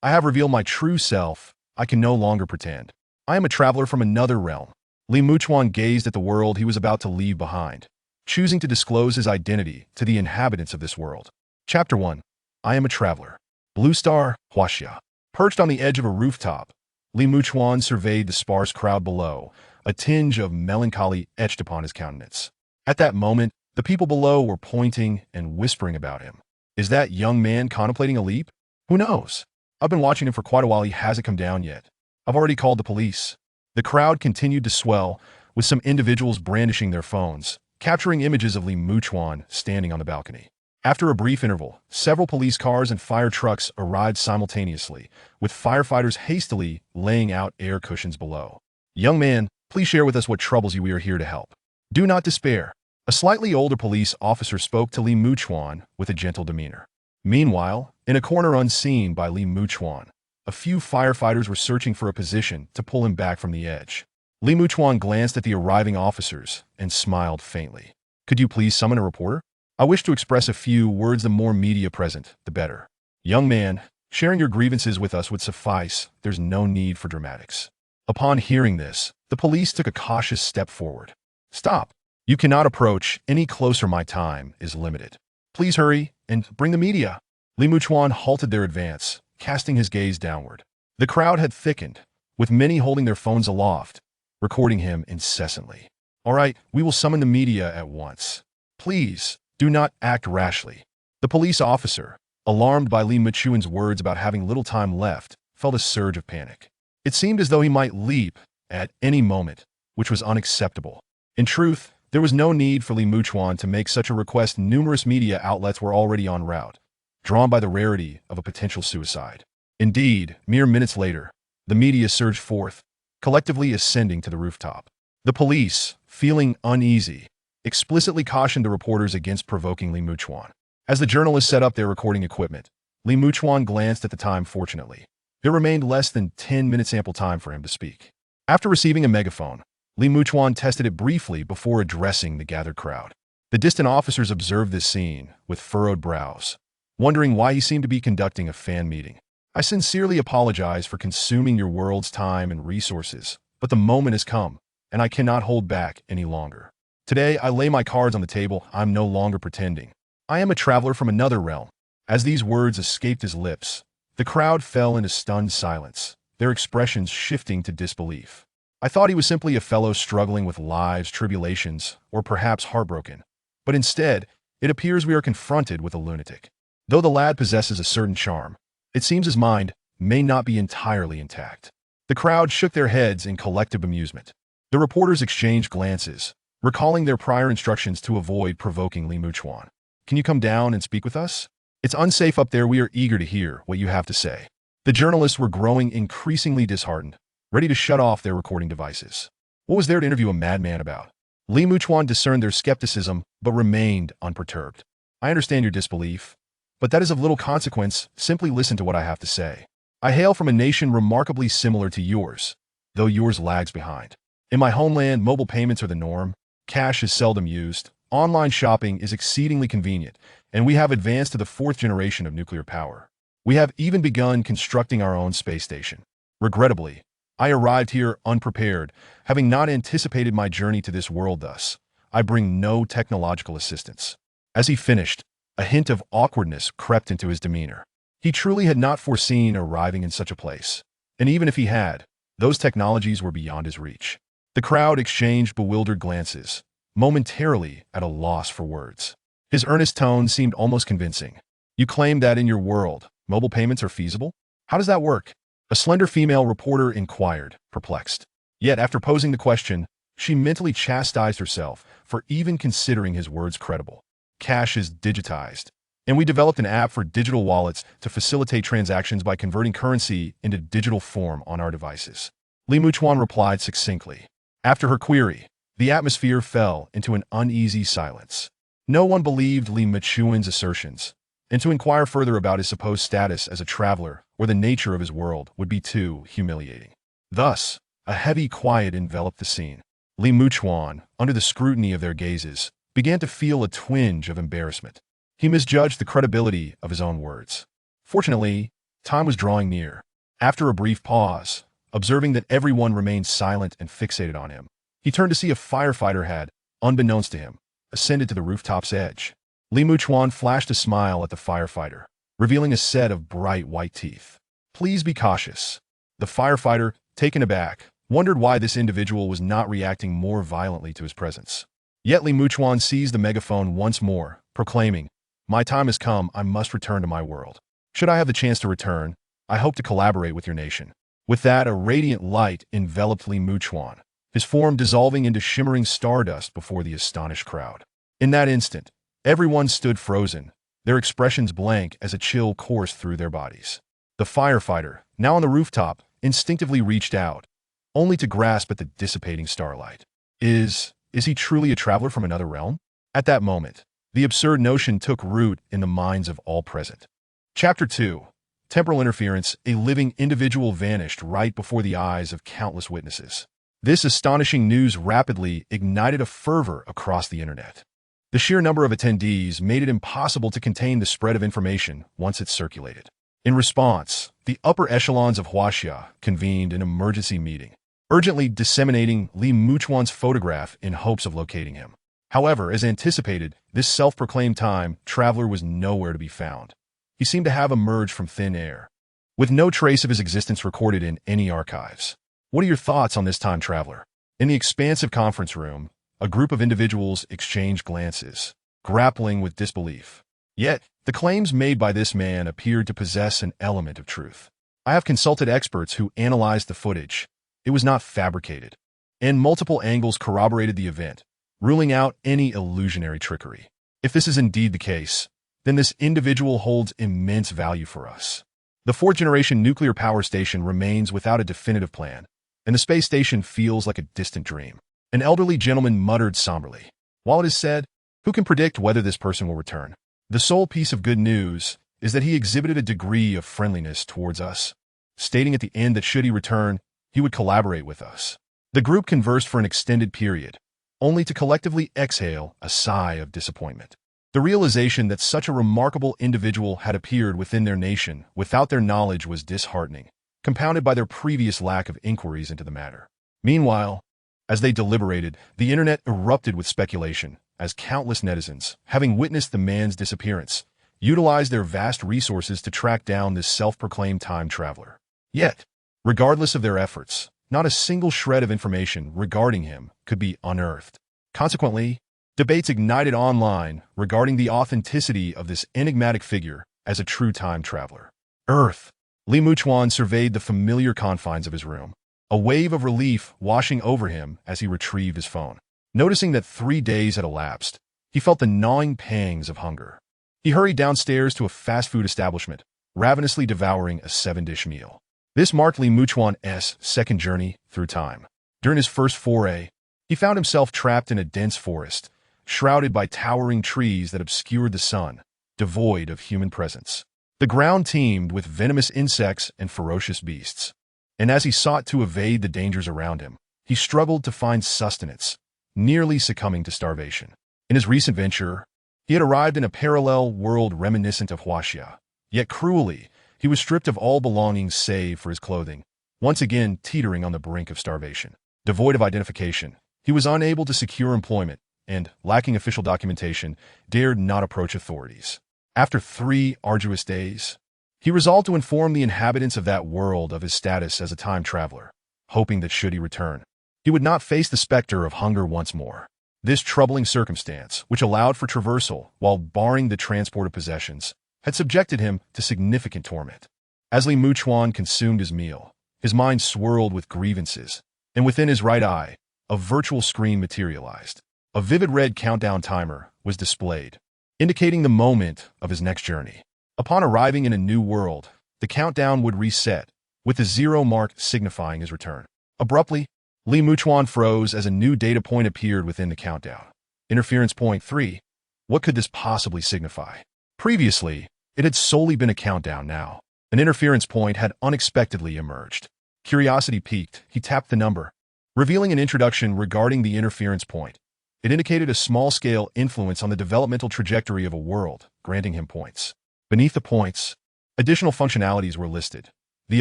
I have revealed my true self. I can no longer pretend. I am a traveler from another realm. Li Muchuan gazed at the world he was about to leave behind, choosing to disclose his identity to the inhabitants of this world. Chapter 1. I am a traveler. Blue Star, Huaxia. Perched on the edge of a rooftop, Li Muchuan surveyed the sparse crowd below, a tinge of melancholy etched upon his countenance. At that moment, the people below were pointing and whispering about him. Is that young man contemplating a leap? Who knows? I've been watching him for quite a while. He hasn't come down yet. I've already called the police. The crowd continued to swell, with some individuals brandishing their phones, capturing images of Li Muchuan standing on the balcony. After a brief interval, several police cars and fire trucks arrived simultaneously, with firefighters hastily laying out air cushions below. Young man, please share with us what troubles you. We are here to help. Do not despair. A slightly older police officer spoke to Li Muchuan with a gentle demeanor. Meanwhile, in a corner unseen by Li Muchuan, a few firefighters were searching for a position to pull him back from the edge. Li Muchuan glanced at the arriving officers and smiled faintly. Could you please summon a reporter? I wish to express a few words. The more media present, the better. Young man, sharing your grievances with us would suffice. There's no need for dramatics. Upon hearing this, the police took a cautious step forward. Stop. You cannot approach any closer. My time is limited. Please hurry and bring the media. Li Muchuan halted their advance, casting his gaze downward. The crowd had thickened, with many holding their phones aloft, recording him incessantly. All right, we will summon the media at once. Please, do not act rashly. The police officer, alarmed by Li Muchuan's words about having little time left, felt a surge of panic. It seemed as though he might leap at any moment, which was unacceptable. In truth, there was no need for Li Muchuan to make such a request. Numerous media outlets were already en route, drawn by the rarity of a potential suicide. Indeed, mere minutes later, the media surged forth, collectively ascending to the rooftop. The police, feeling uneasy, explicitly cautioned the reporters against provoking Li Muchuan. As the journalists set up their recording equipment, Li Muchuan glanced at the time. Fortunately, there remained less than 10 minutes, ample time for him to speak. After receiving a megaphone, Li Muchuan tested it briefly before addressing the gathered crowd. The distant officers observed this scene with furrowed brows, wondering why he seemed to be conducting a fan meeting. I sincerely apologize for consuming your world's time and resources, but the moment has come, and I cannot hold back any longer. Today, I lay my cards on the table. I'm no longer pretending. I am a traveler from another realm. As these words escaped his lips, the crowd fell into stunned silence, their expressions shifting to disbelief. I thought he was simply a fellow struggling with life's tribulations, or perhaps heartbroken. But instead, it appears we are confronted with a lunatic. Though the lad possesses a certain charm, it seems his mind may not be entirely intact. The crowd shook their heads in collective amusement. The reporters exchanged glances, recalling their prior instructions to avoid provoking Li Muchuan. Can you come down and speak with us? It's unsafe up there. We are eager to hear what you have to say. The journalists were growing increasingly disheartened, ready to shut off their recording devices. What was there to interview a madman about? Li Muchuan discerned their skepticism, but remained unperturbed. I understand your disbelief, but that is of little consequence. Simply listen to what I have to say. I hail from a nation remarkably similar to yours, though yours lags behind. In my homeland, mobile payments are the norm. Cash is seldom used. Online shopping is exceedingly convenient, and we have advanced to the 4th generation of nuclear power. We have even begun constructing our own space station. Regrettably, I arrived here unprepared, having not anticipated my journey to this world. Thus, I bring no technological assistance. As he finished, a hint of awkwardness crept into his demeanor. He truly had not foreseen arriving in such a place, and even if he had, those technologies were beyond his reach. The crowd exchanged bewildered glances, momentarily at a loss for words. His earnest tone seemed almost convincing. You claim that in your world, mobile payments are feasible? How does that work? A slender female reporter inquired, perplexed. Yet after posing the question, she mentally chastised herself for even considering his words credible. Cash is digitized, and we developed an app for digital wallets to facilitate transactions by converting currency into digital form on our devices. Li Muchuan replied succinctly. After her query, the atmosphere fell into an uneasy silence. No one believed Li Muchuan's assertions, and to inquire further about his supposed status as a traveler or the nature of his world would be too humiliating. Thus, a heavy quiet enveloped the scene. Li Muchuan, under the scrutiny of their gazes, began to feel a twinge of embarrassment. He misjudged the credibility of his own words. Fortunately, Time was drawing near. After a brief pause, observing that everyone remained silent and fixated on him, he turned to see a firefighter had, unbeknownst to him, ascended to the rooftop's edge. Muchuan flashed a smile at the firefighter, revealing a set of bright white teeth. "Please be cautious." The firefighter, taken aback, wondered why this individual was not reacting more violently to his presence. Yet Muchuan seized the megaphone once more, proclaiming, "My time has come, I must return to my world. Should I have the chance to return, I hope to collaborate with your nation." With that, a radiant light enveloped Muchuan, his form dissolving into shimmering stardust before the astonished crowd. In that instant, everyone stood frozen, their expressions blank as a chill coursed through their bodies. The firefighter, now on the rooftop, instinctively reached out, only to grasp at the dissipating starlight. Is he truly a traveler from another realm? At that moment, the absurd notion took root in the minds of all present. Chapter 2. Temporal Interference. A living individual vanished right before the eyes of countless witnesses. This astonishing news rapidly ignited a fervor across the internet. The sheer number of attendees made it impossible to contain the spread of information once it circulated. In response, the upper echelons of Huaxia convened an emergency meeting, urgently disseminating Muchuan's photograph in hopes of locating him. However, as anticipated, this self-proclaimed time traveler was nowhere to be found. He seemed to have emerged from thin air, with no trace of his existence recorded in any archives. What are your thoughts on this time traveler? In the expansive conference room, a group of individuals exchanged glances, grappling with disbelief. Yet, the claims made by this man appeared to possess an element of truth. I have consulted experts who analyzed the footage. It was not fabricated, and multiple angles corroborated the event, ruling out any illusionary trickery. If this is indeed the case, then this individual holds immense value for us. The fourth-generation nuclear power station remains without a definitive plan, and the space station feels like a distant dream. An elderly gentleman muttered somberly. While it is said, who can predict whether this person will return? The sole piece of good news is that he exhibited a degree of friendliness towards us, stating at the end that should he return, he would collaborate with us. The group conversed for an extended period, only to collectively exhale a sigh of disappointment. The realization that such a remarkable individual had appeared within their nation without their knowledge was disheartening, compounded by their previous lack of inquiries into the matter. Meanwhile, as they deliberated, the internet erupted with speculation, as countless netizens, having witnessed the man's disappearance, utilized their vast resources to track down this self-proclaimed time traveler. Yet, regardless of their efforts, not a single shred of information regarding him could be unearthed. Consequently, debates ignited online regarding the authenticity of this enigmatic figure as a true time traveler. Earth. Muchuan surveyed the familiar confines of his room, a wave of relief washing over him as he retrieved his phone. Noticing that 3 days had elapsed, he felt the gnawing pangs of hunger. He hurried downstairs to a fast food establishment, ravenously devouring a 7-dish meal. This marked Muchuan's second journey through time. During his first foray, he found himself trapped in a dense forest, shrouded by towering trees that obscured the sun, devoid of human presence. The ground teemed with venomous insects and ferocious beasts. And as he sought to evade the dangers around him, he struggled to find sustenance, nearly succumbing to starvation. In his recent venture, he had arrived in a parallel world reminiscent of Huaxia. Yet cruelly, he was stripped of all belongings save for his clothing, once again teetering on the brink of starvation. Devoid of identification, he was unable to secure employment, and, lacking official documentation, dared not approach authorities. After 3 arduous days, he resolved to inform the inhabitants of that world of his status as a time traveler, hoping that should he return, he would not face the specter of hunger once more. This troubling circumstance, which allowed for traversal while barring the transport of possessions, had subjected him to significant torment. As Muchuan consumed his meal, his mind swirled with grievances, and within his right eye, a virtual screen materialized. A vivid red countdown timer was displayed, indicating the moment of his next journey. Upon arriving in a new world, the countdown would reset, with the 0 mark signifying his return. Abruptly, Muchuan froze as a new data point appeared within the countdown. Interference point 3. What could this possibly signify? Previously, it had solely been a countdown. Now, an interference point had unexpectedly emerged. Curiosity piqued, he tapped the number, revealing an introduction regarding the interference point. It indicated a small-scale influence on the developmental trajectory of a world, granting him points. Beneath the points, Additional functionalities were listed. The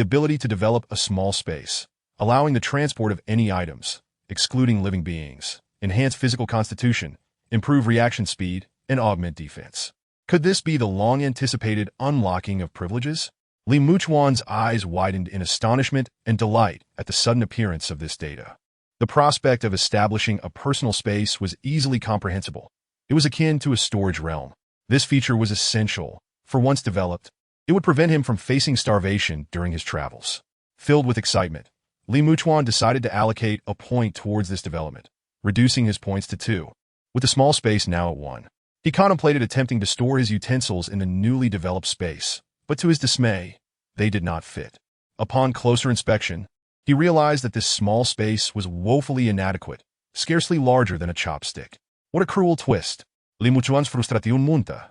ability to develop a small space, allowing the transport of any items, excluding living beings, enhance physical constitution, improve reaction speed, and augment defense. Could this be the long-anticipated unlocking of privileges? Li Muchuan's eyes widened in astonishment and delight at the sudden appearance of this data. The prospect of establishing a personal space was easily comprehensible. It was akin to a storage realm. This feature was essential, for once developed, it would prevent him from facing starvation during his travels. Filled with excitement, Li Muchuan decided to allocate a point towards this development, reducing his points to 2. With the small space now at 1, he contemplated attempting to store his utensils in the newly developed space, but to his dismay, they did not fit. Upon closer inspection, he realized that this small space was woefully inadequate, scarcely larger than a chopstick. What a cruel twist! Li Muchuan's frustration munta.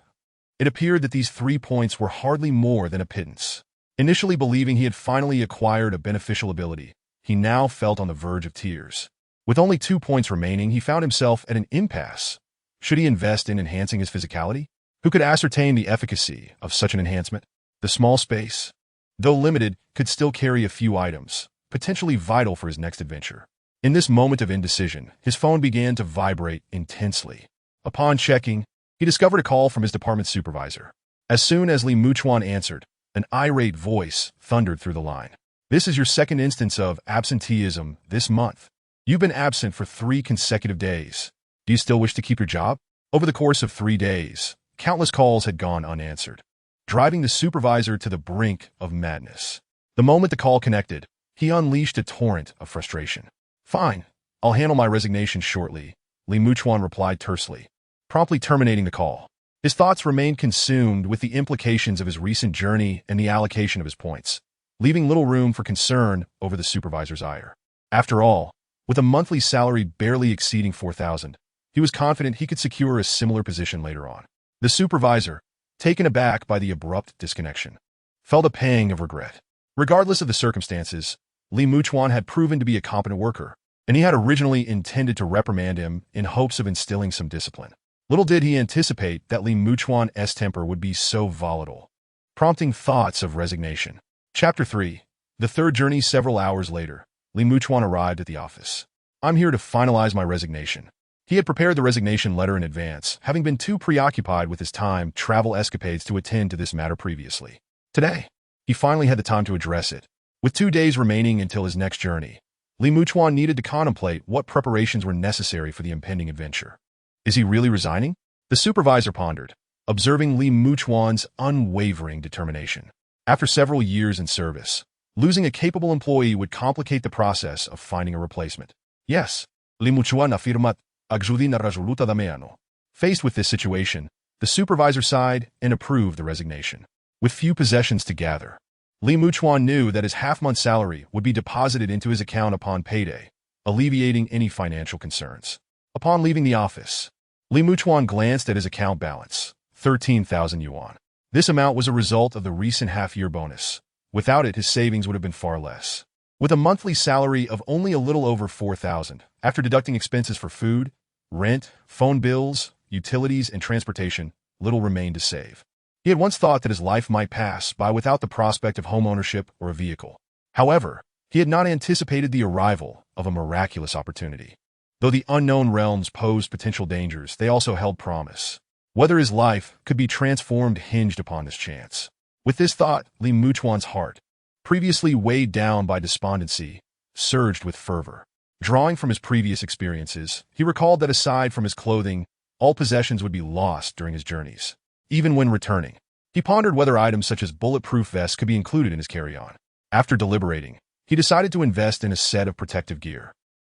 It appeared that these 3 points were hardly more than a pittance. Initially believing he had finally acquired a beneficial ability, he now felt on the verge of tears. With only 2 points remaining, he found himself at an impasse. Should he invest in enhancing his physicality? Who could ascertain the efficacy of such an enhancement? The small space, though limited, could still carry a few items, potentially vital for his next adventure. In this moment of indecision, his phone began to vibrate intensely. Upon checking, he discovered a call from his department supervisor. As soon as Li Muchuan answered, an irate voice thundered through the line. "This is your second instance of absenteeism this month. You've been absent for 3 consecutive days. Do you still wish to keep your job?" Over the course of 3 days, countless calls had gone unanswered, driving the supervisor to the brink of madness. The moment the call connected, he unleashed a torrent of frustration. "Fine, I'll handle my resignation shortly," Li Muchuan replied tersely, promptly terminating the call. His thoughts remained consumed with the implications of his recent journey and the allocation of his points, leaving little room for concern over the supervisor's ire. After all, with a monthly salary barely exceeding 4,000, he was confident he could secure a similar position later on. The supervisor, taken aback by the abrupt disconnection, felt a pang of regret. Regardless of the circumstances, Li Muchuan had proven to be a competent worker, and he had originally intended to reprimand him in hopes of instilling some discipline. Little did he anticipate that Li Muchuan's temper would be so volatile, prompting thoughts of resignation. Chapter 3. The third journey. Several hours later, Li Muchuan arrived at the office. "I'm here to finalize my resignation." He had prepared the resignation letter in advance, having been too preoccupied with his time travel escapades to attend to this matter previously. Today, he finally had the time to address it. With 2 days remaining until his next journey, Li Muchuan needed to contemplate what preparations were necessary for the impending adventure. Is he really resigning? The supervisor pondered, observing Li Muchuan's unwavering determination. After several years in service, losing a capable employee would complicate the process of finding a replacement. "Yes," Li Muchuan afirmat, "agudina resoluta dameano." Faced with this situation, the supervisor sighed and approved the resignation. With few possessions to gather, Li Muchuan knew that his half-month salary would be deposited into his account upon payday, alleviating any financial concerns. Upon leaving the office, Li Muchuan glanced at his account balance, 13,000 yuan. This amount was a result of the recent half-year bonus. Without it, his savings would have been far less. With a monthly salary of only a little over 4,000, after deducting expenses for food, rent, phone bills, utilities, and transportation, little remained to save. He had once thought that his life might pass by without the prospect of homeownership or a vehicle. However, he had not anticipated the arrival of a miraculous opportunity. Though the unknown realms posed potential dangers, they also held promise. Whether his life could be transformed hinged upon this chance. With this thought, Li Muchuan's heart, previously weighed down by despondency, surged with fervor. Drawing from his previous experiences, he recalled that aside from his clothing, all possessions would be lost during his journeys. Even when returning, he pondered whether items such as bulletproof vests could be included in his carry-on. After deliberating, he decided to invest in a set of protective gear.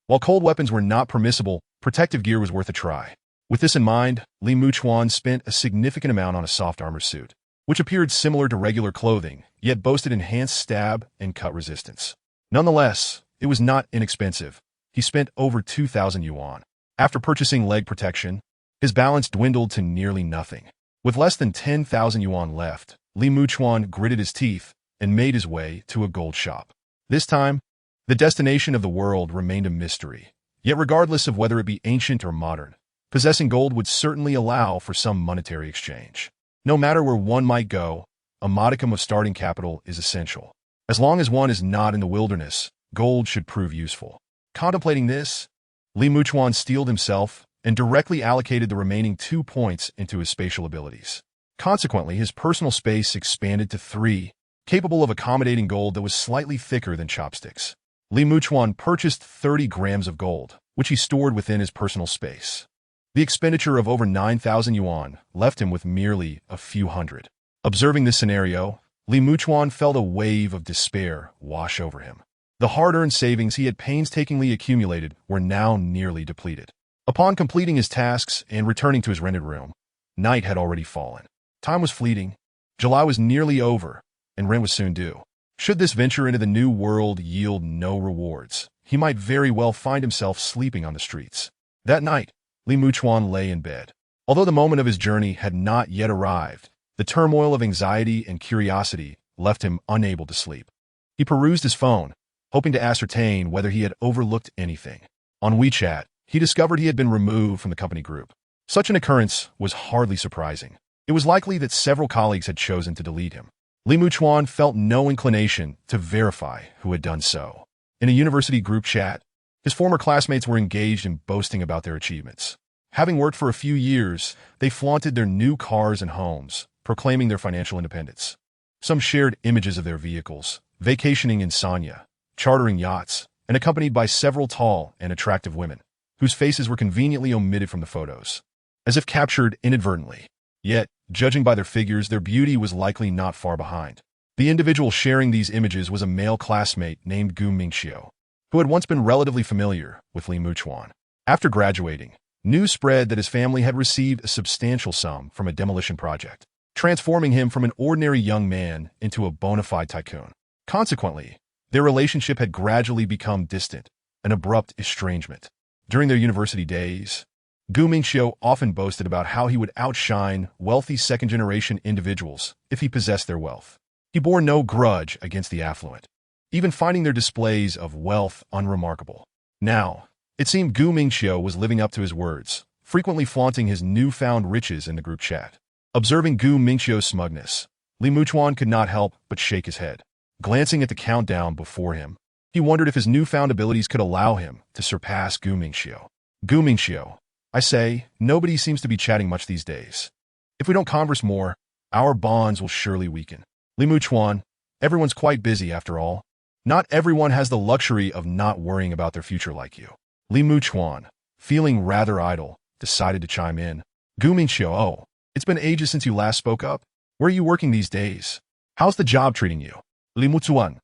While cold weapons were not permissible, protective gear was worth a try. With this in mind, Li Muchuan spent a significant amount on a soft armor suit, which appeared similar to regular clothing, yet boasted enhanced stab and cut resistance. Nonetheless, it was not inexpensive. He spent over 2,000 yuan. After purchasing leg protection, his balance dwindled to nearly nothing. With less than 10,000 yuan left, Li Muchuan gritted his teeth and made his way to a gold shop. This time, the destination of the world remained a mystery. Yet regardless of whether it be ancient or modern, possessing gold would certainly allow for some monetary exchange. No matter where one might go, a modicum of starting capital is essential. As long as one is not in the wilderness, gold should prove useful. Contemplating this, Li Muchuan steeled himself and directly allocated the remaining 2 points into his spatial abilities. Consequently, his personal space expanded to 3, capable of accommodating gold that was slightly thicker than chopsticks. Li Muchuan purchased 30 grams of gold, which he stored within his personal space. The expenditure of over 9,000 yuan left him with merely a few hundred. Observing this scenario, Li Muchuan felt a wave of despair wash over him. The hard-earned savings he had painstakingly accumulated were now nearly depleted. Upon completing his tasks and returning to his rented room, night had already fallen. Time was fleeting, July was nearly over, and rent was soon due. Should this venture into the new world yield no rewards, he might very well find himself sleeping on the streets. That night, Li Muchuan lay in bed. Although the moment of his journey had not yet arrived, the turmoil of anxiety and curiosity left him unable to sleep. He perused his phone, hoping to ascertain whether he had overlooked anything. On WeChat, he discovered he had been removed from the company group. Such an occurrence was hardly surprising. It was likely that several colleagues had chosen to delete him. Li Muchuan felt no inclination to verify who had done so. In a university group chat, his former classmates were engaged in boasting about their achievements. Having worked for a few years, they flaunted their new cars and homes, proclaiming their financial independence. Some shared images of their vehicles, vacationing in Sanya, chartering yachts, and accompanied by several tall and attractive women, whose faces were conveniently omitted from the photos, as if captured inadvertently. Yet, judging by their figures, their beauty was likely not far behind. The individual sharing these images was a male classmate named Gu Mingxiu, who had once been relatively familiar with Li Muchuan. After graduating, news spread that his family had received a substantial sum from a demolition project, transforming him from an ordinary young man into a bona fide tycoon. Consequently, their relationship had gradually become distant, an abrupt estrangement. During their university days, Gu Mingxiu often boasted about how he would outshine wealthy second-generation individuals if he possessed their wealth. He bore no grudge against the affluent, even finding their displays of wealth unremarkable. Now, it seemed Gu Mingxiu was living up to his words, frequently flaunting his newfound riches in the group chat. Observing Gu Mingxiu's smugness, Li Muchuan could not help but shake his head. Glancing at the countdown before him, he wondered if his newfound abilities could allow him to surpass Gu Mingxiu. Gu Mingxiu, I say, nobody seems to be chatting much these days. If we don't converse more, our bonds will surely weaken. Li Muchuan, everyone's quite busy after all. Not everyone has the luxury of not worrying about their future like you. Li Muchuan, feeling rather idle, decided to chime in. Gu Mingxiu, oh, it's been ages since you last spoke up. Where are you working these days? How's the job treating you? Li Muchuan,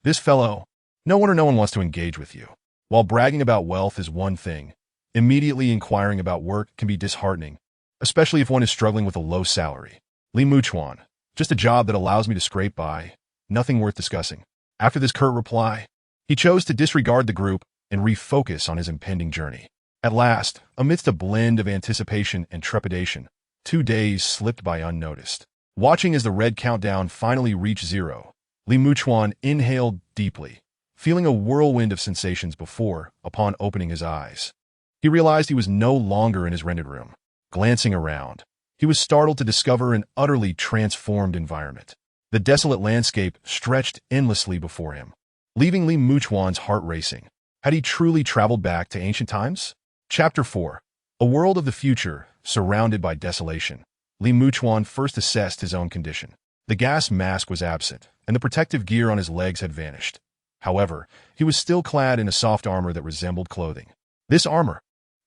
this fellow, no one wants to engage with you. While bragging about wealth is one thing, immediately inquiring about work can be disheartening, especially if one is struggling with a low salary. Li Muchuan, just a job that allows me to scrape by, nothing worth discussing. After this curt reply, he chose to disregard the group and refocus on his impending journey. At last, amidst a blend of anticipation and trepidation, 2 days slipped by unnoticed. Watching as the red countdown finally reached 0, Li Muchuan inhaled deeply, feeling a whirlwind of sensations before, upon opening his eyes, he realized he was no longer in his rented room. Glancing around, he was startled to discover an utterly transformed environment. The desolate landscape stretched endlessly before him, leaving Li Muchuan's heart racing. Had he truly traveled back to ancient times? Chapter 4. A world of the future, surrounded by desolation. Li Muchuan first assessed his own condition. The gas mask was absent, and the protective gear on his legs had vanished. However, he was still clad in a soft armor that resembled clothing. This armor,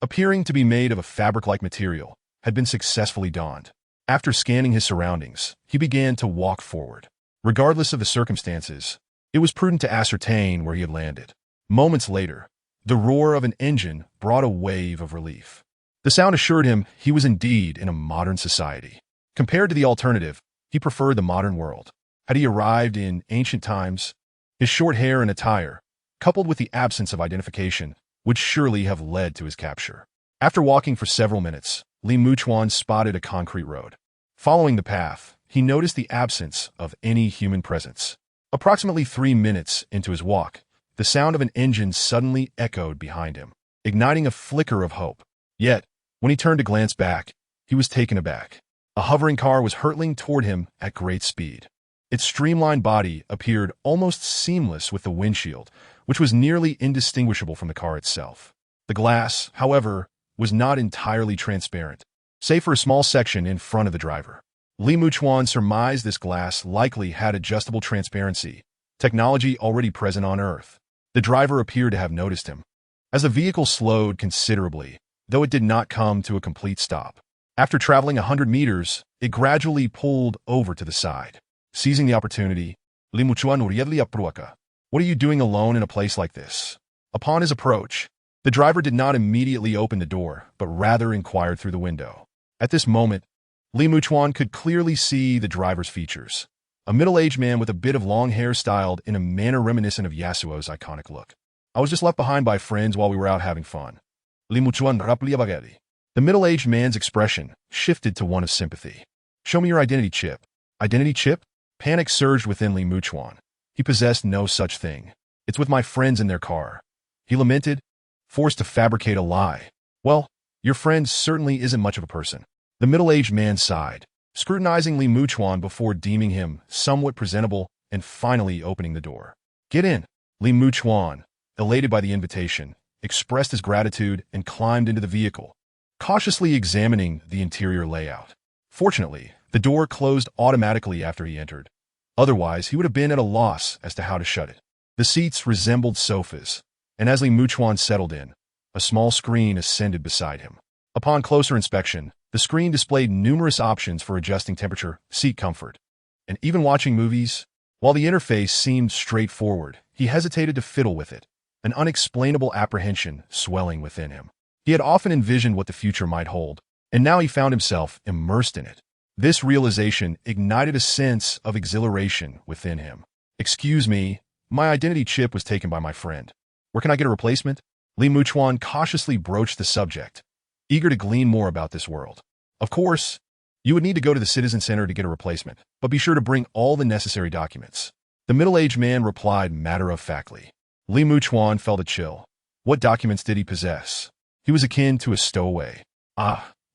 appearing to be made of a fabric-like material, had been successfully donned. After scanning his surroundings, he began to walk forward. Regardless of the circumstances, it was prudent to ascertain where he had landed. Moments later, the roar of an engine brought a wave of relief. The sound assured him he was indeed in a modern society. Compared to the alternative, he preferred the modern world. Had he arrived in ancient times, his short hair and attire, coupled with the absence of identification, would surely have led to his capture. After walking for several minutes, Li Muchuan spotted a concrete road. Following the path, he noticed the absence of any human presence. Approximately 3 minutes into his walk, the sound of an engine suddenly echoed behind him, igniting a flicker of hope. Yet, when he turned to glance back, he was taken aback. A hovering car was hurtling toward him at great speed. Its streamlined body appeared almost seamless with the windshield, which was nearly indistinguishable from the car itself. The glass, however, was not entirely transparent, save for a small section in front of the driver. Li Muchuan surmised this glass likely had adjustable transparency, technology already present on Earth. The driver appeared to have noticed him. As the vehicle slowed considerably, though it did not come to a complete stop. After traveling 100 meters, it gradually pulled over to the side. Seizing the opportunity, Li Muchuan hurriedly approacha. What are you doing alone in a place like this? Upon his approach, the driver did not immediately open the door, but rather inquired through the window. At this moment, Li Muchuan could clearly see the driver's features. A middle-aged man with a bit of long hair styled in a manner reminiscent of Yasuo's iconic look. I was just left behind by friends while we were out having fun. Li Muchuan rapidly abaghetti. The middle-aged man's expression shifted to one of sympathy. Show me your identity chip. Identity chip? Panic surged within Li Muchuan. He possessed no such thing. It's with my friends in their car. He lamented, forced to fabricate a lie. Well, your friend certainly isn't much of a person. The middle-aged man sighed, scrutinizing Li Muchuan before deeming him somewhat presentable and finally opening the door. Get in. Li Muchuan, elated by the invitation, expressed his gratitude and climbed into the vehicle, cautiously examining the interior layout. Fortunately, the door closed automatically after he entered. Otherwise, he would have been at a loss as to how to shut it. The seats resembled sofas, and as Li Muchuan settled in, a small screen ascended beside him. Upon closer inspection, the screen displayed numerous options for adjusting temperature, seat comfort, and even watching movies. While the interface seemed straightforward, he hesitated to fiddle with it, an unexplainable apprehension swelling within him. He had often envisioned what the future might hold, and now he found himself immersed in it. This realization ignited a sense of exhilaration within him. Excuse me, my identity chip was taken by my friend. Where can I get a replacement? Li Muchuan cautiously broached the subject, eager to glean more about this world. Of course, you would need to go to the Citizen Center to get a replacement, but be sure to bring all the necessary documents. The middle-aged man replied matter-of-factly. Li Muchuan felt a chill. What documents did he possess? He was akin to a stowaway.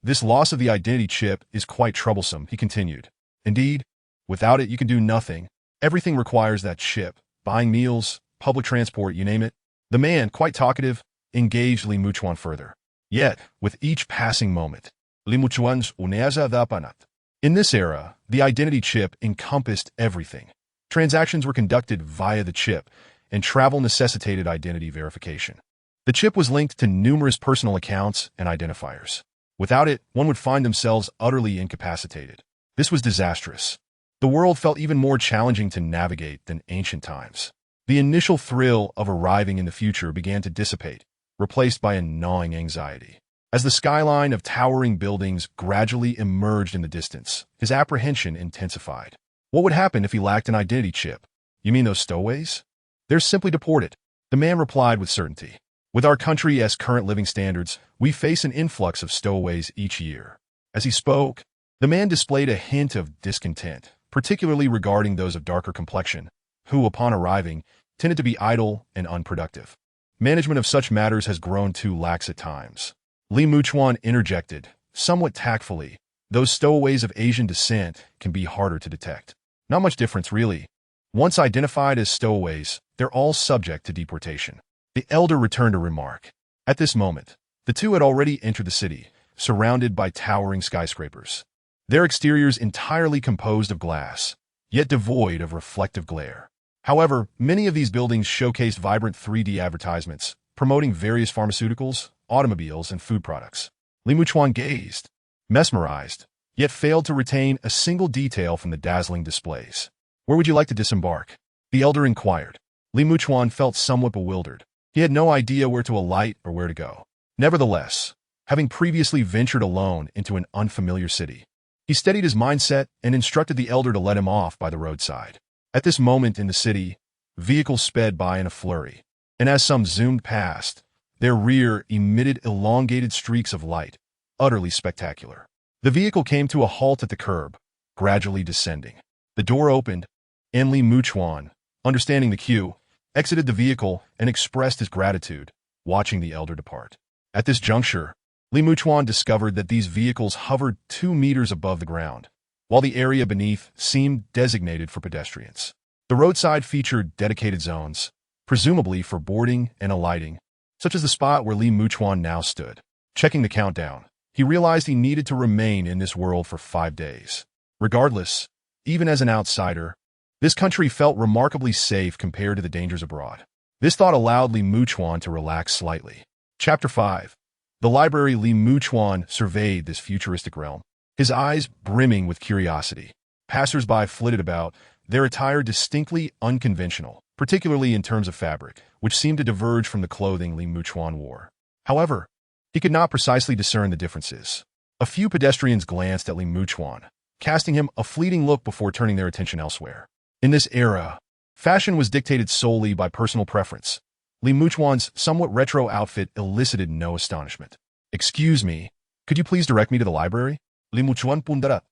This loss of the identity chip is quite troublesome, he continued. Indeed, without it you can do nothing. Everything requires that chip. Buying meals, public transport, you name it. The man, quite talkative, engaged Li Muchuan further. Yet, with each passing moment, Li Muchuan's uneza dapanat. In this era, the identity chip encompassed everything. Transactions were conducted via the chip, and travel necessitated identity verification. The chip was linked to numerous personal accounts and identifiers. Without it, one would find themselves utterly incapacitated. This was disastrous. The world felt even more challenging to navigate than ancient times. The initial thrill of arriving in the future began to dissipate, replaced by a gnawing anxiety. As the skyline of towering buildings gradually emerged in the distance, his apprehension intensified. What would happen if he lacked an identity chip? You mean those stowaways? They're simply deported, the man replied with certainty. With our country's current living standards, we face an influx of stowaways each year. As he spoke, the man displayed a hint of discontent, particularly regarding those of darker complexion, who, upon arriving, tended to be idle and unproductive. Management of such matters has grown too lax at times. Li Muchuan interjected, somewhat tactfully, those stowaways of Asian descent can be harder to detect. Not much difference, really. Once identified as stowaways, they're all subject to deportation. The elder returned a remark. At this moment, the two had already entered the city, surrounded by towering skyscrapers. Their exteriors entirely composed of glass, yet devoid of reflective glare. However, many of these buildings showcased vibrant 3D advertisements, promoting various pharmaceuticals, automobiles, and food products. Li Muchuan gazed, mesmerized, yet failed to retain a single detail from the dazzling displays. Where would you like to disembark? The elder inquired. Li Muchuan felt somewhat bewildered. He had no idea where to alight or where to go. Nevertheless, having previously ventured alone into an unfamiliar city, he steadied his mindset and instructed the elder to let him off by the roadside. At this moment in the city, vehicles sped by in a flurry, and as some zoomed past, their rear emitted elongated streaks of light, utterly spectacular. The vehicle came to a halt at the curb, gradually descending. The door opened, and Li Muchuan, understanding the cue, exited the vehicle and expressed his gratitude, watching the elder depart. At this juncture, Li Muchuan discovered that these vehicles hovered 2 meters above the ground, while the area beneath seemed designated for pedestrians. The roadside featured dedicated zones, presumably for boarding and alighting, such as the spot where Li Muchuan now stood. Checking the countdown, he realized he needed to remain in this world for 5 days. Regardless, even as an outsider, this country felt remarkably safe compared to the dangers abroad. This thought allowed Li Muchuan to relax slightly. Chapter 5. The library. Li Muchuan surveyed this futuristic realm, his eyes brimming with curiosity. Passers-by flitted about, their attire distinctly unconventional, particularly in terms of fabric, which seemed to diverge from the clothing Li Muchuan wore. However, he could not precisely discern the differences. A few pedestrians glanced at Li Muchuan, casting him a fleeting look before turning their attention elsewhere. In this era, fashion was dictated solely by personal preference. Li Muchuan's somewhat retro outfit elicited no astonishment. "Excuse me, could you please direct me to the library?" Li Muchuan pundara.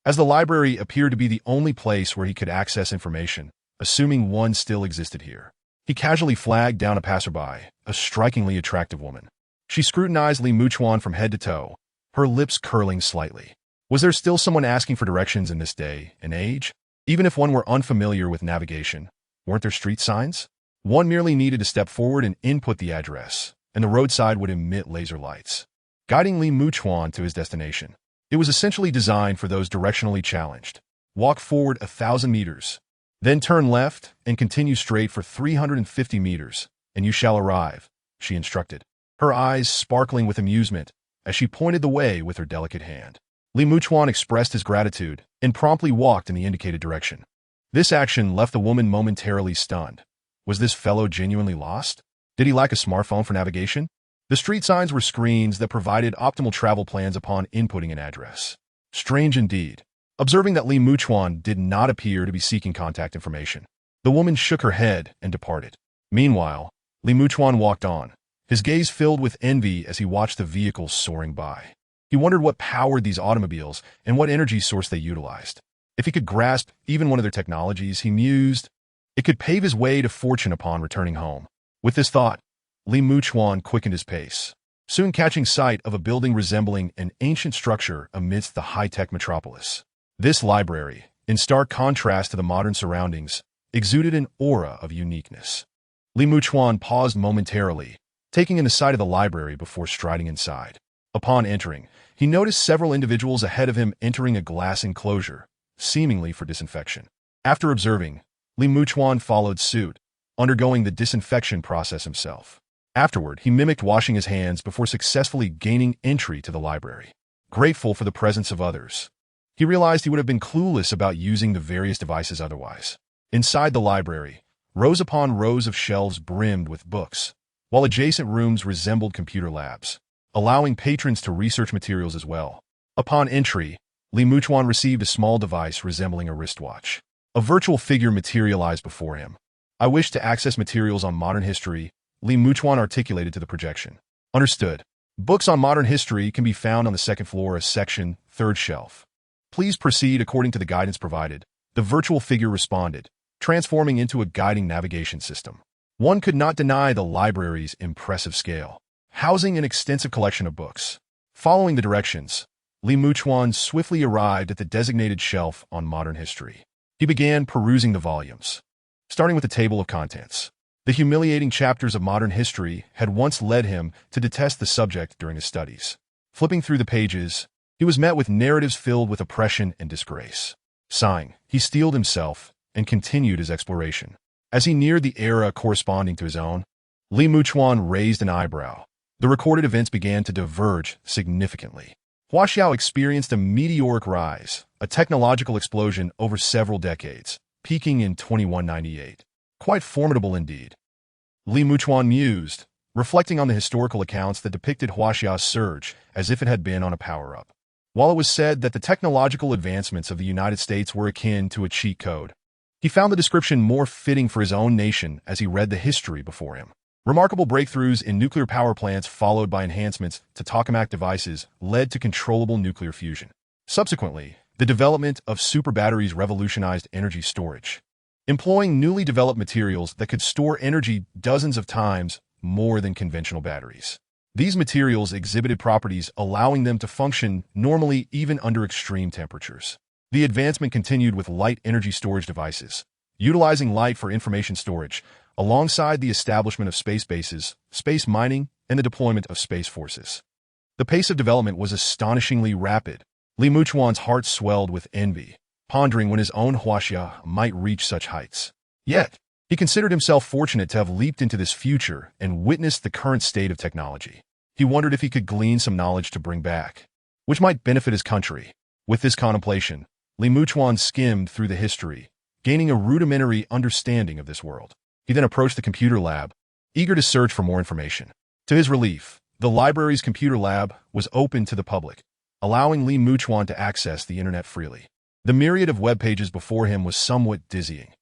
As the library appeared to be the only place where he could access information, assuming one still existed here, he casually flagged down a passerby, a strikingly attractive woman. She scrutinized Li Muchuan from head to toe, her lips curling slightly. Was there still someone asking for directions in this day and age? Even if one were unfamiliar with navigation, weren't there street signs? One merely needed to step forward and input the address, and the roadside would emit laser lights, guiding Li Muchuan to his destination. It was essentially designed for those directionally challenged. Walk forward 1,000 meters, then turn left and continue straight for 350 meters, and you shall arrive, she instructed, her eyes sparkling with amusement as she pointed the way with her delicate hand. Li Muchuan expressed his gratitude and promptly walked in the indicated direction. This action left the woman momentarily stunned. Was this fellow genuinely lost? Did he lack a smartphone for navigation? The street signs were screens that provided optimal travel plans upon inputting an address. Strange indeed. Observing that Li Muchuan did not appear to be seeking contact information, the woman shook her head and departed. Meanwhile, Li Muchuan walked on, his gaze filled with envy as he watched the vehicles soaring by. He wondered what powered these automobiles and what energy source they utilized. If he could grasp even one of their technologies, he mused, it could pave his way to fortune upon returning home. With this thought, Li Muchuan quickened his pace, soon catching sight of a building resembling an ancient structure amidst the high-tech metropolis. This library, in stark contrast to the modern surroundings, exuded an aura of uniqueness. Li Muchuan paused momentarily, taking in the sight of the library before striding inside. Upon entering, he noticed several individuals ahead of him entering a glass enclosure, seemingly for disinfection. After observing, Li Muchuan followed suit, undergoing the disinfection process himself. Afterward, he mimicked washing his hands before successfully gaining entry to the library. Grateful for the presence of others, he realized he would have been clueless about using the various devices otherwise. Inside the library, rows upon rows of shelves brimmed with books, while adjacent rooms resembled computer labs, allowing patrons to research materials as well. Upon entry, Li Muchuan received a small device resembling a wristwatch. A virtual figure materialized before him. "I wish to access materials on modern history," Li Muchuan articulated to the projection. "Understood. Books on modern history can be found on the second floor, section, third shelf. Please proceed according to the guidance provided," the virtual figure responded, transforming into a guiding navigation system. One could not deny the library's impressive scale, housing an extensive collection of books. Following the directions, Li Muchuan swiftly arrived at the designated shelf on modern history. He began perusing the volumes, starting with the table of contents. The humiliating chapters of modern history had once led him to detest the subject during his studies. Flipping through the pages, he was met with narratives filled with oppression and disgrace. Sighing, he steeled himself and continued his exploration. As he neared the era corresponding to his own, Li Muchuan raised an eyebrow. The recorded events began to diverge significantly. Huaxiao experienced a meteoric rise, a technological explosion over several decades, peaking in 2198. Quite formidable indeed. Li Muchuan mused, reflecting on the historical accounts that depicted Huaxiao's surge as if it had been on a power-up. While it was said that the technological advancements of the United States were akin to a cheat code, he found the description more fitting for his own nation as he read the history before him. Remarkable breakthroughs in nuclear power plants followed by enhancements to tokamak devices led to controllable nuclear fusion. Subsequently, the development of super batteries revolutionized energy storage, employing newly developed materials that could store energy dozens of times more than conventional batteries. These materials exhibited properties allowing them to function normally even under extreme temperatures. The advancement continued with light energy storage devices, utilizing light for information storage, alongside the establishment of space bases, space mining, and the deployment of space forces. The pace of development was astonishingly rapid. Li Muchuan's heart swelled with envy, pondering when his own Huaxia might reach such heights. Yet, he considered himself fortunate to have leaped into this future and witnessed the current state of technology. He wondered if he could glean some knowledge to bring back, which might benefit his country. With this contemplation, Li Muchuan skimmed through the history, gaining a rudimentary understanding of this world. He then approached the computer lab, eager to search for more information. To his relief, the library's computer lab was open to the public, allowing Li Muchuan to access the internet freely. The myriad of web pages before him was somewhat dizzying.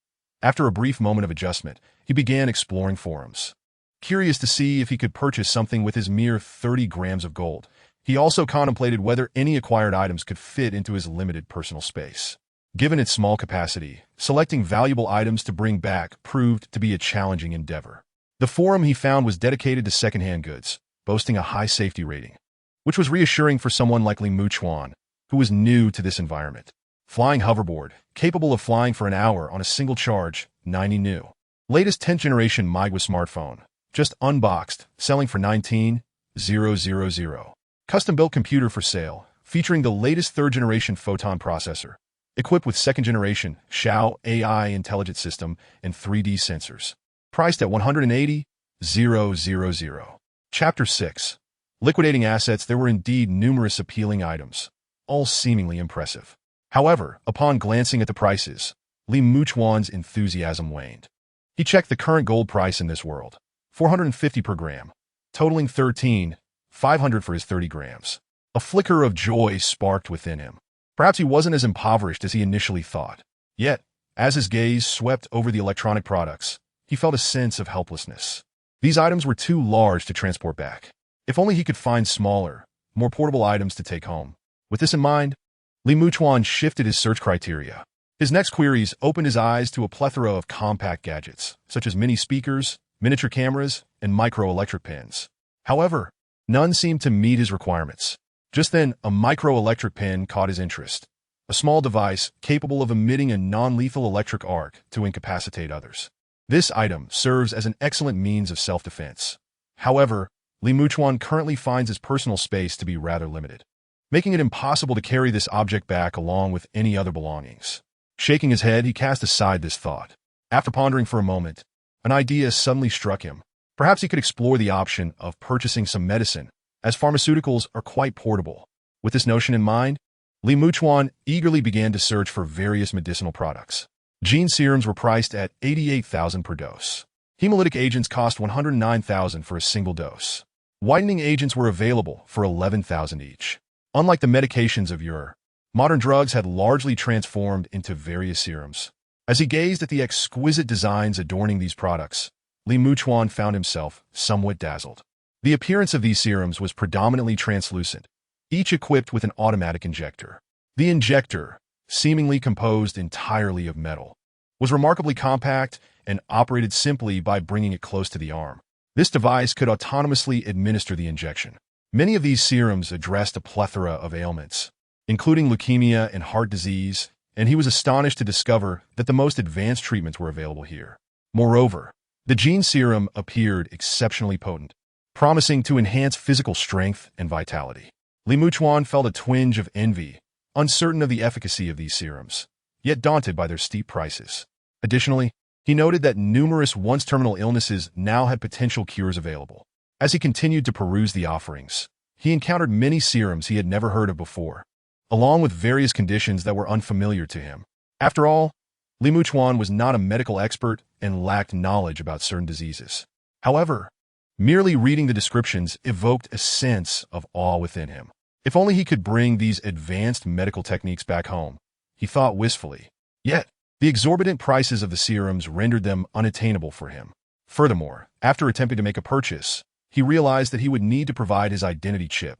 After a brief moment of adjustment, he began exploring forums. Curious to see if he could purchase something with his mere 30 grams of gold, he also contemplated whether any acquired items could fit into his limited personal space. Given its small capacity, selecting valuable items to bring back proved to be a challenging endeavor. The forum he found was dedicated to secondhand goods, boasting a high safety rating, which was reassuring for someone like Li Muchuan, who was new to this environment. Flying hoverboard, capable of flying for an hour on a single charge, 90 new. Latest 10th generation Migwa smartphone, just unboxed, selling for 19,000. Custom-built computer for sale, featuring the latest 3rd generation Photon processor, equipped with 2nd generation Xiao AI intelligent system and 3D sensors. Priced at 180,000. Chapter 6. Liquidating assets. There were indeed numerous appealing items, all seemingly impressive. However, upon glancing at the prices, Li Muchuan's enthusiasm waned. He checked the current gold price in this world, 450 per gram, totaling 13,500 for his 30 grams. A flicker of joy sparked within him. Perhaps he wasn't as impoverished as he initially thought. Yet, as his gaze swept over the electronic products, he felt a sense of helplessness. These items were too large to transport back. If only he could find smaller, more portable items to take home. With this in mind, Li Muchuan shifted his search criteria. His next queries opened his eyes to a plethora of compact gadgets, such as mini speakers, miniature cameras, and microelectric pens. However, none seemed to meet his requirements. Just then, a microelectric pen caught his interest, a small device capable of emitting a non-lethal electric arc to incapacitate others. This item serves as an excellent means of self-defense. However, Li Muchuan currently finds his personal space to be rather limited, making it impossible to carry this object back along with any other belongings. Shaking his head, he cast aside this thought. After pondering for a moment, an idea suddenly struck him. Perhaps he could explore the option of purchasing some medicine, as pharmaceuticals are quite portable. With this notion in mind, Li Muchuan eagerly began to search for various medicinal products. Gene serums were priced at 88,000 per dose. Hemolytic agents cost 109,000 for a single dose. Whitening agents were available for 11,000 each. Unlike the medications of yore, modern drugs had largely transformed into various serums. As he gazed at the exquisite designs adorning these products, Li Muchuan found himself somewhat dazzled. The appearance of these serums was predominantly translucent, each equipped with an automatic injector. The injector, seemingly composed entirely of metal, was remarkably compact and operated simply by bringing it close to the arm. This device could autonomously administer the injection. Many of these serums addressed a plethora of ailments, including leukemia and heart disease, and he was astonished to discover that the most advanced treatments were available here. Moreover, the gene serum appeared exceptionally potent, promising to enhance physical strength and vitality. Li Muchuan felt a twinge of envy, uncertain of the efficacy of these serums, yet daunted by their steep prices. Additionally, he noted that numerous once-terminal illnesses now had potential cures available. As he continued to peruse the offerings, he encountered many serums he had never heard of before, along with various conditions that were unfamiliar to him. After all, Li Muchuan was not a medical expert and lacked knowledge about certain diseases. However, merely reading the descriptions evoked a sense of awe within him. If only he could bring these advanced medical techniques back home, he thought wistfully. Yet, the exorbitant prices of the serums rendered them unattainable for him. Furthermore, after attempting to make a purchase, he realized that he would need to provide his identity chip,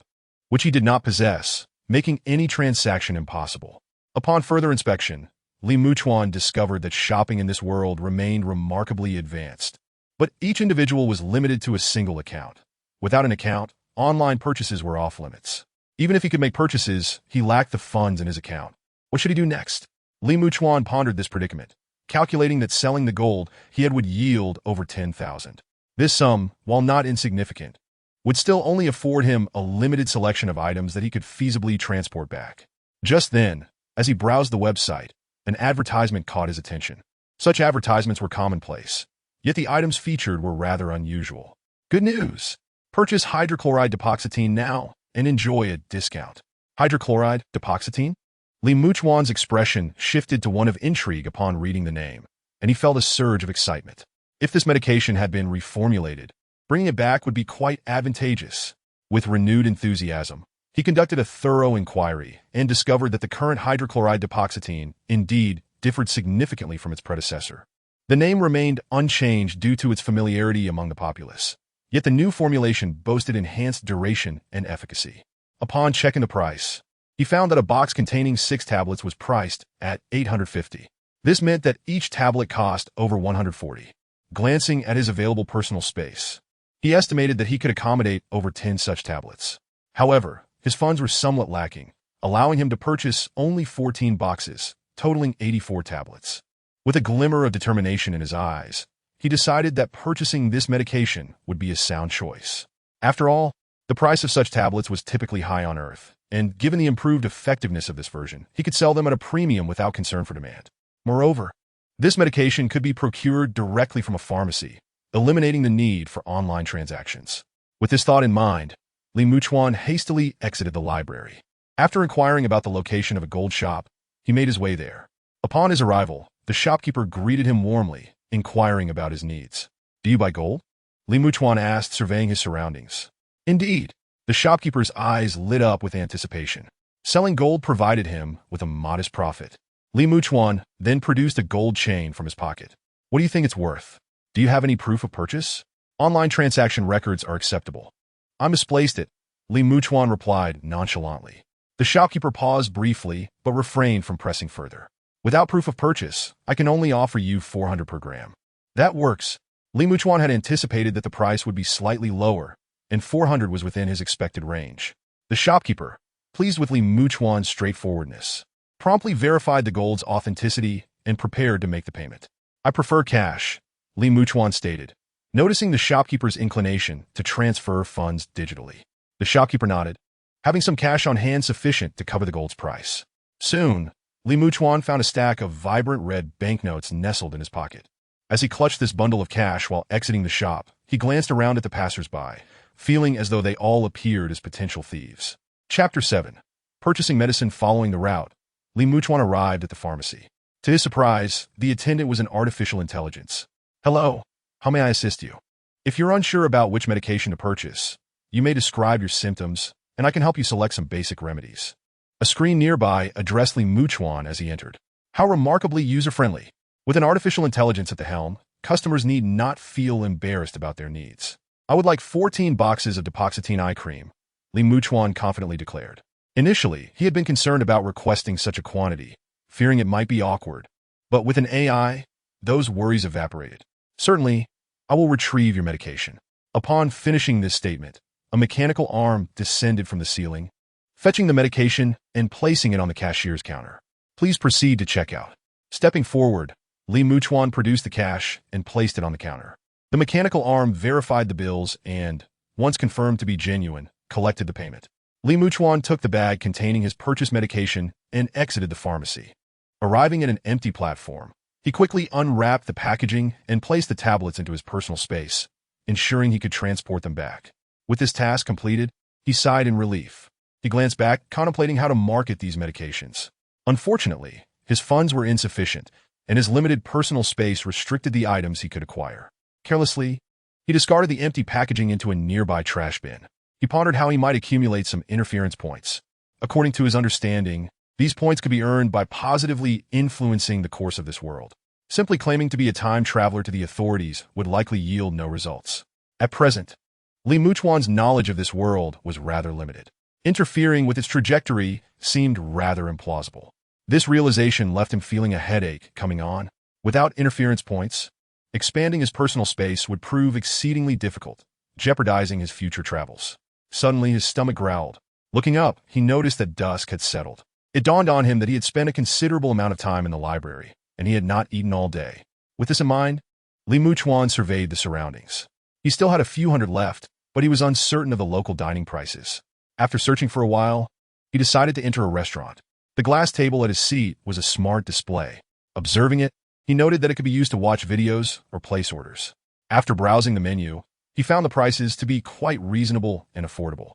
which he did not possess, making any transaction impossible. Upon further inspection, Li Muchuan discovered that shopping in this world remained remarkably advanced. But each individual was limited to a single account. Without an account, online purchases were off limits. Even if he could make purchases, he lacked the funds in his account. What should he do next? Li Muchuan pondered this predicament, calculating that selling the gold he had would yield over 10,000. This sum, while not insignificant, would still only afford him a limited selection of items that he could feasibly transport back. Just then, as he browsed the website, an advertisement caught his attention. Such advertisements were commonplace, yet the items featured were rather unusual. Good news! Purchase hydrochloride depoxitine now and enjoy a discount. Hydrochloride depoxitine? Li Muchuan's expression shifted to one of intrigue upon reading the name, and he felt a surge of excitement. If this medication had been reformulated, bringing it back would be quite advantageous. With renewed enthusiasm, he conducted a thorough inquiry and discovered that the current hydrochloride depoxitine indeed differed significantly from its predecessor. The name remained unchanged due to its familiarity among the populace, yet the new formulation boasted enhanced duration and efficacy. Upon checking the price, he found that a box containing 6 tablets was priced at $850. This meant that each tablet cost over $140. Glancing at his available personal space, he estimated that he could accommodate over 10 such tablets. However, his funds were somewhat lacking, allowing him to purchase only 14 boxes, totaling 84 tablets. With a glimmer of determination in his eyes, he decided that purchasing this medication would be a sound choice. After all, the price of such tablets was typically high on Earth, and given the improved effectiveness of this version, he could sell them at a premium without concern for demand. Moreover, this medication could be procured directly from a pharmacy, eliminating the need for online transactions. With this thought in mind, Li Muchuan hastily exited the library. After inquiring about the location of a gold shop, he made his way there. Upon his arrival, the shopkeeper greeted him warmly, inquiring about his needs. "Do you buy gold?" Li Muchuan asked, surveying his surroundings. Indeed, the shopkeeper's eyes lit up with anticipation. Selling gold provided him with a modest profit. Li Muchuan then produced a gold chain from his pocket. "What do you think it's worth? Do you have any proof of purchase?" "Online transaction records are acceptable." "I misplaced it," Li Muchuan replied nonchalantly. The shopkeeper paused briefly, but refrained from pressing further. "Without proof of purchase, I can only offer you 400 per gram." "That works." Li Muchuan had anticipated that the price would be slightly lower, and 400 was within his expected range. The shopkeeper, pleased with Li Muchuan's straightforwardness, promptly verified the gold's authenticity and prepared to make the payment. "I prefer cash," Li Muchuan stated, noticing the shopkeeper's inclination to transfer funds digitally. The shopkeeper nodded, having some cash on hand sufficient to cover the gold's price. Soon, Li Muchuan found a stack of vibrant red banknotes nestled in his pocket. As he clutched this bundle of cash while exiting the shop, he glanced around at the passers-by, feeling as though they all appeared as potential thieves. Chapter 7. Purchasing medicine. Following the route, Li Muchuan arrived at the pharmacy. To his surprise, the attendant was an artificial intelligence. "Hello, how may I assist you?" "If you're unsure about which medication to purchase, you may describe your symptoms, and I can help you select some basic remedies." A screen nearby addressed Li Muchuan as he entered. How remarkably user-friendly. With an artificial intelligence at the helm, customers need not feel embarrassed about their needs. "I would like 14 boxes of depoxitine eye cream," Li Muchuan confidently declared. Initially, he had been concerned about requesting such a quantity, fearing it might be awkward. But with an AI, those worries evaporated. "Certainly, I will retrieve your medication." Upon finishing this statement, a mechanical arm descended from the ceiling, fetching the medication and placing it on the cashier's counter. "Please proceed to checkout." Stepping forward, Li Muchuan produced the cash and placed it on the counter. The mechanical arm verified the bills and, once confirmed to be genuine, collected the payment. Li Muchuan took the bag containing his purchased medication and exited the pharmacy. Arriving at an empty platform, he quickly unwrapped the packaging and placed the tablets into his personal space, ensuring he could transport them back. With this task completed, he sighed in relief. He glanced back, contemplating how to market these medications. Unfortunately, his funds were insufficient, and his limited personal space restricted the items he could acquire. Carelessly, he discarded the empty packaging into a nearby trash bin. He pondered how he might accumulate some interference points. According to his understanding, these points could be earned by positively influencing the course of this world. Simply claiming to be a time traveler to the authorities would likely yield no results. At present, Li Muchuan's knowledge of this world was rather limited. Interfering with its trajectory seemed rather implausible. This realization left him feeling a headache coming on. Without interference points, expanding his personal space would prove exceedingly difficult, jeopardizing his future travels. Suddenly, his stomach growled. Looking up, he noticed that dusk had settled. It dawned on him that he had spent a considerable amount of time in the library, and he had not eaten all day. With this in mind, Li Muchuan surveyed the surroundings. He still had a few hundred left, but he was uncertain of the local dining prices. After searching for a while, he decided to enter a restaurant. The glass table at his seat was a smart display. Observing it, he noted that it could be used to watch videos or place orders. After browsing the menu, he found the prices to be quite reasonable and affordable.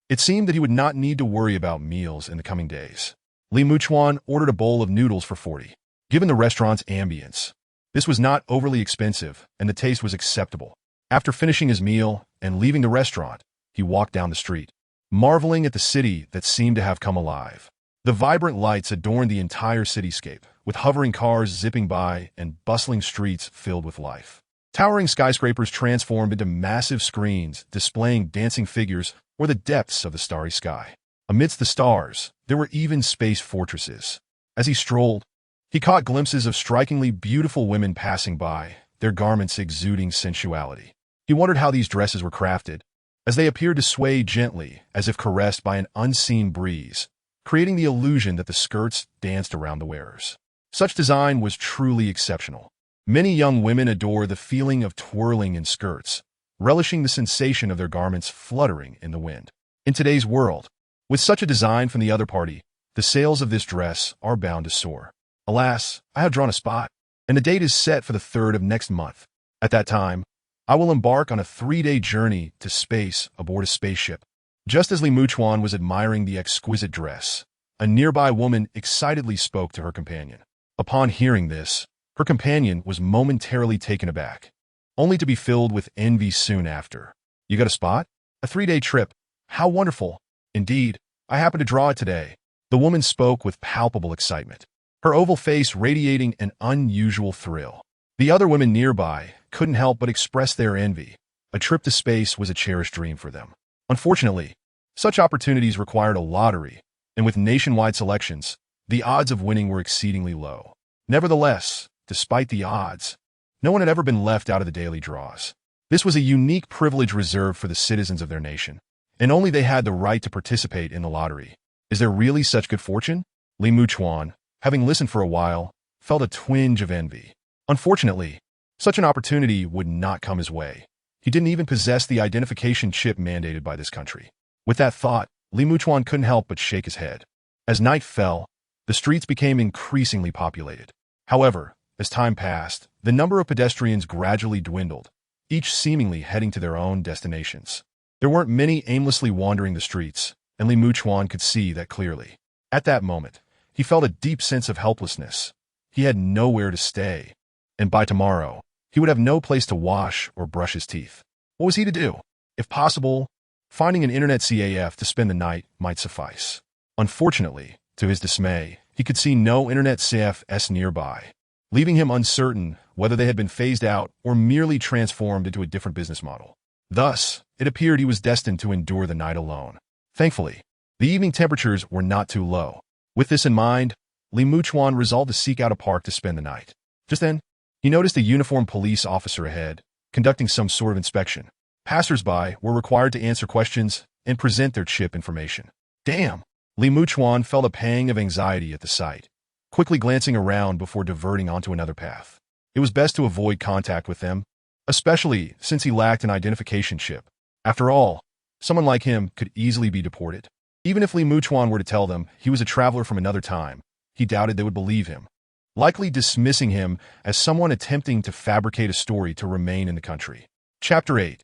It seemed that he would not need to worry about meals in the coming days. Li Muchuan ordered a bowl of noodles for 40. Given the restaurant's ambience, this was not overly expensive and the taste was acceptable. After finishing his meal and leaving the restaurant, he walked down the street, marveling at the city that seemed to have come alive. The vibrant lights adorned the entire cityscape, with hovering cars zipping by and bustling streets filled with life. Towering skyscrapers transformed into massive screens displaying dancing figures or the depths of the starry sky. Amidst the stars, there were even space fortresses. As he strolled, he caught glimpses of strikingly beautiful women passing by, their garments exuding sensuality. He wondered how these dresses were crafted, as they appeared to sway gently as if caressed by an unseen breeze, creating the illusion that the skirts danced around the wearers. Such design was truly exceptional. Many young women adore the feeling of twirling in skirts, relishing the sensation of their garments fluttering in the wind. In today's world, with such a design from the other party, the sales of this dress are bound to soar. Alas, I have drawn a spot, and the date is set for the 3rd of next month. At that time, I will embark on a 3-day journey to space aboard a spaceship. Just as Li Muchuan was admiring the exquisite dress, a nearby woman excitedly spoke to her companion. Upon hearing this, her companion was momentarily taken aback, only to be filled with envy soon after. You got a spot? A 3-day trip? How wonderful! Indeed, I happen to draw it today. The woman spoke with palpable excitement, her oval face radiating an unusual thrill. The other women nearby couldn't help but express their envy. A trip to space was a cherished dream for them. Unfortunately, such opportunities required a lottery, and with nationwide selections, the odds of winning were exceedingly low. Nevertheless, despite the odds, no one had ever been left out of the daily draws. This was a unique privilege reserved for the citizens of their nation, and only they had the right to participate in the lottery. Is there really such good fortune? Li Muchuan, having listened for a while, felt a twinge of envy. Unfortunately, such an opportunity would not come his way. He didn't even possess the identification chip mandated by this country. With that thought, Li Muchuan couldn't help but shake his head. As night fell, the streets became increasingly populated. However, as time passed, the number of pedestrians gradually dwindled, each seemingly heading to their own destinations. There weren't many aimlessly wandering the streets, and Li Muchuan could see that clearly. At that moment, he felt a deep sense of helplessness. He had nowhere to stay, and by tomorrow, he would have no place to wash or brush his teeth. What was he to do? If possible, finding an internet CAF to spend the night might suffice. Unfortunately, to his dismay, he could see no internet CAFs nearby, leaving him uncertain whether they had been phased out or merely transformed into a different business model. Thus, it appeared he was destined to endure the night alone. Thankfully, the evening temperatures were not too low. With this in mind, Li Muchuan resolved to seek out a park to spend the night. Just then, he noticed a uniformed police officer ahead, conducting some sort of inspection. Passers-by were required to answer questions and present their chip information. Damn! Li Muchuan felt a pang of anxiety at the sight, quickly glancing around before diverting onto another path. It was best to avoid contact with them, especially since he lacked an identification chip. After all, someone like him could easily be deported. Even if Li Muchuan were to tell them he was a traveler from another time, he doubted they would believe him, likely dismissing him as someone attempting to fabricate a story to remain in the country. Chapter 8.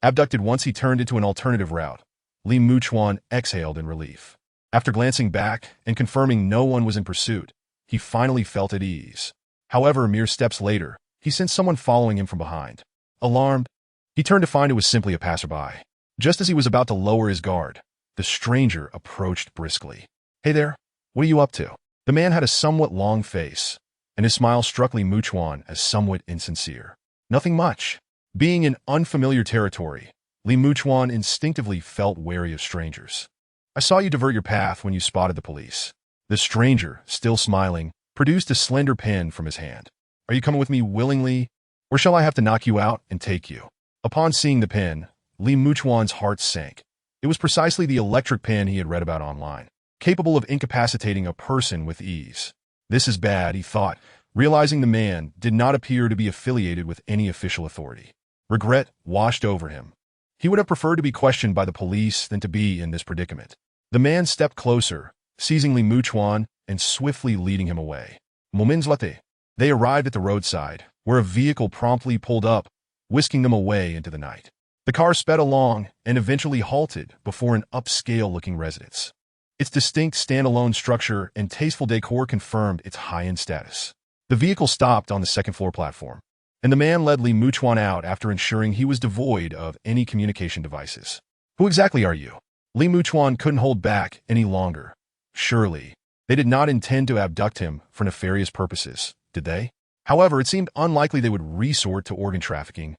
Abducted. Once he turned into an alternative route, Li Muchuan exhaled in relief. After glancing back and confirming no one was in pursuit, he finally felt at ease. However, mere steps later, he sensed someone following him from behind. Alarmed, he turned to find it was simply a passerby. Just as he was about to lower his guard, the stranger approached briskly. Hey there, what are you up to? The man had a somewhat long face, and his smile struck Li Muchuan as somewhat insincere. Nothing much. Being in unfamiliar territory, Li Muchuan instinctively felt wary of strangers. I saw you divert your path when you spotted the police. The stranger, still smiling, produced a slender pen from his hand. Are you coming with me willingly, or shall I have to knock you out and take you? Upon seeing the pen, Li Muchuan's heart sank. It was precisely the electric pen he had read about online, capable of incapacitating a person with ease. This is bad, he thought, realizing the man did not appear to be affiliated with any official authority. Regret washed over him. He would have preferred to be questioned by the police than to be in this predicament. The man stepped closer, seizing Li Muchuan and swiftly leading him away. Momenslate. They arrived at the roadside, where a vehicle promptly pulled up, whisking them away into the night. The car sped along and eventually halted before an upscale-looking residence. Its distinct standalone structure and tasteful decor confirmed its high-end status. The vehicle stopped on the second-floor platform, and the man led Li Muchuan out after ensuring he was devoid of any communication devices. Who exactly are you? Li Muchuan couldn't hold back any longer. Surely, they did not intend to abduct him for nefarious purposes, did they? However, it seemed unlikely they would resort to organ trafficking,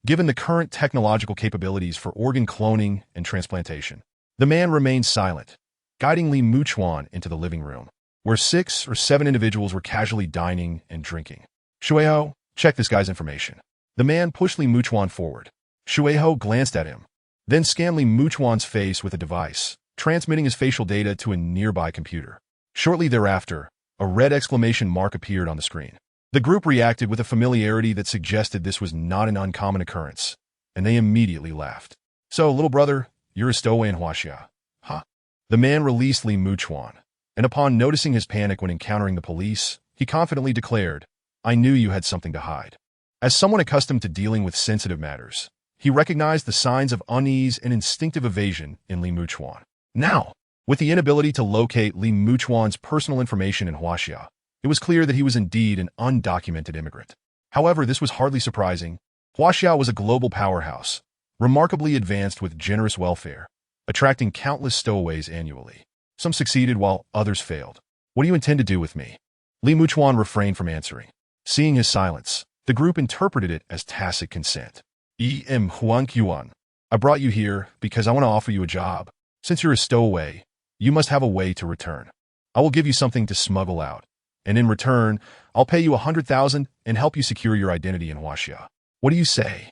given the current technological capabilities for organ cloning and transplantation. The man remained silent, guiding Li Muchuan into the living room, where 6 or 7 individuals were casually dining and drinking. Shueho, check this guy's information. The man pushed Li Muchuan forward. Shueho glanced at him, then scanned Li Muchuan's face with a device, transmitting his facial data to a nearby computer. Shortly thereafter, a red exclamation mark appeared on the screen. The group reacted with a familiarity that suggested this was not an uncommon occurrence, and they immediately laughed. So, little brother, you're a stowaway in Huaxia, huh? The man released Li Muchuan, and upon noticing his panic when encountering the police, he confidently declared, I knew you had something to hide. As someone accustomed to dealing with sensitive matters, he recognized the signs of unease and instinctive evasion in Li Muchuan. Now, with the inability to locate Li Muchuan's personal information in Huaxia, it was clear that he was indeed an undocumented immigrant. However, this was hardly surprising. Huaxia was a global powerhouse, remarkably advanced with generous welfare, attracting countless stowaways annually. Some succeeded while others failed. What do you intend to do with me? Li Muchuan refrained from answering. Seeing his silence, the group interpreted it as tacit consent. Huan, I brought you here because I want to offer you a job. Since you're a stowaway, you must have a way to return. I will give you something to smuggle out, and in return, I'll pay you 100,000 and help you secure your identity in Huaxia. What do you say?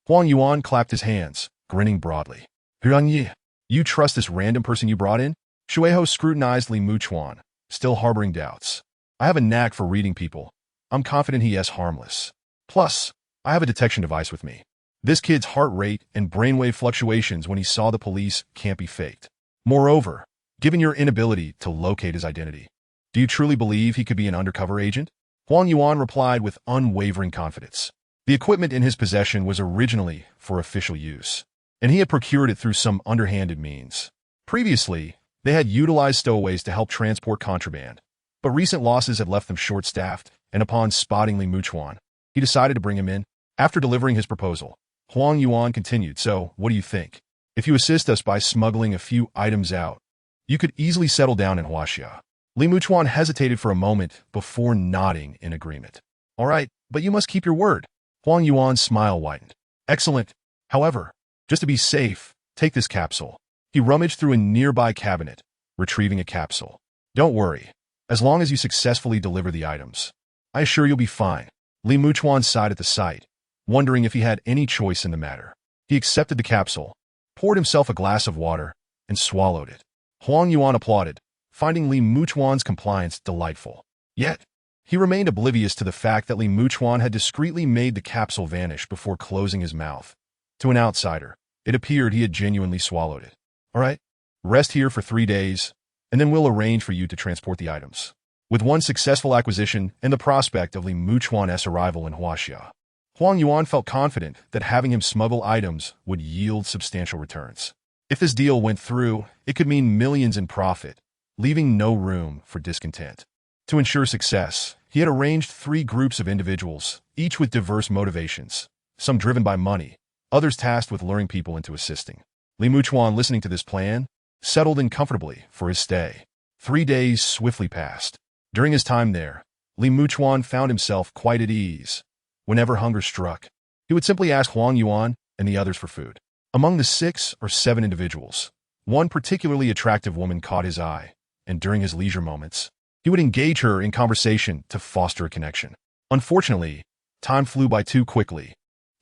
Huang Yuan clapped his hands, grinning broadly. Huang, you trust this random person you brought in? Shueho scrutinized Li Muchuan, still harboring doubts. I have a knack for reading people. I'm confident he is harmless. Plus, I have a detection device with me. This kid's heart rate and brainwave fluctuations when he saw the police can't be faked. Moreover, given your inability to locate his identity, do you truly believe he could be an undercover agent? Huang Yuan replied with unwavering confidence. The equipment in his possession was originally for official use, and he had procured it through some underhanded means. Previously, they had utilized stowaways to help transport contraband, but recent losses had left them short-staffed, and upon spotting Li Muchuan, he decided to bring him in. After delivering his proposal, Huang Yuan continued, so, what do you think? If you assist us by smuggling a few items out, you could easily settle down in Huaxia. Li Muchuan hesitated for a moment before nodding in agreement. All right, but you must keep your word. Huang Yuan's smile widened. Excellent. However, just to be safe, take this capsule. He rummaged through a nearby cabinet, retrieving a capsule. Don't worry, as long as you successfully deliver the items, I assure you'll be fine. Li Muchuan sighed at the sight, wondering if he had any choice in the matter. He accepted the capsule, poured himself a glass of water, and swallowed it. Huang Yuan applauded, finding Li Muchuan's compliance delightful. Yet, he remained oblivious to the fact that Li Muchuan had discreetly made the capsule vanish before closing his mouth. To an outsider, it appeared he had genuinely swallowed it. All right, rest here for 3 days, and then we'll arrange for you to transport the items. With one successful acquisition and the prospect of Li Muchuan's arrival in Huaxia, Huang Yuan felt confident that having him smuggle items would yield substantial returns. If this deal went through, it could mean millions in profit, leaving no room for discontent. To ensure success, he had arranged 3 groups of individuals, each with diverse motivations, some driven by money, others tasked with luring people into assisting. Li Muchuan, listening to this plan, settled in comfortably for his stay. 3 days swiftly passed. During his time there, Li Muchuan found himself quite at ease. Whenever hunger struck, he would simply ask Huang Yuan and the others for food. Among the 6 or 7 individuals, one particularly attractive woman caught his eye, and during his leisure moments, he would engage her in conversation to foster a connection. Unfortunately, time flew by too quickly.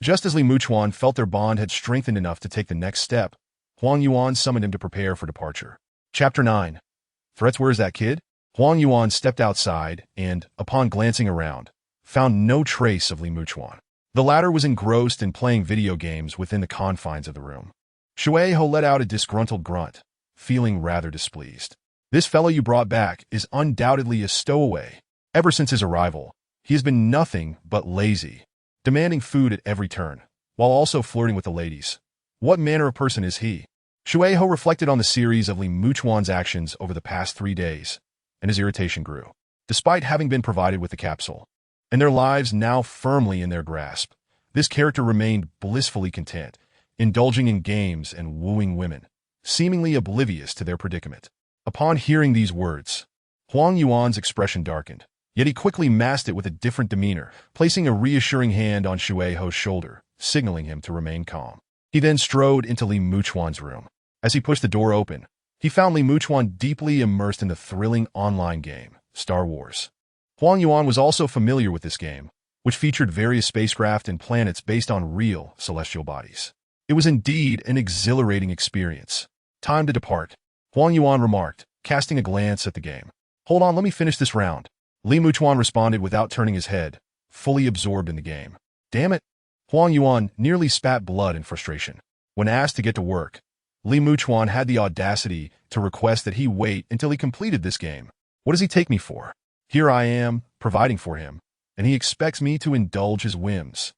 Just as Li Muchuan felt their bond had strengthened enough to take the next step, Huang Yuan summoned him to prepare for departure. Chapter 9. Threats. Where's that kid? Huang Yuan stepped outside and, upon glancing around, found no trace of Li Muchuan. The latter was engrossed in playing video games within the confines of the room. Shui Ho let out a disgruntled grunt, feeling rather displeased. This fellow you brought back is undoubtedly a stowaway. Ever since his arrival, he has been nothing but lazy, demanding food at every turn, while also flirting with the ladies. What manner of person is he? Shui Ho reflected on the series of Li Muchuan's actions over the past 3 days, and his irritation grew. Despite having been provided with the capsule, and their lives now firmly in their grasp, this character remained blissfully content, indulging in games and wooing women, seemingly oblivious to their predicament. Upon hearing these words, Huang Yuan's expression darkened, yet he quickly masked it with a different demeanor, placing a reassuring hand on Shui Ho's shoulder, signaling him to remain calm. He then strode into Li Muchuan's room. As he pushed the door open, he found Li Muchuan deeply immersed in the thrilling online game, Star Wars. Huang Yuan was also familiar with this game, which featured various spacecraft and planets based on real celestial bodies. It was indeed an exhilarating experience. Time to depart, Huang Yuan remarked, casting a glance at the game. Hold on, let me finish this round. Li Muchuan responded without turning his head, fully absorbed in the game. Damn it! Huang Yuan nearly spat blood in frustration. When asked to get to work, Li Muchuan had the audacity to request that he wait until he completed this game. What does he take me for? Here I am, providing for him, and he expects me to indulge his whims.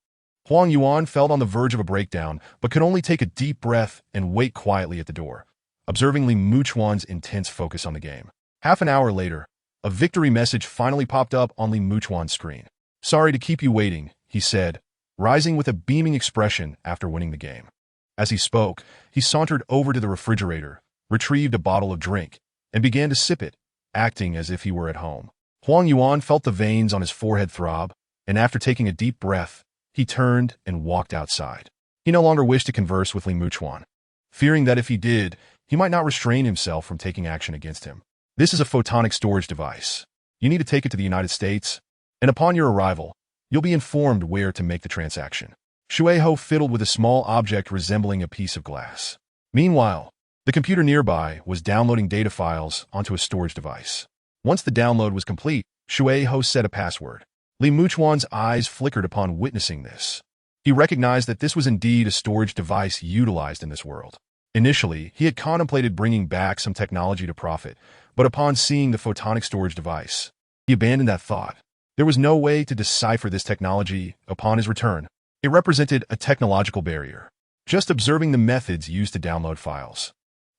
Huang Yuan felt on the verge of a breakdown, but could only take a deep breath and wait quietly at the door, observing Li Muchuan's intense focus on the game. Half an hour later, a victory message finally popped up on Li Muchuan's screen. Sorry to keep you waiting, he said, rising with a beaming expression after winning the game. As he spoke, he sauntered over to the refrigerator, retrieved a bottle of drink, and began to sip it, acting as if he were at home. Huang Yuan felt the veins on his forehead throb, and after taking a deep breath, he turned and walked outside. He no longer wished to converse with Li Muchuan, fearing that if he did, he might not restrain himself from taking action against him. This is a photonic storage device. You need to take it to the United States, and upon your arrival, you'll be informed where to make the transaction. Shui Ho fiddled with a small object resembling a piece of glass. Meanwhile, the computer nearby was downloading data files onto a storage device. Once the download was complete, Shui Ho set a password. Li Muchuan's eyes flickered upon witnessing this. He recognized that this was indeed a storage device utilized in this world. Initially, he had contemplated bringing back some technology to profit, but upon seeing the photonic storage device, he abandoned that thought. There was no way to decipher this technology upon his return. It represented a technological barrier. Just observing the methods used to download files,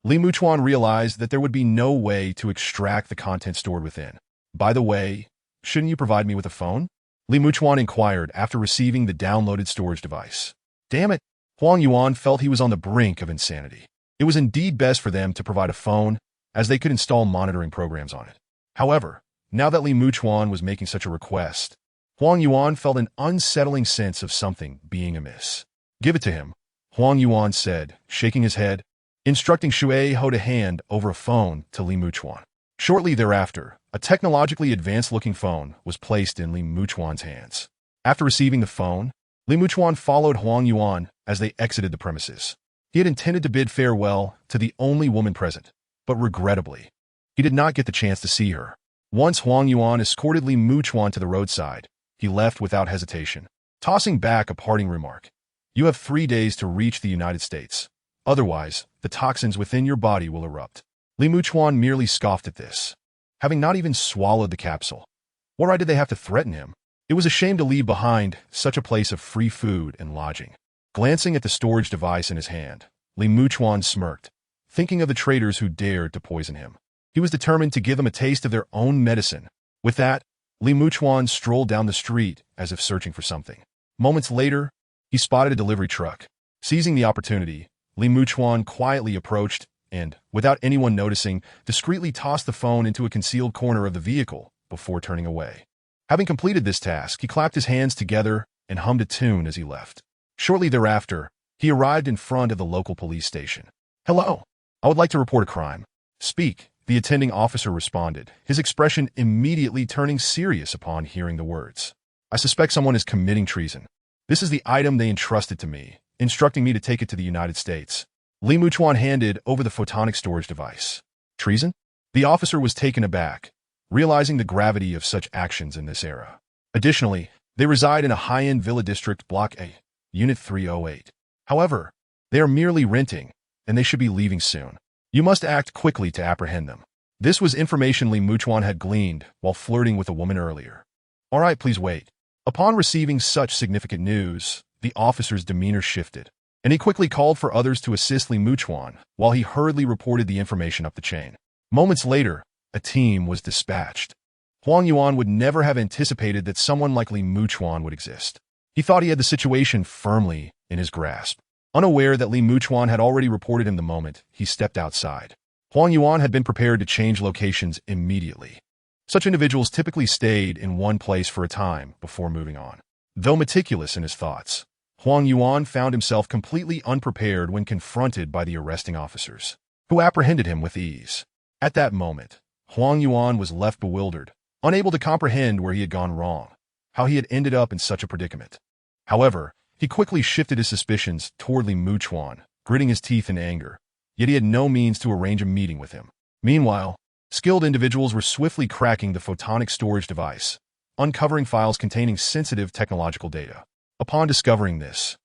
Li Muchuan realized that there would be no way to extract the content stored within. By the way, shouldn't you provide me with a phone? Li Muchuan inquired after receiving the downloaded storage device. Damn it! Huang Yuan felt he was on the brink of insanity. It was indeed best for them to provide a phone, as they could install monitoring programs on it. However, now that Li Muchuan was making such a request, Huang Yuan felt an unsettling sense of something being amiss. Give it to him, Huang Yuan said, shaking his head, instructing Shui Ho to hand over a phone to Li Muchuan. Shortly thereafter, a technologically advanced-looking phone was placed in Li Muchuan's hands. After receiving the phone, Li Muchuan followed Huang Yuan as they exited the premises. He had intended to bid farewell to the only woman present, but regrettably, he did not get the chance to see her. Once Huang Yuan escorted Li Muchuan to the roadside, he left without hesitation, tossing back a parting remark. You have 3 days to reach the United States. Otherwise, the toxins within your body will erupt. Li Muchuan merely scoffed at this, having not even swallowed the capsule. What right did they have to threaten him? It was a shame to leave behind such a place of free food and lodging. Glancing at the storage device in his hand, Li Muchuan smirked, thinking of the traitors who dared to poison him. He was determined to give them a taste of their own medicine. With that, Li Muchuan strolled down the street as if searching for something. Moments later, he spotted a delivery truck. Seizing the opportunity, Li Muchuan quietly approached and, without anyone noticing, discreetly tossed the phone into a concealed corner of the vehicle before turning away. Having completed this task, he clapped his hands together and hummed a tune as he left. Shortly thereafter, he arrived in front of the local police station. Hello, I would like to report a crime. Speak, the attending officer responded, his expression immediately turning serious upon hearing the words. I suspect someone is committing treason. This is the item they entrusted to me, instructing me to take it to the United States. Li Muchuan handed over the photonic storage device. Treason? The officer was taken aback, realizing the gravity of such actions in this era. Additionally, they reside in a high-end villa district, Block A, Unit 308. However, they are merely renting, and they should be leaving soon. You must act quickly to apprehend them. This was information Li Muchuan had gleaned while flirting with a woman earlier. All right, please wait. Upon receiving such significant news, the officer's demeanor shifted, and he quickly called for others to assist Li Muchuan while he hurriedly reported the information up the chain. Moments later, a team was dispatched. Huang Yuan would never have anticipated that someone like Li Muchuan would exist. He thought he had the situation firmly in his grasp. Unaware that Li Muchuan had already reported him the moment he stepped outside, Huang Yuan had been prepared to change locations immediately. Such individuals typically stayed in one place for a time before moving on. Though meticulous in his thoughts, Huang Yuan found himself completely unprepared when confronted by the arresting officers, who apprehended him with ease. At that moment, Huang Yuan was left bewildered, unable to comprehend where he had gone wrong, how he had ended up in such a predicament. However, he quickly shifted his suspicions toward Li Muchuan, gritting his teeth in anger, yet he had no means to arrange a meeting with him. Meanwhile, skilled individuals were swiftly cracking the photonic storage device, uncovering files containing sensitive technological data. Upon discovering this,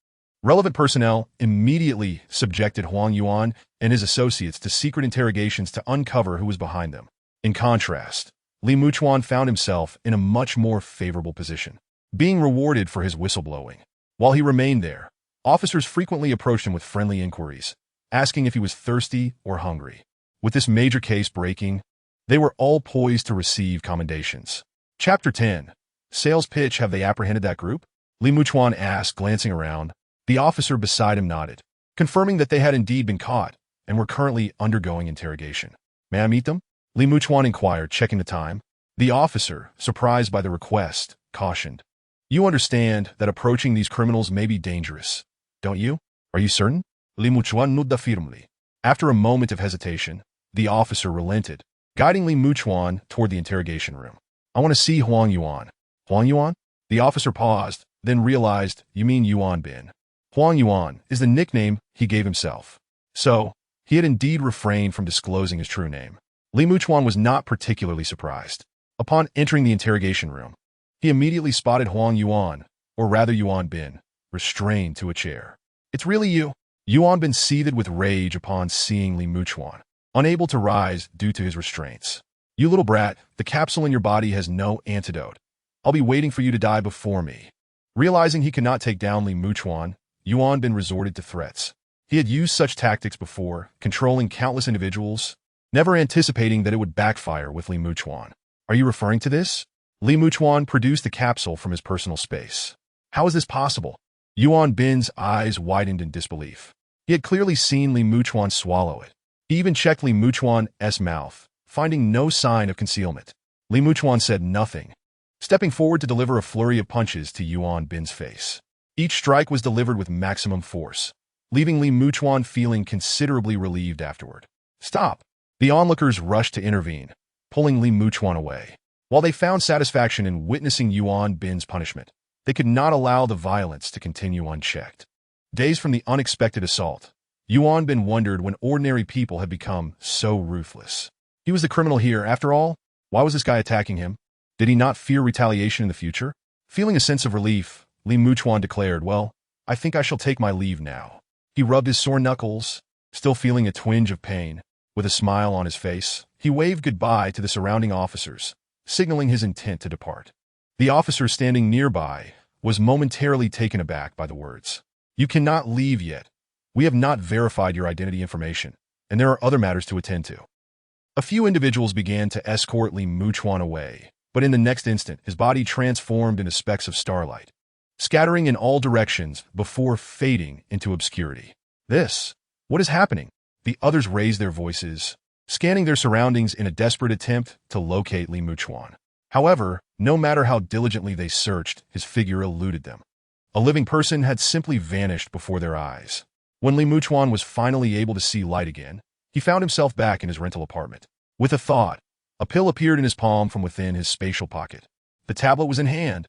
relevant personnel immediately subjected Huang Yuan and his associates to secret interrogations to uncover who was behind them. In contrast, Li Muchuan found himself in a much more favorable position, being rewarded for his whistleblowing. While he remained there, officers frequently approached him with friendly inquiries, asking if he was thirsty or hungry. With this major case breaking, they were all poised to receive commendations. Chapter 10. Sales pitch. Have they apprehended that group? Li Muchuan asked, glancing around. The officer beside him nodded, confirming that they had indeed been caught and were currently undergoing interrogation. May I meet them? Li Muchuan inquired, checking the time. The officer, surprised by the request, cautioned. You understand that approaching these criminals may be dangerous, don't you? Are you certain? Li Muchuan nodded firmly. After a moment of hesitation, the officer relented, guiding Li Muchuan toward the interrogation room. I want to see Huang Yuan. Huang Yuan? The officer paused, then realized, you mean Yuan Bin. Huang Yuan is the nickname he gave himself. So, he had indeed refrained from disclosing his true name. Li Muchuan was not particularly surprised. Upon entering the interrogation room, he immediately spotted Huang Yuan, or rather Yuan Bin, restrained to a chair. It's really you. Yuan Bin seethed with rage upon seeing Li Muchuan, unable to rise due to his restraints. You little brat, the capsule in your body has no antidote. I'll be waiting for you to die before me. Realizing he could not take down Li Muchuan, Yuan Bin resorted to threats. He had used such tactics before, controlling countless individuals, never anticipating that it would backfire with Li Muchuan. Are you referring to this? Li Muchuan produced the capsule from his personal space. How is this possible? Yuan Bin's eyes widened in disbelief. He had clearly seen Li Muchuan swallow it. He even checked Li Muchuan's mouth, finding no sign of concealment. Li Muchuan said nothing, stepping forward to deliver a flurry of punches to Yuan Bin's face. Each strike was delivered with maximum force, leaving Li Muchuan feeling considerably relieved afterward. Stop! The onlookers rushed to intervene, pulling Li Muchuan away. While they found satisfaction in witnessing Yuan Bin's punishment, they could not allow the violence to continue unchecked. Dazed from the unexpected assault, Yuan Bin wondered when ordinary people had become so ruthless. He was the criminal here, after all. Why was this guy attacking him? Did he not fear retaliation in the future? Feeling a sense of relief, Li Muchuan declared, well, I think I shall take my leave now. He rubbed his sore knuckles, still feeling a twinge of pain. With a smile on his face, he waved goodbye to the surrounding officers, signaling his intent to depart. The officer standing nearby was momentarily taken aback by the words. You cannot leave yet. We have not verified your identity information, and there are other matters to attend to. A few individuals began to escort Li Muchuan away, but in the next instant, his body transformed into specks of starlight, scattering in all directions before fading into obscurity. What is happening? The others raised their voices, scanning their surroundings in a desperate attempt to locate Li Muchuan. However, no matter how diligently they searched, his figure eluded them. A living person had simply vanished before their eyes. When Li Muchuan was finally able to see light again, he found himself back in his rental apartment. With a thought, a pill appeared in his palm from within his spatial pocket. The tablet was in hand.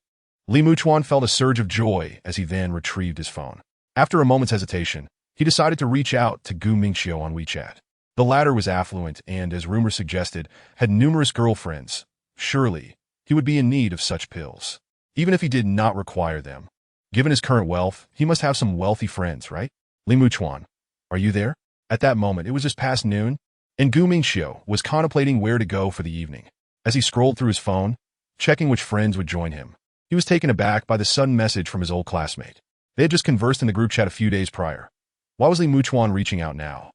Li Muchuan felt a surge of joy as he then retrieved his phone. After a moment's hesitation, he decided to reach out to Gu Mingxiu on WeChat. The latter was affluent and, as rumors suggested, had numerous girlfriends. Surely, he would be in need of such pills, even if he did not require them. Given his current wealth, he must have some wealthy friends, right? Li Muchuan, are you there? At that moment, it was just past noon, and Gu Mingxiu was contemplating where to go for the evening. As he scrolled through his phone, checking which friends would join him, he was taken aback by the sudden message from his old classmate. They had just conversed in the group chat a few days prior. Why was Li Muchuan reaching out now?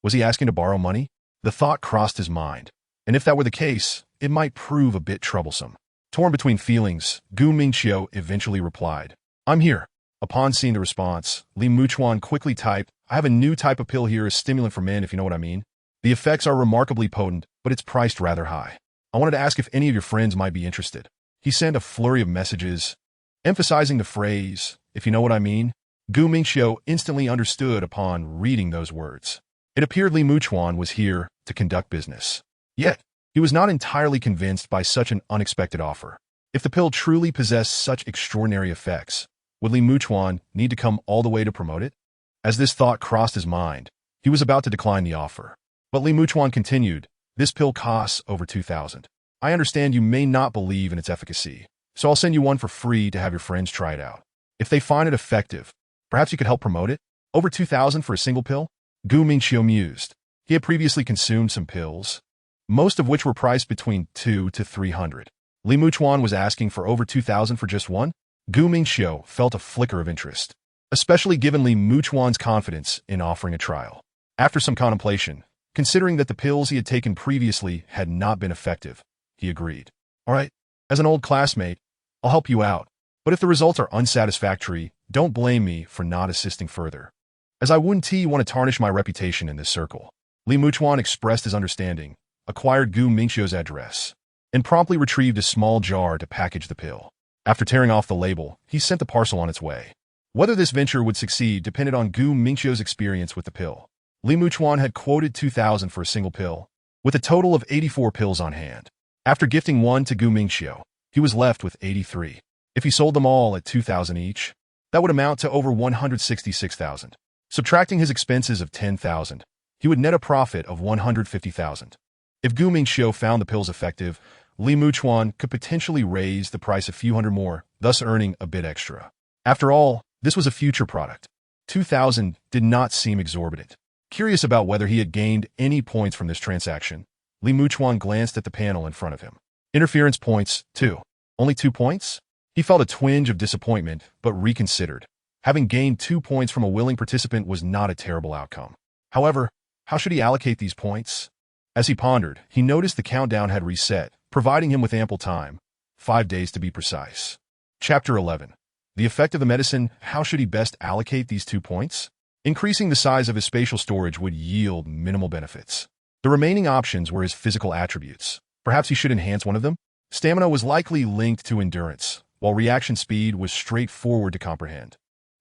Was he asking to borrow money? The thought crossed his mind, and if that were the case, it might prove a bit troublesome. Torn between feelings, Gu Mingxiu eventually replied, "I'm here." Upon seeing the response, Li Muchuan quickly typed, "I have a new type of pill here, a stimulant for men, if you know what I mean. The effects are remarkably potent, but it's priced rather high. I wanted to ask if any of your friends might be interested." He sent a flurry of messages, emphasizing the phrase, "if you know what I mean." Gu Mingxiu instantly understood upon reading those words. It appeared Li Muchuan was here to conduct business. Yet, he was not entirely convinced by such an unexpected offer. If the pill truly possessed such extraordinary effects, would Li Muchuan need to come all the way to promote it? As this thought crossed his mind, he was about to decline the offer. But Li Muchuan continued, "This pill costs over 2,000. I understand you may not believe in its efficacy, so I'll send you one for free to have your friends try it out. If they find it effective, perhaps you could help promote it? Over 2,000 for a single pill?" Gu Mingxiu mused. He had previously consumed some pills, most of which were priced between 200 to 300. Li Muchuan was asking for over 2,000 for just one? Gu Mingxiu felt a flicker of interest, especially given Li Muchuan's confidence in offering a trial. After some contemplation, considering that the pills he had taken previously had not been effective, he agreed. "All right, as an old classmate, I'll help you out, but if the results are unsatisfactory, don't blame me for not assisting further, as I wouldn't want to tarnish my reputation in this circle." Li Muchuan expressed his understanding, acquired Gu Mingxiu's address, and promptly retrieved a small jar to package the pill. After tearing off the label, he sent the parcel on its way. Whether this venture would succeed depended on Gu Mingxiu's experience with the pill. Li Muchuan had quoted 2,000 for a single pill, with a total of 84 pills on hand. After gifting one to Gu Mingxiu, he was left with 83. If he sold them all at 2,000 each, that would amount to over 166,000. Subtracting his expenses of 10,000, he would net a profit of 150,000. If Gu Mingxiu found the pills effective, Li Muchuan could potentially raise the price a few hundred more, thus earning a bit extra. After all, this was a future product. 2,000 did not seem exorbitant. Curious about whether he had gained any points from this transaction, Li Muchuan glanced at the panel in front of him. Interference points, 2. Only 2 points? He felt a twinge of disappointment, but reconsidered. Having gained 2 points from a willing participant was not a terrible outcome. However, how should he allocate these points? As he pondered, he noticed the countdown had reset, providing him with ample time, 5 days to be precise. Chapter 11. The effect of the medicine. How should he best allocate these 2 points? Increasing the size of his spatial storage would yield minimal benefits. The remaining options were his physical attributes. Perhaps he should enhance one of them? Stamina was likely linked to endurance, while reaction speed was straightforward to comprehend.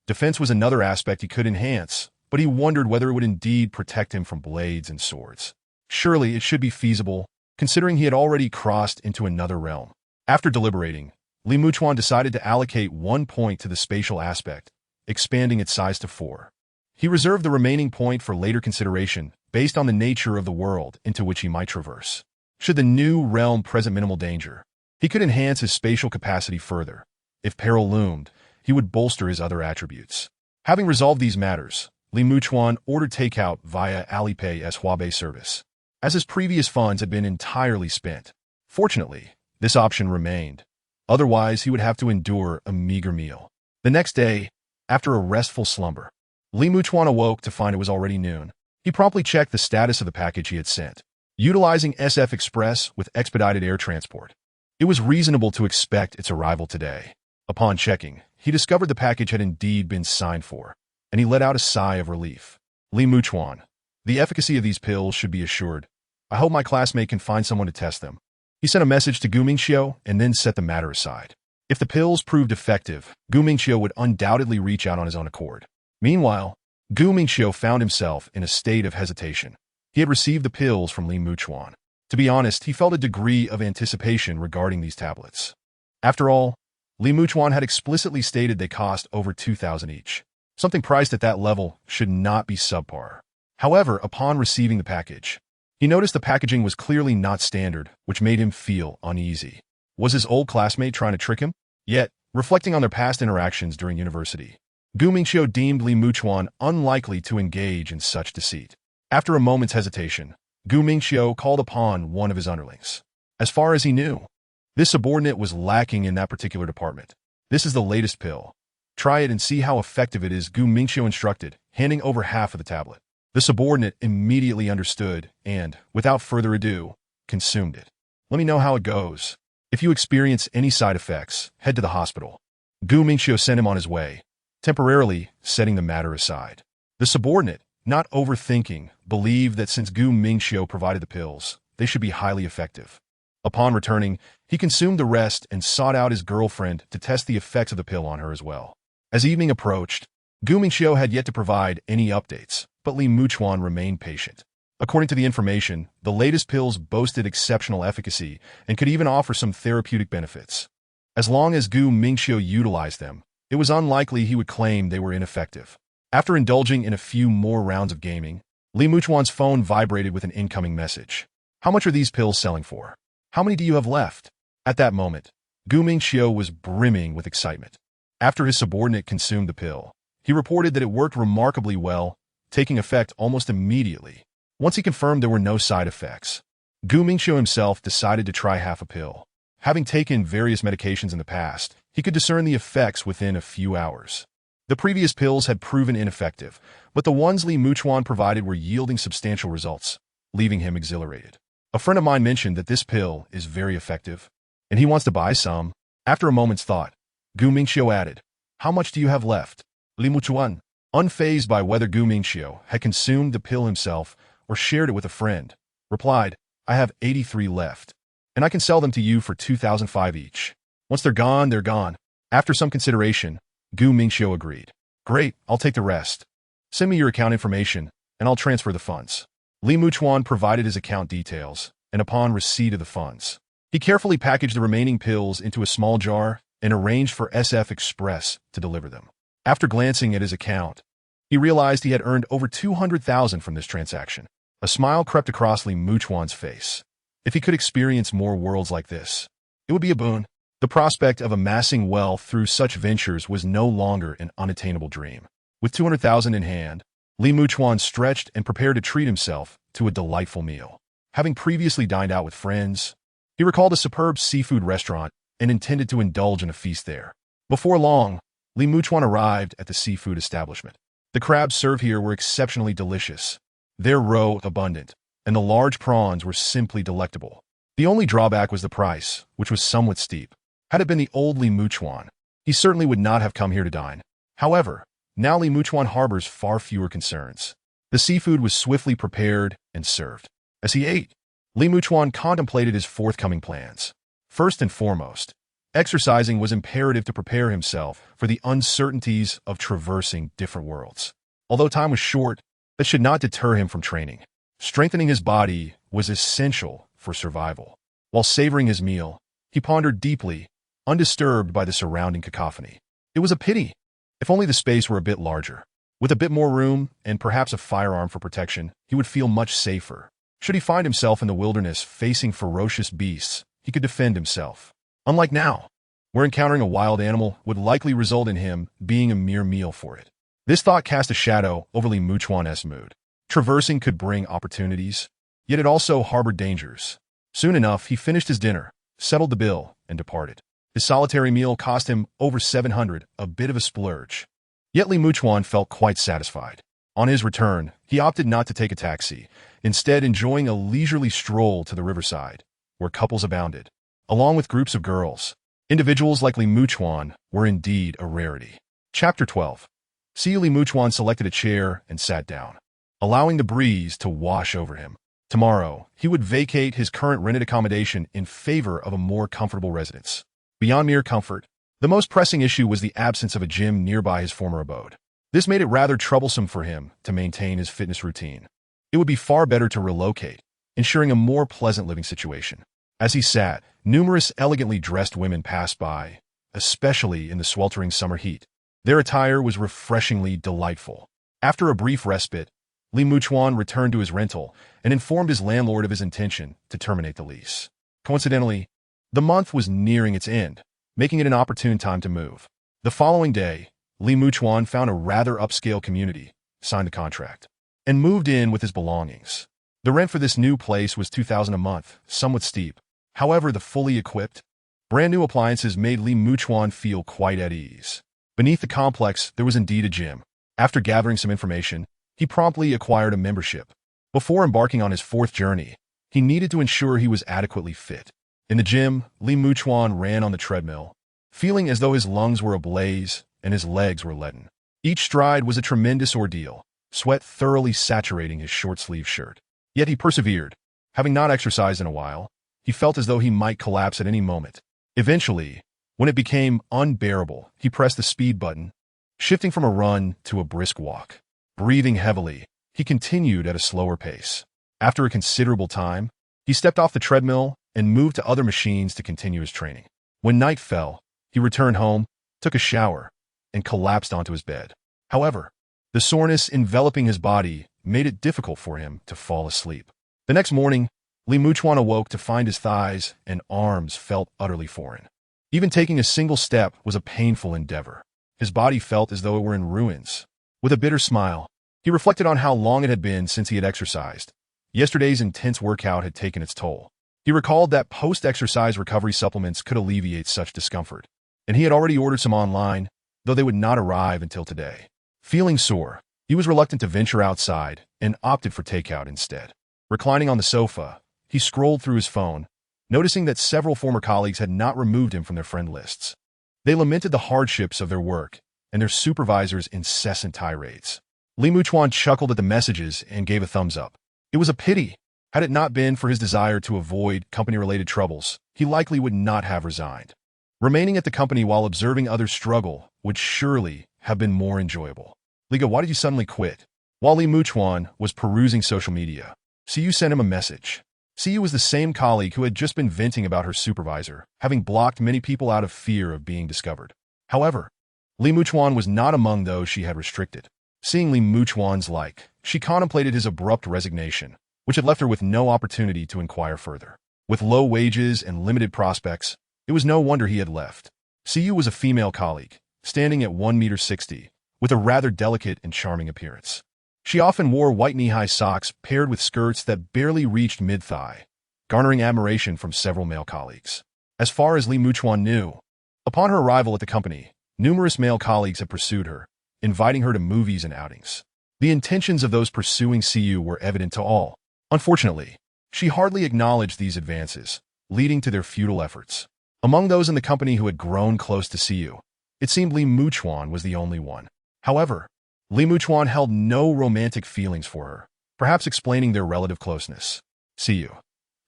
Defense was another aspect he could enhance, but he wondered whether it would indeed protect him from blades and swords. Surely it should be feasible, considering he had already crossed into another realm. After deliberating, Li Muchuan decided to allocate 1 point to the spatial aspect, expanding its size to 4. He reserved the remaining point for later consideration, based on the nature of the world into which he might traverse. Should the new realm present minimal danger, he could enhance his spatial capacity further. If peril loomed, he would bolster his other attributes. Having resolved these matters, Li Muchuan ordered takeout via Alipay's Huabei service, as his previous funds had been entirely spent. Fortunately, this option remained. Otherwise, he would have to endure a meager meal. The next day, after a restful slumber, Li Muchuan awoke to find it was already noon. He promptly checked the status of the package he had sent, utilizing SF Express with expedited air transport. It was reasonable to expect its arrival today. Upon checking, he discovered the package had indeed been signed for, and he let out a sigh of relief. Li Muchuan, the efficacy of these pills should be assured. I hope my classmate can find someone to test them. He sent a message to Gu Mingxiu and then set the matter aside. If the pills proved effective, Gu Mingxiu would undoubtedly reach out on his own accord. Meanwhile, Gu Mingxiu found himself in a state of hesitation. He had received the pills from Li Muchuan. To be honest, he felt a degree of anticipation regarding these tablets. After all, Li Muchuan had explicitly stated they cost over 2,000 each. Something priced at that level should not be subpar. However, upon receiving the package, he noticed the packaging was clearly not standard, which made him feel uneasy. Was his old classmate trying to trick him? Yet, reflecting on their past interactions during university, Gu Mingxiu deemed Li Muchuan unlikely to engage in such deceit. After a moment's hesitation, Gu Mingxiu called upon one of his underlings. As far as he knew, this subordinate was lacking in that particular department. This is the latest pill. Try it and see how effective it is, Gu Mingxiu instructed, handing over half of the tablet. The subordinate immediately understood and, without further ado, consumed it. Let me know how it goes. If you experience any side effects, head to the hospital. Gu Mingxiu sent him on his way, temporarily setting the matter aside. The subordinate, not overthinking, believed that since Gu Mingxiu provided the pills, they should be highly effective. Upon returning, he consumed the rest and sought out his girlfriend to test the effects of the pill on her as well. As evening approached, Gu Mingxiu had yet to provide any updates, but Li Muchuan remained patient. According to the information, the latest pills boasted exceptional efficacy and could even offer some therapeutic benefits. As long as Gu Mingxiu utilized them, it was unlikely he would claim they were ineffective. After indulging in a few more rounds of gaming, Li Muchuan's phone vibrated with an incoming message. How much are these pills selling for? How many do you have left? At that moment, Gu Mingxiu was brimming with excitement. After his subordinate consumed the pill, he reported that it worked remarkably well, taking effect almost immediately. Once he confirmed there were no side effects, Gu Mingxiu himself decided to try half a pill. Having taken various medications in the past, he could discern the effects within a few hours. The previous pills had proven ineffective, but the ones Li Muchuan provided were yielding substantial results, leaving him exhilarated. A friend of mine mentioned that this pill is very effective, and he wants to buy some. After a moment's thought, Gu Mingxiu added, "How much do you have left?" Li Muchuan, unfazed by whether Gu Mingxiu had consumed the pill himself or shared it with a friend, replied, "I have 83 left, and I can sell them to you for 2,005 each. Once they're gone, they're gone." After some consideration, Gu Mingxiu agreed. "Great, I'll take the rest. Send me your account information, and I'll transfer the funds." Li Muchuan provided his account details, and upon receipt of the funds, he carefully packaged the remaining pills into a small jar and arranged for SF Express to deliver them. After glancing at his account, he realized he had earned over 200,000 from this transaction. A smile crept across Li Muchuan's face. If he could experience more worlds like this, it would be a boon. The prospect of amassing wealth through such ventures was no longer an unattainable dream. With 200,000 in hand, Li Muchuan stretched and prepared to treat himself to a delightful meal. Having previously dined out with friends, he recalled a superb seafood restaurant and intended to indulge in a feast there. Before long, Li Muchuan arrived at the seafood establishment. The crabs served here were exceptionally delicious, their roe abundant, and the large prawns were simply delectable. The only drawback was the price, which was somewhat steep. Had it been the old Li Muchuan, he certainly would not have come here to dine. However, now Li Muchuan harbors far fewer concerns. The seafood was swiftly prepared and served. As he ate, Li Muchuan contemplated his forthcoming plans. First and foremost, exercising was imperative to prepare himself for the uncertainties of traversing different worlds. Although time was short, that should not deter him from training. Strengthening his body was essential for survival. While savoring his meal, he pondered deeply, undisturbed by the surrounding cacophony. It was a pity. If only the space were a bit larger. With a bit more room and perhaps a firearm for protection, he would feel much safer. Should he find himself in the wilderness facing ferocious beasts, he could defend himself. Unlike now, where encountering a wild animal would likely result in him being a mere meal for it. This thought cast a shadow over Li Muchuan's mood. Traversing could bring opportunities, yet it also harbored dangers. Soon enough, he finished his dinner, settled the bill, and departed. His solitary meal cost him over 700, a bit of a splurge. Yet Li Muchuan felt quite satisfied. On his return, he opted not to take a taxi, instead enjoying a leisurely stroll to the riverside, where couples abounded, along with groups of girls. Individuals like Li Muchuan were indeed a rarity. Chapter 12. Li Muchuan selected a chair and sat down, allowing the breeze to wash over him. Tomorrow, he would vacate his current rented accommodation in favor of a more comfortable residence. Beyond mere comfort, the most pressing issue was the absence of a gym nearby his former abode. This made it rather troublesome for him to maintain his fitness routine. It would be far better to relocate, ensuring a more pleasant living situation. As he sat, numerous elegantly dressed women passed by, especially in the sweltering summer heat. Their attire was refreshingly delightful. After a brief respite, Li Muchuan returned to his rental and informed his landlord of his intention to terminate the lease. Coincidentally, the month was nearing its end, making it an opportune time to move. The following day, Li Muchuan found a rather upscale community, signed a contract, and moved in with his belongings. The rent for this new place was $2,000 a month, somewhat steep. However, the fully equipped, brand new appliances made Li Muchuan feel quite at ease. Beneath the complex, there was indeed a gym. After gathering some information, he promptly acquired a membership. Before embarking on his fourth journey, he needed to ensure he was adequately fit. In the gym, Li Muchuan ran on the treadmill, feeling as though his lungs were ablaze and his legs were leaden. Each stride was a tremendous ordeal, sweat thoroughly saturating his short-sleeved shirt. Yet he persevered. Having not exercised in a while, he felt as though he might collapse at any moment. Eventually, when it became unbearable, he pressed the speed button, shifting from a run to a brisk walk. Breathing heavily, he continued at a slower pace. After a considerable time, he stepped off the treadmill and moved to other machines to continue his training. When night fell, he returned home, took a shower, and collapsed onto his bed. However, the soreness enveloping his body made it difficult for him to fall asleep. The next morning, Li Muchuan awoke to find his thighs and arms felt utterly foreign. Even taking a single step was a painful endeavor. His body felt as though it were in ruins. With a bitter smile, he reflected on how long it had been since he had exercised. Yesterday's intense workout had taken its toll. He recalled that post-exercise recovery supplements could alleviate such discomfort, and he had already ordered some online, though they would not arrive until today. Feeling sore, he was reluctant to venture outside and opted for takeout instead. Reclining on the sofa, he scrolled through his phone, noticing that several former colleagues had not removed him from their friend lists. They lamented the hardships of their work and their supervisors' incessant tirades. Li Muchuan chuckled at the messages and gave a thumbs up. It was a pity. Had it not been for his desire to avoid company-related troubles, he likely would not have resigned. Remaining at the company while observing others struggle would surely have been more enjoyable. Liga, why did you suddenly quit? While Li Muchuan was perusing social media, Siyu sent him a message. Siyu was the same colleague who had just been venting about her supervisor, having blocked many people out of fear of being discovered. However, Li Muchuan was not among those she had restricted. Seeing Li Muchuan's like, she contemplated his abrupt resignation, which had left her with no opportunity to inquire further. With low wages and limited prospects, it was no wonder he had left. Siyu was a female colleague, standing at 1.60 meters, with a rather delicate and charming appearance. She often wore white knee-high socks paired with skirts that barely reached mid-thigh, garnering admiration from several male colleagues. As far as Li Muchuan knew, upon her arrival at the company, numerous male colleagues had pursued her, inviting her to movies and outings. The intentions of those pursuing Siyu were evident to all. Unfortunately, she hardly acknowledged these advances, leading to their futile efforts. Among those in the company who had grown close to Siyu, it seemed Li Muchuan was the only one. However, Li Muchuan held no romantic feelings for her, perhaps explaining their relative closeness. Siyu.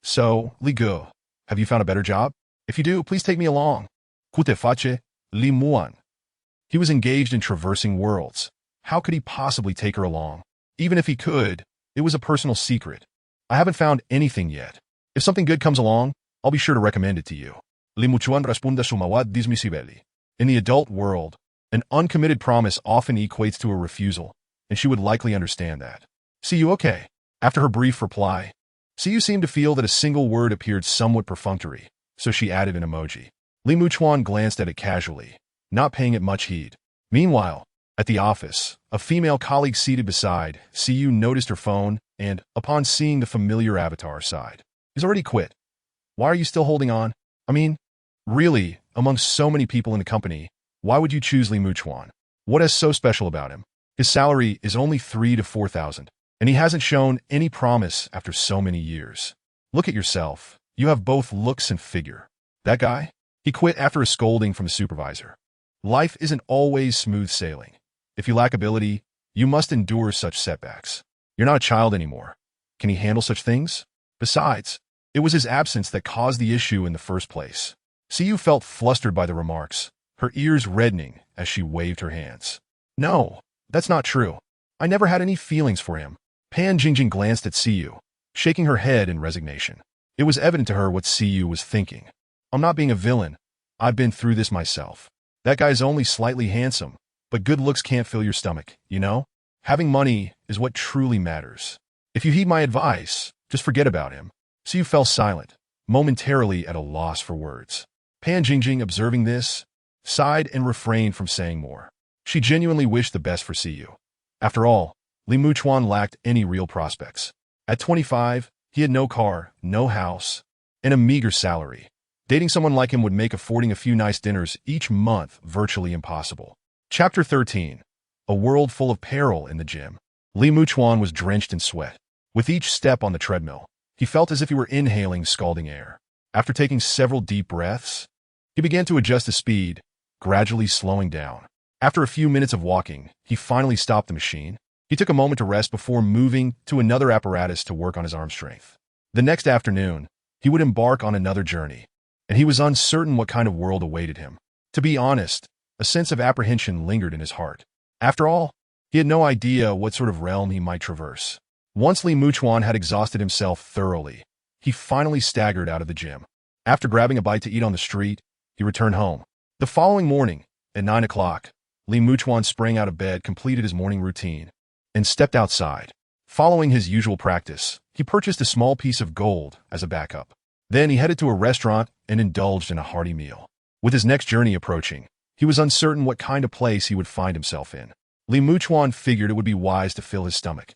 So, Li Gu, have you found a better job? If you do, please take me along. Kute face, Li Muan. He was engaged in traversing worlds. How could he possibly take her along? Even if he could, it was a personal secret. I haven't found anything yet. If something good comes along, I'll be sure to recommend it to you. Li Muchuan responda sumawad dismissibeli. In the adult world, an uncommitted promise often equates to a refusal, and she would likely understand that. See you okay? After her brief reply, Siyu seemed to feel that a single word appeared somewhat perfunctory, so she added an emoji. Li Muchuan glanced at it casually, not paying it much heed. Meanwhile, at the office, a female colleague seated beside Siyu noticed her phone and, upon seeing the familiar avatar, sighed. He's already quit. Why are you still holding on? I mean, really, among so many people in the company, why would you choose Li Muchuan? What is so special about him? His salary is only 3,000 to 4,000, and he hasn't shown any promise after so many years. Look at yourself. You have both looks and figure. That guy? He quit after a scolding from the supervisor. Life isn't always smooth sailing. If you lack ability, you must endure such setbacks. You're not a child anymore. Can he handle such things? Besides, it was his absence that caused the issue in the first place. Siyu felt flustered by the remarks, her ears reddening as she waved her hands. No, that's not true. I never had any feelings for him. Pan Jingjing glanced at Siyu, shaking her head in resignation. It was evident to her what Siyu was thinking. I'm not being a villain. I've been through this myself. That guy's only slightly handsome, but good looks can't fill your stomach, you know? Having money is what truly matters. If you heed my advice, just forget about him. So you fell silent, momentarily at a loss for words. Pan Jingjing, observing this, sighed and refrained from saying more. She genuinely wished the best for Siyu. After all, Li Muchuan lacked any real prospects. At 25, he had no car, no house, and a meager salary. Dating someone like him would make affording a few nice dinners each month virtually impossible. Chapter 13. A world full of peril in the gym. Li Muchuan was drenched in sweat. With each step on the treadmill, he felt as if he were inhaling scalding air. After taking several deep breaths, he began to adjust his speed, gradually slowing down. After a few minutes of walking, he finally stopped the machine. He took a moment to rest before moving to another apparatus to work on his arm strength. The next afternoon, he would embark on another journey, and he was uncertain what kind of world awaited him. To be honest, a sense of apprehension lingered in his heart. After all, he had no idea what sort of realm he might traverse. Once Li Muchuan had exhausted himself thoroughly, he finally staggered out of the gym. After grabbing a bite to eat on the street, he returned home. The following morning, at 9 o'clock, Li Muchuan sprang out of bed, completed his morning routine, and stepped outside. Following his usual practice, he purchased a small piece of gold as a backup. Then he headed to a restaurant and indulged in a hearty meal. With his next journey approaching, he was uncertain what kind of place he would find himself in. Li Muchuan figured it would be wise to fill his stomach,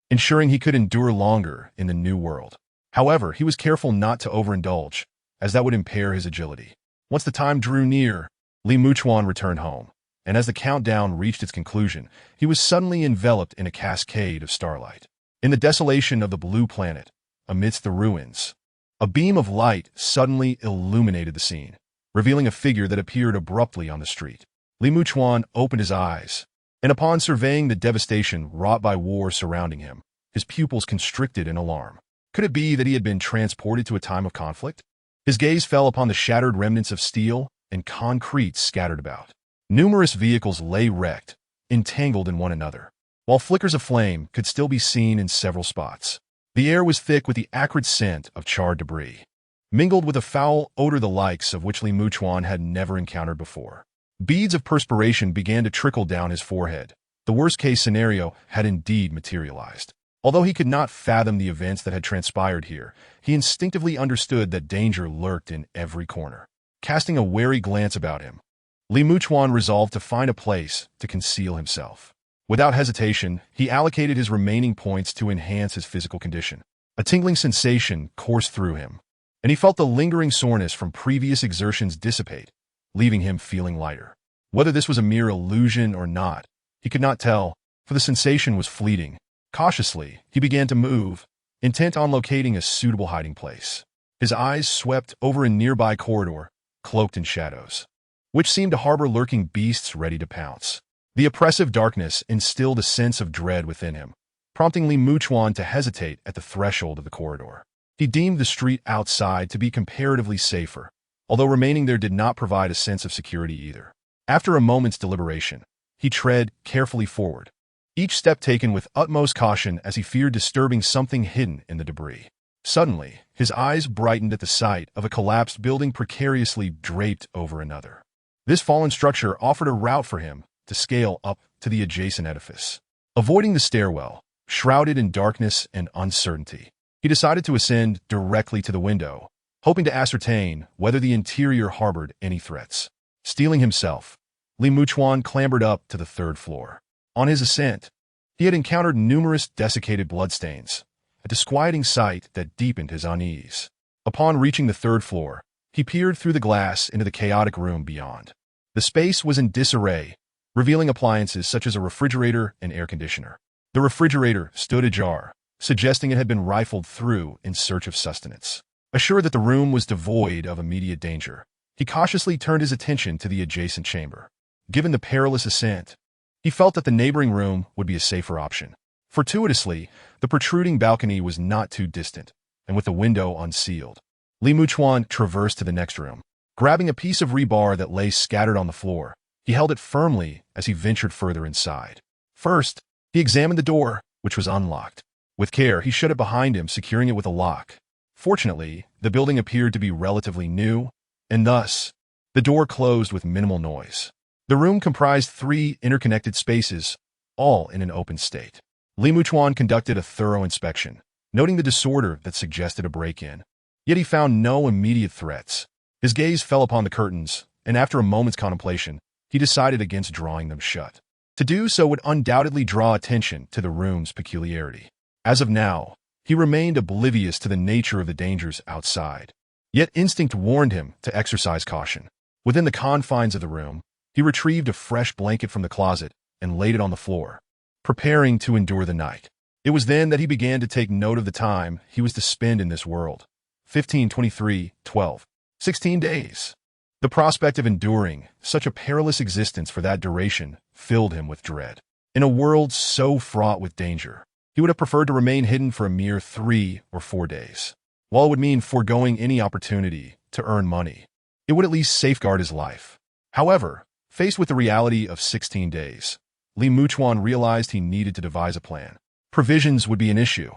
ensuring he could endure longer in the new world. However, he was careful not to overindulge, as that would impair his agility. Once the time drew near, Li Muchuan returned home, and as the countdown reached its conclusion, he was suddenly enveloped in a cascade of starlight. In the desolation of the blue planet, amidst the ruins, a beam of light suddenly illuminated the scene, revealing a figure that appeared abruptly on the street. Li Muchuan opened his eyes, and upon surveying the devastation wrought by war surrounding him, his pupils constricted in alarm. Could it be that he had been transported to a time of conflict? His gaze fell upon the shattered remnants of steel and concrete scattered about. Numerous vehicles lay wrecked, entangled in one another, while flickers of flame could still be seen in several spots. The air was thick with the acrid scent of charred debris, mingled with a foul odor the likes of which Li Muchuan had never encountered before. Beads of perspiration began to trickle down his forehead. The worst-case scenario had indeed materialized. Although he could not fathom the events that had transpired here, he instinctively understood that danger lurked in every corner. Casting a wary glance about him, Li Muchuan resolved to find a place to conceal himself. Without hesitation, he allocated his remaining points to enhance his physical condition. A tingling sensation coursed through him, and he felt the lingering soreness from previous exertions dissipate, leaving him feeling lighter. Whether this was a mere illusion or not, he could not tell, for the sensation was fleeting. Cautiously, he began to move, intent on locating a suitable hiding place. His eyes swept over a nearby corridor, cloaked in shadows, which seemed to harbor lurking beasts ready to pounce. The oppressive darkness instilled a sense of dread within him, prompting Li Muchuan to hesitate at the threshold of the corridor. He deemed the street outside to be comparatively safer, although remaining there did not provide a sense of security either. After a moment's deliberation, he tread carefully forward, each step taken with utmost caution as he feared disturbing something hidden in the debris. Suddenly, his eyes brightened at the sight of a collapsed building precariously draped over another. This fallen structure offered a route for him to scale up to the adjacent edifice. Avoiding the stairwell, shrouded in darkness and uncertainty, he decided to ascend directly to the window, hoping to ascertain whether the interior harbored any threats. Steeling himself, Li Muchuan clambered up to the third floor. On his ascent, he had encountered numerous desiccated bloodstains, a disquieting sight that deepened his unease. Upon reaching the third floor, he peered through the glass into the chaotic room beyond. The space was in disarray, revealing appliances such as a refrigerator and air conditioner. The refrigerator stood ajar, suggesting it had been rifled through in search of sustenance. Assured that the room was devoid of immediate danger, he cautiously turned his attention to the adjacent chamber. Given the perilous ascent, he felt that the neighboring room would be a safer option. Fortuitously, the protruding balcony was not too distant, and with the window unsealed, Li Muchuan traversed to the next room. Grabbing a piece of rebar that lay scattered on the floor, he held it firmly as he ventured further inside. First, he examined the door, which was unlocked. With care, he shut it behind him, securing it with a lock. Fortunately, the building appeared to be relatively new, and thus, the door closed with minimal noise. The room comprised 3 interconnected spaces, all in an open state. Li Muchuan conducted a thorough inspection, noting the disorder that suggested a break-in. Yet he found no immediate threats. His gaze fell upon the curtains, and after a moment's contemplation, he decided against drawing them shut. To do so would undoubtedly draw attention to the room's peculiarity. As of now, he remained oblivious to the nature of the dangers outside. Yet instinct warned him to exercise caution. Within the confines of the room, he retrieved a fresh blanket from the closet and laid it on the floor, preparing to endure the night. It was then that he began to take note of the time he was to spend in this world. 15, 23, 12, 16 days. The prospect of enduring such a perilous existence for that duration filled him with dread. In a world so fraught with danger, he would have preferred to remain hidden for a mere 3 or 4 days. While it would mean foregoing any opportunity to earn money, it would at least safeguard his life. However, faced with the reality of 16 days, Li Muchuan realized he needed to devise a plan. Provisions would be an issue.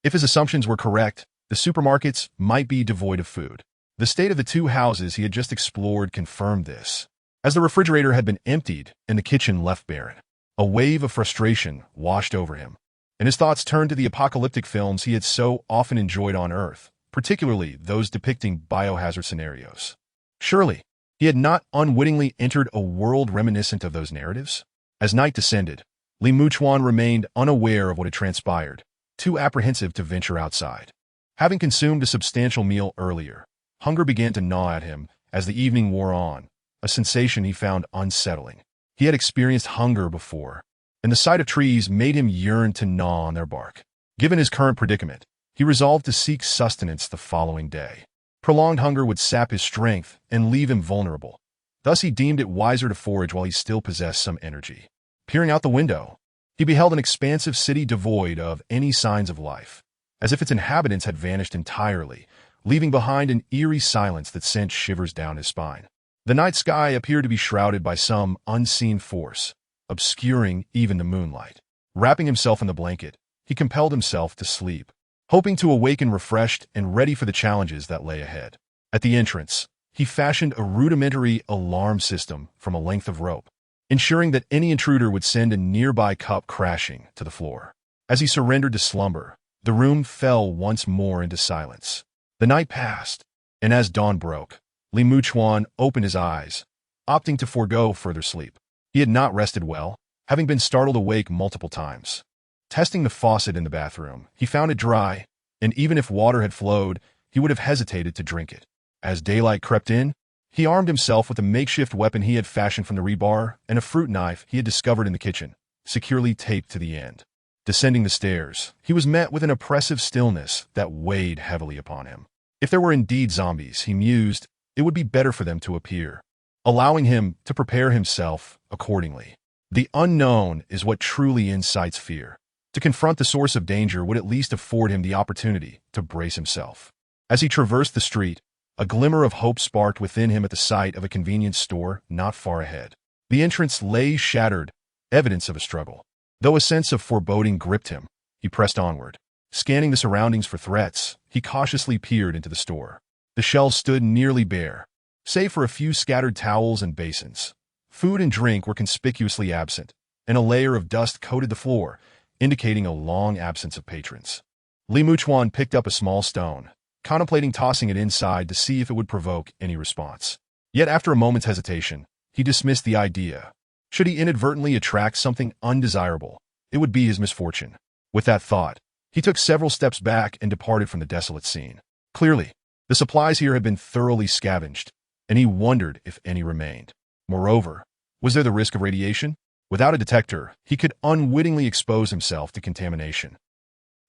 If his assumptions were correct, the supermarkets might be devoid of food. The state of the 2 houses he had just explored confirmed this. As the refrigerator had been emptied and the kitchen left barren, a wave of frustration washed over him, and his thoughts turned to the apocalyptic films he had so often enjoyed on Earth, particularly those depicting biohazard scenarios. Surely, he had not unwittingly entered a world reminiscent of those narratives? As night descended, Li Muchuan remained unaware of what had transpired, too apprehensive to venture outside. Having consumed a substantial meal earlier, hunger began to gnaw at him as the evening wore on, a sensation he found unsettling. He had experienced hunger before, and the sight of trees made him yearn to gnaw on their bark. Given his current predicament, he resolved to seek sustenance the following day. Prolonged hunger would sap his strength and leave him vulnerable. Thus he deemed it wiser to forage while he still possessed some energy. Peering out the window, he beheld an expansive city devoid of any signs of life, as if its inhabitants had vanished entirely, leaving behind an eerie silence that sent shivers down his spine. The night sky appeared to be shrouded by some unseen force, obscuring even the moonlight. Wrapping himself in the blanket, he compelled himself to sleep, hoping to awaken refreshed and ready for the challenges that lay ahead. At the entrance, he fashioned a rudimentary alarm system from a length of rope, ensuring that any intruder would send a nearby cup crashing to the floor. As he surrendered to slumber, the room fell once more into silence. The night passed, and as dawn broke, Li Muchuan opened his eyes, opting to forego further sleep. He had not rested well, having been startled awake multiple times. Testing the faucet in the bathroom, he found it dry, and even if water had flowed, he would have hesitated to drink it. As daylight crept in, he armed himself with a makeshift weapon he had fashioned from the rebar and a fruit knife he had discovered in the kitchen, securely taped to the end. Descending the stairs, he was met with an oppressive stillness that weighed heavily upon him. If there were indeed zombies, he mused, it would be better for them to appear, allowing him to prepare himself accordingly. The unknown is what truly incites fear. To confront the source of danger would at least afford him the opportunity to brace himself. As he traversed the street, a glimmer of hope sparked within him at the sight of a convenience store not far ahead. The entrance lay shattered, evidence of a struggle. Though a sense of foreboding gripped him, he pressed onward. Scanning the surroundings for threats, he cautiously peered into the store. The shelves stood nearly bare, save for a few scattered towels and basins. Food and drink were conspicuously absent, and a layer of dust coated the floor, indicating a long absence of patrons. Li Muchuan picked up a small stone, contemplating tossing it inside to see if it would provoke any response. Yet after a moment's hesitation, he dismissed the idea. Should he inadvertently attract something undesirable, it would be his misfortune. With that thought, he took several steps back and departed from the desolate scene. Clearly, the supplies here had been thoroughly scavenged, and he wondered if any remained. Moreover, was there the risk of radiation? Without a detector, he could unwittingly expose himself to contamination.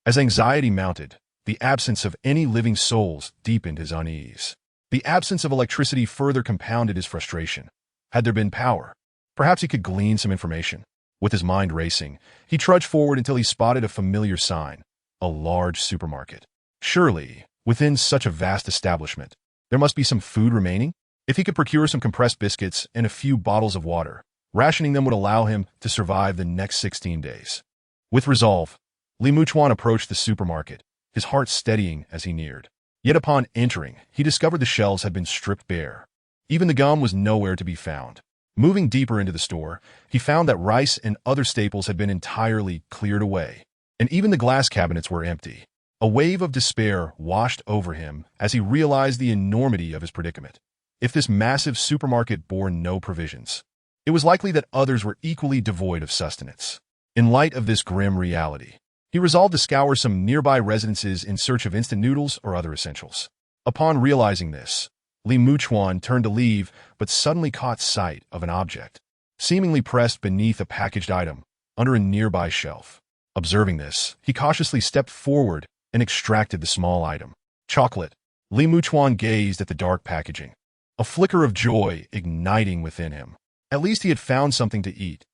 As anxiety mounted, the absence of any living souls deepened his unease. The absence of electricity further compounded his frustration. Had there been power, perhaps he could glean some information. With his mind racing, he trudged forward until he spotted a familiar sign, a large supermarket. Surely, within such a vast establishment, there must be some food remaining? If he could procure some compressed biscuits and a few bottles of water, rationing them would allow him to survive the next 16 days. With resolve, Li Muchuan approached the supermarket, his heart steadying as he neared. Yet upon entering, he discovered the shelves had been stripped bare. Even the gum was nowhere to be found. Moving deeper into the store, he found that rice and other staples had been entirely cleared away, and even the glass cabinets were empty. A wave of despair washed over him as he realized the enormity of his predicament. If this massive supermarket bore no provisions, it was likely that others were equally devoid of sustenance. In light of this grim reality, he resolved to scour some nearby residences in search of instant noodles or other essentials. Upon realizing this, Muchuan turned to leave, but suddenly caught sight of an object, seemingly pressed beneath a packaged item under a nearby shelf. Observing this, he cautiously stepped forward and extracted the small item. Chocolate. Muchuan gazed at the dark packaging, a flicker of joy igniting within him. At least he had found something to eat.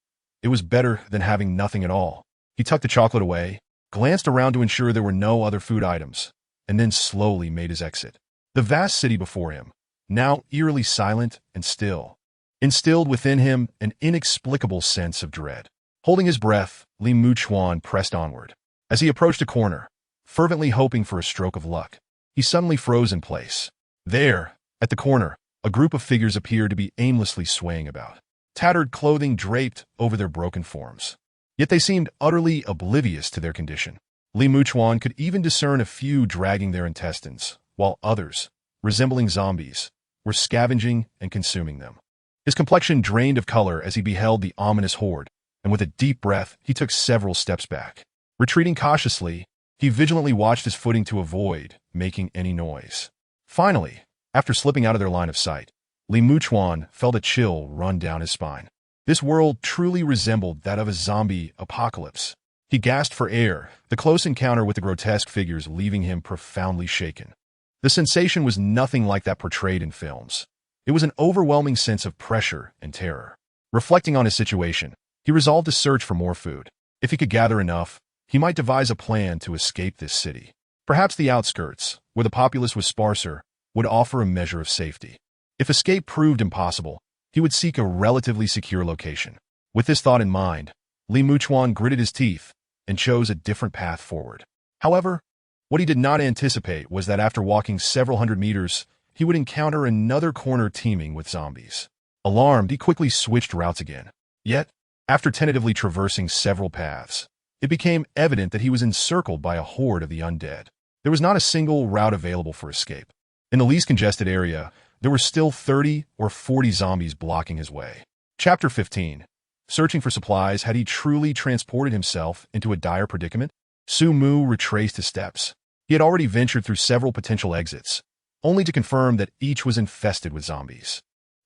It was better than having nothing at all. He tucked the chocolate away, glanced around to ensure there were no other food items, and then slowly made his exit. The vast city before him, now eerily silent and still, instilled within him an inexplicable sense of dread. Holding his breath, Muchuan pressed onward. As he approached a corner, fervently hoping for a stroke of luck, he suddenly froze in place. There, at the corner, a group of figures appeared to be aimlessly swaying about, tattered clothing draped over their broken forms. Yet they seemed utterly oblivious to their condition. Muchuan could even discern a few dragging their intestines, while others, resembling zombies, were scavenging and consuming them. His complexion drained of color as he beheld the ominous horde, and with a deep breath, he took several steps back. Retreating cautiously, he vigilantly watched his footing to avoid making any noise. Finally, after slipping out of their line of sight, Muchuan felt a chill run down his spine. This world truly resembled that of a zombie apocalypse. He gasped for air, the close encounter with the grotesque figures leaving him profoundly shaken. The sensation was nothing like that portrayed in films. It was an overwhelming sense of pressure and terror. Reflecting on his situation, he resolved to search for more food. If he could gather enough, he might devise a plan to escape this city. Perhaps the outskirts, where the populace was sparser, would offer a measure of safety. If escape proved impossible, he would seek a relatively secure location. With this thought in mind, Muchuan gritted his teeth and chose a different path forward. However, what he did not anticipate was that after walking several hundred meters, he would encounter another corner teeming with zombies. Alarmed, he quickly switched routes again. Yet, after tentatively traversing several paths, it became evident that he was encircled by a horde of the undead. There was not a single route available for escape. In the least congested area, there were still 30 or 40 zombies blocking his way. Chapter 15. Searching for supplies, had he truly transported himself into a dire predicament? Su Mu retraced his steps. He had already ventured through several potential exits, only to confirm that each was infested with zombies.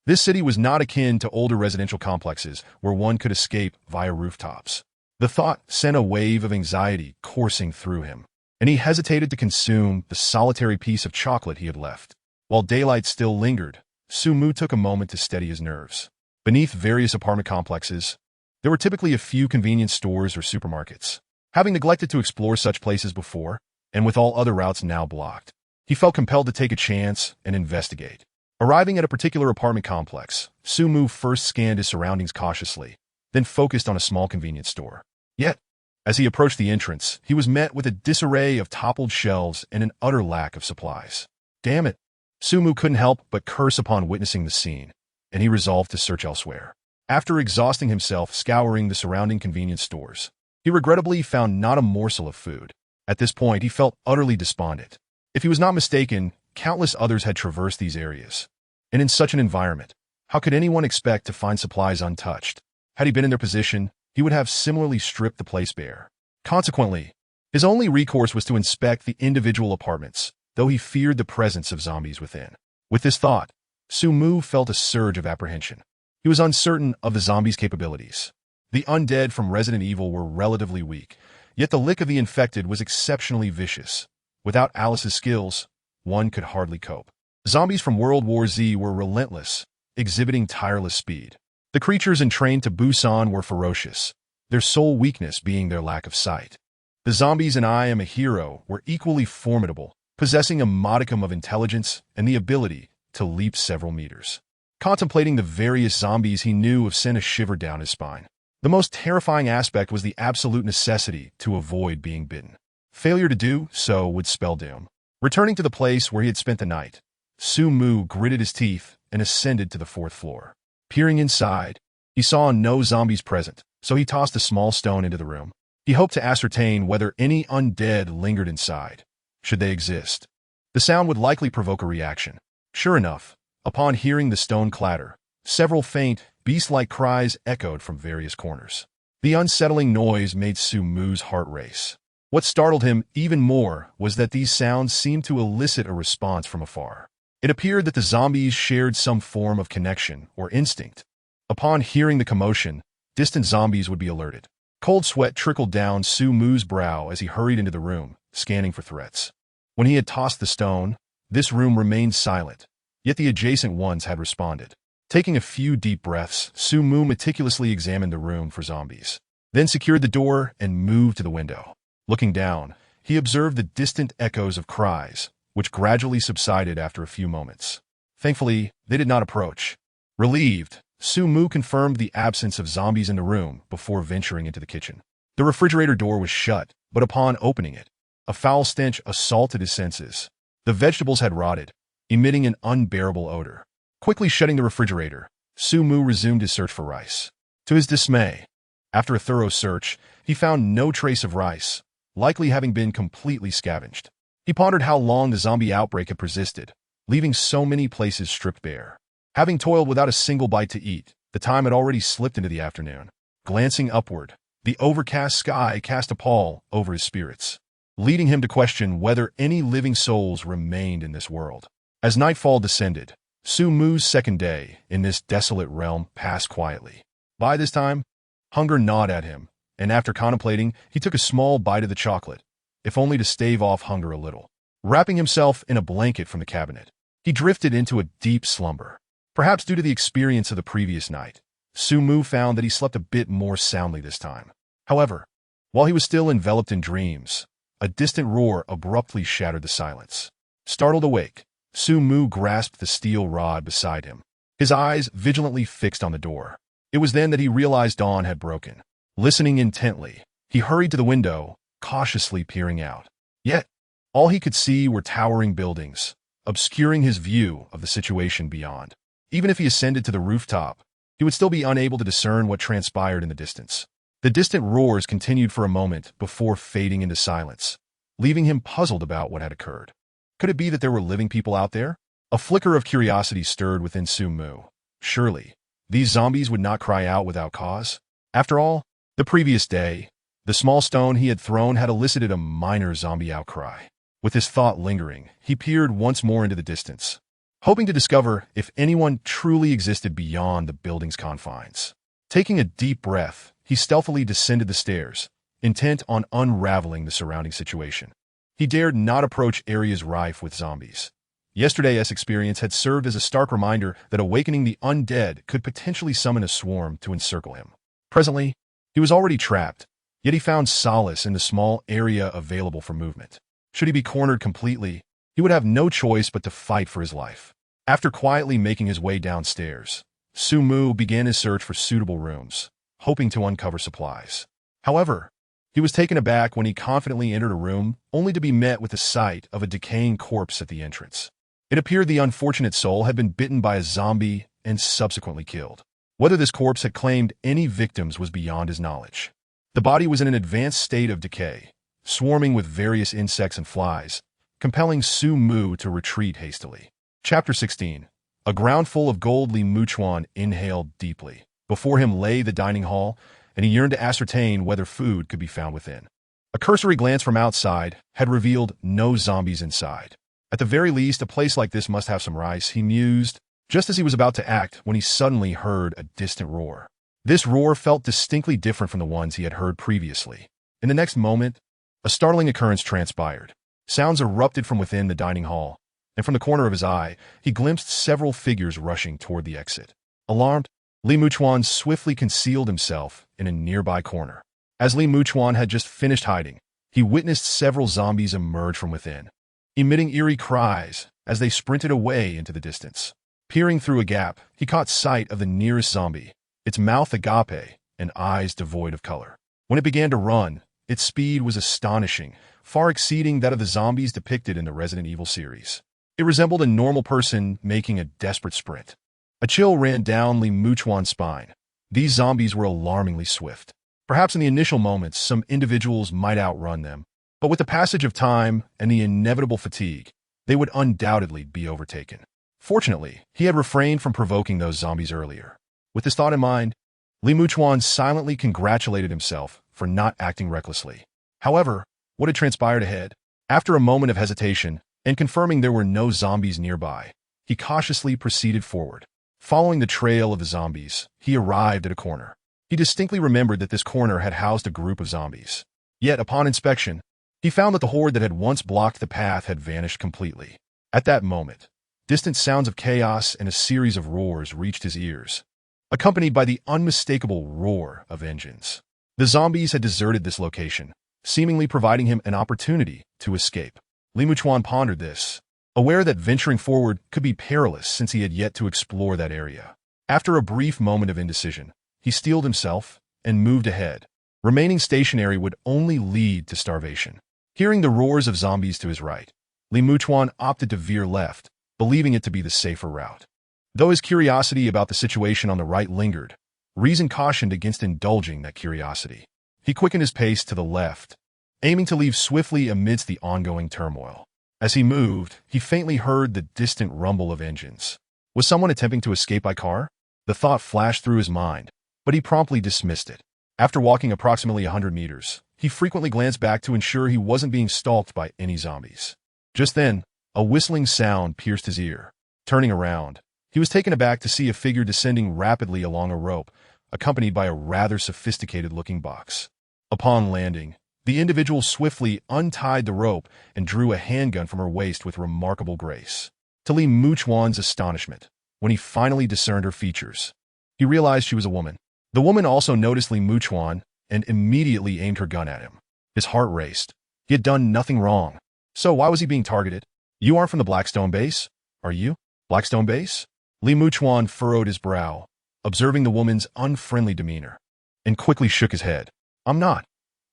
This city was not akin to older residential complexes where one could escape via rooftops. The thought sent a wave of anxiety coursing through him, and he hesitated to consume the solitary piece of chocolate he had left. While daylight still lingered, Su Mu took a moment to steady his nerves. Beneath various apartment complexes, there were typically a few convenience stores or supermarkets. Having neglected to explore such places before, and with all other routes now blocked, he felt compelled to take a chance and investigate. Arriving at a particular apartment complex, Su Mu first scanned his surroundings cautiously, then focused on a small convenience store. Yet, as he approached the entrance, he was met with a disarray of toppled shelves and an utter lack of supplies. Damn it! Su Mu couldn't help but curse upon witnessing the scene, and he resolved to search elsewhere. After exhausting himself scouring the surrounding convenience stores, he regrettably found not a morsel of food. At this point, he felt utterly despondent. If he was not mistaken, countless others had traversed these areas. And in such an environment, how could anyone expect to find supplies untouched? Had he been in their position, he would have similarly stripped the place bare. Consequently, his only recourse was to inspect the individual apartments, though he feared the presence of zombies within. With this thought, Su Mu felt a surge of apprehension. He was uncertain of the zombies' capabilities. The undead from Resident Evil were relatively weak, yet the lick of the infected was exceptionally vicious. Without Alice's skills, one could hardly cope. Zombies from World War Z were relentless, exhibiting tireless speed. The creatures entrained to Busan were ferocious, their sole weakness being their lack of sight. The zombies in I Am a Hero were equally formidable, possessing a modicum of intelligence and the ability to leap several meters. Contemplating the various zombies he knew of sent a shiver down his spine. The most terrifying aspect was the absolute necessity to avoid being bitten. Failure to do so would spell doom. Returning to the place where he had spent the night, Su Mu gritted his teeth and ascended to the 4th floor. Peering inside, he saw no zombies present, so he tossed a small stone into the room. He hoped to ascertain whether any undead lingered inside, should they exist. The sound would likely provoke a reaction. Sure enough, upon hearing the stone clatter, several faint, beast-like cries echoed from various corners. The unsettling noise made Sumu's heart race. What startled him even more was that these sounds seemed to elicit a response from afar. It appeared that the zombies shared some form of connection or instinct. Upon hearing the commotion, distant zombies would be alerted. Cold sweat trickled down Sumu's brow as he hurried into the room, scanning for threats. When he had tossed the stone, this room remained silent, yet the adjacent ones had responded. Taking a few deep breaths, Sumu meticulously examined the room for zombies, then secured the door and moved to the window. Looking down, he observed the distant echoes of cries, which gradually subsided after a few moments. Thankfully, they did not approach. Relieved, Sumu confirmed the absence of zombies in the room before venturing into the kitchen. The refrigerator door was shut, but upon opening it, a foul stench assaulted his senses. The vegetables had rotted, emitting an unbearable odor. Quickly shutting the refrigerator, Sumu resumed his search for rice. To his dismay, after a thorough search, he found no trace of rice, likely having been completely scavenged. He pondered how long the zombie outbreak had persisted, leaving so many places stripped bare. Having toiled without a single bite to eat, the time had already slipped into the afternoon. Glancing upward, the overcast sky cast a pall over his spirits, leading him to question whether any living souls remained in this world. As nightfall descended, Sumu's second day in this desolate realm passed quietly. By this time, hunger gnawed at him, and after contemplating, he took a small bite of the chocolate, if only to stave off hunger a little. Wrapping himself in a blanket from the cabinet, he drifted into a deep slumber. Perhaps due to the experience of the previous night, Sumu found that he slept a bit more soundly this time. However, while he was still enveloped in dreams, a distant roar abruptly shattered the silence. Startled awake, Sumu grasped the steel rod beside him, his eyes vigilantly fixed on the door. It was then that he realized dawn had broken. Listening intently, he hurried to the window, cautiously peering out. Yet, all he could see were towering buildings, obscuring his view of the situation beyond. Even if he ascended to the rooftop, he would still be unable to discern what transpired in the distance. The distant roars continued for a moment before fading into silence, leaving him puzzled about what had occurred. Could it be that there were living people out there? A flicker of curiosity stirred within Sumu. Surely, these zombies would not cry out without cause. After all, the previous day, the small stone he had thrown had elicited a minor zombie outcry. With this thought lingering, he peered once more into the distance, hoping to discover if anyone truly existed beyond the building's confines. Taking a deep breath, he stealthily descended the stairs, intent on unraveling the surrounding situation. He dared not approach areas rife with zombies. Yesterday's experience had served as a stark reminder that awakening the undead could potentially summon a swarm to encircle him. Presently, he was already trapped, yet he found solace in the small area available for movement. Should he be cornered completely, he would have no choice but to fight for his life. After quietly making his way downstairs, Sumu began his search for suitable rooms, hoping to uncover supplies. However, he was taken aback when he confidently entered a room, only to be met with the sight of a decaying corpse at the entrance. It appeared the unfortunate soul had been bitten by a zombie and subsequently killed. Whether this corpse had claimed any victims was beyond his knowledge. The body was in an advanced state of decay, swarming with various insects and flies, compelling Sumu to retreat hastily. Chapter 16. A groundful of gold. Muchuan inhaled deeply. Before him lay the dining hall, and he yearned to ascertain whether food could be found within. A cursory glance from outside had revealed no zombies inside. At the very least, a place like this must have some rice, he mused, just as he was about to act when he suddenly heard a distant roar. This roar felt distinctly different from the ones he had heard previously. In the next moment, a startling occurrence transpired. Sounds erupted from within the dining hall, and from the corner of his eye, he glimpsed several figures rushing toward the exit. Alarmed, Muchuan swiftly concealed himself in a nearby corner. As Muchuan had just finished hiding, he witnessed several zombies emerge from within, emitting eerie cries as they sprinted away into the distance. Peering through a gap, he caught sight of the nearest zombie, its mouth agape and eyes devoid of color. When it began to run, its speed was astonishing, far exceeding that of the zombies depicted in the Resident Evil series. It resembled a normal person making a desperate sprint. A chill ran down Li Muchuan's spine. These zombies were alarmingly swift. Perhaps in the initial moments, some individuals might outrun them, but with the passage of time and the inevitable fatigue, they would undoubtedly be overtaken. Fortunately, he had refrained from provoking those zombies earlier. With this thought in mind, Li Muchuan silently congratulated himself for not acting recklessly. However, what had transpired ahead? After a moment of hesitation, and confirming there were no zombies nearby, he cautiously proceeded forward. Following the trail of the zombies, he arrived at a corner. He distinctly remembered that this corner had housed a group of zombies. Yet, upon inspection, he found that the horde that had once blocked the path had vanished completely. At that moment, distant sounds of chaos and a series of roars reached his ears, accompanied by the unmistakable roar of engines. The zombies had deserted this location, seemingly providing him an opportunity to escape. Li Muchuan pondered this, aware that venturing forward could be perilous since he had yet to explore that area. After a brief moment of indecision, he steeled himself and moved ahead. Remaining stationary would only lead to starvation. Hearing the roars of zombies to his right, Li Muchuan opted to veer left, believing it to be the safer route. Though his curiosity about the situation on the right lingered, reason cautioned against indulging that curiosity. He quickened his pace to the left, aiming to leave swiftly amidst the ongoing turmoil. As he moved, he faintly heard the distant rumble of engines. Was someone attempting to escape by car? The thought flashed through his mind, but he promptly dismissed it. After walking approximately 100 meters, he frequently glanced back to ensure he wasn't being stalked by any zombies. Just then, a whistling sound pierced his ear. Turning around, he was taken aback to see a figure descending rapidly along a rope, accompanied by a rather sophisticated-looking box. Upon landing, the individual swiftly untied the rope and drew a handgun from her waist with remarkable grace. To Li Muchuan's astonishment, when he finally discerned her features, he realized she was a woman. The woman also noticed Li Muchuan and immediately aimed her gun at him. His heart raced. He had done nothing wrong. So why was he being targeted? You aren't from the Blackstone base, are you? Blackstone base? Li Muchuan furrowed his brow, observing the woman's unfriendly demeanor, and quickly shook his head. I'm not.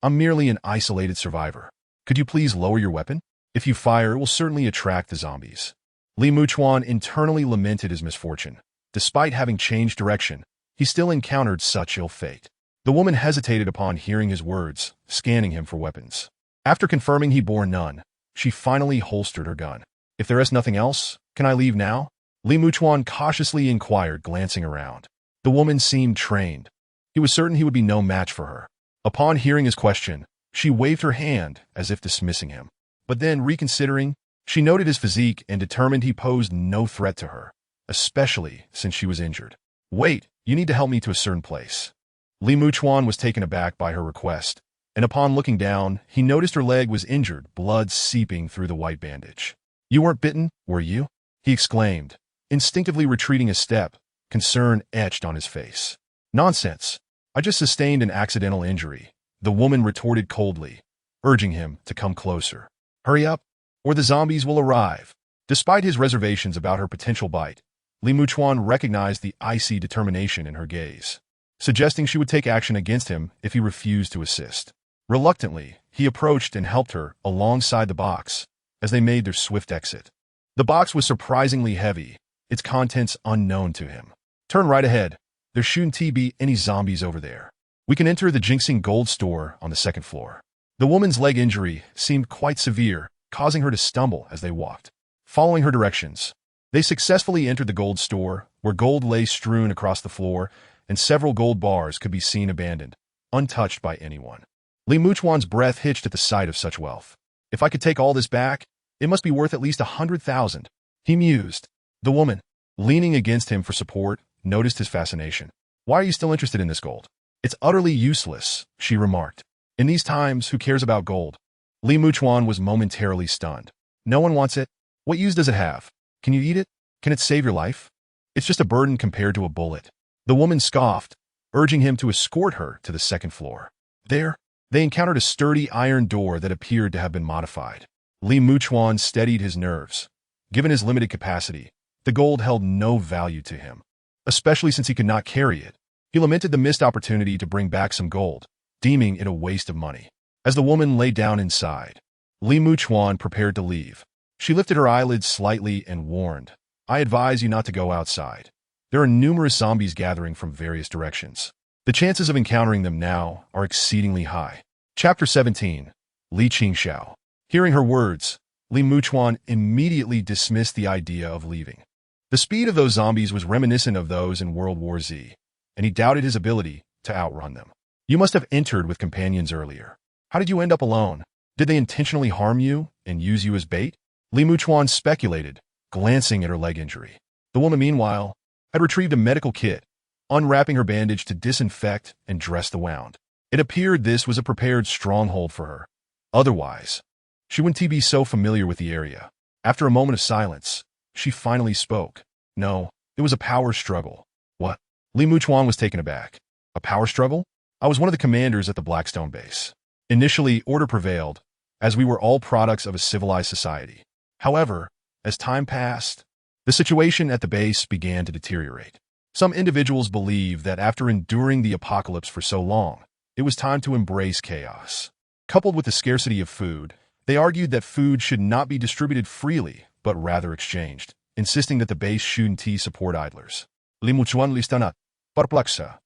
I'm merely an isolated survivor. Could you please lower your weapon? If you fire, it will certainly attract the zombies. Li Muchuan internally lamented his misfortune. Despite having changed direction, he still encountered such ill fate. The woman hesitated upon hearing his words, scanning him for weapons. After confirming he bore none, she finally holstered her gun. If there is nothing else, can I leave now? Li Muchuan cautiously inquired, glancing around. The woman seemed trained. He was certain he would be no match for her. Upon hearing his question, she waved her hand as if dismissing him. But then, reconsidering, she noted his physique and determined he posed no threat to her, especially since she was injured. Wait, you need to help me to a certain place. Li Muchuan was taken aback by her request, and upon looking down, he noticed her leg was injured, blood seeping through the white bandage. You weren't bitten, were you? He exclaimed, instinctively retreating a step, concern etched on his face. Nonsense. I just sustained an accidental injury, the woman retorted coldly, urging him to come closer. Hurry up, or the zombies will arrive. Despite his reservations about her potential bite, Li Muchuan recognized the icy determination in her gaze, suggesting she would take action against him if he refused to assist. Reluctantly, he approached and helped her alongside the box as they made their swift exit. The box was surprisingly heavy, its contents unknown to him. Turn right ahead. There shouldn't be any zombies over there. We can enter the Jinxing Gold store on the second floor. The woman's leg injury seemed quite severe, causing her to stumble as they walked. Following her directions, they successfully entered the gold store, where gold lay strewn across the floor, and several gold bars could be seen abandoned, untouched by anyone. Li Muchuan's breath hitched at the sight of such wealth. If I could take all this back, it must be worth at least 100,000, he mused. The woman, leaning against him for support, noticed his fascination. Why are you still interested in this gold? It's utterly useless, she remarked. In these times, who cares about gold? Li Muchuan was momentarily stunned. No one wants it. What use does it have? Can you eat it? Can it save your life? It's just a burden compared to a bullet. The woman scoffed, urging him to escort her to the second floor. There, they encountered a sturdy iron door that appeared to have been modified. Li Muchuan steadied his nerves. Given his limited capacity, the gold held no value to him, especially since he could not carry it. He lamented the missed opportunity to bring back some gold, deeming it a waste of money. As the woman lay down inside, Li Muchuan prepared to leave. She lifted her eyelids slightly and warned, I advise you not to go outside. There are numerous zombies gathering from various directions. The chances of encountering them now are exceedingly high. Chapter 17. Li Qingxiao. Hearing her words, Li Muchuan immediately dismissed the idea of leaving. The speed of those zombies was reminiscent of those in World War Z, and he doubted his ability to outrun them. You must have entered with companions earlier. How did you end up alone? Did they intentionally harm you and use you as bait? Li Muchuan speculated, glancing at her leg injury. The woman, meanwhile, had retrieved a medical kit, unwrapping her bandage to disinfect and dress the wound. It appeared this was a prepared stronghold for her. Otherwise, she wouldn't be so familiar with the area. After a moment of silence, she finally spoke. No, it was a power struggle. What? Li Muchuan was taken aback. A power struggle? I was one of the commanders at the Blackstone base. Initially, order prevailed, as we were all products of a civilized society. However, as time passed, the situation at the base began to deteriorate. Some individuals believed that after enduring the apocalypse for so long, it was time to embrace chaos. Coupled with the scarcity of food, they argued that food should not be distributed freely, but rather exchanged, insisting that the base shouldn't support idlers. Li Muchuan listana, perplexa.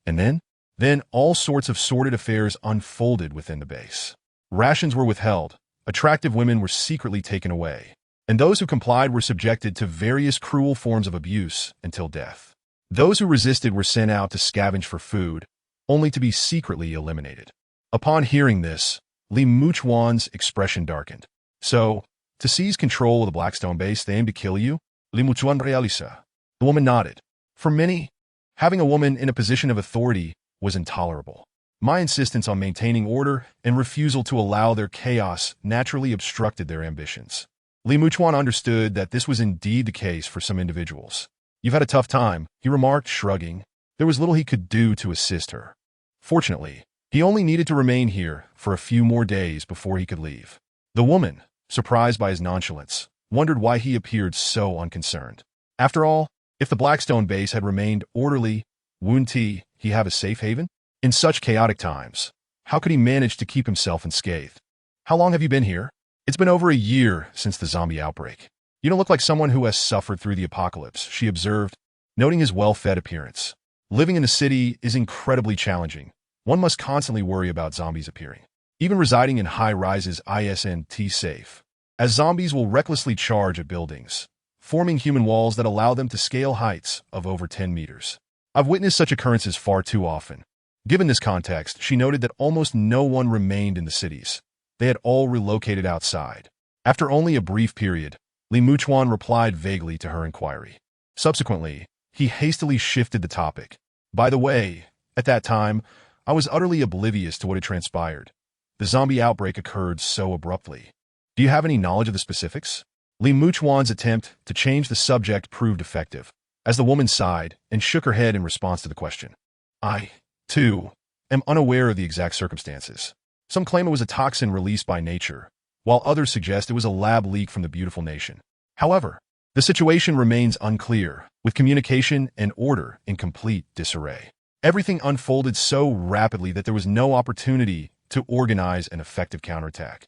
And then all sorts of sordid affairs unfolded within the base. Rations were withheld, attractive women were secretly taken away, and those who complied were subjected to various cruel forms of abuse until death. Those who resisted were sent out to scavenge for food, only to be secretly eliminated. Upon hearing this, Li Muchuan's expression darkened. So, to seize control of the Blackstone base, they aim to kill you? Li Muchuan realiza. The woman nodded. For many, having a woman in a position of authority was intolerable. My insistence on maintaining order and refusal to allow their chaos naturally obstructed their ambitions. Li Muchuan understood that this was indeed the case for some individuals. You've had a tough time, he remarked, shrugging. There was little he could do to assist her. Fortunately, he only needed to remain here for a few more days before he could leave. The woman, surprised by his nonchalance, wondered why he appeared so unconcerned. After all, if the Blackstone base had remained orderly, wouldn't he have a safe haven? In such chaotic times, how could he manage to keep himself unscathed? How long have you been here? It's been over a year since the zombie outbreak. You don't look like someone who has suffered through the apocalypse, she observed, noting his well-fed appearance. Living in a city is incredibly challenging. One must constantly worry about zombies appearing. Even residing in high-rises isn't safe, as zombies will recklessly charge at buildings, forming human walls that allow them to scale heights of over 10 meters. I've witnessed such occurrences far too often. Given this context, she noted that almost no one remained in the cities. They had all relocated outside. After only a brief period, Li Muchuan replied vaguely to her inquiry. Subsequently, he hastily shifted the topic. By the way, at that time, I was utterly oblivious to what had transpired. The zombie outbreak occurred so abruptly. Do you have any knowledge of the specifics? Li Muchuan's attempt to change the subject proved effective, as the woman sighed and shook her head in response to the question. I, too, am unaware of the exact circumstances. Some claim it was a toxin released by nature, while others suggest it was a lab leak from the beautiful nation. However, the situation remains unclear, with communication and order in complete disarray. Everything unfolded so rapidly that there was no opportunity to organize an effective counterattack,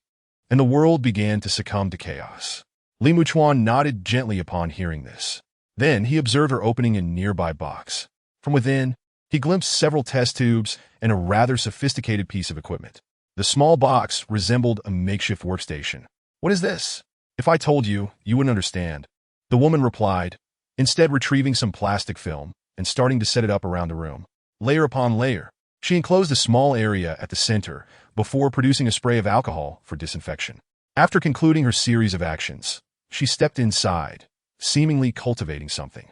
and the world began to succumb to chaos. Li Muchuan nodded gently upon hearing this. Then he observed her opening a nearby box. From within, he glimpsed several test tubes and a rather sophisticated piece of equipment. The small box resembled a makeshift workstation. What is this? If I told you, you wouldn't understand. The woman replied, instead retrieving some plastic film and starting to set it up around the room. Layer upon layer, she enclosed a small area at the center before producing a spray of alcohol for disinfection. After concluding her series of actions, she stepped inside, seemingly cultivating something.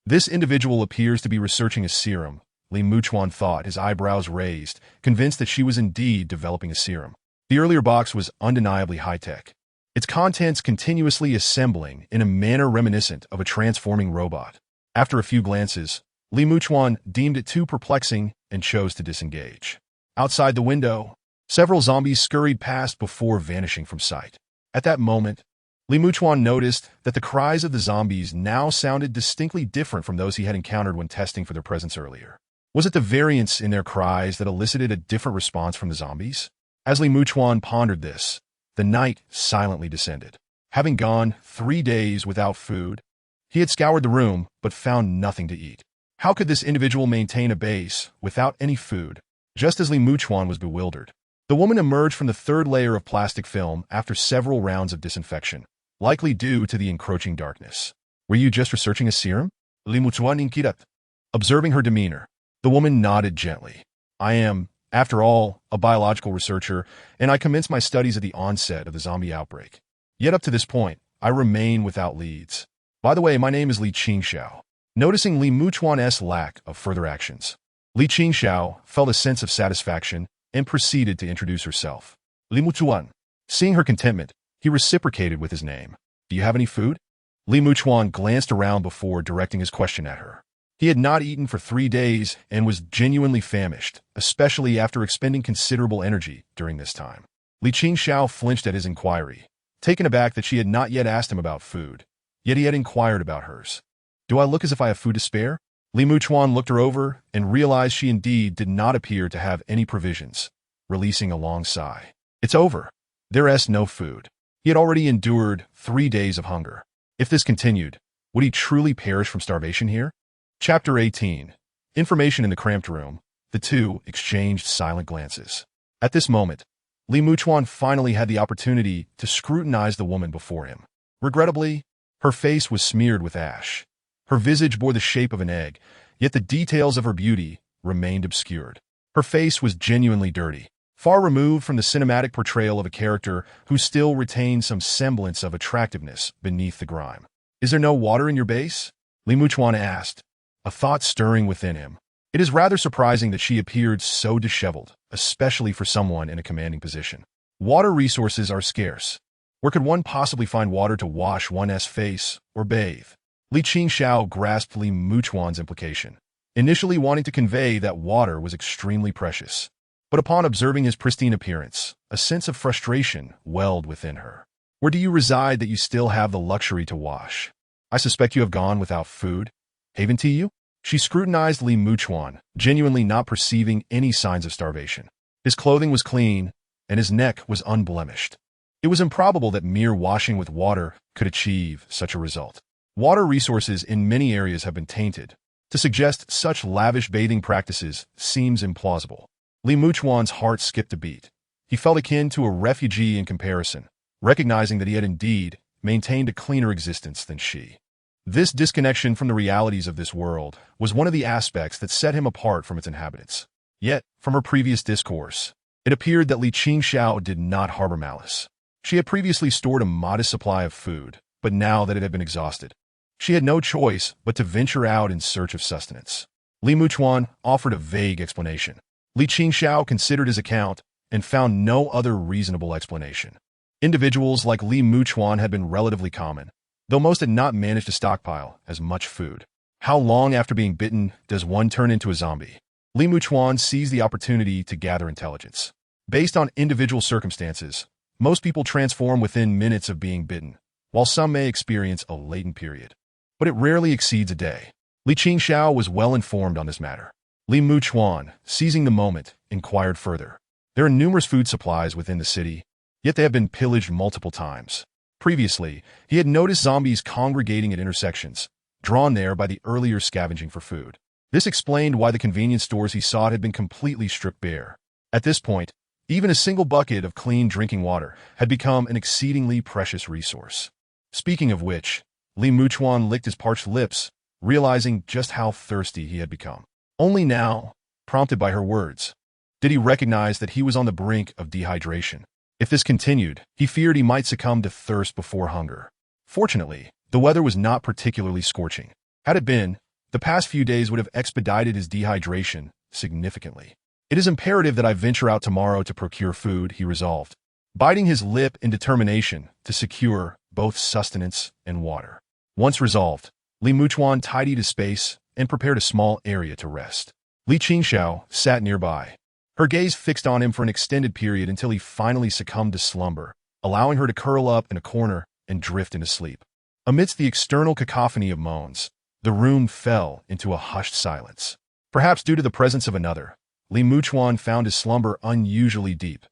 This individual appears to be researching a serum, Li Muchuan thought, his eyebrows raised, convinced that she was indeed developing a serum. The earlier box was undeniably high-tech, its contents continuously assembling in a manner reminiscent of a transforming robot. After a few glances, Li Muchuan deemed it too perplexing and chose to disengage. Outside the window, several zombies scurried past before vanishing from sight. At that moment, Li Muchuan noticed that the cries of the zombies now sounded distinctly different from those he had encountered when testing for their presence earlier. Was it the variance in their cries that elicited a different response from the zombies? As Li Muchuan pondered this, the night silently descended. Having gone 3 days without food, He had scoured the room, but found nothing to eat. How could this individual maintain a base without any food? Just as Li Muchuan was bewildered, the woman emerged from the third layer of plastic film after several rounds of disinfection, likely due to the encroaching darkness. Were you just researching a serum? Li Muchuan inquired. Observing her demeanor, the woman nodded gently. I am, after all, a biological researcher, and I commenced my studies at the onset of the zombie outbreak. Yet up to this point, I remain without leads. By the way, my name is Li Qingxiao. Noticing Li Muchuan's lack of further actions, Li Qingxiao felt a sense of satisfaction and proceeded to introduce herself. Li Muchuan. Seeing her contentment, he reciprocated with his name. Do you have any food? Li Muchuan glanced around before directing his question at her. He had not eaten for 3 days and was genuinely famished, especially after expending considerable energy during this time. Li Qingxiao flinched at his inquiry, taken aback that she had not yet asked him about food, yet he had inquired about hers. Do I look as if I have food to spare? Li Muchuan looked her over and realized she indeed did not appear to have any provisions, releasing a long sigh. It's over. There is no food. He had already endured 3 days of hunger. If this continued, would he truly perish from starvation here? Chapter 18. Information in the cramped room. The two exchanged silent glances. At this moment, Li Muchuan finally had the opportunity to scrutinize the woman before him. Regrettably, her face was smeared with ash. Her visage bore the shape of an egg, yet the details of her beauty remained obscured. Her face was genuinely dirty, far removed from the cinematic portrayal of a character who still retained some semblance of attractiveness beneath the grime. Is there no water in your base? Li Muchuan asked, a thought stirring within him. It is rather surprising that she appeared so disheveled, especially for someone in a commanding position. Water resources are scarce. Where could one possibly find water to wash one's face or bathe? Li Qingxiao grasped Li Muchuan's implication, initially wanting to convey that water was extremely precious. But upon observing his pristine appearance, a sense of frustration welled within her. Where do you reside that you still have the luxury to wash? I suspect you have gone without food. Haven't you? She scrutinized Li Muchuan, genuinely not perceiving any signs of starvation. His clothing was clean, and his neck was unblemished. It was improbable that mere washing with water could achieve such a result. Water resources in many areas have been tainted. To suggest such lavish bathing practices seems implausible. Li Muchuan's heart skipped a beat. He felt akin to a refugee in comparison, recognizing that he had indeed maintained a cleaner existence than she. This disconnection from the realities of this world was one of the aspects that set him apart from its inhabitants. Yet, from her previous discourse, it appeared that Li Qingxiao did not harbor malice. She had previously stored a modest supply of food, but now that it had been exhausted, she had no choice but to venture out in search of sustenance. Li Muchuan offered a vague explanation. Li Qingxiao considered his account and found no other reasonable explanation. Individuals like Li Muchuan had been relatively common, though most had not managed to stockpile as much food. How long after being bitten does one turn into a zombie? Li Muchuan seized the opportunity to gather intelligence. Based on individual circumstances, most people transform within minutes of being bitten, while some may experience a latent period. But it rarely exceeds a day. Li Qingxiao was well informed on this matter. Li Muchuan, seizing the moment, inquired further. There are numerous food supplies within the city, yet they have been pillaged multiple times. Previously, he had noticed zombies congregating at intersections, drawn there by the earlier scavenging for food. This explained why the convenience stores he sought had been completely stripped bare. At this point, even a single bucket of clean drinking water had become an exceedingly precious resource. Speaking of which, Li Muchuan licked his parched lips, realizing just how thirsty he had become. Only now, prompted by her words, did he recognize that he was on the brink of dehydration. If this continued, he feared he might succumb to thirst before hunger. Fortunately, the weather was not particularly scorching. Had it been, the past few days would have expedited his dehydration significantly. It is imperative that I venture out tomorrow to procure food, he resolved, biting his lip in determination to secure both sustenance and water. Once resolved, Li Muchuan tidied his space and prepared a small area to rest. Li Qingxiao sat nearby, her gaze fixed on him for an extended period until he finally succumbed to slumber, allowing her to curl up in a corner and drift into sleep. Amidst the external cacophony of moans, the room fell into a hushed silence. Perhaps due to the presence of another, Li Muchuan found his slumber unusually deep.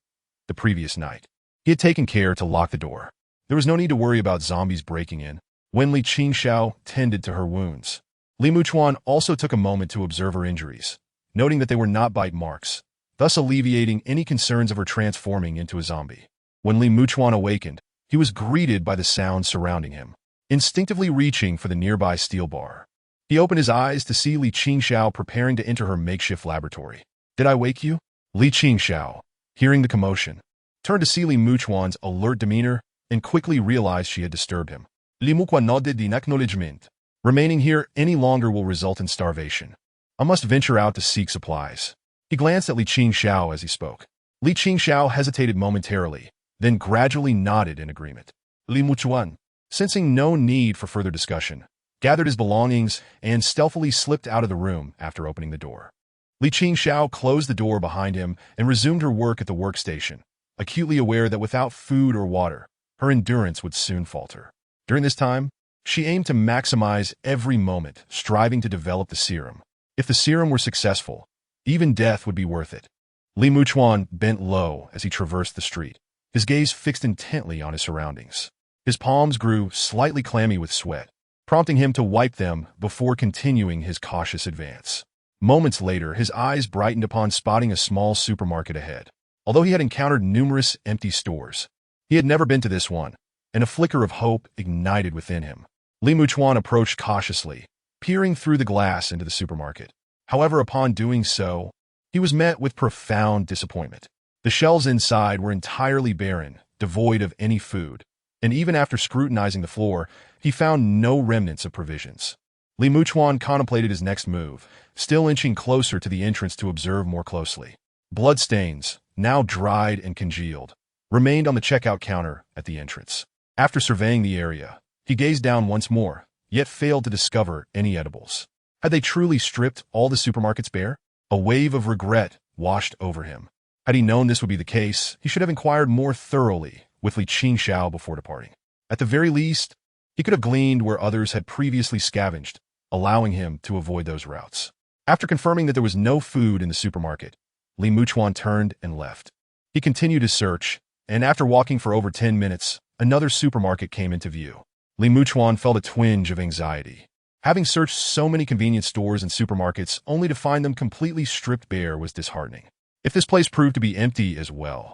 The previous night, he had taken care to lock the door. There was no need to worry about zombies breaking in. when Li Qingxiao tended to her wounds. Li Muchuan also took a moment to observe her injuries, noting that they were not bite marks, thus alleviating any concerns of her transforming into a zombie. When Li Muchuan awakened, he was greeted by the sounds surrounding him, instinctively reaching for the nearby steel bar. He opened his eyes to see Li Qingxiao preparing to enter her makeshift laboratory. "Did I wake you?" Li Qingxiao, hearing the commotion, turned to see Li Muchuan's alert demeanor and quickly realized she had disturbed him. Li Muchuan nodded in acknowledgement. "Remaining here any longer will result in starvation. I must venture out to seek supplies." He glanced at Li Qingxiao as he spoke. Li Qingxiao hesitated momentarily, then gradually nodded in agreement. Li Muchuan, sensing no need for further discussion, gathered his belongings and stealthily slipped out of the room after opening the door. Li Qingxiao closed the door behind him and resumed her work at the workstation, acutely aware that without food or water, her endurance would soon falter. During this time, she aimed to maximize every moment, striving to develop the serum. If the serum were successful, even death would be worth it. Li Muchuan bent low as he traversed the street, his gaze fixed intently on his surroundings. His palms grew slightly clammy with sweat, prompting him to wipe them before continuing his cautious advance. Moments later, his eyes brightened upon spotting a small supermarket ahead. Although he had encountered numerous empty stores, he had never been to this one, and a flicker of hope ignited within him. Li Muchuan approached cautiously, peering through the glass into the supermarket. However, upon doing so, he was met with profound disappointment. The shelves inside were entirely barren, devoid of any food, and even after scrutinizing the floor, he found no remnants of provisions. Li Muchuan contemplated his next move, still inching closer to the entrance to observe more closely. Bloodstains, now dried and congealed, remained on the checkout counter at the entrance. After surveying the area, he gazed down once more, yet failed to discover any edibles. Had they truly stripped all the supermarkets bare? A wave of regret washed over him. Had he known this would be the case, he should have inquired more thoroughly with Li Qingxiao before departing. At the very least, he could have gleaned where others had previously scavenged, allowing him to avoid those routes. After confirming that there was no food in the supermarket, Li Muchuan turned and left. He continued his search, and after walking for over 10 minutes, another supermarket came into view. Li Muchuan felt a twinge of anxiety. Having searched so many convenience stores and supermarkets only to find them completely stripped bare was disheartening. If this place proved to be empty as well,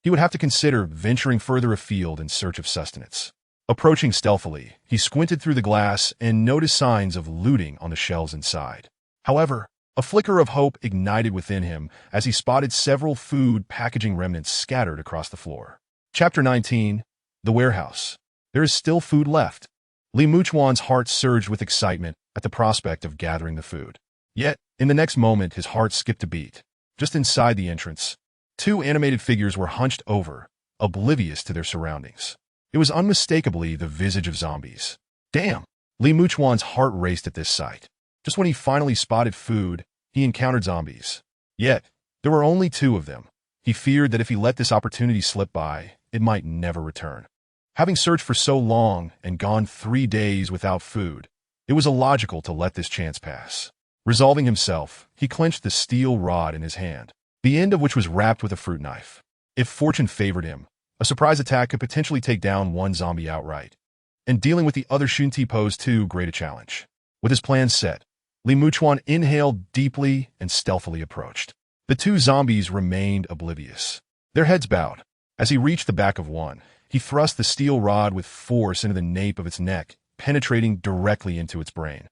he would have to consider venturing further afield in search of sustenance. Approaching stealthily, he squinted through the glass and noticed signs of looting on the shelves inside. However, a flicker of hope ignited within him as he spotted several food packaging remnants scattered across the floor. Chapter 19. The Warehouse. There is still food left. Li Muchuan's heart surged with excitement at the prospect of gathering the food. Yet, in the next moment, his heart skipped a beat. Just inside the entrance, two animated figures were hunched over, oblivious to their surroundings. It was unmistakably the visage of zombies. Damn! Li Muchuan's heart raced at this sight. Just when he finally spotted food, he encountered zombies. Yet, there were only two of them. He feared that if he let this opportunity slip by, it might never return. Having searched for so long and gone 3 days without food, it was illogical to let this chance pass. Resolving himself, he clenched the steel rod in his hand, the end of which was wrapped with a fruit knife. If fortune favored him, a surprise attack could potentially take down one zombie outright, and dealing with the other shouldn't pose too great a challenge. With his plan set, Li Muchuan inhaled deeply and stealthily approached. The two zombies remained oblivious, their heads bowed. As he reached the back of one, he thrust the steel rod with force into the nape of its neck, penetrating directly into its brain.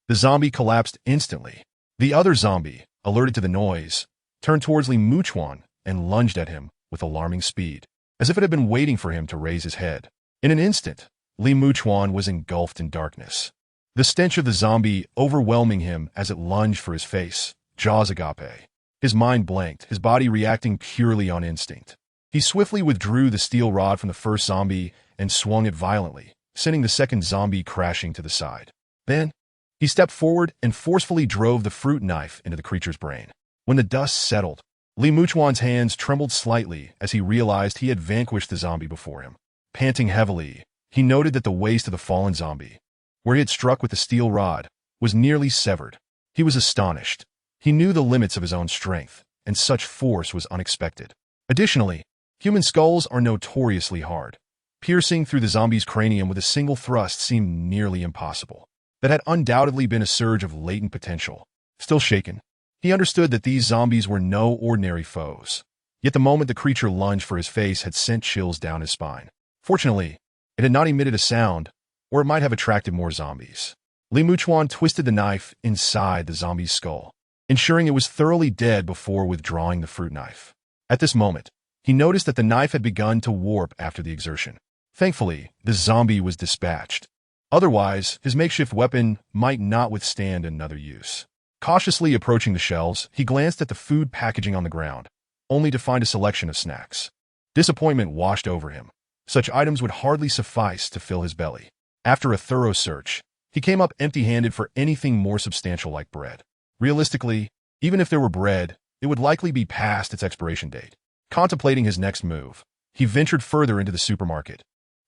The zombie collapsed instantly. The other zombie, alerted to the noise, turned towards Li Muchuan and lunged at him with alarming speed, as if it had been waiting for him to raise his head. In an instant, Li Muchuan was engulfed in darkness. The stench of the zombie overwhelming him as it lunged for his face, jaws agape. His mind blanked, his body reacting purely on instinct. He swiftly withdrew the steel rod from the first zombie and swung it violently, sending the second zombie crashing to the side. Then, he stepped forward and forcefully drove the fruit knife into the creature's brain. When the dust settled, Li Muchuan's hands trembled slightly as he realized he had vanquished the zombie before him. Panting heavily, he noted that the waist of the fallen zombie, where he had struck with the steel rod, was nearly severed. He was astonished. He knew the limits of his own strength, and such force was unexpected. Additionally, human skulls are notoriously hard, Piercing through the zombie's cranium with a single thrust seemed nearly impossible. That had undoubtedly been a surge of latent potential. Still shaken, he understood that these zombies were no ordinary foes. Yet the moment the creature lunged for his face had sent chills down his spine. Fortunately, it had not emitted a sound, or it might have attracted more zombies. Muchuan twisted the knife inside the zombie's skull, ensuring it was thoroughly dead before withdrawing the fruit knife. At this moment, he noticed that the knife had begun to warp after the exertion. Thankfully, the zombie was dispatched. Otherwise, his makeshift weapon might not withstand another use. Cautiously approaching the shelves, he glanced at the food packaging on the ground, only to find a selection of snacks. Disappointment washed over him. Such items would hardly suffice to fill his belly. After a thorough search, he came up empty-handed for anything more substantial like bread. Realistically, even if there were bread, it would likely be past its expiration date. Contemplating his next move, he ventured further into the supermarket,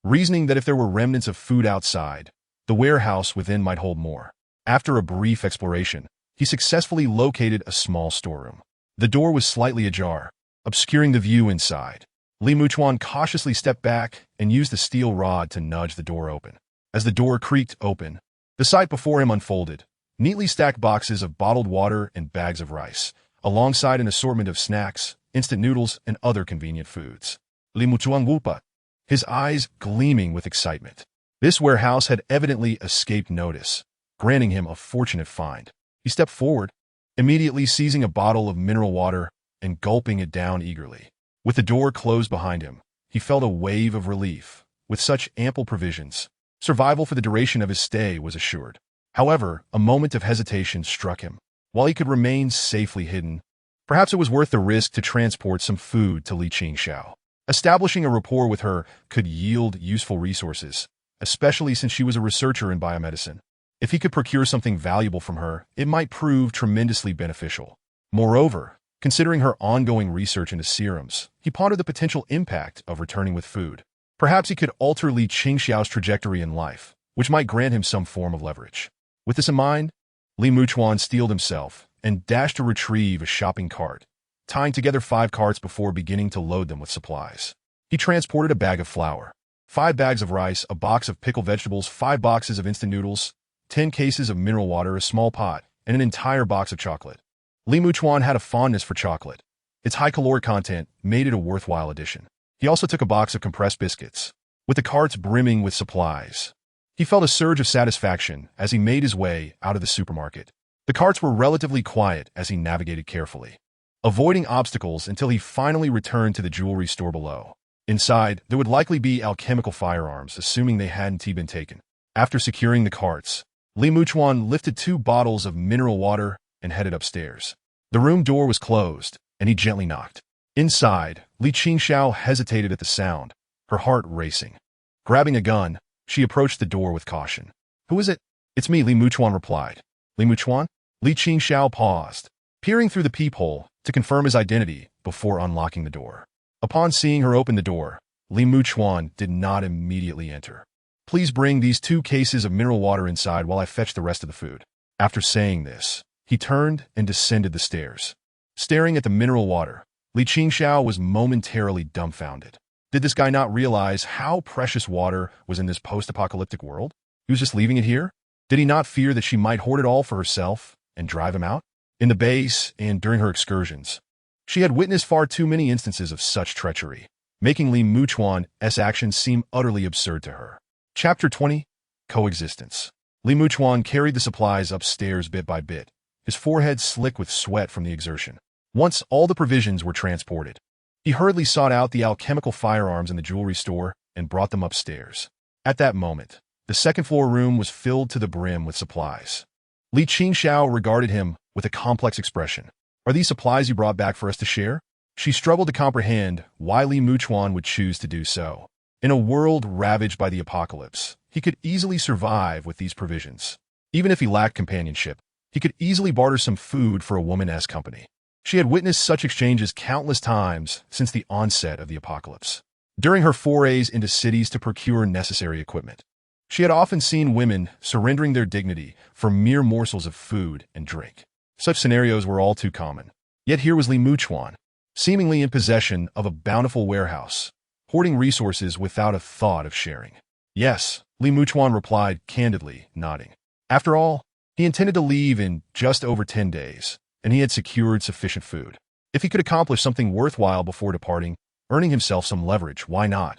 reasoning that if there were remnants of food outside, the warehouse within might hold more. After a brief exploration, he successfully located a small storeroom. The door was slightly ajar, obscuring the view inside. Muchuan cautiously stepped back and used the steel rod to nudge the door open. As the door creaked open, the sight before him unfolded: neatly stacked boxes of bottled water and bags of rice, alongside an assortment of snacks, instant noodles, and other convenient foods. Muchuan whooped, his eyes gleaming with excitement. This warehouse had evidently escaped notice, granting him a fortunate find. He stepped forward, immediately seizing a bottle of mineral water and gulping it down eagerly. With the door closed behind him, he felt a wave of relief. With such ample provisions, survival for the duration of his stay was assured. However, a moment of hesitation struck him. While he could remain safely hidden, perhaps it was worth the risk to transport some food to Li Qingxiao. Establishing a rapport with her could yield useful resources, especially since she was a researcher in biomedicine. If he could procure something valuable from her, it might prove tremendously beneficial. Moreover, considering her ongoing research into serums, he pondered the potential impact of returning with food. Perhaps he could alter Li Qingxiao's trajectory in life, which might grant him some form of leverage. With this in mind, Muchuan steeled himself and dashed to retrieve a shopping cart, tying together 5 carts before beginning to load them with supplies. He transported a bag of flour, 5 bags of rice, a box of pickled vegetables, 5 boxes of instant noodles, 10 cases of mineral water, a small pot, and an entire box of chocolate. Muchuan had a fondness for chocolate. Its high caloric content made it a worthwhile addition. He also took a box of compressed biscuits. With the carts brimming with supplies, he felt a surge of satisfaction as he made his way out of the supermarket. The carts were relatively quiet as he navigated carefully, avoiding obstacles until he finally returned to the jewelry store below. Inside, there would likely be alchemical firearms, assuming they hadn't been taken. After securing the carts, Muchuan lifted 2 bottles of mineral water and headed upstairs. The room door was closed, and he gently knocked. Inside, Li Qingxiao hesitated at the sound, her heart racing. Grabbing a gun, she approached the door with caution. "Who is it?" "It's me," Muchuan replied. "Muchuan?" Li Qingxiao paused, peering through the peephole to confirm his identity before unlocking the door. Upon seeing her open the door, Muchuan did not immediately enter. "Please bring these 2 cases of mineral water inside while I fetch the rest of the food." After saying this, he turned and descended the stairs. Staring at the mineral water, Li Qingxiao was momentarily dumbfounded. Did this guy not realize how precious water was in this post-apocalyptic world? He was just leaving it here? Did he not fear that she might hoard it all for herself and drive him out? In the base and during her excursions, she had witnessed far too many instances of such treachery, making Muchuan's actions seem utterly absurd to her. Chapter 20. Coexistence. Muchuan carried the supplies upstairs bit by bit, his forehead slick with sweat from the exertion. Once all the provisions were transported, he hurriedly sought out the alchemical firearms in the jewelry store and brought them upstairs. At that moment, the second-floor room was filled to the brim with supplies. Li Qingxiao regarded him with a complex expression. "Are these supplies you brought back for us to share?" She struggled to comprehend why Muchuan would choose to do so. In a world ravaged by the apocalypse, he could easily survive with these provisions. Even if he lacked companionship, he could easily barter some food for a woman-esque company. She had witnessed such exchanges countless times since the onset of the apocalypse. During her forays into cities to procure necessary equipment, she had often seen women surrendering their dignity for mere morsels of food and drink. Such scenarios were all too common. Yet here was Muchuan, seemingly in possession of a bountiful warehouse, hoarding resources without a thought of sharing. Yes, Li Muchuan replied candidly, nodding. After all, he intended to leave in just over 10 days, and he had secured sufficient food. If he could accomplish something worthwhile before departing, earning himself some leverage, why not?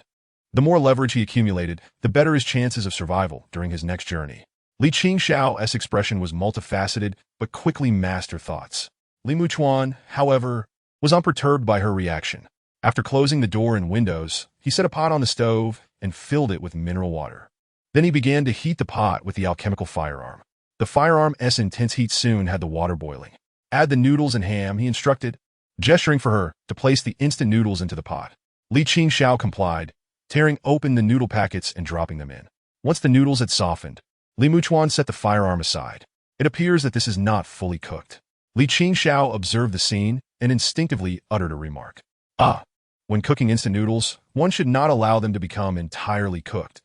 The more leverage he accumulated, the better his chances of survival during his next journey. Li Qingxiao's expression was multifaceted, but quickly mastered thoughts. Li Muchuan, however, was unperturbed by her reaction. After closing the door and windows, he set a pot on the stove and filled it with mineral water. Then he began to heat the pot with the alchemical firearm. The firearm's intense heat soon had the water boiling. Add the noodles and ham, he instructed, gesturing for her to place the instant noodles into the pot. Li Qingxiao complied, tearing open the noodle packets and dropping them in. Once the noodles had softened, Li Muchuan set the firearm aside. It appears that this is not fully cooked. Li Qingxiao observed the scene and instinctively uttered a remark. When cooking instant noodles, one should not allow them to become entirely cooked.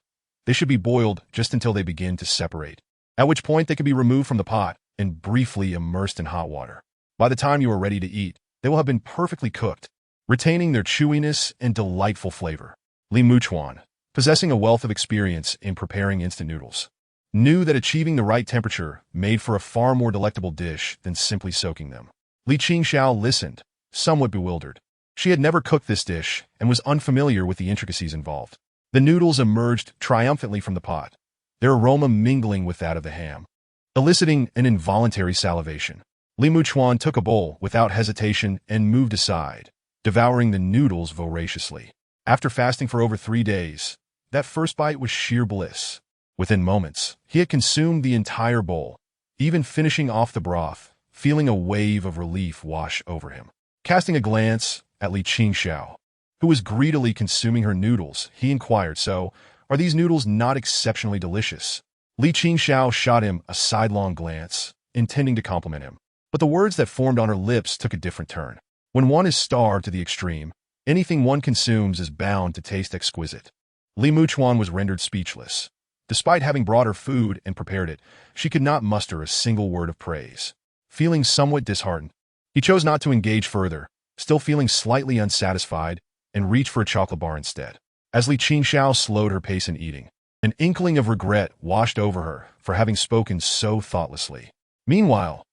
They should be boiled just until they begin to separate, at which point they can be removed from the pot and briefly immersed in hot water. By the time you are ready to eat, they will have been perfectly cooked, retaining their chewiness and delightful flavor. Li Muchuan, possessing a wealth of experience in preparing instant noodles, knew that achieving the right temperature made for a far more delectable dish than simply soaking them. Li Qingxiao listened, somewhat bewildered. She had never cooked this dish and was unfamiliar with the intricacies involved. The noodles emerged triumphantly from the pot, their aroma mingling with that of the ham, eliciting an involuntary salivation. Li Muchuan took a bowl without hesitation and moved aside, devouring the noodles voraciously. After fasting for over 3 days, that first bite was sheer bliss. Within moments, he had consumed the entire bowl, even finishing off the broth, feeling a wave of relief wash over him. Casting a glance at Li Qingxiao, who was greedily consuming her noodles, he inquired, "So, are these noodles not exceptionally delicious?" Li Qingxiao shot him a sidelong glance, intending to compliment him. But the words that formed on her lips took a different turn. When one is starved to the extreme, anything one consumes is bound to taste exquisite. Li Muchuan was rendered speechless. Despite having brought her food and prepared it, she could not muster a single word of praise. Feeling somewhat disheartened, he chose not to engage further, still feeling slightly unsatisfied, and reached for a chocolate bar instead. As Li Qingxiao slowed her pace in eating, an inkling of regret washed over her for having spoken so thoughtlessly. Meanwhile,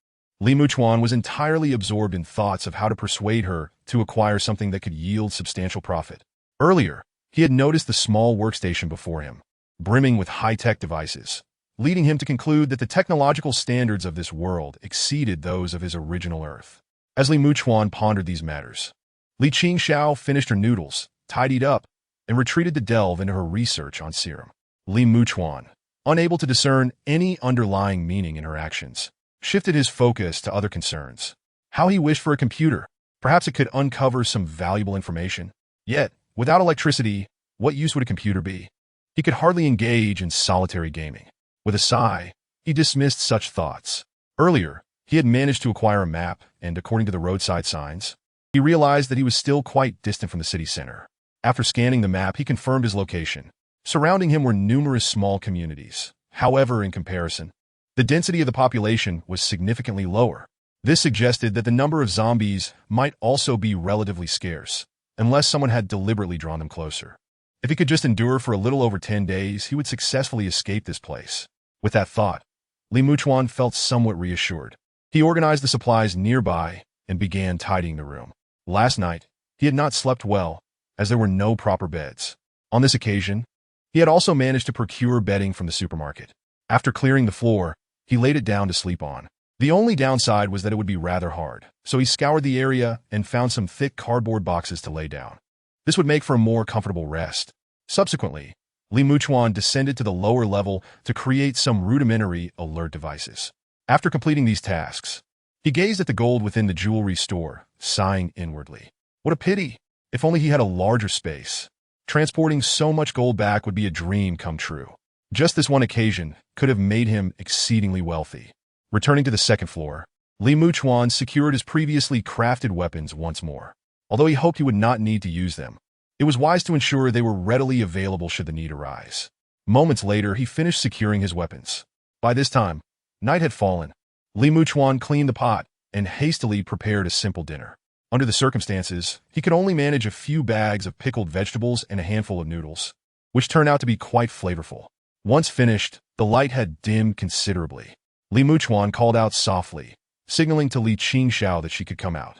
Li Muchuan was entirely absorbed in thoughts of how to persuade her to acquire something that could yield substantial profit. Earlier, he had noticed the small workstation before him, brimming with high-tech devices, leading him to conclude that the technological standards of this world exceeded those of his original Earth. As Li Muchuan pondered these matters, Li Qingxiao finished her noodles, tidied up, and retreated to delve into her research on serum. Li Muchuan, unable to discern any underlying meaning in her actions, shifted his focus to other concerns. How he wished for a computer. Perhaps it could uncover some valuable information. Yet, without electricity, what use would a computer be? He could hardly engage in solitary gaming. With a sigh, he dismissed such thoughts. Earlier, he had managed to acquire a map, and according to the roadside signs, he realized that he was still quite distant from the city center. After scanning the map, he confirmed his location. Surrounding him were numerous small communities. However, in comparison, the density of the population was significantly lower. This suggested that the number of zombies might also be relatively scarce, unless someone had deliberately drawn them closer. If he could just endure for a little over 10 days, he would successfully escape this place. With that thought, Li Muchuan felt somewhat reassured. He organized the supplies nearby and began tidying the room. Last night, he had not slept well, as there were no proper beds. On this occasion, he had also managed to procure bedding from the supermarket. After clearing the floor, he laid it down to sleep on. The only downside was that it would be rather hard, so he scoured the area and found some thick cardboard boxes to lay down. This would make for a more comfortable rest. Subsequently, Li Muchuan descended to the lower level to create some rudimentary alert devices. After completing these tasks, he gazed at the gold within the jewelry store, sighing inwardly. What a pity! If only he had a larger space. Transporting so much gold back would be a dream come true. Just this one occasion could have made him exceedingly wealthy. Returning to the second floor, Li Muchuan secured his previously crafted weapons once more. Although he hoped he would not need to use them, it was wise to ensure they were readily available should the need arise. Moments later, he finished securing his weapons. By this time, night had fallen. Li Muchuan cleaned the pot and hastily prepared a simple dinner. Under the circumstances, he could only manage a few bags of pickled vegetables and a handful of noodles, which turned out to be quite flavorful. Once finished, the light had dimmed considerably. Li Muchuan called out softly, signaling to Li Qingxiao that she could come out.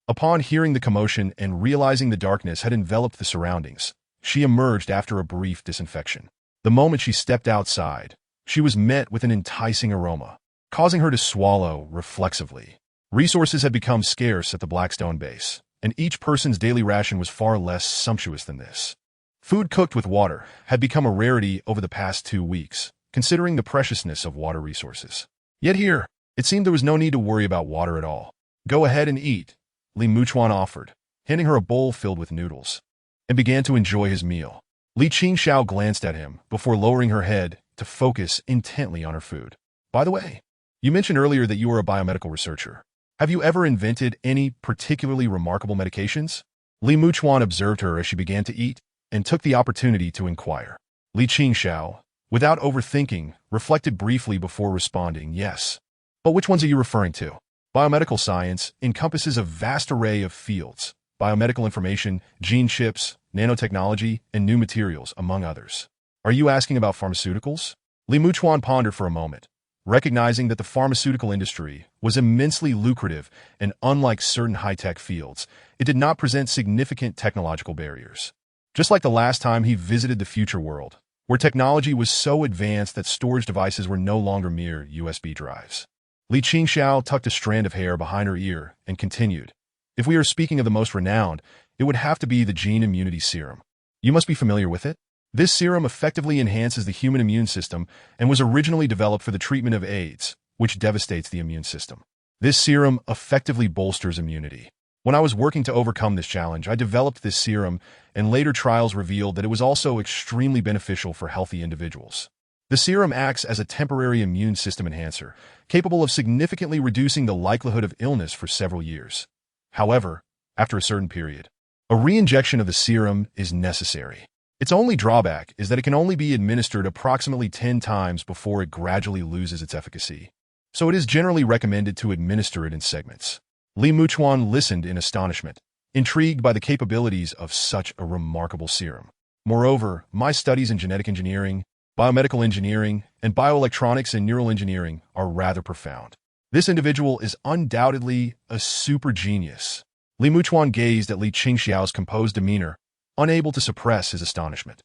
Upon hearing the commotion and realizing the darkness had enveloped the surroundings, she emerged after a brief disinfection. The moment she stepped outside, she was met with an enticing aroma, causing her to swallow reflexively. Resources had become scarce at the Blackstone base, and each person's daily ration was far less sumptuous than this. Food cooked with water had become a rarity over the past 2 weeks, considering the preciousness of water resources. Yet here, it seemed there was no need to worry about water at all. Go ahead and eat, Li Muchuan offered, handing her a bowl filled with noodles, and began to enjoy his meal. Li Qingxiao glanced at him before lowering her head to focus intently on her food. By the way, you mentioned earlier that you were a biomedical researcher. Have you ever invented any particularly remarkable medications? Li Muchuan observed her as she began to eat and took the opportunity to inquire. Li Qingxiao, without overthinking, reflected briefly before responding, yes. But which ones are you referring to? Biomedical science encompasses a vast array of fields: biomedical information, gene chips, nanotechnology, and new materials, among others. Are you asking about pharmaceuticals? Li Muchuan pondered for a moment, recognizing that the pharmaceutical industry was immensely lucrative and unlike certain high-tech fields, it did not present significant technological barriers. Just like the last time he visited the future world, where technology was so advanced that storage devices were no longer mere USB drives. Li Qingxiao tucked a strand of hair behind her ear and continued, if we are speaking of the most renowned, it would have to be the gene immunity serum. You must be familiar with it. This serum effectively enhances the human immune system and was originally developed for the treatment of AIDS, which devastates the immune system. This serum effectively bolsters immunity. When I was working to overcome this challenge, I developed this serum, and later trials revealed that it was also extremely beneficial for healthy individuals. The serum acts as a temporary immune system enhancer, capable of significantly reducing the likelihood of illness for several years. However, after a certain period, a re-injection of the serum is necessary. Its only drawback is that it can only be administered approximately 10 times before it gradually loses its efficacy. So it is generally recommended to administer it in segments. Li Muchuan listened in astonishment, intrigued by the capabilities of such a remarkable serum. Moreover, my studies in genetic engineering, biomedical engineering, and bioelectronics and neural engineering are rather profound. This individual is undoubtedly a super genius. Li Muchuan gazed at Li Qingxiao's composed demeanor, unable to suppress his astonishment.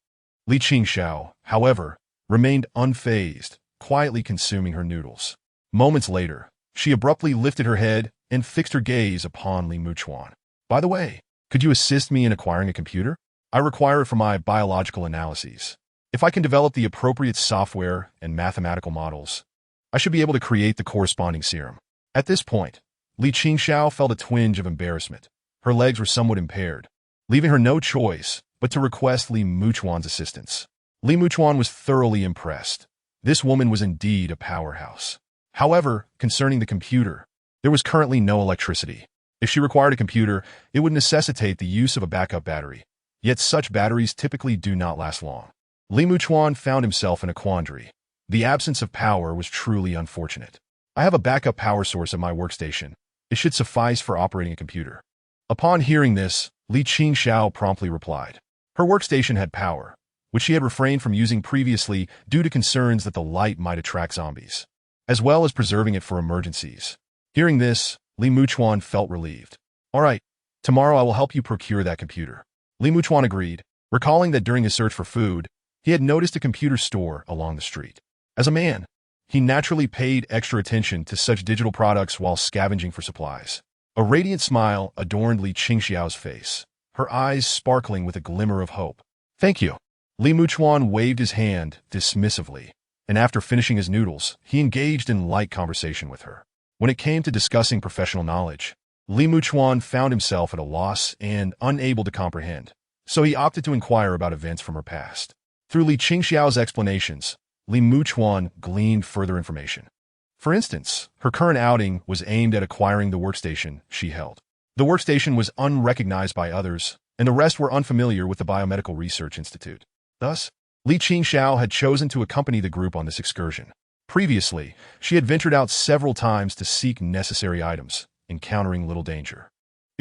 Li Qingxiao, however, remained unfazed, quietly consuming her noodles. Moments later, she abruptly lifted her head and fixed her gaze upon Li Muchuan. By the way, could you assist me in acquiring a computer? I require it for my biological analyses. If I can develop the appropriate software and mathematical models, I should be able to create the corresponding serum. At this point, Li Qingxiao felt a twinge of embarrassment. Her legs were somewhat impaired, leaving her no choice but to request Li Muchuan's assistance. Li Muchuan was thoroughly impressed. This woman was indeed a powerhouse. However, concerning the computer, there was currently no electricity. If she required a computer, it would necessitate the use of a backup battery. Yet such batteries typically do not last long. Li Muchuan found himself in a quandary. The absence of power was truly unfortunate. I have a backup power source at my workstation. It should suffice for operating a computer. Upon hearing this, Li Qingxiao promptly replied. Her workstation had power, which she had refrained from using previously due to concerns that the light might attract zombies, as well as preserving it for emergencies. Hearing this, Li Muchuan felt relieved. All right, tomorrow I will help you procure that computer. Li Muchuan agreed, recalling that during his search for food, he had noticed a computer store along the street. As a man, he naturally paid extra attention to such digital products while scavenging for supplies. A radiant smile adorned Li Qingxiao's face, her eyes sparkling with a glimmer of hope. Thank you. Li Muchuan waved his hand dismissively, and after finishing his noodles, he engaged in light conversation with her. When it came to discussing professional knowledge, Li Muchuan found himself at a loss and unable to comprehend, so he opted to inquire about events from her past. Through Li Qingxiao's explanations, Li Muchuan gleaned further information. For instance, her current outing was aimed at acquiring the workstation she held. The workstation was unrecognized by others, and the rest were unfamiliar with the Biomedical Research Institute. Thus, Li Qingxiao had chosen to accompany the group on this excursion. Previously, she had ventured out several times to seek necessary items, encountering little danger.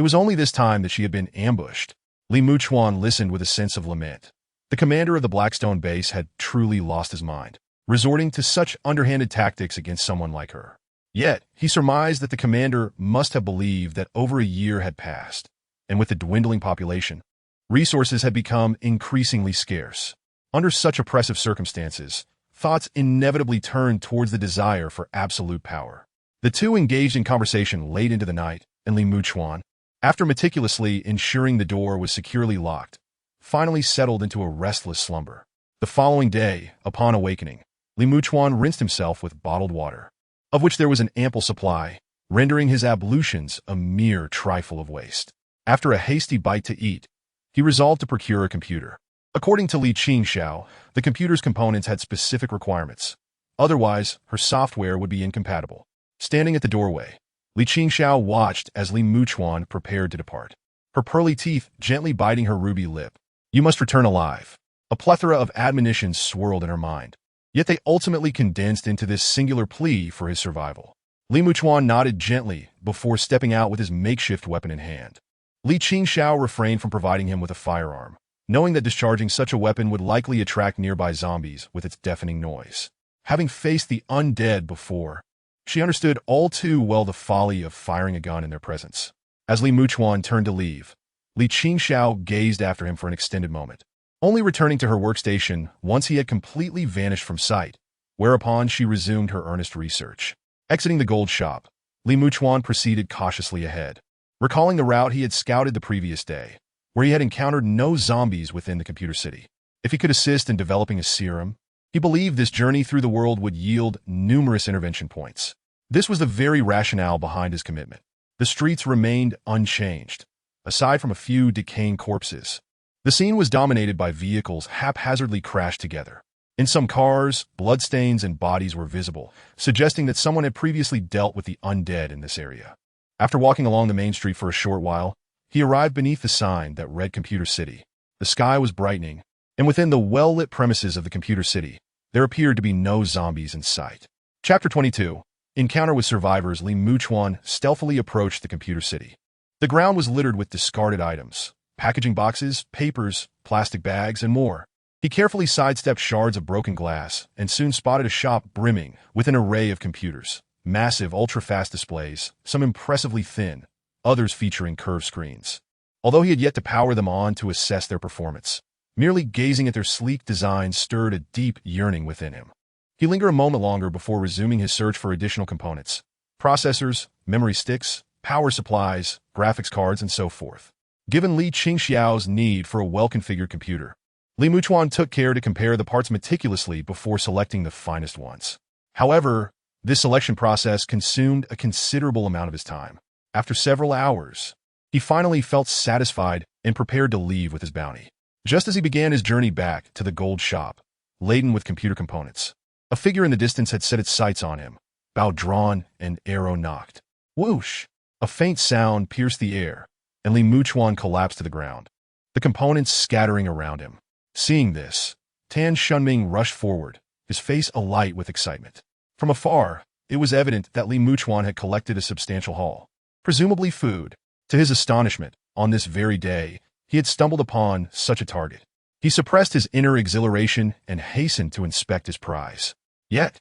It was only this time that she had been ambushed. Li Muchuan listened with a sense of lament. The commander of the Blackstone base had truly lost his mind, resorting to such underhanded tactics against someone like her. Yet, he surmised that the commander must have believed that over a year had passed, and with the dwindling population, resources had become increasingly scarce. Under such oppressive circumstances, thoughts inevitably turned towards the desire for absolute power. The two engaged in conversation late into the night, and Li Muchuan, after meticulously ensuring the door was securely locked, finally settled into a restless slumber. The following day, upon awakening, Li Muchuan rinsed himself with bottled water, of which there was an ample supply, rendering his ablutions a mere trifle of waste. After a hasty bite to eat, he resolved to procure a computer. According to Li Qingxiao, the computer's components had specific requirements. Otherwise, her software would be incompatible. Standing at the doorway, Li Qingxiao watched as Li Muchuan prepared to depart, her pearly teeth gently biting her ruby lip. "You must return alive." A plethora of admonitions swirled in her mind, yet they ultimately condensed into this singular plea for his survival. Li Muchuan nodded gently before stepping out with his makeshift weapon in hand. Li Qingxiao refrained from providing him with a firearm, knowing that discharging such a weapon would likely attract nearby zombies with its deafening noise. Having faced the undead before, she understood all too well the folly of firing a gun in their presence. As Li Muchuan turned to leave, Li Qingxiao gazed after him for an extended moment, only returning to her workstation once he had completely vanished from sight, whereupon she resumed her earnest research. Exiting the gold shop, Li Muchuan proceeded cautiously ahead, recalling the route he had scouted the previous day, where he had encountered no zombies within the computer city. If he could assist in developing a serum, he believed this journey through the world would yield numerous intervention points. This was the very rationale behind his commitment. The streets remained unchanged, aside from a few decaying corpses. The scene was dominated by vehicles haphazardly crashed together. In some cars, bloodstains and bodies were visible, suggesting that someone had previously dealt with the undead in this area. After walking along the main street for a short while, he arrived beneath the sign that read Computer City. The sky was brightening, and within the well-lit premises of the Computer City, there appeared to be no zombies in sight. Chapter 22. Encounter with survivors. Li Muchuan stealthily approached the Computer City. The ground was littered with discarded items, packaging boxes, papers, plastic bags, and more. He carefully sidestepped shards of broken glass and soon spotted a shop brimming with an array of computers. Massive, ultra-fast displays, some impressively thin, others featuring curved screens. Although he had yet to power them on to assess their performance, merely gazing at their sleek designs stirred a deep yearning within him. He lingered a moment longer before resuming his search for additional components: processors, memory sticks, power supplies, graphics cards, and so forth. Given Li Qingxiao's need for a well-configured computer, Li Muchuan took care to compare the parts meticulously before selecting the finest ones. However, this selection process consumed a considerable amount of his time. After several hours, he finally felt satisfied and prepared to leave with his bounty. Just as he began his journey back to the gold shop, laden with computer components, a figure in the distance had set its sights on him, bow drawn and arrow nocked. Whoosh! A faint sound pierced the air, and Li Muchuan collapsed to the ground, the components scattering around him. Seeing this, Tan Shunming rushed forward, his face alight with excitement. From afar, it was evident that Li Muchuan had collected a substantial haul, presumably food. To his astonishment, on this very day, he had stumbled upon such a target. He suppressed his inner exhilaration and hastened to inspect his prize. Yet,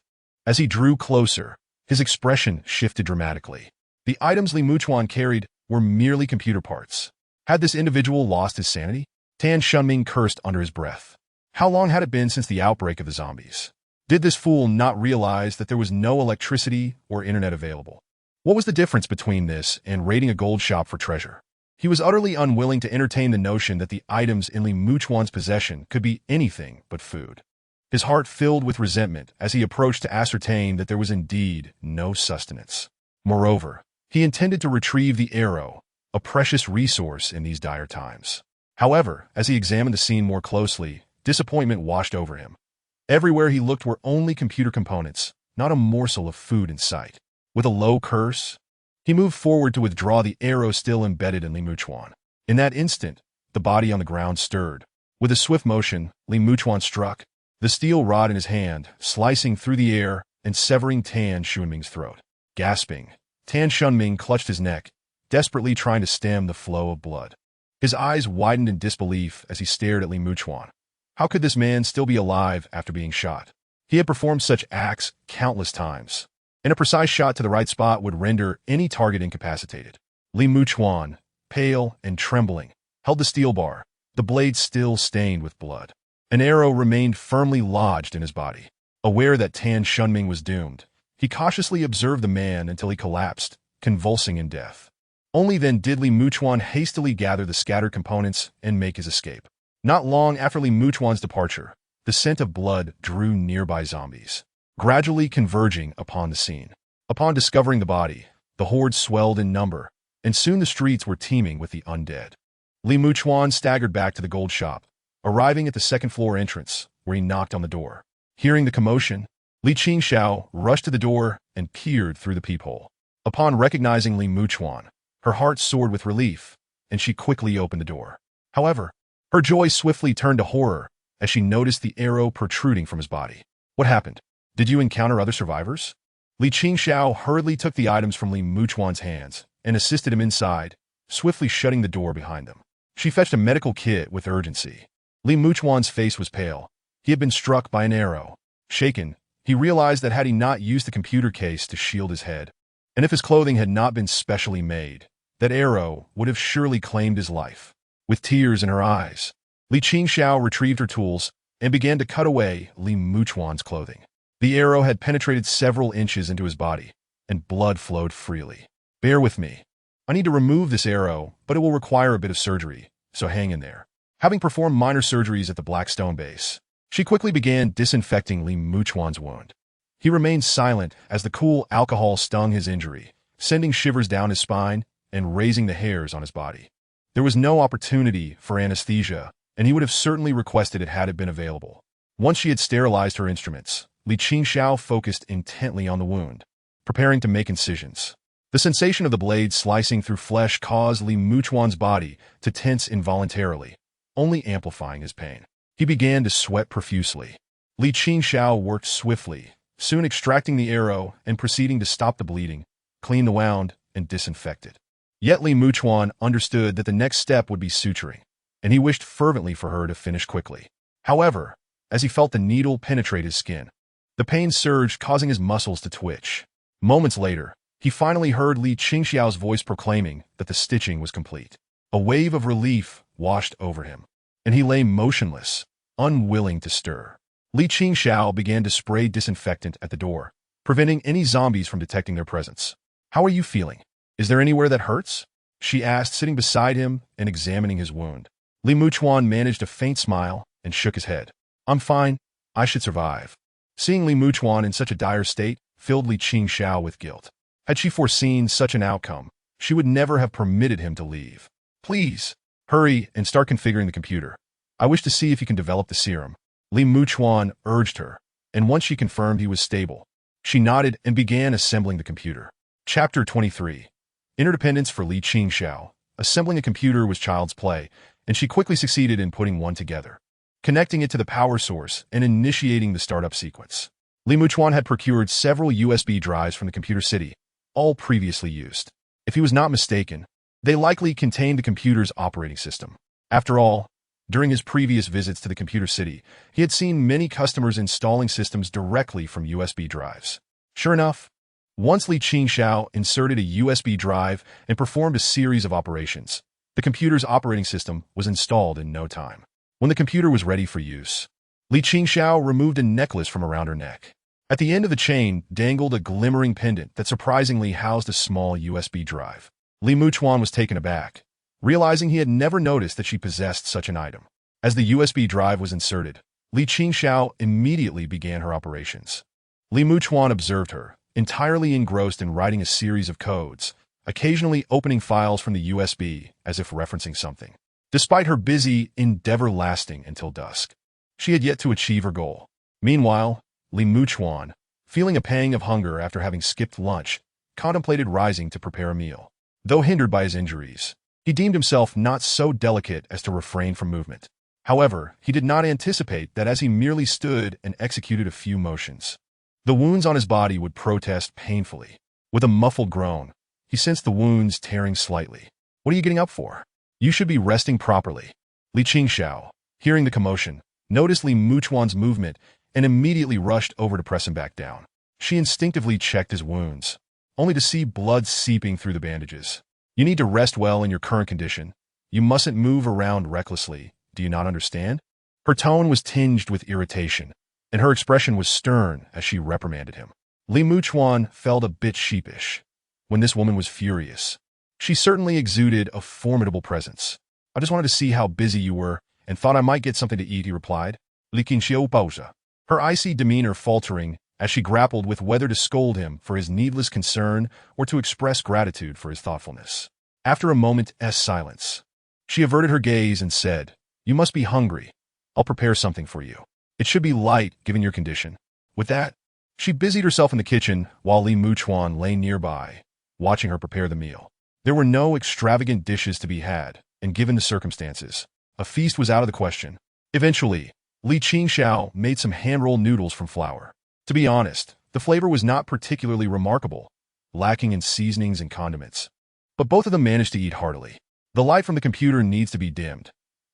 as he drew closer, his expression shifted dramatically. The items Li Muchuan carried were merely computer parts. Had this individual lost his sanity? Tan Shunming cursed under his breath. How long had it been since the outbreak of the zombies? Did this fool not realize that there was no electricity or internet available? What was the difference between this and raiding a gold shop for treasure? He was utterly unwilling to entertain the notion that the items in Li Muchuan's possession could be anything but food. His heart filled with resentment as he approached to ascertain that there was indeed no sustenance. Moreover, he intended to retrieve the arrow, a precious resource in these dire times. However, as he examined the scene more closely, disappointment washed over him. Everywhere he looked were only computer components, not a morsel of food in sight. With a low curse, he moved forward to withdraw the arrow still embedded in Li Muchuan. In that instant, the body on the ground stirred. With a swift motion, Li Muchuan struck, the steel rod in his hand, slicing through the air and severing Tan Shunming's throat. Gasping, Tan Shunming clutched his neck, desperately trying to stem the flow of blood. His eyes widened in disbelief as he stared at Li Muchuan. How could this man still be alive after being shot? He had performed such acts countless times, and a precise shot to the right spot would render any target incapacitated. Li Muchuan, pale and trembling, held the steel bar, the blade still stained with blood. An arrow remained firmly lodged in his body. Aware that Tan Shunming was doomed, he cautiously observed the man until he collapsed, convulsing in death. Only then did Li Muchuan hastily gather the scattered components and make his escape. Not long after Li Muchuan's departure, the scent of blood drew nearby zombies, gradually converging upon the scene. Upon discovering the body, the horde swelled in number, and soon the streets were teeming with the undead. Li Muchuan staggered back to the gold shop, arriving at the second-floor entrance, where he knocked on the door. Hearing the commotion, Li Qingxiao rushed to the door and peered through the peephole. Upon recognizing Li Muchuan, her heart soared with relief, and she quickly opened the door. However, her joy swiftly turned to horror as she noticed the arrow protruding from his body. What happened? Did you encounter other survivors? Li Qingxiao hurriedly took the items from Li Muchuan's hands and assisted him inside, swiftly shutting the door behind them. She fetched a medical kit with urgency. Li Muchuan's face was pale. He had been struck by an arrow. Shaken, he realized that had he not used the computer case to shield his head, and if his clothing had not been specially made, that arrow would have surely claimed his life. With tears in her eyes, Li Qingxiao retrieved her tools and began to cut away Li Muchuan's clothing. The arrow had penetrated several inches into his body, and blood flowed freely. Bear with me. I need to remove this arrow, but it will require a bit of surgery, so hang in there. Having performed minor surgeries at the Black Stone base, she quickly began disinfecting Li Muchuan's wound. He remained silent as the cool alcohol stung his injury, sending shivers down his spine and raising the hairs on his body. There was no opportunity for anesthesia, and he would have certainly requested it had it been available. Once she had sterilized her instruments, Li Qingxiao focused intently on the wound, preparing to make incisions. The sensation of the blade slicing through flesh caused Li Muchuan's body to tense involuntarily, only amplifying his pain. He began to sweat profusely. Li Qingxiao worked swiftly, soon extracting the arrow and proceeding to stop the bleeding, clean the wound, and disinfect it. Yet Li Muchuan understood that the next step would be suturing, and he wished fervently for her to finish quickly. However, as he felt the needle penetrate his skin, the pain surged, causing his muscles to twitch. Moments later, he finally heard Li Qingxiao's voice proclaiming that the stitching was complete. A wave of relief washed over him, and he lay motionless, unwilling to stir. Li Qingxiao began to spray disinfectant at the door, preventing any zombies from detecting their presence. "How are you feeling? Is there anywhere that hurts?" she asked, sitting beside him and examining his wound. Li Muchuan managed a faint smile and shook his head. "I'm fine. I should survive." Seeing Li Muchuan in such a dire state filled Li Qingxiao with guilt. Had she foreseen such an outcome, she would never have permitted him to leave. "Please, hurry and start configuring the computer. I wish to see if you can develop the serum," Li Muchuan urged her, and once she confirmed he was stable, she nodded and began assembling the computer. Chapter 23. Interdependence for Li Qingxiao. Assembling a computer was child's play, and she quickly succeeded in putting one together, connecting it to the power source and initiating the startup sequence. Li Muchuan had procured several USB drives from the computer city, all previously used. If he was not mistaken, they likely contained the computer's operating system. After all, during his previous visits to the computer city, he had seen many customers installing systems directly from USB drives. Sure enough, once Li Qingxiao inserted a USB drive and performed a series of operations, the computer's operating system was installed in no time. When the computer was ready for use, Li Qingxiao removed a necklace from around her neck. At the end of the chain dangled a glimmering pendant that surprisingly housed a small USB drive. Li Muchuan was taken aback, realizing he had never noticed that she possessed such an item. As the USB drive was inserted, Li Qingxiao immediately began her operations. Li Muchuan observed her, entirely engrossed in writing a series of codes, occasionally opening files from the USB as if referencing something. Despite her busy endeavor lasting until dusk, she had yet to achieve her goal. Meanwhile, Li Muchuan, feeling a pang of hunger after having skipped lunch, contemplated rising to prepare a meal. Though hindered by his injuries, he deemed himself not so delicate as to refrain from movement. However, he did not anticipate that as he merely stood and executed a few motions, the wounds on his body would protest painfully. With a muffled groan, He sensed the wounds tearing slightly. What are you getting up for? You should be resting properly. Li Qingxiao, hearing the commotion, noticed Li Muchuan's movement and immediately rushed over to press him back down. She instinctively checked his wounds, only to see blood seeping through the bandages. You need to rest well in your current condition. You mustn't move around recklessly. Do you not understand? Her tone was tinged with irritation, and her expression was stern as she reprimanded him. Li Muchuan felt a bit sheepish when this woman was furious. She certainly exuded a formidable presence. I just wanted to see how busy you were and thought I might get something to eat, he replied. Li Qingxiao pausa, her icy demeanor faltering as she grappled with whether to scold him for his needless concern or to express gratitude for his thoughtfulness. After a moment's silence, she averted her gaze and said, "You must be hungry. I'll prepare something for you. It should be light, given your condition." With that, she busied herself in the kitchen while Li Muchuan lay nearby, watching her prepare the meal. There were no extravagant dishes to be had, and given the circumstances, a feast was out of the question. Eventually, Li Qingxiao made some hand-rolled noodles from flour. To be honest, the flavor was not particularly remarkable, lacking in seasonings and condiments. But both of them managed to eat heartily. The light from the computer needs to be dimmed.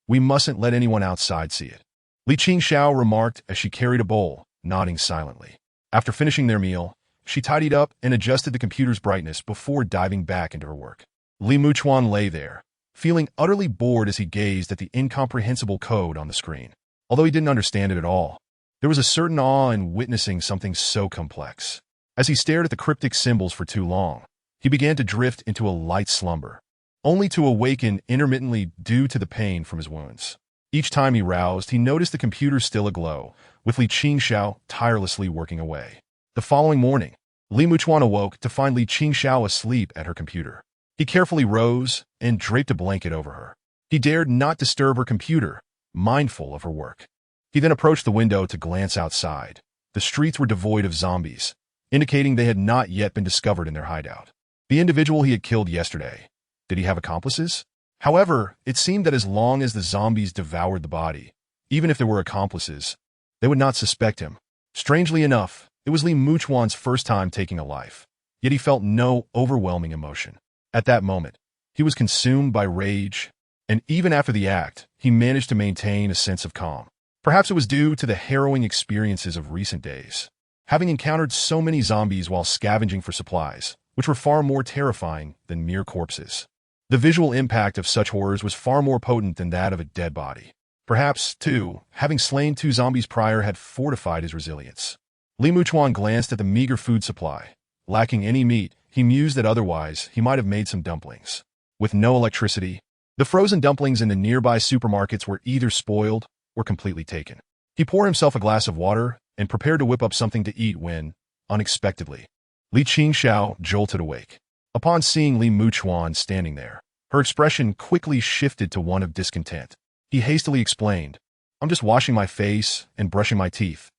We mustn't let anyone outside see it. Li Qingxiao remarked as she carried a bowl, nodding silently. After finishing their meal, she tidied up and adjusted the computer's brightness before diving back into her work. Li Muchuan lay there, feeling utterly bored as he gazed at the incomprehensible code on the screen. Although he didn't understand it at all, there was a certain awe in witnessing something so complex. As he stared at the cryptic symbols for too long, he began to drift into a light slumber, only to awaken intermittently due to the pain from his wounds. Each time he roused, he noticed the computer still aglow, with Li Qingxiao tirelessly working away. The following morning, Li Muchuan awoke to find Li Qingxiao asleep at her computer. He carefully rose and draped a blanket over her. He dared not disturb her computer, mindful of her work. He then approached the window to glance outside. The streets were devoid of zombies, indicating they had not yet been discovered in their hideout. The individual he had killed yesterday, did he have accomplices? However, it seemed that as long as the zombies devoured the body, even if there were accomplices, they would not suspect him. Strangely enough, it was Li Muchuan's first time taking a life, yet he felt no overwhelming emotion. At that moment, he was consumed by rage, and even after the act, he managed to maintain a sense of calm. Perhaps it was due to the harrowing experiences of recent days, having encountered so many zombies while scavenging for supplies, which were far more terrifying than mere corpses. The visual impact of such horrors was far more potent than that of a dead body. Perhaps, too, having slain 2 zombies prior had fortified his resilience. Li Muchuan glanced at the meager food supply. Lacking any meat, he mused that otherwise he might have made some dumplings. With no electricity, the frozen dumplings in the nearby supermarkets were either spoiled or completely taken. He poured himself a glass of water and prepared to whip up something to eat when, unexpectedly, Li Qingxiao jolted awake. Upon seeing Li Muchuan standing there, her expression quickly shifted to one of discontent. He hastily explained, "I'm just washing my face and brushing my teeth.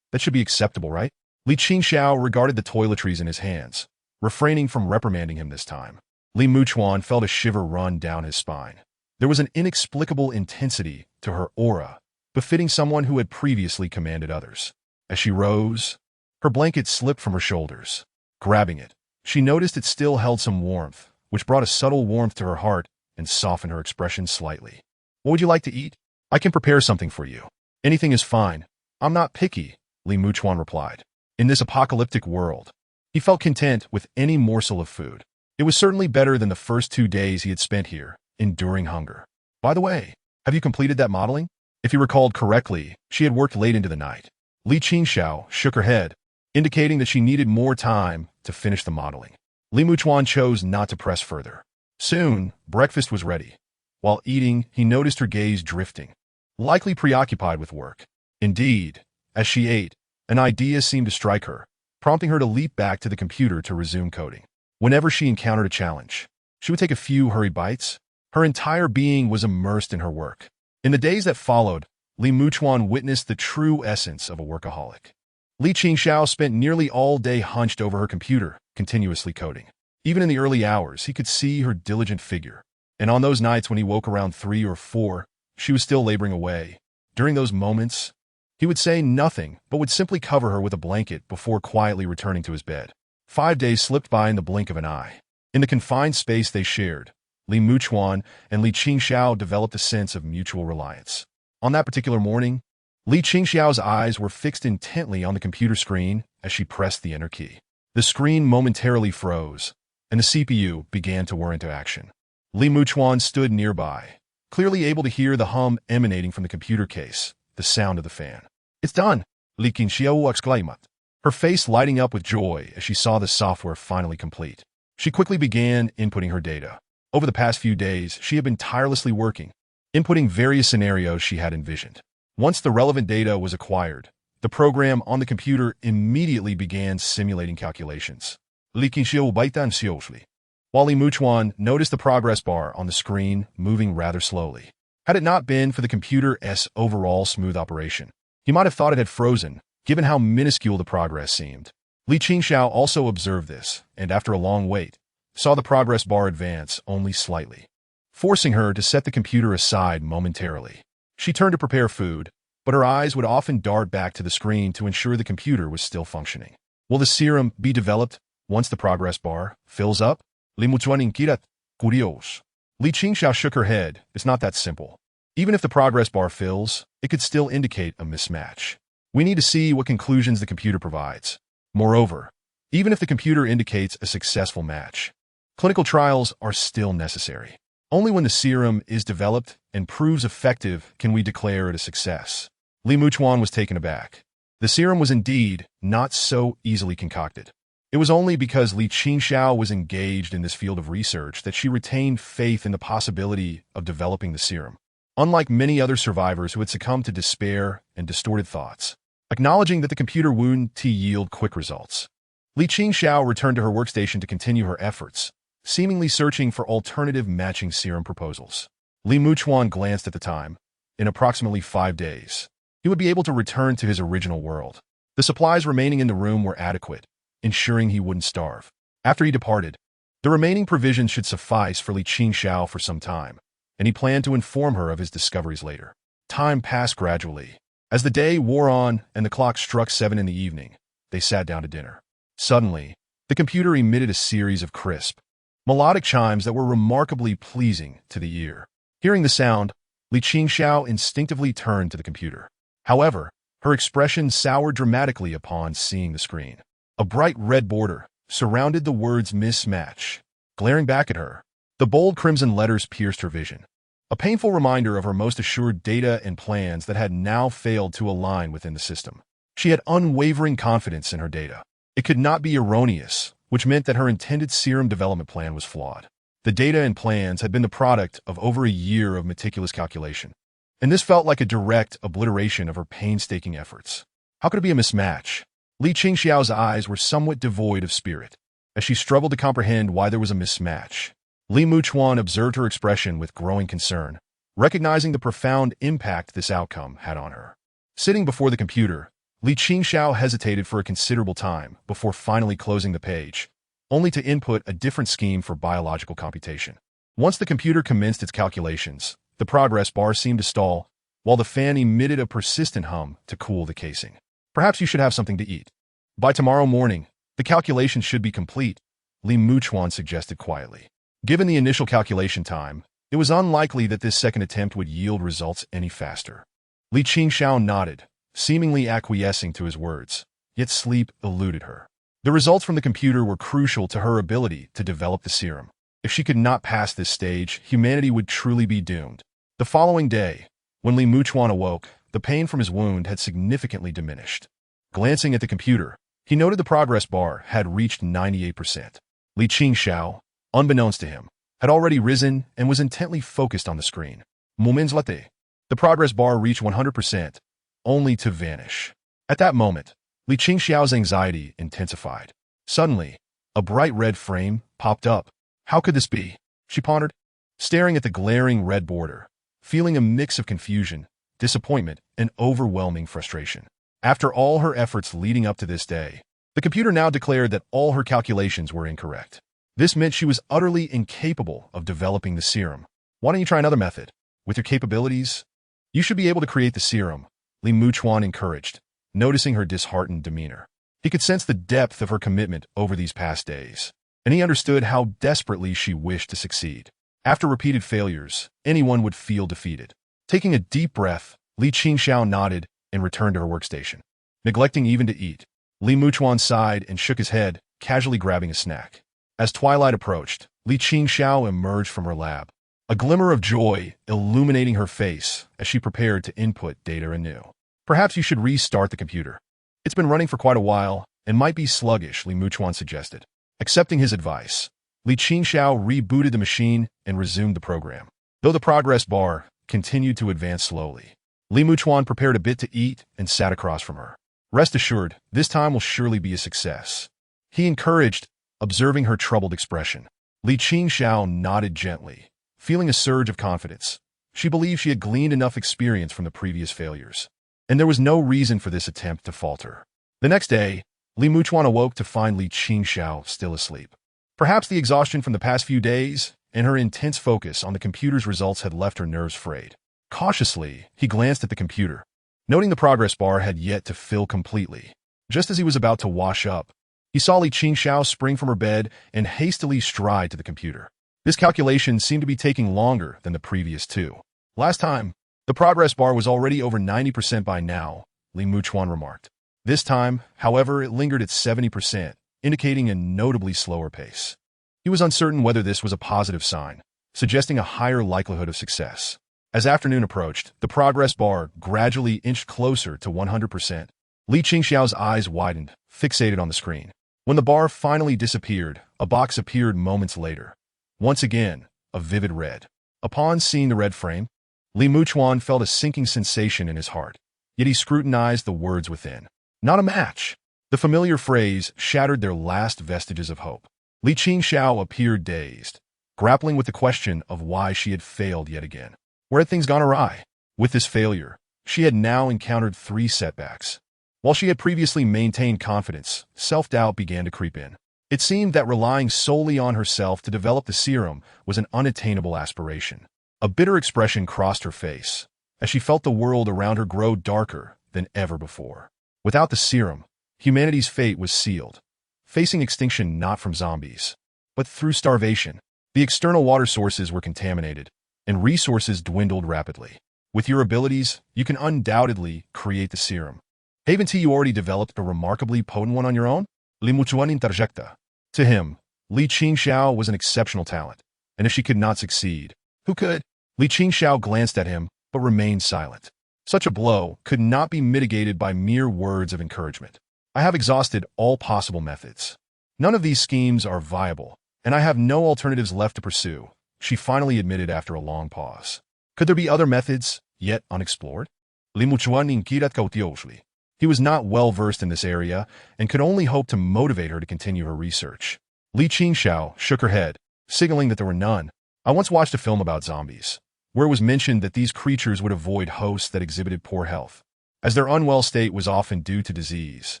That should be acceptable, right?" Li Qingxiao regarded the toiletries in his hands, refraining from reprimanding him this time. Li Muchuan felt a shiver run down his spine. There was an inexplicable intensity to her aura, befitting someone who had previously commanded others. As she rose, her blanket slipped from her shoulders. Grabbing it, she noticed it still held some warmth, which brought a subtle warmth to her heart and softened her expression slightly. "What would you like to eat? I can prepare something for you." "Anything is fine. I'm not picky," Li Muchuan replied. In this apocalyptic world, he felt content with any morsel of food. It was certainly better than the first 2 days he had spent here, enduring hunger. By the way, have you completed that modeling? If he recalled correctly, she had worked late into the night. Li Qingxiao shook her head, indicating that she needed more time to finish the modeling. Li Muchuan chose not to press further. Soon, breakfast was ready. While eating, he noticed her gaze drifting, likely preoccupied with work. Indeed, as she ate, an idea seemed to strike her, prompting her to leap back to the computer to resume coding. Whenever she encountered a challenge, she would take a few hurried bites. Her entire being was immersed in her work. In the days that followed, Li Muchuan witnessed the true essence of a workaholic. Li Qingxiao spent nearly all day hunched over her computer, continuously coding. Even in the early hours, he could see her diligent figure. And on those nights when he woke around 3 or 4, she was still laboring away. During those moments, he would say nothing, but would simply cover her with a blanket before quietly returning to his bed. 5 days slipped by in the blink of an eye. In the confined space they shared, Li Muchuan and Li Qingxiao developed a sense of mutual reliance. On that particular morning, Li Qingxiao's eyes were fixed intently on the computer screen as she pressed the enter key. The screen momentarily froze, and the CPU began to whir into action. Li Muchuan stood nearby, clearly able to hear the hum emanating from the computer case, the sound of the fan. "It's done!" Li Qingxiao exclaimed, her face lighting up with joy as she saw the software finally complete. She quickly began inputting her data. Over the past few days, she had been tirelessly working, inputting various scenarios she had envisioned. Once the relevant data was acquired, the program on the computer immediately began simulating calculations. Li Qingxiao baitan anxiously, while Li Muchuan noticed the progress bar on the screen moving rather slowly. Had it not been for the computer's overall smooth operation, he might have thought it had frozen, given how minuscule the progress seemed. Li Qingxiao also observed this, and after a long wait, saw the progress bar advance only slightly, forcing her to set the computer aside momentarily. She turned to prepare food, but her eyes would often dart back to the screen to ensure the computer was still functioning. Will the serum be developed once the progress bar fills up? Li Muchuan inquirat, curios. Li Qingxiao shook her head. It's not that simple. Even if the progress bar fills, it could still indicate a mismatch. We need to see what conclusions the computer provides. Moreover, even if the computer indicates a successful match, clinical trials are still necessary. Only when the serum is developed and proves effective can we declare it a success. Li Muchuan was taken aback. The serum was indeed not so easily concocted. It was only because Li Qingxiao was engaged in this field of research that she retained faith in the possibility of developing the serum, unlike many other survivors who had succumbed to despair and distorted thoughts. Acknowledging that the computer wouldn't yield quick results, Li Qingxiao returned to her workstation to continue her efforts, seemingly searching for alternative matching serum proposals. Li Muchuan glanced at the time. In approximately 5 days, he would be able to return to his original world. The supplies remaining in the room were adequate, ensuring he wouldn't starve. After he departed, the remaining provisions should suffice for Li Qingxiao for some time, and he planned to inform her of his discoveries later. Time passed gradually. As the day wore on and the clock struck 7 in the evening, they sat down to dinner. Suddenly, the computer emitted a series of crisp, melodic chimes that were remarkably pleasing to the ear. Hearing the sound, Li Qingxiao instinctively turned to the computer. However, her expression soured dramatically upon seeing the screen. A bright red border surrounded the words mismatch. Glaring back at her, the bold crimson letters pierced her vision, a painful reminder of her most assured data and plans that had now failed to align within the system. She had unwavering confidence in her data. It could not be erroneous, which meant that her intended serum development plan was flawed. The data and plans had been the product of over a year of meticulous calculation, and this felt like a direct obliteration of her painstaking efforts. How could it be a mismatch? Li Qingxiao's eyes were somewhat devoid of spirit, as she struggled to comprehend why there was a mismatch. Li Muchuan observed her expression with growing concern, recognizing the profound impact this outcome had on her. Sitting before the computer, Li Qingxiao hesitated for a considerable time before finally closing the page, only to input a different scheme for biological computation. Once the computer commenced its calculations, the progress bar seemed to stall, while the fan emitted a persistent hum to cool the casing. Perhaps you should have something to eat. By tomorrow morning, the calculations should be complete, Li Muchuan suggested quietly. Given the initial calculation time, it was unlikely that this second attempt would yield results any faster. Li Qingxiao nodded, seemingly acquiescing to his words, yet sleep eluded her. The results from the computer were crucial to her ability to develop the serum. If she could not pass this stage, humanity would truly be doomed. The following day, when Li Muchuan awoke, the pain from his wound had significantly diminished. Glancing at the computer, he noted the progress bar had reached 98%. Li Qingxiao, unbeknownst to him, had already risen and was intently focused on the screen. Moments later, the progress bar reached 100%, only to vanish. At that moment, Li Qingxiao's anxiety intensified. Suddenly, a bright red frame popped up. How could this be? She pondered, staring at the glaring red border, feeling a mix of confusion, disappointment, and overwhelming frustration. After all her efforts leading up to this day, the computer now declared that all her calculations were incorrect. This meant she was utterly incapable of developing the serum. Why don't you try another method? With your capabilities, you should be able to create the serum, Li Muchuan encouraged, noticing her disheartened demeanor. He could sense the depth of her commitment over these past days. and he understood how desperately she wished to succeed. After repeated failures, anyone would feel defeated. Taking a deep breath, Li Qingxiao nodded and returned to her workstation. Neglecting even to eat, Li Muchuan sighed and shook his head, casually grabbing a snack. As twilight approached, Li Qingxiao emerged from her lab, a glimmer of joy illuminating her face as she prepared to input data anew. Perhaps you should restart the computer. It's been running for quite a while and might be sluggish, Li Muchuan suggested. Accepting his advice, Li Qingxiao rebooted the machine and resumed the program. Though the progress bar continued to advance slowly, Li Muchuan prepared a bit to eat and sat across from her. Rest assured, this time will surely be a success, he encouraged, observing her troubled expression. Li Qingxiao nodded gently, feeling a surge of confidence. She believed she had gleaned enough experience from the previous failures, and there was no reason for this attempt to falter. The next day, Li Muchuan awoke to find Li Qingxiao still asleep. Perhaps the exhaustion from the past few days and her intense focus on the computer's results had left her nerves frayed. Cautiously, he glanced at the computer, noting the progress bar had yet to fill completely. Just as he was about to wash up, he saw Li Qingxiao spring from her bed and hastily stride to the computer. This calculation seemed to be taking longer than the previous two. Last time, the progress bar was already over 90% by now, Li Muchuan remarked. This time, however, it lingered at 70%, indicating a notably slower pace. He was uncertain whether this was a positive sign, suggesting a higher likelihood of success. As afternoon approached, the progress bar gradually inched closer to 100%. Li Qingxiao's eyes widened, fixated on the screen. When the bar finally disappeared, a box appeared moments later. Once again, a vivid red. Upon seeing the red frame, Li Muchuan felt a sinking sensation in his heart, yet he scrutinized the words within. Not a match. The familiar phrase shattered their last vestiges of hope. Li Qingxiao appeared dazed, grappling with the question of why she had failed yet again. Where had things gone awry? With this failure, she had now encountered 3 setbacks. While she had previously maintained confidence, self-doubt began to creep in. It seemed that relying solely on herself to develop the serum was an unattainable aspiration. A bitter expression crossed her face, as she felt the world around her grow darker than ever before. Without the serum, humanity's fate was sealed, facing extinction not from zombies, but through starvation. The external water sources were contaminated, and resources dwindled rapidly. With your abilities, you can undoubtedly create the serum. Haven't you already developed a remarkably potent one on your own? Li Muchuan interjecta. To him, Li Qingxiao was an exceptional talent, and if she could not succeed, who could? Li Qingxiao glanced at him, but remained silent. Such a blow could not be mitigated by mere words of encouragement. I have exhausted all possible methods. None of these schemes are viable, and I have no alternatives left to pursue, she finally admitted after a long pause. Could there be other methods, yet unexplored? Li Muchuan inquirat cautelosely. He was not well versed in this area and could only hope to motivate her to continue her research. Li Qingxiao shook her head, signaling that there were none. I once watched a film about zombies, where it was mentioned that these creatures would avoid hosts that exhibited poor health, as their unwell state was often due to disease.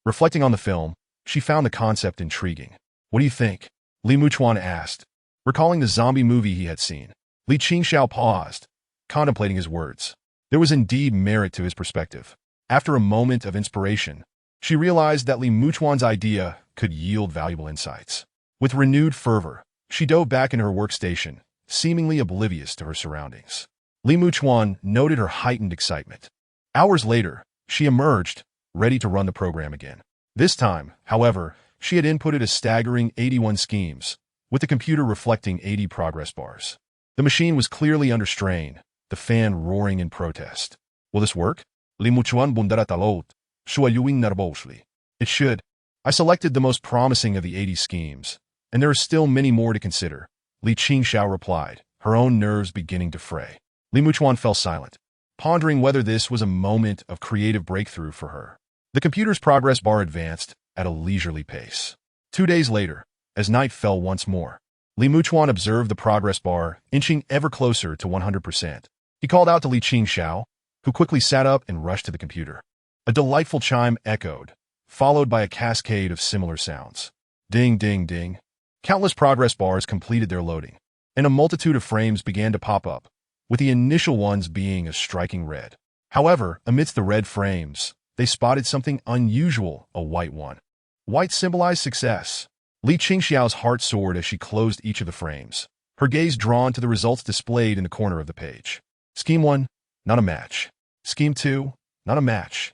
Reflecting on the film, she found the concept intriguing. What do you think? Li Muchuan asked, recalling the zombie movie he had seen. Li Qingxiao paused, contemplating his words. There was indeed merit to his perspective. After a moment of inspiration, she realized that Li Muchuan's idea could yield valuable insights. With renewed fervor, she dove back into her workstation, seemingly oblivious to her surroundings. Li Muchuan noted her heightened excitement. Hours later, she emerged, ready to run the program again. This time, however, she had inputted a staggering 81 schemes, with the computer reflecting 80 progress bars. The machine was clearly under strain, the fan roaring in protest. Will this work? Li Muchuan bundarat alot, shuayuing nervously. It should. I selected the most promising of the 80 schemes, and there are still many more to consider, Li Qingxiao replied, her own nerves beginning to fray. Li Muchuan fell silent, pondering whether this was a moment of creative breakthrough for her. The computer's progress bar advanced at a leisurely pace. 2 days later, as night fell once more, Li Muchuan observed the progress bar inching ever closer to 100%. He called out to Li Qingxiao, who quickly sat up and rushed to the computer. A delightful chime echoed, followed by a cascade of similar sounds. Ding, ding, ding. Countless progress bars completed their loading, and a multitude of frames began to pop up, with the initial ones being a striking red. However, amidst the red frames, they spotted something unusual, a white one. White symbolized success. Li Qingxiao's heart soared as she closed each of the frames, her gaze drawn to the results displayed in the corner of the page. Scheme 1, not a match. Scheme 2, not a match.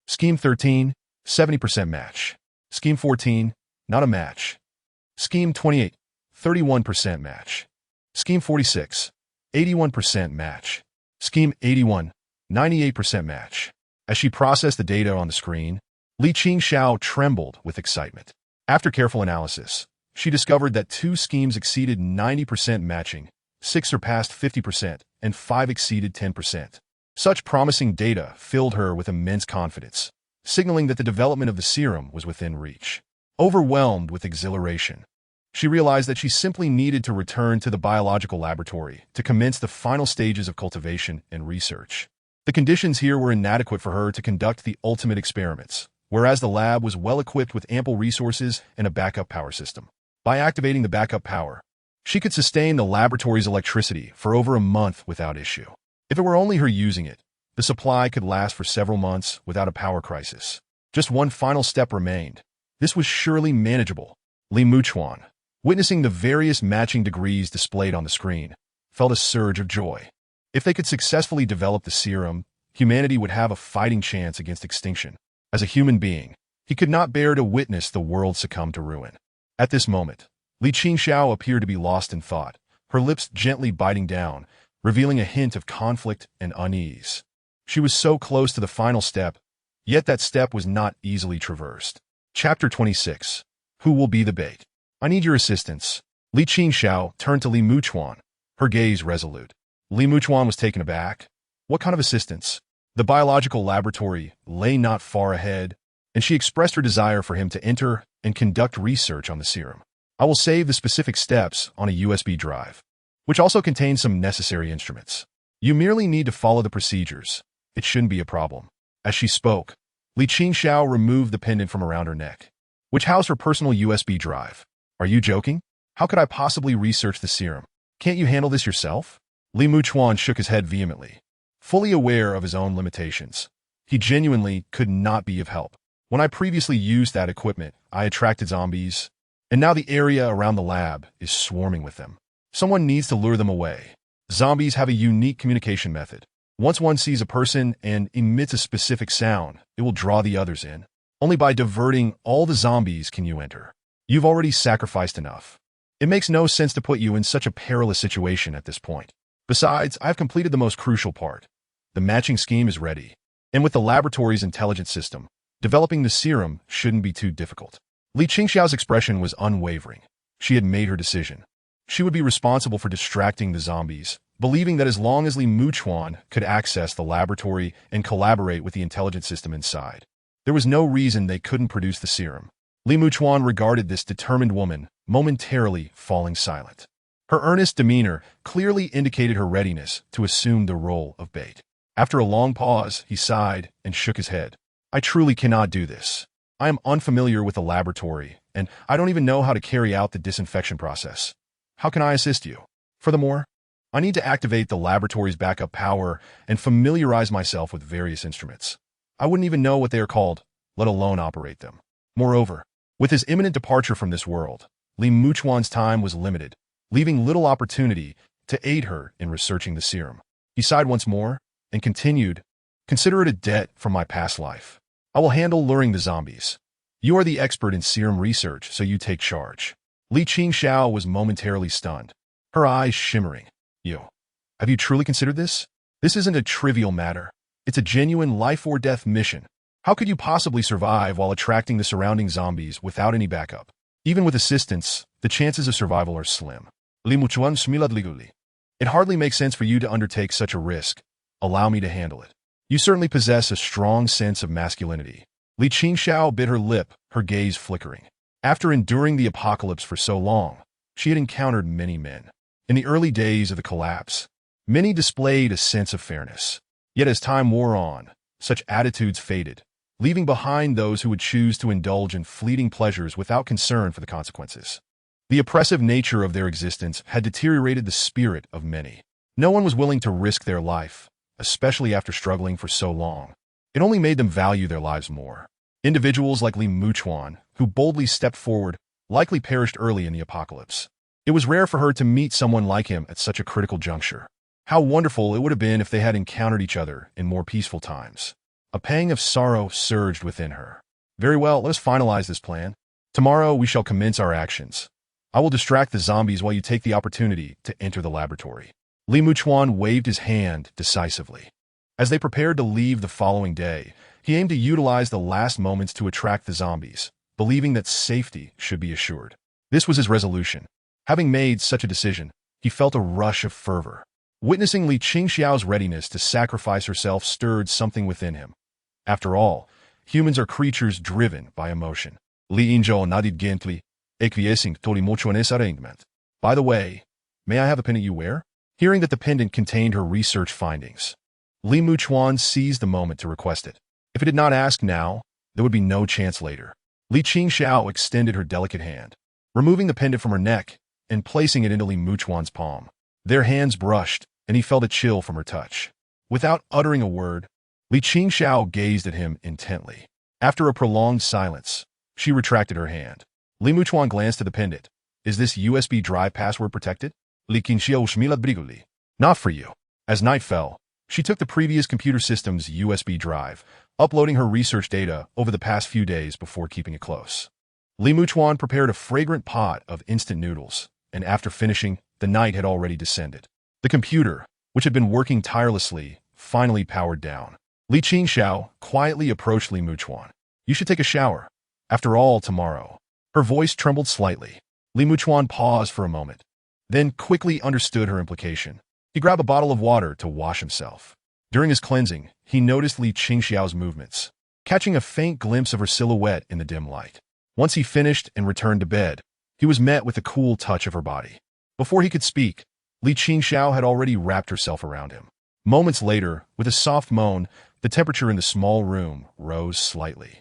Scheme 13, 70% match. Scheme 14, not a match. Scheme 28, 31% match. Scheme 46, 81% match. Scheme 81, 98% match. As she processed the data on the screen, Li Qingxiao trembled with excitement. After careful analysis, she discovered that 2 schemes exceeded 90% matching, 6 surpassed 50%, and 5 exceeded 10%. Such promising data filled her with immense confidence, signaling that the development of the serum was within reach. Overwhelmed with exhilaration, she realized that she simply needed to return to the biological laboratory to commence the final stages of cultivation and research. The conditions here were inadequate for her to conduct the ultimate experiments, whereas the lab was well equipped with ample resources and a backup power system. By activating the backup power, she could sustain the laboratory's electricity for over a month without issue. If it were only her using it, the supply could last for several months without a power crisis. Just one final step remained. This was surely manageable. Li Muchuan, witnessing the various matching degrees displayed on the screen, felt a surge of joy. If they could successfully develop the serum, humanity would have a fighting chance against extinction. As a human being, he could not bear to witness the world succumb to ruin. At this moment, Li Qingxiao appeared to be lost in thought, her lips gently biting down, revealing a hint of conflict and unease. She was so close to the final step, yet that step was not easily traversed. Chapter 26. Who will be the bait? I need your assistance. Li Qingxiao turned to Li Muchuan, her gaze resolute. Li Muchuan was taken aback. What kind of assistance? The biological laboratory lay not far ahead, and she expressed her desire for him to enter and conduct research on the serum. I will save the specific steps on a USB drive, which also contains some necessary instruments. You merely need to follow the procedures. It shouldn't be a problem. As she spoke, Li Qingxiao removed the pendant from around her neck, which housed her personal USB drive. Are you joking? How could I possibly research the serum? Can't you handle this yourself? Li Muchuan shook his head vehemently. Fully aware of his own limitations, he genuinely could not be of help. When I previously used that equipment, I attracted zombies, and now the area around the lab is swarming with them. Someone needs to lure them away. Zombies have a unique communication method. Once one sees a person and emits a specific sound, it will draw the others in. Only by diverting all the zombies can you enter. You've already sacrificed enough. It makes no sense to put you in such a perilous situation at this point. Besides, I've completed the most crucial part. The matching scheme is ready, and with the laboratory's intelligence system, developing the serum shouldn't be too difficult. Li Qingxiao's expression was unwavering. She had made her decision. She would be responsible for distracting the zombies, believing that as long as Li Muchuan could access the laboratory and collaborate with the intelligence system inside, there was no reason they couldn't produce the serum. Li Muchuan regarded this determined woman, momentarily falling silent. Her earnest demeanor clearly indicated her readiness to assume the role of bait. After a long pause, he sighed and shook his head. I truly cannot do this. I am unfamiliar with the laboratory, and I don't even know how to carry out the disinfection process. How can I assist you? Furthermore, I need to activate the laboratory's backup power and familiarize myself with various instruments. I wouldn't even know what they are called, let alone operate them. Moreover, with his imminent departure from this world, Li Muchuan's time was limited, leaving little opportunity to aid her in researching the serum. He sighed once more and continued, consider it a debt from my past life. I will handle luring the zombies. You are the expert in serum research, so you take charge. Li Qingxiao was momentarily stunned, her eyes shimmering. Have you truly considered this? This isn't a trivial matter. It's a genuine life-or-death mission. How could you possibly survive while attracting the surrounding zombies without any backup? Even with assistance, the chances of survival are slim. Li Muchuan smiled legally. It hardly makes sense for you to undertake such a risk. Allow me to handle it. You certainly possess a strong sense of masculinity. Li Qingxiao bit her lip, her gaze flickering. After enduring the apocalypse for so long, she had encountered many men. In the early days of the collapse, many displayed a sense of fairness. Yet as time wore on, such attitudes faded, leaving behind those who would choose to indulge in fleeting pleasures without concern for the consequences. The oppressive nature of their existence had deteriorated the spirit of many. No one was willing to risk their life, especially after struggling for so long. It only made them value their lives more. Individuals like Li Muchuan, who boldly stepped forward, likely perished early in the apocalypse. It was rare for her to meet someone like him at such a critical juncture. How wonderful it would have been if they had encountered each other in more peaceful times. A pang of sorrow surged within her. Very well, let us finalize this plan. Tomorrow we shall commence our actions. I will distract the zombies while you take the opportunity to enter the laboratory. Li Muchuan waved his hand decisively. As they prepared to leave the following day, he aimed to utilize the last moments to attract the zombies, believing that safety should be assured. This was his resolution. Having made such a decision, he felt a rush of fervor. Witnessing Li Qingxiao's readiness to sacrifice herself stirred something within him. After all, humans are creatures driven by emotion. Li Injo nodded gently, acquiescing to Li Muchuan's arrangement. By the way, may I have a pendant you wear? Hearing that the pendant contained her research findings, Li Muchuan seized the moment to request it. If it did not ask now, there would be no chance later. Li Qingxiao extended her delicate hand, removing the pendant from her neck and placing it into Li Muchuan's palm. Their hands brushed, and he felt a chill from her touch. Without uttering a word, Li Qingxiao gazed at him intently. After a prolonged silence, she retracted her hand. Li Muchuan glanced at the pendant. Is this USB drive password protected? Li Qingxiao shmilad briguli. Not for you. As night fell, she took the previous computer system's USB drive, uploading her research data over the past few days before keeping it close. Li Muchuan prepared a fragrant pot of instant noodles, and after finishing, the night had already descended. The computer, which had been working tirelessly, finally powered down. Li Qingxiao quietly approached Li Muchuan. You should take a shower. After all, tomorrow. Her voice trembled slightly. Li Muchuan paused for a moment, then quickly understood her implication. He grabbed a bottle of water to wash himself. During his cleansing, he noticed Li Qingxiao's movements, catching a faint glimpse of her silhouette in the dim light. Once he finished and returned to bed, he was met with the cool touch of her body. Before he could speak, Li Qingxiao had already wrapped herself around him. Moments later, with a soft moan, the temperature in the small room rose slightly.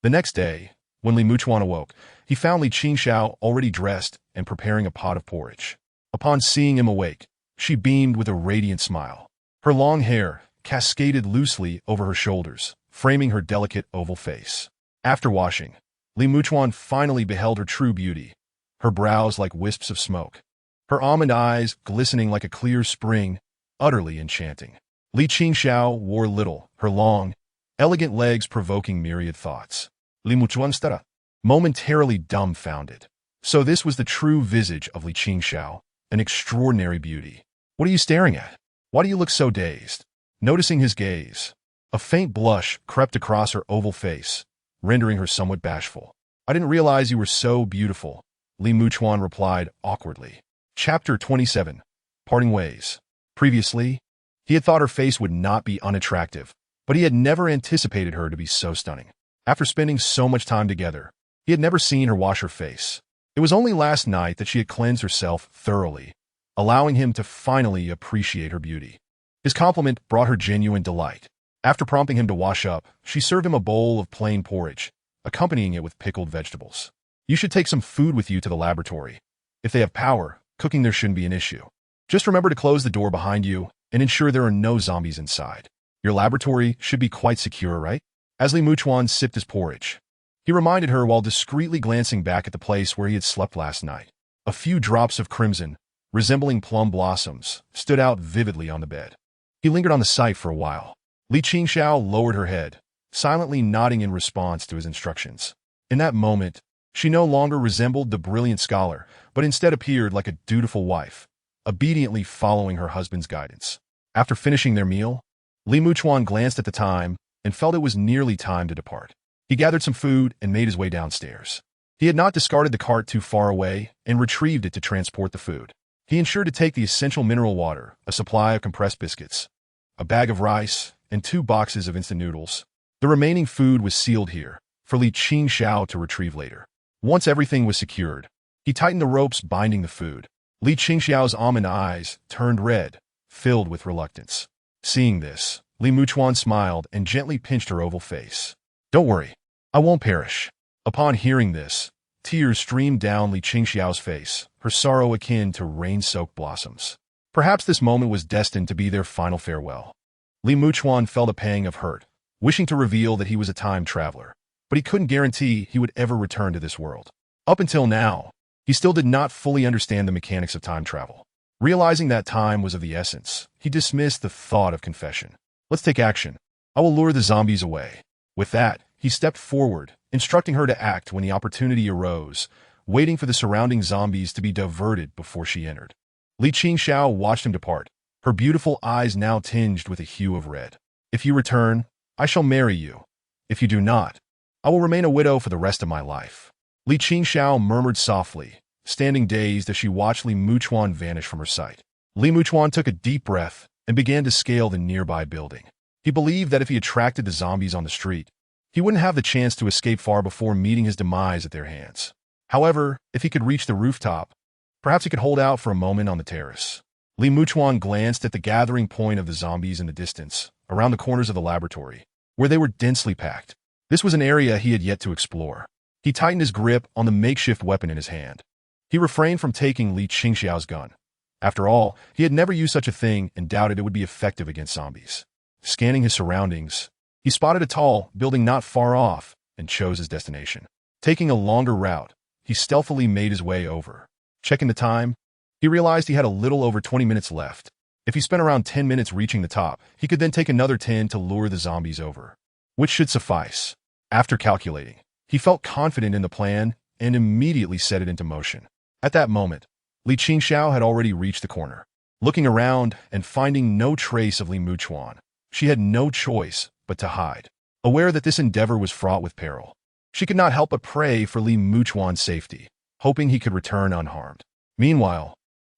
The next day, when Li Muchuan awoke, he found Li Qingxiao already dressed and preparing a pot of porridge. Upon seeing him awake, she beamed with a radiant smile. Her long hair cascaded loosely over her shoulders, framing her delicate oval face. After washing, Li Muchuan finally beheld her true beauty, her brows like wisps of smoke, her almond eyes glistening like a clear spring, utterly enchanting. Li Qingxiao wore little, her long, elegant legs provoking myriad thoughts. Li Muchuan stood momentarily dumbfounded. So this was the true visage of Li Qingxiao, an extraordinary beauty. What are you staring at? Why do you look so dazed? Noticing his gaze, a faint blush crept across her oval face, rendering her somewhat bashful. I didn't realize you were so beautiful, Li Muchuan replied awkwardly. Chapter 27. Parting Ways. Previously, he had thought her face would not be unattractive, but he had never anticipated her to be so stunning. After spending so much time together, he had never seen her wash her face. It was only last night that she had cleansed herself thoroughly, allowing him to finally appreciate her beauty. His compliment brought her genuine delight. After prompting him to wash up, she served him a bowl of plain porridge, accompanying it with pickled vegetables. You should take some food with you to the laboratory. If they have power, cooking there shouldn't be an issue. Just remember to close the door behind you and ensure there are no zombies inside. Your laboratory should be quite secure, right? As Li Muchuan sipped his porridge, he reminded her while discreetly glancing back at the place where he had slept last night. A few drops of crimson, resembling plum blossoms, stood out vividly on the bed. He lingered on the sight for a while. Li Qingxiao lowered her head, silently nodding in response to his instructions. In that moment, she no longer resembled the brilliant scholar, but instead appeared like a dutiful wife, obediently following her husband's guidance. After finishing their meal, Li Muchuan glanced at the time and felt it was nearly time to depart. He gathered some food and made his way downstairs. He had not discarded the cart too far away and retrieved it to transport the food. He ensured to take the essential mineral water, a supply of compressed biscuits, a bag of rice, and 2 boxes of instant noodles. The remaining food was sealed here, for Li Qingxiao to retrieve later. Once everything was secured, he tightened the ropes binding the food. Li Qingxiao's almond eyes turned red, filled with reluctance. Seeing this, Li Muchuan smiled and gently pinched her oval face. Don't worry, I won't perish. Upon hearing this, tears streamed down Li Qingxiao's face, her sorrow akin to rain-soaked blossoms. Perhaps this moment was destined to be their final farewell. Li Muchuan felt a pang of hurt, wishing to reveal that he was a time traveler, but he couldn't guarantee he would ever return to this world. Up until now, he still did not fully understand the mechanics of time travel. Realizing that time was of the essence, he dismissed the thought of confession. Let's take action. I will lure the zombies away. With that, he stepped forward, instructing her to act when the opportunity arose, waiting for the surrounding zombies to be diverted before she entered. Li Qingxiao watched him depart, her beautiful eyes now tinged with a hue of red. If you return, I shall marry you. If you do not, I will remain a widow for the rest of my life. Li Qingxiao murmured softly, standing dazed as she watched Li Muchuan vanish from her sight. Li Muchuan took a deep breath and began to scale the nearby building. He believed that if he attracted the zombies on the street, he wouldn't have the chance to escape far before meeting his demise at their hands. However, if he could reach the rooftop, perhaps he could hold out for a moment on the terrace. Li Muchuan glanced at the gathering point of the zombies in the distance, around the corners of the laboratory, where they were densely packed. This was an area he had yet to explore. He tightened his grip on the makeshift weapon in his hand. He refrained from taking Li Qingxiao's gun. After all, he had never used such a thing and doubted it would be effective against zombies. Scanning his surroundings, he spotted a tall building not far off and chose his destination. Taking a longer route, he stealthily made his way over. Checking the time, he realized he had a little over 20 minutes left. If he spent around 10 minutes reaching the top, he could then take another 10 to lure the zombies over, which should suffice. After calculating, he felt confident in the plan and immediately set it into motion. At that moment, Li Qingxiao had already reached the corner. Looking around and finding no trace of Li Muchuan, she had no choice but to hide. Aware that this endeavor was fraught with peril, she could not help but pray for Li Muchuan's safety, hoping he could return unharmed. Meanwhile,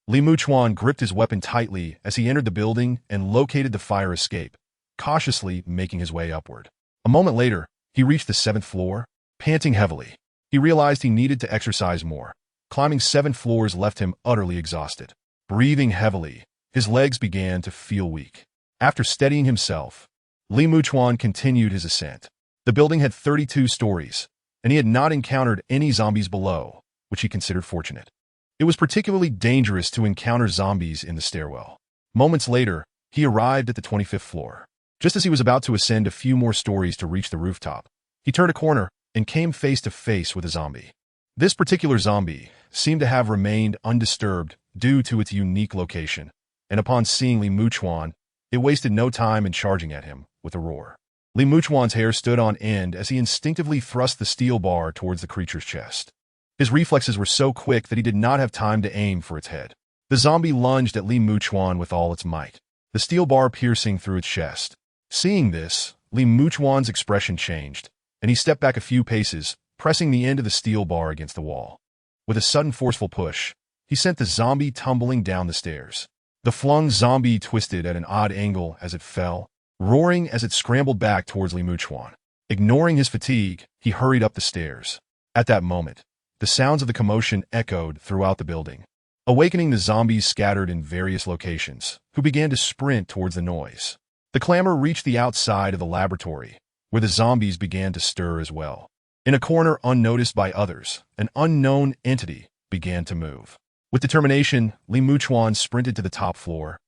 Li Muchuan gripped his weapon tightly as he entered the building and located the fire escape, cautiously making his way upward. A moment later, he reached the 7th floor, panting heavily. He realized he needed to exercise more. Climbing 7 floors left him utterly exhausted. Breathing heavily, his legs began to feel weak. After steadying himself, Li Muchuan continued his ascent. The building had 32 stories, and he had not encountered any zombies below, which he considered fortunate. It was particularly dangerous to encounter zombies in the stairwell. Moments later, he arrived at the 25th floor. Just as he was about to ascend a few more stories to reach the rooftop, he turned a corner and came face to face with a zombie. This particular zombie seemed to have remained undisturbed due to its unique location, and upon seeing Li Muchuan, it wasted no time in charging at him with a roar. Li Muchuan's hair stood on end as he instinctively thrust the steel bar towards the creature's chest. His reflexes were so quick that he did not have time to aim for its head. The zombie lunged at Li Muchuan with all its might, the steel bar piercing through its chest. Seeing this, Li Muchuan's expression changed, and he stepped back a few paces, pressing the end of the steel bar against the wall. With a sudden forceful push, he sent the zombie tumbling down the stairs. The flung zombie twisted at an odd angle as it fell, roaring as it scrambled back towards Li Muchuan. Ignoring his fatigue, he hurried up the stairs. At that moment, the sounds of the commotion echoed throughout the building, awakening the zombies scattered in various locations, who began to sprint towards the noise. The clamor reached the outside of the laboratory, where the zombies began to stir as well. In a corner unnoticed by others, an unknown entity began to move. With determination, Li Muchuan sprinted to the top floor,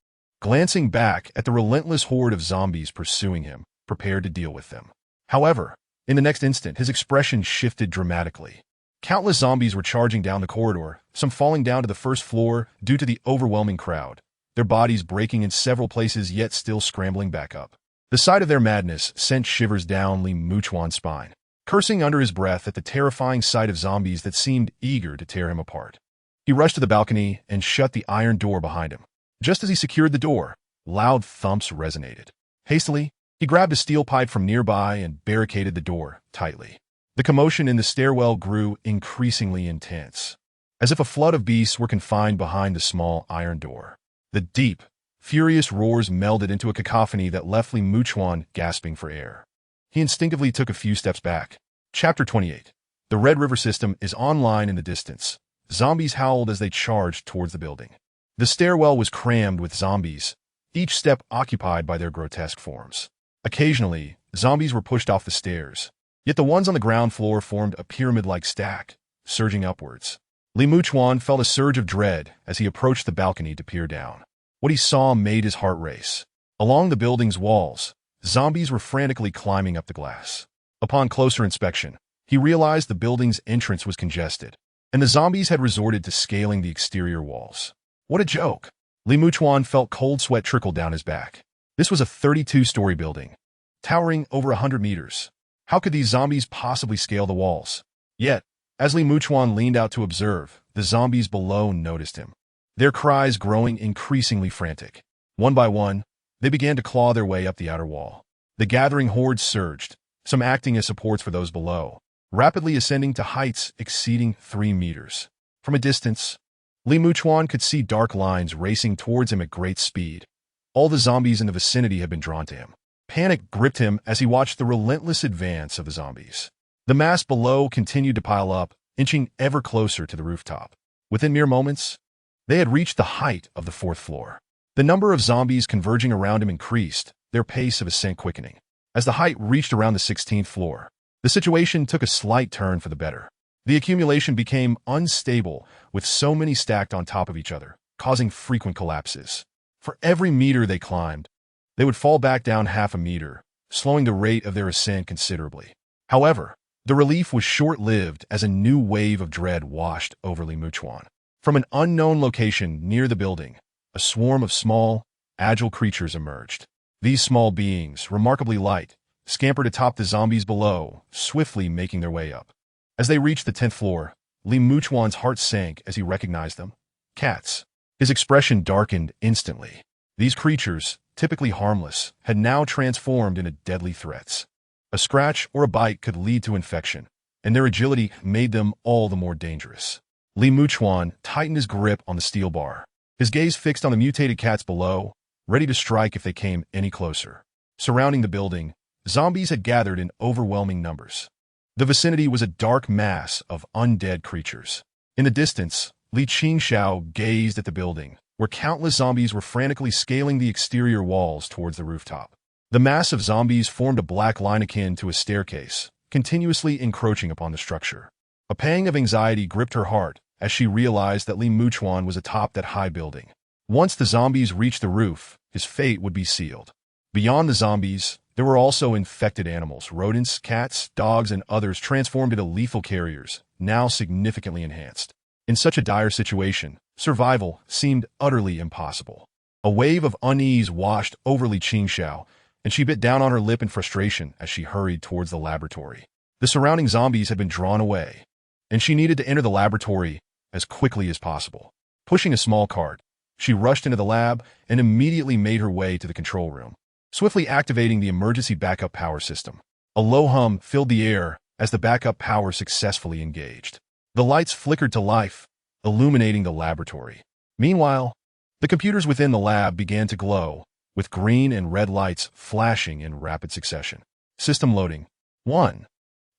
glancing back at the relentless horde of zombies pursuing him, prepared to deal with them. However, in the next instant, his expression shifted dramatically. Countless zombies were charging down the corridor, some falling down to the 1st floor due to the overwhelming crowd, their bodies breaking in several places yet still scrambling back up. The sight of their madness sent shivers down Li Muchuan's spine, cursing under his breath at the terrifying sight of zombies that seemed eager to tear him apart. He rushed to the balcony and shut the iron door behind him. Just as he secured the door, loud thumps resonated. Hastily, he grabbed a steel pipe from nearby and barricaded the door tightly. The commotion in the stairwell grew increasingly intense, as if a flood of beasts were confined behind the small iron door. The deep, furious roars melded into a cacophony that left Li Muchuan gasping for air. He instinctively took a few steps back. Chapter 28. The Red River system is online in the distance. Zombies howled as they charged towards the building. The stairwell was crammed with zombies, each step occupied by their grotesque forms. Occasionally, zombies were pushed off the stairs, yet the ones on the ground floor formed a pyramid-like stack, surging upwards. Li Muchuan felt a surge of dread as he approached the balcony to peer down. What he saw made his heart race. Along the building's walls, zombies were frantically climbing up the glass. Upon closer inspection, he realized the building's entrance was congested. and the zombies had resorted to scaling the exterior walls. What a joke! Li Muchuan felt cold sweat trickle down his back. This was a 32-story building, towering over 100 meters. How could these zombies possibly scale the walls? Yet, as Li Muchuan leaned out to observe, the zombies below noticed him, their cries growing increasingly frantic. One by one, they began to claw their way up the outer wall. The gathering hordes surged, some acting as supports for those below, rapidly ascending to heights exceeding 3 meters. From a distance, Li Muchuan could see dark lines racing towards him at great speed. All the zombies in the vicinity had been drawn to him. Panic gripped him as he watched the relentless advance of the zombies. The mass below continued to pile up, inching ever closer to the rooftop. Within mere moments, they had reached the height of the 4th floor. The number of zombies converging around him increased, their pace of ascent quickening. As the height reached around the 16th floor, the situation took a slight turn for the better. The accumulation became unstable, with so many stacked on top of each other, causing frequent collapses. For every meter they climbed, they would fall back down half a meter, slowing the rate of their ascent considerably. However, the relief was short-lived as a new wave of dread washed over Li Muchuan. From an unknown location near the building, a swarm of small, agile creatures emerged. These small beings, remarkably light, scampered atop the zombies below, swiftly making their way up. As they reached the 10th floor, Li Muchuan's heart sank as he recognized them. Cats. His expression darkened instantly. These creatures, typically harmless, had now transformed into deadly threats. A scratch or a bite could lead to infection, and their agility made them all the more dangerous. Li Muchuan tightened his grip on the steel bar, his gaze fixed on the mutated cats below, ready to strike if they came any closer. Surrounding the building, zombies had gathered in overwhelming numbers. The vicinity was a dark mass of undead creatures. In the distance, Li Qingxiao gazed at the building, where countless zombies were frantically scaling the exterior walls towards the rooftop. The mass of zombies formed a black line akin to a staircase, continuously encroaching upon the structure. A pang of anxiety gripped her heart as she realized that Li Muchuan was atop that high building. Once the zombies reached the roof, his fate would be sealed. Beyond the zombies, there were also infected animals, rodents, cats, dogs, and others transformed into lethal carriers, now significantly enhanced. In such a dire situation, survival seemed utterly impossible. A wave of unease washed over Li Qingxiao, and she bit down on her lip in frustration as she hurried towards the laboratory. The surrounding zombies had been drawn away, and she needed to enter the laboratory as quickly as possible. Pushing a small cart, she rushed into the lab and immediately made her way to the control room, swiftly activating the emergency backup power system. A low hum filled the air as the backup power successfully engaged. The lights flickered to life, illuminating the laboratory. Meanwhile, the computers within the lab began to glow, with green and red lights flashing in rapid succession. System loading. 1.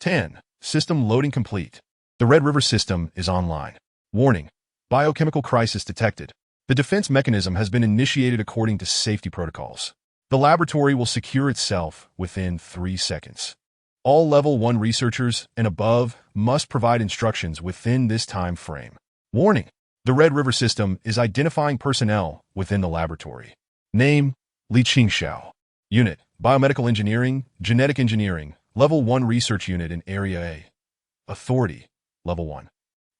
10. System loading complete. The Red River system is online. Warning. Biochemical crisis detected. The defense mechanism has been initiated according to safety protocols. The laboratory will secure itself within 3 seconds. All Level 1 researchers and above must provide instructions within this time frame. Warning. The Red River system is identifying personnel within the laboratory. Name, Li Qingxiao. Unit, Biomedical Engineering, Genetic Engineering, Level 1 Research Unit in Area A. Authority, Level 1.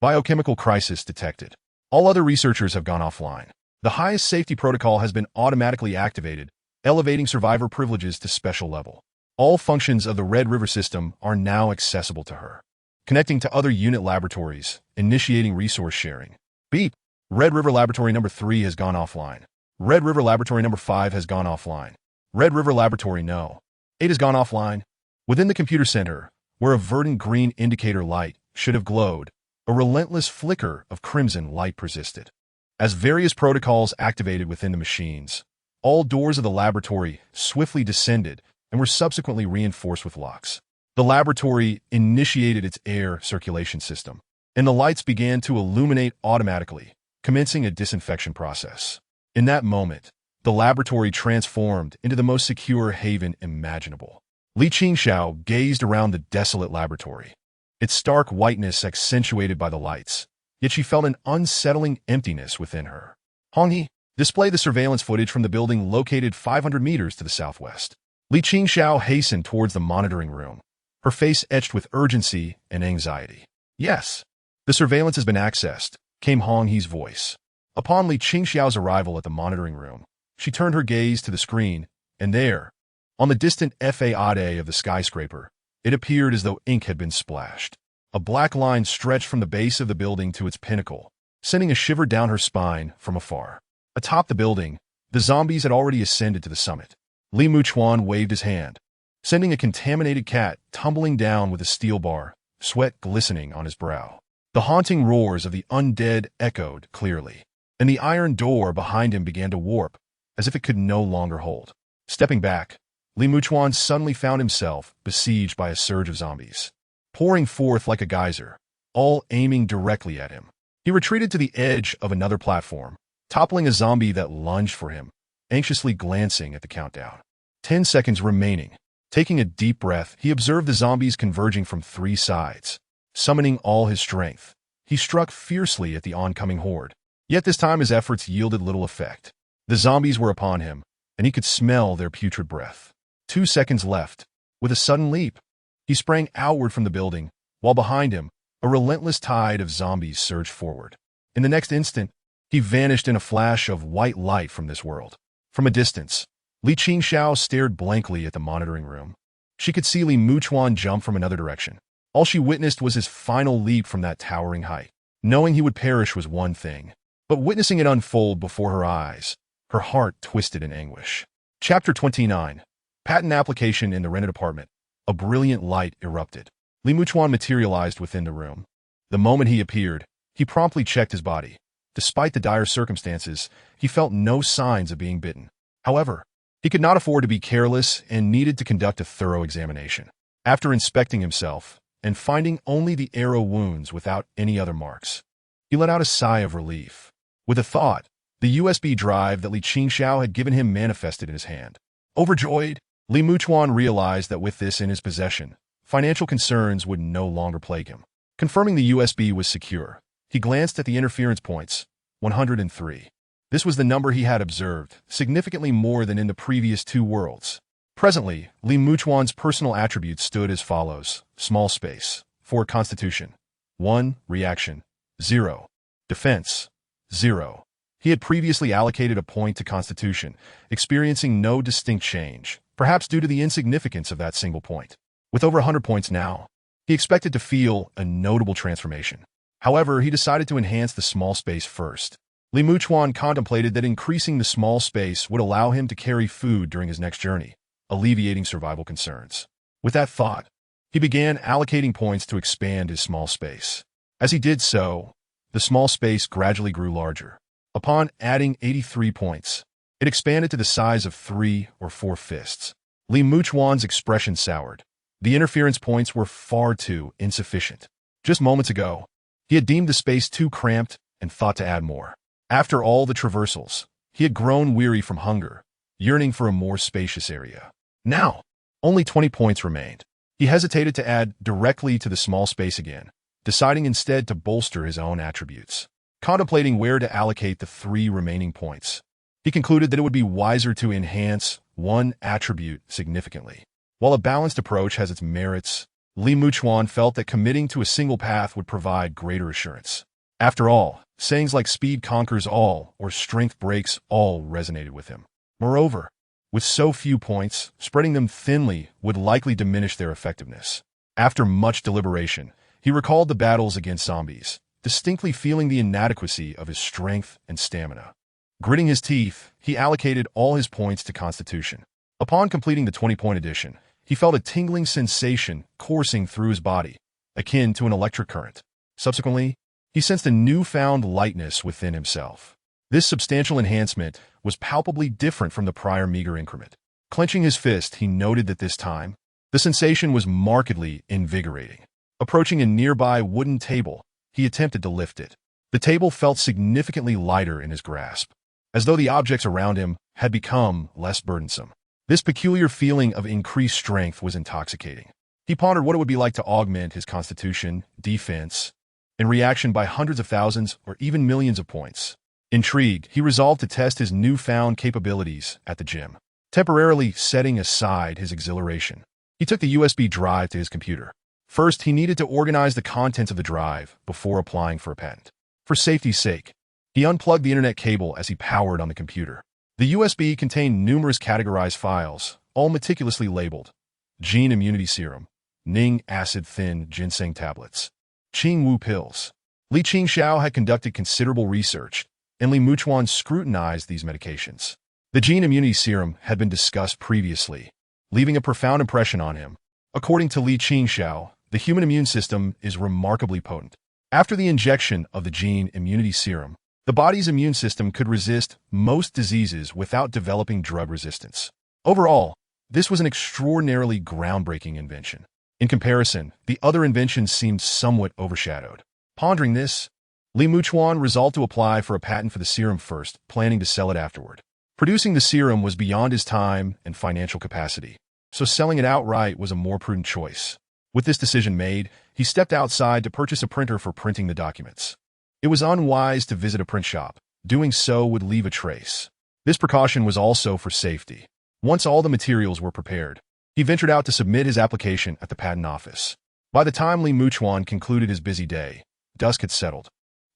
Biochemical crisis detected. All other researchers have gone offline. The highest safety protocol has been automatically activated, elevating survivor privileges to special level. All functions of the Red River system are now accessible to her. Connecting to other unit laboratories, initiating resource sharing. Beep. Red River Laboratory number 3 has gone offline. Red River Laboratory number 5 has gone offline. Red River Laboratory No. 8 has gone offline. Within the computer center, where a verdant green indicator light should have glowed, a relentless flicker of crimson light persisted. As various protocols activated within the machines, all doors of the laboratory swiftly descended and were subsequently reinforced with locks. The laboratory initiated its air circulation system, and the lights began to illuminate automatically, commencing a disinfection process. In that moment, the laboratory transformed into the most secure haven imaginable. Li Qingxiao gazed around the desolate laboratory, its stark whiteness accentuated by the lights, yet she felt an unsettling emptiness within her. Honghe, display the surveillance footage from the building located 500 meters to the southwest. Li Qingxiao hastened towards the monitoring room, her face etched with urgency and anxiety. Yes. The surveillance has been accessed, came Hong He's voice. Upon Li Qingxiao's arrival at the monitoring room, she turned her gaze to the screen, and there, on the distant facade of the skyscraper, it appeared as though ink had been splashed. A black line stretched from the base of the building to its pinnacle, sending a shiver down her spine from afar. Atop the building, the zombies had already ascended to the summit. Li Muchuan waved his hand, sending a contaminated cat tumbling down with a steel bar, sweat glistening on his brow. The haunting roars of the undead echoed clearly, and the iron door behind him began to warp, as if it could no longer hold. Stepping back, Li Muchuan suddenly found himself besieged by a surge of zombies, pouring forth like a geyser, all aiming directly at him. He retreated to the edge of another platform, toppling a zombie that lunged for him, anxiously glancing at the countdown. 10 seconds remaining. Taking a deep breath, he observed the zombies converging from 3 sides. Summoning all his strength, he struck fiercely at the oncoming horde. Yet this time his efforts yielded little effect. The zombies were upon him, and he could smell their putrid breath. 2 seconds left. With a sudden leap, he sprang outward from the building, while behind him, a relentless tide of zombies surged forward. In the next instant, he vanished in a flash of white light from this world. From a distance, Li Qingxiao stared blankly at the monitoring room. She could see Li Muchuan jump from another direction. All she witnessed was his final leap from that towering height. Knowing he would perish was one thing, but witnessing it unfold before her eyes, her heart twisted in anguish. Chapter 29. Patent application in the rented apartment. A brilliant light erupted. Li Muchuan materialized within the room. The moment he appeared, he promptly checked his body. Despite the dire circumstances, he felt no signs of being bitten. However, he could not afford to be careless and needed to conduct a thorough examination. After inspecting himself and finding only the arrow wounds without any other marks, he let out a sigh of relief. With a thought, the USB drive that Li Qingxiao had given him manifested in his hand. Overjoyed, Li Muchuan realized that with this in his possession, financial concerns would no longer plague him. Confirming the USB was secure, he glanced at the interference points, 103. This was the number he had observed, significantly more than in the previous 2 worlds. Presently, Li Muchuan's personal attributes stood as follows: small space, 4 constitution, 1 reaction, 0 defense, 0. He had previously allocated a point to constitution, experiencing no distinct change, perhaps due to the insignificance of that single point. With over 100 points now, he expected to feel a notable transformation. However, he decided to enhance the small space first. Li Muchuan contemplated that increasing the small space would allow him to carry food during his next journey, alleviating survival concerns. With that thought, he began allocating points to expand his small space. As he did so, the small space gradually grew larger. Upon adding 83 points, it expanded to the size of 3 or 4 fists. Li Muchuan's expression soured. The interference points were far too insufficient. Just moments ago, he had deemed the space too cramped and thought to add more. After all the traversals, he had grown weary from hunger, yearning for a more spacious area. Now, only 20 points remained. He hesitated to add directly to the small space again, deciding instead to bolster his own attributes. Contemplating where to allocate the 3 remaining points, he concluded that it would be wiser to enhance one attribute significantly. While a balanced approach has its merits, Li Muchuan felt that committing to a single path would provide greater assurance. After all, sayings like speed conquers all or strength breaks all resonated with him. Moreover, with so few points, spreading them thinly would likely diminish their effectiveness. After much deliberation, he recalled the battles against zombies, distinctly feeling the inadequacy of his strength and stamina. Gritting his teeth, he allocated all his points to Constitution. Upon completing the 20-point addition, he felt a tingling sensation coursing through his body, akin to an electric current. Subsequently, he sensed a newfound lightness within himself. This substantial enhancement was palpably different from the prior meager increment. Clenching his fist, he noted that this time, the sensation was markedly invigorating. Approaching a nearby wooden table, he attempted to lift it. The table felt significantly lighter in his grasp, as though the objects around him had become less burdensome. This peculiar feeling of increased strength was intoxicating. He pondered what it would be like to augment his constitution, defense, and reaction by hundreds of thousands or even millions of points. Intrigued, he resolved to test his newfound capabilities at the gym. Temporarily setting aside his exhilaration, he took the USB drive to his computer. First, he needed to organize the contents of the drive before applying for a patent. For safety's sake, he unplugged the internet cable as he powered on the computer. The USB contained numerous categorized files, all meticulously labeled: Gene Immunity Serum, Ning Acid Thin Ginseng Tablets, Qing Wu Pills. Li Qingxiao had conducted considerable research, and Li Muchuan scrutinized these medications. The Gene Immunity Serum had been discussed previously, leaving a profound impression on him. According to Li Qingxiao, the human immune system is remarkably potent. After the injection of the Gene Immunity Serum, the body's immune system could resist most diseases without developing drug resistance. Overall, this was an extraordinarily groundbreaking invention. In comparison, the other inventions seemed somewhat overshadowed. Pondering this, Li Muchuan resolved to apply for a patent for the serum first, planning to sell it afterward. Producing the serum was beyond his time and financial capacity, so selling it outright was a more prudent choice. With this decision made, he stepped outside to purchase a printer for printing the documents. It was unwise to visit a print shop. Doing so would leave a trace. This precaution was also for safety. Once all the materials were prepared, he ventured out to submit his application at the patent office. By the time Li Muchuan concluded his busy day, dusk had settled,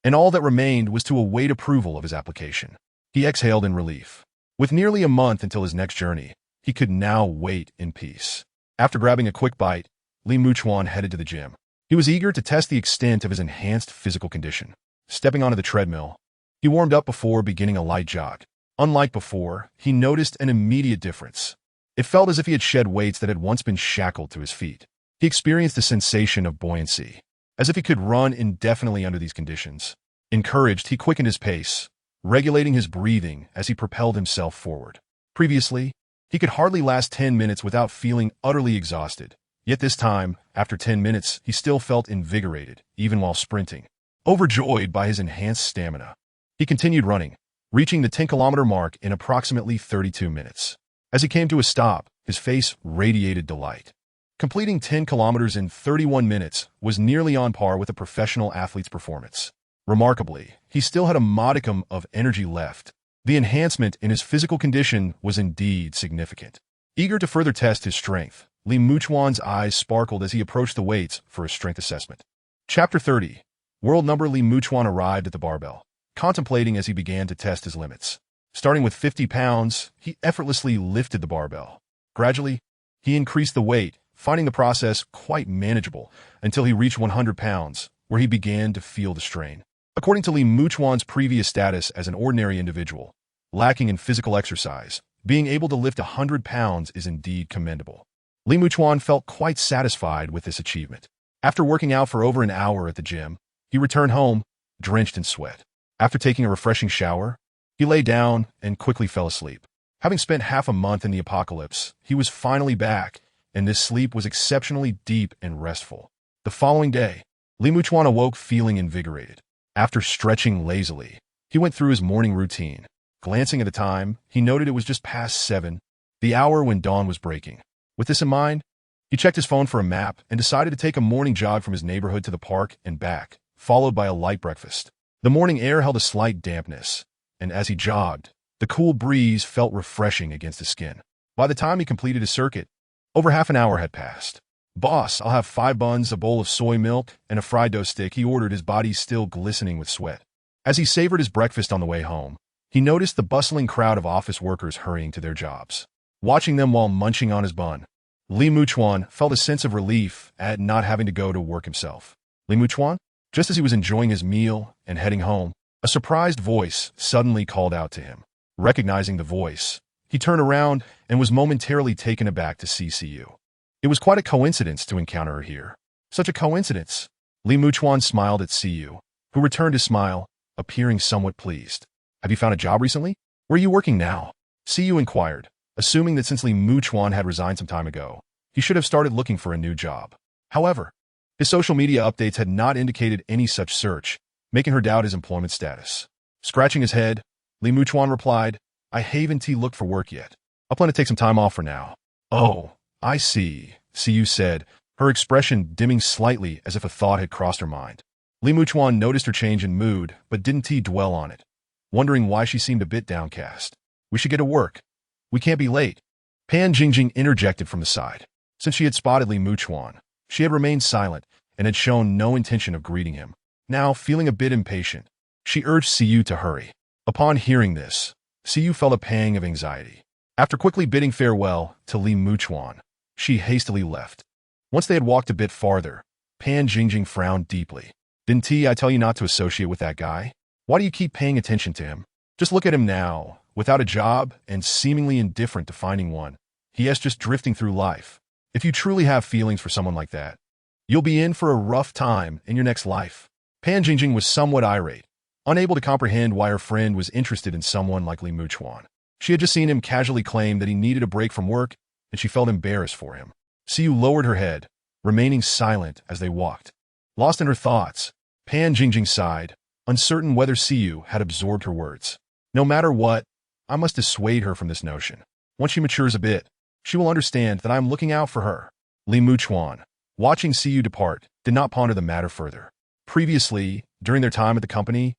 and all that remained was to await approval of his application. He exhaled in relief. With nearly a month until his next journey, he could now wait in peace. After grabbing a quick bite, Li Muchuan headed to the gym. He was eager to test the extent of his enhanced physical condition. Stepping onto the treadmill, he warmed up before beginning a light jog. Unlike before, he noticed an immediate difference. It felt as if he had shed weights that had once been shackled to his feet. He experienced a sensation of buoyancy, as if he could run indefinitely under these conditions. Encouraged, he quickened his pace, regulating his breathing as he propelled himself forward. Previously, he could hardly last 10 minutes without feeling utterly exhausted. Yet this time, after 10 minutes, he still felt invigorated, even while sprinting. Overjoyed by his enhanced stamina, he continued running, reaching the 10-kilometer mark in approximately 32 minutes. As he came to a stop, his face radiated delight. Completing 10 kilometers in 31 minutes was nearly on par with a professional athlete's performance. Remarkably, he still had a modicum of energy left. The enhancement in his physical condition was indeed significant. Eager to further test his strength, Li Muchuan's eyes sparkled as he approached the weights for a strength assessment. Chapter 30. World number. Li Muchuan arrived at the barbell, contemplating as he began to test his limits. Starting with 50 pounds, he effortlessly lifted the barbell. Gradually, he increased the weight, finding the process quite manageable until he reached 100 pounds, where he began to feel the strain. According to Li Muchuan's previous status as an ordinary individual, lacking in physical exercise, being able to lift 100 pounds is indeed commendable. Li Muchuan felt quite satisfied with this achievement. After working out for over an hour at the gym, he returned home, drenched in sweat. After taking a refreshing shower, he lay down and quickly fell asleep. Having spent half a month in the apocalypse, he was finally back, and this sleep was exceptionally deep and restful. The following day, Li Muchuan awoke feeling invigorated. After stretching lazily, he went through his morning routine. Glancing at the time, he noted it was just past 7, the hour when dawn was breaking. With this in mind, he checked his phone for a map and decided to take a morning jog from his neighborhood to the park and back, followed by a light breakfast. The morning air held a slight dampness, and as he jogged, the cool breeze felt refreshing against his skin. By the time he completed his circuit, over half an hour had passed. "Boss, I'll have 5 buns, a bowl of soy milk, and a fried dough stick," he ordered, his body still glistening with sweat. As he savored his breakfast on the way home, he noticed the bustling crowd of office workers hurrying to their jobs. Watching them while munching on his bun, Li Muchuan felt a sense of relief at not having to go to work himself. Li Muchuan? Just as he was enjoying his meal and heading home, a surprised voice suddenly called out to him. Recognizing the voice, he turned around and was momentarily taken aback to see Siyu. It was quite a coincidence to encounter her here. Such a coincidence. Li Muchuan smiled at Siyu, who returned his smile, appearing somewhat pleased. "Have you found a job recently? Where are you working now?" Siyu inquired, assuming that since Li Muchuan had resigned some time ago, he should have started looking for a new job. However, his social media updates had not indicated any such search, making her doubt his employment status. Scratching his head, Li Muchuan replied, "I haven't looked for work yet. I plan to take some time off for now." "Oh, I see," Siyu said, her expression dimming slightly as if a thought had crossed her mind. Li Muchuan noticed her change in mood, but didn't dwell on it, wondering why she seemed a bit downcast. "We should get to work. We can't be late," Pan Jingjing interjected from the side. Since she had spotted Li Muchuan, She had remained silent and had shown no intention of greeting him. Now, feeling a bit impatient, she urged Siyu to hurry. Upon hearing this, Siyu felt a pang of anxiety. After quickly bidding farewell to Li Muchuan, she hastily left. Once they had walked a bit farther, Pan Jingjing frowned deeply. Didn't I tell you not to associate with that guy? Why do you keep paying attention to him? Just look at him now, without a job and seemingly indifferent to finding one. He is just drifting through life. If you truly have feelings for someone like that, you'll be in for a rough time in your next life. Pan Jingjing was somewhat irate, unable to comprehend why her friend was interested in someone like Li Muchuan. She had just seen him casually claim that he needed a break from work, and she felt embarrassed for him. Siyu lowered her head, remaining silent as they walked. Lost in her thoughts, Pan Jingjing sighed, uncertain whether Siyu had absorbed her words. No matter what, I must dissuade her from this notion. Once she matures a bit, she will understand that I am looking out for her. Li Muchuan, watching Siyu depart, did not ponder the matter further. Previously, during their time at the company,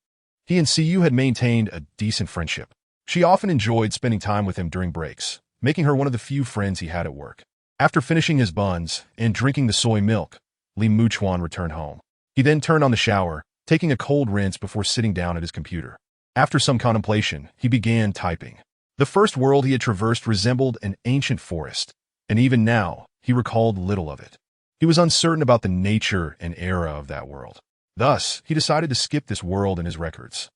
he and Siyu had maintained a decent friendship. She often enjoyed spending time with him during breaks, making her one of the few friends he had at work. After finishing his buns and drinking the soy milk, Li Muchuan returned home. He then turned on the shower, taking a cold rinse before sitting down at his computer. After some contemplation, he began typing. The first world he had traversed resembled an ancient forest, and even now, he recalled little of it. He was uncertain about the nature and era of that world. Thus, he decided to skip this world in his records.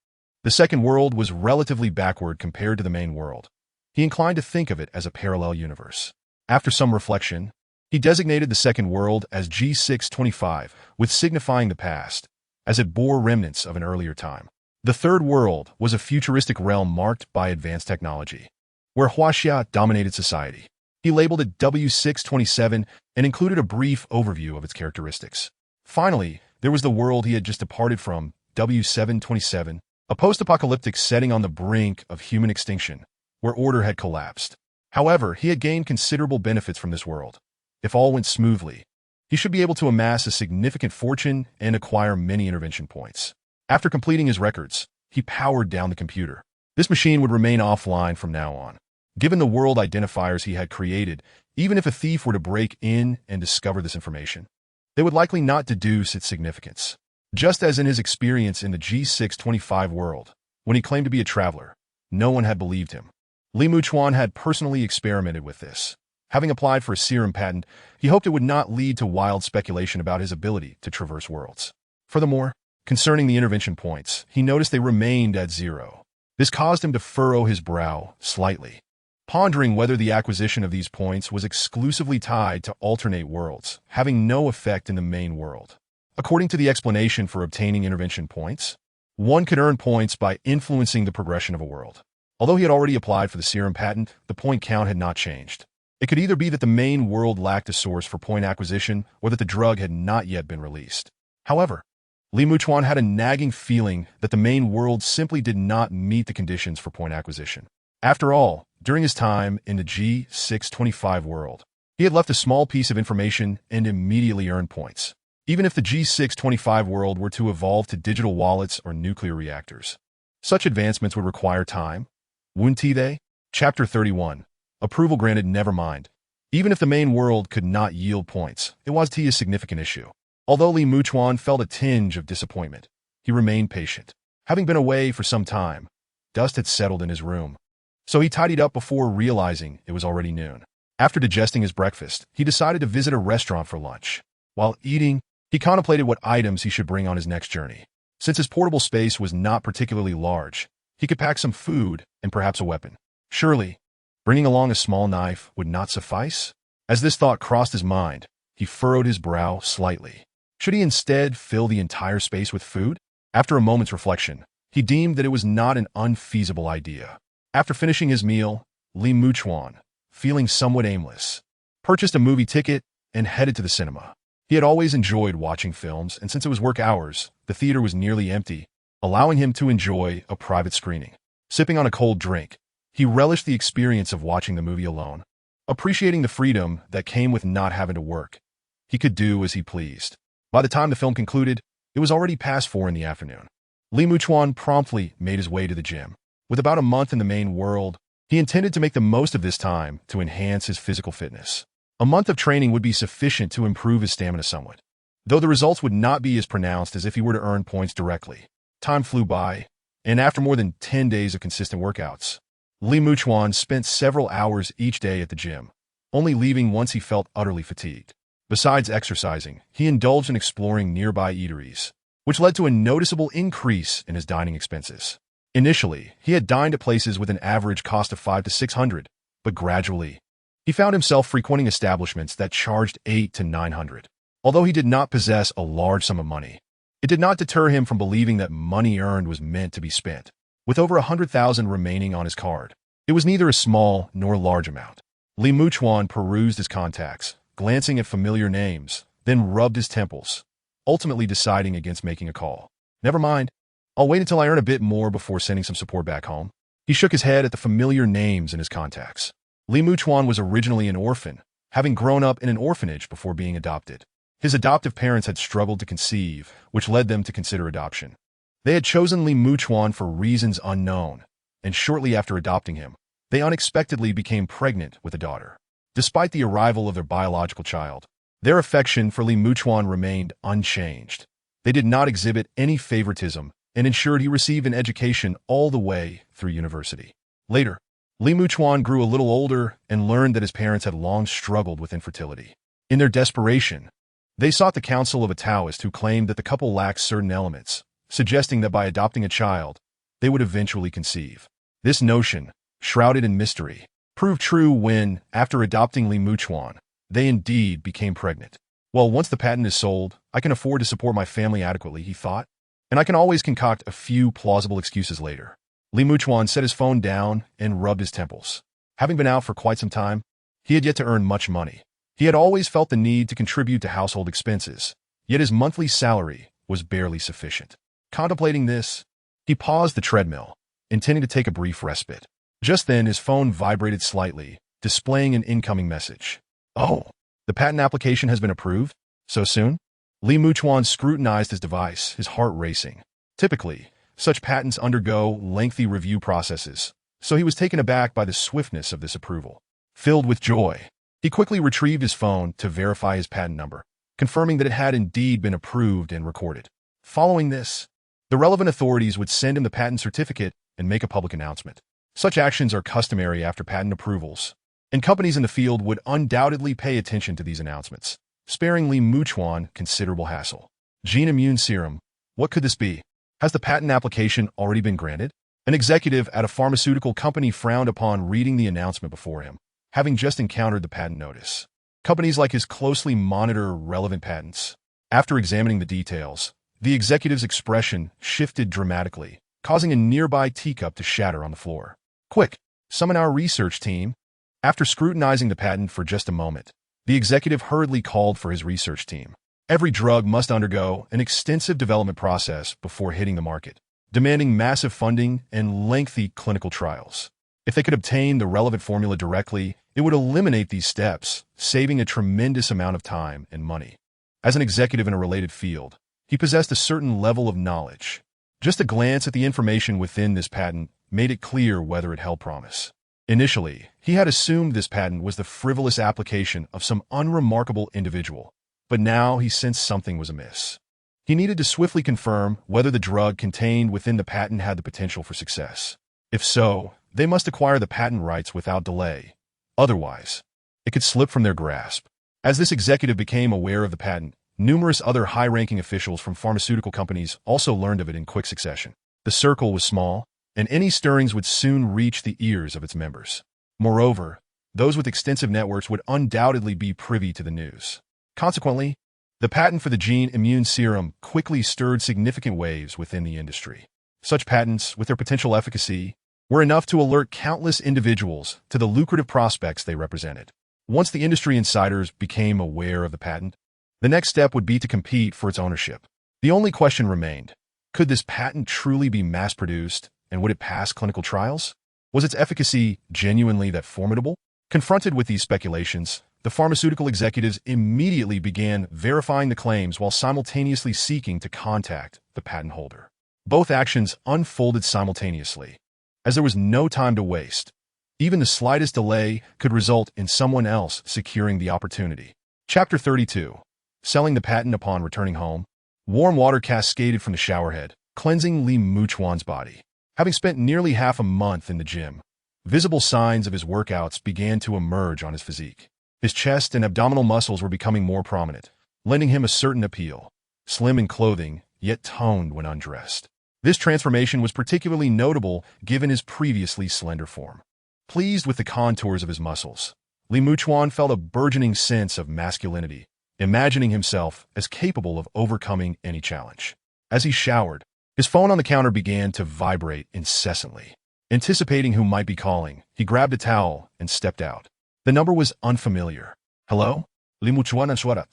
The second world was relatively backward compared to the main world. He inclined to think of it as a parallel universe. After some reflection, he designated the second world as G625, with signifying the past, as it bore remnants of an earlier time. The third world was a futuristic realm marked by advanced technology, where Huaxia dominated society. He labeled it W627 and included a brief overview of its characteristics. Finally, there was the world he had just departed from, W727, a post-apocalyptic setting on the brink of human extinction, where order had collapsed. However, he had gained considerable benefits from this world. If all went smoothly, he should be able to amass a significant fortune and acquire many intervention points. After completing his records, he powered down the computer. This machine would remain offline from now on. Given the world identifiers he had created, even if a thief were to break in and discover this information, they would likely not deduce its significance. Just as in his experience in the G625 world, when he claimed to be a traveler, no one had believed him. Li Muchuan had personally experimented with this. Having applied for a serum patent, he hoped it would not lead to wild speculation about his ability to traverse worlds. Furthermore, concerning the intervention points, he noticed they remained at 0. This caused him to furrow his brow slightly, pondering whether the acquisition of these points was exclusively tied to alternate worlds, having no effect in the main world. According to the explanation for obtaining intervention points, one could earn points by influencing the progression of a world. Although he had already applied for the serum patent, the point count had not changed. It could either be that the main world lacked a source for point acquisition or that the drug had not yet been released. However, Li Muchuan had a nagging feeling that the main world simply did not meet the conditions for point acquisition. After all, during his time in the G625 world, he had left a small piece of information and immediately earned points. Even if the G625 world were to evolve to digital wallets or nuclear reactors, such advancements would require time. Wouldn't they? Chapter 31. Approval granted, never mind. Even if the main world could not yield points, it was a significant issue. Although Li Muchuan felt a tinge of disappointment, he remained patient. Having been away for some time, dust had settled in his room, so he tidied up before realizing it was already noon. After digesting his breakfast, he decided to visit a restaurant for lunch. While eating, he contemplated what items he should bring on his next journey. Since his portable space was not particularly large, he could pack some food and perhaps a weapon. Surely, bringing along a small knife would not suffice? As this thought crossed his mind, he furrowed his brow slightly. Should he instead fill the entire space with food? After a moment's reflection, he deemed that it was not an unfeasible idea. After finishing his meal, Li Muchuan, feeling somewhat aimless, purchased a movie ticket and headed to the cinema. He had always enjoyed watching films, and since it was work hours, the theater was nearly empty, allowing him to enjoy a private screening. Sipping on a cold drink, he relished the experience of watching the movie alone. Appreciating the freedom that came with not having to work, he could do as he pleased. By the time the film concluded, it was already past 4 in the afternoon. Li Muchuan promptly made his way to the gym. With about a month in the main world, he intended to make the most of this time to enhance his physical fitness. A month of training would be sufficient to improve his stamina somewhat, though the results would not be as pronounced as if he were to earn points directly. Time flew by, and after more than 10 days of consistent workouts, Li Muchuan spent several hours each day at the gym, only leaving once he felt utterly fatigued. Besides exercising, he indulged in exploring nearby eateries, which led to a noticeable increase in his dining expenses. Initially, he had dined at places with an average cost of $500 to $600, but gradually, he found himself frequenting establishments that charged $800 to $900. Although he did not possess a large sum of money, it did not deter him from believing that money earned was meant to be spent. With over $100,000 remaining on his card, it was neither a small nor large amount. Li Muchuan perused his contacts, glancing at familiar names, then rubbed his temples, ultimately deciding against making a call. Never mind, I'll wait until I earn a bit more before sending some support back home. He shook his head at the familiar names in his contacts. Li Muchuan was originally an orphan, having grown up in an orphanage before being adopted. His adoptive parents had struggled to conceive, which led them to consider adoption. They had chosen Li Muchuan for reasons unknown, and shortly after adopting him, they unexpectedly became pregnant with a daughter. Despite the arrival of their biological child, their affection for Li Muchuan remained unchanged. They did not exhibit any favoritism and ensured he received an education all the way through university. Later, Li Muchuan grew a little older and learned that his parents had long struggled with infertility. In their desperation, they sought the counsel of a Taoist who claimed that the couple lacked certain elements, suggesting that by adopting a child, they would eventually conceive. This notion, shrouded in mystery, proved true when, after adopting Li Muchuan, they indeed became pregnant. Well, once the patent is sold, I can afford to support my family adequately, he thought, and I can always concoct a few plausible excuses later. Li Muchuan set his phone down and rubbed his temples. Having been out for quite some time, he had yet to earn much money. He had always felt the need to contribute to household expenses, yet his monthly salary was barely sufficient. Contemplating this, he paused the treadmill, intending to take a brief respite. Just then, his phone vibrated slightly, displaying an incoming message. Oh, the patent application has been approved? So soon? Li Muchuan scrutinized his device, his heart racing. Typically, such patents undergo lengthy review processes, so he was taken aback by the swiftness of this approval. Filled with joy, he quickly retrieved his phone to verify his patent number, confirming that it had indeed been approved and recorded. Following this, the relevant authorities would send him the patent certificate and make a public announcement. Such actions are customary after patent approvals, and companies in the field would undoubtedly pay attention to these announcements, sparing Li Muchuan considerable hassle. Gene immune serum, what could this be? Has the patent application already been granted? An executive at a pharmaceutical company frowned upon reading the announcement before him, having just encountered the patent notice. Companies like his closely monitor relevant patents. After examining the details, the executive's expression shifted dramatically, causing a nearby teacup to shatter on the floor. Quick, summon our research team. After scrutinizing the patent for just a moment, the executive hurriedly called for his research team. Every drug must undergo an extensive development process before hitting the market, demanding massive funding and lengthy clinical trials. If they could obtain the relevant formula directly, it would eliminate these steps, saving a tremendous amount of time and money. As an executive in a related field, he possessed a certain level of knowledge. Just a glance at the information within this patent made it clear whether it held promise. Initially, he had assumed this patent was the frivolous application of some unremarkable individual, but now he sensed something was amiss. He needed to swiftly confirm whether the drug contained within the patent had the potential for success. If so, they must acquire the patent rights without delay. Otherwise, it could slip from their grasp. As this executive became aware of the patent, numerous other high-ranking officials from pharmaceutical companies also learned of it in quick succession. The circle was small, and any stirrings would soon reach the ears of its members. Moreover, those with extensive networks would undoubtedly be privy to the news. Consequently, the patent for the gene immune serum quickly stirred significant waves within the industry. Such patents, with their potential efficacy, were enough to alert countless individuals to the lucrative prospects they represented. Once the industry insiders became aware of the patent, the next step would be to compete for its ownership. The only question remained, could this patent truly be mass-produced, and would it pass clinical trials? Was its efficacy genuinely that formidable? Confronted with these speculations, the pharmaceutical executives immediately began verifying the claims while simultaneously seeking to contact the patent holder. Both actions unfolded simultaneously. As there was no time to waste, Even the slightest delay could result in someone else securing the opportunity. Chapter 32. Selling the patent upon returning home. Warm water cascaded from the showerhead, cleansing Li Muchuan's body. Having spent nearly half a month in the gym, visible signs of his workouts began to emerge on his physique. His chest and abdominal muscles were becoming more prominent, lending him a certain appeal. Slim in clothing, yet toned when undressed. This transformation was particularly notable given his previously slender form. Pleased with the contours of his muscles, Li Muchuan felt a burgeoning sense of masculinity, imagining himself as capable of overcoming any challenge. As he showered, his phone on the counter began to vibrate incessantly. Anticipating who might be calling, he grabbed a towel and stepped out. The number was unfamiliar. Hello? Li Muchuan Answarat.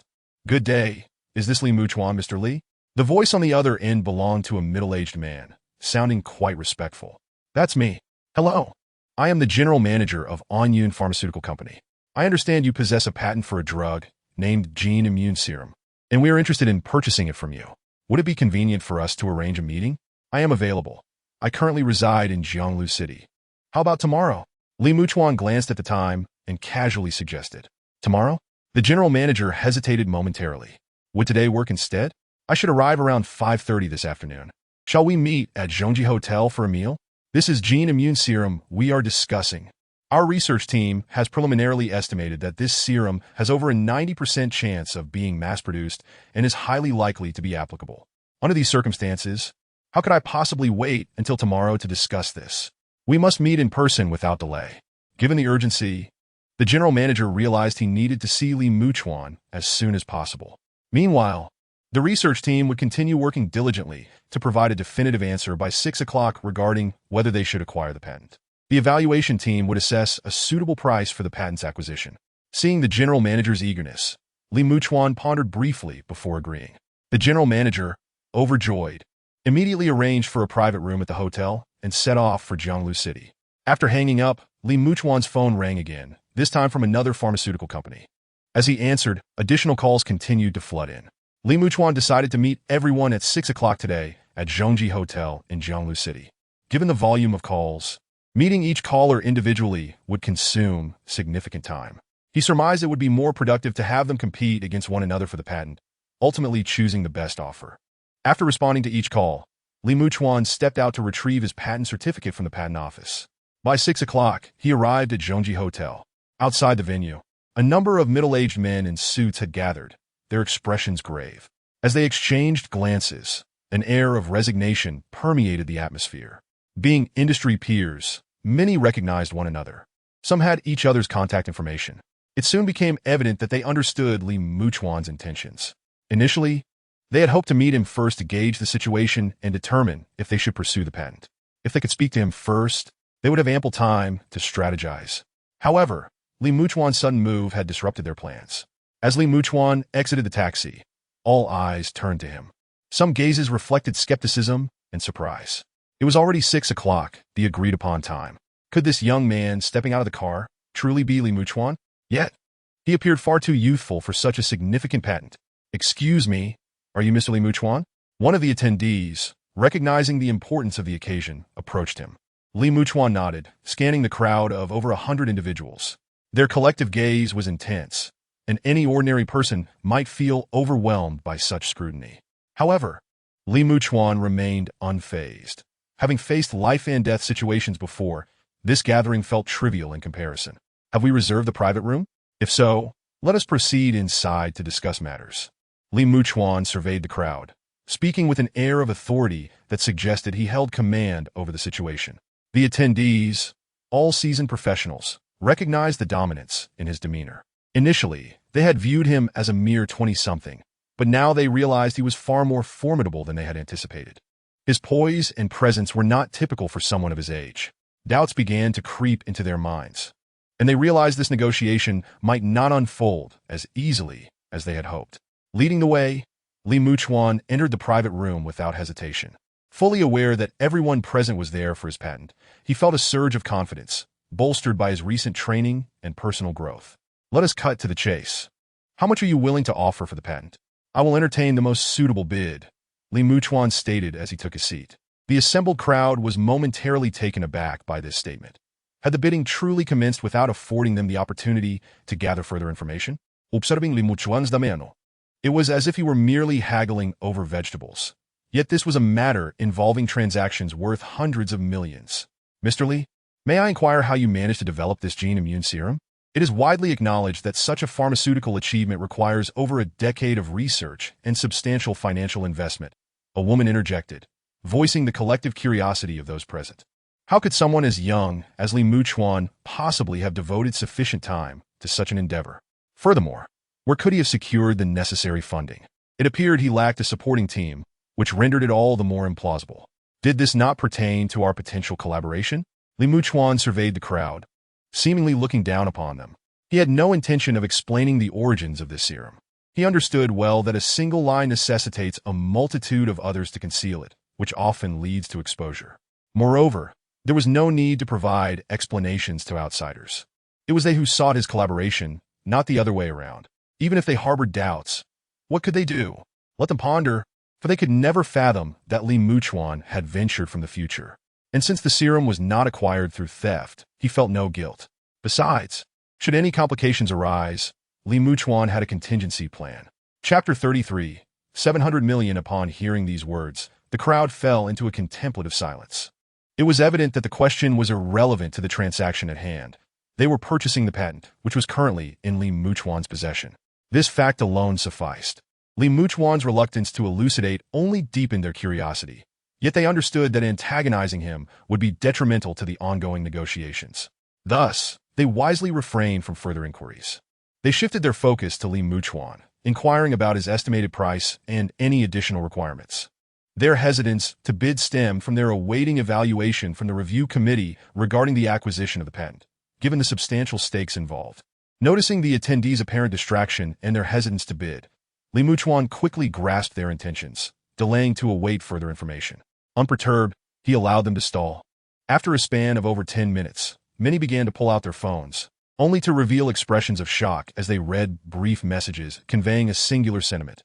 Good day. Is this Li Muchuan, Mr. Li? The voice on the other end belonged to a middle-aged man, sounding quite respectful. That's me. Hello. I am the general manager of Onyun Pharmaceutical Company. I understand you possess a patent for a drug named Gene Immune Serum, and we are interested in purchasing it from you. Would it be convenient for us to arrange a meeting? I am available. I currently reside in Jianglu City. How about tomorrow? Li Muchuan glanced at the time and casually suggested. Tomorrow? The general manager hesitated momentarily. Would today work instead? I should arrive around 5:30 this afternoon. Shall we meet at Zhongji Hotel for a meal? This is Gene Immune Serum we are discussing. Our research team has preliminarily estimated that this serum has over a 90% chance of being mass-produced and is highly likely to be applicable. Under these circumstances, how could I possibly wait until tomorrow to discuss this? We must meet in person without delay. Given the urgency, the general manager realized he needed to see Li Muchuan as soon as possible. Meanwhile, the research team would continue working diligently to provide a definitive answer by 6 o'clock regarding whether they should acquire the patent. The evaluation team would assess a suitable price for the patent's acquisition. Seeing the general manager's eagerness, Li Muchuan pondered briefly before agreeing. The general manager, overjoyed, immediately arranged for a private room at the hotel and set off for Jianglu City. After hanging up, Li Muchuan's phone rang again, this time from another pharmaceutical company. As he answered, additional calls continued to flood in. Li Muchuan decided to meet everyone at 6 o'clock today at Zhongji Hotel in Jianglu City. Given the volume of calls, meeting each caller individually would consume significant time. He surmised it would be more productive to have them compete against one another for the patent, ultimately choosing the best offer. After responding to each call, Li Muchuan stepped out to retrieve his patent certificate from the patent office. By 6 o'clock, he arrived at Zhongji Hotel. Outside the venue, a number of middle-aged men in suits had gathered, their expressions grave. As they exchanged glances, an air of resignation permeated the atmosphere. Being industry peers, many recognized one another. Some had each other's contact information. It soon became evident that they understood Li Muchuan's intentions. Initially, they had hoped to meet him first to gauge the situation and determine if they should pursue the patent. If they could speak to him first, they would have ample time to strategize. However, Li Muchuan's sudden move had disrupted their plans. As Li Muchuan exited the taxi, all eyes turned to him. Some gazes reflected skepticism and surprise. It was already 6 o'clock, the agreed-upon time. Could this young man stepping out of the car truly be Li Muchuan? Yet, he appeared far too youthful for such a significant patent. Excuse me, are you Mr. Li Muchuan? One of the attendees, recognizing the importance of the occasion, approached him. Li Muchuan nodded, scanning the crowd of over 100 individuals. Their collective gaze was intense, and any ordinary person might feel overwhelmed by such scrutiny. However, Li Muchuan remained unfazed. Having faced life-and-death situations before, this gathering felt trivial in comparison. Have we reserved the private room? If so, let us proceed inside to discuss matters. Li Muchuan surveyed the crowd, speaking with an air of authority that suggested he held command over the situation. The attendees, all seasoned professionals, recognized the dominance in his demeanor. Initially, they had viewed him as a mere 20-something, but now they realized he was far more formidable than they had anticipated. His poise and presence were not typical for someone of his age. Doubts began to creep into their minds, and they realized this negotiation might not unfold as easily as they had hoped. Leading the way, Li Muchuan entered the private room without hesitation. Fully aware that everyone present was there for his patent, he felt a surge of confidence, bolstered by his recent training and personal growth. Let us cut to the chase. How much are you willing to offer for the patent? I will entertain the most suitable bid, Li Muchuan stated as he took his seat. The assembled crowd was momentarily taken aback by this statement. Had the bidding truly commenced without affording them the opportunity to gather further information? Observing Li Muchuan's damiano. It was as if he were merely haggling over vegetables. Yet this was a matter involving transactions worth hundreds of millions. Mr. Li, may I inquire how you managed to develop this gene immune serum? It is widely acknowledged that such a pharmaceutical achievement requires over a decade of research and substantial financial investment. A woman interjected, voicing the collective curiosity of those present. How could someone as young as Li Muchuan possibly have devoted sufficient time to such an endeavor? Furthermore, where could he have secured the necessary funding? It appeared he lacked a supporting team, which rendered it all the more implausible. Did this not pertain to our potential collaboration? Li Muchuan surveyed the crowd, seemingly looking down upon them. He had no intention of explaining the origins of this serum. He understood well that a single lie necessitates a multitude of others to conceal it, which often leads to exposure. Moreover, there was no need to provide explanations to outsiders. It was they who sought his collaboration, not the other way around. Even if they harbored doubts, what could they do? Let them ponder, for they could never fathom that Li Muchuan had ventured from the future. And since the serum was not acquired through theft, he felt no guilt. Besides, should any complications arise, Li Muchuan had a contingency plan. Chapter 33, 700 million. Upon hearing these words, the crowd fell into a contemplative silence. It was evident that the question was irrelevant to the transaction at hand. They were purchasing the patent, which was currently in Li Muchuan's possession. This fact alone sufficed. Li Muchuan's reluctance to elucidate only deepened their curiosity. Yet they understood that antagonizing him would be detrimental to the ongoing negotiations. Thus, they wisely refrained from further inquiries. They shifted their focus to Li Muchuan, inquiring about his estimated price and any additional requirements. Their hesitance to bid stemmed from their awaiting evaluation from the review committee regarding the acquisition of the patent, given the substantial stakes involved. Noticing the attendees' apparent distraction and their hesitance to bid, Li Muchuan quickly grasped their intentions, delaying to await further information. Unperturbed, he allowed them to stall. After a span of over 10 minutes, many began to pull out their phones, only to reveal expressions of shock as they read brief messages conveying a singular sentiment.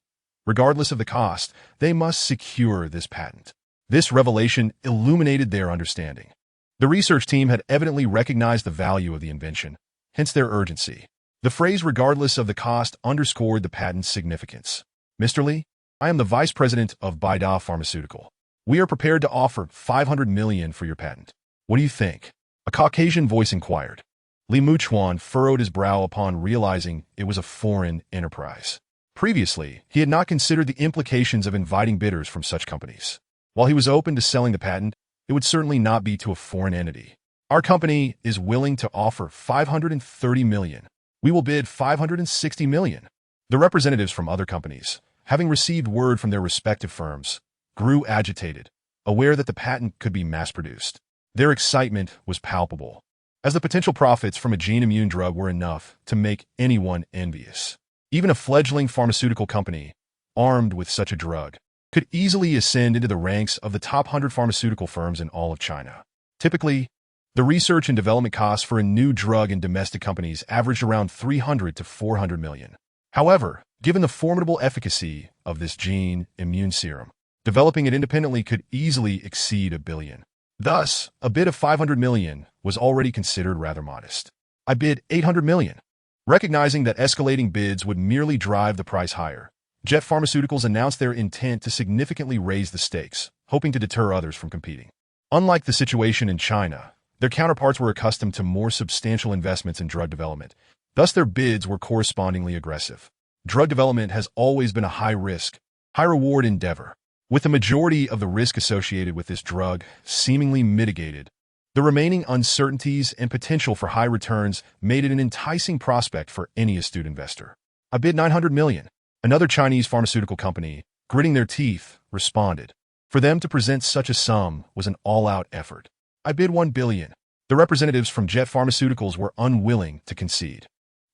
Regardless of the cost, they must secure this patent. This revelation illuminated their understanding. The research team had evidently recognized the value of the invention, hence their urgency. The phrase "regardless of the cost" underscored the patent's significance. Mr. Li, I am the vice president of Baida Pharmaceutical. We are prepared to offer 500 million for your patent. What do you think? A Caucasian voice inquired. Li Muchuan furrowed his brow upon realizing it was a foreign enterprise. Previously, he had not considered the implications of inviting bidders from such companies. While he was open to selling the patent, it would certainly not be to a foreign entity. Our company is willing to offer 530 million. We will bid 560 million. The representatives from other companies, having received word from their respective firms, grew agitated, aware that the patent could be mass-produced. Their excitement was palpable, as the potential profits from a gene-immune drug were enough to make anyone envious. Even a fledgling pharmaceutical company, armed with such a drug, could easily ascend into the ranks of the top 100 pharmaceutical firms in all of China. Typically, the research and development costs for a new drug in domestic companies averaged around 300 to 400 million. However, given the formidable efficacy of this gene immune serum, developing it independently could easily exceed $1 billion. Thus, a bid of 500 million was already considered rather modest. I bid 800 million. Recognizing that escalating bids would merely drive the price higher, Jet Pharmaceuticals announced their intent to significantly raise the stakes, hoping to deter others from competing. Unlike the situation in China, their counterparts were accustomed to more substantial investments in drug development. Thus, their bids were correspondingly aggressive. Drug development has always been a high-risk, high-reward endeavor. With the majority of the risk associated with this drug seemingly mitigated, the remaining uncertainties and potential for high returns made it an enticing prospect for any astute investor. I bid 900 million. Another Chinese pharmaceutical company, gritting their teeth, responded. For them to present such a sum was an all-out effort. I bid 1 billion. The representatives from Jet Pharmaceuticals were unwilling to concede.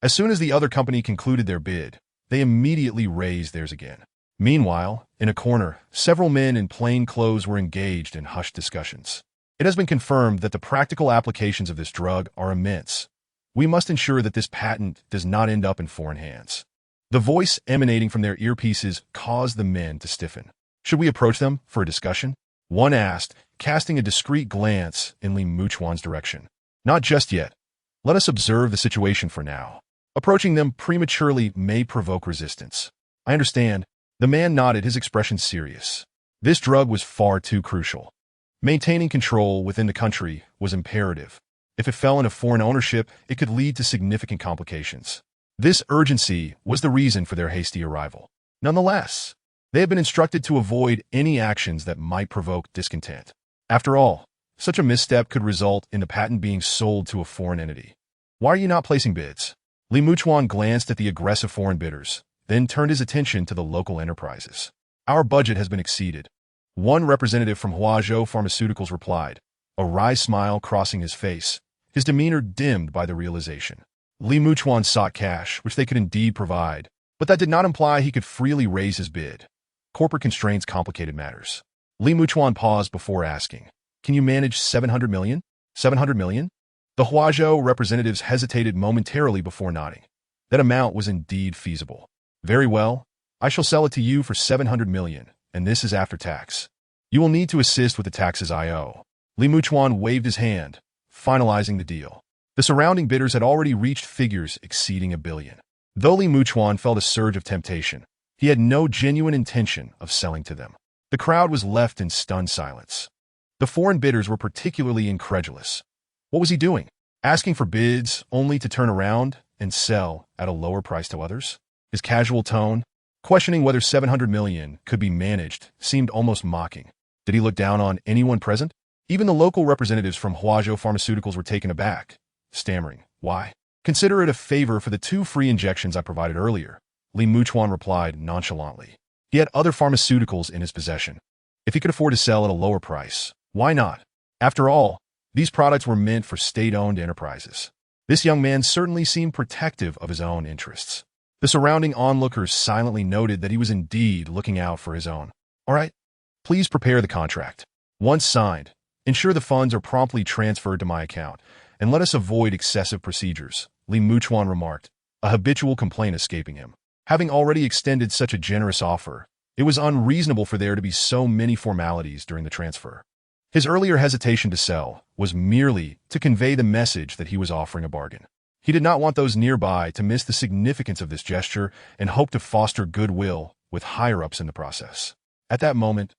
As soon as the other company concluded their bid, they immediately raised theirs again. Meanwhile, in a corner, several men in plain clothes were engaged in hushed discussions. It has been confirmed that the practical applications of this drug are immense. We must ensure that this patent does not end up in foreign hands. The voice emanating from their earpieces caused the men to stiffen. Should we approach them for a discussion? One asked, casting a discreet glance in Li Muchuan's direction. Not just yet. Let us observe the situation for now. Approaching them prematurely may provoke resistance. I understand. The man nodded, his expression serious. This drug was far too crucial. Maintaining control within the country was imperative. If it fell into foreign ownership, it could lead to significant complications. This urgency was the reason for their hasty arrival. Nonetheless, they had been instructed to avoid any actions that might provoke discontent. After all, such a misstep could result in the patent being sold to a foreign entity. Why are you not placing bids? Li Muchuan glanced at the aggressive foreign bidders, then turned his attention to the local enterprises. Our budget has been exceeded. One representative from Huazhou Pharmaceuticals replied, a wry smile crossing his face, his demeanor dimmed by the realization. Li Muchuan sought cash, which they could indeed provide, but that did not imply he could freely raise his bid. Corporate constraints complicated matters. Li Muchuan paused before asking, can you manage 700 million? 700 million? The Huazhou representatives hesitated momentarily before nodding. That amount was indeed feasible. Very well. I shall sell it to you for 700 million, and this is after tax. You will need to assist with the taxes I owe. Li Muchuan waved his hand, finalizing the deal. The surrounding bidders had already reached figures exceeding $1 billion. Though Li Muchuan felt a surge of temptation, he had no genuine intention of selling to them. The crowd was left in stunned silence. The foreign bidders were particularly incredulous. What was he doing? Asking for bids only to turn around and sell at a lower price to others? His casual tone, questioning whether 700 million could be managed, seemed almost mocking. Did he look down on anyone present? Even the local representatives from Huazhou Pharmaceuticals were taken aback, stammering, why? Consider it a favor for the 2 free injections I provided earlier, Li Muchuan replied nonchalantly. He had other pharmaceuticals in his possession. If he could afford to sell at a lower price, why not? After all, these products were meant for state-owned enterprises. This young man certainly seemed protective of his own interests. The surrounding onlookers silently noted that he was indeed looking out for his own. All right, please prepare the contract. Once signed, ensure the funds are promptly transferred to my account, and let us avoid excessive procedures, Li Muchuan remarked, a habitual complaint escaping him. Having already extended such a generous offer, it was unreasonable for there to be so many formalities during the transfer. His earlier hesitation to sell was merely to convey the message that he was offering a bargain. He did not want those nearby to miss the significance of this gesture and hoped to foster goodwill with higher-ups in the process. At that moment,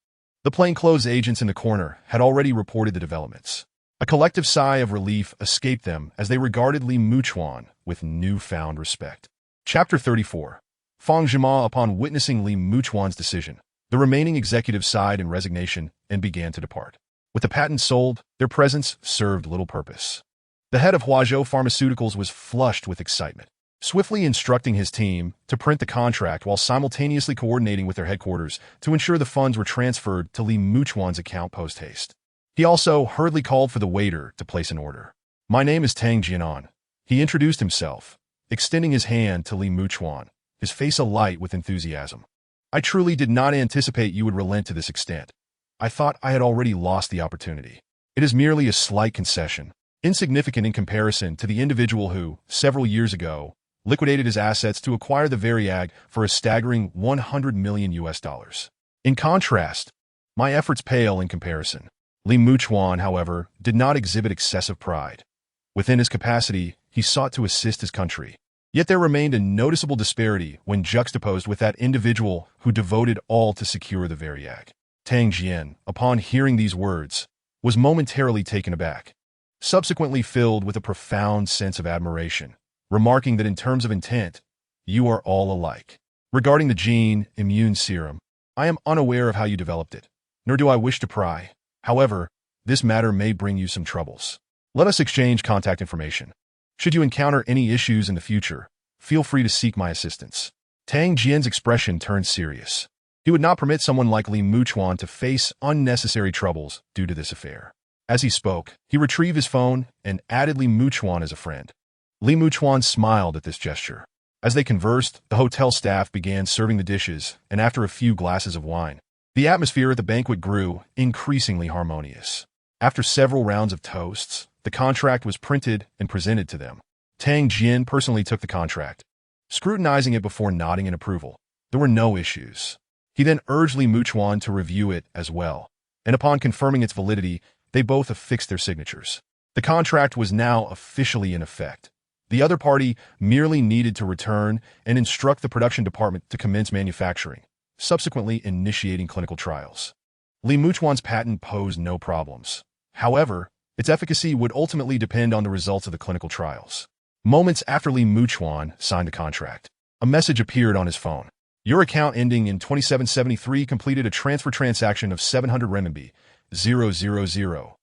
the plainclothes agents in the corner had already reported the developments. A collective sigh of relief escaped them as they regarded Li Muchuan with newfound respect. Chapter 34. Fang Zhima, upon witnessing Li Muchuan's decision, the remaining executives sighed in resignation and began to depart. With the patent sold, their presence served little purpose. The head of Huazhou Pharmaceuticals was flushed with excitement, swiftly instructing his team to print the contract while simultaneously coordinating with their headquarters to ensure the funds were transferred to Li Muchuan's account post-haste. He also hurriedly called for the waiter to place an order. My name is Tang Jianan. He introduced himself, extending his hand to Li Muchuan, his face alight with enthusiasm. I truly did not anticipate you would relent to this extent. I thought I had already lost the opportunity. It is merely a slight concession, insignificant in comparison to the individual who, several years ago, liquidated his assets to acquire the Variag for a staggering $100 million. In contrast, my efforts pale in comparison. Li Muchuan, however, did not exhibit excessive pride. Within his capacity, he sought to assist his country. Yet there remained a noticeable disparity when juxtaposed with that individual who devoted all to secure the Variag. Tang Jian, upon hearing these words, was momentarily taken aback, subsequently filled with a profound sense of admiration, remarking that in terms of intent, you are all alike. Regarding the gene immune serum, I am unaware of how you developed it, nor do I wish to pry. However, this matter may bring you some troubles. Let us exchange contact information. Should you encounter any issues in the future, feel free to seek my assistance. Tang Jian's expression turned serious. He would not permit someone like Li Muchuan to face unnecessary troubles due to this affair. As he spoke, he retrieved his phone and added Li Muchuan as a friend. Li Muchuan smiled at this gesture. As they conversed, the hotel staff began serving the dishes, and after a few glasses of wine, the atmosphere at the banquet grew increasingly harmonious. After several rounds of toasts, the contract was printed and presented to them. Tang Jian personally took the contract, scrutinizing it before nodding in approval. There were no issues. He then urged Li Muchuan to review it as well, and upon confirming its validity, they both affixed their signatures. The contract was now officially in effect. The other party merely needed to return and instruct the production department to commence manufacturing, subsequently initiating clinical trials. Li Muchuan's patent posed no problems. However, its efficacy would ultimately depend on the results of the clinical trials. Moments after Li Muchuan signed the contract, a message appeared on his phone. Your account ending in 2773 completed a transfer transaction of 700 renminbi, 000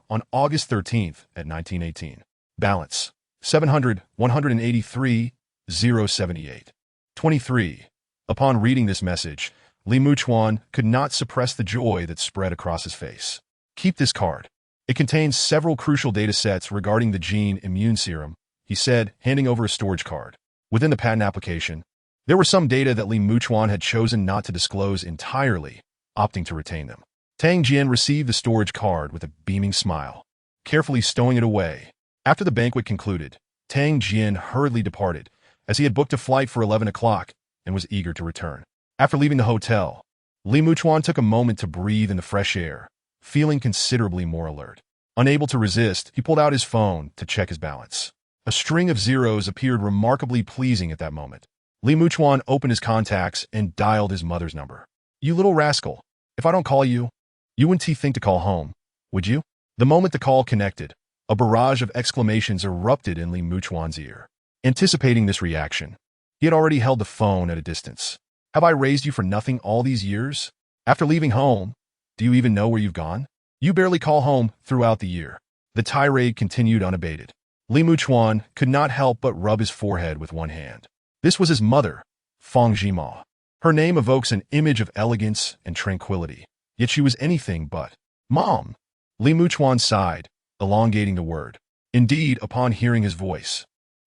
on August 13th at 1918. Balance, 700, 183, 078. 23. Upon reading this message, Li Muchuan could not suppress the joy that spread across his face. Keep this card. It contains several crucial data sets regarding the gene immune serum, he said, handing over a storage card. Within the patent application, there were some data that Li Muchuan had chosen not to disclose entirely, opting to retain them. Tang Jian received the storage card with a beaming smile, carefully stowing it away. After the banquet concluded, Tang Jian hurriedly departed, as he had booked a flight for 11 o'clock and was eager to return. After leaving the hotel, Li Muchuan took a moment to breathe in the fresh air, feeling considerably more alert. Unable to resist, he pulled out his phone to check his balance. A string of zeros appeared remarkably pleasing at that moment. Li Muchuan opened his contacts and dialed his mother's number. You little rascal, if I don't call you, you wouldn't think to call home, would you? The moment the call connected, a barrage of exclamations erupted in Li Muchuan's ear. Anticipating this reaction, he had already held the phone at a distance. Have I raised you for nothing all these years? After leaving home, do you even know where you've gone? You barely call home throughout the year. The tirade continued unabated. Li Muchuan could not help but rub his forehead with one hand. This was his mother, Fang Jima. Her name evokes an image of elegance and tranquility, yet she was anything but. Mom! Li Muchuan sighed, elongating the word. Indeed, upon hearing his voice,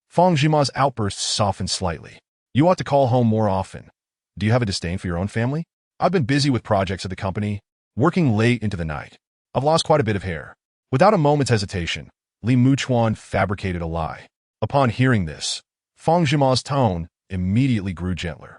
Fang Jima's outburst softened slightly. You ought to call home more often. Do you have a disdain for your own family? I've been busy with projects at the company, working late into the night. I've lost quite a bit of hair. Without a moment's hesitation, Li Muchuan fabricated a lie. Upon hearing this, Fang Jima's tone immediately grew gentler.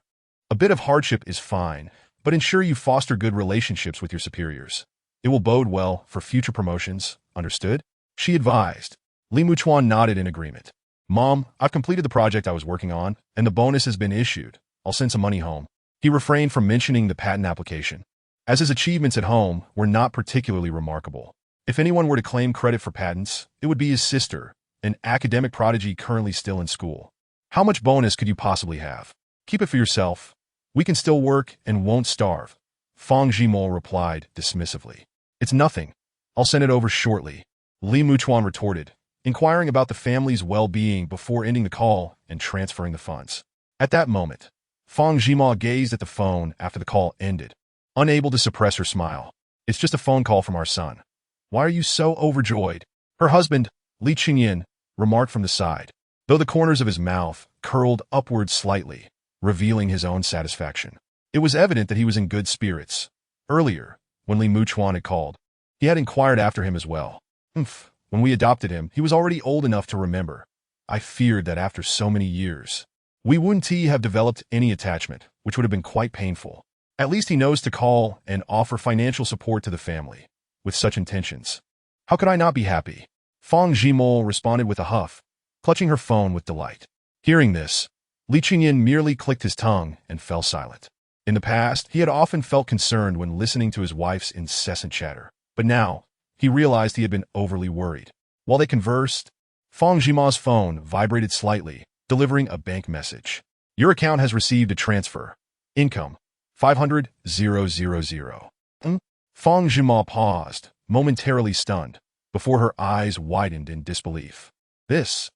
A bit of hardship is fine, but ensure you foster good relationships with your superiors. It will bode well for future promotions, understood? She advised. Li Muchuan nodded in agreement. Mom, I've completed the project I was working on, and the bonus has been issued. I'll send some money home. He refrained from mentioning the patent application, as his achievements at home were not particularly remarkable. If anyone were to claim credit for patents, it would be his sister, an academic prodigy currently still in school. How much bonus could you possibly have? Keep it for yourself. We can still work and won't starve. Fang Jimo replied dismissively. It's nothing. I'll send it over shortly. Li Muchuan retorted, inquiring about the family's well-being before ending the call and transferring the funds. At that moment, Fang Jima gazed at the phone after the call ended, unable to suppress her smile. It's just a phone call from our son. Why are you so overjoyed? Her husband, Li Qingyan, remarked from the side, though the corners of his mouth curled upward slightly, revealing his own satisfaction. It was evident that he was in good spirits. Earlier, when Li Muchuan had called, he had inquired after him as well. When we adopted him, he was already old enough to remember. I feared that after so many years, we wouldn't have developed any attachment, which would have been quite painful. At least he knows to call and offer financial support to the family. With such intentions, how could I not be happy? Fang Jimol responded with a huff, clutching her phone with delight. Hearing this, Li Qingyan merely clicked his tongue and fell silent. In the past, he had often felt concerned when listening to his wife's incessant chatter, but now, he realized he had been overly worried. While they conversed, Fang Jima's phone vibrated slightly, delivering a bank message. Your account has received a transfer. Income, 500,000. Fang Jima paused, momentarily stunned, before her eyes widened in disbelief. This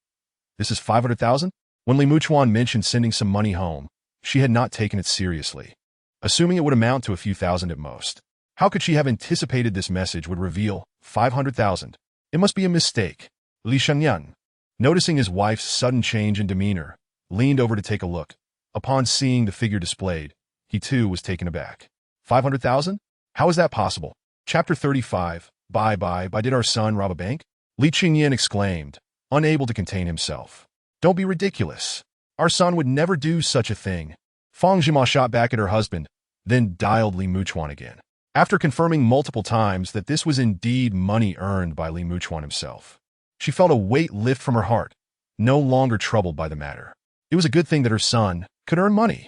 is 500,000? When Li Muchuan mentioned sending some money home, she had not taken it seriously, assuming it would amount to a few thousand at most. How could she have anticipated this message would reveal 500,000? It must be a mistake. Li Shengyan, noticing his wife's sudden change in demeanor, leaned over to take a look. Upon seeing the figure displayed, he too was taken aback. 500,000? How is that possible? Chapter 35, Bye, did our son rob a bank? Li Qingyan exclaimed, unable to contain himself. Don't be ridiculous. Our son would never do such a thing. Fang Jima shot back at her husband, then dialed Li Muchuan again. After confirming multiple times that this was indeed money earned by Li Muchuan himself, she felt a weight lift from her heart, no longer troubled by the matter. It was a good thing that her son could earn money.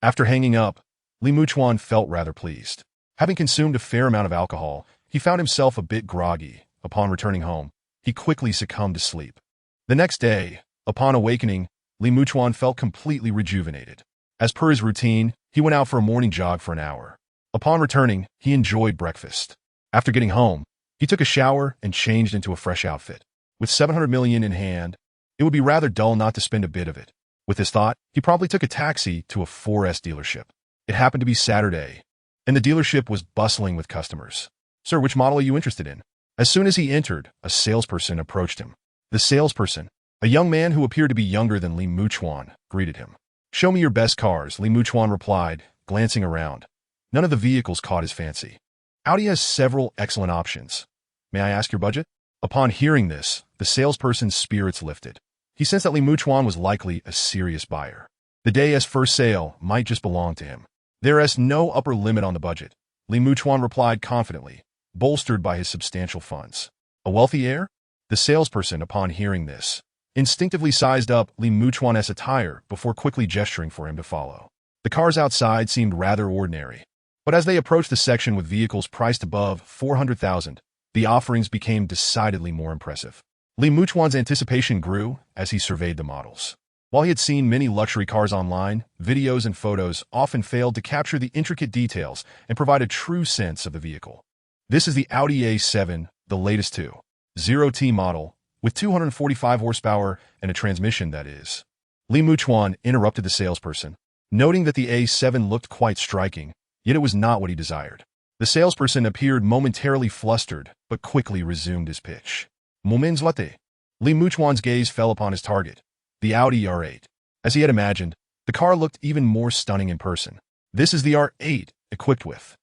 After hanging up, Li Muchuan felt rather pleased. Having consumed a fair amount of alcohol, he found himself a bit groggy. Upon returning home, he quickly succumbed to sleep. The next day, upon awakening, Li Muchuan felt completely rejuvenated. As per his routine, he went out for a morning jog for an hour. Upon returning, he enjoyed breakfast. After getting home, he took a shower and changed into a fresh outfit. With 700 million in hand, it would be rather dull not to spend a bit of it. With this thought, he promptly took a taxi to a 4S dealership. It happened to be Saturday, and the dealership was bustling with customers. "Sir, which model are you interested in?" As soon as he entered, a salesperson approached him. The salesperson, a young man who appeared to be younger than Li Muchuan, greeted him. "Show me your best cars," Li Muchuan replied, glancing around. None of the vehicles caught his fancy. "Audi has several excellent options. May I ask your budget?" Upon hearing this, the salesperson's spirits lifted. He sensed that Li Muchuan was likely a serious buyer. The day's first sale might just belong to him. "There is no upper limit on the budget," Li Muchuan replied confidently, bolstered by his substantial funds. "A wealthy heir?" The salesperson, upon hearing this, instinctively sized up Li Muchuan's attire before quickly gesturing for him to follow. The cars outside seemed rather ordinary, but as they approached the section with vehicles priced above 400,000, the offerings became decidedly more impressive. Li Muchuan's anticipation grew as he surveyed the models. While he had seen many luxury cars online, videos and photos often failed to capture the intricate details and provide a true sense of the vehicle. This is the Audi A7, the latest 2.0T model, with 245 horsepower and a transmission that is. Li Muchuan interrupted the salesperson, noting that the A7 looked quite striking, yet it was not what he desired. The salesperson appeared momentarily flustered, but quickly resumed his pitch. "Moments latte." Li Muchuan's gaze fell upon his target, the Audi R8. As he had imagined, the car looked even more stunning in person. "This is the R8, equipped with."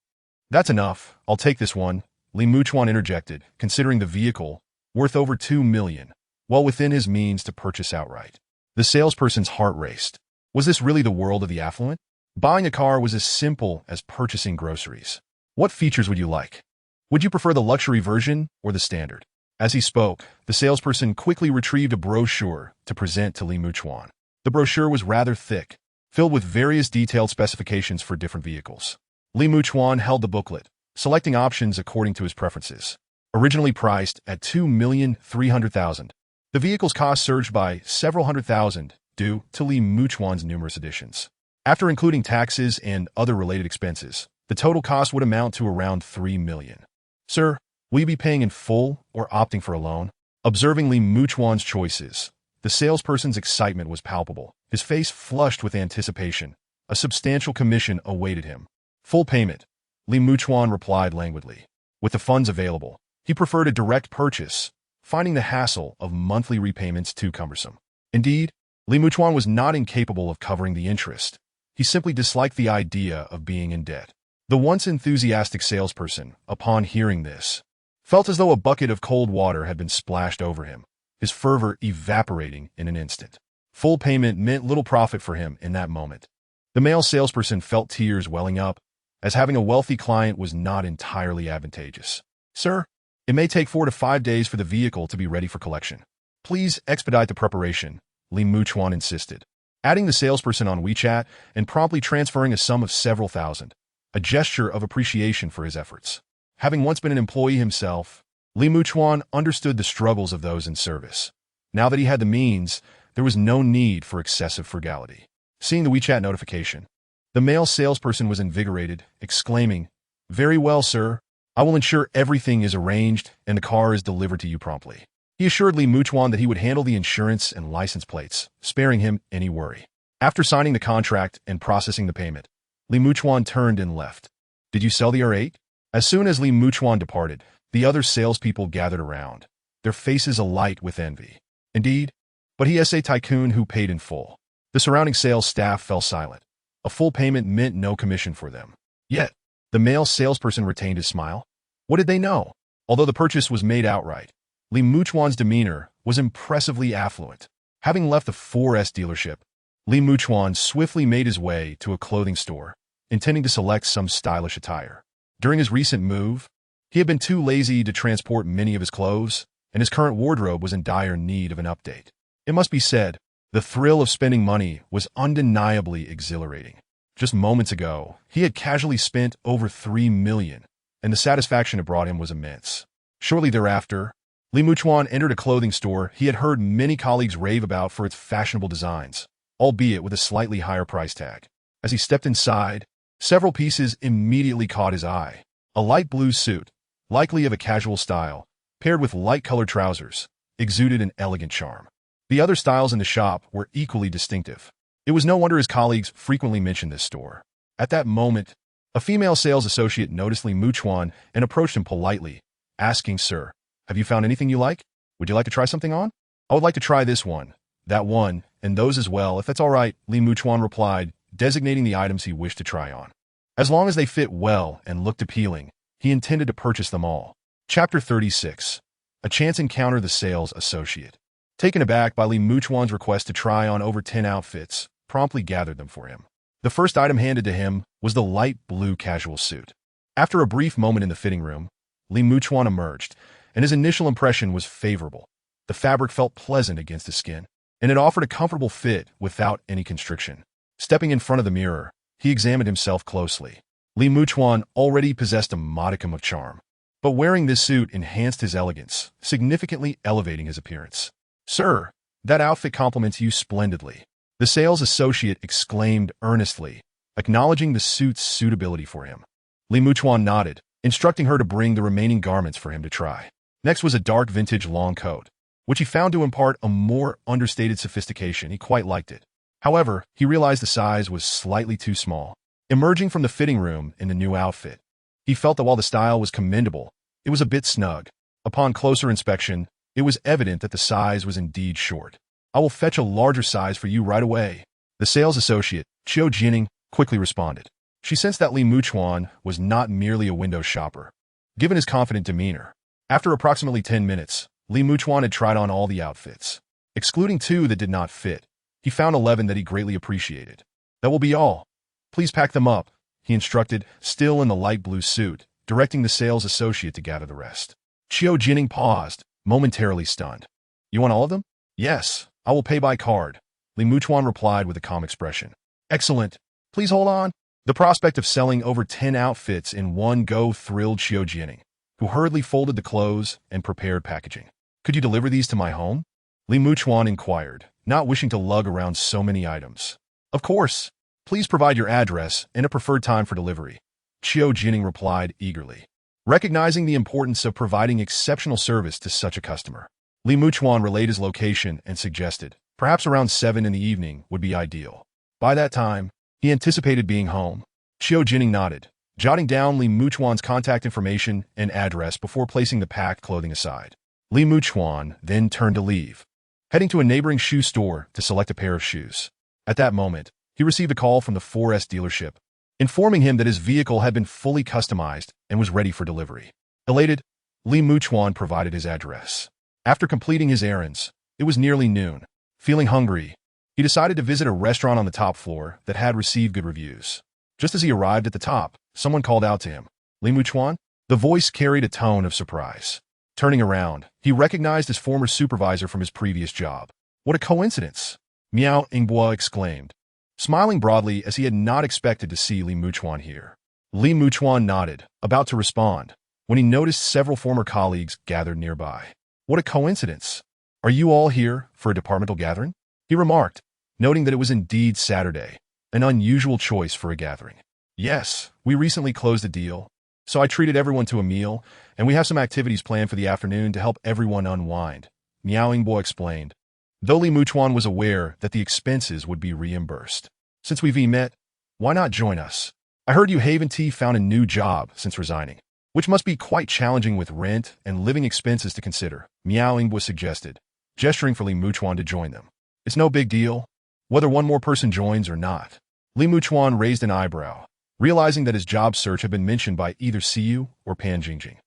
"That's enough, I'll take this one," Li Muchuan interjected, considering the vehicle, worth over 2 million, well within his means to purchase outright. The salesperson's heart raced. Was this really the world of the affluent? Buying a car was as simple as purchasing groceries. "What features would you like? Would you prefer the luxury version or the standard?" As he spoke, the salesperson quickly retrieved a brochure to present to Li Muchuan. The brochure was rather thick, filled with various detailed specifications for different vehicles. Li Muchuan held the booklet, selecting options according to his preferences. Originally priced at 2,300,000, the vehicle's cost surged by several hundred thousand due to Li Muchuan's numerous additions. After including taxes and other related expenses, the total cost would amount to around 3 million. "Sir, will you be paying in full or opting for a loan?" Observing Li Muchuan's choices, the salesperson's excitement was palpable. His face flushed with anticipation. A substantial commission awaited him. "Full payment," Li Muchuan replied languidly. With the funds available, he preferred a direct purchase, finding the hassle of monthly repayments too cumbersome. Indeed, Li Muchuan was not incapable of covering the interest. He simply disliked the idea of being in debt. The once enthusiastic salesperson, upon hearing this, felt as though a bucket of cold water had been splashed over him, his fervor evaporating in an instant. Full payment meant little profit for him in that moment. The male salesperson felt tears welling up, as having a wealthy client was not entirely advantageous. "Sir, it may take 4 to 5 days for the vehicle to be ready for collection. Please expedite the preparation," Li Muchuan insisted, adding the salesperson on WeChat and promptly transferring a sum of several thousand, a gesture of appreciation for his efforts. Having once been an employee himself, Li Muchuan understood the struggles of those in service. Now that he had the means, there was no need for excessive frugality. Seeing the WeChat notification, the male salesperson was invigorated, exclaiming, "Very well, sir. I will ensure everything is arranged and the car is delivered to you promptly." He assured Li Muchuan that he would handle the insurance and license plates, sparing him any worry. After signing the contract and processing the payment, Li Muchuan turned and left. "Did you sell the R8? As soon as Li Muchuan departed, the other salespeople gathered around, their faces alight with envy. Indeed, but he is a tycoon who paid in full. The surrounding sales staff fell silent. A full payment meant no commission for them. Yet, the male salesperson retained his smile. What did they know? Although the purchase was made outright, Li Muchuan's demeanor was impressively affluent. Having left the 4S dealership, Li Muchuan swiftly made his way to a clothing store, intending to select some stylish attire. During his recent move, he had been too lazy to transport many of his clothes, and his current wardrobe was in dire need of an update. It must be said, the thrill of spending money was undeniably exhilarating. Just moments ago, he had casually spent over $3 million, and the satisfaction it brought him was immense. Shortly thereafter, Li Muchuan entered a clothing store he had heard many colleagues rave about for its fashionable designs, albeit with a slightly higher price tag. As he stepped inside, several pieces immediately caught his eye. A light blue suit, likely of a casual style, paired with light-colored trousers, exuded an elegant charm. The other styles in the shop were equally distinctive. It was no wonder his colleagues frequently mentioned this store. At that moment, a female sales associate noticed Li Muchuan and approached him politely, asking, "Sir, have you found anything you like? Would you like to try something on?" "I would like to try this one, that one, and those as well, if that's all right," Li Muchuan replied, designating the items he wished to try on. As long as they fit well and looked appealing, he intended to purchase them all. Chapter 36. A chance encounter the sales associate. Taken aback by Li Muchuan's request to try on over 10 outfits, promptly gathered them for him. The first item handed to him was the light blue casual suit. After a brief moment in the fitting room, Li Muchuan emerged, and his initial impression was favorable. The fabric felt pleasant against his skin, and it offered a comfortable fit without any constriction. Stepping in front of the mirror, he examined himself closely. Li Muchuan already possessed a modicum of charm, but wearing this suit enhanced his elegance, significantly elevating his appearance. "Sir, that outfit compliments you splendidly," the sales associate exclaimed earnestly, acknowledging the suit's suitability for him. Li Muchuan nodded, instructing her to bring the remaining garments for him to try. Next was a dark vintage long coat, which he found to impart a more understated sophistication. He quite liked it. However, he realized the size was slightly too small. Emerging from the fitting room in the new outfit, he felt that while the style was commendable, it was a bit snug. Upon closer inspection, it was evident that the size was indeed short. "I will fetch a larger size for you right away," the sales associate, Chiu Jining, quickly responded. She sensed that Li Muchuan was not merely a window shopper, given his confident demeanor. After approximately 10 minutes, Li Muchuan had tried on all the outfits. Excluding 2 that did not fit, he found 11 that he greatly appreciated. "That will be all. Please pack them up," he instructed, still in the light blue suit, directing the sales associate to gather the rest. Chiu Jining paused, momentarily stunned. "You want all of them?" "Yes, I will pay by card," Li Muchuan replied with a calm expression. "Excellent. Please hold on." The prospect of selling over 10 outfits in one go thrilled Chiu Jining, who hurriedly folded the clothes and prepared packaging. "Could you deliver these to my home?" Li Muchuan inquired, not wishing to lug around so many items. "Of course. Please provide your address and a preferred time for delivery," Chiu Jining replied eagerly. Recognizing the importance of providing exceptional service to such a customer, Li Muchuan relayed his location and suggested, perhaps around 7 in the evening would be ideal. By that time, he anticipated being home. Chiu Jining nodded, jotting down Li Muchuan's contact information and address before placing the packed clothing aside. Li Muchuan then turned to leave, heading to a neighboring shoe store to select a pair of shoes. At that moment, he received a call from the 4S dealership, informing him that his vehicle had been fully customized and was ready for delivery. Elated, Li Muchuan provided his address. After completing his errands, it was nearly noon. Feeling hungry, he decided to visit a restaurant on the top floor that had received good reviews. Just as he arrived at the top, someone called out to him, "Li Muchuan?" The voice carried a tone of surprise. Turning around, he recognized his former supervisor from his previous job. "What a coincidence!" Miao Ingbo exclaimed, smiling broadly as he had not expected to see Li Muchuan here. Li Muchuan nodded, about to respond, when he noticed several former colleagues gathered nearby. "What a coincidence! Are you all here for a departmental gathering?" he remarked, noting that it was indeed Saturday, an unusual choice for a gathering. "Yes, we recently closed a deal, so I treated everyone to a meal, and we have some activities planned for the afternoon to help everyone unwind," Miao Ingbo explained, though Li Muchuan was aware that the expenses would be reimbursed. "Since we've met, why not join us? I heard you Haven T found a new job since resigning, which must be quite challenging with rent and living expenses to consider," Miao Ingbo suggested, gesturing for Li Muchuan to join them. "It's no big deal, whether one more person joins or not." Li Muchuan raised an eyebrow, realizing that his job search had been mentioned by either Siyu or Pan Jingjing.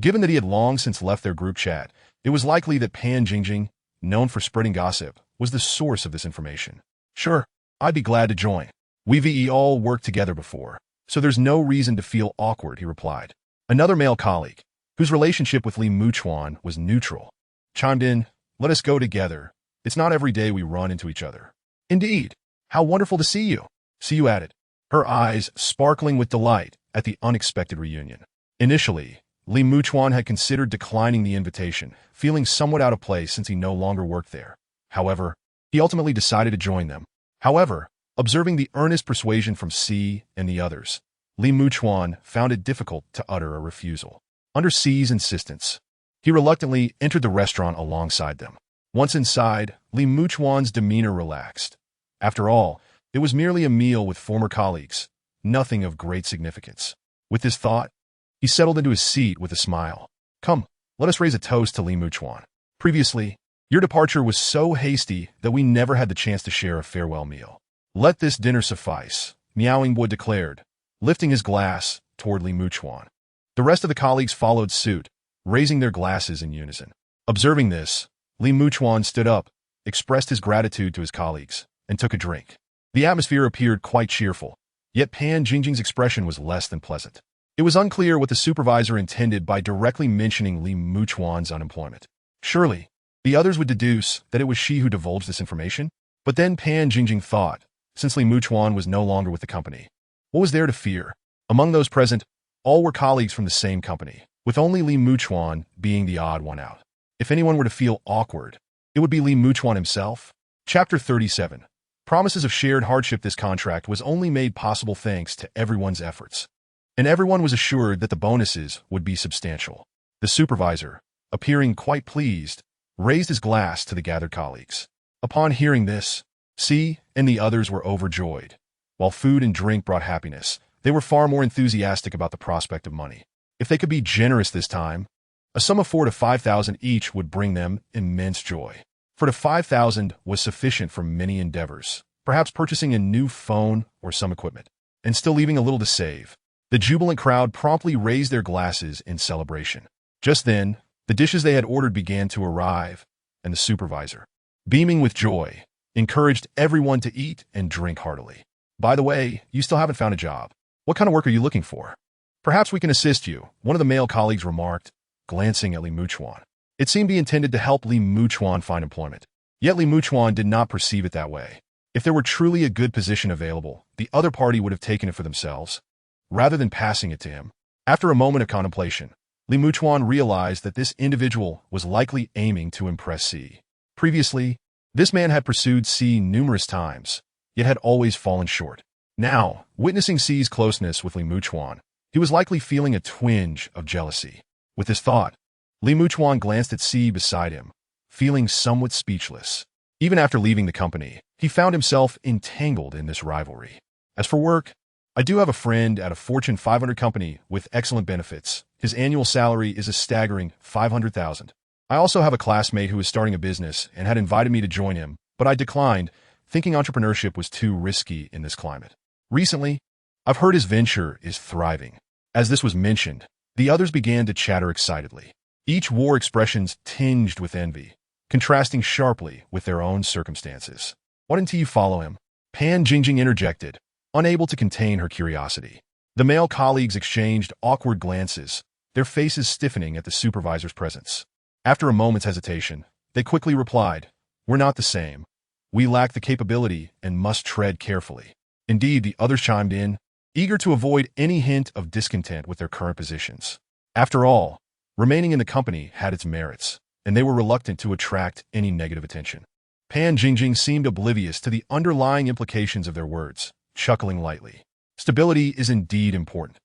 Given that he had long since left their group chat, it was likely that Pan Jingjing, known for spreading gossip, was the source of this information. "Sure, I'd be glad to join. We've all worked together before, So there's no reason to feel awkward, he replied. Another male colleague, whose relationship with Li Muchuan was neutral, chimed in, let us go together. It's not every day we run into each other. Indeed. How wonderful to see you. Siyu added, her eyes sparkling with delight at the unexpected reunion. Initially, Li Muchuan had considered declining the invitation, feeling somewhat out of place since he no longer worked there. However, he ultimately decided to join them. However, observing the earnest persuasion from Si and the others, Li Muchuan found it difficult to utter a refusal. Under Si's insistence, he reluctantly entered the restaurant alongside them. Once inside, Li Muchuan's demeanor relaxed. After all, it was merely a meal with former colleagues, nothing of great significance. With this thought, he settled into his seat with a smile. Come, let us raise a toast to Li Muchuan. Previously, your departure was so hasty that we never had the chance to share a farewell meal. Let this dinner suffice, Miaoing Bo declared, lifting his glass toward Li Muchuan. The rest of the colleagues followed suit, raising their glasses in unison. Observing this, Li Muchuan stood up, expressed his gratitude to his colleagues, and took a drink. The atmosphere appeared quite cheerful, yet Pan Jingjing's expression was less than pleasant. It was unclear what the supervisor intended by directly mentioning Li Muchuan's unemployment. Surely, the others would deduce that it was she who divulged this information? But then Pan Jingjing thought, since Li Muchuan was no longer with the company, what was there to fear? Among those present, all were colleagues from the same company, with only Li Muchuan being the odd one out. If anyone were to feel awkward, it would be Li Muchuan himself. Chapter 37. Promises of shared hardship. This contract was only made possible thanks to everyone's efforts, and everyone was assured that the bonuses would be substantial. The supervisor, appearing quite pleased, raised his glass to the gathered colleagues. Upon hearing this, Si and the others were overjoyed. While food and drink brought happiness, they were far more enthusiastic about the prospect of money. If they could be generous this time, a sum of 4,000 to 5,000 each would bring them immense joy. 4,000 to 5,000 was sufficient for many endeavors, perhaps purchasing a new phone or some equipment, and still leaving a little to save. The jubilant crowd promptly raised their glasses in celebration. Just then, the dishes they had ordered began to arrive, and the supervisor, beaming with joy, encouraged everyone to eat and drink heartily. By the way, you still haven't found a job. What kind of work are you looking for? Perhaps we can assist you, one of the male colleagues remarked, glancing at Li Muchuan. It seemed he intended to help Li Muchuan find employment. Yet Li Muchuan did not perceive it that way. If there were truly a good position available, the other party would have taken it for themselves, rather than passing it to him. After a moment of contemplation, Li Muchuan realized that this individual was likely aiming to impress Si. Previously, this man had pursued Si numerous times, yet had always fallen short. Now, witnessing Si's closeness with Li Muchuan, he was likely feeling a twinge of jealousy. With this thought, Li Muchuan glanced at Si beside him, feeling somewhat speechless. Even after leaving the company, he found himself entangled in this rivalry. As for work, I do have a friend at a Fortune 500 company with excellent benefits. His annual salary is a staggering 500,000. I also have a classmate who is starting a business and had invited me to join him, but I declined, thinking entrepreneurship was too risky in this climate. Recently, I've heard his venture is thriving. As this was mentioned, the others began to chatter excitedly. Each wore expressions tinged with envy, contrasting sharply with their own circumstances. Why didn't you follow him? Pan Jingjing interjected, unable to contain her curiosity. The male colleagues exchanged awkward glances, their faces stiffening at the supervisor's presence. After a moment's hesitation, they quickly replied, "We're not the same. We lack the capability and must tread carefully." Indeed, the others chimed in, eager to avoid any hint of discontent with their current positions. After all, remaining in the company had its merits, and they were reluctant to attract any negative attention. Pan Jingjing seemed oblivious to the underlying implications of their words, chuckling lightly. Stability is indeed important.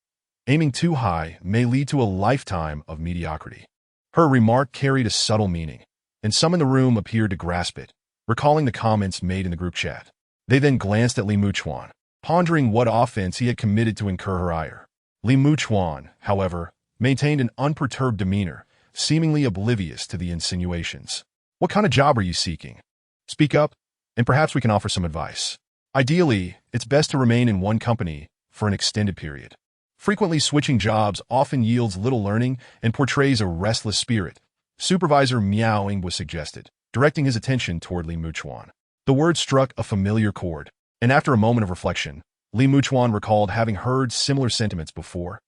Aiming too high may lead to a lifetime of mediocrity. Her remark carried a subtle meaning, and some in the room appeared to grasp it, recalling the comments made in the group chat. They then glanced at Li Muchuan, pondering what offense he had committed to incur her ire. Li Muchuan, however, maintained an unperturbed demeanor, seemingly oblivious to the insinuations. "What kind of job are you seeking? Speak up, and perhaps we can offer some advice. Ideally, it's best to remain in one company for an extended period. Frequently switching jobs often yields little learning and portrays a restless spirit," Supervisor Miaoing was suggested, directing his attention toward Li Muchuan. The word struck a familiar chord, and after a moment of reflection, Li Muchuan recalled having heard similar sentiments before,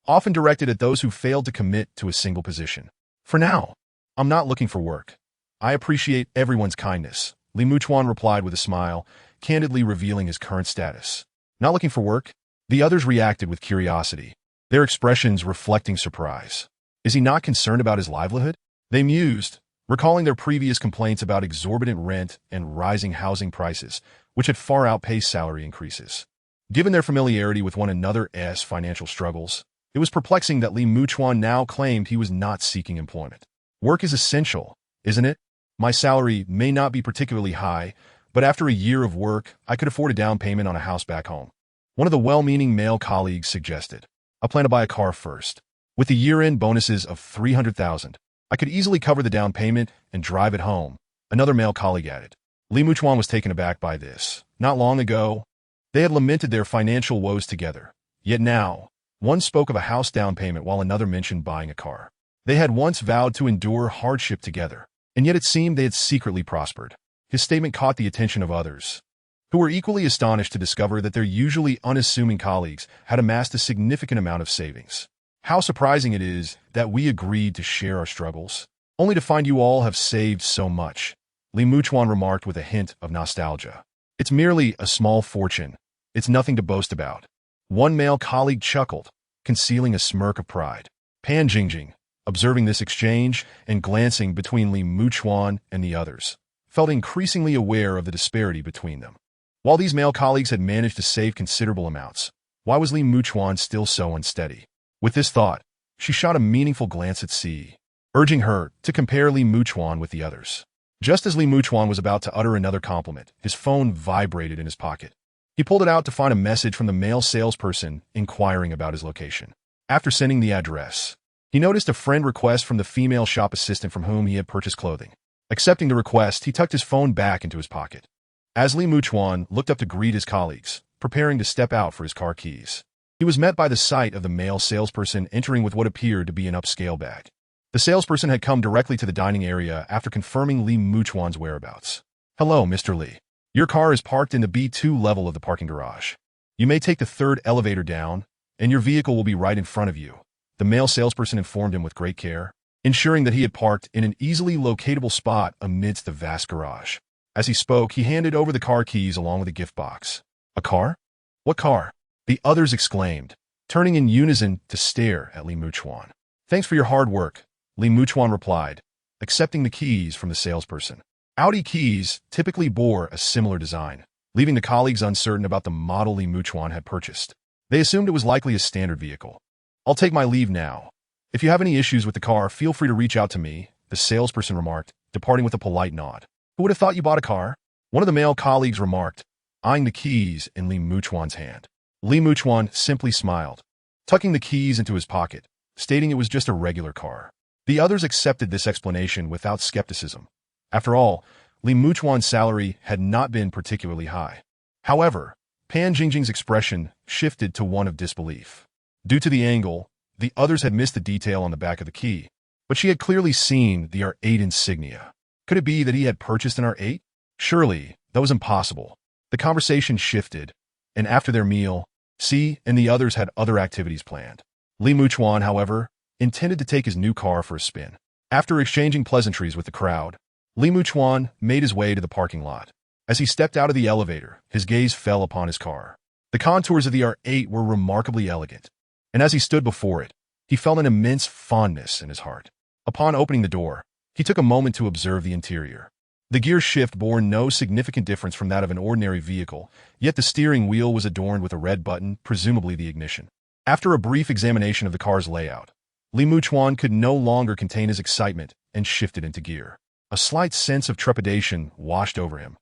often directed at those who failed to commit to a single position. For now, I'm not looking for work. I appreciate everyone's kindness, Li Muchuan replied with a smile, candidly revealing his current status. Not looking for work? The others reacted with curiosity, their expressions reflecting surprise. Is he not concerned about his livelihood? They mused, recalling their previous complaints about exorbitant rent and rising housing prices, which had far outpaced salary increases. Given their familiarity with one another's financial struggles, it was perplexing that Li Muchuan now claimed he was not seeking employment. Work is essential, isn't it? My salary may not be particularly high, but after a year of work, I could afford a down payment on a house back home. One of the well-meaning male colleagues suggested. I plan to buy a car first. With the year-end bonuses of $300,000, I could easily cover the down payment and drive it home, another male colleague added. Li Muchuan was taken aback by this. Not long ago, they had lamented their financial woes together. Yet now, one spoke of a house down payment while another mentioned buying a car. They had once vowed to endure hardship together, and yet it seemed they had secretly prospered. His statement caught the attention of others, who were equally astonished to discover that their usually unassuming colleagues had amassed a significant amount of savings. How surprising it is that we agreed to share our struggles, only to find you all have saved so much, Li Muchuan remarked with a hint of nostalgia. It's merely a small fortune. It's nothing to boast about. One male colleague chuckled, concealing a smirk of pride. Pan Jingjing, observing this exchange and glancing between Li Muchuan and the others, felt increasingly aware of the disparity between them. While these male colleagues had managed to save considerable amounts, why was Li Muchuan still so unsteady? With this thought, she shot a meaningful glance at C, urging her to compare Li Muchuan with the others. Just as Li Muchuan was about to utter another compliment, his phone vibrated in his pocket. He pulled it out to find a message from the male salesperson inquiring about his location. After sending the address, he noticed a friend request from the female shop assistant from whom he had purchased clothing. Accepting the request, he tucked his phone back into his pocket. As Li Muchuan looked up to greet his colleagues, preparing to step out for his car keys, he was met by the sight of the male salesperson entering with what appeared to be an upscale bag. The salesperson had come directly to the dining area after confirming Li Muchuan's whereabouts. Hello, Mr. Li. Your car is parked in the B2 level of the parking garage. You may take the third elevator down, and your vehicle will be right in front of you, the male salesperson informed him with great care, ensuring that he had parked in an easily locatable spot amidst the vast garage. As he spoke, he handed over the car keys along with a gift box. A car? What car? The others exclaimed, turning in unison to stare at Li Muchuan. Thanks for your hard work, Li Muchuan replied, accepting the keys from the salesperson. Audi keys typically bore a similar design, leaving the colleagues uncertain about the model Li Muchuan had purchased. They assumed it was likely a standard vehicle. I'll take my leave now. If you have any issues with the car, feel free to reach out to me, the salesperson remarked, departing with a polite nod. Who would have thought you bought a car? One of the male colleagues remarked, eyeing the keys in Li Muchuan's hand. Li Muchuan simply smiled, tucking the keys into his pocket, stating it was just a regular car. The others accepted this explanation without skepticism. After all, Li Muchuan's salary had not been particularly high. However, Pan Jingjing's expression shifted to one of disbelief. Due to the angle, the others had missed the detail on the back of the key, but she had clearly seen the R8 insignia. Could it be that he had purchased an R8? Surely, that was impossible. The conversation shifted, and after their meal, C and the others had other activities planned. Li Muchuan, however, intended to take his new car for a spin. After exchanging pleasantries with the crowd, Li Muchuan made his way to the parking lot. As he stepped out of the elevator, his gaze fell upon his car. The contours of the R8 were remarkably elegant, and as he stood before it, he felt an immense fondness in his heart. Upon opening the door, he took a moment to observe the interior. The gear shift bore no significant difference from that of an ordinary vehicle, yet the steering wheel was adorned with a red button, presumably the ignition. After a brief examination of the car's layout, Li Muchuan could no longer contain his excitement and shifted into gear. A slight sense of trepidation washed over him.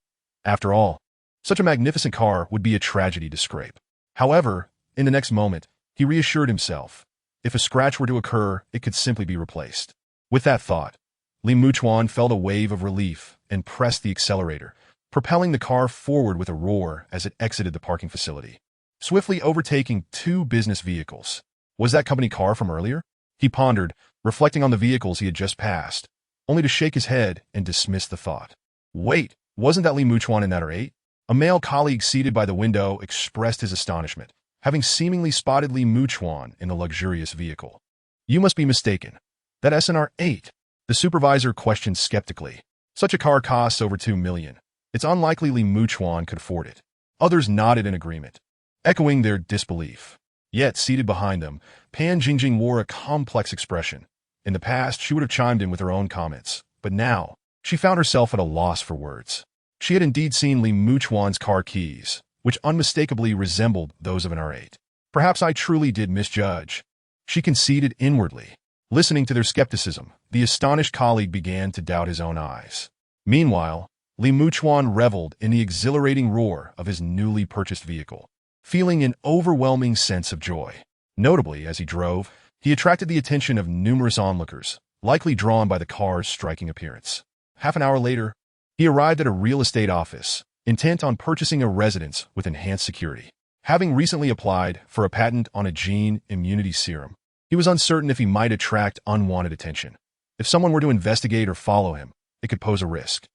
After all, such a magnificent car would be a tragedy to scrape. However, in the next moment, he reassured himself. If a scratch were to occur, it could simply be replaced. With that thought, Li Muchuan felt a wave of relief and pressed the accelerator, propelling the car forward with a roar as it exited the parking facility, swiftly overtaking two business vehicles. Was that company car from earlier? He pondered, reflecting on the vehicles he had just passed, only to shake his head and dismiss the thought. Wait, wasn't that Li Muchuan in that R8? A male colleague seated by the window expressed his astonishment, having seemingly spotted Li Muchuan in the luxurious vehicle. "You must be mistaken. That SNR 8. The supervisor questioned skeptically. "Such a car costs over 2 million. It's unlikely Li Muchuan could afford it." Others nodded in agreement, echoing their disbelief. Yet, seated behind them, Pan Jingjing wore a complex expression. In the past, she would have chimed in with her own comments, but now, she found herself at a loss for words. She had indeed seen Li Muchuan's car keys, which unmistakably resembled those of an R8. "Perhaps I truly did misjudge," she conceded inwardly. Listening to their skepticism, the astonished colleague began to doubt his own eyes. Meanwhile, Li Muchuan reveled in the exhilarating roar of his newly purchased vehicle, feeling an overwhelming sense of joy. Notably, as he drove, he attracted the attention of numerous onlookers, likely drawn by the car's striking appearance. Half an hour later, he arrived at a real estate office, intent on purchasing a residence with enhanced security. Having recently applied for a patent on a gene immunity serum, he was uncertain if he might attract unwanted attention. If someone were to investigate or follow him, it could pose a risk.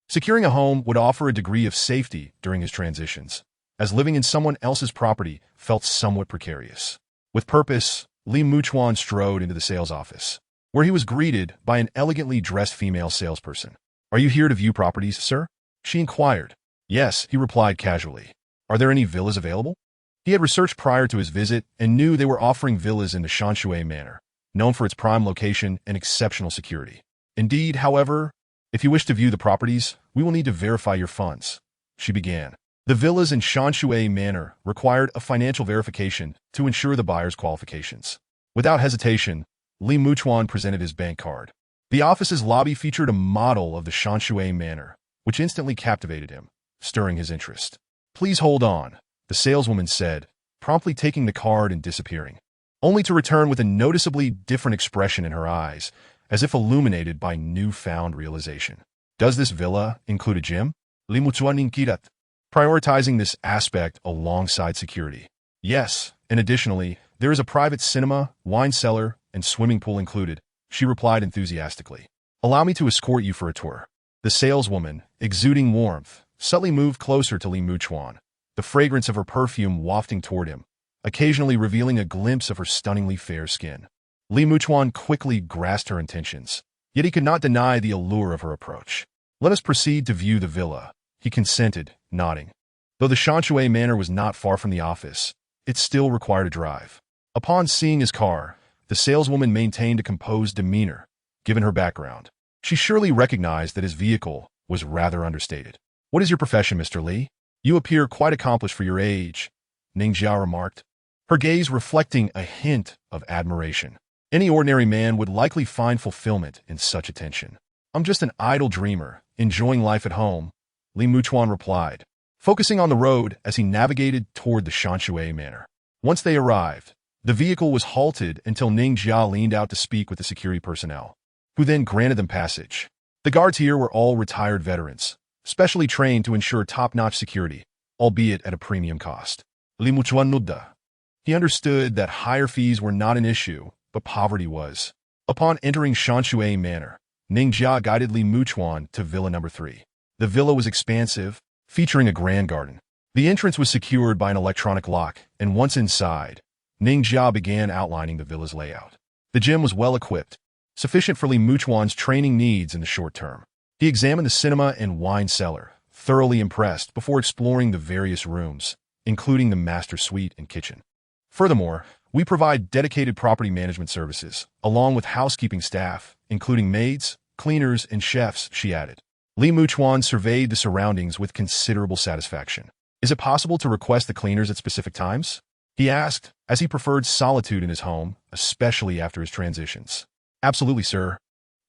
Securing a home would offer a degree of safety during his transitions, as living in someone else's property felt somewhat precarious. With purpose, Li Muchuan strode into the sales office, where he was greeted by an elegantly dressed female salesperson. "Are you here to view properties, sir?" she inquired. "Yes," he replied casually. "Are there any villas available?" He had researched prior to his visit and knew they were offering villas in the Shanshui Manor, known for its prime location and exceptional security. "Indeed, however, if you wish to view the properties, we will need to verify your funds," she began. The villas in Shanshui Manor required a financial verification to ensure the buyer's qualifications. Without hesitation, Li Muchuan presented his bank card. The office's lobby featured a model of the Shanshui Manor, which instantly captivated him, stirring his interest. "Please hold on," the saleswoman said, promptly taking the card and disappearing, only to return with a noticeably different expression in her eyes, as if illuminated by newfound realization. "Does this villa include a gym?" Li Muchuan inquired, prioritizing this aspect alongside security. "Yes, and additionally, there is a private cinema, wine cellar, and swimming pool included," she replied enthusiastically. "Allow me to escort you for a tour." The saleswoman, exuding warmth, subtly moved closer to Li Muchuan, the fragrance of her perfume wafting toward him, occasionally revealing a glimpse of her stunningly fair skin. Li Muchuan quickly grasped her intentions, yet he could not deny the allure of her approach. "Let us proceed to view the villa," he consented, nodding. Though the Shanshui Manor was not far from the office, it still required a drive. Upon seeing his car, the saleswoman maintained a composed demeanor, given her background. She surely recognized that his vehicle was rather understated. "What is your profession, Mr. Li? You appear quite accomplished for your age," Ning Jia remarked, her gaze reflecting a hint of admiration. Any ordinary man would likely find fulfillment in such attention. "I'm just an idle dreamer, enjoying life at home," Li Muchuan replied, focusing on the road as he navigated toward the Shanshui Manor. Once they arrived, the vehicle was halted until Ning Jia leaned out to speak with the security personnel, who then granted them passage. The guards here were all retired veterans, specially trained to ensure top-notch security, albeit at a premium cost. Li Muchuan nodded. He understood that higher fees were not an issue, but poverty was. Upon entering Shanshui Manor, Ning Jia guided Li Muchuan to Villa Number 3. The villa was expansive, featuring a grand garden. The entrance was secured by an electronic lock, and once inside, Ning Jia began outlining the villa's layout. The gym was well-equipped, sufficient for Li Muchuan's training needs in the short term. He examined the cinema and wine cellar, thoroughly impressed before exploring the various rooms, including the master suite and kitchen. "Furthermore, we provide dedicated property management services, along with housekeeping staff, including maids, cleaners, and chefs," she added. Li Muchuan surveyed the surroundings with considerable satisfaction. "Is it possible to request the cleaners at specific times?" he asked, as he preferred solitude in his home, especially after his transitions. "Absolutely, sir.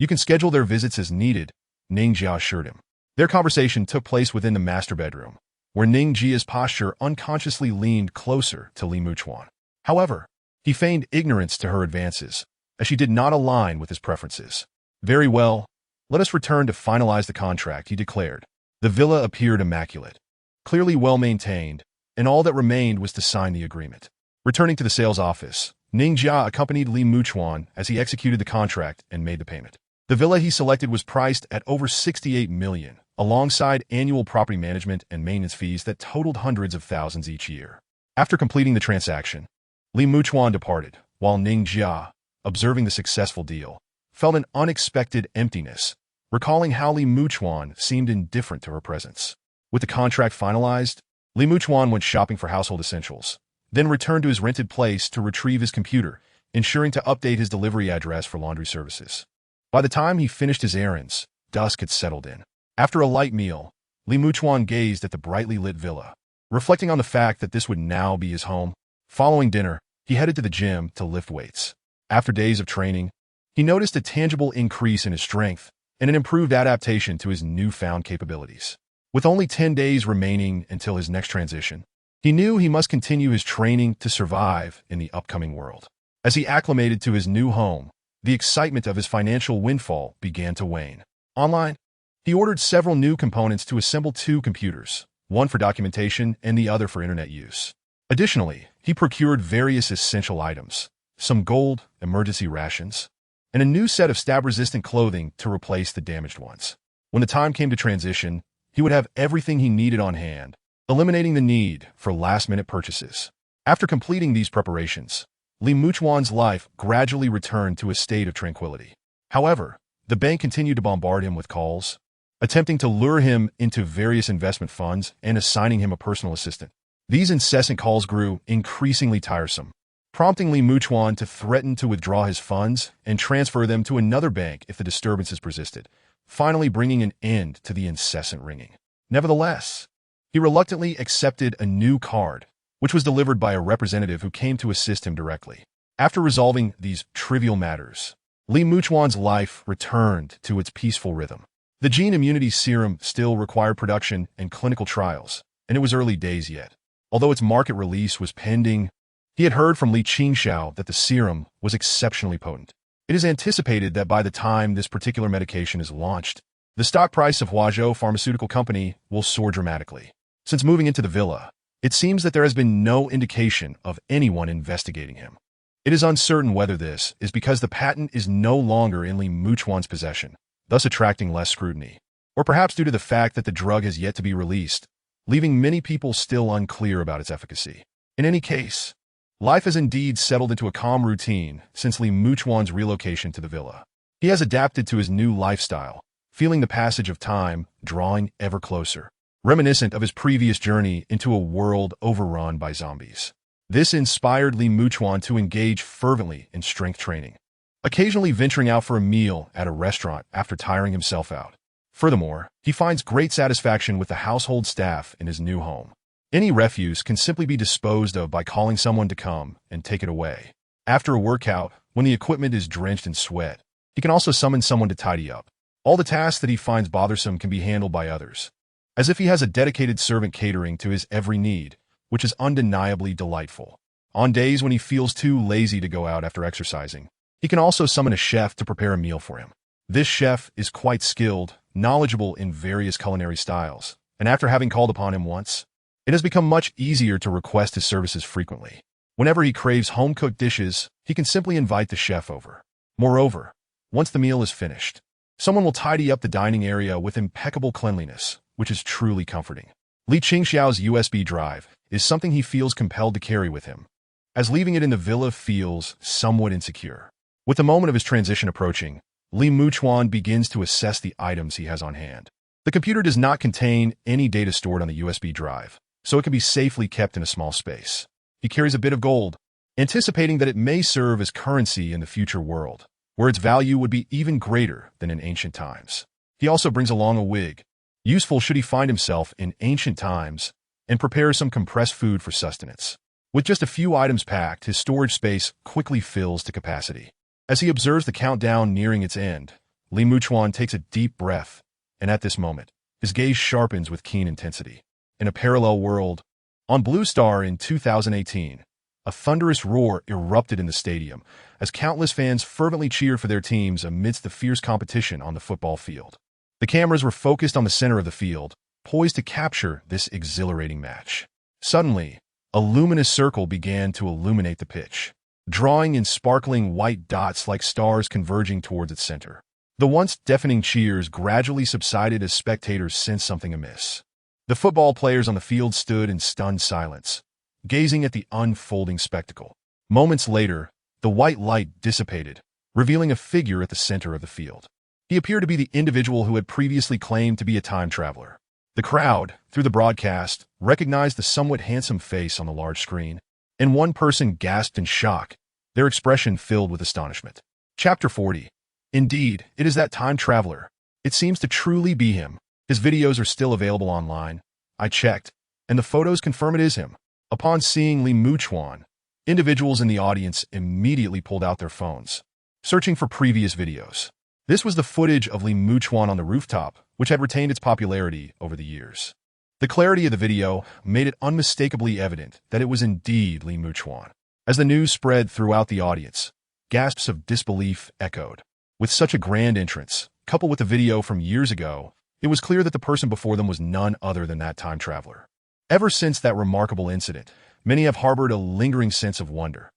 You can schedule their visits as needed," Ning Jia assured him. Their conversation took place within the master bedroom, where Ning Jia's posture unconsciously leaned closer to Li Muchuan. However, he feigned ignorance to her advances, as she did not align with his preferences. "Very well, let us return to finalize the contract," he declared. The villa appeared immaculate, clearly well-maintained, and all that remained was to sign the agreement. Returning to the sales office, Ning Jia accompanied Li Muchuan as he executed the contract and made the payment. The villa he selected was priced at over 68 million, alongside annual property management and maintenance fees that totaled hundreds of thousands each year. After completing the transaction, Li Muchuan departed, while Ning Jia, observing the successful deal, felt an unexpected emptiness, recalling how Li Muchuan seemed indifferent to her presence. With the contract finalized, Li Muchuan went shopping for household essentials, then returned to his rented place to retrieve his computer, ensuring to update his delivery address for laundry services. By the time he finished his errands, dusk had settled in. After a light meal, Li Muchuan gazed at the brightly lit villa, reflecting on the fact that this would now be his home. Following dinner, he headed to the gym to lift weights. After days of training, he noticed a tangible increase in his strength and an improved adaptation to his newfound capabilities. With only 10 days remaining until his next transition, he knew he must continue his training to survive in the upcoming world. As he acclimated to his new home, the excitement of his financial windfall began to wane. Online, he ordered several new components to assemble 2 computers, one for documentation and the other for internet use. Additionally, he procured various essential items, some gold, emergency rations, and a new set of stab-resistant clothing to replace the damaged ones. When the time came to transition, he would have everything he needed on hand, eliminating the need for last-minute purchases. After completing these preparations, Li Muchuan's life gradually returned to a state of tranquility. However, the bank continued to bombard him with calls, attempting to lure him into various investment funds and assigning him a personal assistant. These incessant calls grew increasingly tiresome, prompting Li Muchuan to threaten to withdraw his funds and transfer them to another bank if the disturbances persisted, finally bringing an end to the incessant ringing. Nevertheless, he reluctantly accepted a new card, which was delivered by a representative who came to assist him directly. After resolving these trivial matters, Li Muchuan's life returned to its peaceful rhythm. The gene immunity serum still required production and clinical trials, and it was early days yet. Although its market release was pending, he had heard from Li Qingxiao that the serum was exceptionally potent. It is anticipated that by the time this particular medication is launched, the stock price of Huazhou Pharmaceutical Company will soar dramatically. Since moving into the villa, it seems that there has been no indication of anyone investigating him. It is uncertain whether this is because the patent is no longer in Li Muchuan's possession, thus attracting less scrutiny, or perhaps due to the fact that the drug has yet to be released, leaving many people still unclear about its efficacy. In any case, life has indeed settled into a calm routine since Li Muchuan's relocation to the villa. He has adapted to his new lifestyle, feeling the passage of time drawing ever closer, reminiscent of his previous journey into a world overrun by zombies. This inspired Li Muchuan to engage fervently in strength training, occasionally venturing out for a meal at a restaurant after tiring himself out. Furthermore, he finds great satisfaction with the household staff in his new home. Any refuse can simply be disposed of by calling someone to come and take it away. After a workout, when the equipment is drenched in sweat, he can also summon someone to tidy up. All the tasks that he finds bothersome can be handled by others, as if he has a dedicated servant catering to his every need, which is undeniably delightful. On days when he feels too lazy to go out after exercising, he can also summon a chef to prepare a meal for him. This chef is quite skilled, knowledgeable in various culinary styles, and after having called upon him once, it has become much easier to request his services frequently. Whenever he craves home-cooked dishes, he can simply invite the chef over. Moreover, once the meal is finished, someone will tidy up the dining area with impeccable cleanliness, which is truly comforting. Li Qingxiao's USB drive is something he feels compelled to carry with him, as leaving it in the villa feels somewhat insecure. With the moment of his transition approaching, Li Muchuan begins to assess the items he has on hand. The computer does not contain any data stored on the USB drive, so it can be safely kept in a small space. He carries a bit of gold, anticipating that it may serve as currency in the future world, where its value would be even greater than in ancient times. He also brings along a wig, useful should he find himself in ancient times, and prepares some compressed food for sustenance. With just a few items packed, his storage space quickly fills to capacity. As he observes the countdown nearing its end, Li Muchuan takes a deep breath, and at this moment, his gaze sharpens with keen intensity. In a parallel world, on Blue Star in 2018, a thunderous roar erupted in the stadium as countless fans fervently cheered for their teams amidst the fierce competition on the football field. The cameras were focused on the center of the field, poised to capture this exhilarating match. Suddenly, a luminous circle began to illuminate the pitch, drawing in sparkling white dots like stars converging towards its center. The once deafening cheers gradually subsided as spectators sensed something amiss. The football players on the field stood in stunned silence, gazing at the unfolding spectacle. Moments later, the white light dissipated, revealing a figure at the center of the field. He appeared to be the individual who had previously claimed to be a time traveler. The crowd, through the broadcast, recognized the somewhat handsome face on the large screen, and one person gasped in shock, their expression filled with astonishment. Chapter 40. Indeed, it is that time traveler. It seems to truly be him. His videos are still available online. I checked, and the photos confirm it is him. Upon seeing Muchuan, individuals in the audience immediately pulled out their phones, searching for previous videos. This was the footage of Muchuan on the rooftop, which had retained its popularity over the years. The clarity of the video made it unmistakably evident that it was indeed Muchuan. As the news spread throughout the audience, gasps of disbelief echoed. With such a grand entrance, coupled with the video from years ago, it was clear that the person before them was none other than that time traveler. Ever since that remarkable incident, many have harbored a lingering sense of wonder.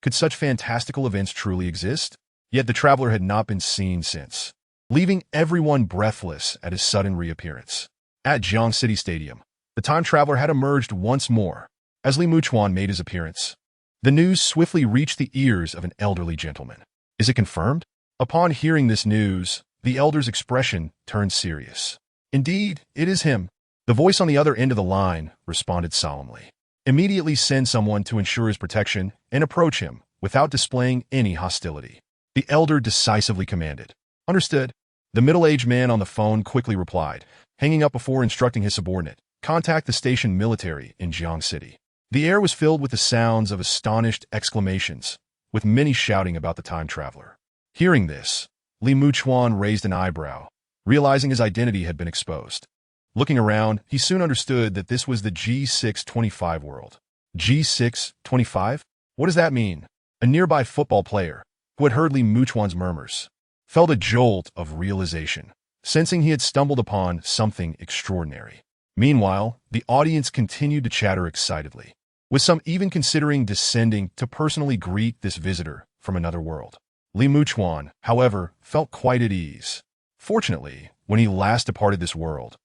Could such fantastical events truly exist? Yet the traveler had not been seen since, leaving everyone breathless at his sudden reappearance. At Jiang City Stadium, the time traveler had emerged once more. As Muchuan made his appearance, the news swiftly reached the ears of an elderly gentleman. Is it confirmed? Upon hearing this news, the elder's expression turned serious. Indeed, it is him. The voice on the other end of the line responded solemnly. Immediately send someone to ensure his protection and approach him without displaying any hostility. The elder decisively commanded. Understood. The middle-aged man on the phone quickly replied, hanging up before instructing his subordinate, contact the station military in Jiang City. The air was filled with the sounds of astonished exclamations, with many shouting about the time traveler. Hearing this, Muchuan raised an eyebrow, realizing his identity had been exposed. Looking around, he soon understood that this was the G625 world. G625? What does that mean? A nearby football player, who had heard Muchuan's murmurs, felt a jolt of realization, sensing he had stumbled upon something extraordinary. Meanwhile, the audience continued to chatter excitedly, with some even considering descending to personally greet this visitor from another world. Muchuan, however, felt quite at ease. Fortunately, when he last departed this world,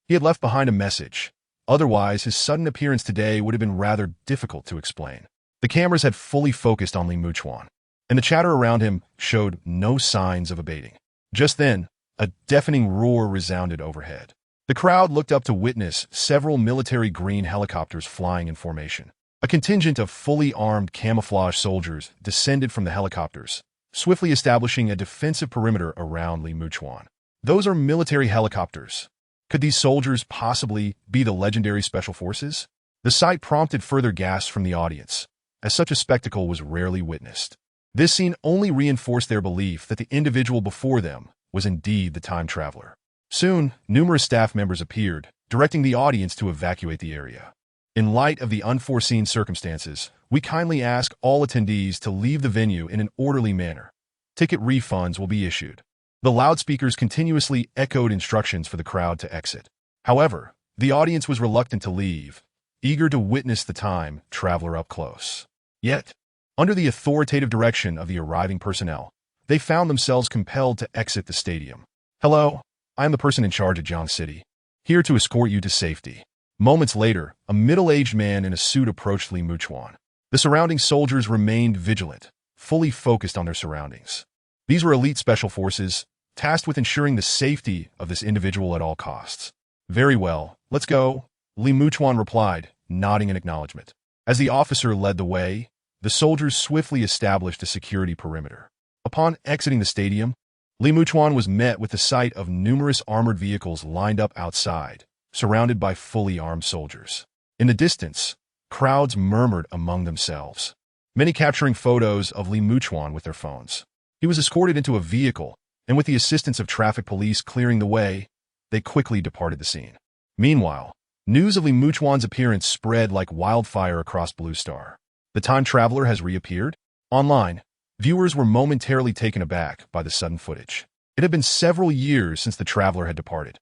he had left behind a message. Otherwise, his sudden appearance today would have been rather difficult to explain. The cameras had fully focused on Muchuan, and the chatter around him showed no signs of abating. Just then, a deafening roar resounded overhead. The crowd looked up to witness several military green helicopters flying in formation. A contingent of fully armed camouflage soldiers descended from the helicopters, swiftly establishing a defensive perimeter around Muchuan. Those are military helicopters. Could these soldiers possibly be the legendary special forces? The sight prompted further gasps from the audience, as such a spectacle was rarely witnessed. This scene only reinforced their belief that the individual before them was indeed the time traveler. Soon, numerous staff members appeared, directing the audience to evacuate the area. In light of the unforeseen circumstances, we kindly ask all attendees to leave the venue in an orderly manner. Ticket refunds will be issued. The loudspeakers continuously echoed instructions for the crowd to exit. However, the audience was reluctant to leave, eager to witness the time traveler up close. Yet, under the authoritative direction of the arriving personnel, they found themselves compelled to exit the stadium. Hello, I am the person in charge at Jiang City, here to escort you to safety. Moments later, a middle-aged man in a suit approached Muchuan. The surrounding soldiers remained vigilant, fully focused on their surroundings. These were elite special forces, tasked with ensuring the safety of this individual at all costs. Very well, let's go, Muchuan replied, nodding in acknowledgement. As the officer led the way, the soldiers swiftly established a security perimeter. Upon exiting the stadium, Muchuan was met with the sight of numerous armored vehicles lined up outside, surrounded by fully armed soldiers. In the distance, crowds murmured among themselves, many capturing photos of Muchuan with their phones. He was escorted into a vehicle, and with the assistance of traffic police clearing the way, they quickly departed the scene. Meanwhile, news of Muchuan's appearance spread like wildfire across Blue Star. The time traveler has reappeared? Online, viewers were momentarily taken aback by the sudden footage. It had been several years since the traveler had departed.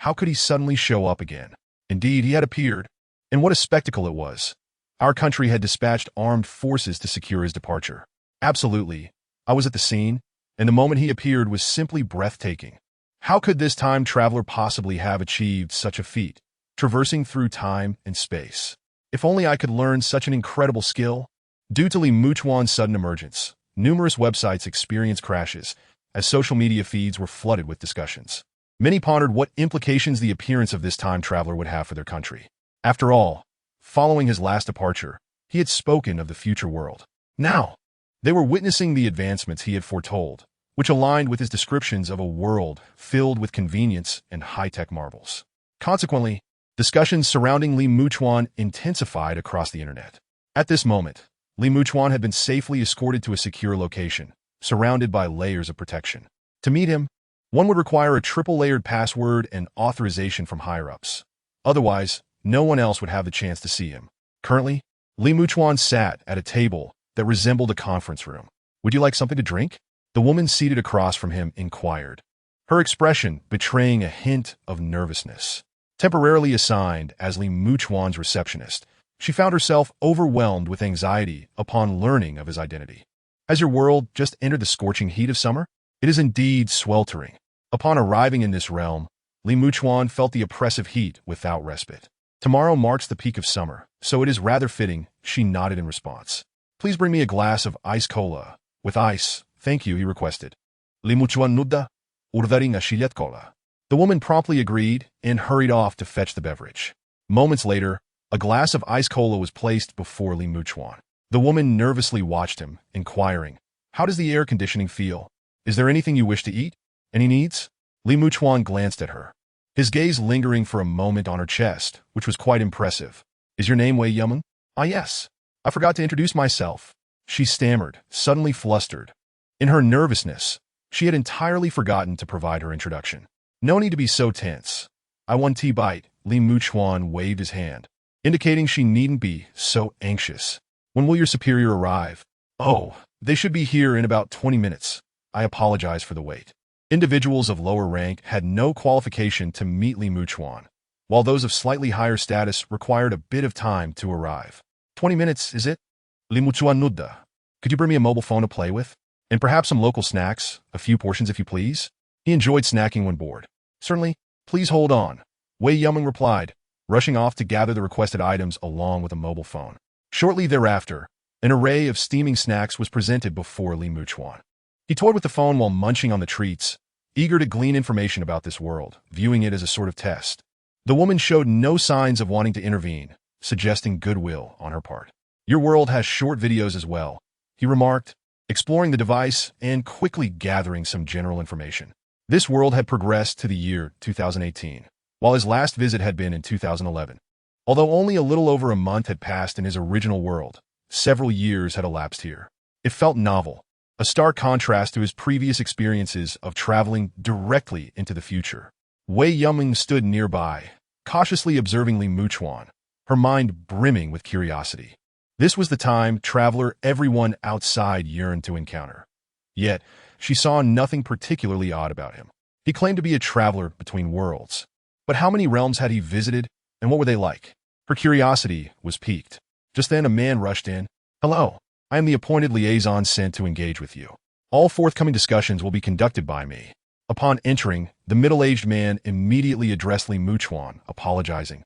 How could he suddenly show up again? Indeed, he had appeared. And what a spectacle it was. Our country had dispatched armed forces to secure his departure. Absolutely. I was at the scene, and the moment he appeared was simply breathtaking. How could this time traveler possibly have achieved such a feat, traversing through time and space? If only I could learn such an incredible skill. Due to Li Muchuan's sudden emergence, numerous websites experienced crashes, as social media feeds were flooded with discussions. Many pondered what implications the appearance of this time traveler would have for their country. After all, following his last departure, he had spoken of the future world. Now, they were witnessing the advancements he had foretold, which aligned with his descriptions of a world filled with convenience and high-tech marvels. Consequently, discussions surrounding Li Muchuan intensified across the internet. At this moment, Li Muchuan had been safely escorted to a secure location, surrounded by layers of protection. To meet him, one would require a triple-layered password and authorization from higher-ups. Otherwise, no one else would have the chance to see him. Currently, Li Muchuan sat at a table that resembled a conference room. "Would you like something to drink?" The woman seated across from him inquired, her expression betraying a hint of nervousness. Temporarily assigned as Li Muchuan's receptionist, she found herself overwhelmed with anxiety upon learning of his identity. Has your world just entered the scorching heat of summer? It is indeed sweltering. Upon arriving in this realm, Li Muchuan felt the oppressive heat without respite. Tomorrow marks the peak of summer, so it is rather fitting, she nodded in response. "Please bring me a glass of ice cola. With ice, thank you," he requested. Li Muchuan nudda, urdaring a shillet cola. The woman promptly agreed and hurried off to fetch the beverage. Moments later, a glass of ice cola was placed before Li Muchuan. The woman nervously watched him, inquiring, "How does the air conditioning feel? Is there anything you wish to eat? Any needs?" Li Muchuan glanced at her, his gaze lingering for a moment on her chest, which was quite impressive. "Is your name Wei Yaman?" "Ah, yes. I forgot to introduce myself," she stammered, suddenly flustered. In her nervousness, she had entirely forgotten to provide her introduction. "No need to be so tense. I want tea bite." Li Muchuan waved his hand, indicating she needn't be so anxious. "When will your superior arrive?" "Oh, they should be here in about 20 minutes. I apologize for the wait." Individuals of lower rank had no qualification to meet Li Muchuan, while those of slightly higher status required a bit of time to arrive. 20 minutes, is it? Li Muchuan nudda. Could you bring me a mobile phone to play with? And perhaps some local snacks, a few portions if you please? He enjoyed snacking when bored. "Certainly, please hold on," Wei Yuming replied, rushing off to gather the requested items along with a mobile phone. Shortly thereafter, an array of steaming snacks was presented before Li Muchuan. He toyed with the phone while munching on the treats, eager to glean information about this world, viewing it as a sort of test. The woman showed no signs of wanting to intervene, suggesting goodwill on her part. "Your world has short videos as well," he remarked, exploring the device and quickly gathering some general information. This world had progressed to the year 2018, while his last visit had been in 2011. Although only a little over a month had passed in his original world, several years had elapsed here. It felt novel, a stark contrast to his previous experiences of traveling directly into the future. Wei Yuming stood nearby, cautiously observing Li Muchuan, her mind brimming with curiosity. This was the time traveler everyone outside yearned to encounter. Yet, she saw nothing particularly odd about him. He claimed to be a traveler between worlds. But how many realms had he visited, and what were they like? Her curiosity was piqued. Just then a man rushed in. "Hello, I am the appointed liaison sent to engage with you. All forthcoming discussions will be conducted by me." Upon entering, the middle-aged man immediately addressed Li Muchuan, apologizing.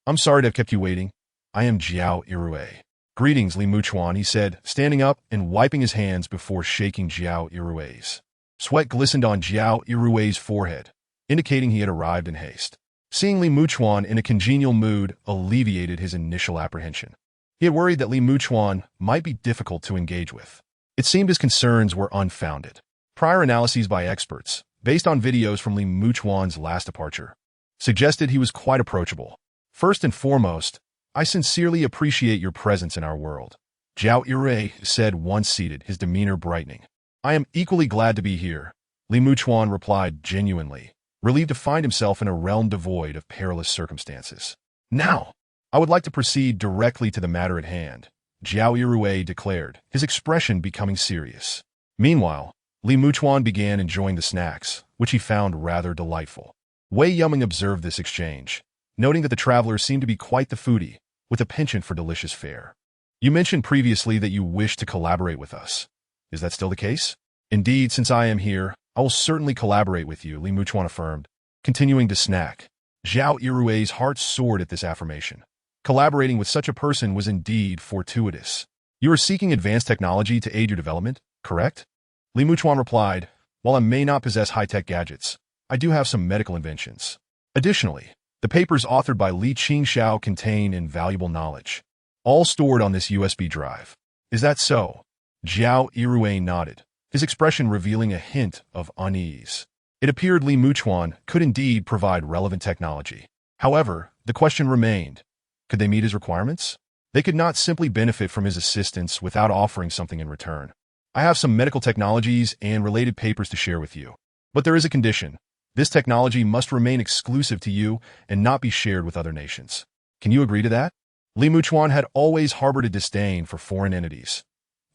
"I'm sorry to have kept you waiting. I am Jiao Irue." "Greetings, Li Muchuan," he said, standing up and wiping his hands before shaking Jiao Irue's. Sweat glistened on Jiao Irue's forehead, indicating he had arrived in haste. Seeing Li Muchuan in a congenial mood alleviated his initial apprehension. He had worried that Li Muchuan might be difficult to engage with. It seemed his concerns were unfounded. Prior analyses by experts, based on videos from Li Muchuan's last departure, suggested he was quite approachable. "First and foremost, I sincerely appreciate your presence in our world," Jiao Irue said once seated, his demeanor brightening. "I am equally glad to be here," Li Muchuan replied genuinely, relieved to find himself in a realm devoid of perilous circumstances. "Now, I would like to proceed directly to the matter at hand," Jiao Irue declared, his expression becoming serious. Meanwhile, Li Muchuan began enjoying the snacks, which he found rather delightful. Wei Yuming observed this exchange, noting that the traveler seemed to be quite the foodie, with a penchant for delicious fare. "You mentioned previously that you wish to collaborate with us. Is that still the case?" Indeed, since I am here, I will certainly collaborate with you, Li Muchuan affirmed, continuing to snack. Zhao Irui's heart soared at this affirmation. Collaborating with such a person was indeed fortuitous. You are seeking advanced technology to aid your development, correct? Li Muchuan replied, while I may not possess high-tech gadgets, I do have some medical inventions. Additionally, the papers authored by Li Qingxiao contain invaluable knowledge, all stored on this USB drive. Is that so? Zhao Irue nodded, his expression revealing a hint of unease. It appeared Li Muchuan could indeed provide relevant technology. However, the question remained, could they meet his requirements? They could not simply benefit from his assistance without offering something in return. I have some medical technologies and related papers to share with you. But there is a condition. This technology must remain exclusive to you and not be shared with other nations. Can you agree to that? Li Muchuan had always harbored a disdain for foreign entities.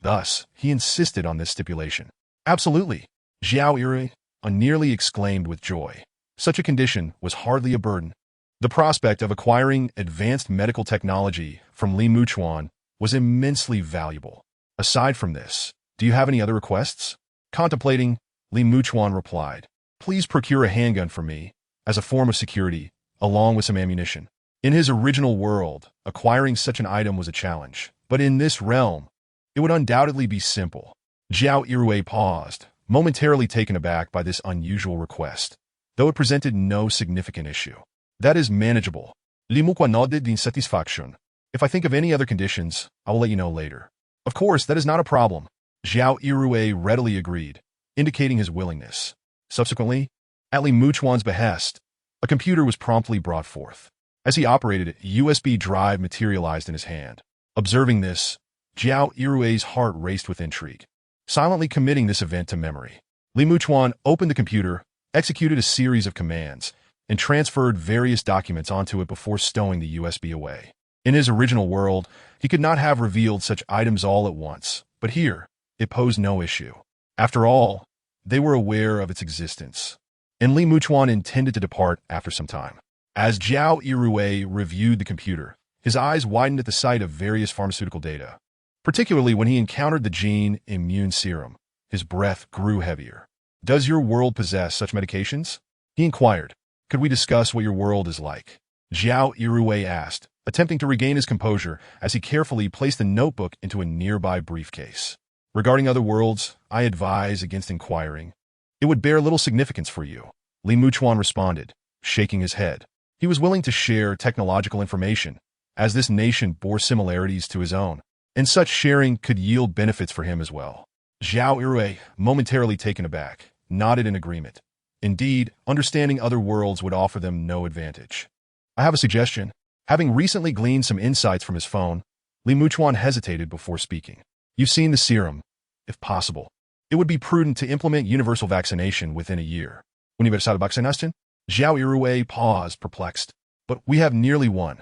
Thus, he insisted on this stipulation. Absolutely, Zhao Irui nearly exclaimed with joy. Such a condition was hardly a burden. The prospect of acquiring advanced medical technology from Li Muchuan was immensely valuable. Aside from this, do you have any other requests? Contemplating, Li Muchuan replied, please procure a handgun for me, as a form of security, along with some ammunition. In his original world, acquiring such an item was a challenge, but in this realm, it would undoubtedly be simple. Zhao Irue paused, momentarily taken aback by this unusual request, though it presented no significant issue. That is manageable. Li Muchuan nodded in satisfaction. If I think of any other conditions, I will let you know later. Of course, that is not a problem. Zhao Irue readily agreed, indicating his willingness. Subsequently, at Li Muchuan's behest, a computer was promptly brought forth. As he operated it, a USB drive materialized in his hand. Observing this, Zhao Irue's heart raced with intrigue. Silently committing this event to memory, Li Muchuan opened the computer, executed a series of commands, and transferred various documents onto it before stowing the USB away. In his original world, he could not have revealed such items all at once, but here, it posed no issue. After all, they were aware of its existence, and Li Muchuan intended to depart after some time. As Zhao Irue reviewed the computer, his eyes widened at the sight of various pharmaceutical data. Particularly when he encountered the gene immune serum, his breath grew heavier. Does your world possess such medications? He inquired. Could we discuss what your world is like? Zhao Irue asked, attempting to regain his composure as he carefully placed the notebook into a nearby briefcase. Regarding other worlds, I advise against inquiring. It would bear little significance for you, Li Muchuan responded, shaking his head. He was willing to share technological information, as this nation bore similarities to his own, and such sharing could yield benefits for him as well. Zhao Irue, momentarily taken aback, nodded in agreement. Indeed, understanding other worlds would offer them no advantage. I have a suggestion. Having recently gleaned some insights from his phone, Li Muchuan hesitated before speaking. You've seen the serum. If possible, it would be prudent to implement universal vaccination within a year. Universal vaccination? Zhao Irue paused, perplexed. But we have nearly 1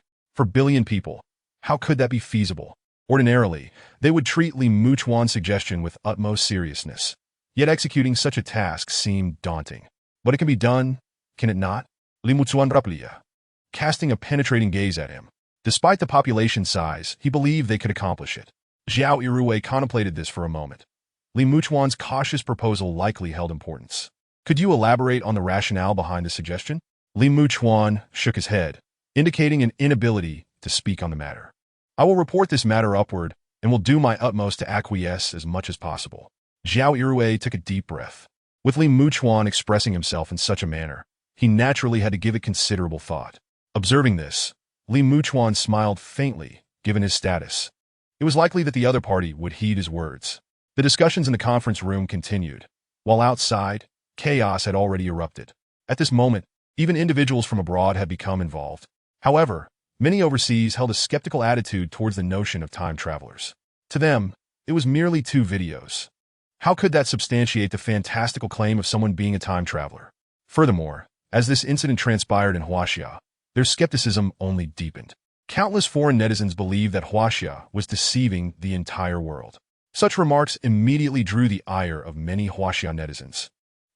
billion people. How could that be feasible? Ordinarily, they would treat Li Muchuan's suggestion with utmost seriousness. Yet executing such a task seemed daunting. But it can be done, can it not? Li Muchuan replied, casting a penetrating gaze at him. Despite the population size, he believed they could accomplish it. Zhao Irue contemplated this for a moment. Li Muchuan's cautious proposal likely held importance. Could you elaborate on the rationale behind the suggestion? Li Muchuan shook his head, indicating an inability to speak on the matter. I will report this matter upward and will do my utmost to acquiesce as much as possible. Zhao Irue took a deep breath. With Li Muchuan expressing himself in such a manner, he naturally had to give it considerable thought. Observing this, Li Muchuan smiled faintly, given his status. It was likely that the other party would heed his words. The discussions in the conference room continued, while outside, chaos had already erupted. At this moment, even individuals from abroad had become involved. However, many overseas held a skeptical attitude towards the notion of time travelers. To them, it was merely 2 videos. How could that substantiate the fantastical claim of someone being a time traveler? Furthermore, as this incident transpired in Huaxia, their skepticism only deepened. Countless foreign netizens believed that Huaxia was deceiving the entire world. Such remarks immediately drew the ire of many Huaxia netizens,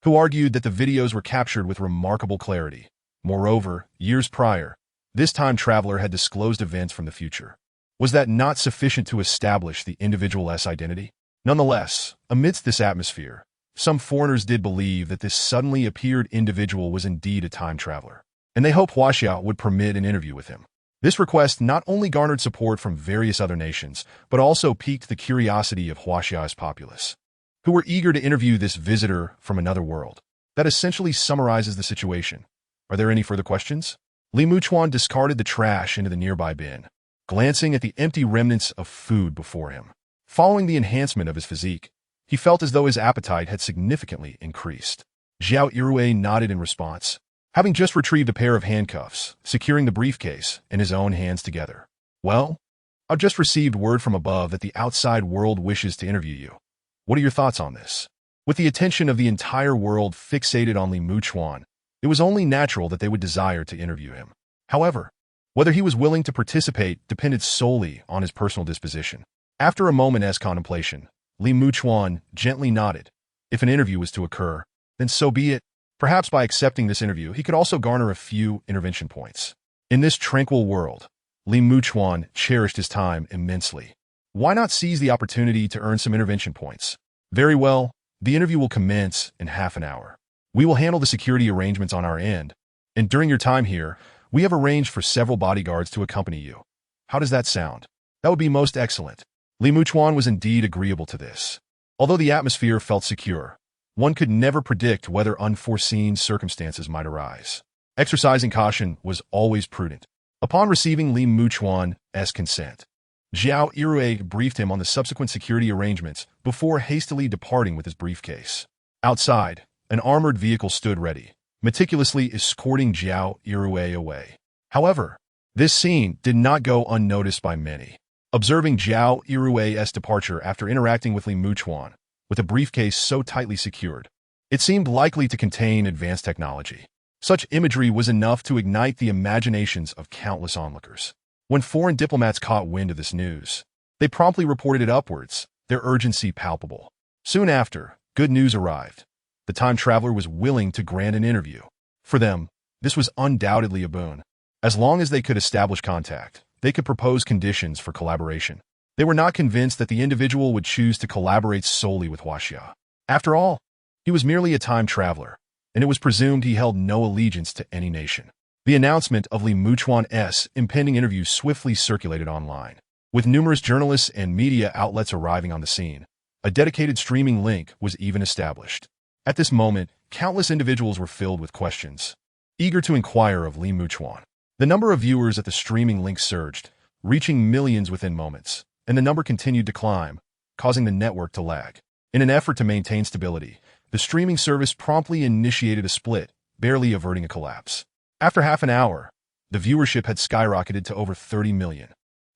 who argued that the videos were captured with remarkable clarity. Moreover, years prior, this time traveler had disclosed events from the future. Was that not sufficient to establish the individual's identity? Nonetheless, amidst this atmosphere, Some foreigners did believe that this suddenly appeared individual was indeed a time traveler, and they hoped Huaxia would permit an interview with him. This request not only garnered support from various other nations, but also piqued the curiosity of Huaxia's populace, who were eager to interview this visitor from another world. That essentially summarizes the situation. Are there any further questions? Li Muchuan discarded the trash into the nearby bin, glancing at the empty remnants of food before him. Following the enhancement of his physique, he felt as though his appetite had significantly increased. Zhao Irue nodded in response, having just retrieved a pair of handcuffs, securing the briefcase in his own hands together. Well, I've just received word from above that the outside world wishes to interview you. What are your thoughts on this? With the attention of the entire world fixated on Li Muchuan, it was only natural that they would desire to interview him. However, whether he was willing to participate depended solely on his personal disposition. After a moment's contemplation, Li Muchuan gently nodded. If an interview was to occur, then so be it. Perhaps by accepting this interview, he could also garner a few intervention points. In this tranquil world, Li Muchuan cherished his time immensely. Why not seize the opportunity to earn some intervention points? Very well, the interview will commence in half an hour. We will handle the security arrangements on our end, and during your time here, we have arranged for several bodyguards to accompany you. How does that sound? That would be most excellent. Li Muchuan was indeed agreeable to this. Although the atmosphere felt secure, one could never predict whether unforeseen circumstances might arise. Exercising caution was always prudent. Upon receiving Li Muchuan's consent, Zhao Irue briefed him on the subsequent security arrangements before hastily departing with his briefcase. Outside, an armored vehicle stood ready, meticulously escorting Zhao Irue away. However, this scene did not go unnoticed by many. Observing Zhao Irue's departure after interacting with Li Muchuan, with a briefcase so tightly secured, it seemed likely to contain advanced technology. Such imagery was enough to ignite the imaginations of countless onlookers. When foreign diplomats caught wind of this news, they promptly reported it upwards, their urgency palpable. Soon after, good news arrived. The time traveler was willing to grant an interview. For them, this was undoubtedly a boon. As long as they could establish contact, they could propose conditions for collaboration. They were not convinced that the individual would choose to collaborate solely with Huaxia. After all, he was merely a time traveler, and it was presumed he held no allegiance to any nation. The announcement of Li Muchuan's impending interview swiftly circulated online. With numerous journalists and media outlets arriving on the scene, a dedicated streaming link was even established. At this moment, countless individuals were filled with questions, eager to inquire of Li Muchuan. The number of viewers at the streaming link surged, reaching millions within moments, and the number continued to climb, causing the network to lag. In an effort to maintain stability, the streaming service promptly initiated a split, barely averting a collapse. After half an hour, the viewership had skyrocketed to over 30 million,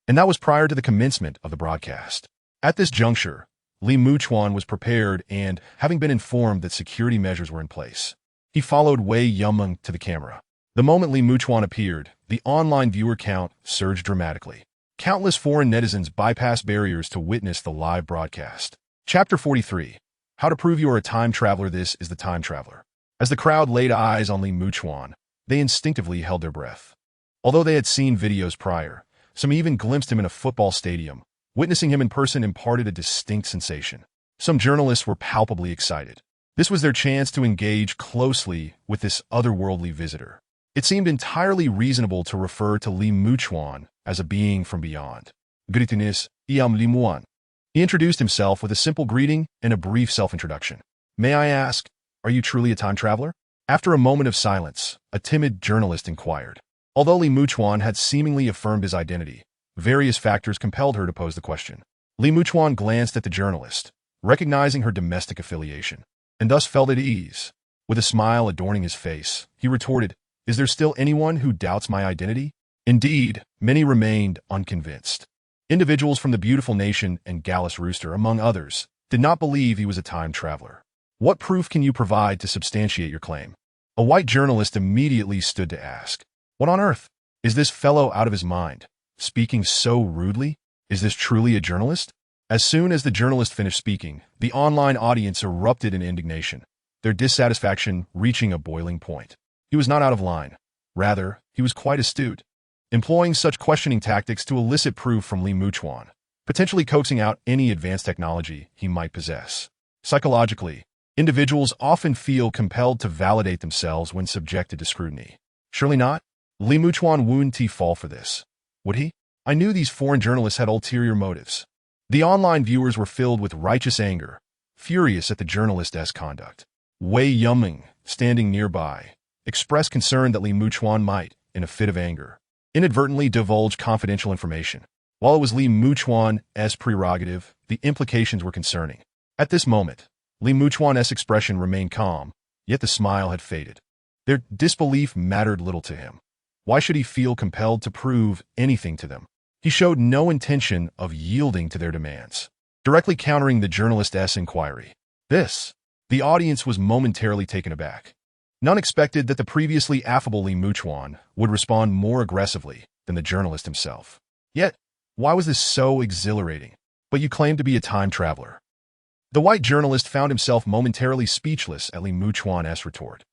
and that was prior to the commencement of the broadcast. At this juncture, Li Muchuan was prepared and, having been informed that security measures were in place, he followed Wei Yumeng to the camera. The moment Li Muchuan appeared, the online viewer count surged dramatically. Countless foreign netizens bypassed barriers to witness the live broadcast. Chapter 43. How to prove you are a time traveler. This is the time traveler. As the crowd laid eyes on Li Muchuan, they instinctively held their breath. Although they had seen videos prior, some even glimpsed him in a football stadium, witnessing him in person imparted a distinct sensation. Some journalists were palpably excited. This was their chance to engage closely with this otherworldly visitor. It seemed entirely reasonable to refer to Li Muchuan as a being from beyond. Greetings, I am Li Muan. He introduced himself with a simple greeting and a brief self-introduction. May I ask, are you truly a time traveler? After a moment of silence, a timid journalist inquired. Although Li Muchuan had seemingly affirmed his identity, various factors compelled her to pose the question. Li Muchuan glanced at the journalist, recognizing her domestic affiliation, and thus felt at ease. With a smile adorning his face, he retorted, "Is there still anyone who doubts my identity?" Indeed, many remained unconvinced. Individuals from the beautiful nation and Gallus Rooster, among others, did not believe he was a time traveler. What proof can you provide to substantiate your claim? A white journalist immediately stood to ask. What on earth? Is this fellow out of his mind? Speaking so rudely? Is this truly a journalist? As soon as the journalist finished speaking, the online audience erupted in indignation, their dissatisfaction reaching a boiling point. He was not out of line. Rather, he was quite astute, employing such questioning tactics to elicit proof from Li Muchuan, potentially coaxing out any advanced technology he might possess. Psychologically, Individuals often feel compelled to validate themselves when subjected to scrutiny. Surely not? Li Muchuan wouldn't he fall for this? Would he? I knew these foreign journalists had ulterior motives. The online viewers were filled with righteous anger, furious at the journalist's conduct. Wei Yuming, standing nearby, expressed concern that Li Muchuan might, in a fit of anger, inadvertently divulge confidential information. While it was Li Muchuan's prerogative, the implications were concerning. At this moment, Li Muchuan's expression remained calm, yet the smile had faded. Their disbelief mattered little to him. Why should he feel compelled to prove anything to them? He showed no intention of yielding to their demands, directly countering the journalist's inquiry. The audience was momentarily taken aback. None expected that the previously affable Li Muchuan would respond more aggressively than the journalist himself. Yet, why was this so exhilarating? But you claim to be a time traveler. The white journalist found himself momentarily speechless at Li Muchuan's retort.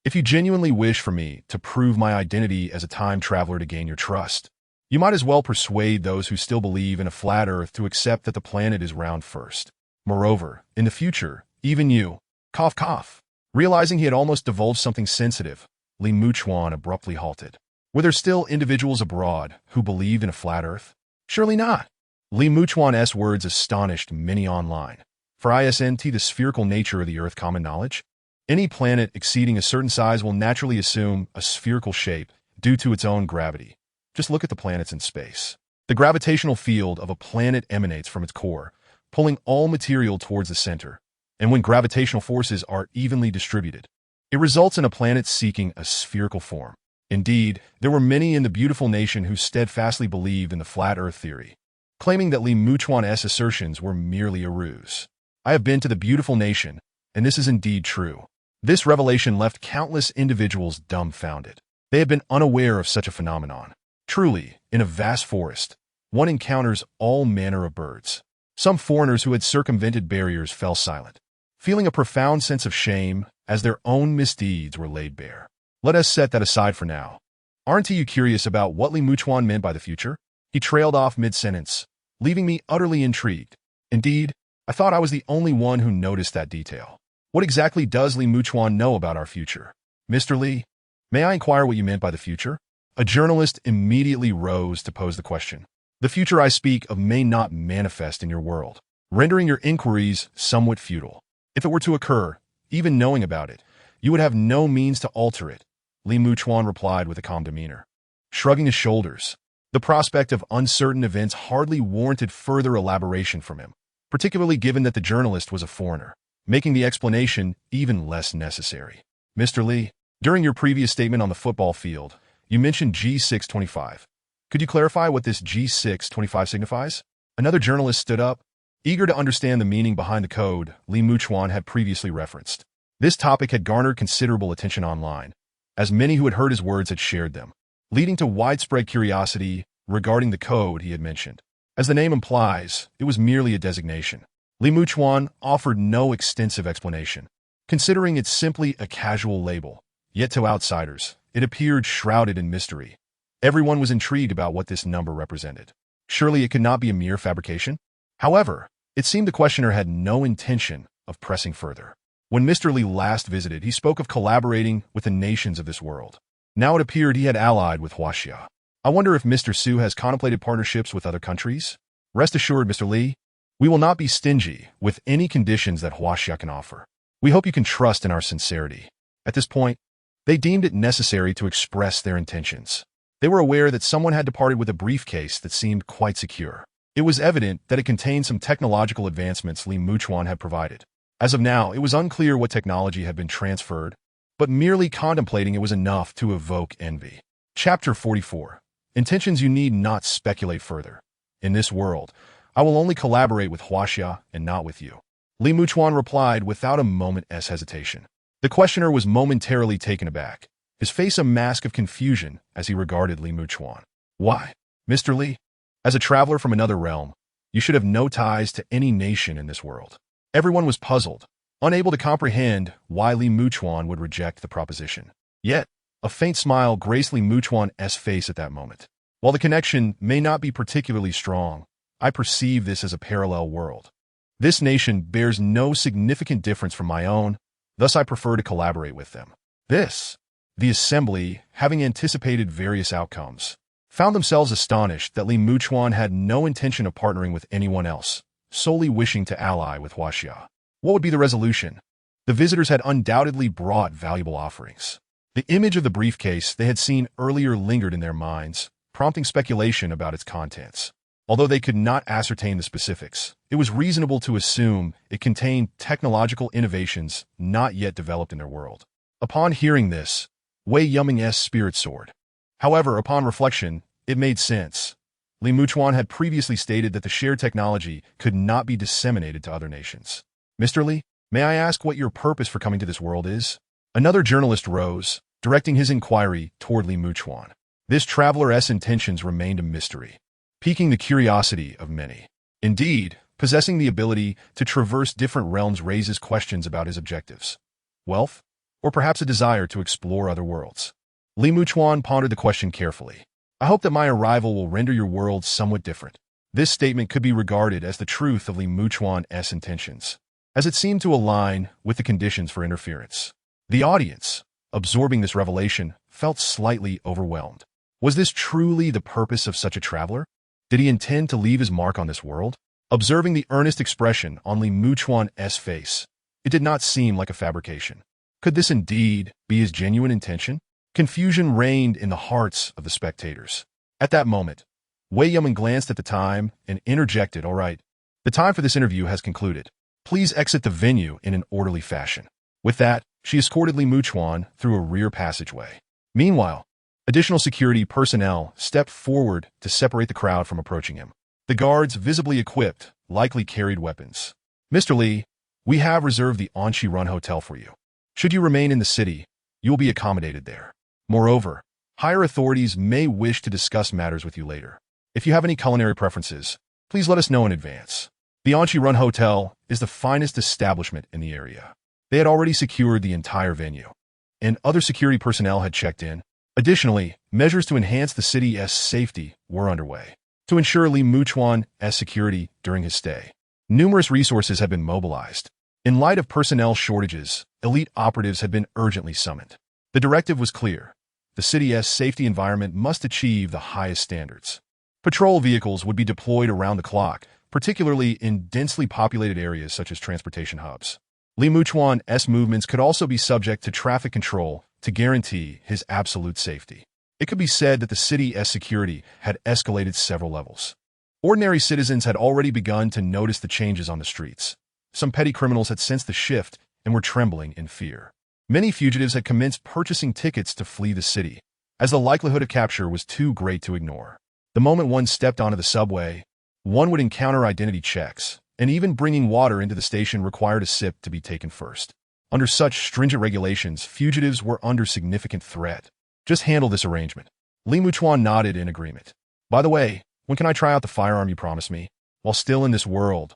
If you genuinely wish for me to prove my identity as a time traveler to gain your trust, you might as well persuade those who still believe in a flat Earth to accept that the planet is round first. Moreover, in the future, even you, cough cough. Realizing he had almost divulged something sensitive, Li Muchuan abruptly halted. Were there still individuals abroad who believed in a flat Earth? Surely not. Li Muchuan's words astonished many online. For isn't the spherical nature of the Earth common knowledge? Any planet exceeding a certain size will naturally assume a spherical shape due to its own gravity. Just look at the planets in space. The gravitational field of a planet emanates from its core, pulling all material towards the center. And when gravitational forces are evenly distributed, it results in a planet seeking a spherical form. Indeed, there were many in the beautiful nation who steadfastly believed in the flat Earth theory, claiming that Li Muchuan's assertions were merely a ruse. I have been to the beautiful nation, and this is indeed true. This revelation left countless individuals dumbfounded. They had been unaware of such a phenomenon. Truly, in a vast forest, one encounters all manner of birds. Some foreigners who had circumvented barriers fell silent, feeling a profound sense of shame as their own misdeeds were laid bare. Let us set that aside for now. Aren't you curious about what Li Muchuan meant by the future? He trailed off mid-sentence, leaving me utterly intrigued. Indeed, I thought I was the only one who noticed that detail. What exactly does Li Muchuan know about our future? Mr. Li, may I inquire what you meant by the future? A journalist immediately rose to pose the question. The future I speak of may not manifest in your world, rendering your inquiries somewhat futile. If it were to occur, even knowing about it, you would have no means to alter it, Li Muchuan replied with a calm demeanor. Shrugging his shoulders, the prospect of uncertain events hardly warranted further elaboration from him, particularly given that the journalist was a foreigner, making the explanation even less necessary. Mr. Li, during your previous statement on the football field, you mentioned G625. Could you clarify what this G625 signifies? Another journalist stood up, eager to understand the meaning behind the code Li Muchuan had previously referenced. This topic had garnered considerable attention online, as many who had heard his words had shared them, leading to widespread curiosity regarding the code he had mentioned. As the name implies, it was merely a designation. Li Muchuan offered no extensive explanation, considering it simply a casual label. Yet to outsiders, it appeared shrouded in mystery. Everyone was intrigued about what this number represented. Surely it could not be a mere fabrication? However, it seemed the questioner had no intention of pressing further. When Mr. Li last visited, he spoke of collaborating with the nations of this world. Now it appeared he had allied with Huaxia. I wonder if Mr. Su has contemplated partnerships with other countries? Rest assured, Mr. Li, we will not be stingy with any conditions that Huaxia can offer. We hope you can trust in our sincerity. At this point, they deemed it necessary to express their intentions. They were aware that someone had departed with a briefcase that seemed quite secure. It was evident that it contained some technological advancements Li Muchuan had provided. As of now, it was unclear what technology had been transferred, but merely contemplating it was enough to evoke envy. Chapter 44. Intentions you need not speculate further. In this world, I will only collaborate with Huaxia and not with you. Li Muchuan replied without a moment's hesitation. The questioner was momentarily taken aback, his face a mask of confusion as he regarded Li Muchuan. Why, Mr. Li? As a traveler from another realm, you should have no ties to any nation in this world. Everyone was puzzled, unable to comprehend why Li Muchuan would reject the proposition. Yet, a faint smile graced Li Muchuan's face at that moment. While the connection may not be particularly strong, I perceive this as a parallel world. This nation bears no significant difference from my own, thus I prefer to collaborate with them. The assembly, having anticipated various outcomes, found themselves astonished that Li Muchuan had no intention of partnering with anyone else, solely wishing to ally with Huaxia. What would be the resolution? The visitors had undoubtedly brought valuable offerings. The image of the briefcase they had seen earlier lingered in their minds, prompting speculation about its contents. Although they could not ascertain the specifics, it was reasonable to assume it contained technological innovations not yet developed in their world. Upon hearing this, Wei Yuming's spirit soared. However, upon reflection, it made sense. Li Muchuan had previously stated that the shared technology could not be disseminated to other nations. Mr. Li, may I ask what your purpose for coming to this world is? Another journalist rose, directing his inquiry toward Li Muchuan. This traveler's intentions remained a mystery, piquing the curiosity of many. Indeed, possessing the ability to traverse different realms raises questions about his objectives. Wealth? Or perhaps a desire to explore other worlds? Li Muchuan pondered the question carefully. I hope that my arrival will render your world somewhat different. This statement could be regarded as the truth of Li Muchuan's intentions, as it seemed to align with the conditions for interference. The audience, absorbing this revelation, felt slightly overwhelmed. Was this truly the purpose of such a traveler? Did he intend to leave his mark on this world? Observing the earnest expression on Li Muchuan's face, it did not seem like a fabrication. Could this indeed be his genuine intention? Confusion reigned in the hearts of the spectators. At that moment, Wei Yuming glanced at the time and interjected, "All right, the time for this interview has concluded. Please exit the venue in an orderly fashion." With that, she escorted Li Muchuan through a rear passageway. Meanwhile, additional security personnel stepped forward to separate the crowd from approaching him. The guards, visibly equipped, likely carried weapons. "Mr. Li, we have reserved the Anchi Run Hotel for you. Should you remain in the city, you will be accommodated there. Moreover, higher authorities may wish to discuss matters with you later. If you have any culinary preferences, please let us know in advance." The Anchi Run Hotel is the finest establishment in the area. They had already secured the entire venue, and other security personnel had checked in. Additionally, measures to enhance the city's safety were underway to ensure Li Muchuan's security during his stay. Numerous resources had been mobilized. In light of personnel shortages, elite operatives had been urgently summoned. The directive was clear. The city's safety environment must achieve the highest standards. Patrol vehicles would be deployed around the clock, particularly in densely populated areas such as transportation hubs. Li Muchuan's movements could also be subject to traffic control to guarantee his absolute safety. It could be said that the city's security had escalated several levels. Ordinary citizens had already begun to notice the changes on the streets. Some petty criminals had sensed the shift and were trembling in fear. Many fugitives had commenced purchasing tickets to flee the city, as the likelihood of capture was too great to ignore. The moment one stepped onto the subway, one would encounter identity checks, and even bringing water into the station required a sip to be taken first. Under such stringent regulations, fugitives were under significant threat. "Just handle this arrangement." Li Muchuan nodded in agreement. "By the way, when can I try out the firearm you promised me?" While still in this world,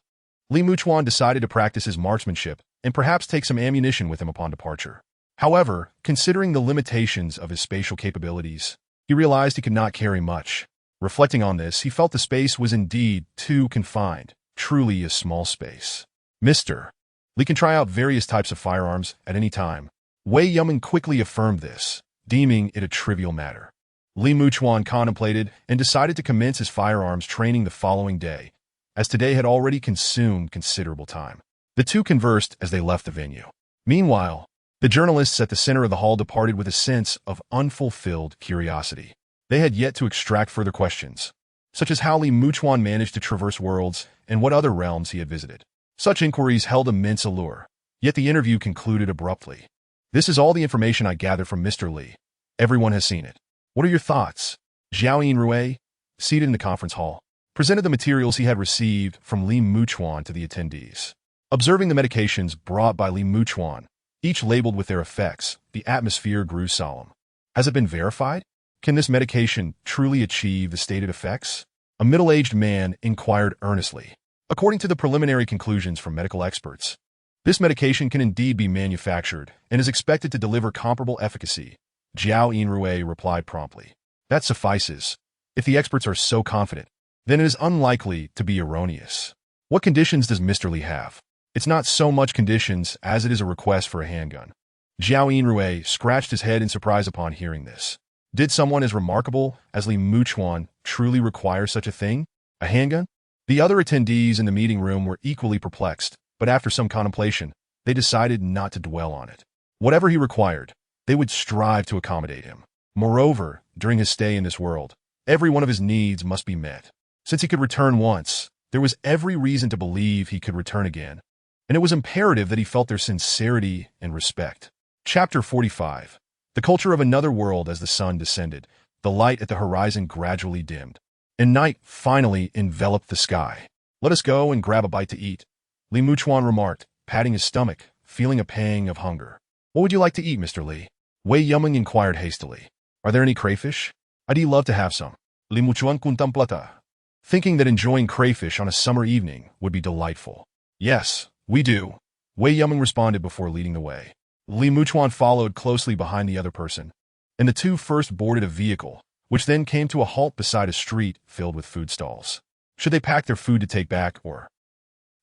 Li Muchuan decided to practice his marksmanship and perhaps take some ammunition with him upon departure. However, considering the limitations of his spatial capabilities, he realized he could not carry much. Reflecting on this, he felt the space was indeed too confined, truly a small space. "Mr. Li can try out various types of firearms at any time." Wei Yuming quickly affirmed this, deeming it a trivial matter. Li Muchuan contemplated and decided to commence his firearms training the following day, as today had already consumed considerable time. The two conversed as they left the venue. Meanwhile, the journalists at the center of the hall departed with a sense of unfulfilled curiosity. They had yet to extract further questions, such as how Li Muchuan managed to traverse worlds and what other realms he had visited. Such inquiries held immense allure, yet the interview concluded abruptly. "This is all the information I gathered from Mr. Li. Everyone has seen it. What are your thoughts?" Zhao Yinrui, seated in the conference hall, presented the materials he had received from Li Muchuan to the attendees. Observing the medications brought by Li Muchuan, each labeled with their effects, the atmosphere grew solemn. Has it been verified? Can this medication truly achieve the stated effects? A middle-aged man inquired earnestly. According to the preliminary conclusions from medical experts, this medication can indeed be manufactured and is expected to deliver comparable efficacy. Zhao Yinrui replied promptly. That suffices. If the experts are so confident, then it is unlikely to be erroneous. What conditions does Mr. Li have? It's not so much conditions as it is a request for a handgun. Zhao Yinrui scratched his head in surprise upon hearing this. Did someone as remarkable as Li Muchuan truly require such a thing? A handgun? The other attendees in the meeting room were equally perplexed, but after some contemplation, they decided not to dwell on it. Whatever he required, they would strive to accommodate him. Moreover, during his stay in this world, every one of his needs must be met. Since he could return once, there was every reason to believe he could return again, and it was imperative that he felt their sincerity and respect. Chapter 45. The culture of another world. As the sun descended, the light at the horizon gradually dimmed, and night finally enveloped the sky. Let us go and grab a bite to eat, Li Muchuan remarked, patting his stomach, feeling a pang of hunger. What would you like to eat, Mr. Li? Wei Yuming inquired hastily. Are there any crayfish? I'd love to have some. Li Muchuan contemplata, thinking that enjoying crayfish on a summer evening would be delightful. Yes, we do, Wei Yuming responded before leading the way. Li Muchuan followed closely behind the other person, and the two first boarded a vehicle, which then came to a halt beside a street filled with food stalls. Should they pack their food to take back or?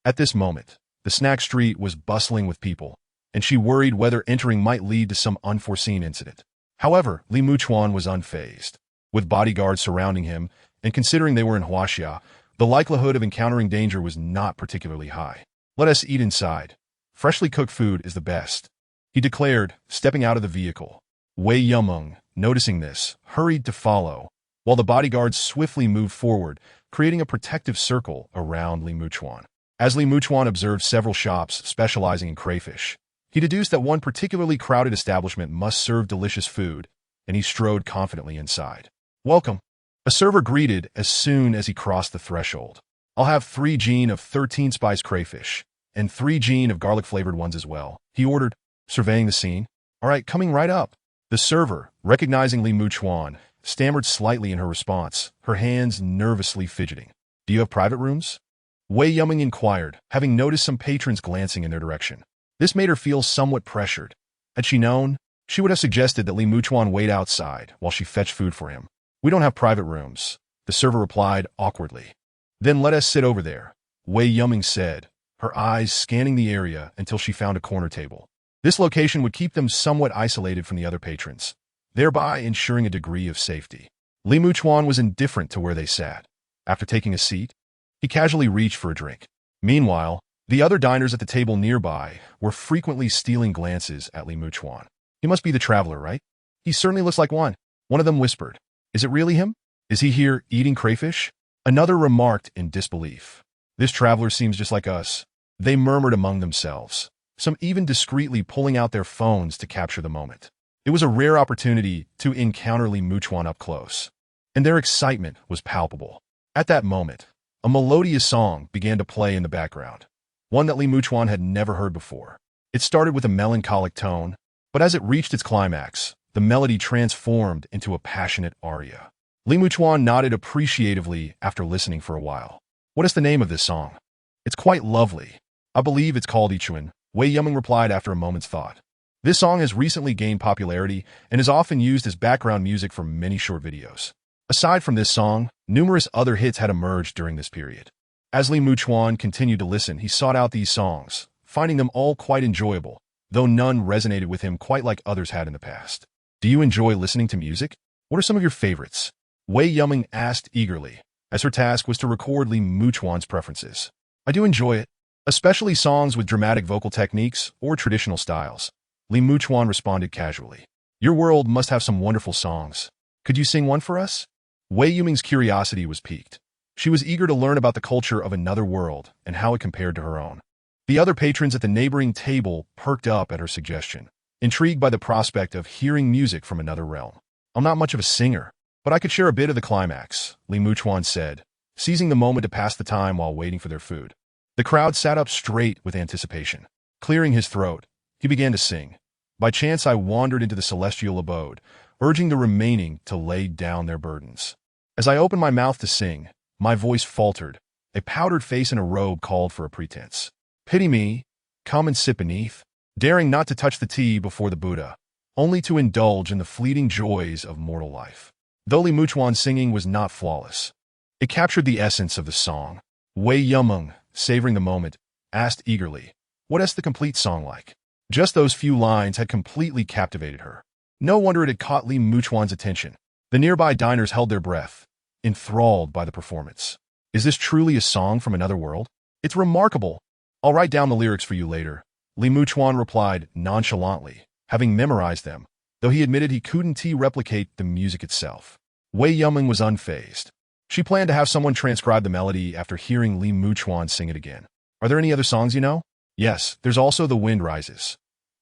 At this moment, the snack street was bustling with people, and she worried whether entering might lead to some unforeseen incident. However, Li Muchuan was unfazed. With bodyguards surrounding him, and considering they were in Huaxia, the likelihood of encountering danger was not particularly high. Let us eat inside. Freshly cooked food is the best, he declared, stepping out of the vehicle. Wei Yumeng, noticing this, hurried to follow, while the bodyguards swiftly moved forward, creating a protective circle around Li Muchuan. As Li Muchuan observed several shops specializing in crayfish, he deduced that one particularly crowded establishment must serve delicious food, and he strode confidently inside. Welcome, a server greeted as soon as he crossed the threshold. I'll have 3 gene of 13 spice crayfish, and 3 gene of garlic-flavored ones as well, he ordered, surveying the scene. All right, coming right up. The server, recognizing Li Muchuan, stammered slightly in her response, her hands nervously fidgeting. Do you have private rooms? Wei Yuming inquired, having noticed some patrons glancing in their direction. This made her feel somewhat pressured. Had she known, she would have suggested that Li Muchuan wait outside while she fetched food for him. We don't have private rooms, the server replied awkwardly. Then let us sit over there, Wei Yuming said, her eyes scanning the area until she found a corner table. This location would keep them somewhat isolated from the other patrons, thereby ensuring a degree of safety. Li Muchuan was indifferent to where they sat. After taking a seat, he casually reached for a drink. Meanwhile, the other diners at the table nearby were frequently stealing glances at Li Muchuan. He must be the traveler, right? He certainly looks like one. One of them whispered. Is it really him? Is he here eating crayfish? Another remarked in disbelief. This traveler seems just like us. They murmured among themselves, some even discreetly pulling out their phones to capture the moment. It was a rare opportunity to encounter Li Muchuan up close, and their excitement was palpable. At that moment, a melodious song began to play in the background, one that Li Muchuan had never heard before. It started with a melancholic tone, but as it reached its climax, the melody transformed into a passionate aria. Li Muchuan nodded appreciatively after listening for a while. What is the name of this song? It's quite lovely. I believe it's called Muchuan, Wei Yuming replied after a moment's thought. This song has recently gained popularity and is often used as background music for many short videos. Aside from this song, numerous other hits had emerged during this period. As Li Muchuan continued to listen, he sought out these songs, finding them all quite enjoyable, though none resonated with him quite like others had in the past. Do you enjoy listening to music? What are some of your favorites? Wei Yuming asked eagerly, as her task was to record Li Muchuan's preferences. I do enjoy it, especially songs with dramatic vocal techniques or traditional styles. Li Muchuan responded casually. Your world must have some wonderful songs. Could you sing one for us? Wei Yuming's curiosity was piqued. She was eager to learn about the culture of another world and how it compared to her own. The other patrons at the neighboring table perked up at her suggestion, intrigued by the prospect of hearing music from another realm. I'm not much of a singer, but I could share a bit of the climax, Li Muchuan said, seizing the moment to pass the time while waiting for their food. The crowd sat up straight with anticipation. Clearing his throat, he began to sing. By chance I wandered into the celestial abode, urging the remaining to lay down their burdens. As I opened my mouth to sing, my voice faltered. A powdered face in a robe called for a pretense. Pity me, come and sit beneath. Daring not to touch the tea before the Buddha, only to indulge in the fleeting joys of mortal life. Though Li Muchuan's singing was not flawless, it captured the essence of the song. Wei Yumeng, savoring the moment, asked eagerly, "What's the complete song like?" Just those few lines had completely captivated her. No wonder it had caught Li Muchuan's attention. The nearby diners held their breath, enthralled by the performance. Is this truly a song from another world? It's remarkable. I'll write down the lyrics for you later, Li Muchuan replied nonchalantly, having memorized them, though he admitted he couldn't replicate the music itself. Wei Yuming was unfazed. She planned to have someone transcribe the melody after hearing Li Muchuan sing it again. Are there any other songs you know? Yes, there's also The Wind Rises.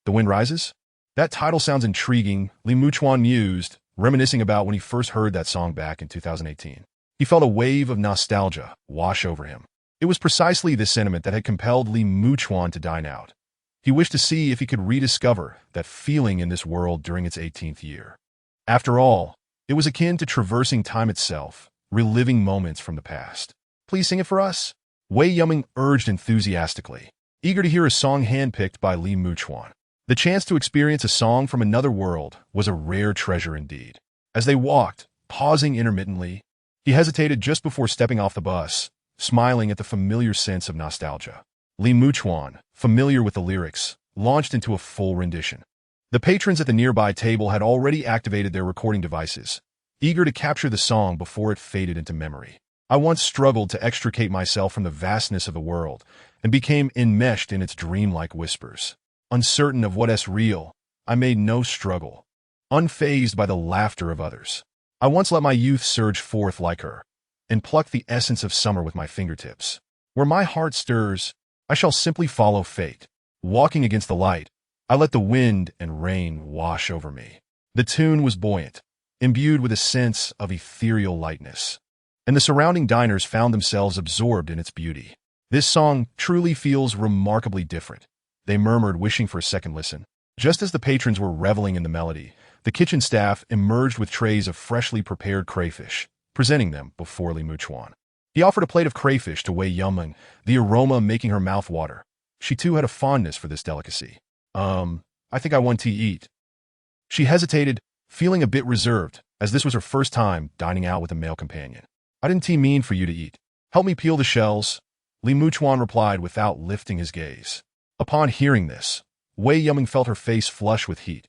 The Wind Rises? That title sounds intriguing, Li Muchuan mused, reminiscing about when he first heard that song back in 2018. He felt a wave of nostalgia wash over him. It was precisely this sentiment that had compelled Li Muchuan to dine out. He wished to see if he could rediscover that feeling in this world during its 18th year. After all, it was akin to traversing time itself, reliving moments from the past. Please sing it for us? Wei Yuming urged enthusiastically, eager to hear a song handpicked by Li Muchuan. The chance to experience a song from another world was a rare treasure indeed. As they walked, pausing intermittently, he hesitated just before stepping off the bus, smiling at the familiar sense of nostalgia. Li Muchuan, familiar with the lyrics, launched into a full rendition. The patrons at the nearby table had already activated their recording devices, eager to capture the song before it faded into memory. I once struggled to extricate myself from the vastness of the world and became enmeshed in its dreamlike whispers. Uncertain of what's real, I made no struggle, unfazed by the laughter of others. I once let my youth surge forth like her, and pluck the essence of summer with my fingertips. Where my heart stirs, I shall simply follow fate. Walking against the light, I let the wind and rain wash over me. The tune was buoyant, imbued with a sense of ethereal lightness, and the surrounding diners found themselves absorbed in its beauty. This song truly feels remarkably different, they murmured, wishing for a second listen. Just as the patrons were reveling in the melody, the kitchen staff emerged with trays of freshly prepared crayfish, presenting them before Li Muchuan. He offered a plate of crayfish to Wei Yuming, the aroma making her mouth water. She too had a fondness for this delicacy. I think I want to eat. She hesitated, feeling a bit reserved, as this was her first time dining out with a male companion. I didn't mean for you to eat. Help me peel the shells, Li Muchuan replied without lifting his gaze. Upon hearing this, Wei Yuming felt her face flush with heat.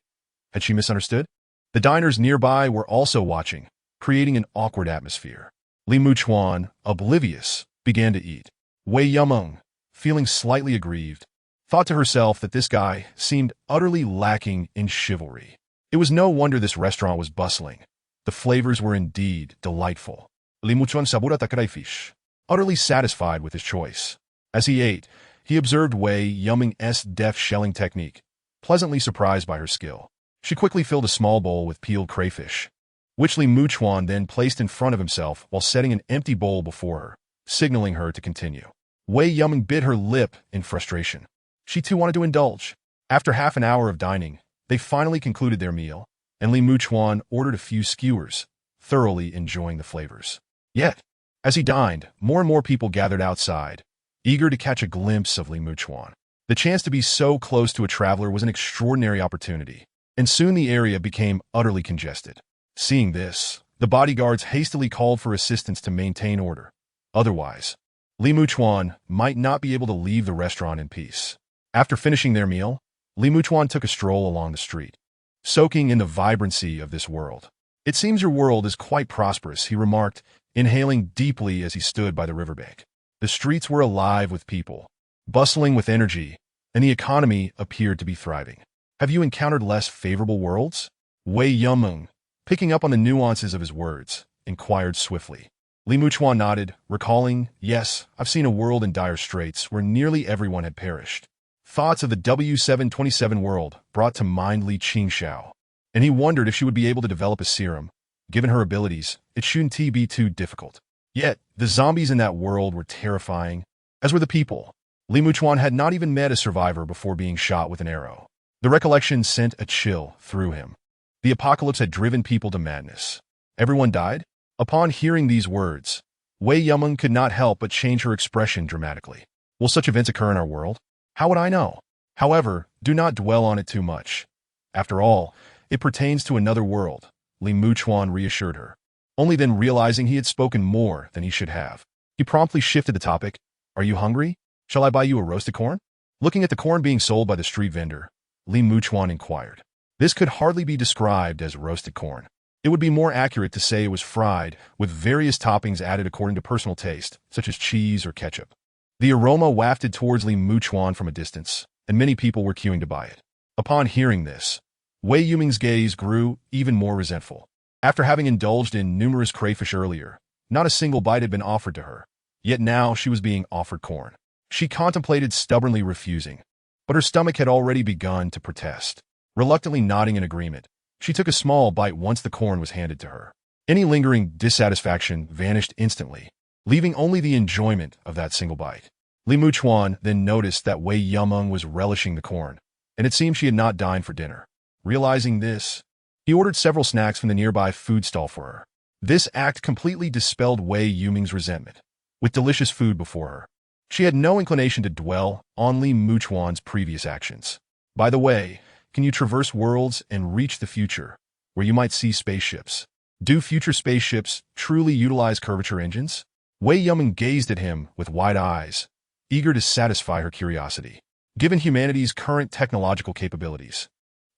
Had she misunderstood? The diners nearby were also watching, creating an awkward atmosphere. Li Muchuan, oblivious, began to eat. Wei Yuming, feeling slightly aggrieved, thought to herself that this guy seemed utterly lacking in chivalry. It was no wonder this restaurant was bustling. The flavors were indeed delightful. Li Muchuan saburata crayfish, utterly satisfied with his choice. As he ate, he observed Wei Yuming's deft shelling technique, pleasantly surprised by her skill. She quickly filled a small bowl with peeled crayfish, which Li Muchuan then placed in front of himself while setting an empty bowl before her, signaling her to continue. Wei Yuming bit her lip in frustration. She too wanted to indulge. After half an hour of dining, they finally concluded their meal, and Li Muchuan ordered a few skewers, thoroughly enjoying the flavors. Yet, as he dined, more and more people gathered outside, eager to catch a glimpse of Li Muchuan. The chance to be so close to a traveler was an extraordinary opportunity, and soon the area became utterly congested. Seeing this, the bodyguards hastily called for assistance to maintain order. Otherwise, Li Muchuan might not be able to leave the restaurant in peace. After finishing their meal, Li Muchuan took a stroll along the street, soaking in the vibrancy of this world. It seems your world is quite prosperous, he remarked, inhaling deeply as he stood by the riverbank. The streets were alive with people, bustling with energy, and the economy appeared to be thriving. Have you encountered less favorable worlds? Wei Yuming, picking up on the nuances of his words, inquired swiftly. Li Muchuan nodded, recalling, yes, I've seen a world in dire straits where nearly everyone had perished. Thoughts of the W727 world brought to mind Li Qingxiao, and he wondered if she would be able to develop a serum. Given her abilities, it shouldn't be too difficult. Yet, the zombies in that world were terrifying, as were the people. Li Muchuan had not even met a survivor before being shot with an arrow. The recollection sent a chill through him. The apocalypse had driven people to madness. Everyone died? Upon hearing these words, Wei Yuming could not help but change her expression dramatically. Will such events occur in our world? How would I know? However, do not dwell on it too much. After all, it pertains to another world, Li Muchuan reassured her. Only then realizing he had spoken more than he should have, he promptly shifted the topic. Are you hungry? Shall I buy you a roasted corn? Looking at the corn being sold by the street vendor, Li Muchuan inquired. This could hardly be described as roasted corn. It would be more accurate to say it was fried, with various toppings added according to personal taste, such as cheese or ketchup. The aroma wafted towards Li Muchuan from a distance, and many people were queuing to buy it. Upon hearing this, Wei Yuming's gaze grew even more resentful. After having indulged in numerous crayfish earlier, not a single bite had been offered to her, yet now she was being offered corn. She contemplated stubbornly refusing, but her stomach had already begun to protest. Reluctantly nodding in agreement, she took a small bite once the corn was handed to her. Any lingering dissatisfaction vanished instantly, leaving only the enjoyment of that single bite. Li Muchuan then noticed that Wei Yumeng was relishing the corn, and it seemed she had not dined for dinner. Realizing this, he ordered several snacks from the nearby food stall for her. This act completely dispelled Wei Yuming's resentment. With delicious food before her, she had no inclination to dwell on Li Muchuan's previous actions. By the way, can you traverse worlds and reach the future, where you might see spaceships? Do future spaceships truly utilize curvature engines? Wei Yumeng gazed at him with wide eyes, eager to satisfy her curiosity. Given humanity's current technological capabilities,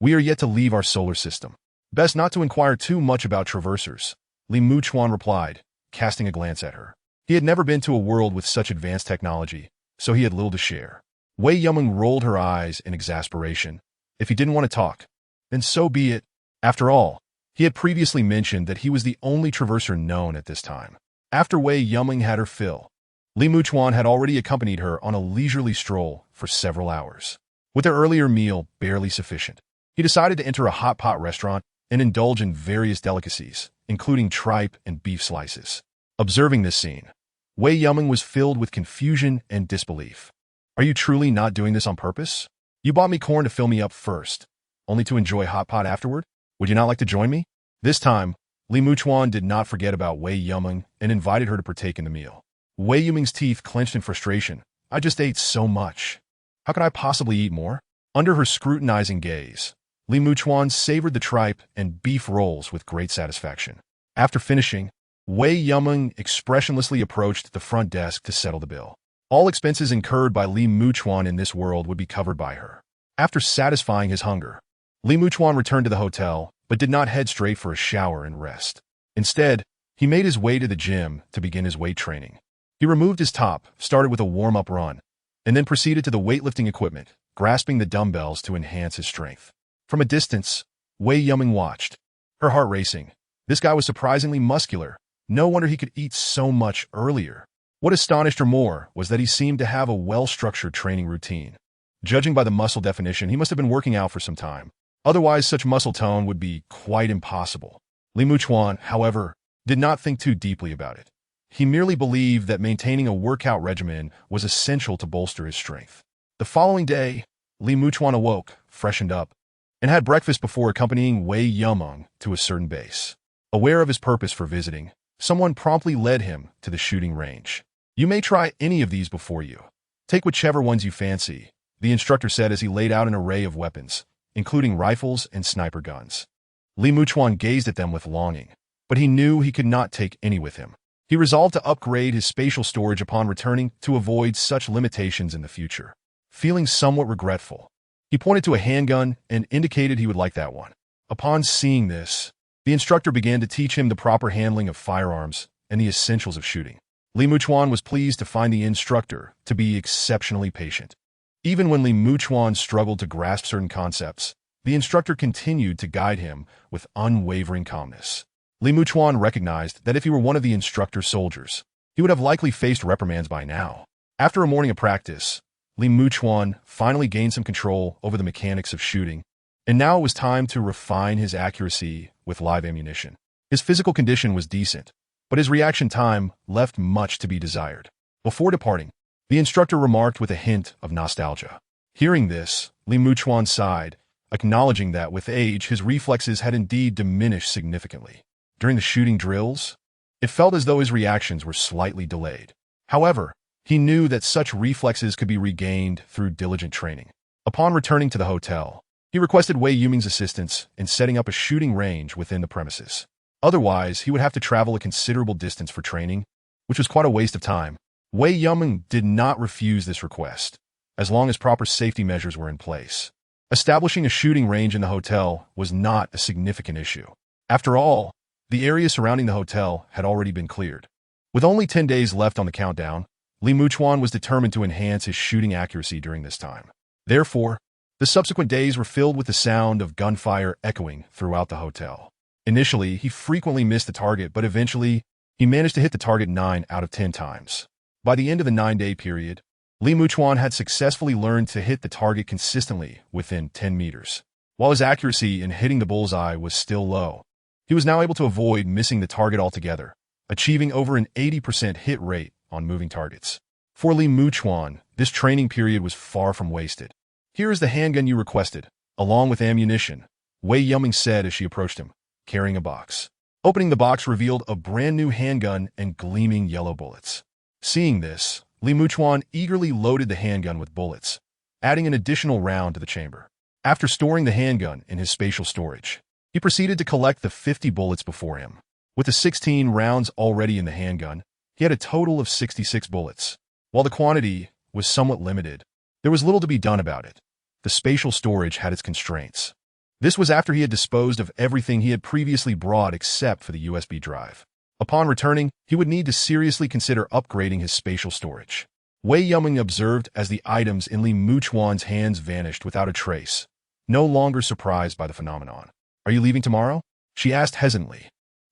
we are yet to leave our solar system. Best not to inquire too much about traversers, Li Muchuan replied, casting a glance at her. He had never been to a world with such advanced technology, so he had little to share. Wei Yumeng rolled her eyes in exasperation. If he didn't want to talk, then so be it. After all, he had previously mentioned that he was the only traverser known at this time. After Wei Yumeng had her fill, Li Muchuan had already accompanied her on a leisurely stroll for several hours. With their earlier meal barely sufficient, he decided to enter a hot pot restaurant and indulge in various delicacies, including tripe and beef slices. Observing this scene, Wei Yumeng was filled with confusion and disbelief. Are you truly not doing this on purpose? You bought me corn to fill me up first, only to enjoy hot pot afterward? Would you not like to join me? This time, Li Muchuan did not forget about Wei Yumeng and invited her to partake in the meal. Wei Yumeng's teeth clenched in frustration. I just ate so much. How could I possibly eat more? Under her scrutinizing gaze, Li Muchuan savored the tripe and beef rolls with great satisfaction. After finishing, Wei Yumeng expressionlessly approached the front desk to settle the bill. All expenses incurred by Li Muchuan in this world would be covered by her. After satisfying his hunger, Li Muchuan returned to the hotel, but did not head straight for a shower and rest. Instead, he made his way to the gym to begin his weight training. He removed his top, started with a warm-up run, and then proceeded to the weightlifting equipment, grasping the dumbbells to enhance his strength. From a distance, Wei Yumeng watched, her heart racing. This guy was surprisingly muscular. No wonder he could eat so much earlier. What astonished her more was that he seemed to have a well-structured training routine. Judging by the muscle definition, he must have been working out for some time. Otherwise, such muscle tone would be quite impossible. Li Muchuan, however, did not think too deeply about it. He merely believed that maintaining a workout regimen was essential to bolster his strength. The following day, Li Muchuan awoke, freshened up, and had breakfast before accompanying Wei Yumeng to a certain base. Aware of his purpose for visiting, someone promptly led him to the shooting range. You may try any of these before you. Take whichever ones you fancy, the instructor said as he laid out an array of weapons, including rifles and sniper guns. Li Muchuan gazed at them with longing, but he knew he could not take any with him. He resolved to upgrade his spatial storage upon returning to avoid such limitations in the future. Feeling somewhat regretful, he pointed to a handgun and indicated he would like that one. Upon seeing this, the instructor began to teach him the proper handling of firearms and the essentials of shooting. Li Muchuan was pleased to find the instructor to be exceptionally patient. Even when Li Muchuan struggled to grasp certain concepts, the instructor continued to guide him with unwavering calmness. Li Muchuan recognized that if he were one of the instructor's soldiers, he would have likely faced reprimands by now. After a morning of practice, Li Muchuan finally gained some control over the mechanics of shooting, and now it was time to refine his accuracy with live ammunition. His physical condition was decent, but his reaction time left much to be desired. Before departing, the instructor remarked with a hint of nostalgia. Hearing this, Li Muchuan sighed, acknowledging that with age his reflexes had indeed diminished significantly. During the shooting drills, it felt as though his reactions were slightly delayed. However, he knew that such reflexes could be regained through diligent training. Upon returning to the hotel, he requested Wei Yuming's assistance in setting up a shooting range within the premises. Otherwise, he would have to travel a considerable distance for training, which was quite a waste of time. Wei Yumeng did not refuse this request, as long as proper safety measures were in place. Establishing a shooting range in the hotel was not a significant issue. After all, the area surrounding the hotel had already been cleared. With only 10 days left on the countdown, Li Muchuan was determined to enhance his shooting accuracy during this time. Therefore, the subsequent days were filled with the sound of gunfire echoing throughout the hotel. Initially, he frequently missed the target, but eventually, he managed to hit the target 9 out of 10 times. By the end of the 9-day period, Li Muchuan had successfully learned to hit the target consistently within 10 meters. While his accuracy in hitting the bullseye was still low, he was now able to avoid missing the target altogether, achieving over an 80% hit rate on moving targets. For Li Muchuan, this training period was far from wasted. "Here is the handgun you requested, along with ammunition," Wei Yumeng said as she approached him, carrying a box. Opening the box revealed a brand new handgun and gleaming yellow bullets. Seeing this, Li Muchuan eagerly loaded the handgun with bullets, adding an additional round to the chamber. After storing the handgun in his spatial storage, he proceeded to collect the 50 bullets before him. With the 16 rounds already in the handgun, he had a total of 66 bullets. While the quantity was somewhat limited, there was little to be done about it. The spatial storage had its constraints. This was after he had disposed of everything he had previously brought except for the USB drive. Upon returning, he would need to seriously consider upgrading his spatial storage. Wei Yumeng observed as the items in Li Muchuan's hands vanished without a trace, no longer surprised by the phenomenon. "Are you leaving tomorrow?" she asked hesitantly.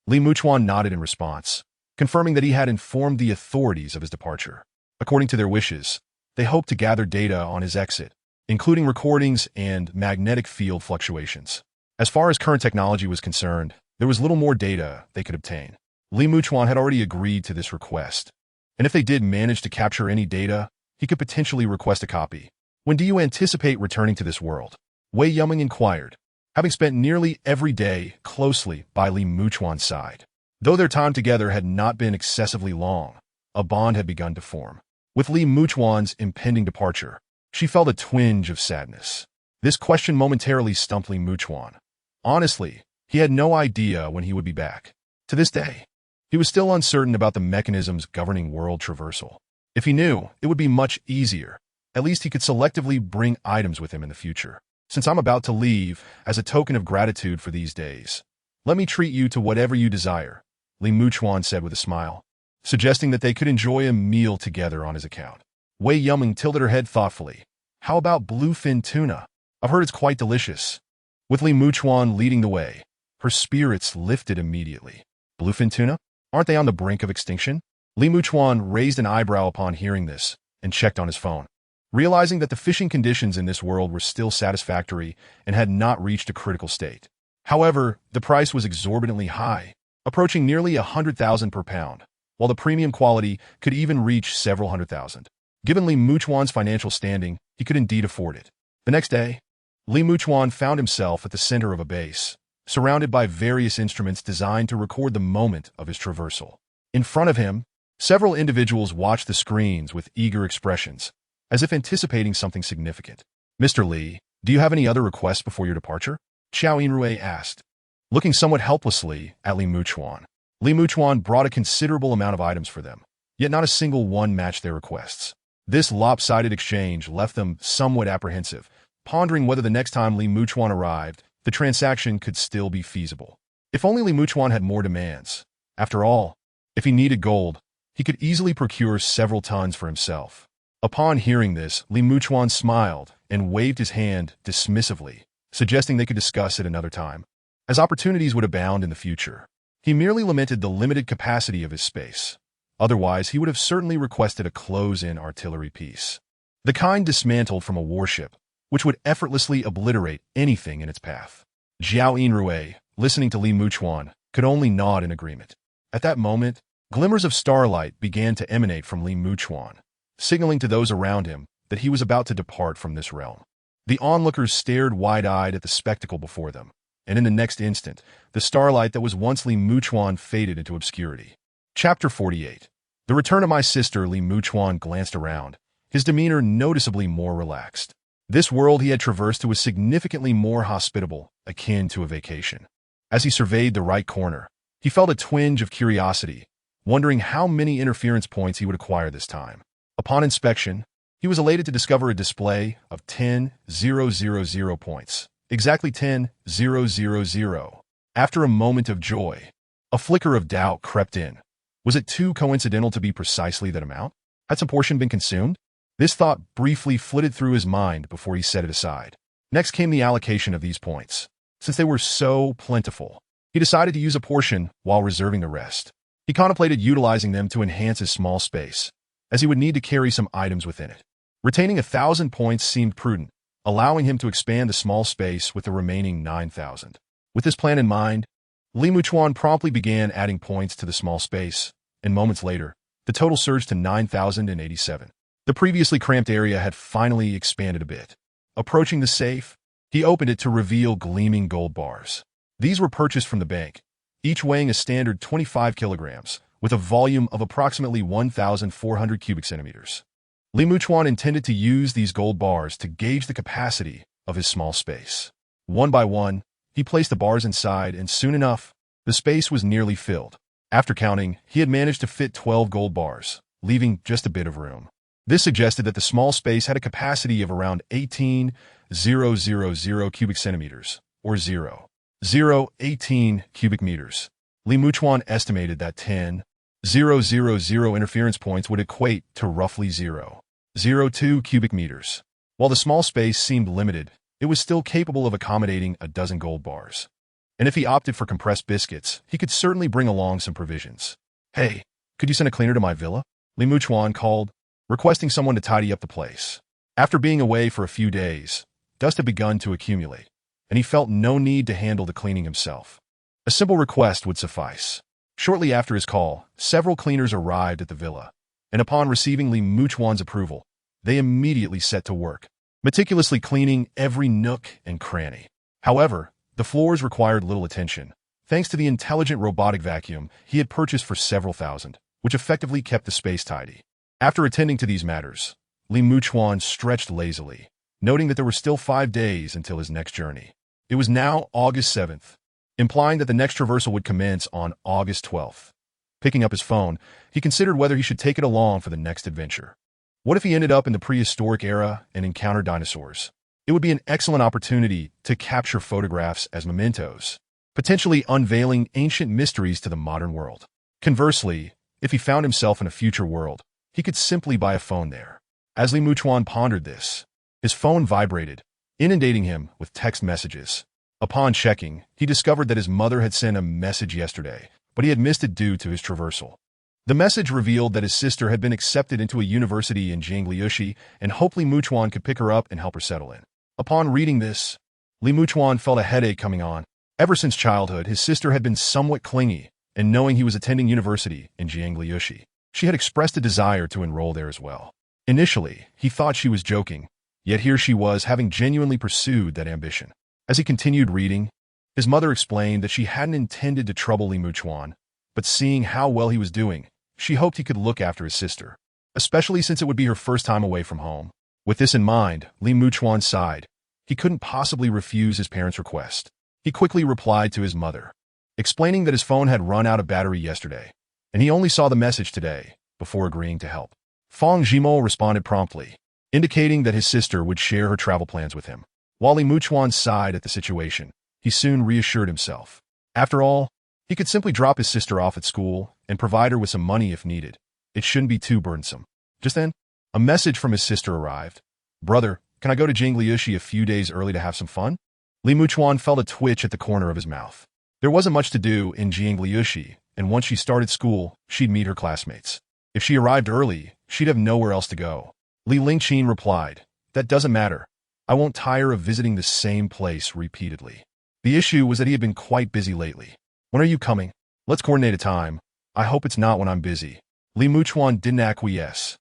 Li Muchuan nodded in response, confirming that he had informed the authorities of his departure. According to their wishes, they hoped to gather data on his exit, including recordings and magnetic field fluctuations. As far as current technology was concerned, there was little more data they could obtain. Li Muchuan had already agreed to this request, and if they did manage to capture any data, he could potentially request a copy. "When do you anticipate returning to this world?" Wei Yumeng inquired, having spent nearly every day closely by Li Muchuan's side. Though their time together had not been excessively long, a bond had begun to form. With Li Muchuan's impending departure, she felt a twinge of sadness. This question momentarily stumped Li Muchuan. Honestly, he had no idea when he would be back. To this day, he was still uncertain about the mechanisms governing world traversal. If he knew, it would be much easier. At least he could selectively bring items with him in the future. "Since I'm about to leave, as a token of gratitude for these days, let me treat you to whatever you desire," Li Muchuan said with a smile, suggesting that they could enjoy a meal together on his account. Wei Yumeng tilted her head thoughtfully. "How about bluefin tuna? I've heard it's quite delicious." With Li Muchuan leading the way, her spirits lifted immediately. "Bluefin tuna? Aren't they on the brink of extinction?" Li Muchuan raised an eyebrow upon hearing this and checked on his phone. Realizing that the fishing conditions in this world were still satisfactory and had not reached a critical state. However, the price was exorbitantly high, approaching nearly 100,000 per pound, while the premium quality could even reach several 100,000. Given Li Muchuan's financial standing, he could indeed afford it. The next day, Li Muchuan found himself at the center of a base, surrounded by various instruments designed to record the moment of his traversal. In front of him, several individuals watched the screens with eager expressions, as if anticipating something significant. "Mr. Li, do you have any other requests before your departure?" Xiao Yinrui asked, looking somewhat helplessly at Li Muchuan. Li Muchuan brought a considerable amount of items for them, yet not a single one matched their requests. This lopsided exchange left them somewhat apprehensive, pondering whether the next time Li Muchuan arrived, the transaction could still be feasible. If only Li Muchuan had more demands. After all, if he needed gold, he could easily procure several tons for himself. Upon hearing this, Li Muchuan smiled and waved his hand dismissively, suggesting they could discuss it another time, as opportunities would abound in the future. He merely lamented the limited capacity of his space. Otherwise, he would have certainly requested a close-in artillery piece, the kind dismantled from a warship, which would effortlessly obliterate anything in its path. Xiao Yinrui, listening to Li Muchuan, could only nod in agreement. At that moment, glimmers of starlight began to emanate from Li Muchuan, signaling to those around him that he was about to depart from this realm. The onlookers stared wide-eyed at the spectacle before them, and in the next instant, the starlight that was once Li Muchuan faded into obscurity. Chapter 48. The return of my sister. Li Muchuan glanced around, his demeanor noticeably more relaxed. This world he had traversed was significantly more hospitable, akin to a vacation. As he surveyed the right corner, he felt a twinge of curiosity, wondering how many interference points he would acquire this time. Upon inspection, he was elated to discover a display of 10,000 points. Exactly 10,000. After a moment of joy, a flicker of doubt crept in. Was it too coincidental to be precisely that amount? Had some portion been consumed? This thought briefly flitted through his mind before he set it aside. Next came the allocation of these points. Since they were so plentiful, he decided to use a portion while reserving the rest. He contemplated utilizing them to enhance his small space, as he would need to carry some items within it. Retaining 1,000 points seemed prudent, allowing him to expand the small space with the remaining 9,000. With this plan in mind, Li Muchuan promptly began adding points to the small space, and moments later, the total surged to 9,087. The previously cramped area had finally expanded a bit. Approaching the safe, he opened it to reveal gleaming gold bars. These were purchased from the bank, each weighing a standard 25 kilograms, with a volume of approximately 1,400 cubic centimeters. Li Muchuan intended to use these gold bars to gauge the capacity of his small space. One by one, he placed the bars inside, and soon enough, the space was nearly filled. After counting, he had managed to fit 12 gold bars, leaving just a bit of room. This suggested that the small space had a capacity of around 18,000 cubic centimeters, or 0.018 cubic meters. Li Muchuan estimated that 10,000 interference points would equate to roughly 0.02 cubic meters. While the small space seemed limited, it was still capable of accommodating a dozen gold bars. And if he opted for compressed biscuits, he could certainly bring along some provisions. "Hey, could you send a cleaner to my villa?" Li Muchuan called, requesting someone to tidy up the place. After being away for a few days, dust had begun to accumulate, and he felt no need to handle the cleaning himself. A simple request would suffice. Shortly after his call, several cleaners arrived at the villa, and upon receiving Li Muchuan's approval, they immediately set to work, meticulously cleaning every nook and cranny. However, the floors required little attention, thanks to the intelligent robotic vacuum he had purchased for several thousand, which effectively kept the space tidy. After attending to these matters, Li Muchuan stretched lazily, noting that there were still 5 days until his next journey. It was now August 7th, implying that the next traversal would commence on August 12th. Picking up his phone, he considered whether he should take it along for the next adventure. What if he ended up in the prehistoric era and encountered dinosaurs? It would be an excellent opportunity to capture photographs as mementos, potentially unveiling ancient mysteries to the modern world. Conversely, if he found himself in a future world, he could simply buy a phone there. As Li Muchuan pondered this, his phone vibrated, inundating him with text messages. Upon checking, he discovered that his mother had sent a message yesterday, but he had missed it due to his traversal. The message revealed that his sister had been accepted into a university in Jiangliushi and hoped Li Muchuan could pick her up and help her settle in. Upon reading this, Li Muchuan felt a headache coming on. Ever since childhood, his sister had been somewhat clingy, and knowing he was attending university in Jiangliushi, she had expressed a desire to enroll there as well. Initially, he thought she was joking, yet here she was having genuinely pursued that ambition. As he continued reading, his mother explained that she hadn't intended to trouble Li Muchuan, but seeing how well he was doing, she hoped he could look after his sister, especially since it would be her first time away from home. With this in mind, Li Muchuan sighed. He couldn't possibly refuse his parents' request. He quickly replied to his mother, explaining that his phone had run out of battery yesterday, and he only saw the message today, before agreeing to help. Fang Jimo responded promptly, indicating that his sister would share her travel plans with him. While Li Muchuan sighed at the situation, he soon reassured himself. After all, he could simply drop his sister off at school and provide her with some money if needed. It shouldn't be too burdensome. Just then, a message from his sister arrived. "Brother, can I go to Jiangliushi a few days early to have some fun?" Li Muchuan felt a twitch at the corner of his mouth. There wasn't much to do in Jiangliushi, and once she started school, she'd meet her classmates. If she arrived early, she'd have nowhere else to go. Li Lingqin replied, "That doesn't matter. I won't tire of visiting the same place repeatedly." The issue was that he had been quite busy lately. "When are you coming? Let's coordinate a time. I hope it's not when I'm busy." Li Muchuan didn't acquiesce,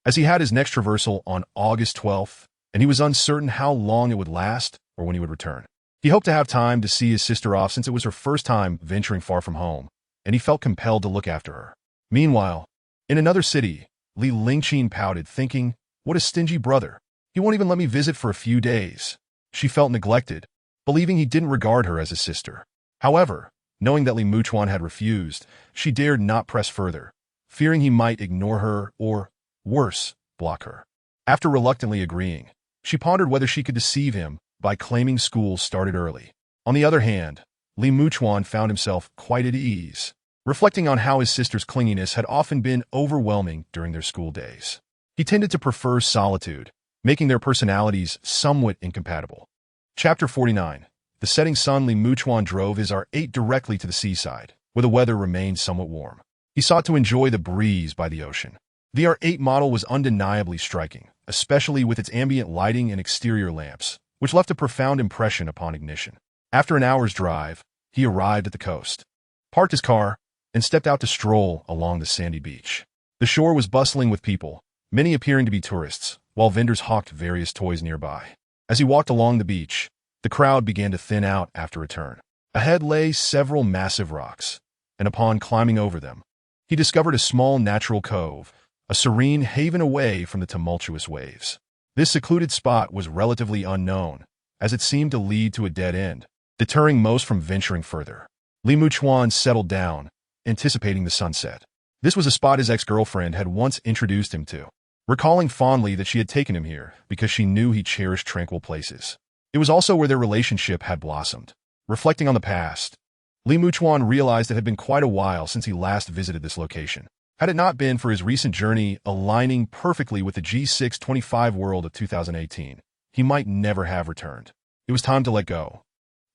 as he had his next traversal on August 12th, and he was uncertain how long it would last or when he would return. He hoped to have time to see his sister off since it was her first time venturing far from home, and he felt compelled to look after her. Meanwhile, in another city, Li Lingqin pouted, thinking, "What a stingy brother. He won't even let me visit for a few days." She felt neglected, believing he didn't regard her as a sister. However, Knowing that Li Muchuan had refused, she dared not press further, fearing he might ignore her or, worse, block her. After reluctantly agreeing, she pondered whether she could deceive him by claiming school started early. On the other hand, Li Muchuan found himself quite at ease, reflecting on how his sister's clinginess had often been overwhelming during their school days. He tended to prefer solitude, making their personalities somewhat incompatible. Chapter 49. The setting sun. Li Muchuan drove his R8 directly to the seaside, where the weather remained somewhat warm. He sought to enjoy the breeze by the ocean. The R8 model was undeniably striking, especially with its ambient lighting and exterior lamps, which left a profound impression upon ignition. After an hour's drive, he arrived at the coast, parked his car, and stepped out to stroll along the sandy beach. The shore was bustling with people, many appearing to be tourists, while vendors hawked various toys nearby. As he walked along the beach, the crowd began to thin out after a turn. Ahead lay several massive rocks, and upon climbing over them, he discovered a small natural cove, a serene haven away from the tumultuous waves. This secluded spot was relatively unknown, as it seemed to lead to a dead end, deterring most from venturing further. Li Muchuan settled down, anticipating the sunset. This was a spot his ex-girlfriend had once introduced him to, recalling fondly that she had taken him here because she knew he cherished tranquil places. It was also where their relationship had blossomed. Reflecting on the past, Li Muchuan realized it had been quite a while since he last visited this location. Had it not been for his recent journey aligning perfectly with the G625 world of 2018, he might never have returned. It was time to let go.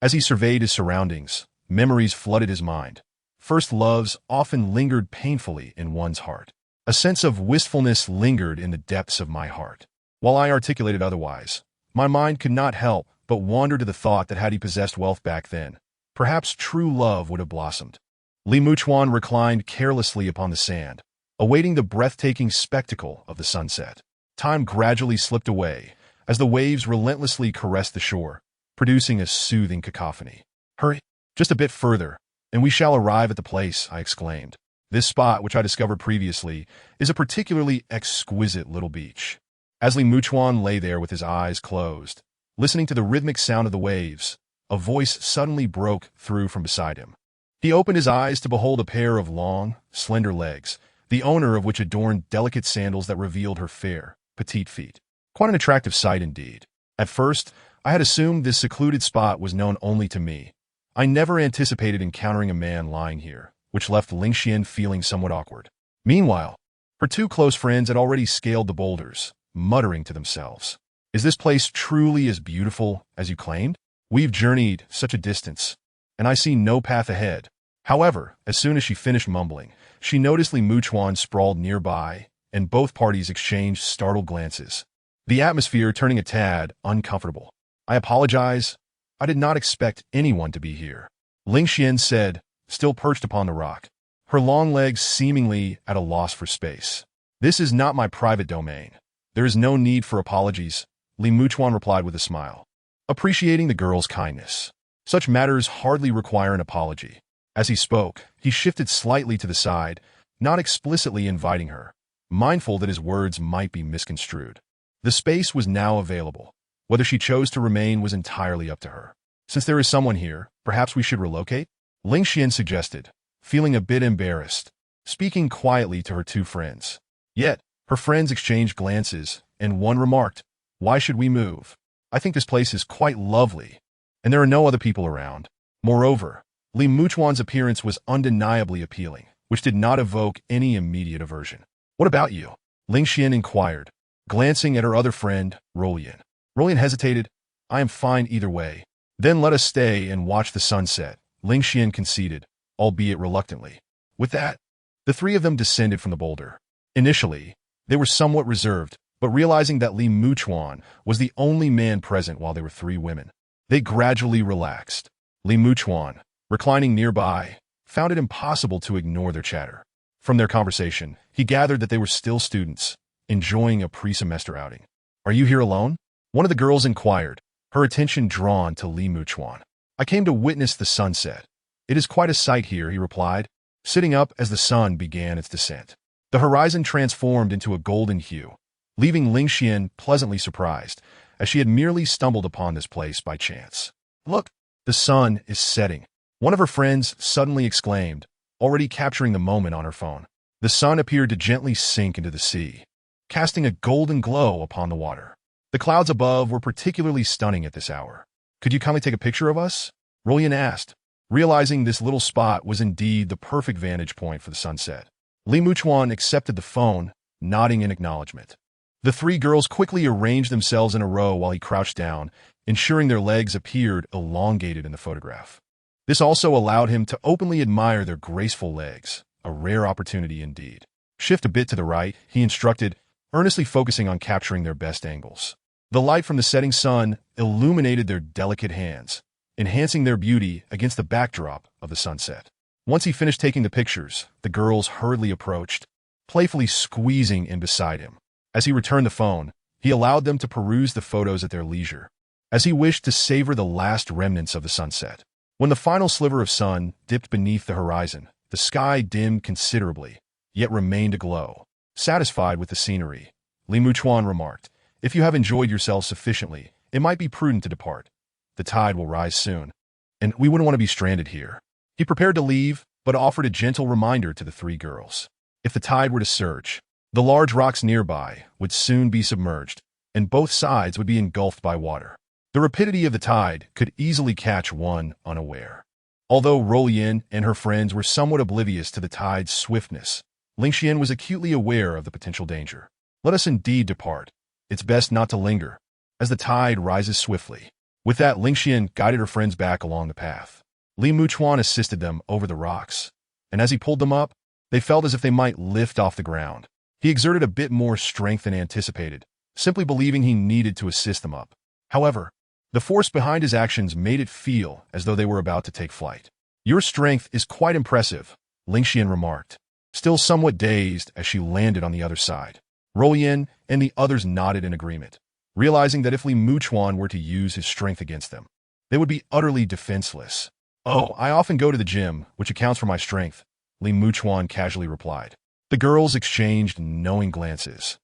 As he surveyed his surroundings, memories flooded his mind. First loves often lingered painfully in one's heart. A sense of wistfulness lingered in the depths of my heart. While I articulated otherwise, my mind could not help but wander to the thought that had he possessed wealth back then, perhaps true love would have blossomed. Li Muchuan reclined carelessly upon the sand, awaiting the breathtaking spectacle of the sunset. Time gradually slipped away as the waves relentlessly caressed the shore, producing a soothing cacophony. "Hurry, just a bit further, and we shall arrive at the place," I exclaimed. This spot, which I discovered previously, is a particularly exquisite little beach. As Li Muchuan lay there with his eyes closed, listening to the rhythmic sound of the waves, a voice suddenly broke through from beside him. He opened his eyes to behold a pair of long, slender legs, the owner of which adorned delicate sandals that revealed her fair, petite feet. Quite an attractive sight indeed. At first, I had assumed this secluded spot was known only to me. I never anticipated encountering a man lying here, which left Lingxian feeling somewhat awkward. Meanwhile, her two close friends had already scaled the boulders, muttering to themselves. "Is this place truly as beautiful as you claimed? We've journeyed such a distance, and I see no path ahead." However, as soon as she finished mumbling, she noticed Li Muchuan sprawled nearby, and both parties exchanged startled glances, the atmosphere turning a tad uncomfortable. "I apologize. I did not expect anyone to be here," Lingxian said, still perched upon the rock, her long legs seemingly at a loss for space. "This is not my private domain. There is no need for apologies," Li Muchuan replied with a smile, appreciating the girl's kindness. Such matters hardly require an apology. As he spoke, he shifted slightly to the side, not explicitly inviting her, mindful that his words might be misconstrued. The space was now available. Whether she chose to remain was entirely up to her. "Since there is someone here, perhaps we should relocate?" Lingxian suggested, feeling a bit embarrassed, speaking quietly to her two friends. Yet, her friends exchanged glances, and one remarked, "Why should we move? I think this place is quite lovely, and there are no other people around." Moreover, Li Muchuan's appearance was undeniably appealing, which did not evoke any immediate aversion. "What about you?" Lingxian inquired, glancing at her other friend, Rolian. Rolian hesitated. "I am fine either way." "Then let us stay and watch the sunset," Lingxian conceded, albeit reluctantly. With that, the three of them descended from the boulder. Initially, they were somewhat reserved, but realizing that Li Muchuan was the only man present while there were three women, they gradually relaxed. Li Muchuan, reclining nearby, found it impossible to ignore their chatter. From their conversation, he gathered that they were still students, enjoying a pre-semester outing. "Are you here alone?" one of the girls inquired, her attention drawn to Li Muchuan. "I came to witness the sunset. It is quite a sight here," he replied, sitting up as the sun began its descent. The horizon transformed into a golden hue, leaving Lingxian pleasantly surprised, as she had merely stumbled upon this place by chance. "Look, the sun is setting," One of her friends suddenly exclaimed, already capturing the moment on her phone. The sun appeared to gently sink into the sea, casting a golden glow upon the water. The clouds above were particularly stunning at this hour. "Could you kindly take a picture of us?" Rolian asked, realizing this little spot was indeed the perfect vantage point for the sunset. Li Muchuan accepted the phone, nodding in acknowledgement. The three girls quickly arranged themselves in a row while he crouched down, ensuring their legs appeared elongated in the photograph. This also allowed him to openly admire their graceful legs, a rare opportunity indeed. "Shift a bit to the right," he instructed, earnestly focusing on capturing their best angles. The light from the setting sun illuminated their delicate hands, enhancing their beauty against the backdrop of the sunset. Once he finished taking the pictures, the girls hurriedly approached, playfully squeezing in beside him. As he returned the phone, he allowed them to peruse the photos at their leisure, as he wished to savor the last remnants of the sunset. When the final sliver of sun dipped beneath the horizon, the sky dimmed considerably, yet remained aglow. Satisfied with the scenery, Li Muchuan remarked, "If you have enjoyed yourselves sufficiently, it might be prudent to depart. The tide will rise soon, and we wouldn't want to be stranded here." He prepared to leave, but offered a gentle reminder to the three girls. If the tide were to surge, the large rocks nearby would soon be submerged, and both sides would be engulfed by water. The rapidity of the tide could easily catch one unaware. Although Rolian and her friends were somewhat oblivious to the tide's swiftness, Lingxian was acutely aware of the potential danger. "Let us indeed depart. It's best not to linger, as the tide rises swiftly." With that, Lingxian guided her friends back along the path. Li Muchuan assisted them over the rocks, and as he pulled them up, they felt as if they might lift off the ground. He exerted a bit more strength than anticipated, simply believing he needed to assist them up. However, the force behind his actions made it feel as though they were about to take flight. "Your strength is quite impressive," Lingxian remarked, still somewhat dazed as she landed on the other side. Rolian and the others nodded in agreement, realizing that if Li Muchuan were to use his strength against them, they would be utterly defenseless. "Oh, I often go to the gym, which accounts for my strength," Li Muchuan casually replied. The girls exchanged knowing glances.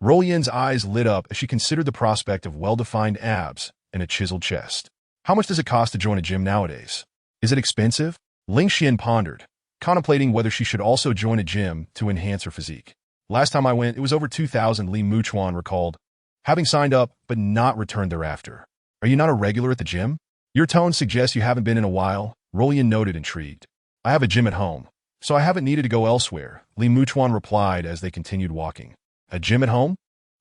Rolian's eyes lit up as she considered the prospect of well-defined abs and a chiseled chest. "How much does it cost to join a gym nowadays? Is it expensive?" Lingxian pondered, contemplating whether she should also join a gym to enhance her physique. "Last time I went, it was over 2,000, Li Muchuan recalled, having signed up but not returned thereafter. "Are you not a regular at the gym? Your tone suggests you haven't been in a while," Rolian noted, intrigued. "I have a gym at home, so I haven't needed to go elsewhere," Li Muchuan replied as they continued walking. "A gym at home?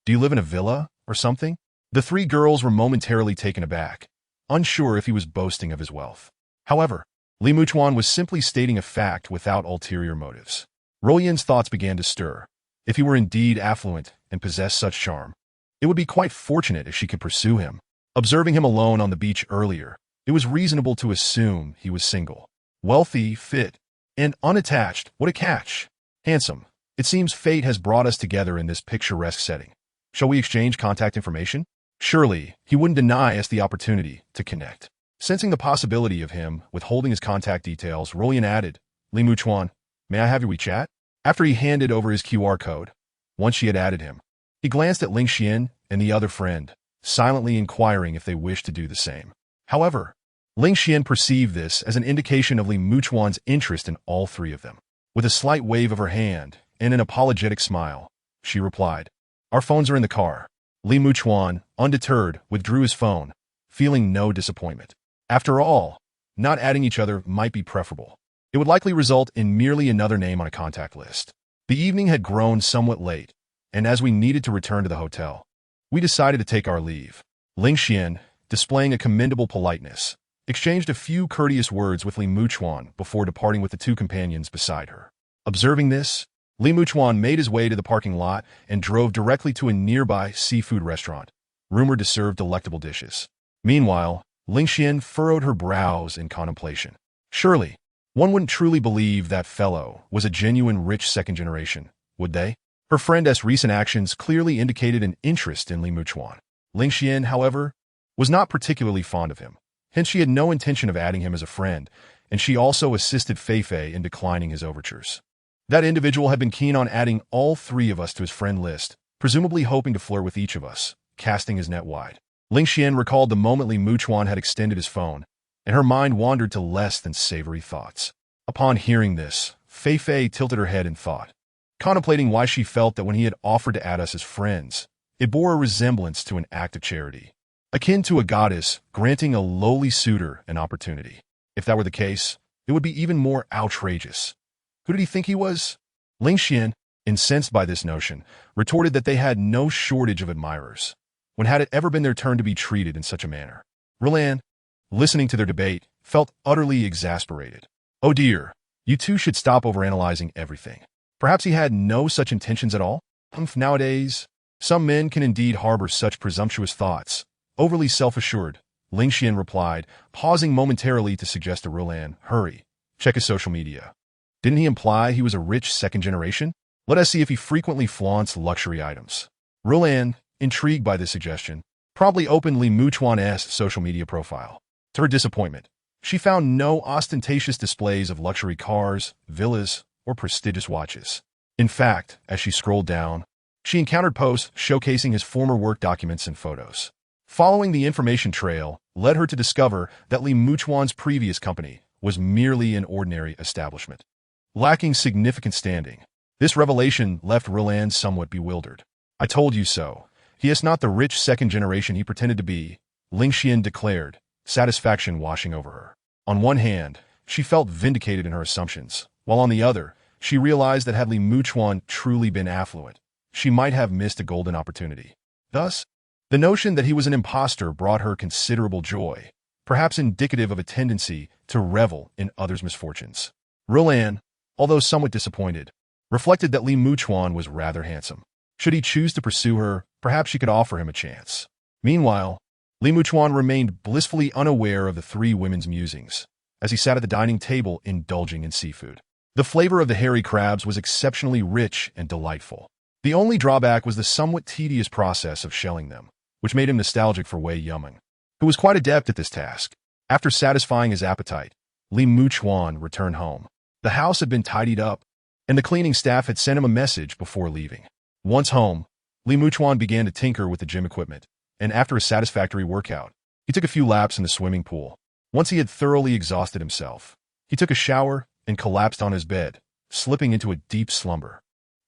Do you live in a villa or something?" The three girls were momentarily taken aback, unsure if he was boasting of his wealth. However, Li Muchuan was simply stating a fact without ulterior motives. Rolian's thoughts began to stir. If he were indeed affluent and possessed such charm, it would be quite fortunate if she could pursue him. Observing him alone on the beach earlier, it was reasonable to assume he was single. Wealthy, fit, and unattached, what a catch. Handsome. It seems fate has brought us together in this picturesque setting. Shall we exchange contact information? Surely, he wouldn't deny us the opportunity to connect. Sensing the possibility of him withholding his contact details, Rolian added, "Li Muchuan, may I have your WeChat?" After he handed over his QR code, once she had added him, he glanced at Lingxian and the other friend, silently inquiring if they wished to do the same. However, Lingxian perceived this as an indication of Li Muchuan's interest in all three of them. With a slight wave of her hand and an apologetic smile, she replied, "Our phones are in the car." Li Muchuan, undeterred, withdrew his phone, feeling no disappointment. After all, not adding each other might be preferable. It would likely result in merely another name on a contact list. The evening had grown somewhat late, and as we needed to return to the hotel, we decided to take our leave. Lingxian, displaying a commendable politeness, exchanged a few courteous words with Li Muchuan before departing with the two companions beside her. Observing this, Li Muchuan made his way to the parking lot and drove directly to a nearby seafood restaurant, rumored to serve delectable dishes. Meanwhile, Lingxian furrowed her brows in contemplation. Surely, one wouldn't truly believe that fellow was a genuine rich second generation, would they? Her friend's recent actions clearly indicated an interest in Li Muchuan. Lingxian, however, was not particularly fond of him. Hence she had no intention of adding him as a friend, and she also assisted Feifei in declining his overtures. That individual had been keen on adding all three of us to his friend list, presumably hoping to flirt with each of us, casting his net wide. Lingxian recalled the moment Li Muchuan had extended his phone, and her mind wandered to less than savory thoughts. Upon hearing this, Fei Fei tilted her head in thought, contemplating why she felt that when he had offered to add us as friends, it bore a resemblance to an act of charity, akin to a goddess granting a lowly suitor an opportunity. If that were the case, it would be even more outrageous. Who did he think he was? Ling Xian, incensed by this notion, retorted that they had no shortage of admirers. When had it ever been their turn to be treated in such a manner? Rilan, listening to their debate, felt utterly exasperated. Oh dear, you two should stop overanalyzing everything. Perhaps he had no such intentions at all? Nowadays, some men can indeed harbor such presumptuous thoughts. Overly self-assured, Ling Xian replied, pausing momentarily to suggest to Rilan, hurry, check his social media. Didn't he imply he was a rich second generation? Let us see if he frequently flaunts luxury items. Rilan, intrigued by this suggestion, promptly opened Li Muchuan's social media profile. To her disappointment, she found no ostentatious displays of luxury cars, villas, or prestigious watches. In fact, as she scrolled down, she encountered posts showcasing his former work documents and photos. Following the information trail led her to discover that Li Muchuan's previous company was merely an ordinary establishment, lacking significant standing. This revelation left Rilan somewhat bewildered. I told you so. He is not the rich second generation he pretended to be, Ling Xian declared, satisfaction washing over her. On one hand, she felt vindicated in her assumptions, while on the other, she realized that had Li Muchuan truly been affluent, she might have missed a golden opportunity. Thus, the notion that he was an impostor brought her considerable joy, perhaps indicative of a tendency to revel in others' misfortunes. Rilan, although somewhat disappointed, reflected that Li Muchuan was rather handsome. Should he choose to pursue her, perhaps she could offer him a chance. Meanwhile, Li Muchuan remained blissfully unaware of the three women's musings, as he sat at the dining table indulging in seafood. The flavor of the hairy crabs was exceptionally rich and delightful. The only drawback was the somewhat tedious process of shelling them, which made him nostalgic for Wei Yumeng, who was quite adept at this task. After satisfying his appetite, Li Muchuan returned home. The house had been tidied up, and the cleaning staff had sent him a message before leaving. Once home, Li Muchuan began to tinker with the gym equipment, and after a satisfactory workout, he took a few laps in the swimming pool. Once he had thoroughly exhausted himself, he took a shower and collapsed on his bed, slipping into a deep slumber.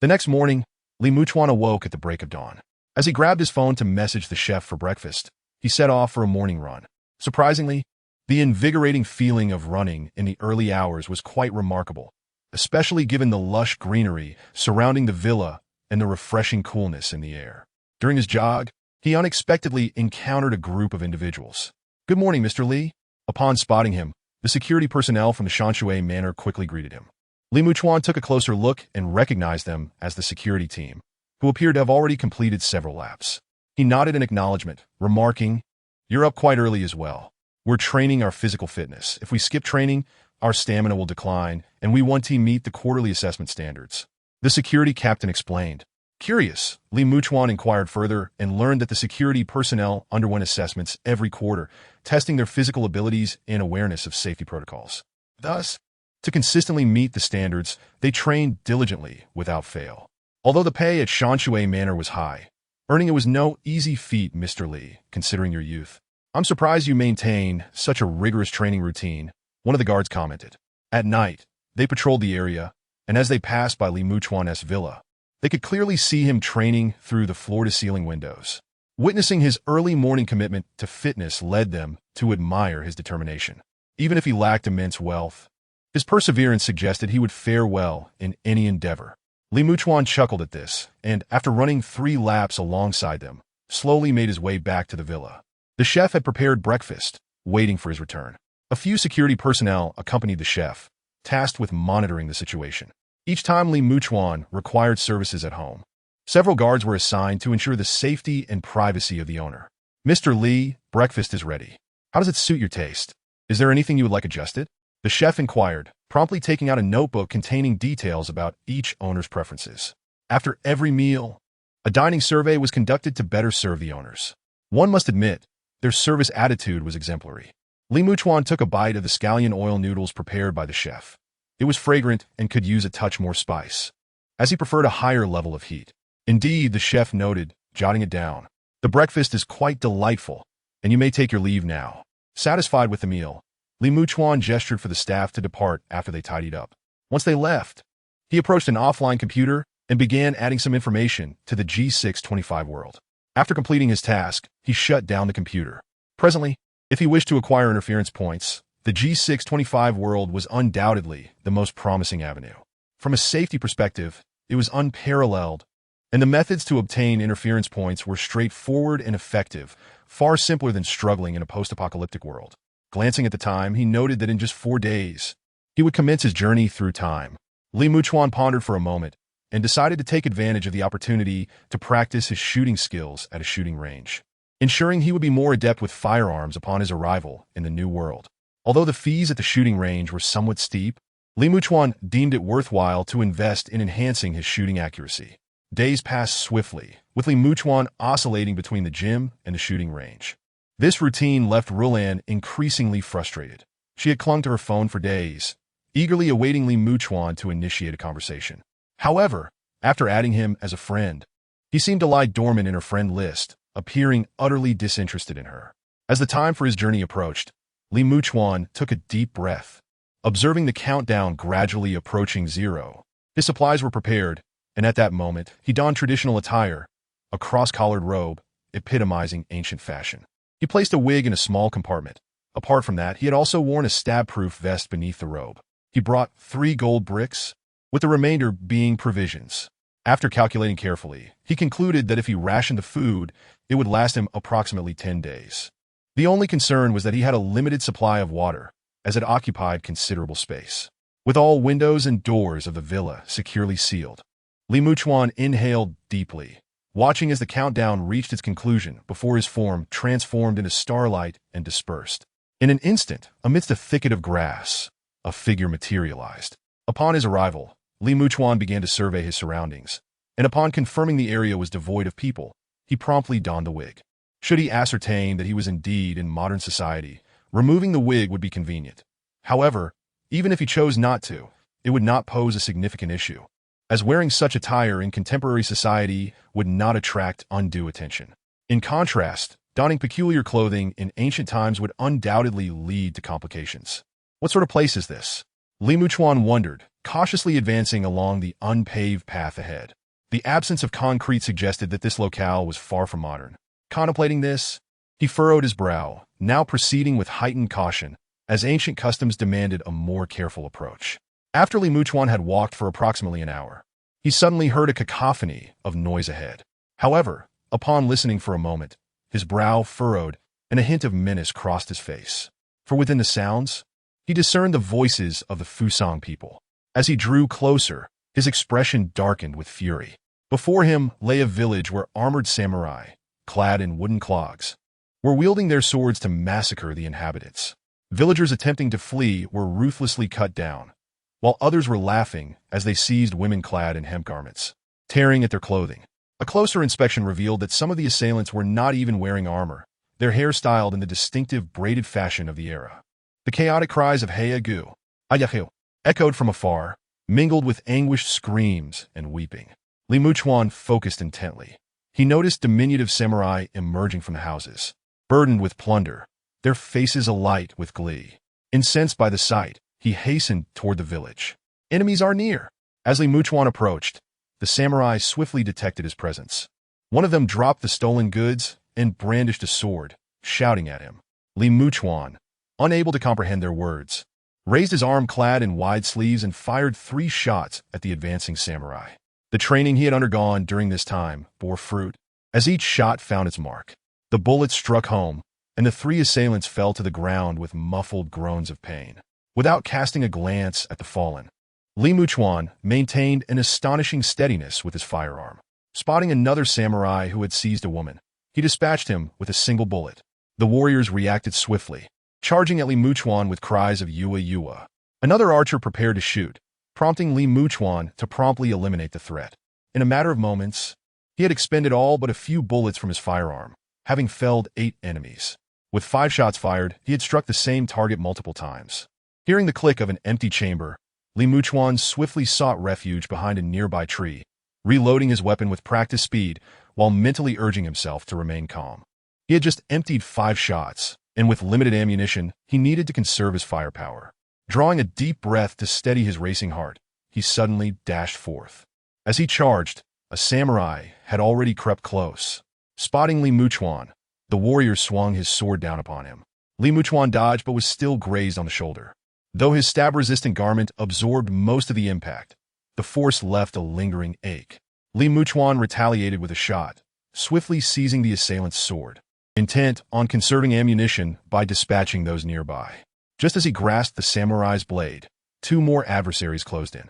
The next morning, Li Muchuan awoke at the break of dawn. As he grabbed his phone to message the chef for breakfast, he set off for a morning run. Surprisingly, the invigorating feeling of running in the early hours was quite remarkable, especially given the lush greenery surrounding the villa and the refreshing coolness in the air. During his jog, he unexpectedly encountered a group of individuals. "Good morning, Mr. Li." Upon spotting him, the security personnel from the Shanshui Manor quickly greeted him. Li Muchuan took a closer look and recognized them as the security team, who appeared to have already completed several laps. He nodded in acknowledgement, remarking, "You're up quite early as well. We're training our physical fitness. If we skip training, our stamina will decline, and we want to meet the quarterly assessment standards." The security captain explained. Curious, Li Muchuan inquired further and learned that the security personnel underwent assessments every quarter, testing their physical abilities and awareness of safety protocols. Thus, to consistently meet the standards, they trained diligently without fail. Although the pay at Shanshui Manor was high, earning it was no easy feat, Mr. Li, considering your youth. "I'm surprised you maintain such a rigorous training routine," one of the guards commented. At night, they patrolled the area, and as they passed by Li Muchuan's villa, they could clearly see him training through the floor-to-ceiling windows. Witnessing his early morning commitment to fitness led them to admire his determination. Even if he lacked immense wealth, his perseverance suggested he would fare well in any endeavor. Li Muchuan chuckled at this, and after running 3 laps alongside them, slowly made his way back to the villa. The chef had prepared breakfast, waiting for his return. A few security personnel accompanied the chef, tasked with monitoring the situation. Each time Li Muchuan required services at home, several guards were assigned to ensure the safety and privacy of the owner. "Mr. Li, breakfast is ready. How does it suit your taste? Is there anything you would like adjusted?" The chef inquired, promptly taking out a notebook containing details about each owner's preferences. After every meal, a dining survey was conducted to better serve the owners. One must admit, their service attitude was exemplary. Li Muchuan took a bite of the scallion oil noodles prepared by the chef. It was fragrant and could use a touch more spice, as he preferred a higher level of heat. Indeed, the chef noted, jotting it down, "The breakfast is quite delightful, and you may take your leave now." Satisfied with the meal, Li Muchuan gestured for the staff to depart after they tidied up. Once they left, he approached an offline computer and began adding some information to the G625 world. After completing his task, he shut down the computer. Presently, if he wished to acquire interference points, the G625 world was undoubtedly the most promising avenue. From a safety perspective, it was unparalleled, and the methods to obtain interference points were straightforward and effective, far simpler than struggling in a post-apocalyptic world. Glancing at the time, he noted that in just 4 days, he would commence his journey through time. Li Muchuan pondered for a moment and decided to take advantage of the opportunity to practice his shooting skills at a shooting range, ensuring he would be more adept with firearms upon his arrival in the new world. Although the fees at the shooting range were somewhat steep, Li Muchuan deemed it worthwhile to invest in enhancing his shooting accuracy. Days passed swiftly, with Li Muchuan oscillating between the gym and the shooting range. This routine left Rulan increasingly frustrated. She had clung to her phone for days, eagerly awaiting Li Muchuan to initiate a conversation. However, after adding him as a friend, he seemed to lie dormant in her friend list, appearing utterly disinterested in her. As the time for his journey approached, Li Muchuan took a deep breath, observing the countdown gradually approaching 0. His supplies were prepared, and at that moment, he donned traditional attire, a cross-collared robe, epitomizing ancient fashion. He placed a wig in a small compartment. Apart from that, he had also worn a stab-proof vest beneath the robe. He brought 3 gold bricks, with the remainder being provisions. After calculating carefully, he concluded that if he rationed the food, it would last him approximately 10 days. The only concern was that he had a limited supply of water, as it occupied considerable space. With all windows and doors of the villa securely sealed, Li Muchuan inhaled deeply, watching as the countdown reached its conclusion before his form transformed into starlight and dispersed. In an instant, amidst a thicket of grass, a figure materialized. Upon his arrival, Li Muchuan began to survey his surroundings, and upon confirming the area was devoid of people, he promptly donned the wig. Should he ascertain that he was indeed in modern society, removing the wig would be convenient. However, even if he chose not to, it would not pose a significant issue, as wearing such attire in contemporary society would not attract undue attention. In contrast, donning peculiar clothing in ancient times would undoubtedly lead to complications. What sort of place is this? Li Muchuan wondered, cautiously advancing along the unpaved path ahead. The absence of concrete suggested that this locale was far from modern. Contemplating this, he furrowed his brow, now proceeding with heightened caution, as ancient customs demanded a more careful approach. After Li Muchuan had walked for approximately an hour, he suddenly heard a cacophony of noise ahead. However, upon listening for a moment, his brow furrowed and a hint of menace crossed his face. For within the sounds, he discerned the voices of the Fusang people. As he drew closer, his expression darkened with fury. Before him lay a village where armored samurai, clad in wooden clogs, were wielding their swords to massacre the inhabitants. Villagers attempting to flee were ruthlessly cut down, while others were laughing as they seized women clad in hemp garments, tearing at their clothing. A closer inspection revealed that some of the assailants were not even wearing armor, their hair styled in the distinctive braided fashion of the era. The chaotic cries of "Heya Gu, Ayahu," echoed from afar, mingled with anguished screams and weeping. Li Muchuan focused intently. He noticed diminutive samurai emerging from the houses, burdened with plunder, their faces alight with glee. Incensed by the sight, he hastened toward the village. Enemies are near. As Li Muchuan approached, the samurai swiftly detected his presence. One of them dropped the stolen goods and brandished a sword, shouting at him. Li Muchuan, unable to comprehend their words, raised his arm clad in wide sleeves and fired 3 shots at the advancing samurai. The training he had undergone during this time bore fruit, as each shot found its mark. The bullets struck home, and the 3 assailants fell to the ground with muffled groans of pain. Without casting a glance at the fallen, Li Muchuan maintained an astonishing steadiness with his firearm. Spotting another samurai who had seized a woman, he dispatched him with a single bullet. The warriors reacted swiftly, charging at Li Muchuan with cries of "Yua Yua." Another archer prepared to shoot, prompting Li Muchuan to promptly eliminate the threat. In a matter of moments, he had expended all but a few bullets from his firearm, having felled 8 enemies. With 5 shots fired, he had struck the same target multiple times. Hearing the click of an empty chamber, Li Muchuan swiftly sought refuge behind a nearby tree, reloading his weapon with practiced speed while mentally urging himself to remain calm. He had just emptied 5 shots, and with limited ammunition, he needed to conserve his firepower. Drawing a deep breath to steady his racing heart, he suddenly dashed forth. As he charged, a samurai had already crept close. Spotting Li Muchuan, the warrior swung his sword down upon him. Li Muchuan dodged but was still grazed on the shoulder. Though his stab-resistant garment absorbed most of the impact, the force left a lingering ache. Li Muchuan retaliated with a shot, swiftly seizing the assailant's sword, intent on conserving ammunition by dispatching those nearby. Just as he grasped the samurai's blade, two more adversaries closed in.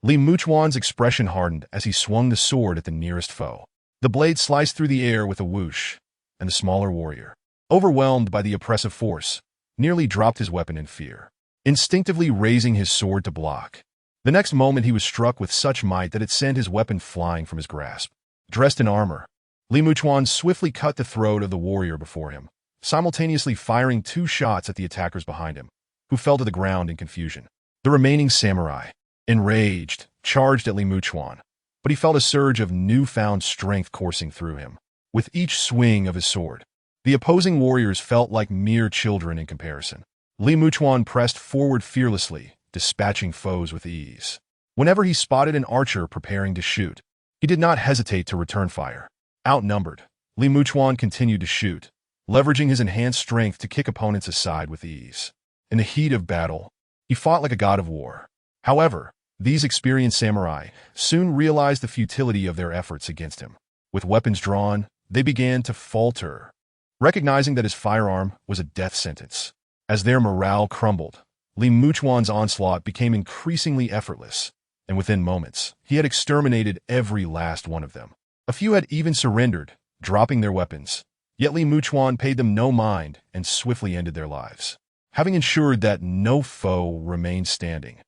Li Muchuan's expression hardened as he swung the sword at the nearest foe. The blade sliced through the air with a whoosh, and the smaller warrior, overwhelmed by the oppressive force, nearly dropped his weapon in fear, instinctively raising his sword to block. The next moment he was struck with such might that it sent his weapon flying from his grasp. Dressed in armor, Li Muchuan swiftly cut the throat of the warrior before him, simultaneously firing two shots at the attackers behind him, who fell to the ground in confusion. The remaining samurai, enraged, charged at Li Muchuan, but he felt a surge of newfound strength coursing through him. With each swing of his sword, the opposing warriors felt like mere children in comparison. Li Muchuan pressed forward fearlessly, dispatching foes with ease. Whenever he spotted an archer preparing to shoot, he did not hesitate to return fire. Outnumbered, Li Muchuan continued to shoot, leveraging his enhanced strength to kick opponents aside with ease. In the heat of battle, he fought like a god of war. However, these experienced samurai soon realized the futility of their efforts against him. With weapons drawn, they began to falter, recognizing that his firearm was a death sentence. As their morale crumbled, Li Muchuan's onslaught became increasingly effortless, and within moments, he had exterminated every last one of them. A few had even surrendered, dropping their weapons, yet Li Muchuan paid them no mind and swiftly ended their lives. Having ensured that no foe remained standing,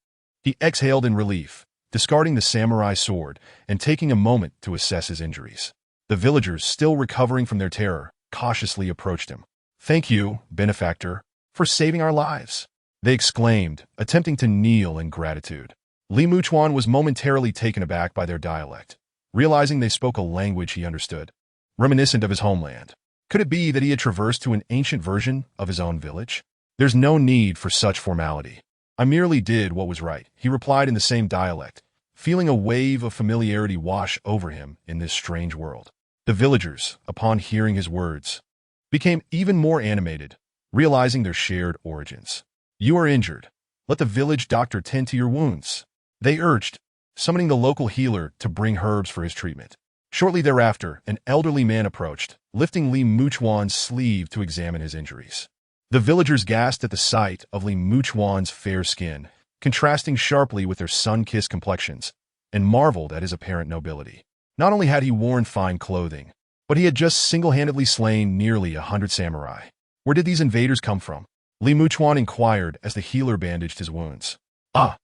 he exhaled in relief, discarding the samurai sword and taking a moment to assess his injuries. The villagers, still recovering from their terror, cautiously approached him. "Thank you, benefactor, for saving our lives," they exclaimed, attempting to kneel in gratitude. Li Muchuan was momentarily taken aback by their dialect, realizing they spoke a language he understood, reminiscent of his homeland. Could it be that he had traversed to an ancient version of his own village? "There's no need for such formality. I merely did what was right," he replied in the same dialect, feeling a wave of familiarity wash over him in this strange world. The villagers, upon hearing his words, became even more animated, realizing their shared origins. "You are injured. Let the village doctor tend to your wounds," they urged, summoning the local healer to bring herbs for his treatment. Shortly thereafter, an elderly man approached, lifting Li Muchuan's sleeve to examine his injuries. The villagers gasped at the sight of Li Muchuan's fair skin, contrasting sharply with their sun-kissed complexions, and marveled at his apparent nobility. Not only had he worn fine clothing, but he had just single-handedly slain nearly 100 samurai. Where did these invaders come from? Li Muchuan inquired as the healer bandaged his wounds. "Ah,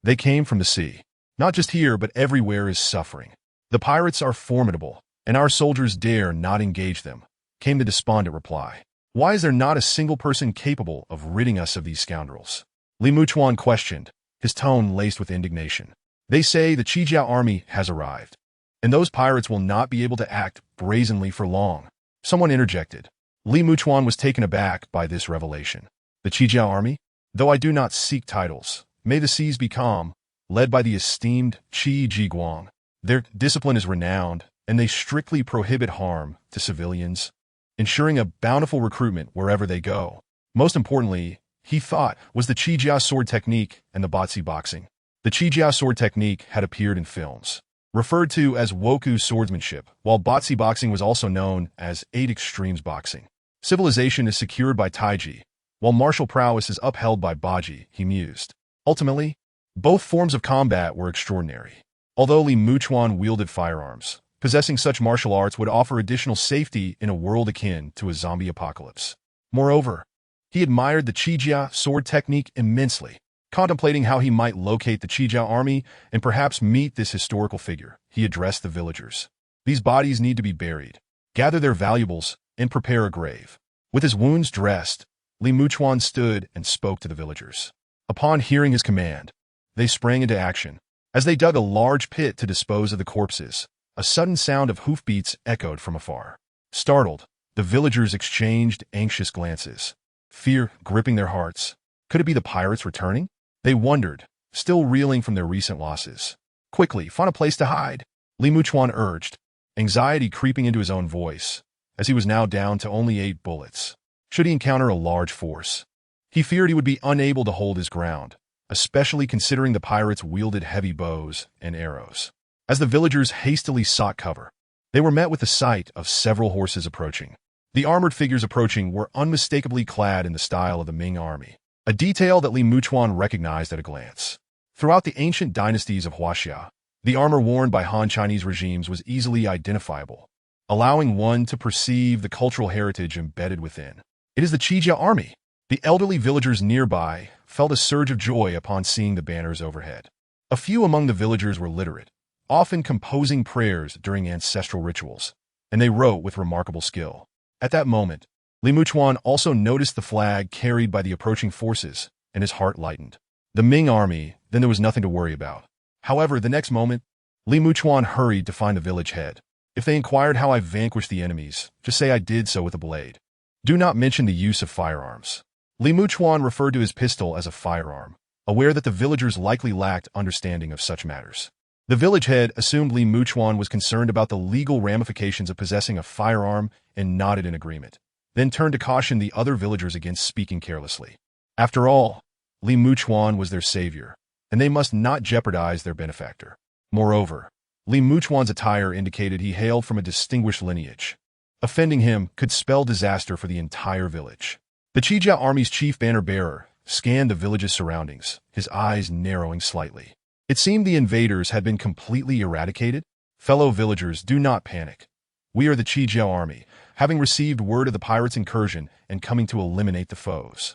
they came from the sea. Not just here, but everywhere is suffering. The pirates are formidable, and our soldiers dare not engage them," came the despondent reply. "Why is there not a single person capable of ridding us of these scoundrels?" Li Muchuan questioned, his tone laced with indignation. "They say the Chijiao army has arrived, and those pirates will not be able to act brazenly for long," someone interjected. Li Muchuan was taken aback by this revelation. "The Chijiao army? Though I do not seek titles, may the seas be calm, led by the esteemed Qi Jiguang. Their discipline is renowned, and they strictly prohibit harm to civilians, ensuring a bountiful recruitment wherever they go. Most importantly, he thought, was the Chijiao sword technique and the Botsi boxing. The Chijiao sword technique had appeared in films, referred to as Woku swordsmanship, while Botsi boxing was also known as 8 extremes boxing. Civilization is secured by Taiji, while martial prowess is upheld by Baji, he mused. Ultimately, both forms of combat were extraordinary. Although Li Muchuan wielded firearms, possessing such martial arts would offer additional safety in a world akin to a zombie apocalypse. Moreover, he admired the Chijiao sword technique immensely. Contemplating how he might locate the Chijiao army and perhaps meet this historical figure, he addressed the villagers. "These bodies need to be buried. Gather their valuables and prepare a grave." With his wounds dressed, Li Muchuan stood and spoke to the villagers. Upon hearing his command, they sprang into action. As they dug a large pit to dispose of the corpses, a sudden sound of hoofbeats echoed from afar. Startled, the villagers exchanged anxious glances. fear gripping their hearts. Could it be the pirates returning? They wondered, still reeling from their recent losses. Quickly, find a place to hide, Li Muchuan urged, anxiety creeping into his own voice, as he was now down to only 8 bullets. Should he encounter a large force, he feared he would be unable to hold his ground, especially considering the pirates wielded heavy bows and arrows. As the villagers hastily sought cover, they were met with the sight of several horses approaching. The armored figures approaching were unmistakably clad in the style of the Ming army, a detail that Li Muchuan recognized at a glance. Throughout the ancient dynasties of Huaxia, the armor worn by Han Chinese regimes was easily identifiable, allowing one to perceive the cultural heritage embedded within. It is the Qijia army. The elderly villagers nearby felt a surge of joy upon seeing the banners overhead. A few among the villagers were literate, often composing prayers during ancestral rituals, and they wrote with remarkable skill. At that moment, Li Muchuan also noticed the flag carried by the approaching forces, and his heart lightened. The Ming army, then there was nothing to worry about. However, the next moment, Li Muchuan hurried to find the village head. If they inquired how I vanquished the enemies, just say I did so with a blade. Do not mention the use of firearms. Li Muchuan referred to his pistol as a firearm, aware that the villagers likely lacked understanding of such matters. The village head assumed Li Muchuan was concerned about the legal ramifications of possessing a firearm and nodded in agreement, then turned to caution the other villagers against speaking carelessly. After all, Li Muchuan was their savior, and they must not jeopardize their benefactor. Moreover, Li Muchuan's attire indicated he hailed from a distinguished lineage. Offending him could spell disaster for the entire village. The Qijia army's chief banner-bearer scanned the village's surroundings, his eyes narrowing slightly. It seemed the invaders had been completely eradicated. Fellow villagers, do not panic. We are the Qijia army, having received word of the pirates' incursion and coming to eliminate the foes.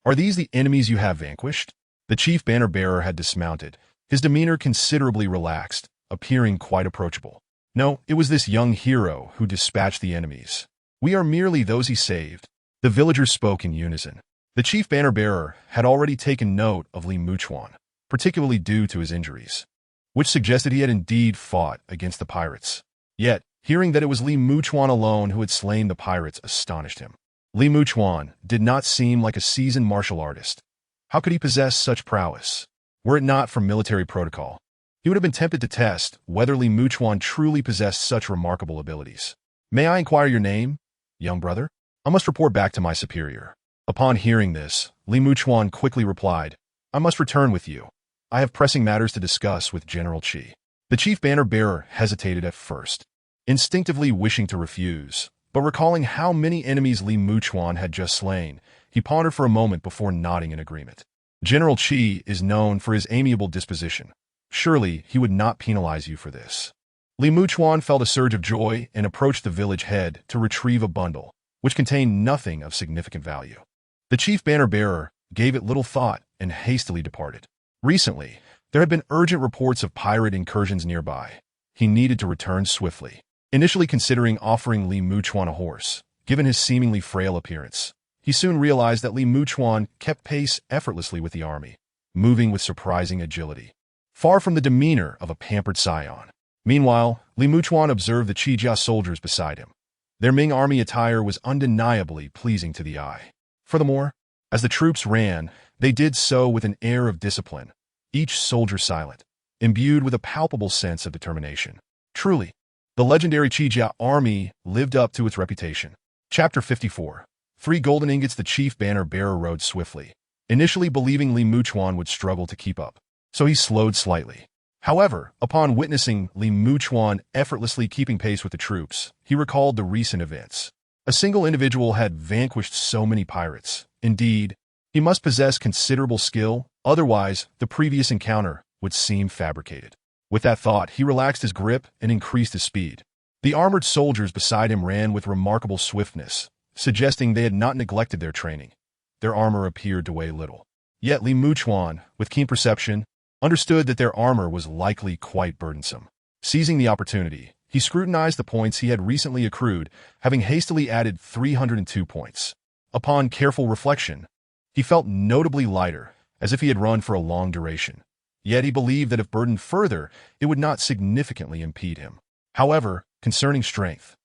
Are these the enemies you have vanquished? The chief banner-bearer had dismounted, his demeanor considerably relaxed, appearing quite approachable. No, it was this young hero who dispatched the enemies. We are merely those he saved. The villagers spoke in unison. The chief banner-bearer had already taken note of Li Muchuan, particularly due to his injuries, which suggested he had indeed fought against the pirates. Yet, hearing that it was Li Muchuan alone who had slain the pirates astonished him. Li Muchuan did not seem like a seasoned martial artist. How could he possess such prowess? Were it not for military protocol, he would have been tempted to test whether Li Muchuan truly possessed such remarkable abilities. May I inquire your name, young brother? I must report back to my superior. Upon hearing this, Li Muchuan quickly replied, I must return with you. I have pressing matters to discuss with General Qi. The chief banner-bearer hesitated at first, instinctively wishing to refuse, but recalling how many enemies Li Muchuan had just slain, he pondered for a moment before nodding in agreement. General Qi is known for his amiable disposition. Surely he would not penalize you for this. Li Muchuan felt a surge of joy and approached the village head to retrieve a bundle, which contained nothing of significant value. The chief banner-bearer gave it little thought and hastily departed. Recently, there had been urgent reports of pirate incursions nearby. He needed to return swiftly. Initially considering offering Li Muchuan a horse, given his seemingly frail appearance, he soon realized that Li Muchuan kept pace effortlessly with the army, moving with surprising agility, far from the demeanor of a pampered scion. Meanwhile, Li Muchuan observed the Qijia soldiers beside him. Their Ming army attire was undeniably pleasing to the eye. Furthermore, as the troops ran, they did so with an air of discipline, each soldier silent, imbued with a palpable sense of determination. Truly, the legendary Qijia army lived up to its reputation. Chapter 54. 3 golden ingots. The chief banner-bearer rode swiftly, initially believing Li Muchuan would struggle to keep up, so he slowed slightly. However, upon witnessing Li Muchuan effortlessly keeping pace with the troops, he recalled the recent events. A single individual had vanquished so many pirates. Indeed, he must possess considerable skill, otherwise the previous encounter would seem fabricated. With that thought, he relaxed his grip and increased his speed. The armored soldiers beside him ran with remarkable swiftness, suggesting they had not neglected their training. Their armor appeared to weigh little. Yet Li Muchuan, with keen perception, understood that their armor was likely quite burdensome. Seizing the opportunity, he scrutinized the points he had recently accrued, having hastily added 302 points. Upon careful reflection, he felt notably lighter, as if he had run for a long duration. Yet he believed that if burdened further, it would not significantly impede him. However, concerning strength,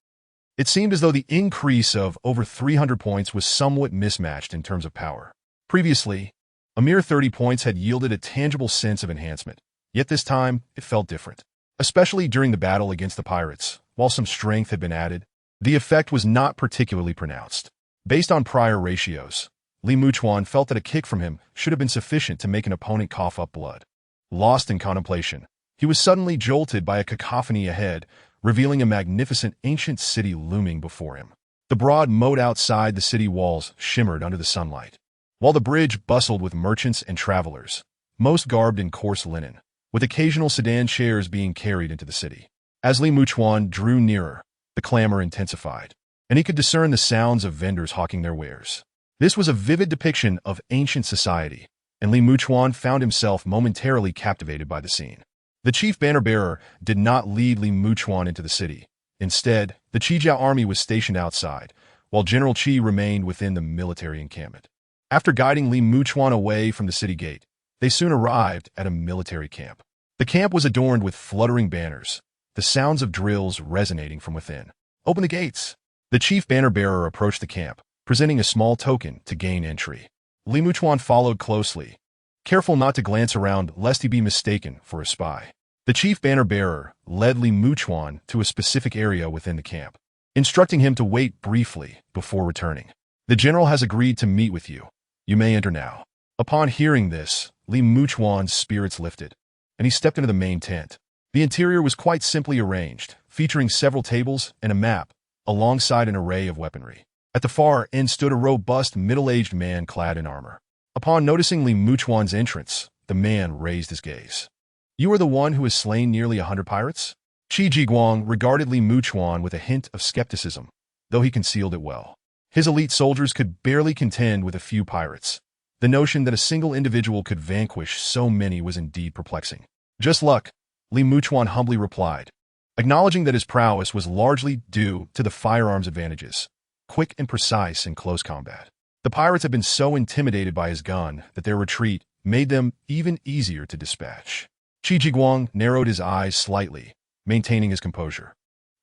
It seemed as though the increase of over 300 points was somewhat mismatched in terms of power. Previously, a mere 30 points had yielded a tangible sense of enhancement, yet this time it felt different. Especially during the battle against the pirates, while some strength had been added, the effect was not particularly pronounced. Based on prior ratios, Li Muchuan felt that a kick from him should have been sufficient to make an opponent cough up blood. Lost in contemplation, he was suddenly jolted by a cacophony ahead, revealing a magnificent ancient city looming before him. The broad moat outside the city walls shimmered under the sunlight, while the bridge bustled with merchants and travelers, most garbed in coarse linen, with occasional sedan chairs being carried into the city. As Li Muchuan drew nearer, the clamor intensified, and he could discern the sounds of vendors hawking their wares. This was a vivid depiction of ancient society, and Li Muchuan found himself momentarily captivated by the scene. The chief banner-bearer did not lead Li Muchuan into the city. Instead, the Qijiao army was stationed outside, while General Qi remained within the military encampment. After guiding Li Muchuan away from the city gate, they soon arrived at a military camp. The camp was adorned with fluttering banners, the sounds of drills resonating from within. "Open the gates!" The chief banner-bearer approached the camp, presenting a small token to gain entry. Li Muchuan followed closely, careful not to glance around lest he be mistaken for a spy. The chief banner-bearer led Li Muchuan to a specific area within the camp, instructing him to wait briefly before returning. "The general has agreed to meet with you. You may enter now." Upon hearing this, Li Muchuan's spirits lifted, and he stepped into the main tent. The interior was quite simply arranged, featuring several tables and a map, alongside an array of weaponry. At the far end stood a robust, middle-aged man clad in armor. Upon noticing Li Muchuan's entrance, the man raised his gaze. "You are the one who has slain nearly 100 pirates?" Qi Jiguang regarded Li Muchuan with a hint of skepticism, though he concealed it well. His elite soldiers could barely contend with a few pirates. The notion that a single individual could vanquish so many was indeed perplexing. "Just luck," Li Muchuan humbly replied, acknowledging that his prowess was largely due to the firearms advantages, quick and precise in close combat. The pirates had been so intimidated by his gun that their retreat made them even easier to dispatch. Qi Jiguang narrowed his eyes slightly, maintaining his composure.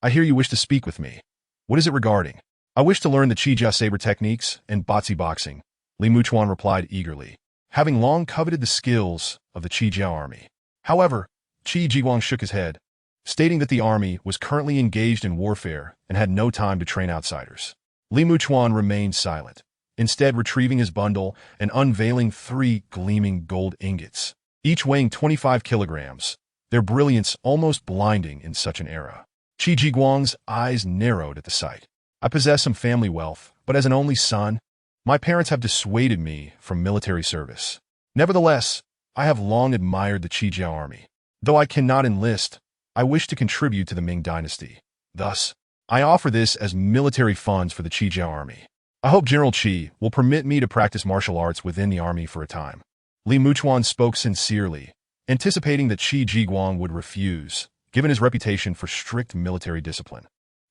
"I hear you wish to speak with me. What is it regarding?" "I wish to learn the Qijia saber techniques and Batsi boxing," Li Muchuan replied eagerly, having long coveted the skills of the Qijiao army. However, Qi Jiguang shook his head, stating that the army was currently engaged in warfare and had no time to train outsiders. Li Muchuan remained silent, instead retrieving his bundle and unveiling 3 gleaming gold ingots, each weighing 25 kilograms, their brilliance almost blinding in such an era. Qi Jiguang's eyes narrowed at the sight. "I possess some family wealth, but as an only son, my parents have dissuaded me from military service. Nevertheless, I have long admired the Qijiao army. Though I cannot enlist, I wish to contribute to the Ming dynasty. Thus, I offer this as military funds for the Qijiao army. I hope General Qi will permit me to practice martial arts within the army for a time." Li Muchuan spoke sincerely, anticipating that Qi Jiguang would refuse, given his reputation for strict military discipline.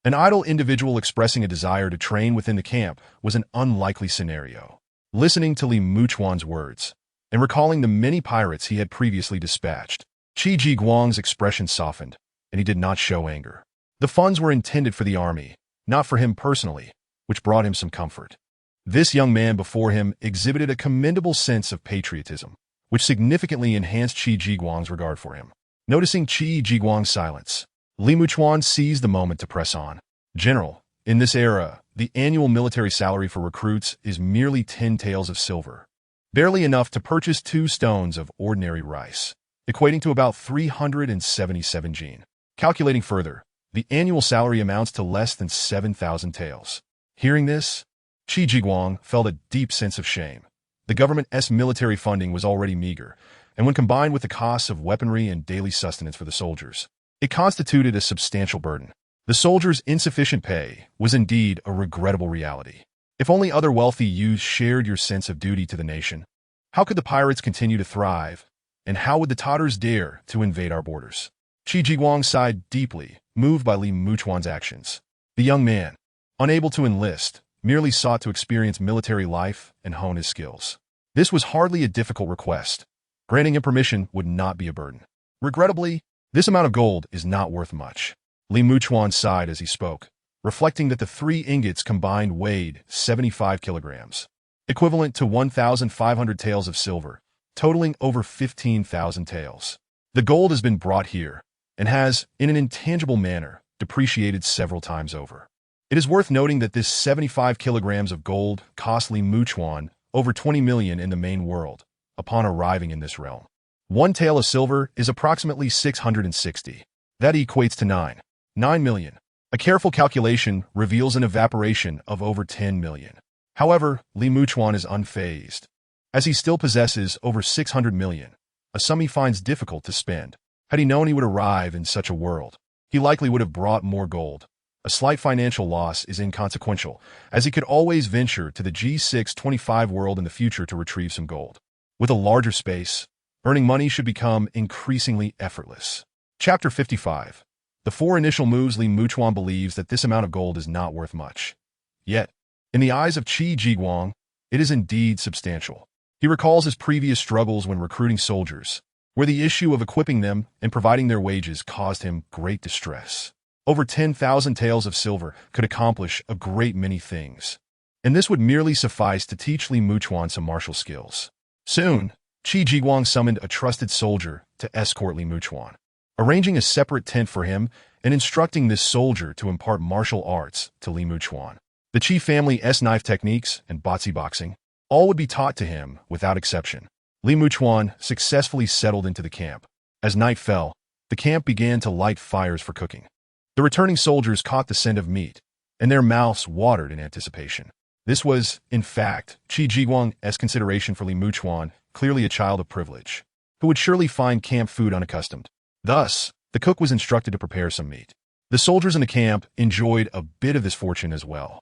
An idle individual expressing a desire to train within the camp was an unlikely scenario. Listening to Li Muchuan's words, and recalling the many pirates he had previously dispatched, Qi Jiguang's expression softened, and he did not show anger. The funds were intended for the army, not for him personally, which brought him some comfort. This young man before him exhibited a commendable sense of patriotism, which significantly enhanced Qi Jiguang's regard for him. Noticing Qi Jiguang's silence, Li Muchuan seized the moment to press on. "General, in this era, the annual military salary for recruits is merely 10 taels of silver, barely enough to purchase 2 stones of ordinary rice, equating to about 377 jin. Calculating further, the annual salary amounts to less than 7,000 taels. Hearing this, Qi Jiguang felt a deep sense of shame. The government's military funding was already meager, and when combined with the costs of weaponry and daily sustenance for the soldiers, it constituted a substantial burden. The soldiers' insufficient pay was indeed a regrettable reality. If only other wealthy youths shared your sense of duty to the nation, how could the pirates continue to thrive, and how would the Tatars dare to invade our borders? Qi Jiguang sighed deeply, moved by Li Muchuan's actions. The young man, unable to enlist, merely sought to experience military life and hone his skills. This was hardly a difficult request. Granting him permission would not be a burden. Regrettably, this amount of gold is not worth much. Li Muchuan sighed as he spoke, reflecting that the 3 ingots combined weighed 75 kilograms, equivalent to 1,500 taels of silver, totaling over 15,000 taels. The gold has been brought here and has, in an intangible manner, depreciated several times over. It is worth noting that this 75 kilograms of gold cost Li Muchuan over 20 million in the main world upon arriving in this realm. 1 tael of silver is approximately 660. That equates to 9 million. A careful calculation reveals an evaporation of over 10 million. However, Li Muchuan is unfazed, as he still possesses over 600 million, a sum he finds difficult to spend. Had he known he would arrive in such a world, he likely would have brought more gold. A slight financial loss is inconsequential, as he could always venture to the G625 world in the future to retrieve some gold. With a larger space, earning money should become increasingly effortless. Chapter 55. The 4 initial moves. Li Muchuan believes that this amount of gold is not worth much. Yet, in the eyes of Qi Jiguang, it is indeed substantial. He recalls his previous struggles when recruiting soldiers, where the issue of equipping them and providing their wages caused him great distress. Over 10,000 taels of silver could accomplish a great many things, and this would merely suffice to teach Li Muchuan some martial skills. Soon, Qi Jiguang summoned a trusted soldier to escort Li Muchuan, arranging a separate tent for him and instructing this soldier to impart martial arts to Li Muchuan. The Qi family's knife techniques and Batsi boxing, all would be taught to him without exception. Li Muchuan successfully settled into the camp. As night fell, the camp began to light fires for cooking. The returning soldiers caught the scent of meat, and their mouths watered in anticipation. This was, in fact, Qi Jiguang's consideration for Li Muchuan, clearly a child of privilege, who would surely find camp food unaccustomed. Thus, the cook was instructed to prepare some meat. The soldiers in the camp enjoyed a bit of this fortune as well.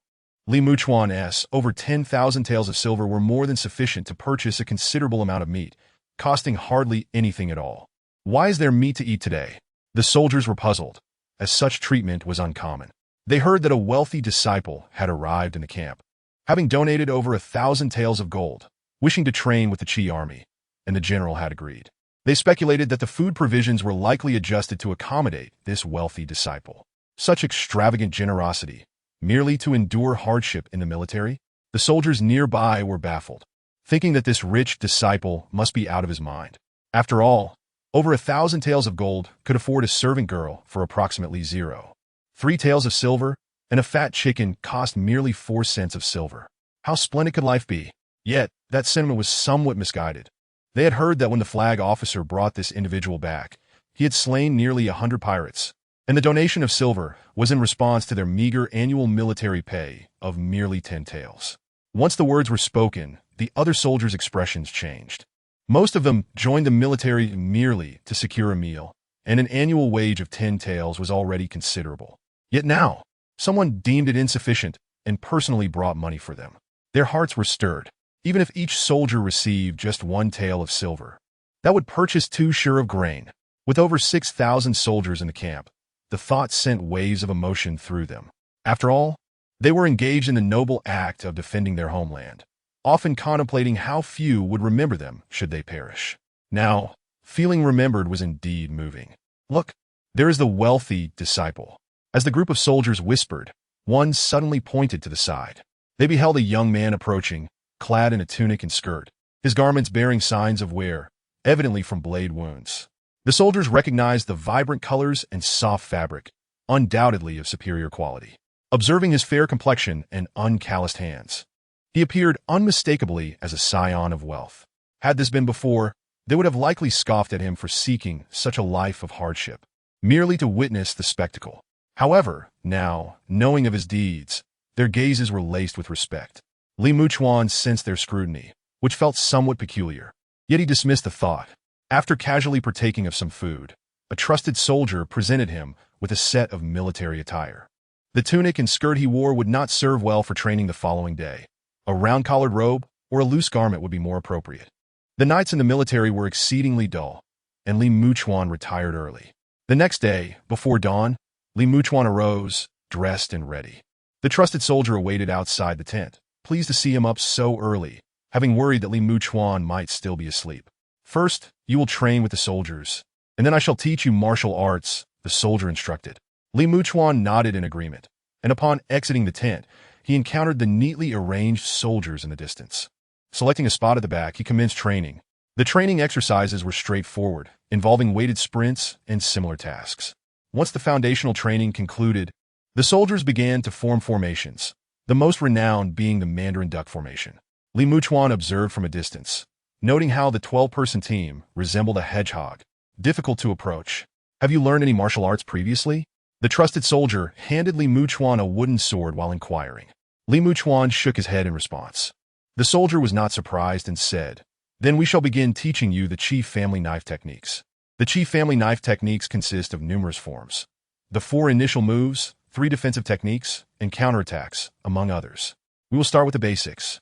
Li Muchuan's over 10,000 taels of silver were more than sufficient to purchase a considerable amount of meat, costing hardly anything at all. Why is there meat to eat today? The soldiers were puzzled, as such treatment was uncommon. They heard that a wealthy disciple had arrived in the camp, having donated over 1,000 taels of gold, wishing to train with the Qi army, and the general had agreed. They speculated that the food provisions were likely adjusted to accommodate this wealthy disciple. Such extravagant generosity, merely to endure hardship in the military? The soldiers nearby were baffled, thinking that this rich disciple must be out of his mind. After all, over 1,000 taels of gold could afford a servant girl for approximately 0.3 taels of silver, and a fat chicken cost merely 4 cents of silver. How splendid could life be? Yet, that sentiment was somewhat misguided. They had heard that when the flag officer brought this individual back, he had slain nearly 100 pirates, and the donation of silver was in response to their meager annual military pay of merely 10 taels. Once the words were spoken, the other soldiers' expressions changed. Most of them joined the military merely to secure a meal, and an annual wage of 10 taels was already considerable. Yet now, someone deemed it insufficient and personally brought money for them. Their hearts were stirred. Even if each soldier received just 1 tael of silver, that would purchase 2 shur of grain. With over 6,000 soldiers in the camp, the thought sent waves of emotion through them. After all, they were engaged in the noble act of defending their homeland, often contemplating how few would remember them should they perish. Now, feeling remembered was indeed moving. Look, there is the wealthy disciple. As the group of soldiers whispered, one suddenly pointed to the side. They beheld a young man approaching, clad in a tunic and skirt, his garments bearing signs of wear, evidently from blade wounds. The soldiers recognized the vibrant colors and soft fabric, undoubtedly of superior quality. Observing his fair complexion and uncalloused hands, he appeared unmistakably as a scion of wealth. Had this been before, they would have likely scoffed at him for seeking such a life of hardship, merely to witness the spectacle. However, now, knowing of his deeds, their gazes were laced with respect. Li Muchuan sensed their scrutiny, which felt somewhat peculiar. Yet he dismissed the thought. After casually partaking of some food, a trusted soldier presented him with a set of military attire. The tunic and skirt he wore would not serve well for training the following day. A round-collared robe or a loose garment would be more appropriate. The nights in the military were exceedingly dull, and Li Muchuan retired early. The next day, before dawn, Li Muchuan arose, dressed and ready. The trusted soldier awaited outside the tent, pleased to see him up so early, having worried that Li Muchuan might still be asleep. First, you will train with the soldiers, and then I shall teach you martial arts, the soldier instructed. Li Muchuan nodded in agreement. and upon exiting the tent, he encountered the neatly arranged soldiers in the distance. Selecting a spot at the back, he commenced training. The training exercises were straightforward, involving weighted sprints and similar tasks. Once the foundational training concluded, the soldiers began to form formations, the most renowned being the Mandarin Duck Formation. Li Muchuan observed from a distance, noting how the 12-person team resembled a hedgehog, difficult to approach. "Have you learned any martial arts previously?" The trusted soldier handed Li Muchuan a wooden sword while inquiring. Li Muchuan shook his head in response. The soldier was not surprised and said, "Then we shall begin teaching you the Qi family knife techniques." The Qi family knife techniques consist of numerous forms. The 4 initial moves, 3 defensive techniques, and counterattacks, among others. We will start with the basics.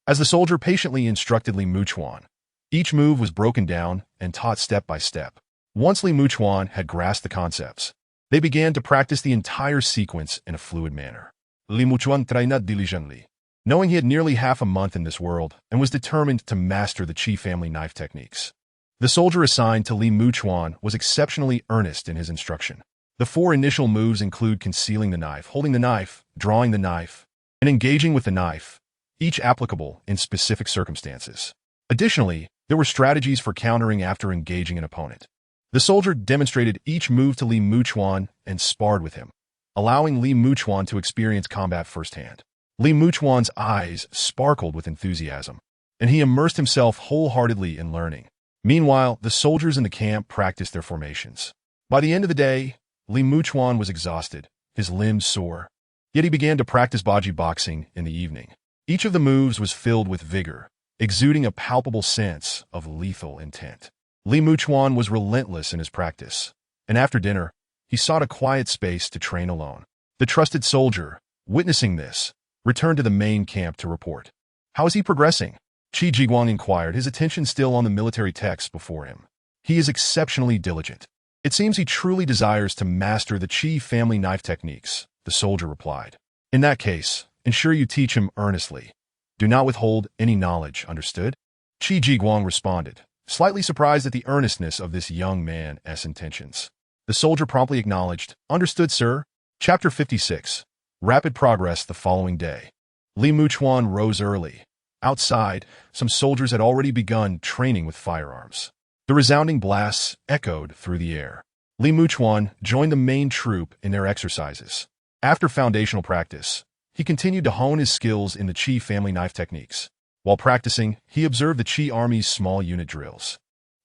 As the soldier patiently instructed Li Muchuan, each move was broken down and taught step by step. Once Li Muchuan had grasped the concepts, they began to practice the entire sequence in a fluid manner. Li Muchuan trained diligently, knowing he had nearly half a month in this world and was determined to master the Qi family knife techniques. The soldier assigned to Li Muchuan was exceptionally earnest in his instruction. The 4 initial moves include concealing the knife, holding the knife, drawing the knife, and engaging with the knife, each applicable in specific circumstances. Additionally, there were strategies for countering after engaging an opponent. The soldier demonstrated each move to Li Muchuan and sparred with him, allowing Li Muchuan to experience combat firsthand. Li Muchuan's eyes sparkled with enthusiasm, and he immersed himself wholeheartedly in learning. Meanwhile, the soldiers in the camp practiced their formations. By the end of the day, Li Muchuan was exhausted, his limbs sore. Yet he began to practice baji boxing in the evening. Each of the moves was filled with vigor, exuding a palpable sense of lethal intent. Li Muchuan was relentless in his practice, and after dinner, he sought a quiet space to train alone. The trusted soldier, witnessing this, returned to the main camp to report. "How is he progressing?" Qi Jiguang inquired, his attention still on the military texts before him. "He is exceptionally diligent. It seems he truly desires to master the Qi family knife techniques," the soldier replied. "In that case, ensure you teach him earnestly. Do not withhold any knowledge, understood?" Qi Jiguang responded, slightly surprised at the earnestness of this young man's intentions. The soldier promptly acknowledged, "Understood, sir." Chapter 56. Rapid progress the following day. Li Muchuan rose early. Outside, some soldiers had already begun training with firearms. The resounding blasts echoed through the air. Li Muchuan joined the main troop in their exercises. After foundational practice, he continued to hone his skills in the Qi family knife techniques. While practicing, he observed the Qi Army's small unit drills.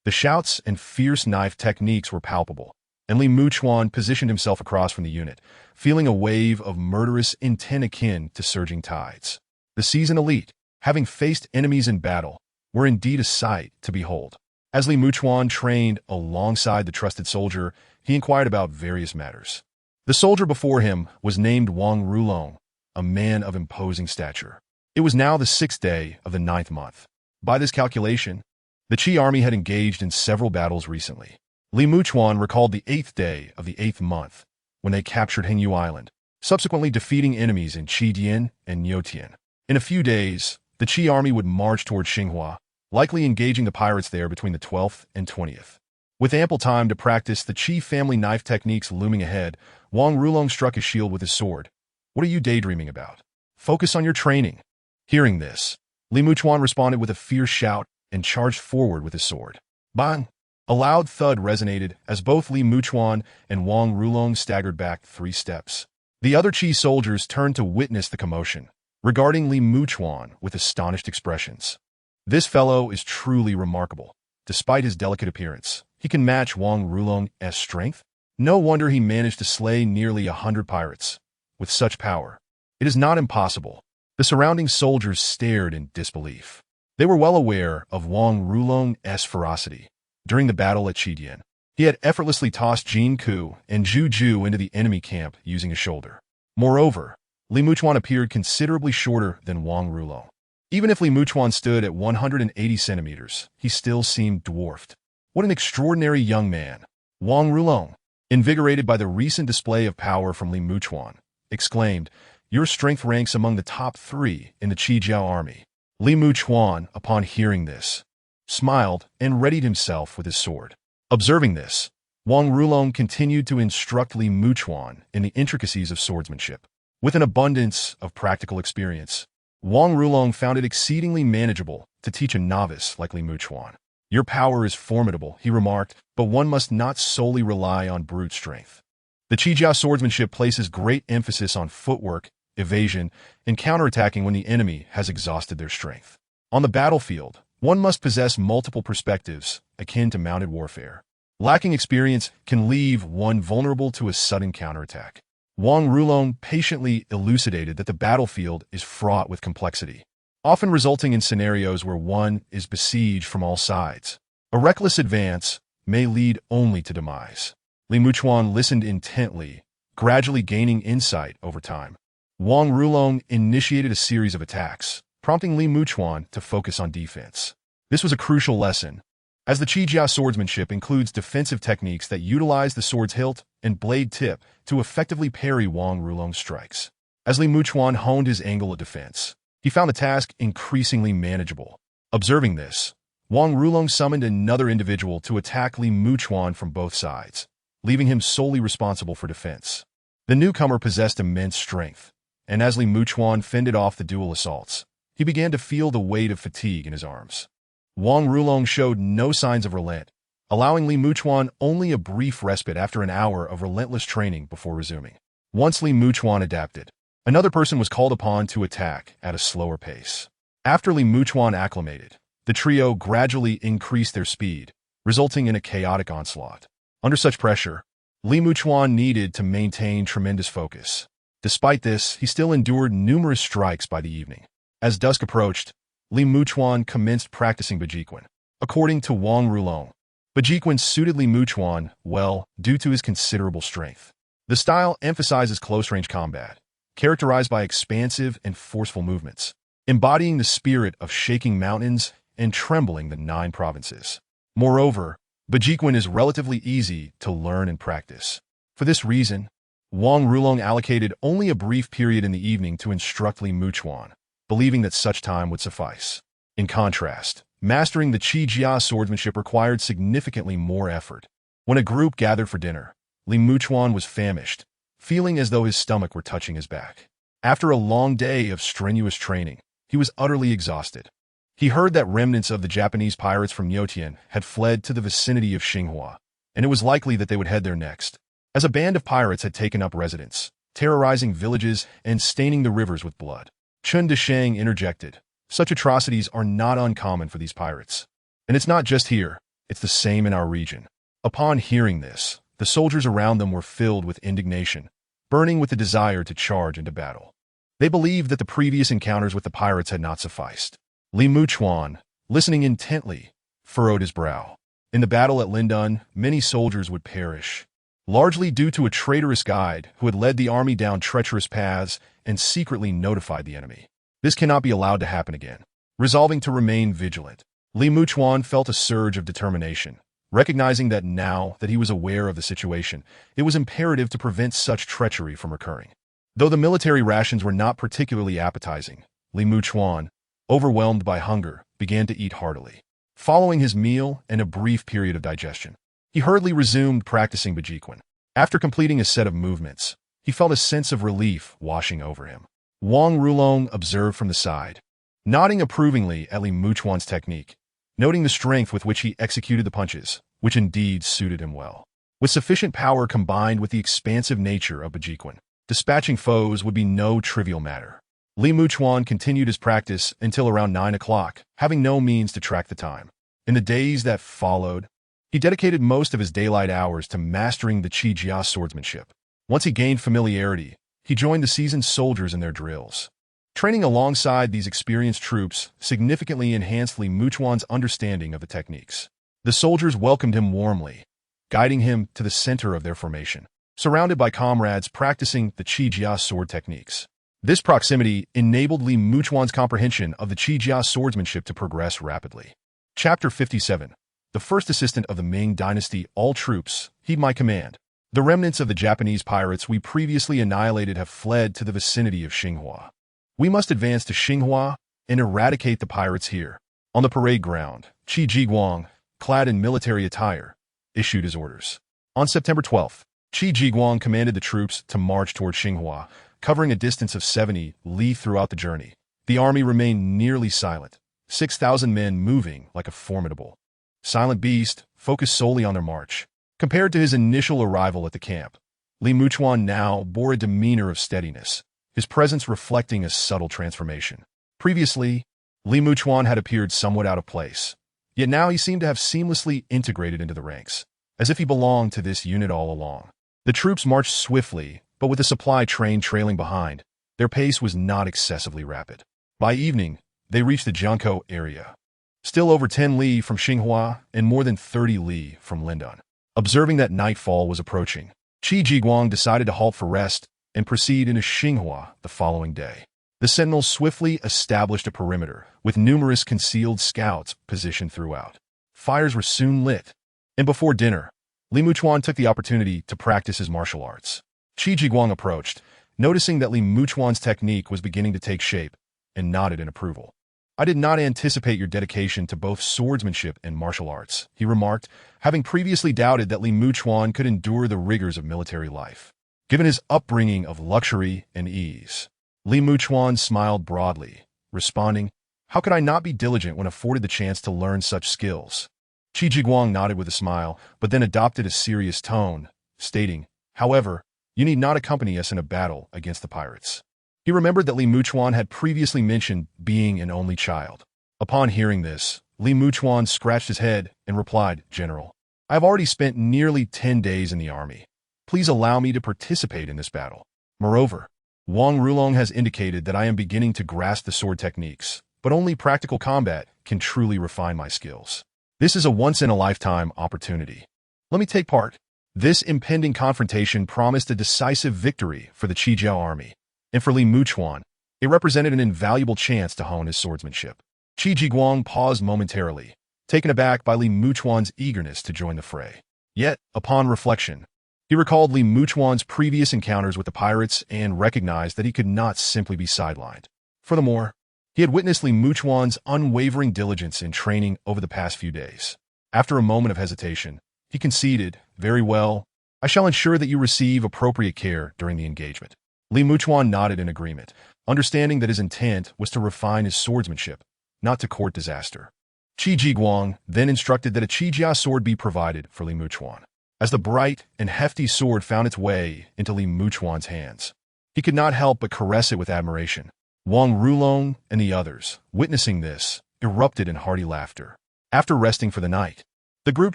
The shouts and fierce knife techniques were palpable, and Li Muchuan positioned himself across from the unit, feeling a wave of murderous intent akin to surging tides. The seasoned elite, having faced enemies in battle, were indeed a sight to behold. As Li Muchuan trained alongside the trusted soldier, he inquired about various matters. The soldier before him was named Wang Rulong, a man of imposing stature. It was now the 6th day of the 9th month. By this calculation, the Qi army had engaged in several battles recently. Li Muchuan recalled the 8th day of the 8th month, when they captured Hengyu Island, subsequently defeating enemies in Qidian and Niutian. In a few days, the Qi army would march toward Xinghua, likely engaging the pirates there between the 12th and 20th. With ample time to practice the Qi family knife techniques looming ahead, Wang Rulong struck his shield with his sword. "What are you daydreaming about? Focus on your training." Hearing this, Li Muchuan responded with a fierce shout and charged forward with his sword. Bang! A loud thud resonated as both Li Muchuan and Wang Rulong staggered back 3 steps. The other Qi soldiers turned to witness the commotion, regarding Li Muchuan with astonished expressions. "This fellow is truly remarkable. Despite his delicate appearance, he can match Wang Rulong's strength. No wonder he managed to slay nearly 100 pirates. With such power, it is not impossible." The surrounding soldiers stared in disbelief. They were well aware of Wang Rulong's ferocity. During the battle at Qidian, he had effortlessly tossed Jin Ku and Zhu Ju into the enemy camp using his shoulder. Moreover, Li Muchuan appeared considerably shorter than Wang Rulong. Even if Li Muchuan stood at 180 centimeters, he still seemed dwarfed. What an extraordinary young man! Wang Rulong, invigorated by the recent display of power from Li Muchuan, exclaimed, "Your strength ranks among the top 3 in the Qijiao army." Li Muchuan, upon hearing this, smiled and readied himself with his sword. Observing this, Wang Rulong continued to instruct Li Muchuan in the intricacies of swordsmanship. With an abundance of practical experience, Wang Rulong found it exceedingly manageable to teach a novice like Li Muchuan. Your power is formidable, he remarked, but one must not solely rely on brute strength. The Qijia swordsmanship places great emphasis on footwork, evasion, and counterattacking when the enemy has exhausted their strength. On the battlefield, one must possess multiple perspectives, akin to mounted warfare. Lacking experience can leave one vulnerable to a sudden counterattack. Wang Rulong patiently elucidated that the battlefield is fraught with complexity, often resulting in scenarios where one is besieged from all sides. A reckless advance may lead only to demise. Li Muchuan listened intently, gradually gaining insight over time. Wang Rulong initiated a series of attacks, prompting Li Muchuan to focus on defense. This was a crucial lesson, as the Qijia swordsmanship includes defensive techniques that utilize the sword's hilt and blade tip to effectively parry Wang Rulong's strikes. As Li Muchuan honed his angle of defense, he found the task increasingly manageable. Observing this, Wang Rulong summoned another individual to attack Li Muchuan from both sides, leaving him solely responsible for defense. The newcomer possessed immense strength, and as Li Muchuan fended off the dual assaults, he began to feel the weight of fatigue in his arms. Wang Rulong showed no signs of relent, allowing Li Muchuan only a brief respite after an hour of relentless training before resuming. Once Li Muchuan adapted, another person was called upon to attack at a slower pace. After Li Muchuan acclimated, the trio gradually increased their speed, resulting in a chaotic onslaught. Under such pressure, Li Muchuan needed to maintain tremendous focus. Despite this, he still endured numerous strikes by the evening. As dusk approached, Li Muchuan commenced practicing Bajiquan. According to Wang Rulong, Bajiquan suited Li Muchuan well due to his considerable strength. The style emphasizes close-range combat, characterized by expansive and forceful movements, embodying the spirit of shaking mountains and trembling the 9 provinces. Moreover, Bajiquan is relatively easy to learn and practice. For this reason, Wang Rulong allocated only a brief period in the evening to instruct Li Muchuan, believing that such time would suffice. In contrast, mastering the Qijia swordsmanship required significantly more effort. When a group gathered for dinner, Li Muchuan was famished, feeling as though his stomach were touching his back. After a long day of strenuous training, he was utterly exhausted. He heard that remnants of the Japanese pirates from Muchuan had fled to the vicinity of Xinhua, and it was likely that they would head there next, as a band of pirates had taken up residence, terrorizing villages and staining the rivers with blood. Chun Deshang interjected, "Such atrocities are not uncommon for these pirates. And it's not just here, it's the same in our region." Upon hearing this, the soldiers around them were filled with indignation, burning with the desire to charge into battle. They believed that the previous encounters with the pirates had not sufficed. Li Muchuan, listening intently, furrowed his brow. In the battle at Lindun, many soldiers would perish, largely due to a traitorous guide who had led the army down treacherous paths and secretly notified the enemy. This cannot be allowed to happen again. Resolving to remain vigilant, Li Muchuan felt a surge of determination, recognizing that now that he was aware of the situation, it was imperative to prevent such treachery from occurring. Though the military rations were not particularly appetizing, Li Muchuan, overwhelmed by hunger, began to eat heartily. Following his meal and a brief period of digestion, he hurriedly resumed practicing Bajiquan. After completing a set of movements, he felt a sense of relief washing over him. Wang Rulong observed from the side, nodding approvingly at Li Muchuan's technique, noting the strength with which he executed the punches, which indeed suited him well. With sufficient power combined with the expansive nature of Bajiquan, dispatching foes would be no trivial matter. Li Muchuan continued his practice until around 9 o'clock, having no means to track the time. In the days that followed, he dedicated most of his daylight hours to mastering the Qijia swordsmanship. Once he gained familiarity, he joined the seasoned soldiers in their drills. Training alongside these experienced troops significantly enhanced Li Muchuan's understanding of the techniques. The soldiers welcomed him warmly, guiding him to the center of their formation, surrounded by comrades practicing the Qijia sword techniques. This proximity enabled Li Muchuan's comprehension of the Qijia swordsmanship to progress rapidly. Chapter 57. The first assistant of the Ming dynasty. All troops, heed my command. The remnants of the Japanese pirates we previously annihilated have fled to the vicinity of Xinhua. We must advance to Xinhua and eradicate the pirates here. On the parade ground, Qi Jiguang, clad in military attire, issued his orders. On September 12th, Qi Jiguang commanded the troops to march toward Xinhua, covering a distance of 70 li throughout the journey. The army remained nearly silent, 6,000 men moving like a formidable, silent beast, focused solely on their march. Compared to his initial arrival at the camp, Li Muchuan now bore a demeanor of steadiness, his presence reflecting a subtle transformation. Previously, Li Muchuan had appeared somewhat out of place, yet now he seemed to have seamlessly integrated into the ranks, as if he belonged to this unit all along. The troops marched swiftly, but with the supply train trailing behind, their pace was not excessively rapid. By evening, they reached the Jiangkou area, still over 10 li from Xinhua and more than 30 li from Lindan. Observing that nightfall was approaching, Qi Jiguang decided to halt for rest and proceed into Xinhua the following day. The sentinels swiftly established a perimeter, with numerous concealed scouts positioned throughout. Fires were soon lit, and before dinner, Li Muchuan took the opportunity to practice his martial arts. Qi Jiguang approached, noticing that Li Muchuan's technique was beginning to take shape, and nodded in approval. "I did not anticipate your dedication to both swordsmanship and martial arts," he remarked, having previously doubted that Li Muchuan could endure the rigors of military life. Given his upbringing of luxury and ease, Li Muchuan smiled broadly, responding, "How could I not be diligent when afforded the chance to learn such skills?" Qi Jiguang nodded with a smile, but then adopted a serious tone, stating, "However, you need not accompany us in a battle against the pirates." He remembered that Li Muchuan had previously mentioned being an only child. Upon hearing this, Li Muchuan scratched his head and replied, "General, I have already spent nearly 10 days in the army. Please allow me to participate in this battle. Moreover, Wang Rulong has indicated that I am beginning to grasp the sword techniques, but only practical combat can truly refine my skills. This is a once-in-a-lifetime opportunity. Let me take part." This impending confrontation promised a decisive victory for the Qijiao army, and for Li Muchuan, it represented an invaluable chance to hone his swordsmanship. Qi Jiguang paused momentarily, taken aback by Li Muchuan's eagerness to join the fray. Yet, upon reflection, he recalled Li Muchuan's previous encounters with the pirates and recognized that he could not simply be sidelined. Furthermore, he had witnessed Li Muchuan's unwavering diligence in training over the past few days. After a moment of hesitation, he conceded, "Very well, I shall ensure that you receive appropriate care during the engagement." Li Muchuan nodded in agreement, understanding that his intent was to refine his swordsmanship, not to court disaster. Qi Jiguang then instructed that a Qijia sword be provided for Li Muchuan. As the bright and hefty sword found its way into Li Muchuan's hands, he could not help but caress it with admiration. Wang Rulong and the others, witnessing this, erupted in hearty laughter. After resting for the night, the group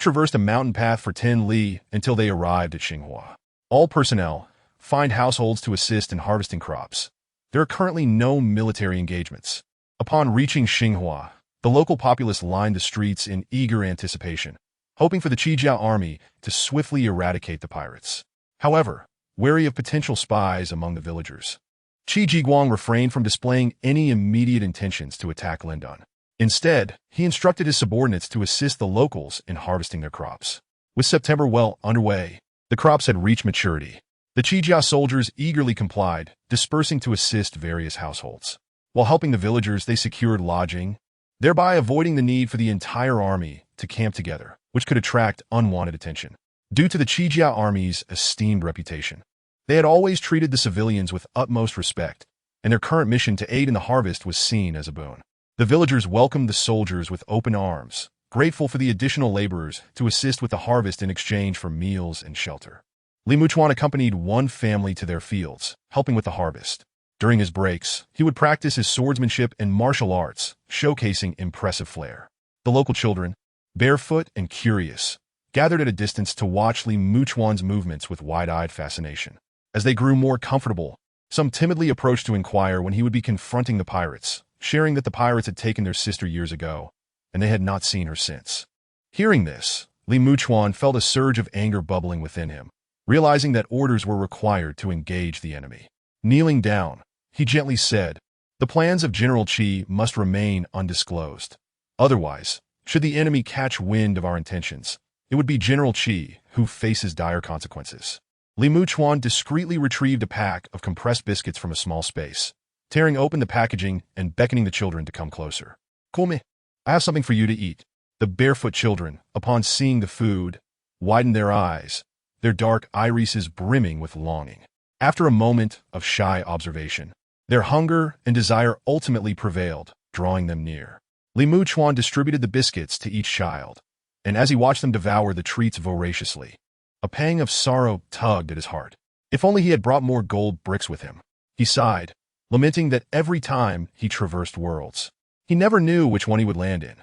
traversed a mountain path for 10 li until they arrived at Xinhua. All personnel find households to assist in harvesting crops. There are currently no military engagements. Upon reaching Xinhua, the local populace lined the streets in eager anticipation, hoping for the Qijiao army to swiftly eradicate the pirates. However, wary of potential spies among the villagers, Qi Jiguang refrained from displaying any immediate intentions to attack Lindan. Instead, he instructed his subordinates to assist the locals in harvesting their crops. With September well underway, the crops had reached maturity. The Qijiao soldiers eagerly complied, dispersing to assist various households. While helping the villagers, they secured lodging, thereby avoiding the need for the entire army to camp together, which could attract unwanted attention. Due to the Qijiao army's esteemed reputation, they had always treated the civilians with utmost respect, and their current mission to aid in the harvest was seen as a boon. The villagers welcomed the soldiers with open arms, grateful for the additional laborers to assist with the harvest in exchange for meals and shelter. Li Muchuan accompanied one family to their fields, helping with the harvest. During his breaks, he would practice his swordsmanship and martial arts, showcasing impressive flair. The local children, barefoot and curious, gathered at a distance to watch Li Muchuan's movements with wide-eyed fascination. As they grew more comfortable, some timidly approached to inquire when he would be confronting the pirates, sharing that the pirates had taken their sister years ago, and they had not seen her since. Hearing this, Li Muchuan felt a surge of anger bubbling within him, realizing that orders were required to engage the enemy. Kneeling down, he gently said, "The plans of General Qi must remain undisclosed. Otherwise, should the enemy catch wind of our intentions, it would be General Qi who faces dire consequences." Li Muchuan discreetly retrieved a pack of compressed biscuits from a small space, tearing open the packaging and beckoning the children to come closer. "Come, I have something for you to eat." The barefoot children, upon seeing the food, widened their eyes, their dark irises brimming with longing. After a moment of shy observation, their hunger and desire ultimately prevailed, drawing them near. Li Muchuan distributed the biscuits to each child, and as he watched them devour the treats voraciously, a pang of sorrow tugged at his heart. If only he had brought more gold bricks with him. He sighed, lamenting that every time he traversed worlds, he never knew which one he would land in.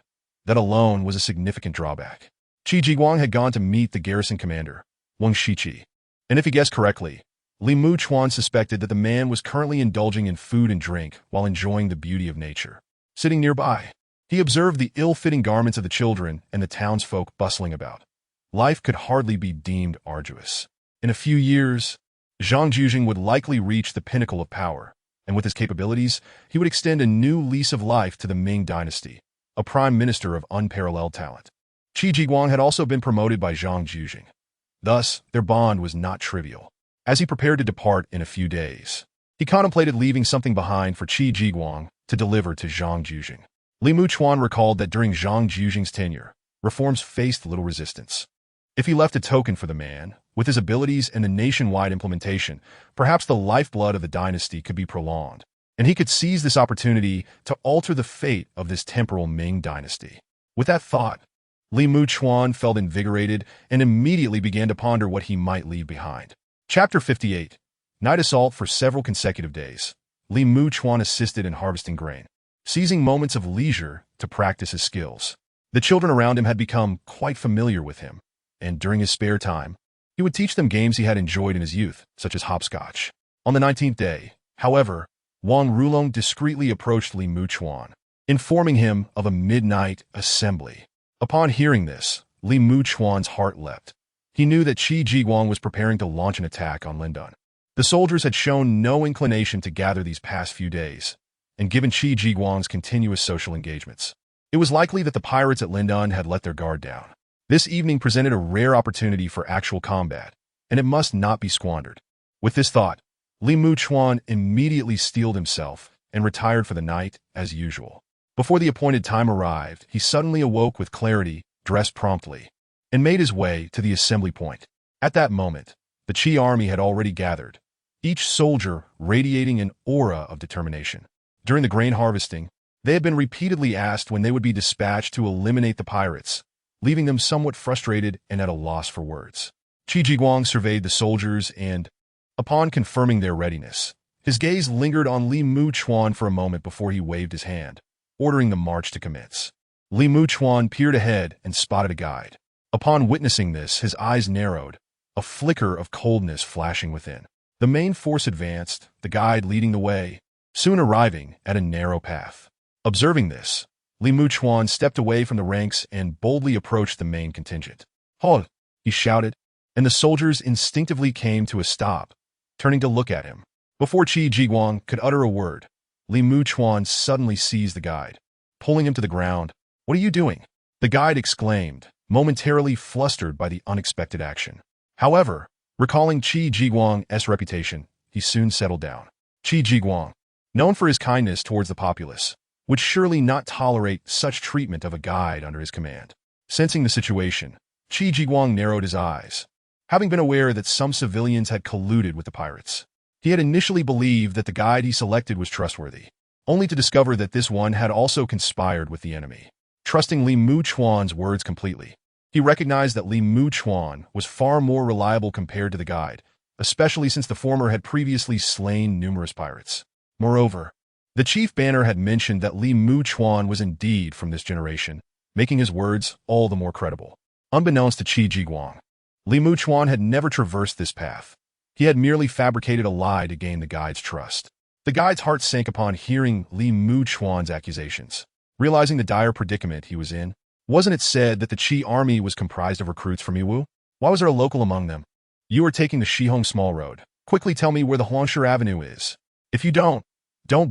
That alone was a significant drawback. Qi Jiguang had gone to meet the garrison commander, Wang Shiqi, and if he guessed correctly, Li Muchuan suspected that the man was currently indulging in food and drink while enjoying the beauty of nature. Sitting nearby, he observed the ill-fitting garments of the children and the townsfolk bustling about. Life could hardly be deemed arduous. In a few years, Zhang Jujing would likely reach the pinnacle of power, and with his capabilities, he would extend a new lease of life to the Ming dynasty, a prime minister of unparalleled talent. Qi Jiguang had also been promoted by Zhang Jujing. Thus, their bond was not trivial. As he prepared to depart in a few days, he contemplated leaving something behind for Qi Jiguang to deliver to Zhang Jujing. Li Muchuan recalled that during Zhang Jujing's tenure, reforms faced little resistance. If he left a token for the man, with his abilities and the nationwide implementation, perhaps the lifeblood of the dynasty could be prolonged, and he could seize this opportunity to alter the fate of this temporal Ming dynasty. With that thought, Li Muchuan felt invigorated and immediately began to ponder what he might leave behind. Chapter 58. Night assault for several consecutive days. Li Muchuan assisted in harvesting grain, seizing moments of leisure to practice his skills. The children around him had become quite familiar with him, and during his spare time, he would teach them games he had enjoyed in his youth, such as hopscotch. On the 19th day, however, Wang Rulong discreetly approached Li Muchuan, informing him of a midnight assembly. Upon hearing this, Li Muchuan's heart leapt. He knew that Qi Jiguang was preparing to launch an attack on Lindan. The soldiers had shown no inclination to gather these past few days, and given Qi Jiguang's continuous social engagements, it was likely that the pirates at Lindan had let their guard down. This evening presented a rare opportunity for actual combat, and it must not be squandered. With this thought, Li Muchuan immediately steeled himself and retired for the night as usual. Before the appointed time arrived, he suddenly awoke with clarity, dressed promptly, and made his way to the assembly point. At that moment, the Qi army had already gathered, each soldier radiating an aura of determination. During the grain harvesting, they had been repeatedly asked when they would be dispatched to eliminate the pirates, leaving them somewhat frustrated and at a loss for words. Qi Jiguang surveyed the soldiers and, upon confirming their readiness, his gaze lingered on Li Muchuan for a moment before he waved his hand, ordering the march to commence. Li Muchuan peered ahead and spotted a guide. Upon witnessing this, his eyes narrowed, a flicker of coldness flashing within. The main force advanced, the guide leading the way, soon arriving at a narrow path. Observing this, Li Muchuan stepped away from the ranks and boldly approached the main contingent. "Halt!" he shouted, and the soldiers instinctively came to a stop, turning to look at him. Before Qi Jiguang could utter a word, Li Muchuan suddenly seized the guide, pulling him to the ground. "What are you doing?" the guide exclaimed, momentarily flustered by the unexpected action. However, recalling Qi Jiguang's reputation, he soon settled down. Qi Jiguang, known for his kindness towards the populace, would surely not tolerate such treatment of a guide under his command. Sensing the situation, Qi Jiguang narrowed his eyes, having been aware that some civilians had colluded with the pirates. He had initially believed that the guide he selected was trustworthy, only to discover that this one had also conspired with the enemy. Trusting Li Muchuan's words completely, he recognized that Li Muchuan was far more reliable compared to the guide, especially since the former had previously slain numerous pirates. Moreover, the chief banner had mentioned that Li Muchuan was indeed from this generation, making his words all the more credible. Unbeknownst to Qi Jiguang, Li Muchuan had never traversed this path. He had merely fabricated a lie to gain the guide's trust. The guide's heart sank upon hearing Li Muchuan's accusations. Realizing the dire predicament he was in, wasn't it said that the Qi army was comprised of recruits from Yiwu? Why was there a local among them? "You are taking the Shihong Small Road. Quickly tell me where the Huangshe Avenue is. If you don't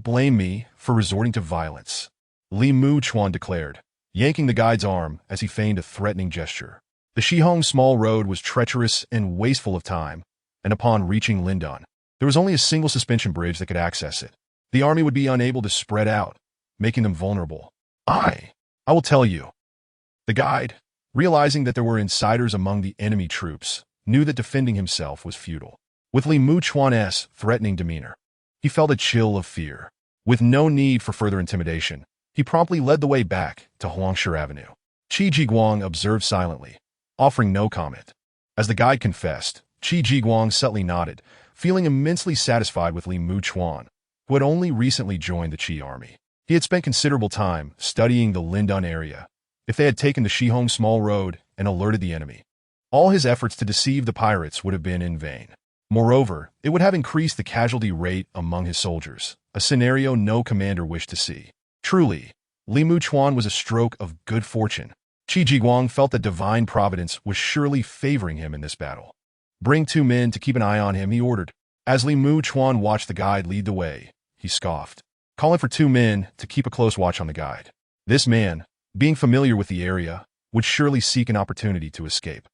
blame me for resorting to violence," Li Muchuan declared, yanking the guide's arm as he feigned a threatening gesture. The Shihong Small Road was treacherous and wasteful of time, and upon reaching Lindan, there was only a single suspension bridge that could access it. The army would be unable to spread out, making them vulnerable. I will tell you." The guide, realizing that there were insiders among the enemy troops, knew that defending himself was futile. with Li Muchuan's threatening demeanor. He felt a chill of fear. With no need for further intimidation, he promptly led the way back to Huangshe Avenue. Qi Jiguang observed silently, offering no comment. As the guide confessed, Qi Jiguang subtly nodded, feeling immensely satisfied with Li Muchuan, who had only recently joined the Qi army. He had spent considerable time studying the Lindun area. If they had taken the Shihong Small Road and alerted the enemy, all his efforts to deceive the pirates would have been in vain. Moreover, it would have increased the casualty rate among his soldiers, a scenario no commander wished to see. Truly, Li Muchuan was a stroke of good fortune. Qi Jiguang felt that divine providence was surely favoring him in this battle. Bring 2 men to keep an eye on him, he ordered. As Li Muchuan watched the guide lead the way, he scoffed, calling for 2 men to keep a close watch on the guide. This man, being familiar with the area, would surely seek an opportunity to escape.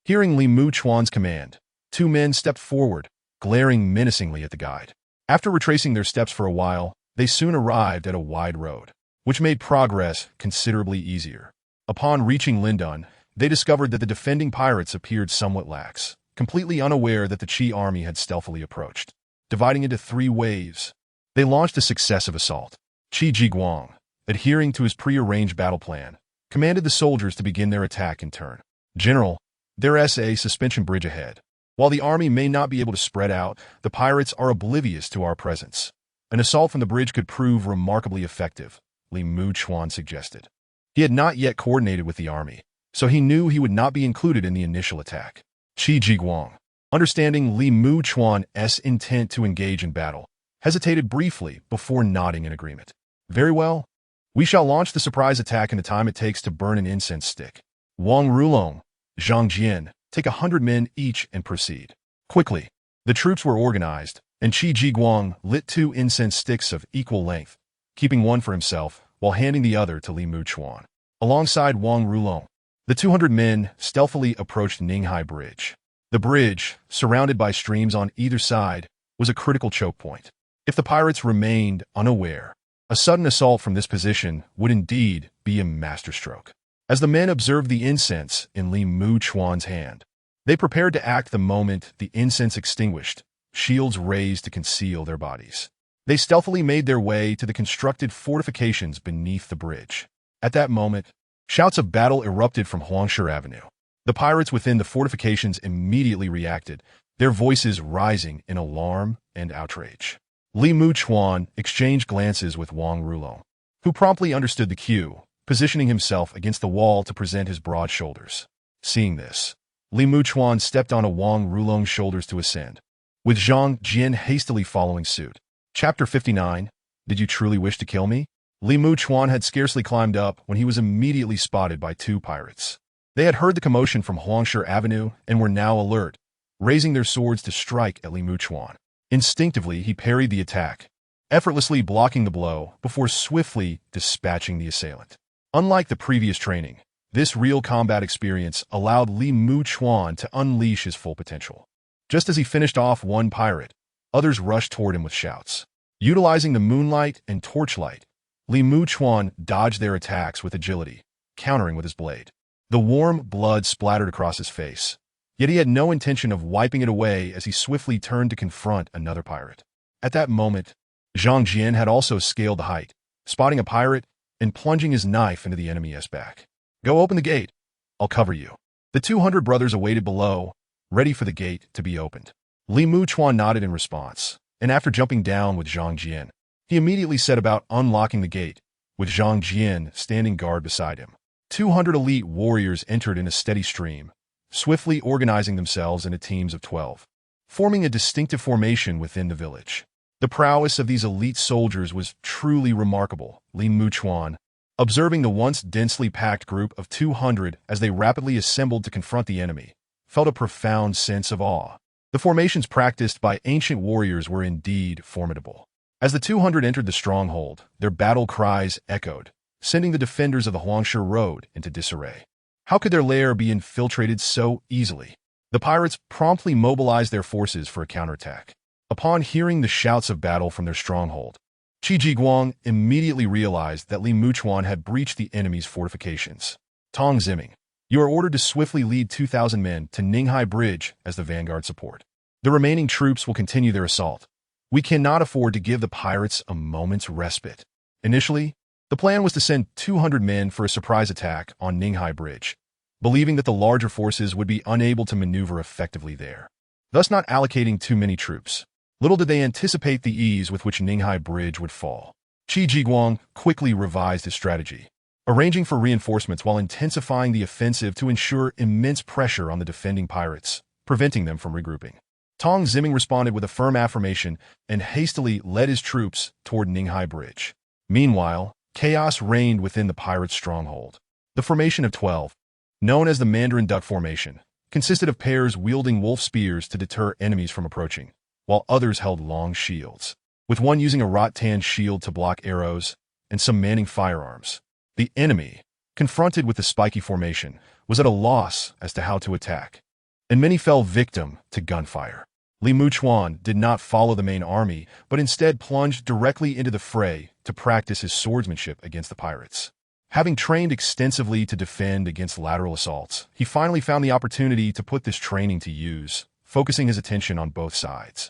Hearing Li Muchuan's command, 2 men stepped forward, glaring menacingly at the guide. After retracing their steps for a while, they soon arrived at a wide road, which made progress considerably easier. Upon reaching Lindun, they discovered that the defending pirates appeared somewhat lax, completely unaware that the Qi army had stealthily approached. Dividing into 3 waves, they launched a successive assault. Qi Jiguang, adhering to his prearranged battle plan, commanded the soldiers to begin their attack in turn. General, there's a suspension bridge ahead. While the army may not be able to spread out, the pirates are oblivious to our presence. An assault from the bridge could prove remarkably effective, Li Muchuan suggested. He had not yet coordinated with the army, so he knew he would not be included in the initial attack. Qi Jiguang, understanding Li Muchuan's intent to engage in battle, hesitated briefly before nodding in agreement. Very well. We shall launch the surprise attack in the time it takes to burn an incense stick. Wang Rulong, Zhang Jian, take 100 men each and proceed. Quickly, the troops were organized, and Qi Jiguang lit 2 incense sticks of equal length, keeping one for himself while handing the other to Li Muchuan. Alongside Wang Rulong, the 200 men stealthily approached Ninghai Bridge. The bridge, surrounded by streams on either side, was a critical choke point. If the pirates remained unaware, a sudden assault from this position would indeed be a masterstroke. As the men observed the incense in Li Muchuan's hand, they prepared to act the moment the incense extinguished, shields raised to conceal their bodies. They stealthily made their way to the constructed fortifications beneath the bridge. At that moment, shouts of battle erupted from Huangshe Avenue. The pirates within the fortifications immediately reacted, their voices rising in alarm and outrage. Li Muchuan exchanged glances with Wang Rulong, who promptly understood the cue, positioning himself against the wall to present his broad shoulders. Seeing this, Li Muchuan stepped onto Wang Rulong's shoulders to ascend, with Zhang Jian hastily following suit. Chapter 59, Did you truly wish to kill me? Li Muchuan had scarcely climbed up when he was immediately spotted by 2 pirates. They had heard the commotion from Huangshe Avenue and were now alert, raising their swords to strike at Li Muchuan. Instinctively, he parried the attack, effortlessly blocking the blow before swiftly dispatching the assailant. Unlike the previous training, this real combat experience allowed Li Muchuan to unleash his full potential. Just as he finished off one pirate, others rushed toward him with shouts. Utilizing the moonlight and torchlight, Li Muchuan dodged their attacks with agility, countering with his blade. The warm blood splattered across his face, yet he had no intention of wiping it away as he swiftly turned to confront another pirate. At that moment, Zhang Jian had also scaled the height, spotting a pirate and plunging his knife into the enemy's back. Go open the gate. I'll cover you. The 200 brothers awaited below, ready for the gate to be opened. Li Muchuan nodded in response, and after jumping down with Zhang Jian, he immediately set about unlocking the gate, with Zhang Jian standing guard beside him. 200 elite warriors entered in a steady stream, swiftly organizing themselves into teams of 12, forming a distinctive formation within the village. The prowess of these elite soldiers was truly remarkable. Li Muchuan, observing the once densely packed group of 200 as they rapidly assembled to confront the enemy, felt a profound sense of awe. The formations practiced by ancient warriors were indeed formidable. As the 200 entered the stronghold, their battle cries echoed, sending the defenders of the Huangshe Road into disarray. How could their lair be infiltrated so easily? The pirates promptly mobilized their forces for a counterattack. Upon hearing the shouts of battle from their stronghold, Qi Jiguang immediately realized that Li Muchuan had breached the enemy's fortifications. Tong Ziming, you are ordered to swiftly lead 2,000 men to Ninghai Bridge as the vanguard support. The remaining troops will continue their assault. We cannot afford to give the pirates a moment's respite. Initially, the plan was to send 200 men for a surprise attack on Ninghai Bridge, believing that the larger forces would be unable to maneuver effectively there, thus not allocating too many troops. Little did they anticipate the ease with which Ninghai Bridge would fall. Qi Jiguang quickly revised his strategy, arranging for reinforcements while intensifying the offensive to ensure immense pressure on the defending pirates, preventing them from regrouping. Tong Ziming responded with a firm affirmation and hastily led his troops toward Ninghai Bridge. Meanwhile, chaos reigned within the pirates' stronghold. The formation of 12, known as the Mandarin Duck Formation, consisted of pairs wielding wolf spears to deter enemies from approaching, while others held long shields, with one using a rattan shield to block arrows and some manning firearms. The enemy, confronted with the spiky formation, was at a loss as to how to attack, and many fell victim to gunfire. Muchuan did not follow the main army, but instead plunged directly into the fray to practice his swordsmanship against the pirates. Having trained extensively to defend against lateral assaults, he finally found the opportunity to put this training to use, focusing his attention on both sides.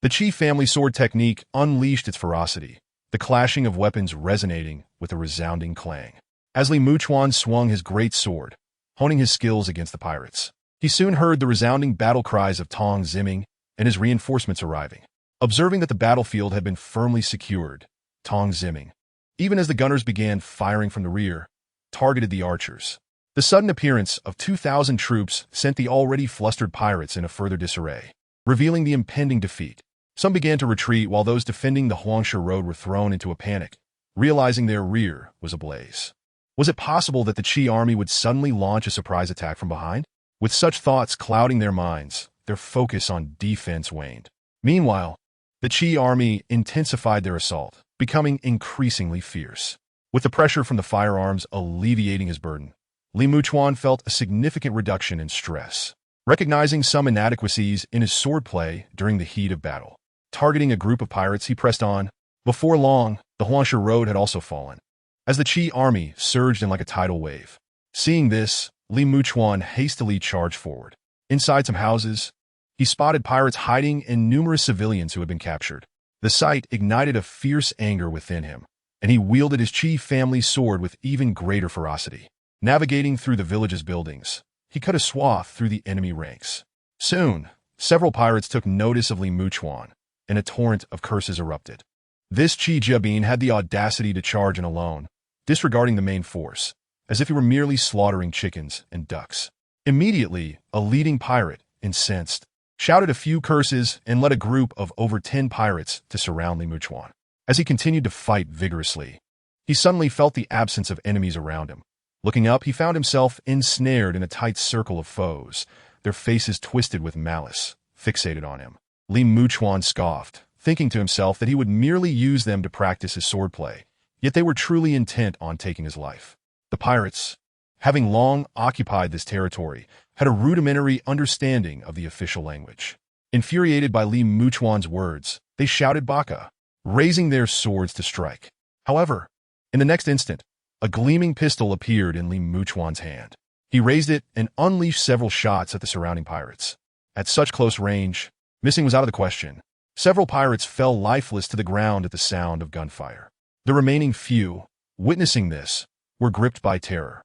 The Qi family sword technique unleashed its ferocity, the clashing of weapons resonating with a resounding clang. As Muchuan swung his great sword, honing his skills against the pirates, he soon heard the resounding battle cries of Tong Ziming and his reinforcements arriving. Observing that the battlefield had been firmly secured, Tong Ziming, even as the gunners began firing from the rear, targeted the archers. The sudden appearance of 2,000 troops sent the already flustered pirates in a further disarray, revealing the impending defeat. Some began to retreat while those defending the Huangshe Road were thrown into a panic, realizing their rear was ablaze. Was it possible that the Qi army would suddenly launch a surprise attack from behind? With such thoughts clouding their minds, their focus on defense waned. Meanwhile, the Qi army intensified their assault, becoming increasingly fierce. With the pressure from the firearms alleviating his burden, Muchuan felt a significant reduction in stress. Recognizing some inadequacies in his swordplay during the heat of battle, targeting a group of pirates, he pressed on. Before long, the Huangshe Road had also fallen, as the Qi army surged in like a tidal wave. Seeing this, Muchuan hastily charged forward. Inside some houses, he spotted pirates hiding and numerous civilians who had been captured. The sight ignited a fierce anger within him, and he wielded his Qi family sword with even greater ferocity. Navigating through the village's buildings, he cut a swath through the enemy ranks. Soon, several pirates took notice of Muchuan, and a torrent of curses erupted. This Qi Jabin had the audacity to charge in alone, disregarding the main force, as if he were merely slaughtering chickens and ducks. Immediately, a leading pirate, incensed, shouted a few curses and led a group of over 10 pirates to surround Muchuan. As he continued to fight vigorously, he suddenly felt the absence of enemies around him. Looking up, he found himself ensnared in a tight circle of foes, their faces twisted with malice, fixated on him. Muchuan scoffed, thinking to himself that he would merely use them to practice his swordplay, yet they were truly intent on taking his life. The pirates, having long occupied this territory, had a rudimentary understanding of the official language. Infuriated by Muchuan's words, they shouted Baka, raising their swords to strike. However, in the next instant, a gleaming pistol appeared in Muchuan's hand. He raised it and unleashed several shots at the surrounding pirates. At such close range, missing was out of the question. Several pirates fell lifeless to the ground at the sound of gunfire. The remaining few, witnessing this, were gripped by terror.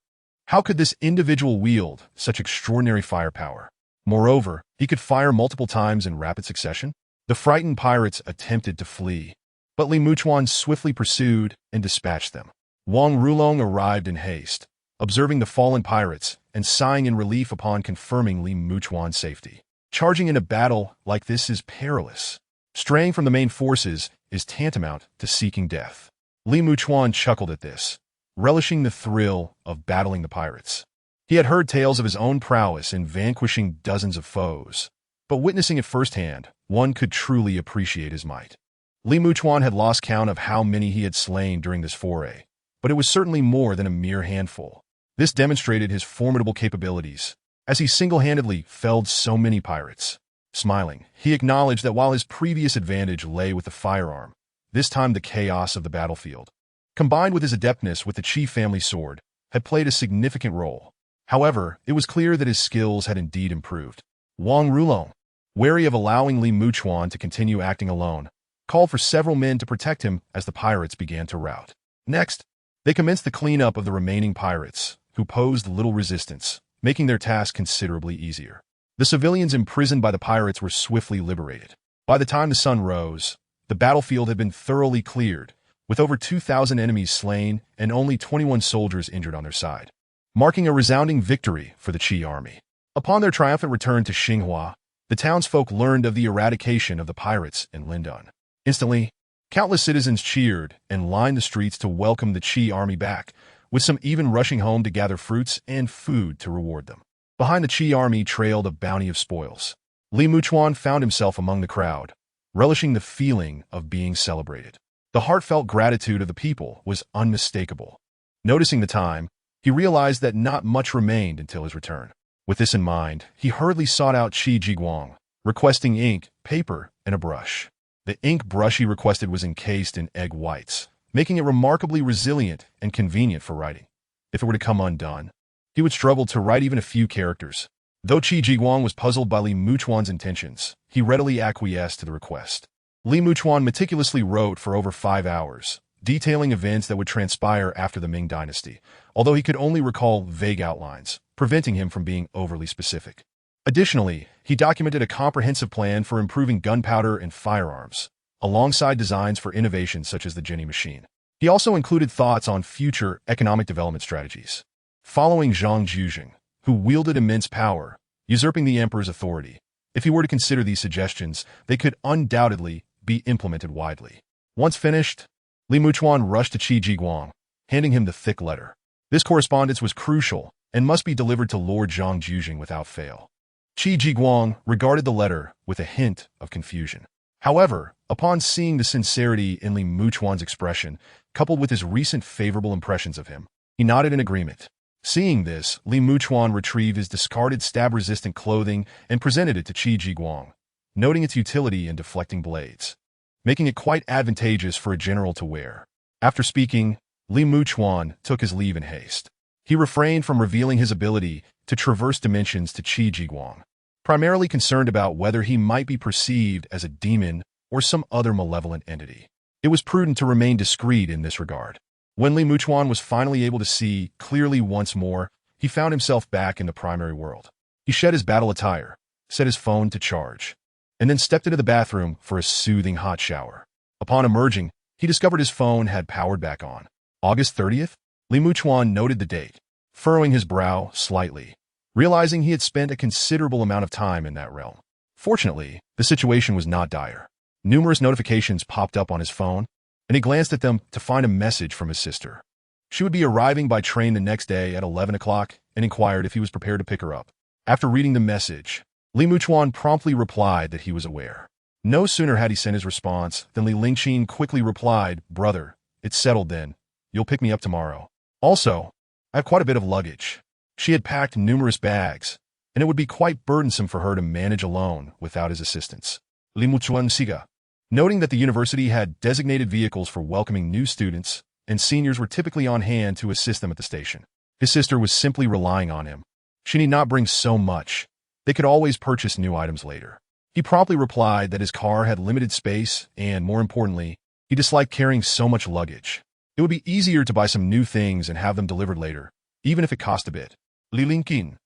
How could this individual wield such extraordinary firepower? Moreover, he could fire multiple times in rapid succession. The frightened pirates attempted to flee, but Muchuan swiftly pursued and dispatched them. Wang Rulong arrived in haste, observing the fallen pirates and sighing in relief upon confirming Muchuan's safety. Charging in a battle like this is perilous. Straying from the main forces is tantamount to seeking death. Muchuan chuckled at this, relishing the thrill of battling the pirates. He had heard tales of his own prowess in vanquishing dozens of foes, but witnessing it firsthand, one could truly appreciate his might. Muchuan had lost count of how many he had slain during this foray, but it was certainly more than a mere handful. This demonstrated his formidable capabilities, as he single-handedly felled so many pirates. Smiling, he acknowledged that while his previous advantage lay with the firearm, this time the chaos of the battlefield, combined with his adeptness with the Qi family sword, had played a significant role. However, it was clear that his skills had indeed improved. Wang Rulong, wary of allowing Li Muchuan to continue acting alone, called for several men to protect him as the pirates began to rout. Next, they commenced the cleanup of the remaining pirates, who posed little resistance, making their task considerably easier. The civilians imprisoned by the pirates were swiftly liberated. By the time the sun rose, the battlefield had been thoroughly cleared, with over 2,000 enemies slain and only 21 soldiers injured on their side, marking a resounding victory for the Qi army. Upon their triumphant return to Xinhua, the townsfolk learned of the eradication of the pirates in Lindan. Instantly, countless citizens cheered and lined the streets to welcome the Qi army back, with some even rushing home to gather fruits and food to reward them. Behind the Qi army trailed a bounty of spoils. Li Muchuan found himself among the crowd, relishing the feeling of being celebrated. The heartfelt gratitude of the people was unmistakable. Noticing the time, he realized that not much remained until his return. With this in mind, he hurriedly sought out Qi Jiguang, requesting ink, paper, and a brush. The ink brush he requested was encased in egg whites, making it remarkably resilient and convenient for writing. If it were to come undone, he would struggle to write even a few characters. Though Qi Jiguang was puzzled by Li Muchuan's intentions, he readily acquiesced to the request. Li Muchuan meticulously wrote for over 5 hours, detailing events that would transpire after the Ming dynasty, although he could only recall vague outlines, preventing him from being overly specific. Additionally, he documented a comprehensive plan for improving gunpowder and firearms, alongside designs for innovations such as the Jenny machine. He also included thoughts on future economic development strategies. Following Zhang Jujing, who wielded immense power, usurping the emperor's authority, if he were to consider these suggestions, they could undoubtedly be implemented widely. Once finished, Li Muchuan rushed to Qi Jiguang, handing him the thick letter. This correspondence was crucial and must be delivered to Lord Zhang Jujing without fail. Qi Jiguang regarded the letter with a hint of confusion. However, upon seeing the sincerity in Li Muchuan's expression, coupled with his recent favorable impressions of him, he nodded in agreement. Seeing this, Li Muchuan retrieved his discarded stab-resistant clothing and presented it to Qi Jiguang, noting its utility in deflecting blades, making it quite advantageous for a general to wear. After speaking, Li Muchuan took his leave in haste. He refrained from revealing his ability to traverse dimensions to Qi Jiguang, primarily concerned about whether he might be perceived as a demon or some other malevolent entity. It was prudent to remain discreet in this regard. When Li Muchuan was finally able to see clearly once more, he found himself back in the primary world. He shed his battle attire, set his phone to charge, and then stepped into the bathroom for a soothing hot shower. Upon emerging, he discovered his phone had powered back on. August 30th? Li Muchuan noted the date, furrowing his brow slightly, realizing he had spent a considerable amount of time in that realm. Fortunately, the situation was not dire. Numerous notifications popped up on his phone, and he glanced at them to find a message from his sister. She would be arriving by train the next day at 11 o'clock and inquired if he was prepared to pick her up. After reading the message, Li Muchuan promptly replied that he was aware. No sooner had he sent his response than Li Lingqin quickly replied, "Brother, it's settled then. You'll pick me up tomorrow. Also, I have quite a bit of luggage." She had packed numerous bags, and it would be quite burdensome for her to manage alone without his assistance. Li Muchuan Siga, noting that the university had designated vehicles for welcoming new students, and seniors were typically on hand to assist them at the station. His sister was simply relying on him. She need not bring so much. They could always purchase new items later. He promptly replied that his car had limited space and, more importantly, he disliked carrying so much luggage. It would be easier to buy some new things and have them delivered later, even if it cost a bit. Li Lingqin,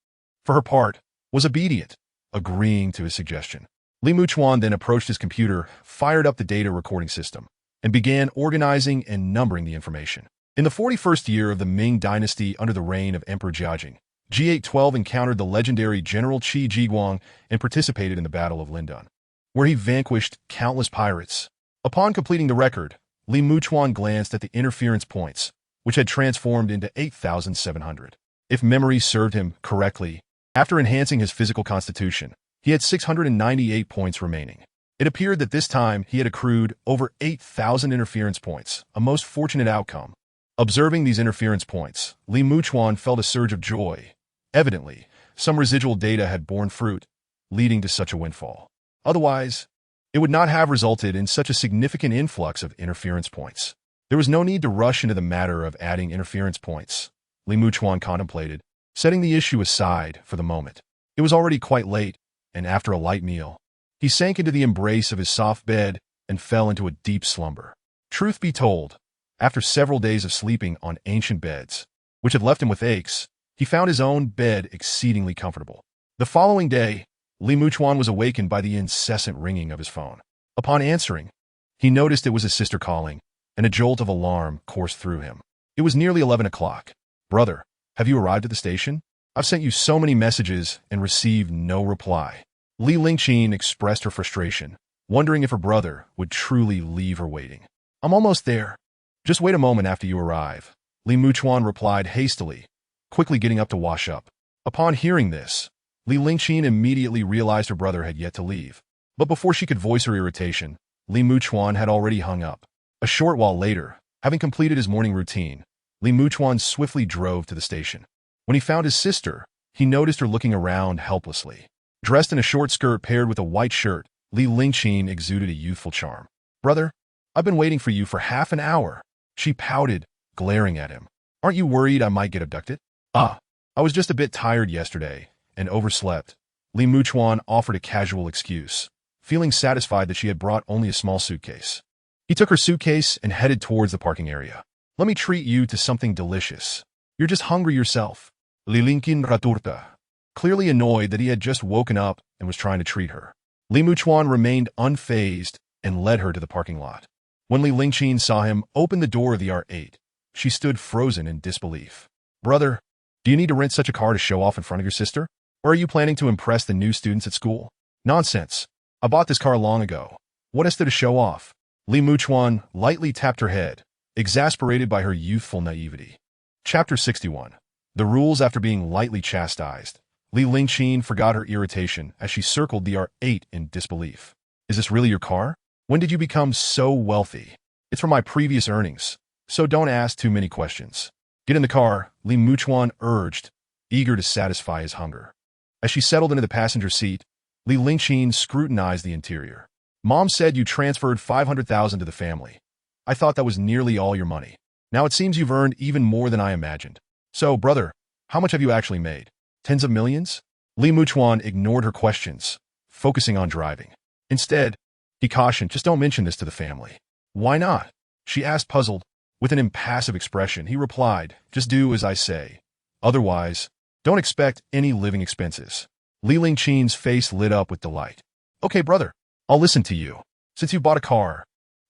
for her part, was obedient, agreeing to his suggestion. Li Muchuan then approached his computer, fired up the data recording system, and began organizing and numbering the information. In the 41st year of the Ming dynasty under the reign of Emperor Jiajing, G812 encountered the legendary General Qi Jiguang and participated in the Battle of Lindan, where he vanquished countless pirates. Upon completing the record, Li Muchuan glanced at the interference points, which had transformed into 8,700. If memory served him correctly, after enhancing his physical constitution, he had 698 points remaining. It appeared that this time he had accrued over 8,000 interference points, a most fortunate outcome. Observing these interference points, Li Muchuan felt a surge of joy. Evidently, some residual data had borne fruit, leading to such a windfall. Otherwise, it would not have resulted in such a significant influx of interference points. There was no need to rush into the matter of adding interference points, Li Muchuan contemplated, setting the issue aside for the moment. It was already quite late, and after a light meal, He sank into the embrace of his soft bed and fell into a deep slumber. Truth be told, after several days of sleeping on ancient beds, which had left him with aches, he found his own bed exceedingly comfortable. The following day, Li Muchuan was awakened by the incessant ringing of his phone. Upon answering, he noticed it was his sister calling, and a jolt of alarm coursed through him. It was nearly 11 o'clock. "Brother, have you arrived at the station? I've sent you so many messages and received no reply." Li Lingqin expressed her frustration, wondering if her brother would truly leave her waiting. "I'm almost there. Just wait a moment after you arrive," Li Muchuan replied hastily, quickly getting up to wash up. Upon hearing this, Li Lingqin immediately realized her brother had yet to leave. But before she could voice her irritation, Li Muchuan had already hung up. A short while later, having completed his morning routine, Li Muchuan swiftly drove to the station. When he found his sister, he noticed her looking around helplessly. Dressed in a short skirt paired with a white shirt, Li Lingqin exuded a youthful charm. "Brother, I've been waiting for you for half an hour." She pouted, glaring at him. "Aren't you worried I might get abducted?" "I was just a bit tired yesterday and overslept." Li Muchuan offered a casual excuse, feeling satisfied that she had brought only a small suitcase. He took her suitcase and headed towards the parking area. "Let me treat you to something delicious. You're just hungry yourself." Li Lingqin raturta, clearly annoyed that he had just woken up and was trying to treat her. Li Muchuan remained unfazed and led her to the parking lot. When Li Lingqin saw him open the door of the R8, she stood frozen in disbelief. "Brother, do you need to rent such a car to show off in front of your sister? Or are you planning to impress the new students at school?" "Nonsense. I bought this car long ago. What is there to show off?" Li Muchuan lightly tapped her head, exasperated by her youthful naivety. Chapter 61. The Rules. After being lightly chastised, Li Lingqin forgot her irritation as she circled the R8 in disbelief. "Is this really your car? When did you become so wealthy?" "It's from my previous earnings, so don't ask too many questions." "Get in the car," Li Muchuan urged, eager to satisfy his hunger. As she settled into the passenger seat, Li Lingqin scrutinized the interior. "Mom said you transferred 500,000 to the family. I thought that was nearly all your money. Now it seems you've earned even more than I imagined. So, brother, how much have you actually made? Tens of millions?" Li Muchuan ignored her questions, focusing on driving. Instead, he cautioned, "Just don't mention this to the family." "Why not?" she asked, puzzled. With an impassive expression, he replied, "Just do as I say. Otherwise, don't expect any living expenses." Li Lingqin's face lit up with delight. "Okay, brother, I'll listen to you. Since you bought a car,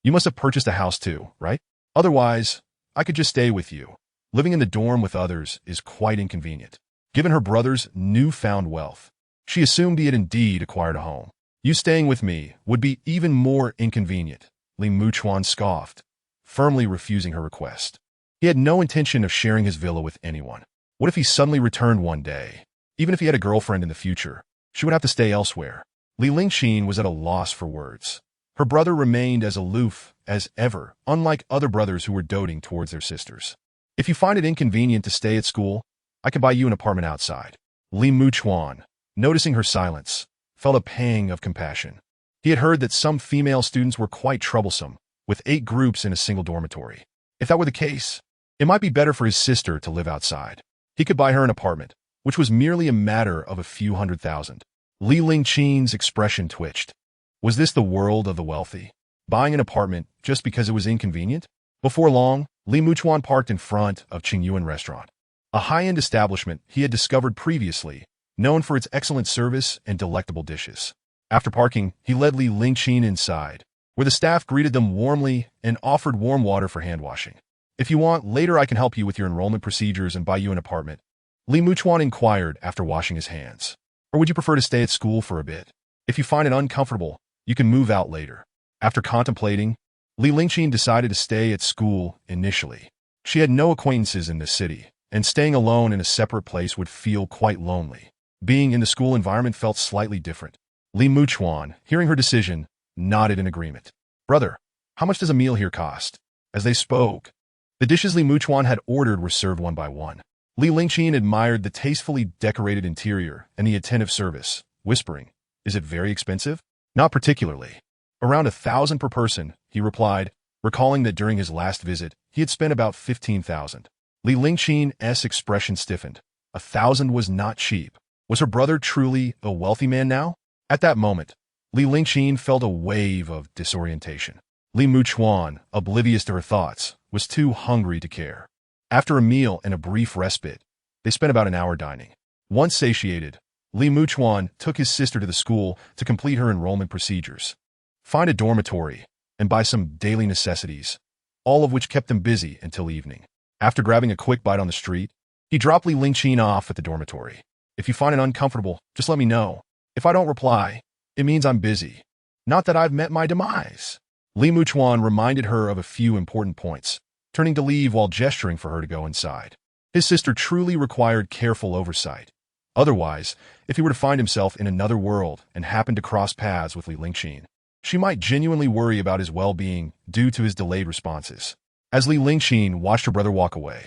you must have purchased a house too, right? Otherwise, I could just stay with you. Living in the dorm with others is quite inconvenient." Given her brother's newfound wealth, she assumed he had indeed acquired a home. "You staying with me would be even more inconvenient," Li Muchuan scoffed, firmly refusing her request. He had no intention of sharing his villa with anyone. What if he suddenly returned one day? Even if he had a girlfriend in the future, she would have to stay elsewhere. Li Lingqin was at a loss for words. Her brother remained as aloof as ever, unlike other brothers who were doting towards their sisters. "If you find it inconvenient to stay at school, I can buy you an apartment outside." Li Muchuan, noticing her silence, felt a pang of compassion. He had heard that some female students were quite troublesome, with 8 groups in a single dormitory. If that were the case, it might be better for his sister to live outside. He could buy her an apartment, which was merely a matter of a few $100,000. Li Lingqin's expression twitched. Was this the world of the wealthy? Buying an apartment just because it was inconvenient? Before long, Li Muchuan parked in front of Yuan restaurant, a high-end establishment he had discovered previously, known for its excellent service and delectable dishes. After parking, he led Li Lingqin inside, where the staff greeted them warmly and offered warm water for hand washing. "If you want, later I can help you with your enrollment procedures and buy you an apartment," Li Muchuan inquired after washing his hands. "Or would you prefer to stay at school for a bit? If you find it uncomfortable, you can move out later." After contemplating, Li Lingqin decided to stay at school initially. She had no acquaintances in this city, and staying alone in a separate place would feel quite lonely. Being in the school environment felt slightly different. Li Muchuan, hearing her decision, nodded in agreement. "Brother, how much does a meal here cost?" As they spoke, the dishes Li Muchuan had ordered were served one by one. Li Lingqin admired the tastefully decorated interior and the attentive service, whispering, "Is it very expensive?" "Not particularly. Around 1,000 per person," he replied, recalling that during his last visit, he had spent about 15,000. Li Lingqin's expression stiffened. 1,000 was not cheap. Was her brother truly a wealthy man now? At that moment, Li Lingqin felt a wave of disorientation. Li Muchuan, oblivious to her thoughts, was too hungry to care. After a meal and a brief respite, they spent about an hour dining. Once satiated, Li Muchuan took his sister to the school to complete her enrollment procedures, find a dormitory, and buy some daily necessities, all of which kept them busy until evening. After grabbing a quick bite on the street, he dropped Li Lingqin off at the dormitory. If you find it uncomfortable, just let me know. If I don't reply, it means I'm busy. Not that I've met my demise. Li Muchuan reminded her of a few important points, turning to leave while gesturing for her to go inside. His sister truly required careful oversight. Otherwise, if he were to find himself in another world and happened to cross paths with Li Lingqin, she might genuinely worry about his well-being due to his delayed responses. As Li Lingqin watched her brother walk away,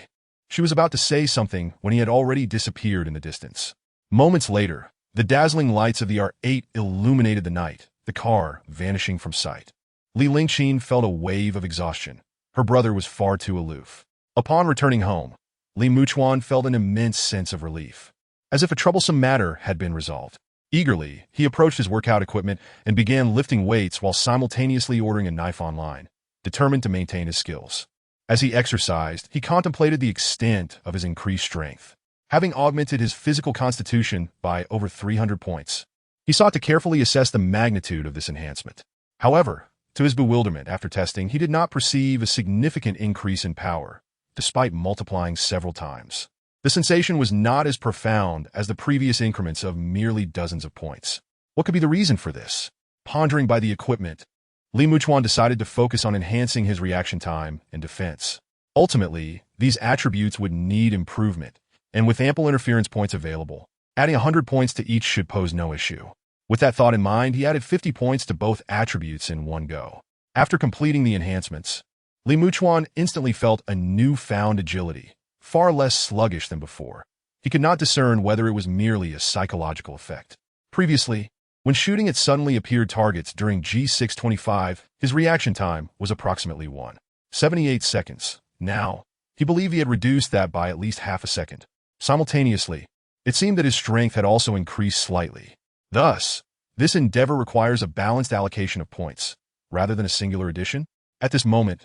she was about to say something when he had already disappeared in the distance. Moments later, the dazzling lights of the R8 illuminated the night, the car vanishing from sight. Li Lingqin felt a wave of exhaustion. Her brother was far too aloof. Upon returning home, Li Muchuan felt an immense sense of relief, as if a troublesome matter had been resolved. Eagerly, he approached his workout equipment and began lifting weights while simultaneously ordering a knife online, determined to maintain his skills. As he exercised, he contemplated the extent of his increased strength. Having augmented his physical constitution by over 300 points, he sought to carefully assess the magnitude of this enhancement. However, to his bewilderment after testing, he did not perceive a significant increase in power, despite multiplying several times. The sensation was not as profound as the previous increments of merely dozens of points. What could be the reason for this? Pondering by the equipment, Li Muchuan decided to focus on enhancing his reaction time and defense. Ultimately, these attributes would need improvement, and with ample interference points available, adding 100 points to each should pose no issue. With that thought in mind, he added 50 points to both attributes in one go. After completing the enhancements, Li Muchuan instantly felt a newfound agility, far less sluggish than before. He could not discern whether it was merely a psychological effect. Previously, when shooting at suddenly appeared targets during G625, his reaction time was approximately 1.78 seconds. Now, he believed he had reduced that by at least half a second. Simultaneously, it seemed that his strength had also increased slightly. Thus, this endeavor requires a balanced allocation of points, rather than a singular addition. At this moment,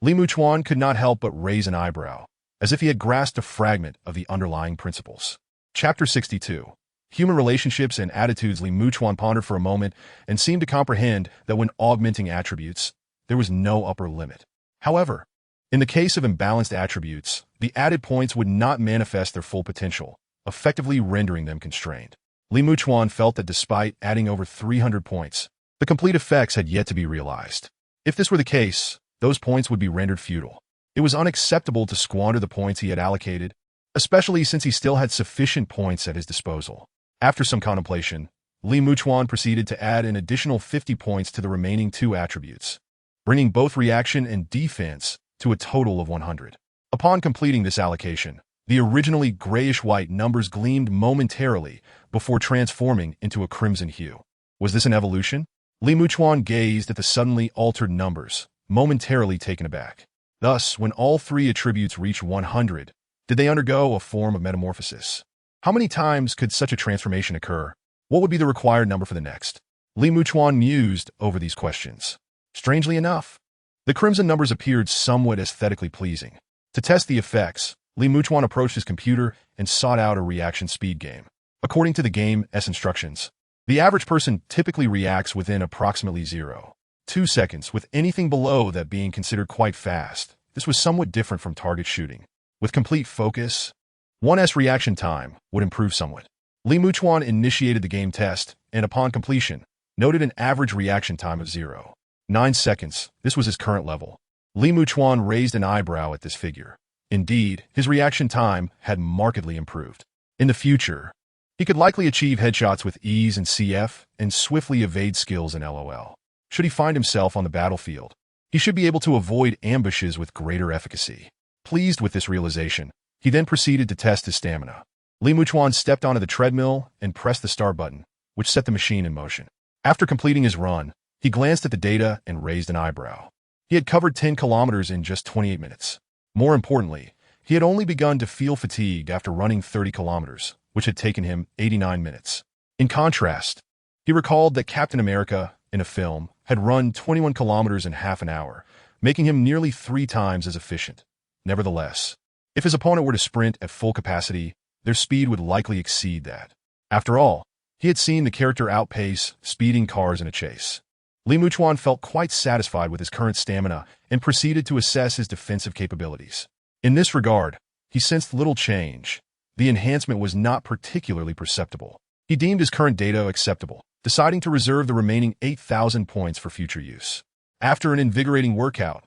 Li Muchuan could not help but raise an eyebrow, as if he had grasped a fragment of the underlying principles. Chapter 62. Human Relationships and Attitudes. Li Muchuan pondered for a moment and seemed to comprehend that when augmenting attributes, there was no upper limit. However, in the case of imbalanced attributes, the added points would not manifest their full potential, effectively rendering them constrained. Li Muchuan felt that despite adding over 300 points, the complete effects had yet to be realized. If this were the case, those points would be rendered futile. It was unacceptable to squander the points he had allocated, especially since he still had sufficient points at his disposal. After some contemplation, Li Muchuan proceeded to add an additional 50 points to the remaining two attributes, bringing both reaction and defense to a total of 100. Upon completing this allocation, the originally grayish-white numbers gleamed momentarily before transforming into a crimson hue. Was this an evolution? Li Muchuan gazed at the suddenly altered numbers, momentarily taken aback. Thus, when all three attributes reached 100, did they undergo a form of metamorphosis? How many times could such a transformation occur? What would be the required number for the next? Li Muchuan mused over these questions. Strangely enough, the crimson numbers appeared somewhat aesthetically pleasing. To test the effects, Li Muchuan approached his computer and sought out a reaction speed game. According to the game's instructions, the average person typically reacts within approximately 0.2 seconds, with anything below that being considered quite fast. This was somewhat different from target shooting. With complete focus, 1's reaction time would improve somewhat. Li Muchuan initiated the game test, and upon completion, noted an average reaction time of 0.9 seconds. This was his current level. Li Muchuan raised an eyebrow at this figure. Indeed, his reaction time had markedly improved. In the future, he could likely achieve headshots with ease in CF and swiftly evade skills in LOL. Should he find himself on the battlefield, he should be able to avoid ambushes with greater efficacy. Pleased with this realization, he then proceeded to test his stamina. Li Muchuan stepped onto the treadmill and pressed the start button, which set the machine in motion. After completing his run, he glanced at the data and raised an eyebrow. He had covered 10 kilometers in just 28 minutes. More importantly, he had only begun to feel fatigued after running 30 kilometers, which had taken him 89 minutes. In contrast, He recalled that Captain America, in a film, had run 21 kilometers in half an hour, making him nearly 3 times as efficient. Nevertheless, if his opponent were to sprint at full capacity, their speed would likely exceed that. After all, he had seen the character outpace speeding cars in a chase. Li Muchuan felt quite satisfied with his current stamina and proceeded to assess his defensive capabilities. In this regard, he sensed little change. The enhancement was not particularly perceptible. He deemed his current data acceptable, deciding to reserve the remaining 8,000 points for future use. After an invigorating workout,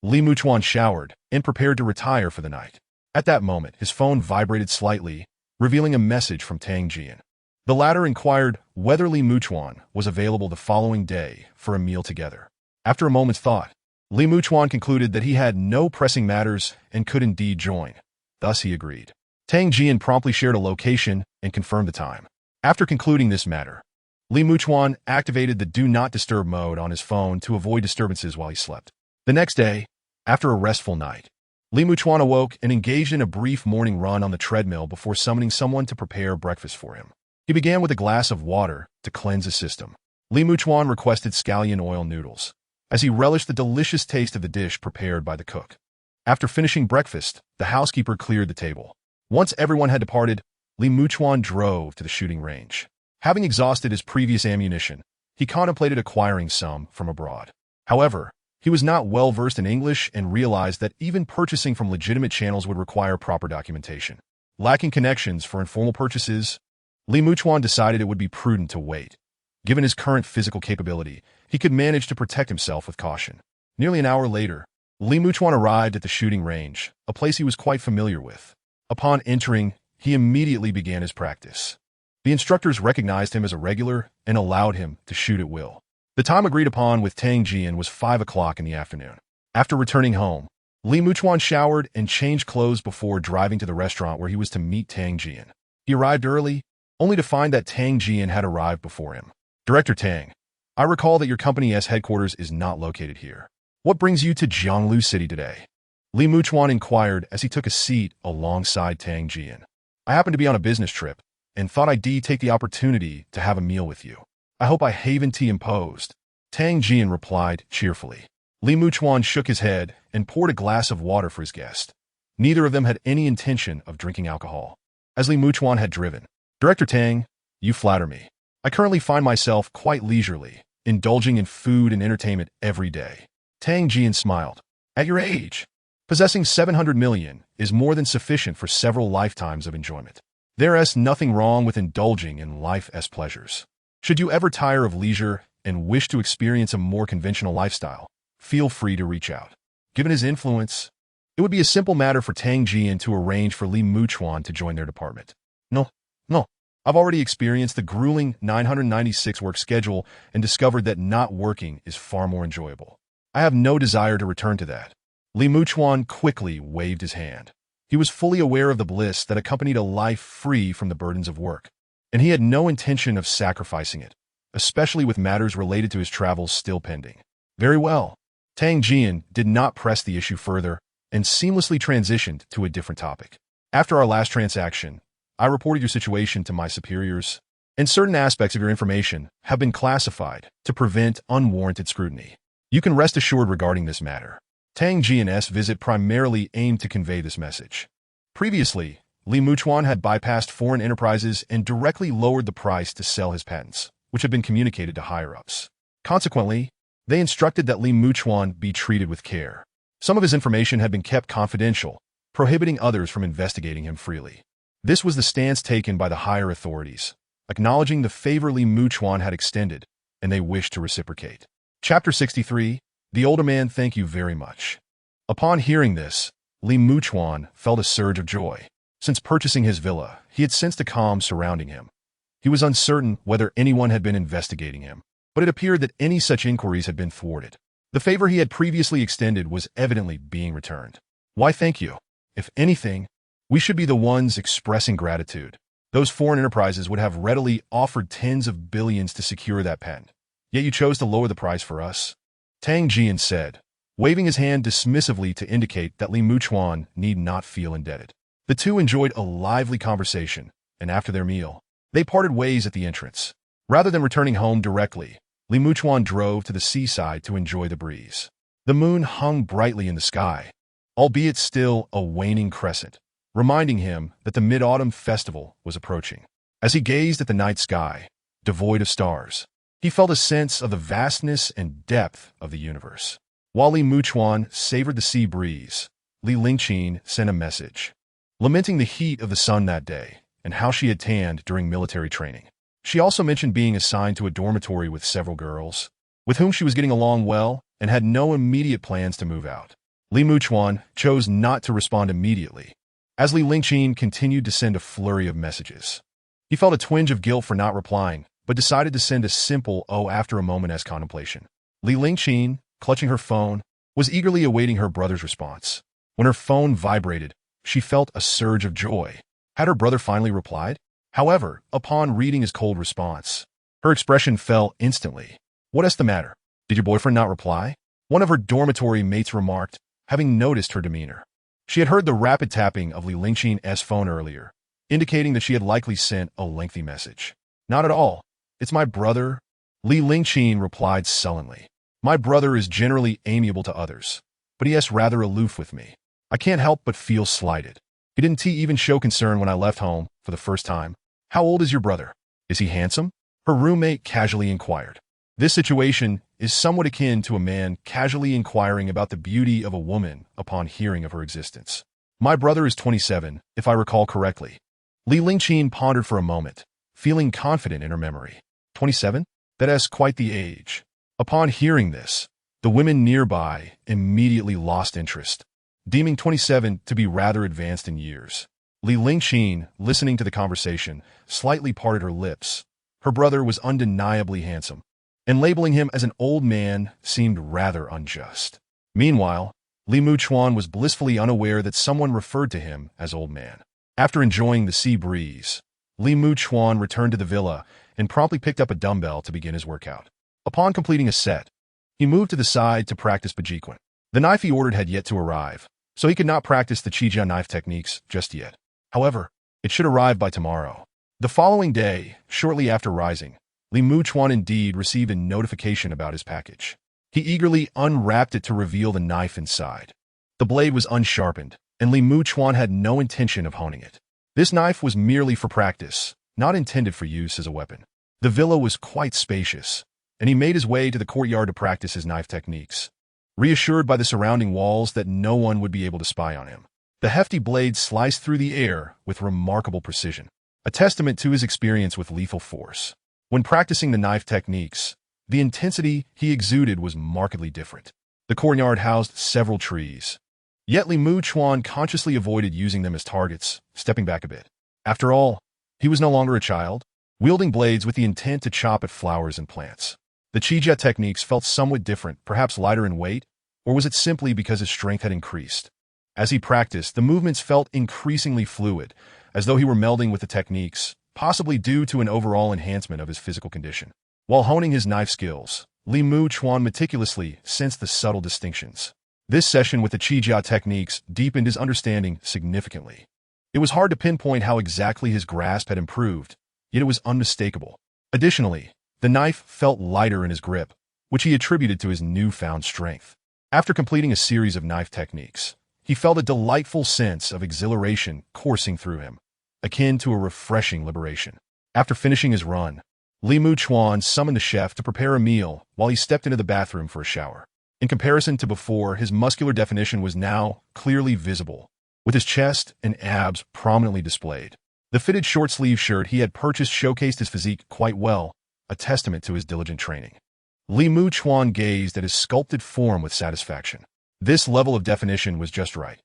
Li Muchuan showered and prepared to retire for the night. At that moment, his phone vibrated slightly, revealing a message from Tang Jian. The latter inquired whether Li Muchuan was available the following day for a meal together. After a moment's thought, Li Muchuan concluded that he had no pressing matters and could indeed join. Thus he agreed. Tang Jian promptly shared a location and confirmed the time. After concluding this matter, Li Muchuan activated the Do Not Disturb mode on his phone to avoid disturbances while he slept. The next day, after a restful night, Li Muchuan awoke and engaged in a brief morning run on the treadmill before summoning someone to prepare breakfast for him. He began with a glass of water to cleanse his system. Li Muchuan requested scallion oil noodles, as he relished the delicious taste of the dish prepared by the cook. After finishing breakfast, the housekeeper cleared the table. Once everyone had departed, Li Muchuan drove to the shooting range. Having exhausted his previous ammunition, he contemplated acquiring some from abroad. However, he was not well versed in English and realized that even purchasing from legitimate channels would require proper documentation. Lacking connections for informal purchases, Li Muchuan decided it would be prudent to wait. Given his current physical capability, he could manage to protect himself with caution. Nearly an hour later, Li Muchuan arrived at the shooting range, a place he was quite familiar with. Upon entering, he immediately began his practice. The instructors recognized him as a regular and allowed him to shoot at will. The time agreed upon with Tang Jian was 5 o'clock in the afternoon. After returning home, Li Muchuan showered and changed clothes before driving to the restaurant where he was to meet Tang Jian. He arrived early, only to find that Tang Jian had arrived before him. Director Tang, I recall that your company's headquarters is not located here. What brings you to Jianglu City today? Li Muchuan inquired as he took a seat alongside Tang Jian. I happen to be on a business trip and thought I'd take the opportunity to have a meal with you. I hope I haven't imposed. Tang Jian replied cheerfully. Li Muchuan shook his head and poured a glass of water for his guest. Neither of them had any intention of drinking alcohol. As Li Muchuan had driven, Director Tang, you flatter me. I currently find myself quite leisurely, indulging in food and entertainment every day. Tang Jian smiled. At your age, possessing 700 million is more than sufficient for several lifetimes of enjoyment. There's nothing wrong with indulging in life's pleasures. Should you ever tire of leisure and wish to experience a more conventional lifestyle, feel free to reach out. Given his influence, it would be a simple matter for Tang Jian to arrange for Li Muchuan to join their department. No, I've already experienced the grueling 996 work schedule and discovered that not working is far more enjoyable. I have no desire to return to that. Li Muchuan quickly waved his hand. He was fully aware of the bliss that accompanied a life free from the burdens of work, and he had no intention of sacrificing it, especially with matters related to his travels still pending. Very well. Tang Jian did not press the issue further and seamlessly transitioned to a different topic. After our last transaction, I reported your situation to my superiors, and certain aspects of your information have been classified to prevent unwarranted scrutiny. You can rest assured regarding this matter. Tang Jian's visit primarily aimed to convey this message. Previously, Li Muchuan had bypassed foreign enterprises and directly lowered the price to sell his patents, which had been communicated to higher-ups. Consequently, they instructed that Li Muchuan be treated with care. Some of his information had been kept confidential, prohibiting others from investigating him freely. This was the stance taken by the higher authorities, acknowledging the favor Li Muchuan had extended, and they wished to reciprocate. Chapter 63, The Older Man, Thank You Very Much. Upon hearing this, Li Muchuan felt a surge of joy. Since purchasing his villa, he had sensed a calm surrounding him. He was uncertain whether anyone had been investigating him, but it appeared that any such inquiries had been thwarted. The favor he had previously extended was evidently being returned. Why thank you? If anything, we should be the ones expressing gratitude. Those foreign enterprises would have readily offered tens of billions to secure that patent. Yet you chose to lower the price for us. Tang Jian said, waving his hand dismissively to indicate that Li Muchuan need not feel indebted. The two enjoyed a lively conversation, and after their meal, they parted ways at the entrance. Rather than returning home directly, Li Muchuan drove to the seaside to enjoy the breeze. The moon hung brightly in the sky, albeit still a waning crescent, reminding him that the Mid-Autumn Festival was approaching. As he gazed at the night sky, devoid of stars, he felt a sense of the vastness and depth of the universe. While Li Muchuan savored the sea breeze, Li Lingqin sent a message, lamenting the heat of the sun that day and how she had tanned during military training. She also mentioned being assigned to a dormitory with several girls, with whom she was getting along well and had no immediate plans to move out. Li Muchuan chose not to respond immediately, as Li Lingqin continued to send a flurry of messages. He felt a twinge of guilt for not replying, but decided to send a simple "oh" after a moment's contemplation. Li Lingqin, clutching her phone, was eagerly awaiting her brother's response. When her phone vibrated, she felt a surge of joy. Had her brother finally replied? However, upon reading his cold response, her expression fell instantly. "What's the matter? Did your boyfriend not reply?" one of her dormitory mates remarked, having noticed her demeanor. She had heard the rapid tapping of Li Lingqin's phone earlier, indicating that she had likely sent a lengthy message. "Not at all. It's my brother," Li Lingqin replied sullenly. "My brother is generally amiable to others, but he is rather aloof with me. I can't help but feel slighted. He didn't even show concern when I left home for the first time. How old is your brother? Is he handsome?" her roommate casually inquired. This situation is somewhat akin to a man casually inquiring about the beauty of a woman upon hearing of her existence. "My brother is 27, if I recall correctly." Li Lingqin pondered for a moment, feeling confident in her memory. 27? That is quite the age. Upon hearing this, the women nearby immediately lost interest, deeming 27 to be rather advanced in years. Li Lingqin, listening to the conversation, slightly parted her lips. Her brother was undeniably handsome, and labeling him as an old man seemed rather unjust. Meanwhile, Li Muchuan was blissfully unaware that someone referred to him as old man. After enjoying the sea breeze, Li Muchuan returned to the villa and promptly picked up a dumbbell to begin his workout. Upon completing a set, he moved to the side to practice Bajiquan. The knife he ordered had yet to arrive, so he could not practice the Qijia knife techniques just yet. However, it should arrive by tomorrow. The following day, shortly after rising, Li Muchuan indeed received a notification about his package. He eagerly unwrapped it to reveal the knife inside. The blade was unsharpened, and Li Muchuan had no intention of honing it. This knife was merely for practice, not intended for use as a weapon. The villa was quite spacious, and he made his way to the courtyard to practice his knife techniques, reassured by the surrounding walls that no one would be able to spy on him. The hefty blade sliced through the air with remarkable precision, a testament to his experience with lethal force. When practicing the knife techniques, the intensity he exuded was markedly different. The courtyard housed several trees, yet Li Muchuan consciously avoided using them as targets, stepping back a bit. After all, he was no longer a child, wielding blades with the intent to chop at flowers and plants. The Qijia techniques felt somewhat different, perhaps lighter in weight, or was it simply because his strength had increased? As he practiced, the movements felt increasingly fluid, as though he were melding with the techniques, possibly due to an overall enhancement of his physical condition. While honing his knife skills, Li Muchuan meticulously sensed the subtle distinctions. This session with the Qijia techniques deepened his understanding significantly. It was hard to pinpoint how exactly his grasp had improved, yet it was unmistakable. Additionally, the knife felt lighter in his grip, which he attributed to his newfound strength. After completing a series of knife techniques, he felt a delightful sense of exhilaration coursing through him, akin to a refreshing liberation. After finishing his run, Li Muchuan summoned the chef to prepare a meal while he stepped into the bathroom for a shower. In comparison to before, his muscular definition was now clearly visible, with his chest and abs prominently displayed. The fitted short-sleeve shirt he had purchased showcased his physique quite well, a testament to his diligent training. Li Muchuan gazed at his sculpted form with satisfaction. This level of definition was just right.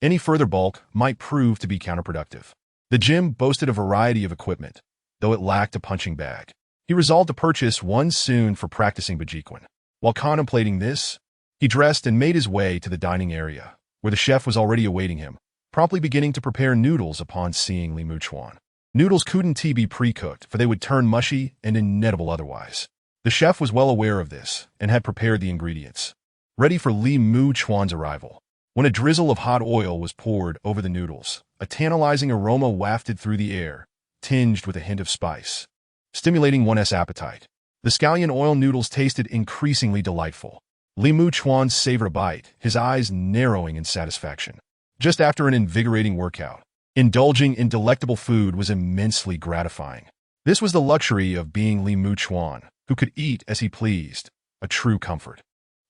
Any further bulk might prove to be counterproductive. The gym boasted a variety of equipment, though it lacked a punching bag. He resolved to purchase one soon for practicing Bajiquan. While contemplating this, he dressed and made his way to the dining area, where the chef was already awaiting him, promptly beginning to prepare noodles upon seeing Li Muchuan. Noodles couldn't be pre-cooked, for they would turn mushy and inedible otherwise. The chef was well aware of this and had prepared the ingredients, ready for Li Muchuan's arrival. When a drizzle of hot oil was poured over the noodles, a tantalizing aroma wafted through the air, tinged with a hint of spice. stimulating one's appetite. The scallion oil noodles tasted increasingly delightful. Li Muchuan savored a bite, his eyes narrowing in satisfaction. Just after an invigorating workout, indulging in delectable food was immensely gratifying. This was the luxury of being Li Muchuan, who could eat as he pleased, a true comfort.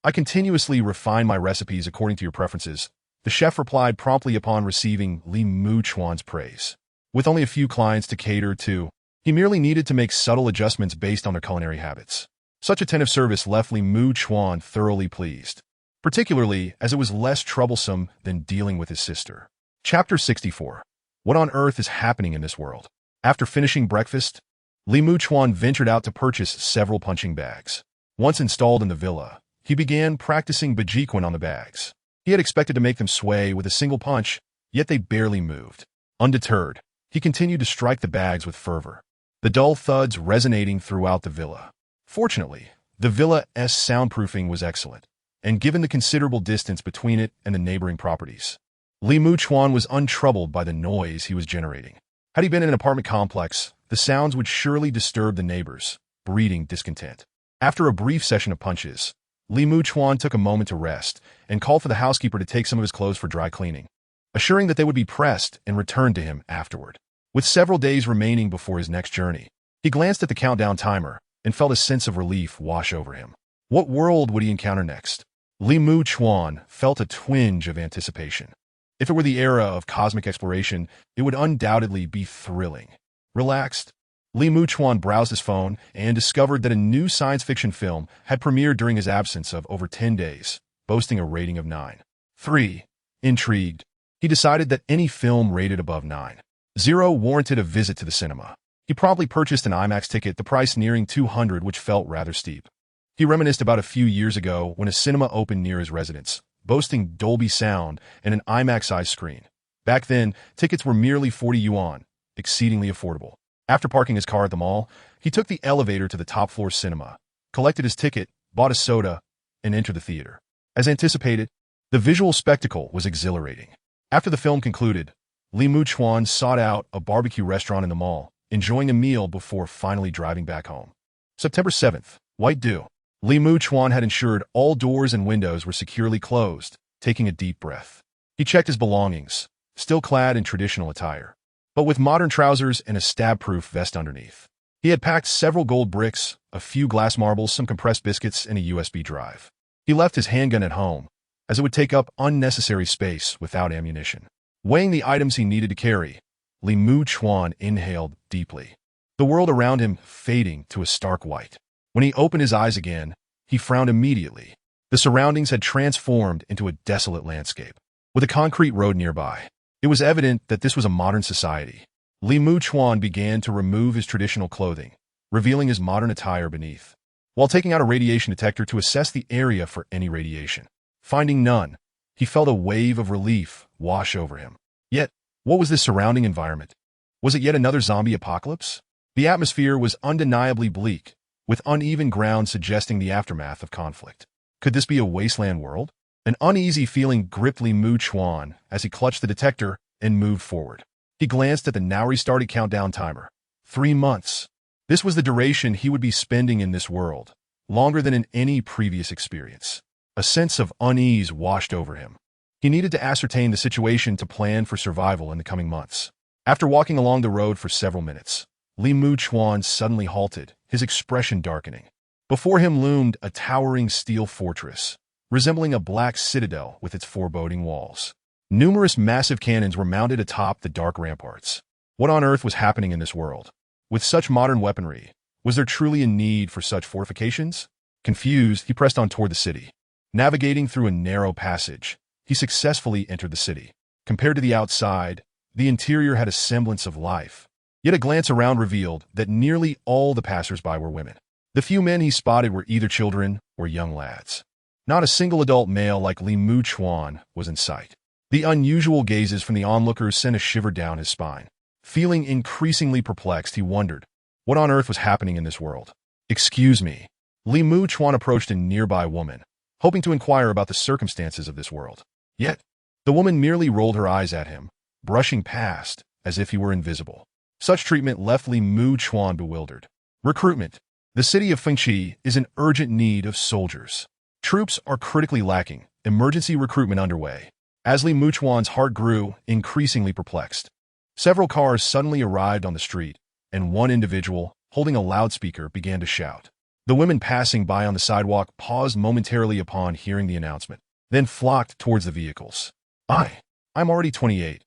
I continuously refine my recipes according to your preferences, the chef replied promptly upon receiving Li Muchuan's praise. With only a few clients to cater to, he merely needed to make subtle adjustments based on their culinary habits. Such attentive service left Li Muchuan thoroughly pleased, particularly as it was less troublesome than dealing with his sister. Chapter 64. What on earth is happening in this world? After finishing breakfast, Li Muchuan ventured out to purchase several punching bags. Once installed in the villa, he began practicing Bajiquan on the bags. He had expected to make them sway with a single punch, yet they barely moved. Undeterred, he continued to strike the bags with fervor, the dull thuds resonating throughout the villa. Fortunately, the villa's soundproofing was excellent, and given the considerable distance between it and the neighboring properties, Li Muchuan was untroubled by the noise he was generating. Had he been in an apartment complex, the sounds would surely disturb the neighbors, breeding discontent. After a brief session of punches, Li Muchuan took a moment to rest and called for the housekeeper to take some of his clothes for dry cleaning, assuring that they would be pressed and returned to him afterward. With several days remaining before his next journey, he glanced at the countdown timer and felt a sense of relief wash over him. What world would he encounter next? Li Muchuan felt a twinge of anticipation. If it were the era of cosmic exploration, it would undoubtedly be thrilling. Relaxed, Li Muchuan browsed his phone and discovered that a new science fiction film had premiered during his absence of over 10 days, boasting a rating of 9.3. Intrigued, he decided that any film rated above 9.0 warranted a visit to the cinema. He promptly purchased an IMAX ticket, the price nearing $200, which felt rather steep. He reminisced about a few years ago when a cinema opened near his residence, boasting Dolby sound and an IMAX-sized screen. Back then, tickets were merely 40 yuan, exceedingly affordable. After parking his car at the mall, he took the elevator to the top-floor cinema, collected his ticket, bought a soda, and entered the theater. As anticipated, the visual spectacle was exhilarating. After the film concluded, Li Muchuan sought out a barbecue restaurant in the mall, enjoying a meal before finally driving back home. September 7th, White Dew. Li Muchuan had ensured all doors and windows were securely closed, taking a deep breath. He checked his belongings, still clad in traditional attire, but with modern trousers and a stab-proof vest underneath. He had packed several gold bricks, a few glass marbles, some compressed biscuits, and a USB drive. He left his handgun at home, as it would take up unnecessary space without ammunition. Weighing the items he needed to carry, Li Muchuan inhaled deeply, the world around him fading to a stark white. When he opened his eyes again, he frowned immediately. The surroundings had transformed into a desolate landscape, with a concrete road nearby. It was evident that this was a modern society. Li Muchuan began to remove his traditional clothing, revealing his modern attire beneath, while taking out a radiation detector to assess the area for any radiation. Finding none, he felt a wave of relief wash over him. Yet, what was this surrounding environment? Was it yet another zombie apocalypse? The atmosphere was undeniably bleak, with uneven ground suggesting the aftermath of conflict. Could this be a wasteland world? An uneasy feeling gripped Li Muchuan as he clutched the detector and moved forward. He glanced at the now restarted countdown timer. 3 months. This was the duration he would be spending in this world, longer than in any previous experience. A sense of unease washed over him. He needed to ascertain the situation to plan for survival in the coming months. After walking along the road for several minutes, Li Muchuan suddenly halted, his expression darkening. Before him loomed a towering steel fortress, resembling a black citadel with its foreboding walls. Numerous massive cannons were mounted atop the dark ramparts. What on earth was happening in this world? With such modern weaponry, was there truly a need for such fortifications? Confused, he pressed on toward the city. Navigating through a narrow passage, he successfully entered the city. Compared to the outside, the interior had a semblance of life. Yet a glance around revealed that nearly all the passers-by were women. The few men he spotted were either children or young lads. Not a single adult male like Li Muchuan was in sight. The unusual gazes from the onlookers sent a shiver down his spine. Feeling increasingly perplexed, he wondered, what on earth was happening in this world? Excuse me. Li Muchuan approached a nearby woman, hoping to inquire about the circumstances of this world. Yet, the woman merely rolled her eyes at him, brushing past as if he were invisible. Such treatment left Li Muchuan bewildered. Recruitment. The city of Fengqi is in urgent need of soldiers. Troops are critically lacking. Emergency recruitment underway. As Li Muchuan's heart grew, increasingly perplexed. Several cars suddenly arrived on the street, and one individual, holding a loudspeaker, began to shout. The women passing by on the sidewalk paused momentarily upon hearing the announcement, then flocked towards the vehicles. I'm already 28.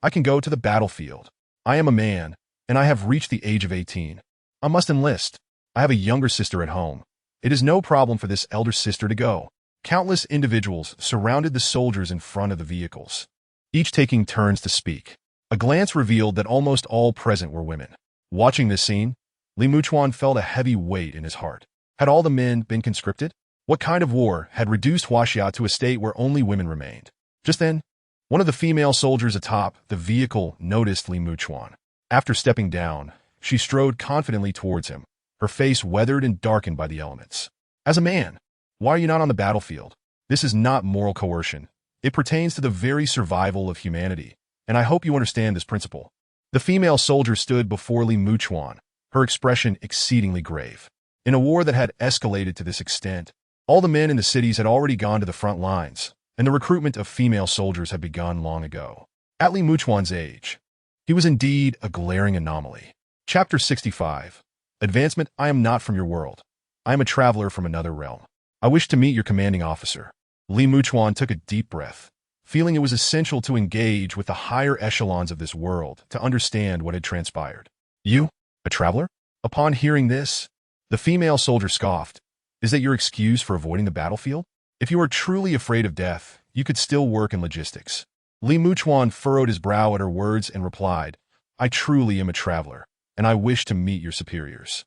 I can go to the battlefield. I am a man, and I have reached the age of 18. I must enlist. I have a younger sister at home. It is no problem for this elder sister to go. Countless individuals surrounded the soldiers in front of the vehicles, each taking turns to speak. A glance revealed that almost all present were women. Watching this scene, Li Muchuan felt a heavy weight in his heart. Had all the men been conscripted? What kind of war had reduced Huaxia to a state where only women remained? Just then, one of the female soldiers atop the vehicle noticed Li Muchuan. After stepping down, she strode confidently towards him, her face weathered and darkened by the elements. As a man, why are you not on the battlefield? This is not moral coercion. It pertains to the very survival of humanity, and I hope you understand this principle. The female soldier stood before Li Muchuan, her expression exceedingly grave. In a war that had escalated to this extent, all the men in the cities had already gone to the front lines, and the recruitment of female soldiers had begun long ago. At Li Muchuan's age, he was indeed a glaring anomaly. Chapter 65. Advancement. I am not from your world. I am a traveler from another realm. I wish to meet your commanding officer. Li Muchuan took a deep breath, feeling it was essential to engage with the higher echelons of this world to understand what had transpired. You, a traveler? Upon hearing this, the female soldier scoffed. Is that your excuse for avoiding the battlefield? If you are truly afraid of death, you could still work in logistics. Li Muchuan furrowed his brow at her words and replied, I truly am a traveler, and I wish to meet your superiors.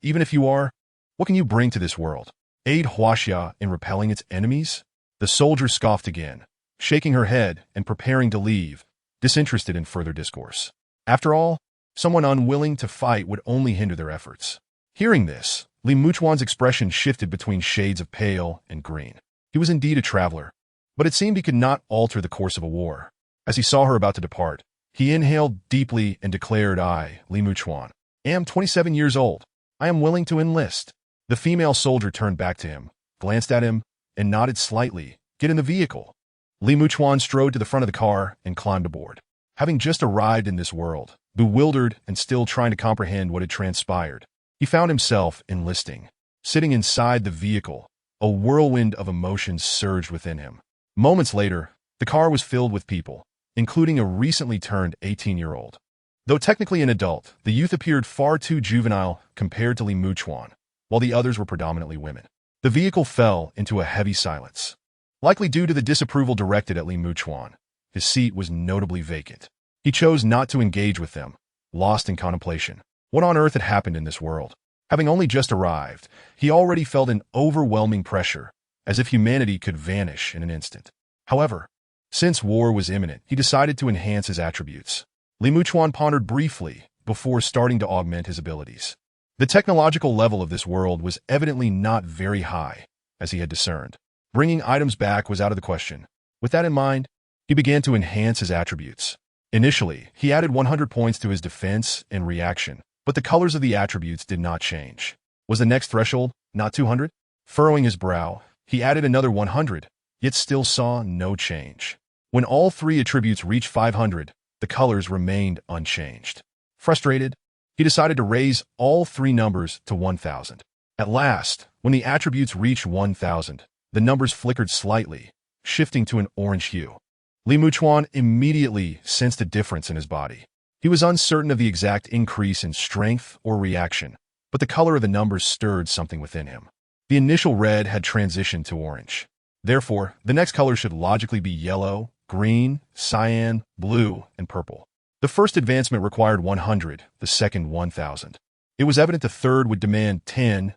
Even if you are, what can you bring to this world? Aid Huaxia in repelling its enemies? The soldier scoffed again, shaking her head and preparing to leave, disinterested in further discourse. After all, someone unwilling to fight would only hinder their efforts. Hearing this, Li Muchuan's expression shifted between shades of pale and green. He was indeed a traveler, but it seemed he could not alter the course of a war. As he saw her about to depart, he inhaled deeply and declared, I, Li Muchuan, am 27 years old. I am willing to enlist. The female soldier turned back to him, glanced at him, and nodded slightly. Get in the vehicle. Li Muchuan strode to the front of the car and climbed aboard. Having just arrived in this world, bewildered and still trying to comprehend what had transpired, he found himself enlisting. Sitting inside the vehicle, a whirlwind of emotions surged within him. Moments later, the car was filled with people, including a recently turned 18-year-old. Though technically an adult, the youth appeared far too juvenile compared to Li Muchuan, while the others were predominantly women. The vehicle fell into a heavy silence. Likely due to the disapproval directed at Li Muchuan, his seat was notably vacant. He chose not to engage with them, lost in contemplation. What on earth had happened in this world? Having only just arrived, he already felt an overwhelming pressure, as if humanity could vanish in an instant. However, since war was imminent, he decided to enhance his attributes. Li Muchuan pondered briefly before starting to augment his abilities. The technological level of this world was evidently not very high, as he had discerned. Bringing items back was out of the question. With that in mind, he began to enhance his attributes. Initially, he added 100 points to his defense and reaction, but the colors of the attributes did not change. Was the next threshold not 200? Furrowing his brow, he added another 100, yet still saw no change. When all three attributes reached 500, the colors remained unchanged. Frustrated, he decided to raise all three numbers to 1,000. At last, when the attributes reached 1,000, the numbers flickered slightly, shifting to an orange hue. Li Muchuan immediately sensed a difference in his body. He was uncertain of the exact increase in strength or reaction, but the color of the numbers stirred something within him. The initial red had transitioned to orange. Therefore, the next color should logically be yellow, green, cyan, blue, and purple. The first advancement required 100, the second 1,000. It was evident the third would demand 10,000.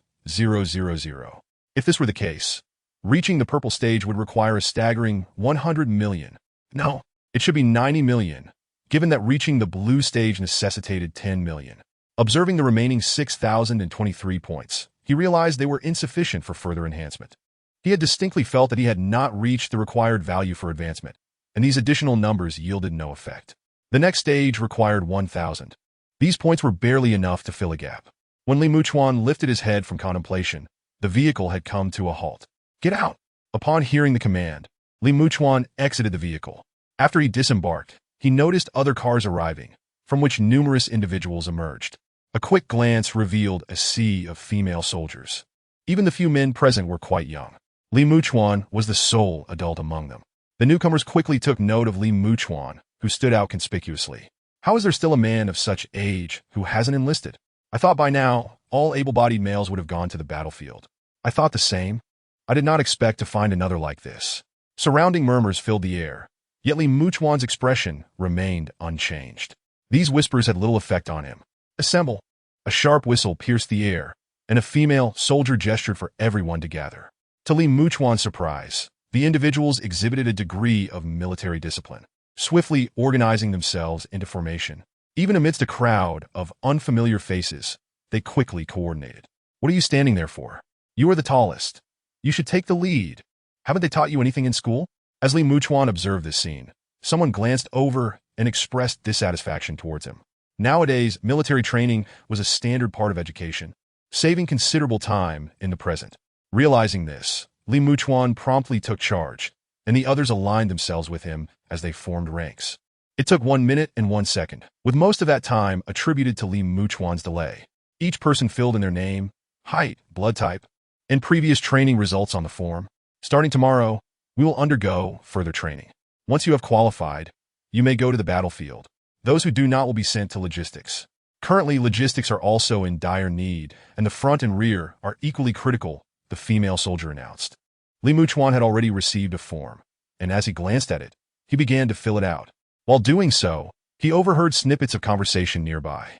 If this were the case, reaching the purple stage would require a staggering 100 million. No, it should be 90 million, given that reaching the blue stage necessitated 10 million. Observing the remaining 6,023 points, he realized they were insufficient for further enhancement. He had distinctly felt that he had not reached the required value for advancement, and these additional numbers yielded no effect. The next stage required 1,000. These points were barely enough to fill a gap. When Li Muchuan lifted his head from contemplation, the vehicle had come to a halt. "Get out!" Upon hearing the command, Li Muchuan exited the vehicle. After he disembarked, he noticed other cars arriving, from which numerous individuals emerged. A quick glance revealed a sea of female soldiers. Even the few men present were quite young. Li Muchuan was the sole adult among them. The newcomers quickly took note of Li Muchuan, who stood out conspicuously. How is there still a man of such age who hasn't enlisted? I thought by now, all able-bodied males would have gone to the battlefield. I thought the same. I did not expect to find another like this. Surrounding murmurs filled the air, yet Li Muchuan's expression remained unchanged. These whispers had little effect on him. "Assemble!" A sharp whistle pierced the air, and a female soldier gestured for everyone to gather. To Li Muchuan's surprise, the individuals exhibited a degree of military discipline, swiftly organizing themselves into formation. Even amidst a crowd of unfamiliar faces, they quickly coordinated. "What are you standing there for? You are the tallest. You should take the lead. Haven't they taught you anything in school?" As Li Muchuan observed this scene, someone glanced over and expressed dissatisfaction towards him. Nowadays, military training was a standard part of education, saving considerable time in the present. Realizing this, Li Muchuan promptly took charge, and the others aligned themselves with him as they formed ranks. It took 1 minute and 1 second, with most of that time attributed to Li Muchuan's delay. Each person filled in their name, height, blood type, and previous training results on the form. "Starting tomorrow, we will undergo further training. Once you have qualified, you may go to the battlefield. Those who do not will be sent to logistics. Currently, logistics are also in dire need, and the front and rear are equally critical," the female soldier announced. Li Muchuan had already received a form, and as he glanced at it, he began to fill it out. While doing so, he overheard snippets of conversation nearby.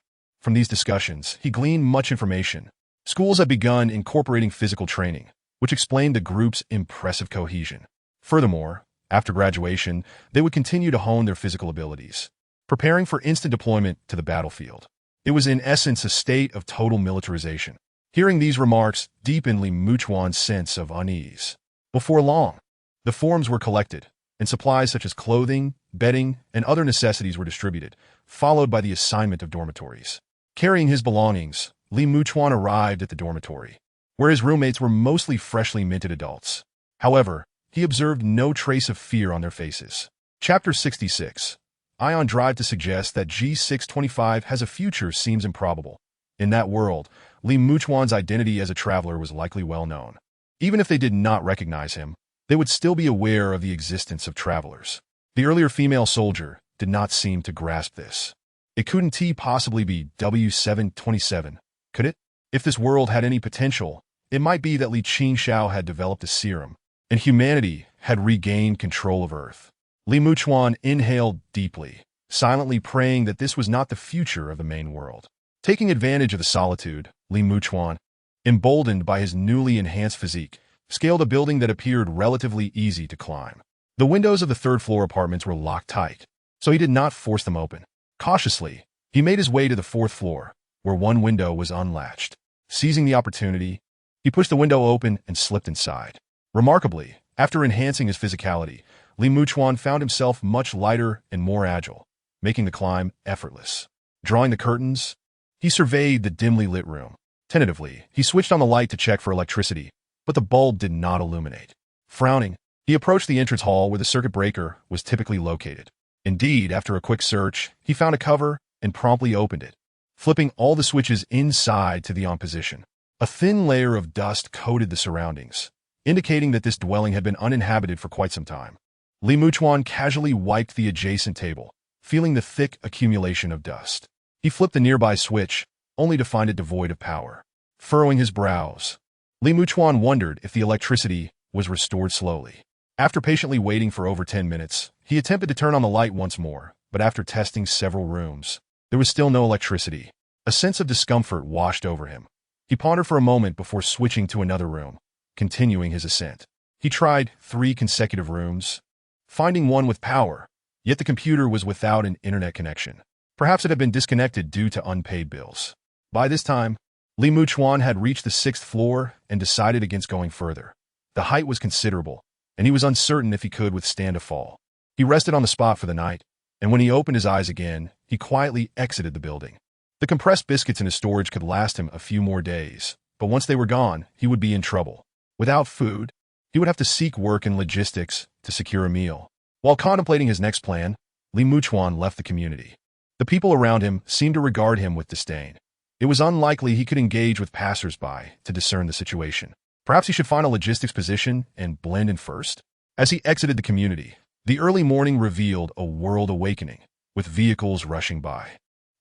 From these discussions, he gleaned much information. Schools had begun incorporating physical training, which explained the group's impressive cohesion. Furthermore, after graduation, they would continue to hone their physical abilities, preparing for instant deployment to the battlefield. It was in essence a state of total militarization. Hearing these remarks deepened Li Muchuan's sense of unease. Before long, the forms were collected, and supplies such as clothing, bedding, and other necessities were distributed, followed by the assignment of dormitories. Carrying his belongings, Li Muchuan arrived at the dormitory, where his roommates were mostly freshly minted adults. However, he observed no trace of fear on their faces. Chapter 66. Ion drive to suggest that G625 has a future seems improbable. In that world, Li Muchuan's identity as a traveler was likely well known. Even if they did not recognize him, they would still be aware of the existence of travelers. The earlier female soldier did not seem to grasp this. It couldn't possibly be W727, could it? If this world had any potential, it might be that Li Qingxiao had developed a serum, and humanity had regained control of Earth. Li Muchuan inhaled deeply, silently praying that this was not the future of the main world. Taking advantage of the solitude, Li Muchuan, emboldened by his newly enhanced physique, scaled a building that appeared relatively easy to climb. The windows of the third-floor apartments were locked tight, so he did not force them open. Cautiously, he made his way to the 4th floor, where one window was unlatched. Seizing the opportunity, he pushed the window open and slipped inside. Remarkably, after enhancing his physicality, Li Muchuan found himself much lighter and more agile, making the climb effortless. Drawing the curtains, he surveyed the dimly lit room. Tentatively, he switched on the light to check for electricity, but the bulb did not illuminate. Frowning, he approached the entrance hall where the circuit breaker was typically located. Indeed, after a quick search, he found a cover and promptly opened it, flipping all the switches inside to the on position. A thin layer of dust coated the surroundings, indicating that this dwelling had been uninhabited for quite some time. Li Muchuan casually wiped the adjacent table, feeling the thick accumulation of dust. He flipped the nearby switch, only to find it devoid of power. Furrowing his brows, Li Muchuan wondered if the electricity was restored slowly. After patiently waiting for over 10 minutes, he attempted to turn on the light once more, but after testing several rooms, there was still no electricity. A sense of discomfort washed over him. He pondered for a moment before switching to another room, continuing his ascent. He tried 3 consecutive rooms, finding one with power, yet the computer was without an internet connection. Perhaps it had been disconnected due to unpaid bills. By this time, Li Muchuan had reached the 6th floor and decided against going further. The height was considerable, and he was uncertain if he could withstand a fall. He rested on the spot for the night, and when he opened his eyes again, he quietly exited the building. The compressed biscuits in his storage could last him a few more days, but once they were gone, he would be in trouble. Without food, he would have to seek work in logistics to secure a meal. While contemplating his next plan, Li Muchuan left the community. The people around him seemed to regard him with disdain. It was unlikely he could engage with passers-by to discern the situation. Perhaps he should find a logistics position and blend in first? As he exited the community, the early morning revealed a world awakening, with vehicles rushing by.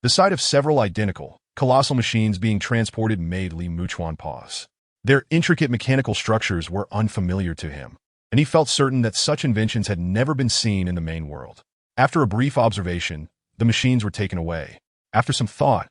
The sight of several identical, colossal machines being transported made Li Muchuan pause. Their intricate mechanical structures were unfamiliar to him, and he felt certain that such inventions had never been seen in the main world. After a brief observation, the machines were taken away. After some thought,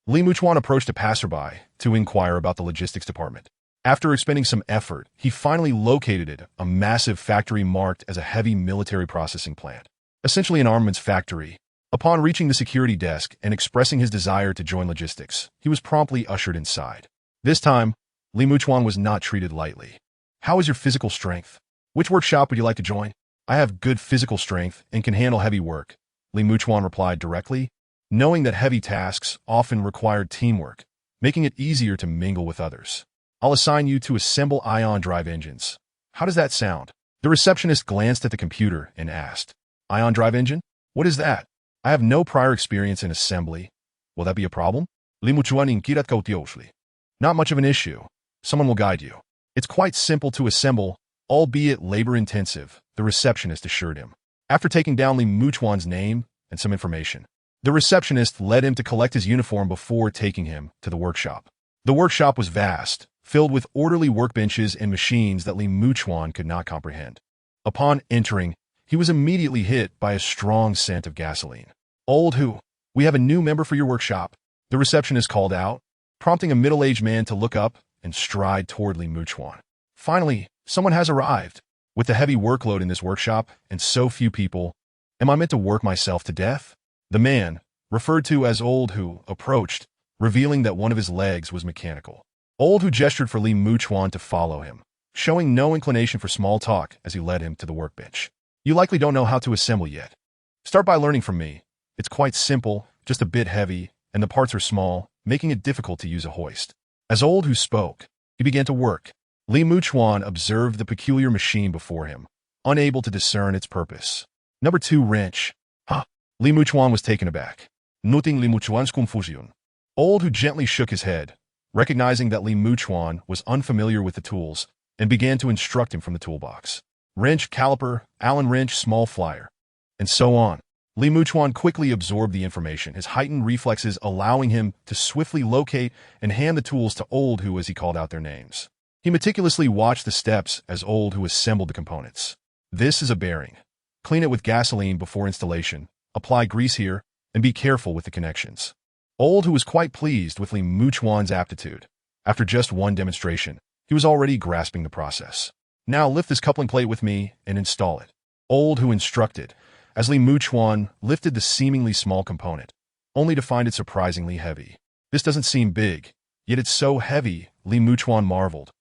Li Muchuan approached a passerby to inquire about the logistics department. After expending some effort, he finally located it, a massive factory marked as a heavy military processing plant, essentially an armaments factory. Upon reaching the security desk and expressing his desire to join logistics, he was promptly ushered inside. This time, Li Muchuan was not treated lightly. "How is your physical strength? Which workshop would you like to join?" "I have good physical strength and can handle heavy work," Li Muchuan replied directly, knowing that heavy tasks often required teamwork, making it easier to mingle with others. "I'll assign you to assemble ion drive engines." "How does that sound?" The receptionist glanced at the computer and asked, "Ion drive engine? What is that?" "I have no prior experience in assembly. Will that be a problem?" Li Muchuan inquirat cautelosely. "Not much of an issue. Someone will guide you. It's quite simple to assemble, albeit labor-intensive," the receptionist assured him. After taking down Li Muchuan's name and some information, the receptionist led him to collect his uniform before taking him to the workshop. The workshop was vast, filled with orderly workbenches and machines that Li Muchuan could not comprehend. Upon entering, he was immediately hit by a strong scent of gasoline. "Old who? We have a new member for your workshop," the receptionist called out, prompting a middle-aged man to look up and stride toward Li Muchuan. "Finally, someone has arrived. With the heavy workload in this workshop and so few people, am I meant to work myself to death?" The man, referred to as Old Who, approached, revealing that one of his legs was mechanical. Old Who gestured for Li Muchuan to follow him, showing no inclination for small talk as he led him to the workbench. "You likely don't know how to assemble yet. Start by learning from me. It's quite simple, just a bit heavy, and the parts are small, making it difficult to use a hoist." As Old Who spoke, he began to work. Li Muchuan observed the peculiar machine before him, unable to discern its purpose. "Number 2 wrench." "Huh?" Li Muchuan was taken aback. "Noting Li Muchuan's confusion." Old Who gently shook his head, recognizing that Li Muchuan was unfamiliar with the tools, and began to instruct him from the toolbox. "Wrench, caliper, Allen wrench, small flyer," and so on. Li Muchuan quickly absorbed the information, his heightened reflexes allowing him to swiftly locate and hand the tools to Old Who as he called out their names. He meticulously watched the steps as Old Who assembled the components. "This is a bearing. Clean it with gasoline before installation, apply grease here, and be careful with the connections." Old Who was quite pleased with Li Muchuan's aptitude. After just one demonstration, he was already grasping the process. "Now lift this coupling plate with me and install it," Old Who instructed, as Li Muchuan lifted the seemingly small component, only to find it surprisingly heavy. "This doesn't seem big, yet it's so heavy," Li Muchuan marveled,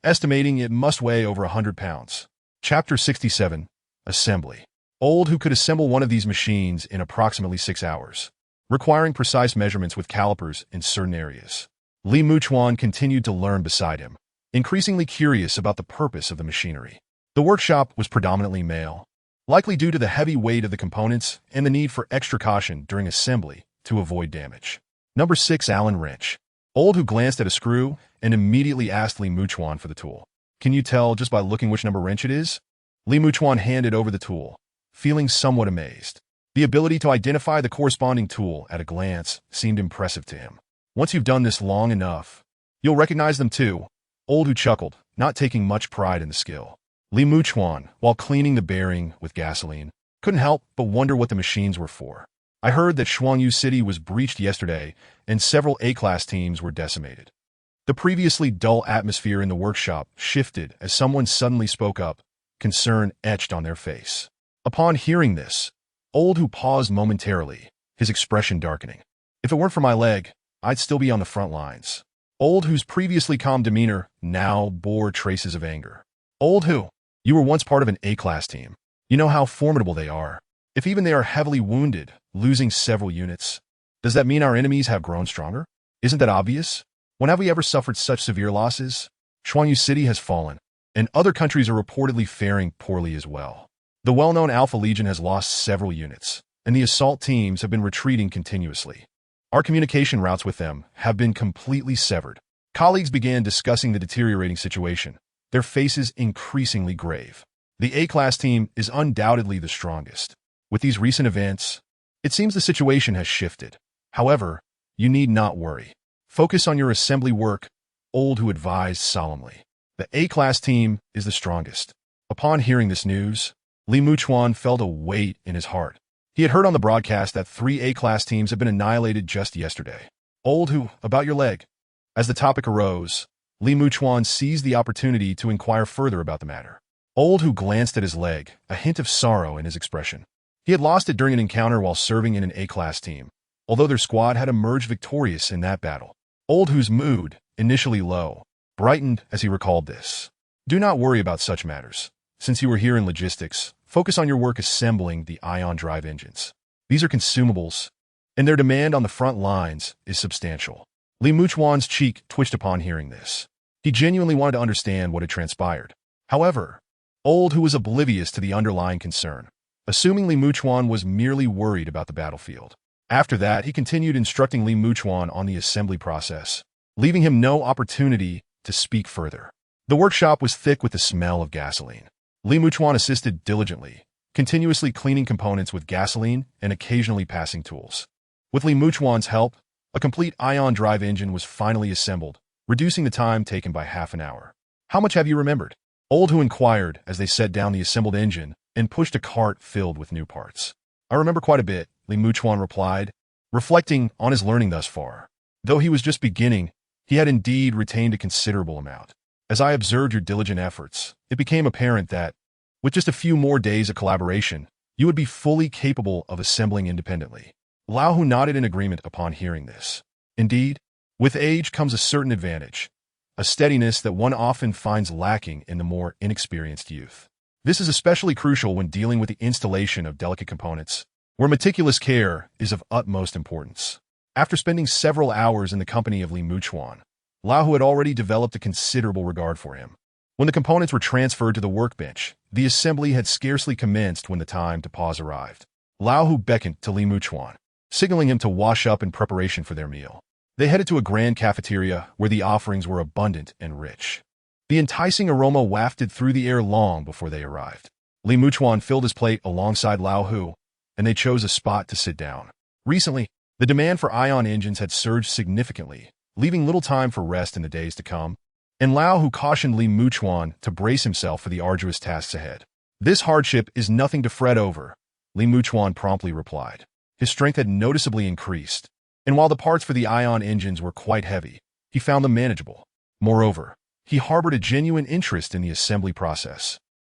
estimating it must weigh over 100 pounds. Chapter 67, Assembly. Old Who could assemble one of these machines in approximately 6 hours, requiring precise measurements with calipers in certain areas. Li Muchuan continued to learn beside him, increasingly curious about the purpose of the machinery. The workshop was predominantly male, likely due to the heavy weight of the components and the need for extra caution during assembly to avoid damage. Number 6 Allen wrench. Old Who glanced at a screw and immediately asked Li Muchuan for the tool. "Can you tell just by looking which number wrench it is?" Li Muchuan handed over the tool, feeling somewhat amazed. The ability to identify the corresponding tool at a glance seemed impressive to him. "Once you've done this long enough, you'll recognize them too," Old Who chuckled, not taking much pride in the skill. Li Muchuan, while cleaning the bearing with gasoline, couldn't help but wonder what the machines were for. "I heard that Shuangyu City was breached yesterday and several A-class teams were decimated." The previously dull atmosphere in the workshop shifted as someone suddenly spoke up, concern etched on their face. Upon hearing this, Old Who paused momentarily, his expression darkening. "If it weren't for my leg, I'd still be on the front lines." Old Who's previously calm demeanor now bore traces of anger. "Old Who, you were once part of an A-class team. You know how formidable they are. If even they are heavily wounded, losing several units." Does that mean our enemies have grown stronger? Isn't that obvious? When have we ever suffered such severe losses? Xuanyu City has fallen, and other countries are reportedly faring poorly as well. The well-known Alpha Legion has lost several units, and the assault teams have been retreating continuously. Our communication routes with them have been completely severed. Colleagues began discussing the deteriorating situation, their faces increasingly grave. The A-class team is undoubtedly the strongest. With these recent events, it seems the situation has shifted. However, you need not worry. Focus on your assembly work, Old Who advised solemnly. The A-class team is the strongest. Upon hearing this news, Muchuan felt a weight in his heart. He had heard on the broadcast that 3 A-class teams had been annihilated just yesterday. Old Who, about your leg. As the topic arose, Muchuan seized the opportunity to inquire further about the matter. Old Who glanced at his leg, a hint of sorrow in his expression. He had lost it during an encounter while serving in an A-class team, although their squad had emerged victorious in that battle. Old Who's mood, initially low, brightened as he recalled this. Do not worry about such matters. Since you were here in logistics, focus on your work assembling the ion drive engines. These are consumables, and their demand on the front lines is substantial. Muchuan's cheek twitched upon hearing this. He genuinely wanted to understand what had transpired. However, Old Who was oblivious to the underlying concern, assuming Muchuan was merely worried about the battlefield. After that, he continued instructing Muchuan on the assembly process, leaving him no opportunity to speak further. The workshop was thick with the smell of gasoline. Muchuan assisted diligently, continuously cleaning components with gasoline and occasionally passing tools. With Muchuan's help, a complete ion drive engine was finally assembled, reducing the time taken by half an hour. How much have you remembered? Old Who inquired as they set down the assembled engine and pushed a cart filled with new parts. I remember quite a bit, Muchuan replied, reflecting on his learning thus far. Though he was just beginning, he had indeed retained a considerable amount. As I observed your diligent efforts, it became apparent that, with just a few more days of collaboration, you would be fully capable of assembling independently. Lao Hu nodded in agreement upon hearing this. Indeed, with age comes a certain advantage, a steadiness that one often finds lacking in the more inexperienced youth. This is especially crucial when dealing with the installation of delicate components, where meticulous care is of utmost importance. After spending several hours in the company of Muchuan, Lao Hu had already developed a considerable regard for him. When the components were transferred to the workbench, the assembly had scarcely commenced when the time to pause arrived. Lao Hu beckoned to Muchuan, signaling him to wash up in preparation for their meal. They headed to a grand cafeteria where the offerings were abundant and rich. The enticing aroma wafted through the air long before they arrived. Muchuan filled his plate alongside Lao Hu, and they chose a spot to sit down. Recently, the demand for ion engines had surged significantly, leaving little time for rest in the days to come, and Lao Hu cautioned Muchuan to brace himself for the arduous tasks ahead. This hardship is nothing to fret over, Muchuan promptly replied. His strength had noticeably increased, and while the parts for the ion engines were quite heavy, he found them manageable. Moreover, he harbored a genuine interest in the assembly process,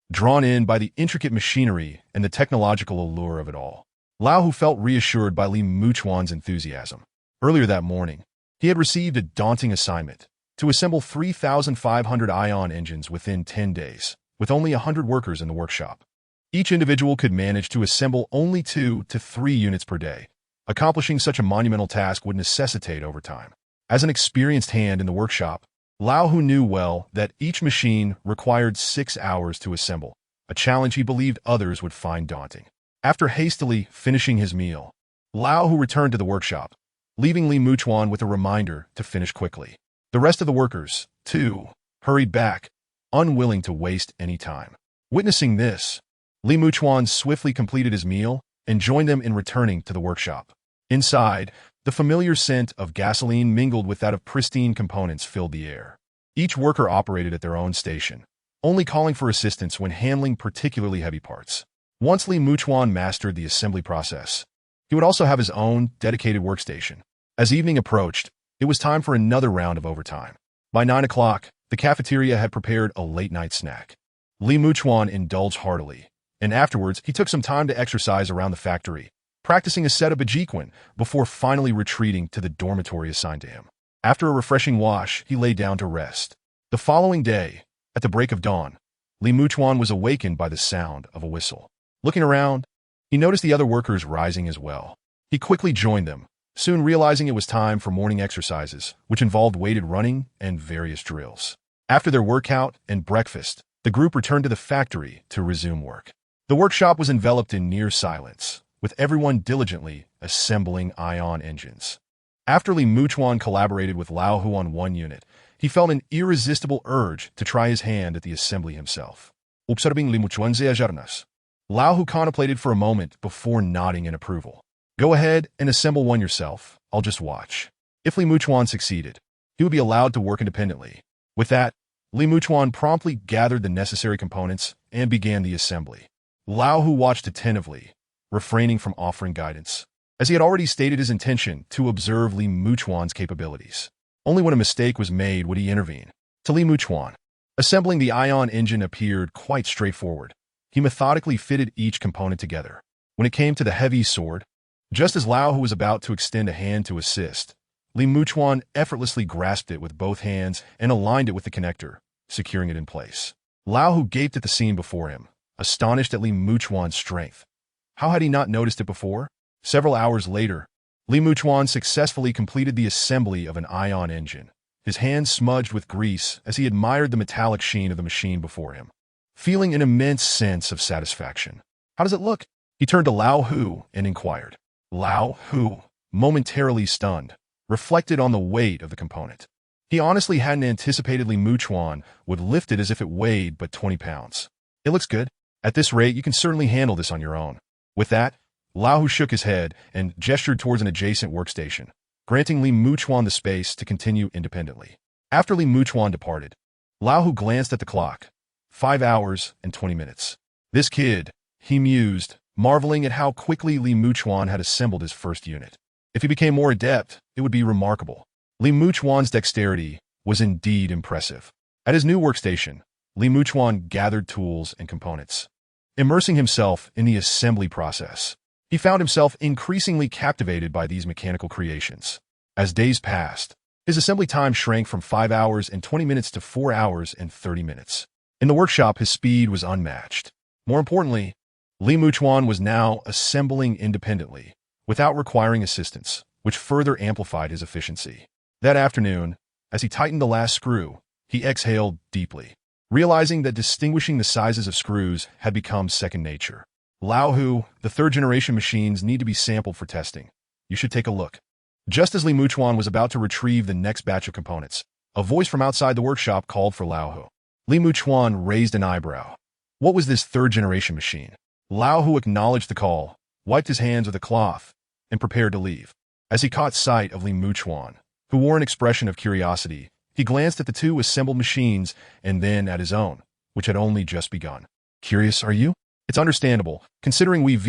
drawn in by the intricate machinery and the technological allure of it all. Lao Hu felt reassured by Muchuan's enthusiasm. Earlier that morning, he had received a daunting assignment to assemble 3,500 ion engines within 10 days, with only 100 workers in the workshop. Each individual could manage to assemble only 2 to 3 units per day. Accomplishing such a monumental task would necessitate overtime. As an experienced hand in the workshop, Lao Hu knew well that each machine required 6 hours to assemble, a challenge he believed others would find daunting. After hastily finishing his meal, Lao Hu returned to the workshop, leaving Muchuan with a reminder to finish quickly. The rest of the workers, too, hurried back, unwilling to waste any time. Witnessing this, Muchuan swiftly completed his meal and joined them in returning to the workshop. Inside, the familiar scent of gasoline mingled with that of pristine components filled the air. Each worker operated at their own station, only calling for assistance when handling particularly heavy parts. Once Muchuan mastered the assembly process, he would also have his own dedicated workstation. As evening approached, it was time for another round of overtime. By 9 o'clock, the cafeteria had prepared a late-night snack. Muchuan indulged heartily, and afterwards he took some time to exercise around the factory, practicing a set of Bajiquan before finally retreating to the dormitory assigned to him. After a refreshing wash, he lay down to rest. The following day, at the break of dawn, Muchuan was awakened by the sound of a whistle. Looking around, he noticed the other workers rising as well. He quickly joined them, soon realizing it was time for morning exercises, which involved weighted running and various drills. After their workout and breakfast, the group returned to the factory to resume work. The workshop was enveloped in near silence, with everyone diligently assembling ion engines. After Li Muchuan collaborated with Lao Hu on one unit, he felt an irresistible urge to try his hand at the assembly himself. Observing Li Muchuan's ajarnas, Lao Hu contemplated for a moment before nodding in approval. Go ahead and assemble one yourself. I'll just watch. If Li Muchuan succeeded, he would be allowed to work independently. With that, Li Muchuan promptly gathered the necessary components and began the assembly. Lao Hu watched attentively, refraining from offering guidance, as he had already stated his intention to observe Li Muchuan's capabilities. Only when a mistake was made would he intervene. To Li Muchuan, assembling the ion engine appeared quite straightforward. He methodically fitted each component together. When it came to the heavy sword, just as Lao Hu was about to extend a hand to assist, Li Muchuan effortlessly grasped it with both hands and aligned it with the connector, securing it in place. Lao Hu gaped at the scene before him, astonished at Li Muchuan's strength. How had he not noticed it before? Several hours later, Li Muchuan successfully completed the assembly of an ion engine, his hands smudged with grease as he admired the metallic sheen of the machine before him, feeling an immense sense of satisfaction. How does it look? He turned to Lao Hu and inquired. Lao Hu, momentarily stunned, reflected on the weight of the component. He honestly hadn't anticipated Li Muchuan would lift it as if it weighed but 20 pounds. It looks good. At this rate, you can certainly handle this on your own. With that, Lao Hu shook his head and gestured towards an adjacent workstation, granting Li Muchuan the space to continue independently. After Li Muchuan departed, Lao Hu glanced at the clock. 5 hours and 20 minutes. This kid, he mused, marveling at how quickly Li Muchuan had assembled his first unit. If he became more adept, it would be remarkable. Li Muchuan's dexterity was indeed impressive. At his new workstation, Li Muchuan gathered tools and components. Immersing himself in the assembly process, he found himself increasingly captivated by these mechanical creations. As days passed, his assembly time shrank from 5 hours and 20 minutes to 4 hours and 30 minutes. In the workshop, his speed was unmatched. More importantly, Li Muchuan was now assembling independently, without requiring assistance, which further amplified his efficiency. That afternoon, as he tightened the last screw, he exhaled deeply, realizing that distinguishing the sizes of screws had become second nature. Lao Hu, the third-generation machines need to be sampled for testing. You should take a look. Just as Li Muchuan was about to retrieve the next batch of components, a voice from outside the workshop called for Lao Hu. Li Muchuan raised an eyebrow. What was this third-generation machine? Lao Hu acknowledged the call, wiped his hands with a cloth, and prepared to leave. As he caught sight of Li Muchuan, who wore an expression of curiosity, he glanced at the two assembled machines and then at his own, which had only just begun. Curious, are you? It's understandable, considering we've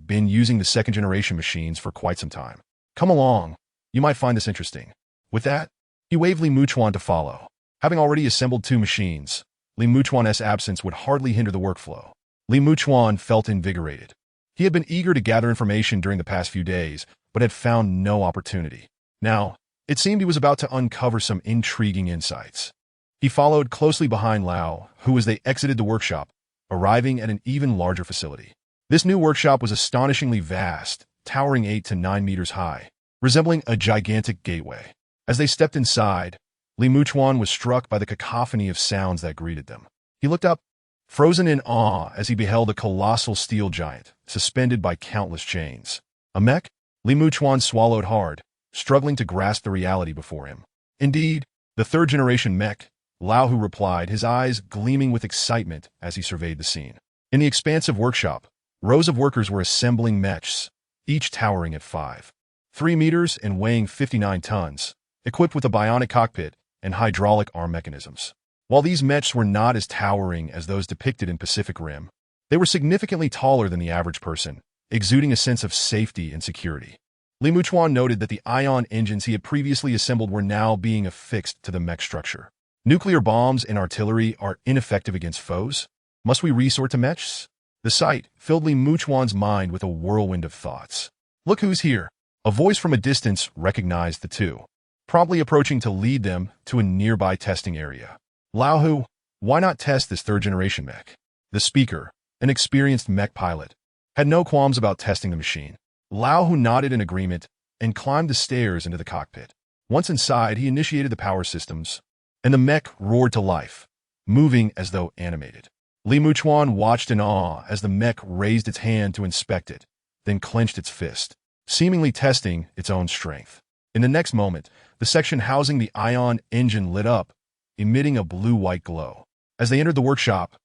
been using the second-generation machines for quite some time. Come along. You might find this interesting. With that, he waved Li Muchuan to follow. Having already assembled 2 machines, Li Muchuan's absence would hardly hinder the workflow. Li Muchuan felt invigorated. He had been eager to gather information during the past few days, but had found no opportunity. Now, it seemed he was about to uncover some intriguing insights. He followed closely behind Lao, who as they exited the workshop, arriving at an even larger facility. This new workshop was astonishingly vast, towering 8 to 9 meters high, resembling a gigantic gateway. As they stepped inside, Li Muchuan was struck by the cacophony of sounds that greeted them. He looked up, frozen in awe as he beheld a colossal steel giant, suspended by countless chains. A mech? Li Muchuan swallowed hard, struggling to grasp the reality before him. Indeed, the third-generation mech, Lao Hu replied, his eyes gleaming with excitement as he surveyed the scene. In the expansive workshop, rows of workers were assembling mechs, each towering at 5.3 meters and weighing 59 tons, equipped with a bionic cockpit and hydraulic arm mechanisms. While these mechs were not as towering as those depicted in Pacific Rim, they were significantly taller than the average person, exuding a sense of safety and security. Li Muchuan noted that the ion engines he had previously assembled were now being affixed to the mech structure. Nuclear bombs and artillery are ineffective against foes. Must we resort to mechs? The sight filled Li Muchuan's mind with a whirlwind of thoughts. Look who's here. A voice from a distance recognized the two, promptly approaching to lead them to a nearby testing area. Lao Hu, why not test this third-generation mech? The speaker, an experienced mech pilot, had no qualms about testing the machine. Lao Hu nodded in agreement and climbed the stairs into the cockpit. Once inside, he initiated the power systems, and the mech roared to life, moving as though animated. Li Muchuan watched in awe as the mech raised its hand to inspect it, then clenched its fist, seemingly testing its own strength. In the next moment, the section housing the ion engine lit up, emitting a blue-white glow. As they entered the workshop,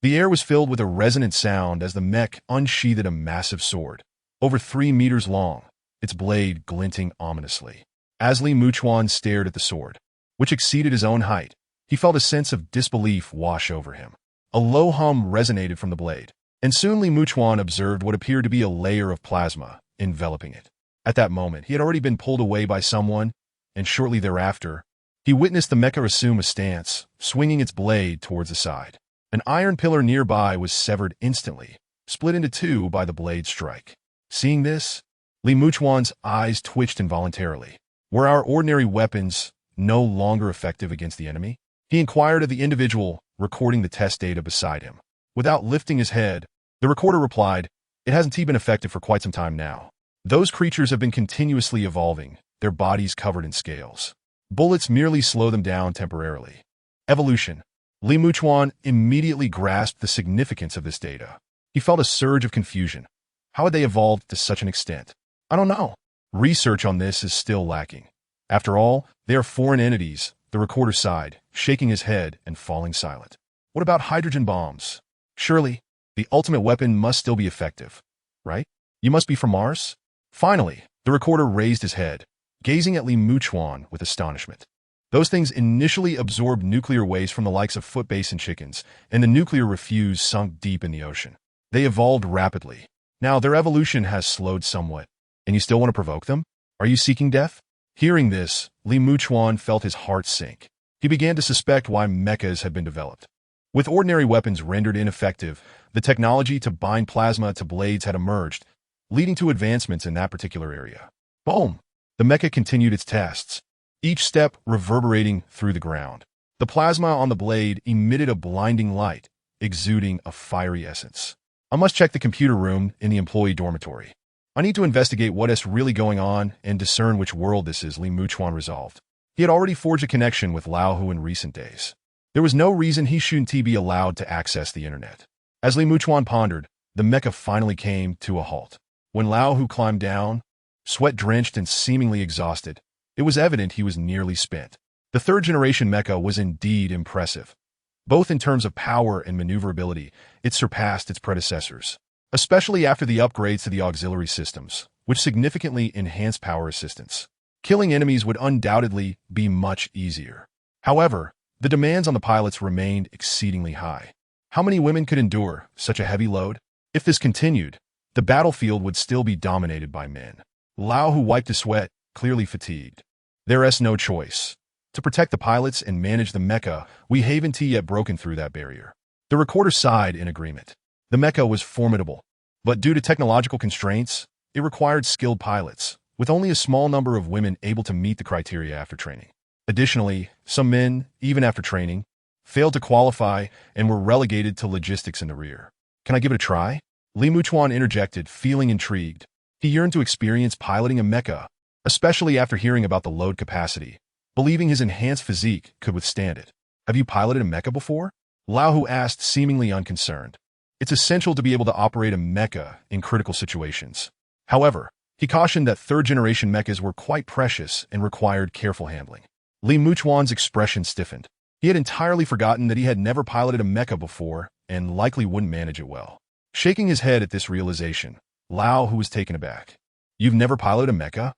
the air was filled with a resonant sound as the mech unsheathed a massive sword, over 3 meters long, its blade glinting ominously. As Li Muchuan stared at the sword, which exceeded his own height, he felt a sense of disbelief wash over him. A low hum resonated from the blade, and soon Li Muchuan observed what appeared to be a layer of plasma enveloping it. At that moment, he had already been pulled away by someone, and shortly thereafter, he witnessed the mecha assume a stance, swinging its blade towards the side. An iron pillar nearby was severed instantly, split into two by the blade strike. Seeing this, Li Muchuan's eyes twitched involuntarily. Were our ordinary weapons no longer effective against the enemy? He inquired of the individual recording the test data beside him. Without lifting his head, the recorder replied, "It hasn't been effective for quite some time now. Those creatures have been continuously evolving, their bodies covered in scales. Bullets merely slow them down temporarily." Evolution. Li Muchuan immediately grasped the significance of this data. He felt a surge of confusion. How had they evolved to such an extent? I don't know. Research on this is still lacking. After all, they are foreign entities, the recorder sighed, shaking his head and falling silent. What about hydrogen bombs? Surely, the ultimate weapon must still be effective, right? You must be from Mars? Finally, the recorder raised his head, gazing at Li Muchuan with astonishment. Those things initially absorbed nuclear waste from the likes of foot basin chickens, and the nuclear refuse sunk deep in the ocean. They evolved rapidly. Now, their evolution has slowed somewhat, and you still want to provoke them? Are you seeking death? Hearing this, Li Muchuan felt his heart sink. He began to suspect why mechas had been developed. With ordinary weapons rendered ineffective, the technology to bind plasma to blades had emerged, leading to advancements in that particular area. Boom! The mecha continued its tests, each step reverberating through the ground. The plasma on the blade emitted a blinding light, exuding a fiery essence. I must check the computer room in the employee dormitory. I need to investigate what is really going on and discern which world this is, Li Muchuan resolved. He had already forged a connection with Laohu in recent days. There was no reason he shouldn't be allowed to access the internet. As Li Muchuan pondered, the mecha finally came to a halt. When Laohu climbed down, sweat-drenched and seemingly exhausted, it was evident he was nearly spent. The third-generation mecha was indeed impressive. Both in terms of power and maneuverability, it surpassed its predecessors, especially after the upgrades to the auxiliary systems, which significantly enhanced power assistance. Killing enemies would undoubtedly be much easier. However, the demands on the pilots remained exceedingly high. How many women could endure such a heavy load? If this continued, the battlefield would still be dominated by men. Laohu wiped his sweat, clearly fatigued. There's no choice. To protect the pilots and manage the mecha, we haven't yet broken through that barrier. The recorder sighed in agreement. The mecha was formidable, but due to technological constraints, it required skilled pilots, with only a small number of women able to meet the criteria after training. Additionally, some men, even after training, failed to qualify and were relegated to logistics in the rear. Can I give it a try? Li Muchuan interjected, feeling intrigued. He yearned to experience piloting a mecha, especially after hearing about the load capacity, believing his enhanced physique could withstand it. Have you piloted a mecha before? Laohu asked, seemingly unconcerned. It's essential to be able to operate a mecha in critical situations. However, he cautioned that third-generation mechas were quite precious and required careful handling. Li Muchuan's expression stiffened. He had entirely forgotten that he had never piloted a mecha before and likely wouldn't manage it well. Shaking his head at this realization, Laohu was taken aback. You've never piloted a mecha?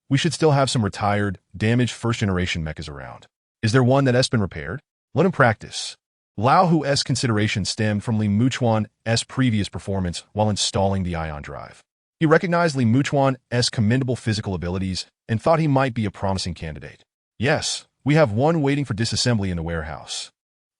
We should still have some retired, damaged first-generation mechas around. Is there one that has been repaired? Let him practice. Laohu's consideration stemmed from Li Muchuan's previous performance while installing the ion drive. He recognized Li Muchuan's commendable physical abilities and thought he might be a promising candidate. Yes, we have one waiting for disassembly in the warehouse.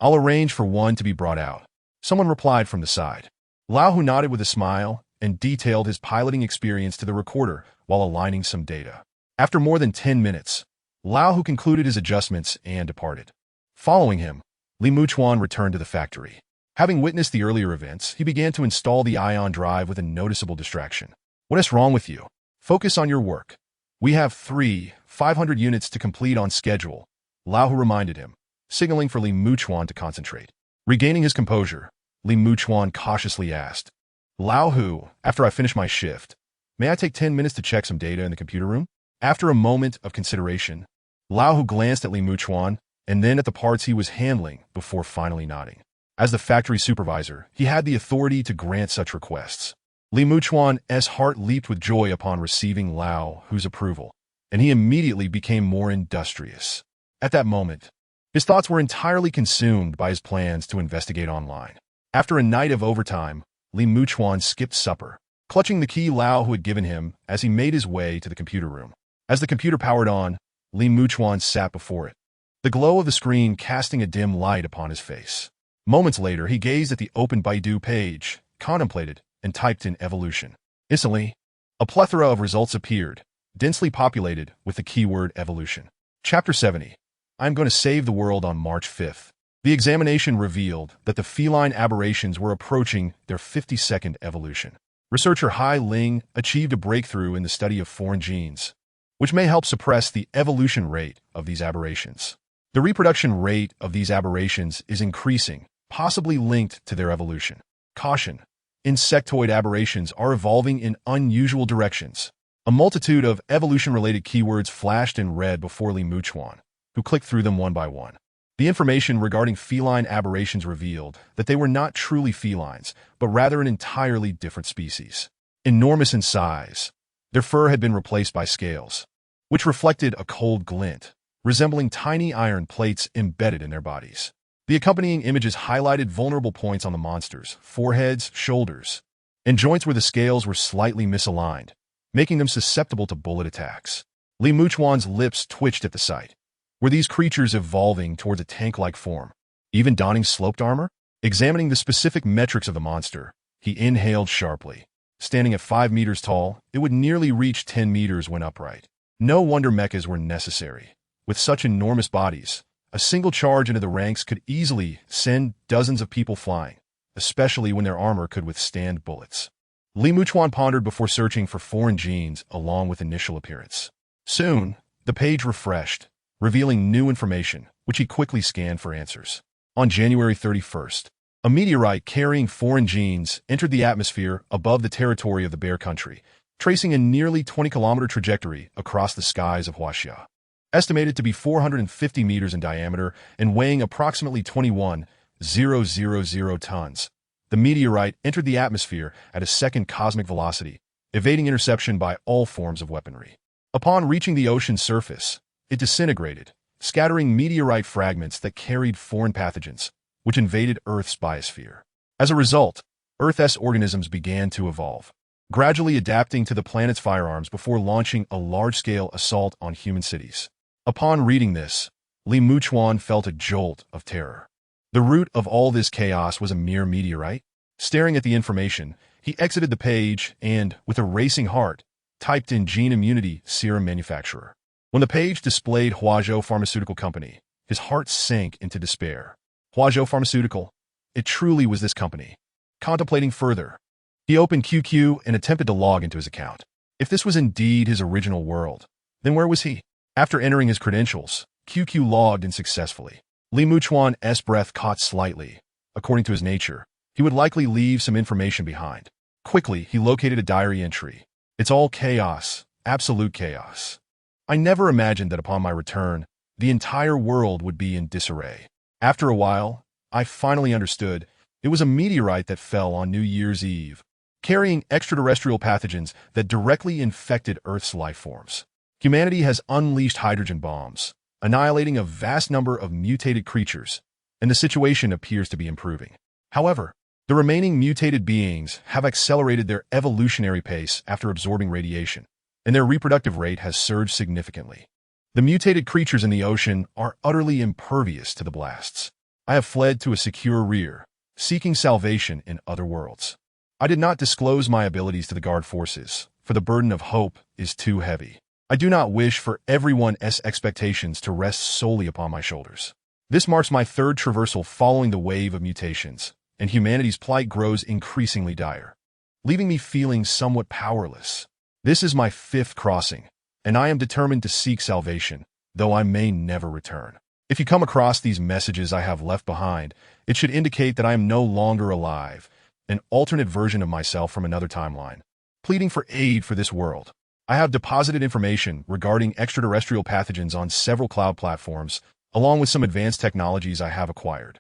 I'll arrange for one to be brought out. Someone replied from the side. Laohu nodded with a smile and detailed his piloting experience to the recorder while aligning some data. After more than 10 minutes, Laohu concluded his adjustments and departed. Following him, Li Muchuan returned to the factory. Having witnessed the earlier events, he began to install the ion drive with a noticeable distraction. What is wrong with you? Focus on your work. We have 500 units to complete on schedule, Lao Hu reminded him, signaling for Li Muchuan to concentrate. Regaining his composure, Li Muchuan cautiously asked, Lao Hu, after I finish my shift, may I take 10 minutes to check some data in the computer room? After a moment of consideration, Lao Hu glanced at Li Muchuan and then at the parts he was handling before finally nodding. As the factory supervisor, he had the authority to grant such requests. Li Muchuan's heart leaped with joy upon receiving Lao Hu's approval, and he immediately became more industrious. At that moment, his thoughts were entirely consumed by his plans to investigate online. After a night of overtime, Li Muchuan skipped supper, clutching the key Lao Hu had given him as he made his way to the computer room. As the computer powered on, Li Muchuan sat before it, the glow of the screen casting a dim light upon his face. Moments later, he gazed at the open Baidu page, contemplated, and typed in evolution. Instantly, a plethora of results appeared, densely populated with the keyword evolution. Chapter 70. I'm going to save the world on March 5th. The examination revealed that the feline aberrations were approaching their 52nd evolution. Researcher Hai Ling achieved a breakthrough in the study of foreign genes, which may help suppress the evolution rate of these aberrations. The reproduction rate of these aberrations is increasing, possibly linked to their evolution. Caution. Insectoid aberrations are evolving in unusual directions. A multitude of evolution-related keywords flashed in red before Li Muchuan, who clicked through them one by one. The information regarding feline aberrations revealed that they were not truly felines, but rather an entirely different species. Enormous in size, their fur had been replaced by scales, which reflected a cold glint, resembling tiny iron plates embedded in their bodies. The accompanying images highlighted vulnerable points on the monsters, foreheads, shoulders, and joints where the scales were slightly misaligned, making them susceptible to bullet attacks. Li Muchuan's lips twitched at the sight. Were these creatures evolving towards a tank-like form, even donning sloped armor? Examining the specific metrics of the monster, he inhaled sharply. Standing at 5 meters tall, it would nearly reach 10 meters when upright. No wonder mechas were necessary. With such enormous bodies, a single charge into the ranks could easily send dozens of people flying, especially when their armor could withstand bullets. Li Muchuan pondered before searching for foreign genes along with initial appearance. Soon, the page refreshed, revealing new information, which he quickly scanned for answers. On January 31st, a meteorite carrying foreign genes entered the atmosphere above the territory of the Bear Country, tracing a nearly 20-kilometer trajectory across the skies of Huaxia. Estimated to be 450 meters in diameter and weighing approximately 21,000 tons, the meteorite entered the atmosphere at a second cosmic velocity, evading interception by all forms of weaponry. Upon reaching the ocean's surface, it disintegrated, scattering meteorite fragments that carried foreign pathogens, which invaded Earth's biosphere. As a result, Earth's organisms began to evolve, gradually adapting to the planet's firearms before launching a large-scale assault on human cities. Upon reading this, Li Muchuan felt a jolt of terror. The root of all this chaos was a mere meteorite. Staring at the information, he exited the page and, with a racing heart, typed in gene immunity serum manufacturer. When the page displayed Huazhou Pharmaceutical Company, his heart sank into despair. Huazhou Pharmaceutical, it truly was this company. Contemplating further, he opened QQ and attempted to log into his account. If this was indeed his original world, then where was he? After entering his credentials, QQ logged in successfully. Li Muchuan's breath caught slightly. According to his nature, he would likely leave some information behind. Quickly, he located a diary entry. It's all chaos, absolute chaos. I never imagined that upon my return, the entire world would be in disarray. After a while, I finally understood. It was a meteorite that fell on New Year's Eve, carrying extraterrestrial pathogens that directly infected Earth's life forms. Humanity has unleashed hydrogen bombs, annihilating a vast number of mutated creatures, and the situation appears to be improving. However, the remaining mutated beings have accelerated their evolutionary pace after absorbing radiation, and their reproductive rate has surged significantly. The mutated creatures in the ocean are utterly impervious to the blasts. I have fled to a secure rear, seeking salvation in other worlds. I did not disclose my abilities to the guard forces, for the burden of hope is too heavy. I do not wish for everyone's expectations to rest solely upon my shoulders. This marks my third traversal following the wave of mutations, and humanity's plight grows increasingly dire, leaving me feeling somewhat powerless. This is my 5th crossing, and I am determined to seek salvation, though I may never return. If you come across these messages I have left behind, it should indicate that I am no longer alive, an alternate version of myself from another timeline, pleading for aid for this world. I have deposited information regarding extraterrestrial pathogens on several cloud platforms, along with some advanced technologies I have acquired.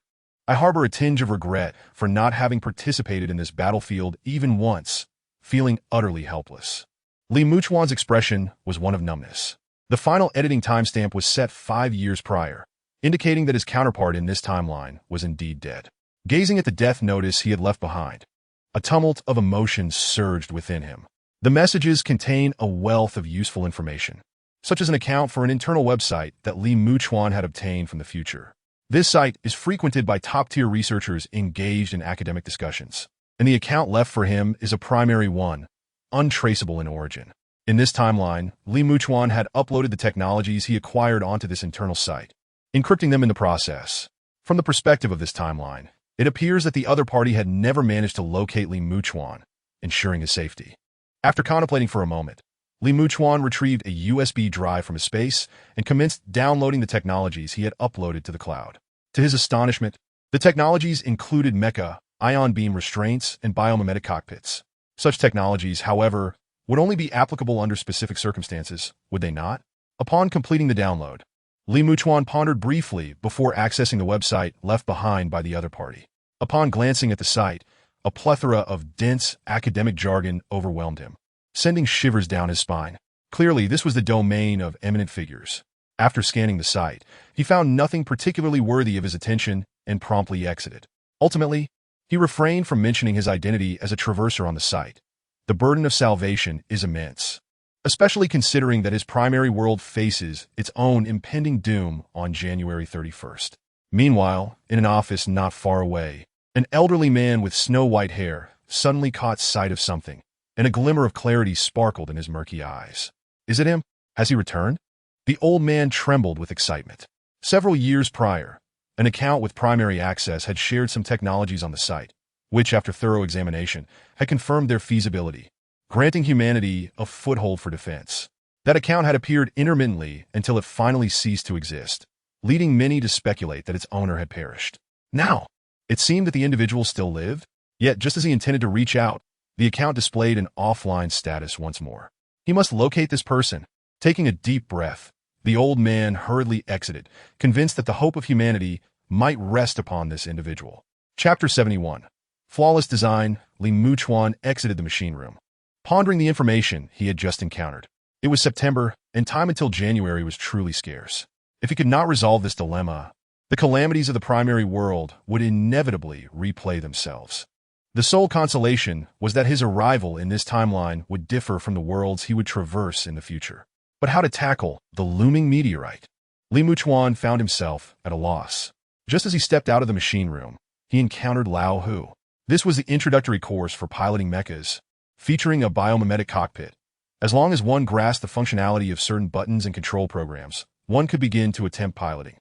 I harbor a tinge of regret for not having participated in this battlefield even once, feeling utterly helpless. Li Muchuan's expression was one of numbness. The final editing timestamp was set 5 years prior, indicating that his counterpart in this timeline was indeed dead. Gazing at the death notice he had left behind, a tumult of emotions surged within him. The messages contain a wealth of useful information, such as an account for an internal website that Li Muchuan had obtained from the future. This site is frequented by top-tier researchers engaged in academic discussions, and the account left for him is a primary one, untraceable in origin. In this timeline, Li Muchuan had uploaded the technologies he acquired onto this internal site, encrypting them in the process. From the perspective of this timeline, it appears that the other party had never managed to locate Li Muchuan, ensuring his safety. After contemplating for a moment, Li Muchuan retrieved a USB drive from his space and commenced downloading the technologies he had uploaded to the cloud. To his astonishment, the technologies included mecha, ion beam restraints, and biomimetic cockpits. Such technologies, however, would only be applicable under specific circumstances, would they not? Upon completing the download, Li Muchuan pondered briefly before accessing the website left behind by the other party. Upon glancing at the site, a plethora of dense academic jargon overwhelmed him, sending shivers down his spine. Clearly, this was the domain of eminent figures. After scanning the site, he found nothing particularly worthy of his attention and promptly exited. Ultimately, he refrained from mentioning his identity as a traverser on the site. The burden of salvation is immense, especially considering that his primary world faces its own impending doom on January 31st. Meanwhile, in an office not far away, an elderly man with snow-white hair suddenly caught sight of something, and a glimmer of clarity sparkled in his murky eyes. Is it him? Has he returned? The old man trembled with excitement. Several years prior, an account with primary access had shared some technologies on the site, which, after thorough examination, had confirmed their feasibility, granting humanity a foothold for defense. That account had appeared intermittently until it finally ceased to exist, leading many to speculate that its owner had perished. Now, it seemed that the individual still lived, yet just as he intended to reach out, the account displayed an offline status once more. He must locate this person. Taking a deep breath, the old man hurriedly exited, convinced that the hope of humanity might rest upon this individual. Chapter 71. Flawless design. Li Muchuan exited the machine room, pondering the information he had just encountered. It was September, and time until January was truly scarce. If he could not resolve this dilemma, the calamities of the primary world would inevitably replay themselves. The sole consolation was that his arrival in this timeline would differ from the worlds he would traverse in the future. But how to tackle the looming meteorite? Li Muchuan found himself at a loss. Just as he stepped out of the machine room, he encountered Lao Hu. This was the introductory course for piloting mechas, featuring a biomimetic cockpit. As long as one grasped the functionality of certain buttons and control programs, one could begin to attempt piloting.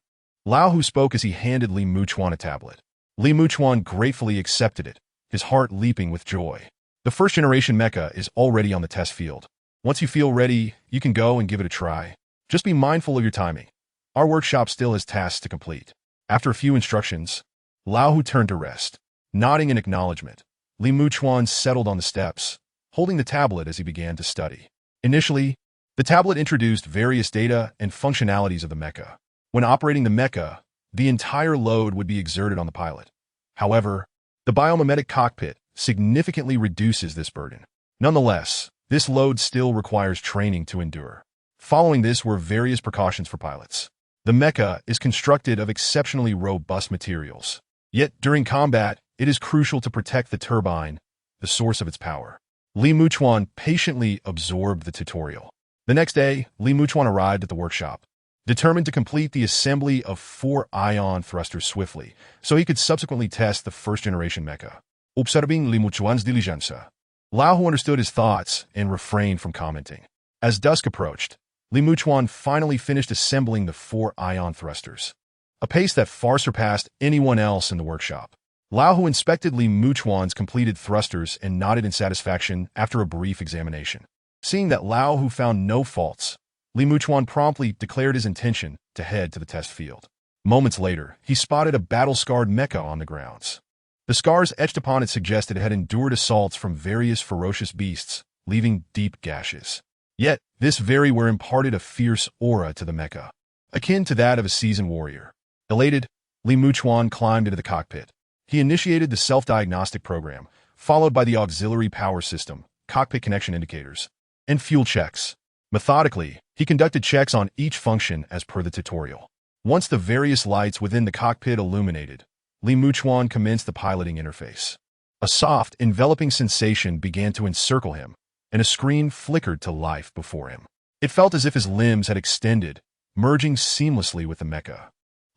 Lao Hu spoke as he handed Li Muchuan a tablet. Li Muchuan gratefully accepted it, his heart leaping with joy. The first-generation mecha is already on the test field. Once you feel ready, you can go and give it a try. Just be mindful of your timing. Our workshop still has tasks to complete. After a few instructions, Lao Hu turned to rest. Nodding in acknowledgement, Li Muchuan settled on the steps, holding the tablet as he began to study. Initially, the tablet introduced various data and functionalities of the mecha. When operating the mecha, the entire load would be exerted on the pilot. However, the biomimetic cockpit significantly reduces this burden. Nonetheless, this load still requires training to endure. Following this were various precautions for pilots. The mecha is constructed of exceptionally robust materials. Yet, during combat, it is crucial to protect the turbine, the source of its power. Li Muchuan patiently absorbed the tutorial. The next day, Li Muchuan arrived at the workshop, determined to complete the assembly of 4 ion thrusters swiftly, so he could subsequently test the first-generation mecha. Observing Li Muchuan's diligencia, Lao Hu understood his thoughts and refrained from commenting. As dusk approached, Li Muchuan finally finished assembling the 4 ion thrusters, a pace that far surpassed anyone else in the workshop. Lao Hu inspected Li Muchuan's completed thrusters and nodded in satisfaction after a brief examination. Seeing that Lao Hu found no faults, Li Muchuan promptly declared his intention to head to the test field. Moments later, he spotted a battle-scarred mecha on the grounds. The scars etched upon it suggested it had endured assaults from various ferocious beasts, leaving deep gashes. Yet, this very wear imparted a fierce aura to the mecha, akin to that of a seasoned warrior. Elated, Li Muchuan climbed into the cockpit. He initiated the self-diagnostic program, followed by the auxiliary power system, cockpit connection indicators, and fuel checks. Methodically, he conducted checks on each function as per the tutorial. Once the various lights within the cockpit illuminated, Li Muchuan commenced the piloting interface. A soft, enveloping sensation began to encircle him, and a screen flickered to life before him. It felt as if his limbs had extended, merging seamlessly with the mecha.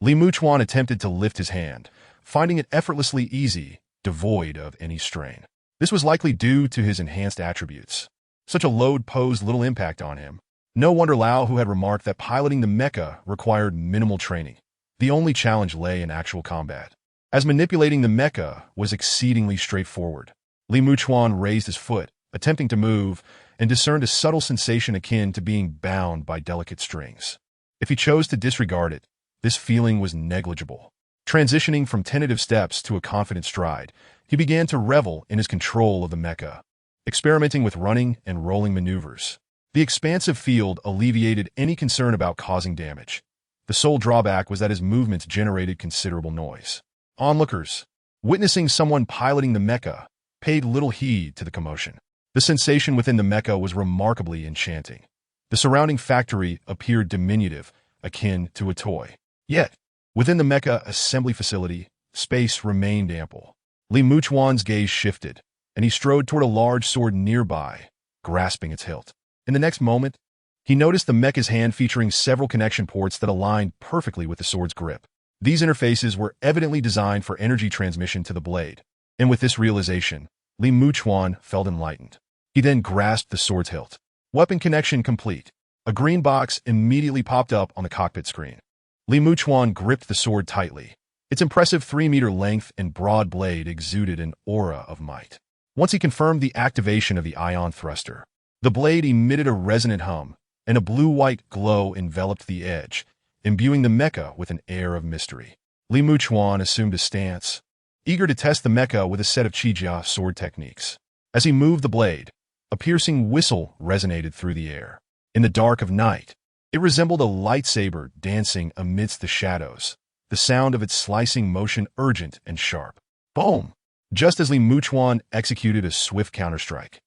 Li Muchuan attempted to lift his hand, finding it effortlessly easy, devoid of any strain. This was likely due to his enhanced attributes. Such a load posed little impact on him. No wonder Lao, who had remarked that piloting the mecha required minimal training. The only challenge lay in actual combat, as manipulating the mecha was exceedingly straightforward. Li Muchuan raised his foot, attempting to move, and discerned a subtle sensation akin to being bound by delicate strings. If he chose to disregard it, this feeling was negligible. Transitioning from tentative steps to a confident stride, he began to revel in his control of the mecha, experimenting with running and rolling maneuvers. The expansive field alleviated any concern about causing damage. The sole drawback was that his movements generated considerable noise. Onlookers, witnessing someone piloting the mecha, paid little heed to the commotion. The sensation within the mecha was remarkably enchanting. The surrounding factory appeared diminutive, akin to a toy. Yet, within the mecha assembly facility, space remained ample. Li Muchuan's gaze shifted, and he strode toward a large sword nearby, grasping its hilt. In the next moment, he noticed the mecha's hand featuring several connection ports that aligned perfectly with the sword's grip. These interfaces were evidently designed for energy transmission to the blade, and with this realization, Li Muchuan felt enlightened. He then grasped the sword's hilt. Weapon connection complete. A green box immediately popped up on the cockpit screen. Li Muchuan gripped the sword tightly. Its impressive 3-meter length and broad blade exuded an aura of might. Once he confirmed the activation of the ion thruster, the blade emitted a resonant hum, and a blue-white glow enveloped the edge, imbuing the mecha with an air of mystery. Li Muchuan assumed a stance, eager to test the mecha with a set of Qijia sword techniques. As he moved the blade, a piercing whistle resonated through the air. In the dark of night, it resembled a lightsaber dancing amidst the shadows, the sound of its slicing motion urgent and sharp. Boom! Just as Li Muchuan executed a swift counterstrike,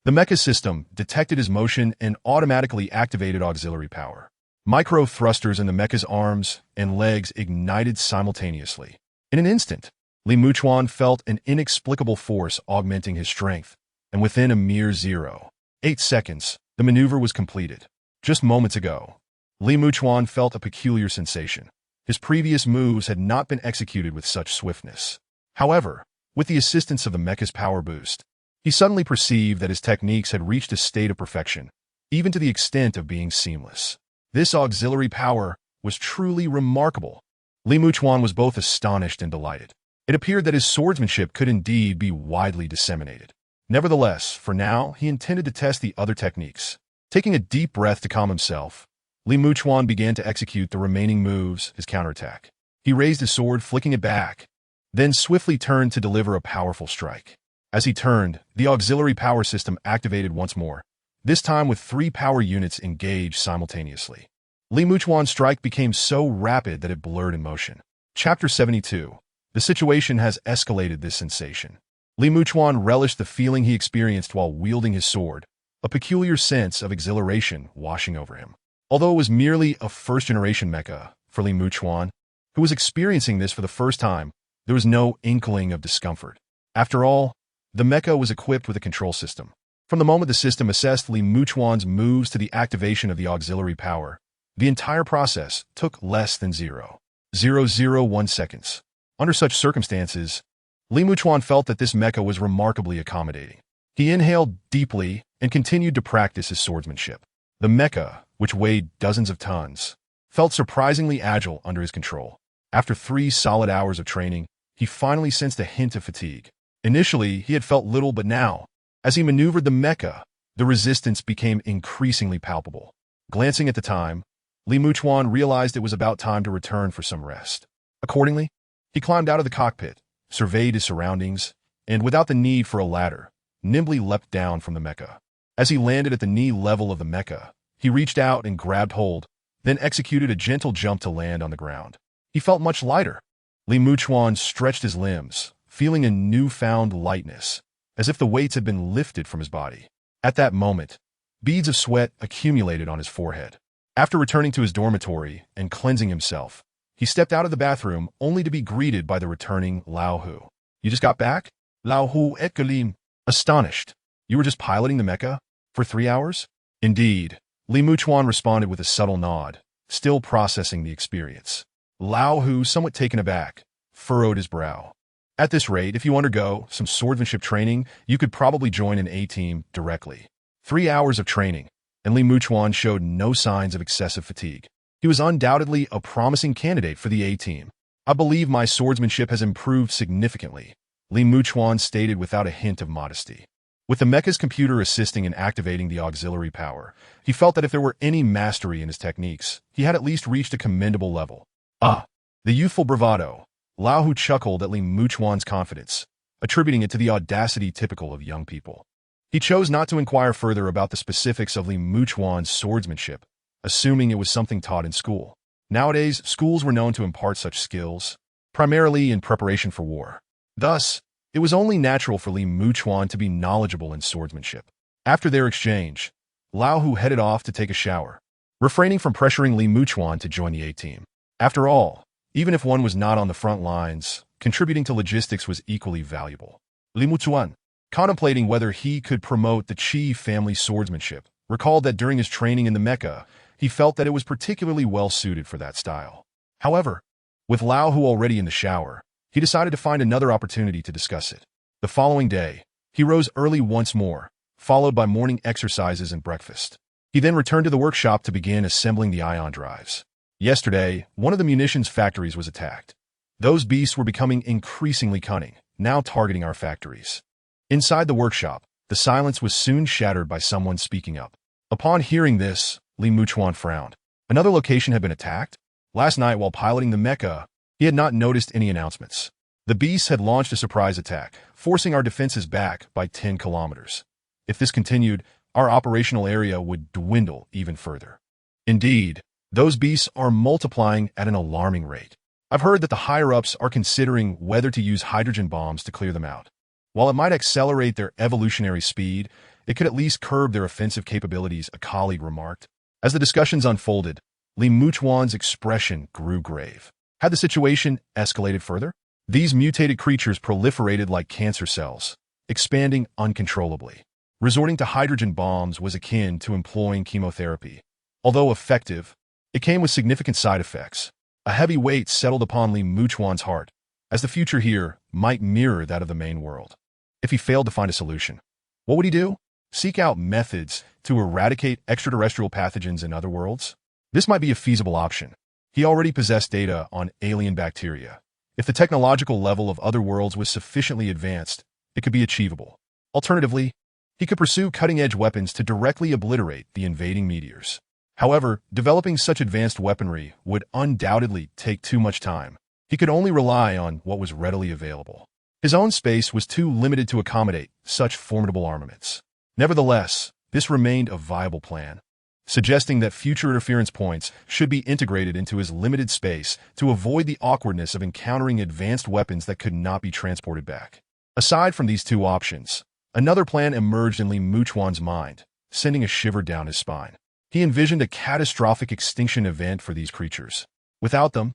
the mecha system detected his motion and automatically activated auxiliary power. Micro thrusters in the mecha's arms and legs ignited simultaneously. In an instant, Li Muchuan felt an inexplicable force augmenting his strength, and within a mere 0.8 seconds, the maneuver was completed. Just moments ago, Li Muchuan felt a peculiar sensation. His previous moves had not been executed with such swiftness. However, with the assistance of the mecha's power boost, he suddenly perceived that his techniques had reached a state of perfection, even to the extent of being seamless. This auxiliary power was truly remarkable. Li Muchuan was both astonished and delighted. It appeared that his swordsmanship could indeed be widely disseminated. Nevertheless, for now, he intended to test the other techniques. Taking a deep breath to calm himself, Li Muchuan began to execute the remaining moves, his counterattack. He raised his sword, flicking it back, then swiftly turned to deliver a powerful strike. As he turned, the auxiliary power system activated once more, this time with 3 power units engaged simultaneously. Li Muchuan's strike became so rapid that it blurred in motion. Chapter 72. The situation has escalated this sensation. Li Muchuan relished the feeling he experienced while wielding his sword, a peculiar sense of exhilaration washing over him. Although it was merely a first-generation mecha, for Li Muchuan, who was experiencing this for the first time, there was no inkling of discomfort. After all, the mecha was equipped with a control system. From the moment the system assessed Li Muchuan's moves to the activation of the auxiliary power, the entire process took less than 0.001 seconds. Under such circumstances, Li Muchuan felt that this mecha was remarkably accommodating. He inhaled deeply and continued to practice his swordsmanship. The mecha, which weighed dozens of tons, felt surprisingly agile under his control. After 3 solid hours of training, he finally sensed a hint of fatigue. Initially, he had felt little, but now, as he maneuvered the mecha, the resistance became increasingly palpable. Glancing at the time, Li Muchuan realized it was about time to return for some rest. Accordingly, he climbed out of the cockpit, surveyed his surroundings, and without the need for a ladder, nimbly leapt down from the mecha. As he landed at the knee level of the mecha, he reached out and grabbed hold, then executed a gentle jump to land on the ground. He felt much lighter. Li Muchuan stretched his limbs, feeling a newfound lightness, as if the weights had been lifted from his body. At that moment, beads of sweat accumulated on his forehead. After returning to his dormitory and cleansing himself, he stepped out of the bathroom only to be greeted by the returning Lao Hu. "You just got back?" Lao Hu exclaimed, astonished. "You were just piloting the mecha? For 3 hours?" "Indeed," Li Muchuan responded with a subtle nod, still processing the experience. Lao Hu, somewhat taken aback, furrowed his brow. "At this rate, if you undergo some swordsmanship training, you could probably join an A-team directly." 3 hours of training, and Li Muchuan showed no signs of excessive fatigue. He was undoubtedly a promising candidate for the A-team. "I believe my swordsmanship has improved significantly," Li Muchuan stated without a hint of modesty. With the mecha's computer assisting in activating the auxiliary power, he felt that if there were any mastery in his techniques, he had at least reached a commendable level. The youthful bravado. Lao Hu chuckled at Li Muchuan's confidence, attributing it to the audacity typical of young people. He chose not to inquire further about the specifics of Li Muchuan's swordsmanship, assuming it was something taught in school. Nowadays, schools were known to impart such skills, primarily in preparation for war. Thus, it was only natural for Li Muchuan to be knowledgeable in swordsmanship. After their exchange, Lao Hu headed off to take a shower, refraining from pressuring Li Muchuan to join the A-team. After all, even if one was not on the front lines, contributing to logistics was equally valuable. Li Muchuan, contemplating whether he could promote the Qi family swordsmanship, recalled that during his training in the mecha, he felt that it was particularly well suited for that style. However, with Lao Hu already in the shower, he decided to find another opportunity to discuss it. The following day, he rose early once more, followed by morning exercises and breakfast. He then returned to the workshop to begin assembling the ion drives. Yesterday, one of the munitions factories was attacked. Those beasts were becoming increasingly cunning, now targeting our factories. Inside the workshop, the silence was soon shattered by someone speaking up. Upon hearing this, Li Muchuan frowned. Another location had been attacked? Last night, while piloting the mecha, he had not noticed any announcements. The beasts had launched a surprise attack, forcing our defenses back by 10 kilometers. If this continued, our operational area would dwindle even further. Indeed, those beasts are multiplying at an alarming rate. I've heard that the higher-ups are considering whether to use hydrogen bombs to clear them out. While it might accelerate their evolutionary speed, it could at least curb their offensive capabilities, a colleague remarked. As the discussions unfolded, Li Muchuan's expression grew grave. Had the situation escalated further? These mutated creatures proliferated like cancer cells, expanding uncontrollably. Resorting to hydrogen bombs was akin to employing chemotherapy. Although effective, it came with significant side effects. A heavy weight settled upon Li Muchuan's heart, as the future here might mirror that of the main world. If he failed to find a solution, what would he do? Seek out methods to eradicate extraterrestrial pathogens in other worlds? This might be a feasible option. He already possessed data on alien bacteria. If the technological level of other worlds was sufficiently advanced, it could be achievable. Alternatively, he could pursue cutting-edge weapons to directly obliterate the invading meteors. However, developing such advanced weaponry would undoubtedly take too much time. He could only rely on what was readily available. His own space was too limited to accommodate such formidable armaments. Nevertheless, this remained a viable plan, suggesting that future interference points should be integrated into his limited space to avoid the awkwardness of encountering advanced weapons that could not be transported back. Aside from these two options, another plan emerged in Li Muchuan's mind, sending a shiver down his spine. He envisioned a catastrophic extinction event for these creatures. Without them,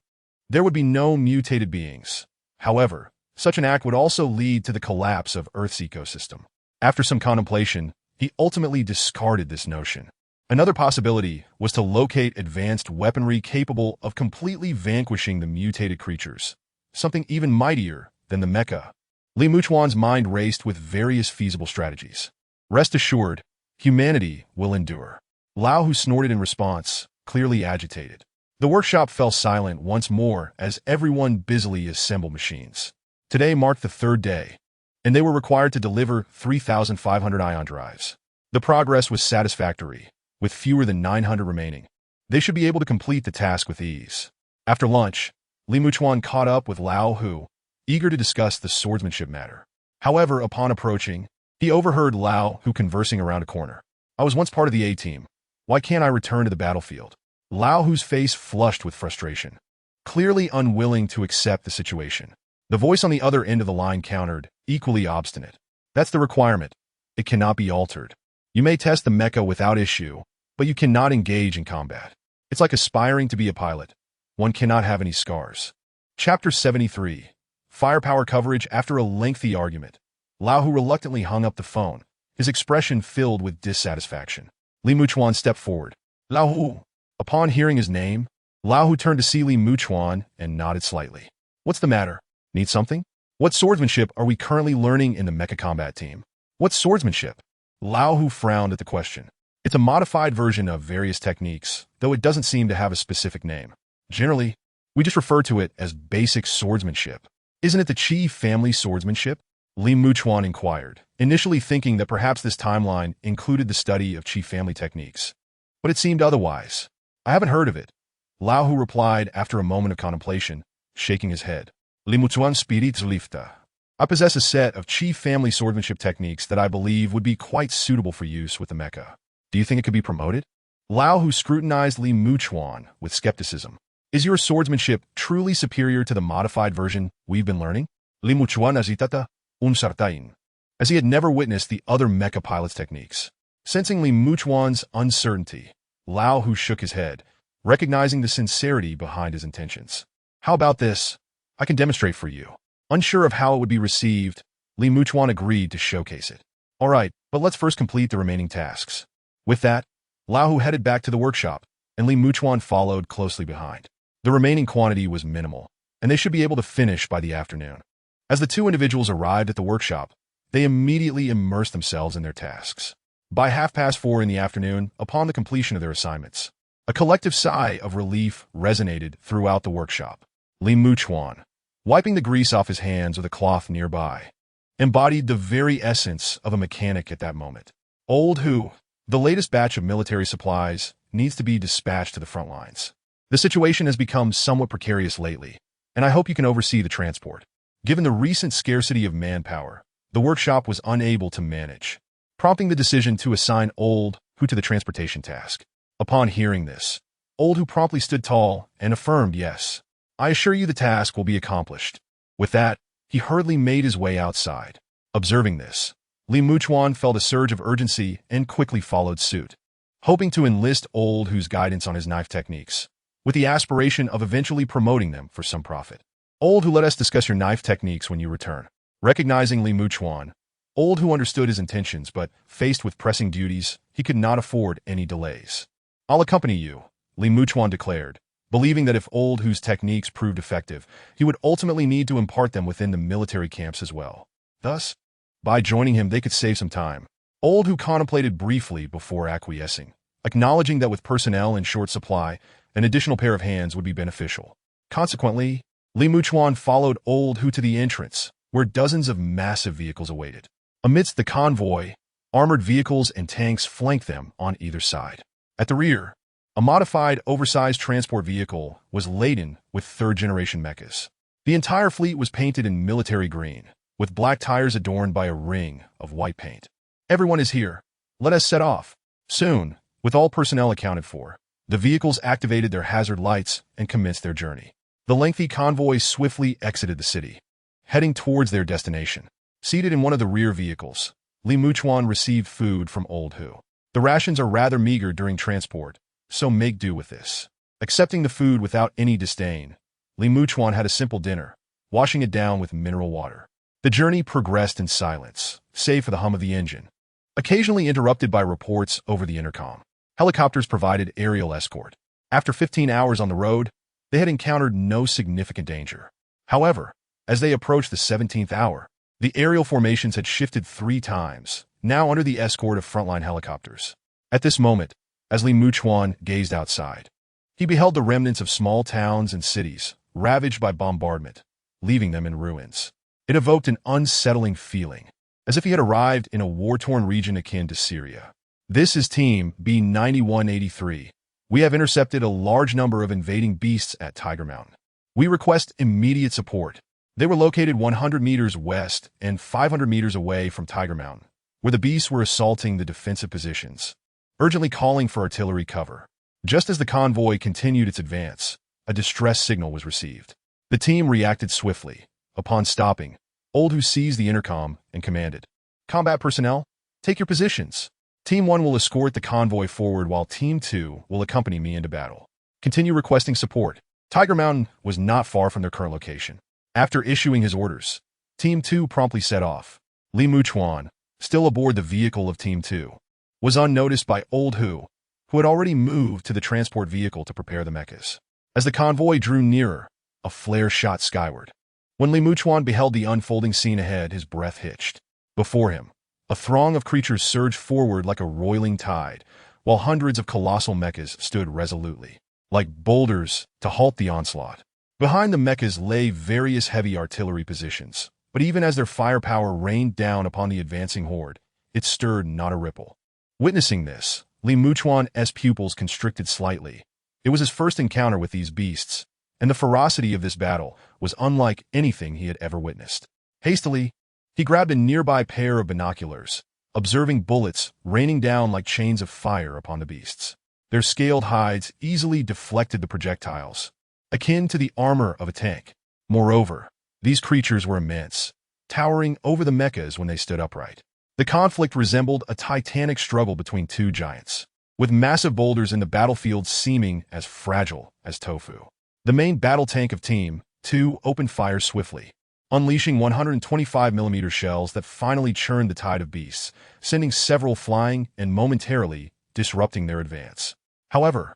there would be no mutated beings. However, such an act would also lead to the collapse of Earth's ecosystem. After some contemplation, he ultimately discarded this notion. Another possibility was to locate advanced weaponry capable of completely vanquishing the mutated creatures, something even mightier than the mecha. Li Muchuan's mind raced with various feasible strategies. Rest assured, humanity will endure. Lao Hu snorted in response, clearly agitated. The workshop fell silent once more as everyone busily assembled machines. Today marked the third day, and they were required to deliver 3,500 ion drives. The progress was satisfactory, with fewer than 900 remaining. They should be able to complete the task with ease. After lunch, Li Muchuan caught up with Lao Hu, eager to discuss the swordsmanship matter. However, upon approaching, he overheard Lao Hu conversing around a corner. I was once part of the A-team. Why can't I return to the battlefield? Lao Hu's face flushed with frustration, clearly unwilling to accept the situation. The voice on the other end of the line countered, equally obstinate. That's the requirement. It cannot be altered. You may test the mecha without issue, but you cannot engage in combat. It's like aspiring to be a pilot. One cannot have any scars. Chapter 73. Firepower coverage. After a lengthy argument, Lao Hu reluctantly hung up the phone, his expression filled with dissatisfaction. Li Muchuan stepped forward. Lao Hu. Upon hearing his name, Lao Hu turned to see Li Muchuan and nodded slightly. What's the matter? Need something? What swordsmanship are we currently learning in the mecha combat team? What swordsmanship? Lao Hu frowned at the question. It's a modified version of various techniques, though it doesn't seem to have a specific name. Generally, we just refer to it as basic swordsmanship. Isn't it the Qi family swordsmanship? Li Muchuan inquired, initially thinking that perhaps this timeline included the study of Qi family techniques. But it seemed otherwise. I haven't heard of it. Lao Hu replied after a moment of contemplation, shaking his head. Li Muchuan spirits lifta. I possess a set of Qi family swordsmanship techniques that I believe would be quite suitable for use with the mecha. Do you think it could be promoted? Lao Hu scrutinized Li Muchuan with skepticism. Is your swordsmanship truly superior to the modified version we've been learning? Li Muchuan agitata un sartain, as he had never witnessed the other mecha pilot's techniques. Sensing Li Muchuan's uncertainty, Lao Hu shook his head, recognizing the sincerity behind his intentions. How about this? I can demonstrate for you. Unsure of how it would be received, Li Muchuan agreed to showcase it. All right, but let's first complete the remaining tasks. With that, Lao Hu headed back to the workshop, and Li Muchuan followed closely behind. The remaining quantity was minimal, and they should be able to finish by the afternoon. As the two individuals arrived at the workshop, they immediately immersed themselves in their tasks. By 4:30 in the afternoon, upon the completion of their assignments, a collective sigh of relief resonated throughout the workshop. Li Muchuan, wiping the grease off his hands with a cloth nearby, embodied the very essence of a mechanic at that moment. Old Hu, the latest batch of military supplies, needs to be dispatched to the front lines. The situation has become somewhat precarious lately, and I hope you can oversee the transport. Given the recent scarcity of manpower, the workshop was unable to manage, prompting the decision to assign Old Hu to the transportation task. Upon hearing this, Old Hu promptly stood tall and affirmed yes. I assure you the task will be accomplished. With that, he hurriedly made his way outside. Observing this, Li Muchuan felt a surge of urgency and quickly followed suit, hoping to enlist Old Hu's guidance on his knife techniques, with the aspiration of eventually promoting them for some profit. Old Hu, let us discuss your knife techniques when you return. Recognizing Li Muchuan, Old Hu understood his intentions, but faced with pressing duties, he could not afford any delays. I'll accompany you, Li Muchuan declared, believing that if Old Hu's techniques proved effective, he would ultimately need to impart them within the military camps as well. Thus, by joining him, they could save some time. Old Hu contemplated briefly before acquiescing, acknowledging that with personnel in short supply, an additional pair of hands would be beneficial. Consequently, Li Muchuan followed Old Hu to the entrance, where dozens of massive vehicles awaited. Amidst the convoy, armored vehicles and tanks flanked them on either side. At the rear, a modified, oversized transport vehicle was laden with third-generation mechas. The entire fleet was painted in military green, with black tires adorned by a ring of white paint. Everyone is here. Let us set off. Soon, with all personnel accounted for, the vehicles activated their hazard lights and commenced their journey. The lengthy convoy swiftly exited the city, heading towards their destination. Seated in one of the rear vehicles, Li Muchuan received food from Old Hu. The rations are rather meager during transport, so make do with this. Accepting the food without any disdain, Li Muchuan had a simple dinner, washing it down with mineral water. The journey progressed in silence, save for the hum of the engine, occasionally interrupted by reports over the intercom. Helicopters provided aerial escort. After 15 hours on the road, they had encountered no significant danger. However, as they approached the 17th hour, the aerial formations had shifted 3 times, now under the escort of frontline helicopters. At this moment, as Li Muchuan gazed outside, he beheld the remnants of small towns and cities ravaged by bombardment, leaving them in ruins. It evoked an unsettling feeling, as if he had arrived in a war-torn region akin to Syria. This is Team B9183. We have intercepted a large number of invading beasts at Tiger Mountain. We request immediate support. They were located 100 meters west and 500 meters away from Tiger Mountain, where the beasts were assaulting the defensive positions, urgently calling for artillery cover. Just as the convoy continued its advance, a distress signal was received. The team reacted swiftly. Upon stopping, Old Who seized the intercom and commanded, "Combat personnel, take your positions. Team 1 will escort the convoy forward while Team 2 will accompany me into battle. Continue requesting support." Tiger Mountain was not far from their current location. After issuing his orders, Team 2 promptly set off. Muchuan, still aboard the vehicle of Team 2, was unnoticed by Old Who had already moved to the transport vehicle to prepare the mechas. As the convoy drew nearer, a flare shot skyward. When Muchuan beheld the unfolding scene ahead, his breath hitched. Before him, a throng of creatures surged forward like a roiling tide, while hundreds of colossal mechas stood resolutely, like boulders, to halt the onslaught. Behind the mechas lay various heavy artillery positions, but even as their firepower rained down upon the advancing horde, it stirred not a ripple. Witnessing this, Muchuan's pupils constricted slightly. It was his first encounter with these beasts, and the ferocity of this battle was unlike anything he had ever witnessed. Hastily, he grabbed a nearby pair of binoculars, observing bullets raining down like chains of fire upon the beasts. Their scaled hides easily deflected the projectiles, akin to the armor of a tank. Moreover, these creatures were immense, towering over the mechas when they stood upright. The conflict resembled a titanic struggle between two giants, with massive boulders in the battlefield seeming as fragile as tofu. The main battle tank of Team 2 opened fire swiftly, unleashing 125mm shells that finally churned the tide of beasts, sending several flying and momentarily disrupting their advance. However,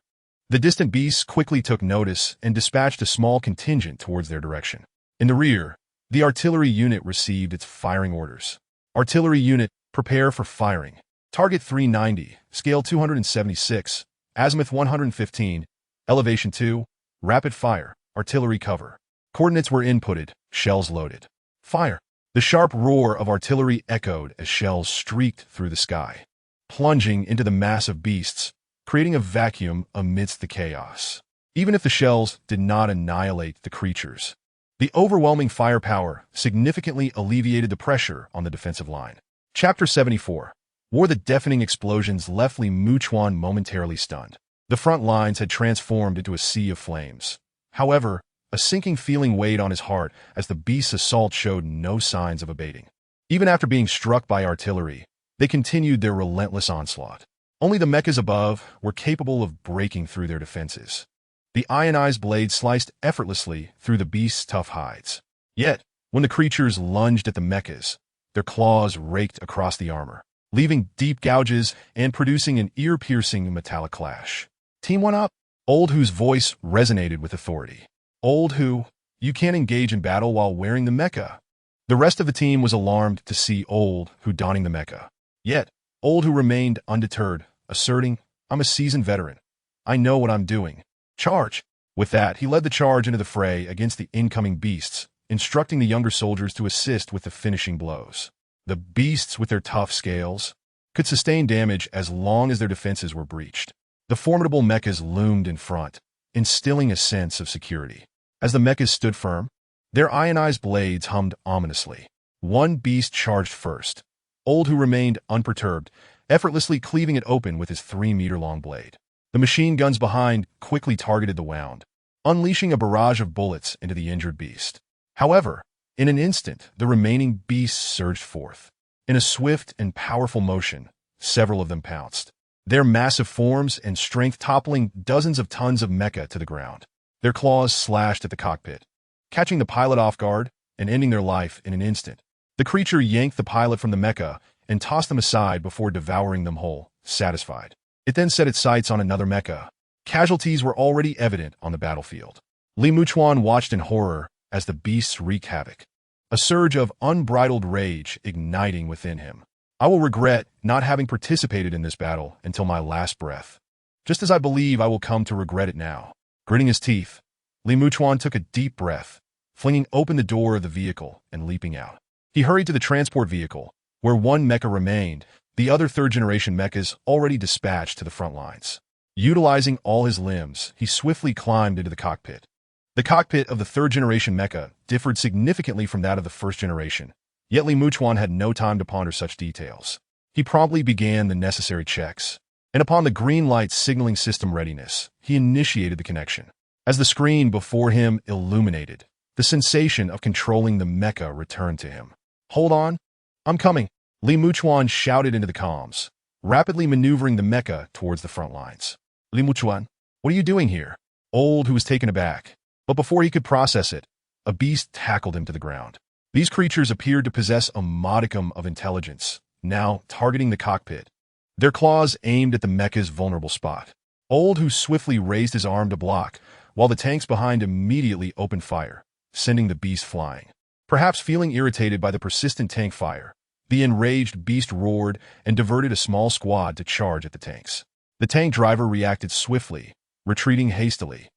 the distant beasts quickly took notice and dispatched a small contingent towards their direction. In the rear, the artillery unit received its firing orders. Artillery unit, prepare for firing. Target 390, scale 276, azimuth 115, elevation 2, rapid fire, artillery cover. Coordinates were inputted, shells loaded. Fire. The sharp roar of artillery echoed as shells streaked through the sky, plunging into the mass of beasts, creating a vacuum amidst the chaos. Even if the shells did not annihilate the creatures, the overwhelming firepower significantly alleviated the pressure on the defensive line. Chapter 74. War. The deafening explosions left Muchuan momentarily stunned. The front lines had transformed into a sea of flames. However, a sinking feeling weighed on his heart as the beast's assault showed no signs of abating. Even after being struck by artillery, they continued their relentless onslaught. Only the mechas above were capable of breaking through their defenses. The ionized blade sliced effortlessly through the beast's tough hides. Yet, when the creatures lunged at the mechas, their claws raked across the armor, leaving deep gouges and producing an ear-piercing metallic clash. Team 1 up! Old Who's voice resonated with authority. Old Who, you can't engage in battle while wearing the mecha. The rest of the team was alarmed to see Old Who donning the mecha. Yet, Old Who remained undeterred, asserting, "I'm a seasoned veteran. I know what I'm doing. Charge!" With that, he led the charge into the fray against the incoming beasts, instructing the younger soldiers to assist with the finishing blows. The beasts, with their tough scales, could sustain damage as long as their defenses were breached. The formidable mechas loomed in front, instilling a sense of security. As the mechas stood firm, their ionized blades hummed ominously. One beast charged first. Old Who remained unperturbed, effortlessly cleaving it open with his 3-meter-long blade. The machine guns behind quickly targeted the wound, unleashing a barrage of bullets into the injured beast. However, in an instant, the remaining beasts surged forth. In a swift and powerful motion, several of them pounced, their massive forms and strength toppling dozens of tons of mecha to the ground. Their claws slashed at the cockpit, catching the pilot off guard and ending their life in an instant. The creature yanked the pilot from the mecha and tossed them aside before devouring them whole, satisfied. It then set its sights on another mecha. Casualties were already evident on the battlefield. Muchuan watched in horror as the beasts wreaked havoc, a surge of unbridled rage igniting within him. "I will regret not having participated in this battle until my last breath, just as I believe I will come to regret it now." Gritting his teeth, Muchuan took a deep breath, flinging open the door of the vehicle and leaping out. He hurried to the transport vehicle, where one mecha remained, the other third-generation mechas already dispatched to the front lines. Utilizing all his limbs, he swiftly climbed into the cockpit. The cockpit of the third-generation mecha differed significantly from that of the first generation, yet Li Muchuan had no time to ponder such details. He promptly began the necessary checks, and upon the green light signaling system readiness, he initiated the connection. As the screen before him illuminated, the sensation of controlling the mecha returned to him. "Hold on, I'm coming," Li Muchuan shouted into the comms, rapidly maneuvering the mecha towards the front lines. "Li Muchuan, what are you doing here?" Old, who was taken aback. But before he could process it, a beast tackled him to the ground. These creatures appeared to possess a modicum of intelligence, now targeting the cockpit, their claws aimed at the mecha's vulnerable spot. Old, who swiftly raised his arm to block, while the tanks behind immediately opened fire, sending the beast flying. Perhaps feeling irritated by the persistent tank fire, the enraged beast roared and diverted a small squad to charge at the tanks. The tank driver reacted swiftly, retreating hastily.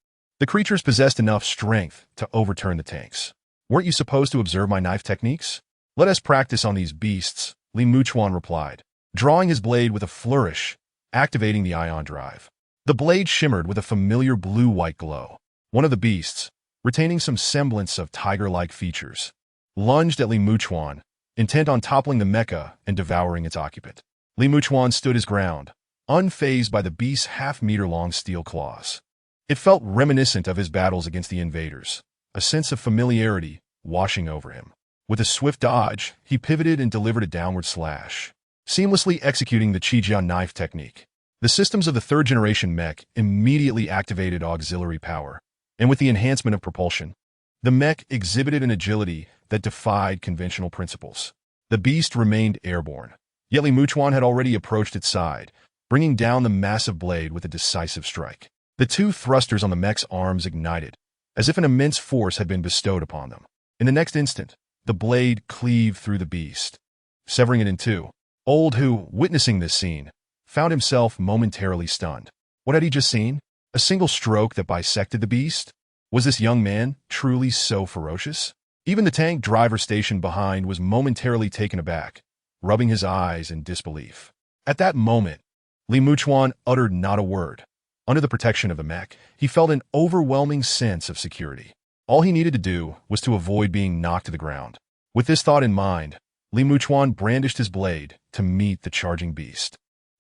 The creatures possessed enough strength to overturn the tanks. "Weren't you supposed to observe my knife techniques? Let us practice on these beasts," Li Muchuan replied, drawing his blade with a flourish, activating the ion drive. The blade shimmered with a familiar blue-white glow. One of the beasts, retaining some semblance of tiger-like features, lunged at Li Muchuan, intent on toppling the mecha and devouring its occupant. Li Muchuan stood his ground, unfazed by the beast's half-meter-long steel claws. It felt reminiscent of his battles against the invaders, a sense of familiarity washing over him. With a swift dodge, he pivoted and delivered a downward slash, seamlessly executing the Qijian knife technique. The systems of the third-generation mech immediately activated auxiliary power, and with the enhancement of propulsion, the mech exhibited an agility that defied conventional principles. The beast remained airborne, yet Li Muchuan had already approached its side, bringing down the massive blade with a decisive strike. The two thrusters on the mech's arms ignited, as if an immense force had been bestowed upon them. In the next instant, the blade cleaved through the beast, severing it in two. Old, who, witnessing this scene, found himself momentarily stunned. What had he just seen? A single stroke that bisected the beast? Was this young man truly so ferocious? Even the tank driver stationed behind was momentarily taken aback, rubbing his eyes in disbelief. At that moment, Li Muchuan uttered not a word. Under the protection of the mech, he felt an overwhelming sense of security. All he needed to do was to avoid being knocked to the ground. With this thought in mind, Li Muchuan brandished his blade to meet the charging beast.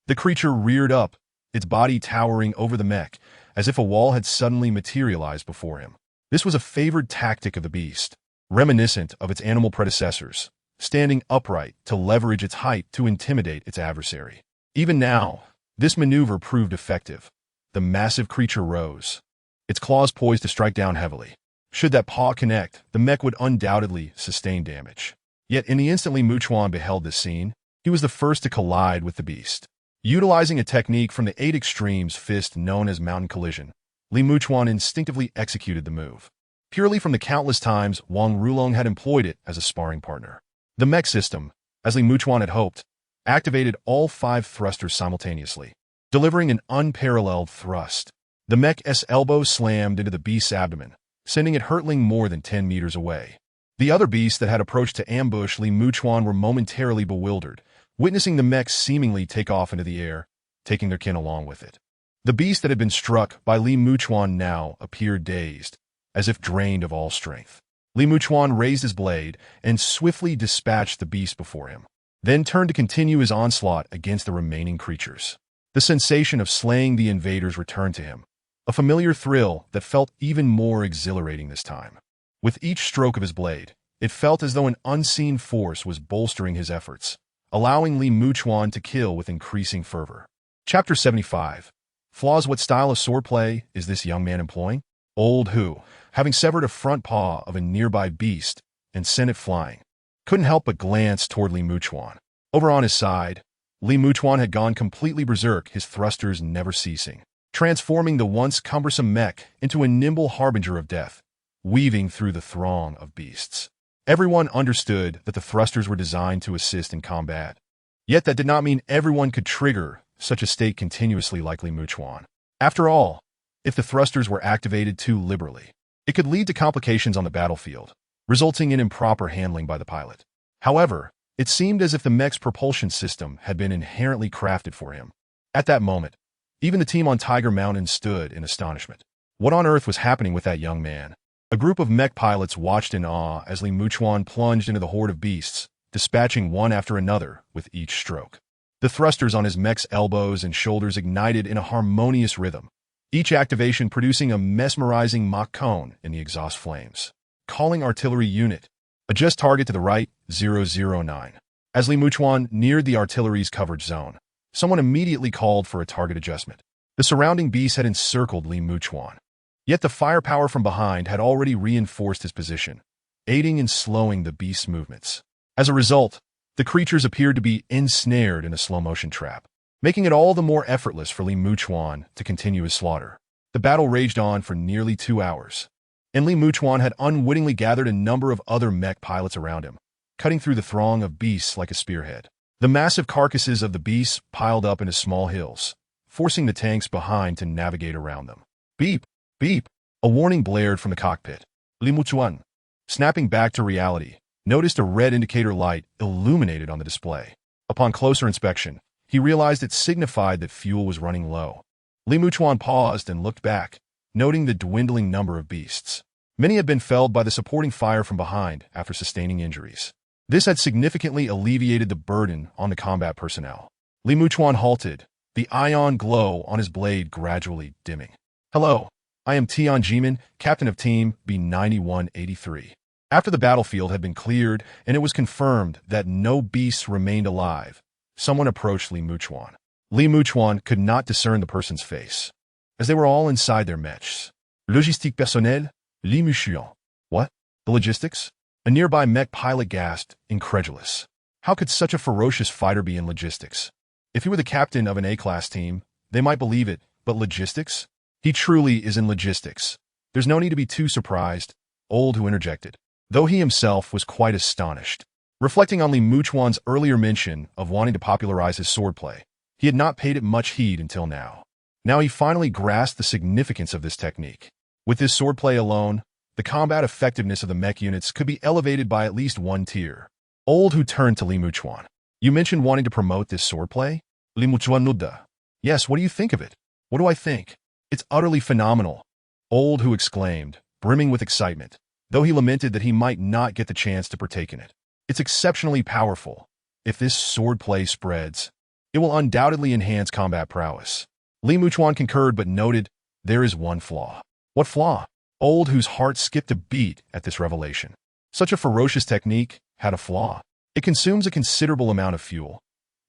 The creature reared up, its body towering over the mech, as if a wall had suddenly materialized before him. This was a favored tactic of the beast, reminiscent of its animal predecessors, standing upright to leverage its height to intimidate its adversary. Even now, this maneuver proved effective. The massive creature rose, its claws poised to strike down heavily. Should that paw connect, the mech would undoubtedly sustain damage. Yet in the instant Li Muchuan beheld this scene, he was the first to collide with the beast. Utilizing a technique from the 8 Extremes fist known as Mountain Collision, Li Muchuan instinctively executed the move, purely from the countless times Wang Rulong had employed it as a sparring partner. The mech system, as Li Muchuan had hoped, activated all 5 thrusters simultaneously, delivering an unparalleled thrust. The mech's elbow slammed into the beast's abdomen, sending it hurtling more than 10 meters away. The other beasts that had approached to ambush Li Muchuan were momentarily bewildered, witnessing the mech seemingly take off into the air, taking their kin along with it. The beast that had been struck by Li Muchuan now appeared dazed, as if drained of all strength. Li Muchuan raised his blade and swiftly dispatched the beast before him, then turned to continue his onslaught against the remaining creatures. The sensation of slaying the invaders returned to him, a familiar thrill that felt even more exhilarating this time. With each stroke of his blade, it felt as though an unseen force was bolstering his efforts, allowing Li Muchuan to kill with increasing fervor. Chapter 75. Flaws. What style of swordplay is this young man employing? Old, who, having severed a front paw of a nearby beast and sent it flying, couldn't help but glance toward Li Muchuan. Over on his side, Li Muchuan had gone completely berserk, his thrusters never ceasing, transforming the once cumbersome mech into a nimble harbinger of death, weaving through the throng of beasts. Everyone understood that the thrusters were designed to assist in combat, yet that did not mean everyone could trigger such a state continuously like Li Muchuan. After all, if the thrusters were activated too liberally, it could lead to complications on the battlefield, resulting in improper handling by the pilot. However, It seemed as if the mech's propulsion system had been inherently crafted for him. At that moment, even the team on Tiger Mountain stood in astonishment. What on earth was happening with that young man? A group of mech pilots watched in awe as Li Muchuan plunged into the horde of beasts, dispatching one after another with each stroke. The thrusters on his mech's elbows and shoulders ignited in a harmonious rhythm, each activation producing a mesmerizing Mach cone in the exhaust flames. Calling artillery unit. Adjust target to the right, 009. As Li Muchuan neared the artillery's coverage zone, someone immediately called for a target adjustment. The surrounding beasts had encircled Li Muchuan. Yet the firepower from behind had already reinforced his position, aiding in slowing the beast's movements. As a result, the creatures appeared to be ensnared in a slow-motion trap, making it all the more effortless for Li Muchuan to continue his slaughter. The battle raged on for nearly 2 hours, and Li Muchuan had unwittingly gathered a number of other mech pilots around him, cutting through the throng of beasts like a spearhead. The massive carcasses of the beasts piled up into small hills, forcing the tanks behind to navigate around them. Beep! Beep! A warning blared from the cockpit. Li Muchuan, snapping back to reality, noticed a red indicator light illuminated on the display. Upon closer inspection, he realized it signified that fuel was running low. Li Muchuan paused and looked back, noting the dwindling number of beasts. Many had been felled by the supporting fire from behind after sustaining injuries. This had significantly alleviated the burden on the combat personnel. Li Muchuan halted, the ion glow on his blade gradually dimming. Hello, I am Tian Jimin, captain of Team B9183. After the battlefield had been cleared and it was confirmed that no beasts remained alive, someone approached Li Muchuan. Li Muchuan could not discern the person's face, as they were all inside their mechs. Logistique personnelle, Li Muchuan. What? The logistics? A nearby mech pilot gasped, incredulous. How could such a ferocious fighter be in logistics? If he were the captain of an A-class team, they might believe it, but logistics? He truly is in logistics. There's no need to be too surprised, Old who interjected, though he himself was quite astonished. Reflecting on Li Muchuan's earlier mention of wanting to popularize his swordplay, he had not paid it much heed until now. Now he finally grasped the significance of this technique. With this swordplay alone, the combat effectiveness of the mech units could be elevated by at least 1 tier. Old who turned to Li Muchuan. You mentioned wanting to promote this swordplay? Li Muchuan nudda. Yes, what do you think of it? What do I think? It's utterly phenomenal, Old who exclaimed, brimming with excitement, though he lamented that he might not get the chance to partake in it. It's exceptionally powerful. If this swordplay spreads, it will undoubtedly enhance combat prowess. Li Muchuan concurred but noted, there is one flaw. What flaw? Old whose heart skipped a beat at this revelation. Such a ferocious technique had a flaw. It consumes a considerable amount of fuel.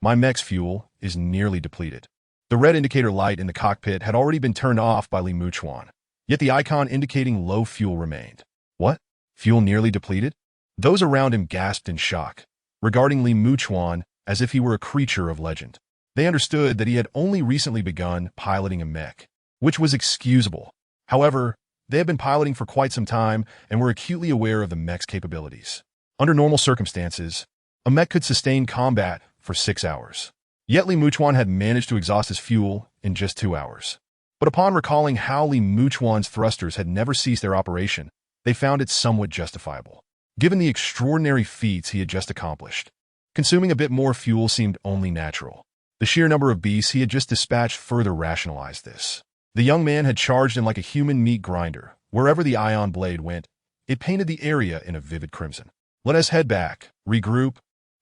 My mech's fuel is nearly depleted. The red indicator light in the cockpit had already been turned off by Li Muchuan, yet the icon indicating low fuel remained. What? Fuel nearly depleted? Those around him gasped in shock, regarding Li Muchuan as if he were a creature of legend. They understood that he had only recently begun piloting a mech, which was excusable. However, they had been piloting for quite some time and were acutely aware of the mech's capabilities. Under normal circumstances, a mech could sustain combat for 6 hours. Yet Li Muchuan had managed to exhaust his fuel in just 2 hours. But upon recalling how Li Muchuan's thrusters had never ceased their operation, they found it somewhat justifiable. Given the extraordinary feats he had just accomplished, consuming a bit more fuel seemed only natural. The sheer number of beasts he had just dispatched further rationalized this. The young man had charged in like a human meat grinder. Wherever the ion blade went, it painted the area in a vivid crimson. Let us head back, regroup,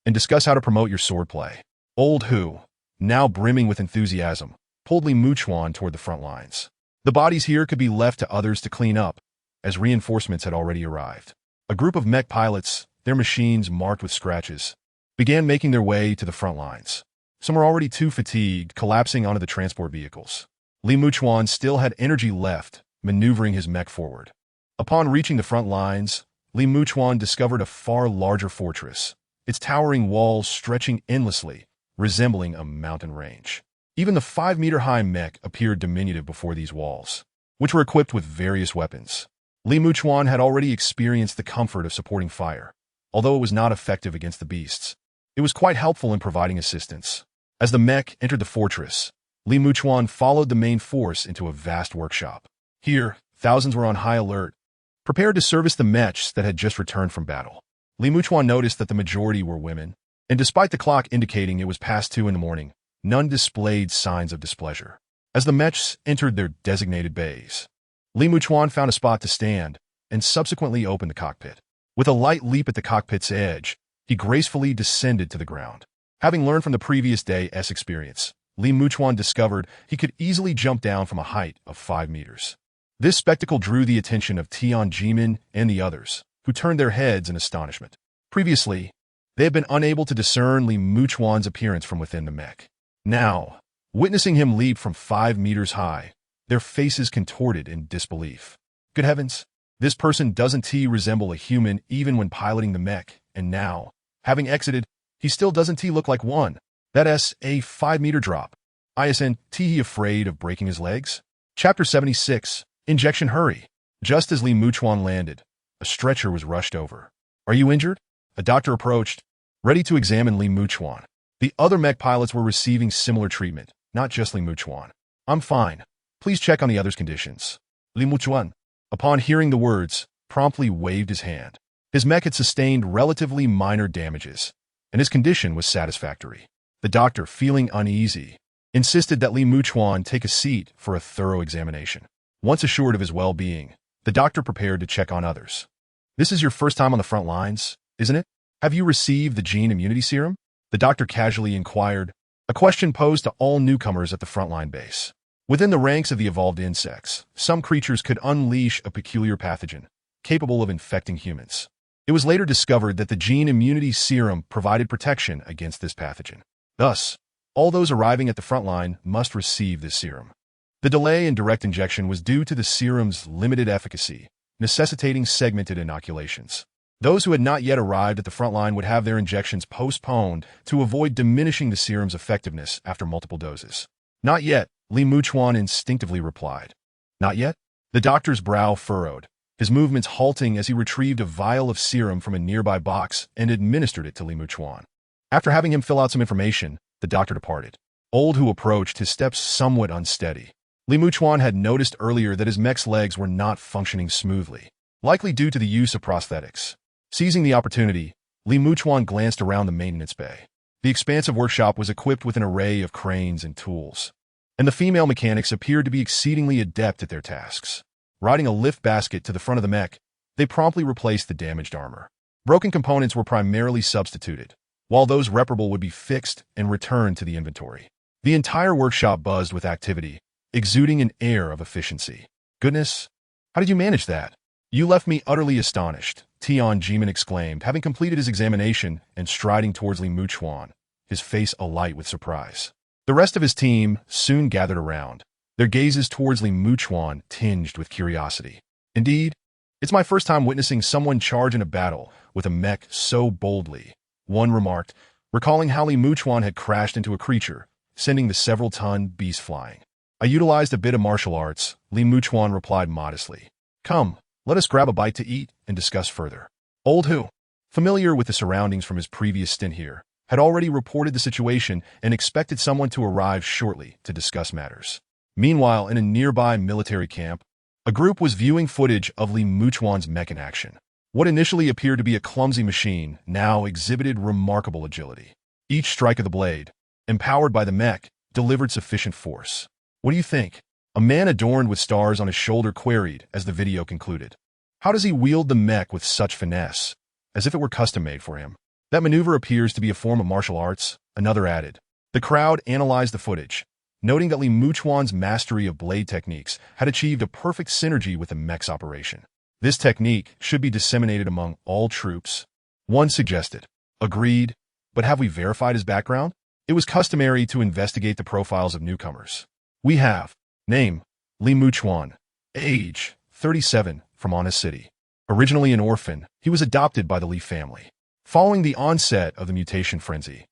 and discuss how to promote your swordplay. Old who, now brimming with enthusiasm, pulled Li Muchuan toward the front lines. The bodies here could be left to others to clean up, as reinforcements had already arrived. A group of mech pilots, their machines marked with scratches, began making their way to the front lines. Some were already too fatigued, collapsing onto the transport vehicles. Li Muchuan still had energy left, maneuvering his mech forward. Upon reaching the front lines, Li Muchuan discovered a far larger fortress, its towering walls stretching endlessly, resembling a mountain range. Even the 5-meter-high mech appeared diminutive before these walls, which were equipped with various weapons. Li Muchuan had already experienced the comfort of supporting fire. Although it was not effective against the beasts, it was quite helpful in providing assistance. As the mech entered the fortress, Li Muchuan followed the main force into a vast workshop. Here, thousands were on high alert, prepared to service the mechs that had just returned from battle. Li Muchuan noticed that the majority were women, and despite the clock indicating it was past 2 in the morning, none displayed signs of displeasure. As the Mechs entered their designated bays, Li Muchuan found a spot to stand and subsequently opened the cockpit. With a light leap at the cockpit's edge, he gracefully descended to the ground. Having learned from the previous day's experience, Li Muchuan discovered he could easily jump down from a height of 5 meters. This spectacle drew the attention of Tian Jimin and the others, who turned their heads in astonishment. Previously, they had been unable to discern Li Muchuan's appearance from within the mech. Now, witnessing him leap from 5 meters high, their faces contorted in disbelief. Good heavens, this person doesn't resemble a human even when piloting the mech, and now, having exited, he still doesn't look like one. That's a 5-meter drop. Isn't he afraid of breaking his legs? Chapter 76, Injection Hurry. Just as Li Muchuan landed, a stretcher was rushed over. Are you injured? A doctor approached, ready to examine Li Muchuan. The other mech pilots were receiving similar treatment, not just Li Muchuan. I'm fine. Please check on the others' conditions. Li Muchuan, upon hearing the words, promptly waved his hand. His mech had sustained relatively minor damages, and his condition was satisfactory. The doctor, feeling uneasy, insisted that Li Muchuan take a seat for a thorough examination. Once assured of his well-being, the doctor prepared to check on others. This is your first time on the front lines, isn't it? Have you received the gene immunity serum? The doctor casually inquired, a question posed to all newcomers at the frontline base. Within the ranks of the evolved insects, some creatures could unleash a peculiar pathogen, capable of infecting humans. It was later discovered that the gene immunity serum provided protection against this pathogen. Thus, all those arriving at the front line must receive this serum. The delay in direct injection was due to the serum's limited efficacy, necessitating segmented inoculations. Those who had not yet arrived at the front line would have their injections postponed to avoid diminishing the serum's effectiveness after multiple doses. Not yet, Li Muchuan instinctively replied. Not yet? The doctor's brow furrowed, his movements halting as he retrieved a vial of serum from a nearby box and administered it to Li Muchuan. After having him fill out some information, the doctor departed. Old, who approached, his steps somewhat unsteady. Li Muchuan had noticed earlier that his mech's legs were not functioning smoothly, likely due to the use of prosthetics. Seizing the opportunity, Li Muchuan glanced around the maintenance bay. The expansive workshop was equipped with an array of cranes and tools, and the female mechanics appeared to be exceedingly adept at their tasks. Riding a lift basket to the front of the mech, they promptly replaced the damaged armor. Broken components were primarily substituted, while those reparable would be fixed and returned to the inventory. The entire workshop buzzed with activity, exuding an air of efficiency. Goodness, how did you manage that? You left me utterly astonished, Tian Jimin exclaimed, having completed his examination and striding towards Li Muchuan, his face alight with surprise. The rest of his team soon gathered around, their gazes towards Li Muchuan tinged with curiosity. Indeed, it's my first time witnessing someone charge in a battle with a mech so boldly, one remarked, recalling how Li Muchuan had crashed into a creature, sending the several-ton beast flying. I utilized a bit of martial arts, Li Muchuan replied modestly. Come, let us grab a bite to eat and discuss further. Old, who, familiar with the surroundings from his previous stint here, had already reported the situation and expected someone to arrive shortly to discuss matters. Meanwhile, in a nearby military camp, a group was viewing footage of Li Muchuan's mech in action. What initially appeared to be a clumsy machine now exhibited remarkable agility. Each strike of the blade, empowered by the mech, delivered sufficient force. What do you think? A man adorned with stars on his shoulder queried as the video concluded. How does he wield the mech with such finesse, as if it were custom-made for him? That maneuver appears to be a form of martial arts, another added. The crowd analyzed the footage, noting that Li Muchuan's mastery of blade techniques had achieved a perfect synergy with the mech's operation. This technique should be disseminated among all troops. One suggested. Agreed, but have we verified his background? It was customary to investigate the profiles of newcomers. We have. Name, Li Muchuan. Age, 37, from Anna City. Originally an orphan, he was adopted by the Li family. Following the onset of the mutation frenzy,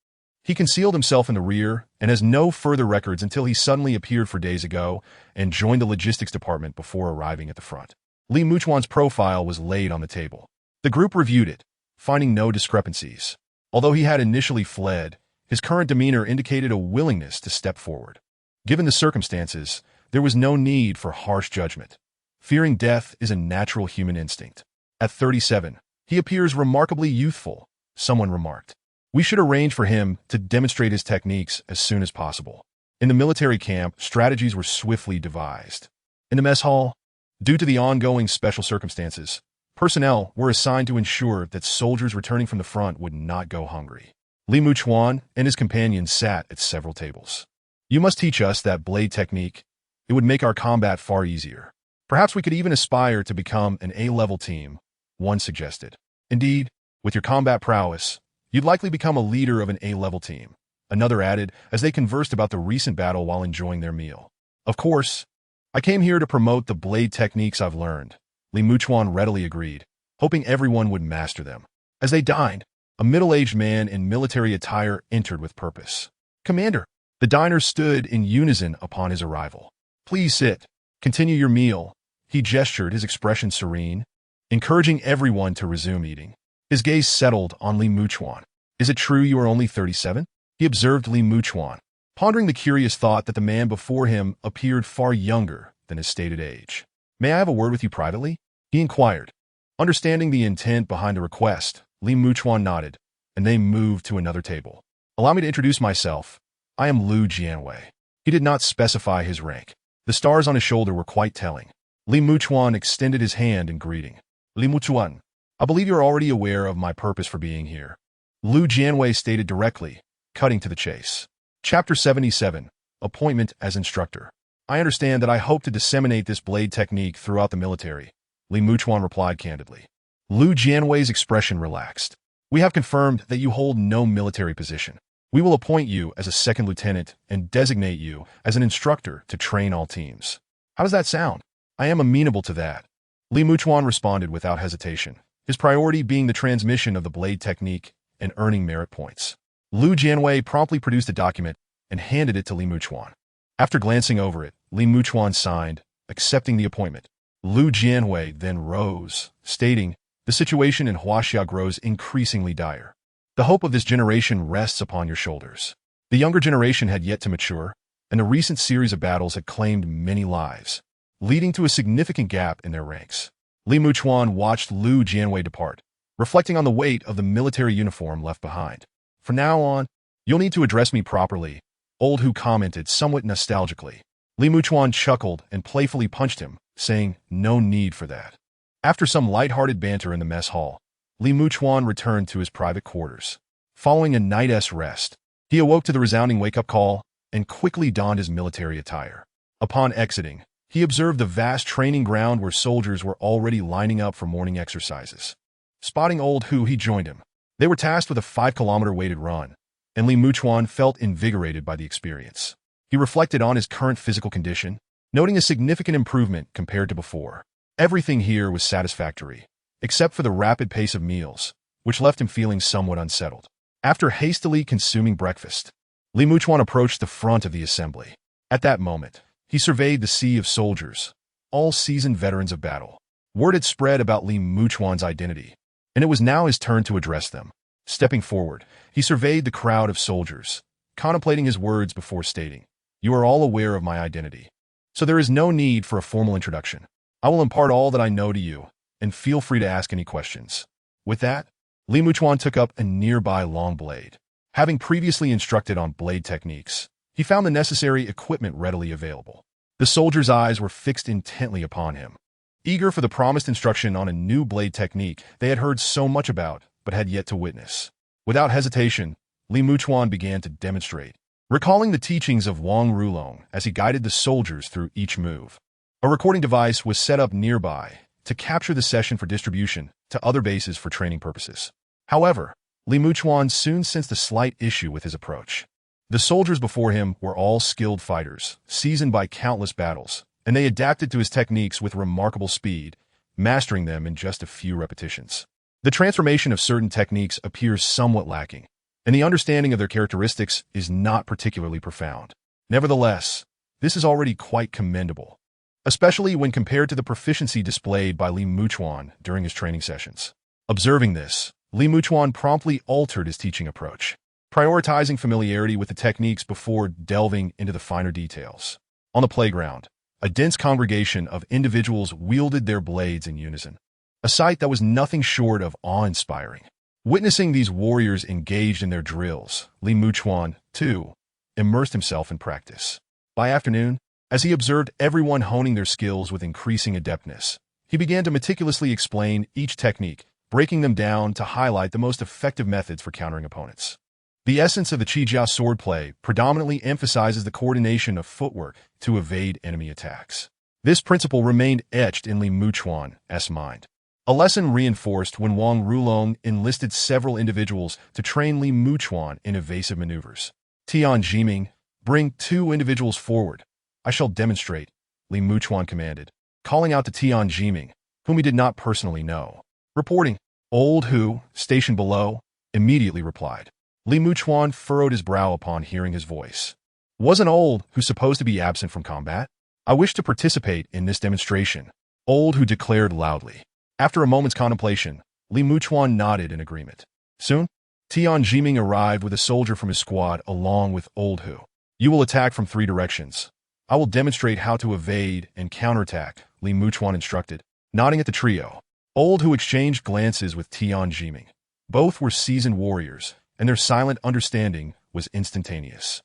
he concealed himself in the rear and has no further records until he suddenly appeared 4 days ago and joined the logistics department before arriving at the front. Li Muchuan's profile was laid on the table. The group reviewed it, finding no discrepancies. Although he had initially fled, his current demeanor indicated a willingness to step forward. Given the circumstances, there was no need for harsh judgment. Fearing death is a natural human instinct. At 37, he appears remarkably youthful, someone remarked. We should arrange for him to demonstrate his techniques as soon as possible. In the military camp, strategies were swiftly devised. In the mess hall, due to the ongoing special circumstances, personnel were assigned to ensure that soldiers returning from the front would not go hungry. Muchuan and his companions sat at several tables. You must teach us that blade technique. It would make our combat far easier. Perhaps we could even aspire to become an A-level team, one suggested. Indeed, with your combat prowess, you'd likely become a leader of an A-level team, another added as they conversed about the recent battle while enjoying their meal. Of course, I came here to promote the blade techniques I've learned, Muchuan readily agreed, hoping everyone would master them. As they dined, a middle-aged man in military attire entered with purpose. Commander, the diners stood in unison upon his arrival. Please sit. Continue your meal. He gestured, his expression serene, encouraging everyone to resume eating. His gaze settled on Muchuan. Is it true you are only 37? He observed Muchuan, pondering the curious thought that the man before him appeared far younger than his stated age. May I have a word with you privately? He inquired. Understanding the intent behind the request, Muchuan nodded, and they moved to another table. Allow me to introduce myself. I am Lu Jianwei. He did not specify his rank. The stars on his shoulder were quite telling. Muchuan extended his hand in greeting. Muchuan, I believe you are already aware of my purpose for being here. Lu Jianwei stated directly, cutting to the chase. Chapter 77, Appointment as Instructor. I understand that I hope to disseminate this blade technique throughout the military, Muchuan replied candidly. Lu Jianwei's expression relaxed. We have confirmed that you hold no military position. We will appoint you as a second lieutenant and designate you as an instructor to train all teams. How does that sound? I am amenable to that. Muchuan responded without hesitation, his priority being the transmission of the blade technique and earning merit points. Lu Jianwei promptly produced a document and handed it to Muchuan. After glancing over it, Muchuan signed, accepting the appointment. Lu Jianwei then rose, stating, the situation in Huaxia grows increasingly dire. The hope of this generation rests upon your shoulders. The younger generation had yet to mature, and the recent series of battles had claimed many lives, leading to a significant gap in their ranks. Muchuan watched Lu Jianwei depart, reflecting on the weight of the military uniform left behind. From now on, you'll need to address me properly, Old Hu commented somewhat nostalgically. Muchuan chuckled and playfully punched him, saying, no need for that. After some light-hearted banter in the mess hall, Muchuan returned to his private quarters. Following a night's rest, he awoke to the resounding wake-up call and quickly donned his military attire. Upon exiting, he observed the vast training ground where soldiers were already lining up for morning exercises. Spotting Old Hu, he joined him. They were tasked with a 5-kilometer weighted run, and Muchuan felt invigorated by the experience. He reflected on his current physical condition, noting a significant improvement compared to before. Everything here was satisfactory, except for the rapid pace of meals, which left him feeling somewhat unsettled. After hastily consuming breakfast, Muchuan approached the front of the assembly. At that moment, he surveyed the sea of soldiers, all seasoned veterans of battle. Word had spread about Muchuan's identity, and it was now his turn to address them. Stepping forward, he surveyed the crowd of soldiers, contemplating his words before stating, you are all aware of my identity, so there is no need for a formal introduction. I will impart all that I know to you, and feel free to ask any questions. With that, Muchuan took up a nearby long blade. Having previously instructed on blade techniques, he found the necessary equipment readily available. The soldiers' eyes were fixed intently upon him, eager for the promised instruction on a new blade technique they had heard so much about but had yet to witness. Without hesitation, Muchuan began to demonstrate, recalling the teachings of Wang Rulong as he guided the soldiers through each move. A recording device was set up nearby to capture the session for distribution to other bases for training purposes. However, Muchuan soon sensed a slight issue with his approach. The soldiers before him were all skilled fighters, seasoned by countless battles, and they adapted to his techniques with remarkable speed, mastering them in just a few repetitions. The transformation of certain techniques appears somewhat lacking, and the understanding of their characteristics is not particularly profound. Nevertheless, this is already quite commendable, especially when compared to the proficiency displayed by Muchuan during his training sessions. Observing this, Muchuan promptly altered his teaching approach, prioritizing familiarity with the techniques before delving into the finer details. On the playground, a dense congregation of individuals wielded their blades in unison, a sight that was nothing short of awe-inspiring. Witnessing these warriors engaged in their drills, Li Muchuan, too, immersed himself in practice. By afternoon, as he observed everyone honing their skills with increasing adeptness, he began to meticulously explain each technique, breaking them down to highlight the most effective methods for countering opponents. The essence of the Qijia swordplay predominantly emphasizes the coordination of footwork to evade enemy attacks. This principle remained etched in Li Muchuan's mind. A lesson reinforced when Wang Rulong enlisted several individuals to train Li Muchuan in evasive maneuvers. Tian Jiming, bring 2 individuals forward. I shall demonstrate, Li Muchuan commanded, calling out to Tian Jiming, whom he did not personally know. Reporting, Old Hu, stationed below, immediately replied. Li Muchuan furrowed his brow upon hearing his voice. Wasn't Old Hu supposed to be absent from combat? I wish to participate in this demonstration, Old Hu declared loudly. After a moment's contemplation, Li Muchuan nodded in agreement. Soon, Tian Jiming arrived with a soldier from his squad along with Old Hu. You will attack from 3 directions. I will demonstrate how to evade and counterattack, Li Muchuan instructed, nodding at the trio. Old Hu exchanged glances with Tian Jiming. Both were seasoned warriors, and their silent understanding was instantaneous.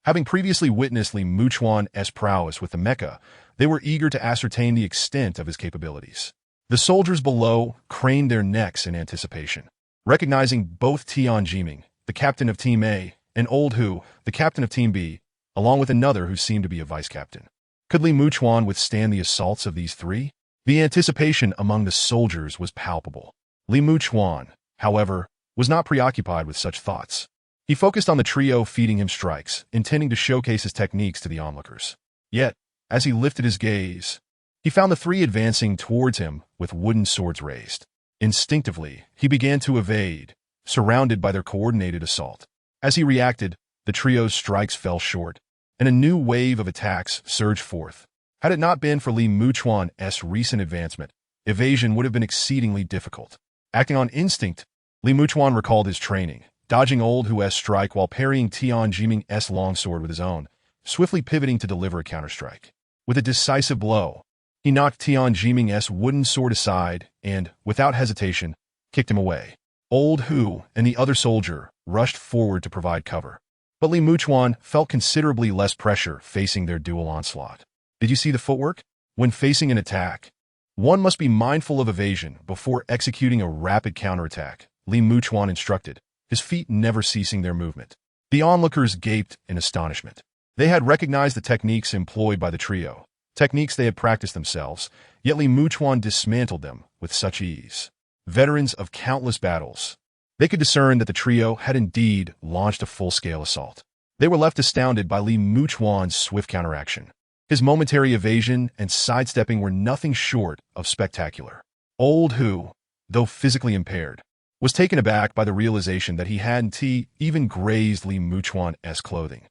Having previously witnessed Li Muchuan's prowess with the mecha, they were eager to ascertain the extent of his capabilities. The soldiers below craned their necks in anticipation, recognizing both Tian Jiming, the captain of Team A, and Old Hu, the captain of Team B, along with another who seemed to be a vice-captain. Could Li Muchuan withstand the assaults of these 3? The anticipation among the soldiers was palpable. Li Muchuan, however, was not preoccupied with such thoughts. He focused on the trio feeding him strikes, intending to showcase his techniques to the onlookers. Yet, as he lifted his gaze, he found the 3 advancing towards him with wooden swords raised. Instinctively, he began to evade, surrounded by their coordinated assault. As he reacted, the trio's strikes fell short, and a new wave of attacks surged forth. Had it not been for Li Muchuan's recent advancement, evasion would have been exceedingly difficult. Acting on instinct, Li Muchuan recalled his training, dodging Old Hu's strike while parrying Tian Jiming's longsword with his own, swiftly pivoting to deliver a counterstrike. With a decisive blow, he knocked Tian Jiming's wooden sword aside and, without hesitation, kicked him away. Old Hu and the other soldier rushed forward to provide cover. But Li Muchuan felt considerably less pressure facing their dual onslaught. Did you see the footwork? When facing an attack, one must be mindful of evasion before executing a rapid counterattack, Li Muchuan instructed, his feet never ceasing their movement. The onlookers gaped in astonishment. They had recognized the techniques employed by the trio, techniques they had practiced themselves, yet Li Muchuan dismantled them with such ease. Veterans of countless battles, they could discern that the trio had indeed launched a full-scale assault. They were left astounded by Li Muchuan's swift counteraction. His momentary evasion and sidestepping were nothing short of spectacular. Old Hu, though physically impaired, was taken aback by the realization that he hadn't even grazed Li Muchuan's clothing.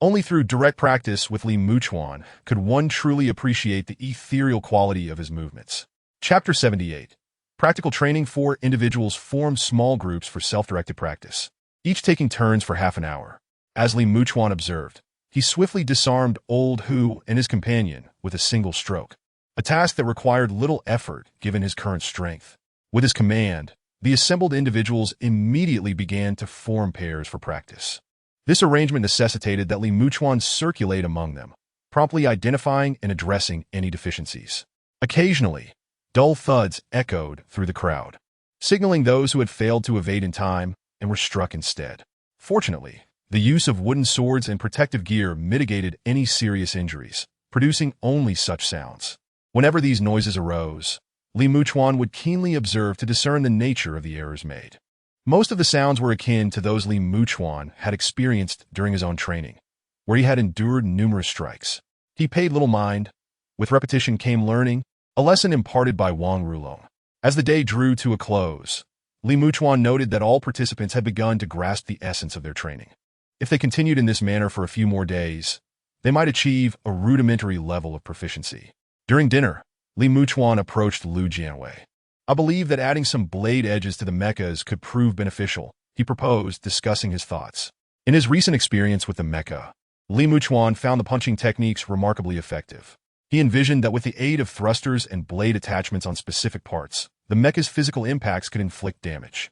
Only through direct practice with Li Muchuan could one truly appreciate the ethereal quality of his movements. Chapter 78. Practical training. 4 individuals formed small groups for self-directed practice, each taking turns for half an hour. As Li Muchuan observed, he swiftly disarmed Old Hu and his companion with a single stroke, a task that required little effort given his current strength. With his command, the assembled individuals immediately began to form pairs for practice. This arrangement necessitated that Li Muchuan circulate among them, promptly identifying and addressing any deficiencies. Occasionally, dull thuds echoed through the crowd, signaling those who had failed to evade in time and were struck instead. Fortunately, the use of wooden swords and protective gear mitigated any serious injuries, producing only such sounds. Whenever these noises arose, Li Muchuan would keenly observe to discern the nature of the errors made. Most of the sounds were akin to those Li Muchuan had experienced during his own training, where he had endured numerous strikes. He paid little mind. With repetition came learning, a lesson imparted by Wang Rulong. As the day drew to a close, Li Muchuan noted that all participants had begun to grasp the essence of their training. If they continued in this manner for a few more days, they might achieve a rudimentary level of proficiency. During dinner, Li Muchuan approached Lu Jianwei. I believe that adding some blade edges to the mechas could prove beneficial, he proposed, discussing his thoughts. In his recent experience with the mecha, Li Muchuan found the punching techniques remarkably effective. He envisioned that with the aid of thrusters and blade attachments on specific parts, the mecha's physical impacts could inflict damage.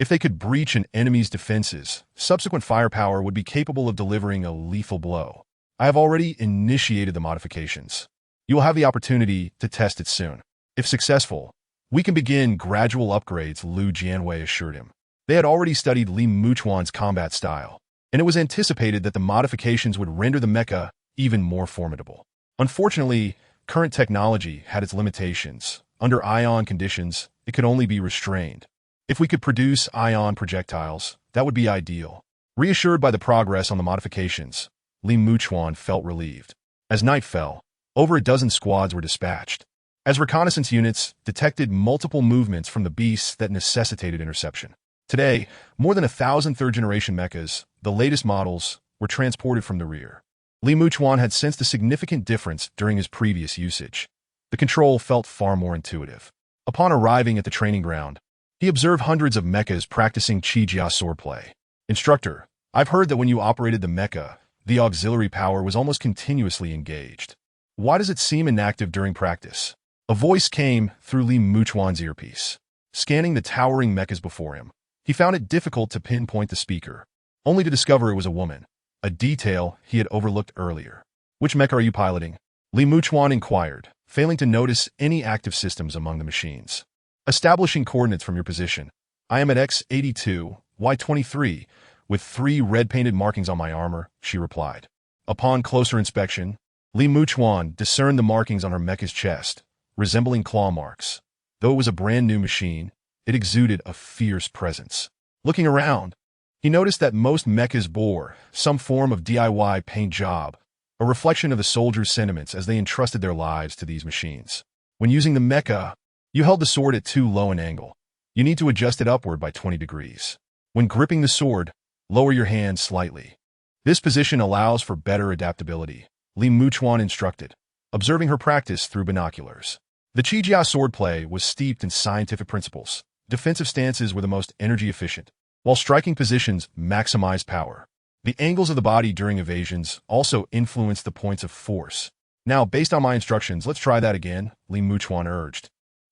If they could breach an enemy's defenses, subsequent firepower would be capable of delivering a lethal blow. I have already initiated the modifications. You will have the opportunity to test it soon. If successful, we can begin gradual upgrades, Liu Jianwei assured him. They had already studied Li Muchuan's combat style, and it was anticipated that the modifications would render the mecha even more formidable. Unfortunately, current technology had its limitations. Under ion conditions, it could only be restrained. If we could produce ion projectiles, that would be ideal. Reassured by the progress on the modifications, Li Muchuan felt relieved. As night fell, over a dozen squads were dispatched. As reconnaissance units detected multiple movements from the beasts that necessitated interception. Today, more than 1,000 third-generation mechas, the latest models, were transported from the rear. Li Muchuan had sensed a significant difference during his previous usage. The control felt far more intuitive. Upon arriving at the training ground, he observed hundreds of mechas practicing Qijia swordplay. Instructor, I've heard that when you operated the mecha, the auxiliary power was almost continuously engaged. Why does it seem inactive during practice? A voice came through Li Muchuan's earpiece. Scanning the towering mechas before him, he found it difficult to pinpoint the speaker, only to discover it was a woman, a detail he had overlooked earlier. Which mecha are you piloting? Li Muchuan inquired, failing to notice any active systems among the machines. Establishing coordinates from your position. I am at X82, Y23, with 3 red-painted markings on my armor, she replied. Upon closer inspection, Li Muchuan discerned the markings on her mecha's chest, resembling claw marks. Though it was a brand-new machine, it exuded a fierce presence. Looking around, he noticed that most mechas bore some form of DIY paint job, a reflection of the soldiers' sentiments as they entrusted their lives to these machines. When using the mecha, you held the sword at too low an angle. You need to adjust it upward by 20 degrees. When gripping the sword, lower your hand slightly. This position allows for better adaptability, Li Muchuan instructed, observing her practice through binoculars. The Qijia swordplay was steeped in scientific principles. Defensive stances were the most energy efficient, while striking positions maximized power. The angles of the body during evasions also influenced the points of force. Now, based on my instructions, let's try that again, Li Muchuan urged.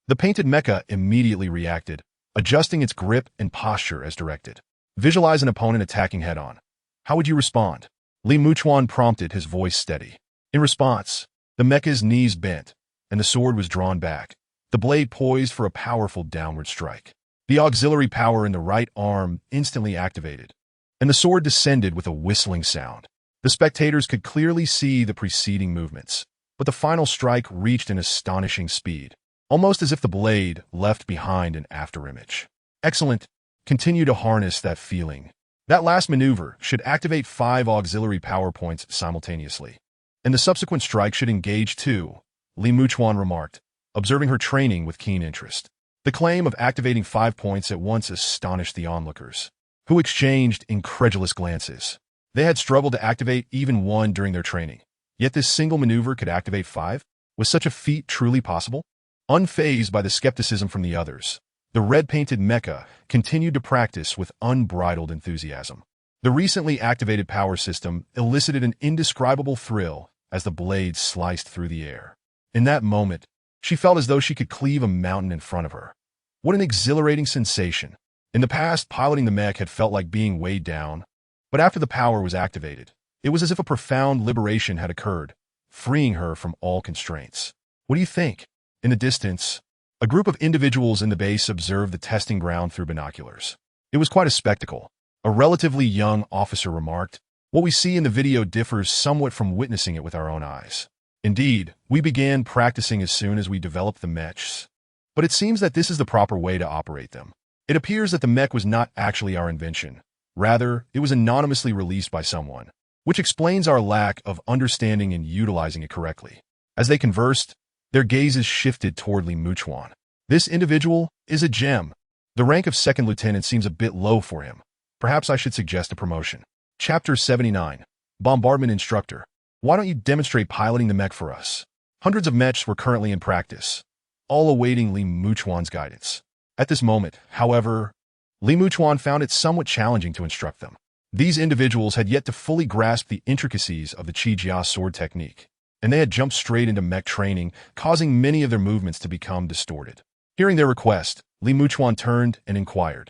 The painted mecha immediately reacted, adjusting its grip and posture as directed. Visualize an opponent attacking head-on. How would you respond? Li Muchuan prompted, his voice steady. In response, the mecha's knees bent, and the sword was drawn back, the blade poised for a powerful downward strike. The auxiliary power in the right arm instantly activated, and the sword descended with a whistling sound. The spectators could clearly see the preceding movements, but the final strike reached an astonishing speed, almost as if the blade left behind an afterimage. Excellent. Continue to harness that feeling. That last maneuver should activate 5 auxiliary power points simultaneously, and the subsequent strike should engage too, Li Muchuan remarked, observing her training with keen interest. The claim of activating 5 points at once astonished the onlookers, who exchanged incredulous glances. They had struggled to activate even 1 during their training, yet this single maneuver could activate 5? Was such a feat truly possible? Unfazed by the skepticism from the others, the red-painted mecha continued to practice with unbridled enthusiasm. The recently activated power system elicited an indescribable thrill as the blade sliced through the air. In that moment, she felt as though she could cleave a mountain in front of her. What an exhilarating sensation. In the past, piloting the mech had felt like being weighed down, but after the power was activated, it was as if a profound liberation had occurred, freeing her from all constraints. What do you think? In the distance, a group of individuals in the base observed the testing ground through binoculars. It was quite a spectacle. A relatively young officer remarked, "What we see in the video differs somewhat from witnessing it with our own eyes. Indeed, we began practicing as soon as we developed the mechs, but it seems that this is the proper way to operate them. It appears that the mech was not actually our invention. Rather, it was anonymously released by someone, which explains our lack of understanding and utilizing it correctly." As they conversed, their gazes shifted toward Li Muchuan. This individual is a gem. The rank of second lieutenant seems a bit low for him. Perhaps I should suggest a promotion. Chapter 79. Bombardment Instructor. Why don't you demonstrate piloting the mech for us? Hundreds of mechs were currently in practice, all awaiting Li Muchuan's guidance. At this moment, however, Li Muchuan found it somewhat challenging to instruct them. These individuals had yet to fully grasp the intricacies of the Qijia sword technique, and they had jumped straight into mech training, causing many of their movements to become distorted. Hearing their request, Li Muchuan turned and inquired,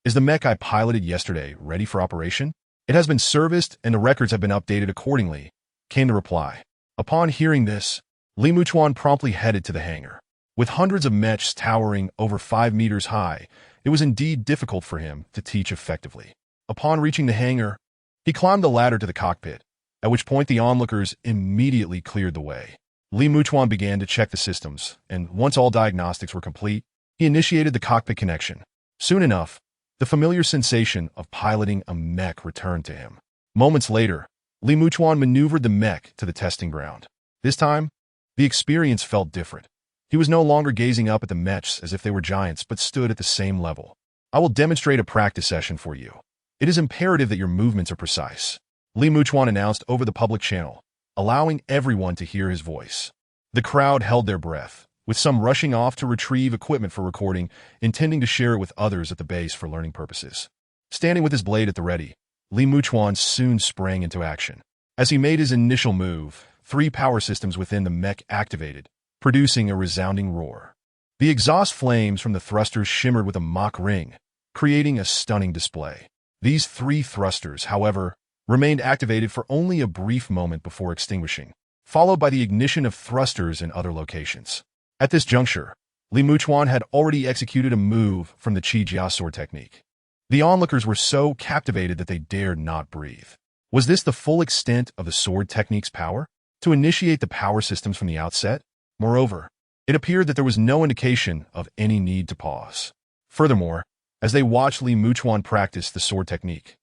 Is the mech I piloted yesterday ready for operation? It has been serviced and the records have been updated accordingly, came the reply. Upon hearing this, Li Muchuan promptly headed to the hangar. With hundreds of mechs towering over 5 meters high, it was indeed difficult for him to teach effectively. Upon reaching the hangar, he climbed the ladder to the cockpit, at which point the onlookers immediately cleared the way. Li Muchuan began to check the systems, and once all diagnostics were complete, he initiated the cockpit connection. Soon enough, the familiar sensation of piloting a mech returned to him. Moments later, Li Muchuan maneuvered the mech to the testing ground. This time, the experience felt different. He was no longer gazing up at the mechs as if they were giants, but stood at the same level. I will demonstrate a practice session for you. It is imperative that your movements are precise, Li Muchuan announced over the public channel, allowing everyone to hear his voice. The crowd held their breath, with some rushing off to retrieve equipment for recording, intending to share it with others at the base for learning purposes. Standing with his blade at the ready, Li Muchuan soon sprang into action. As he made his initial move, 3 power systems within the mech activated, producing a resounding roar. The exhaust flames from the thrusters shimmered with a Mach ring, creating a stunning display. These 3 thrusters, however, remained activated for only a brief moment before extinguishing, followed by the ignition of thrusters in other locations. At this juncture, Li Muchuan had already executed a move from the Qi Jia sword technique. The onlookers were so captivated that they dared not breathe. Was this the full extent of the sword technique's power? To initiate the power systems from the outset? Moreover, it appeared that there was no indication of any need to pause. Furthermore, as they watched Li Muchuan practice the sword technique,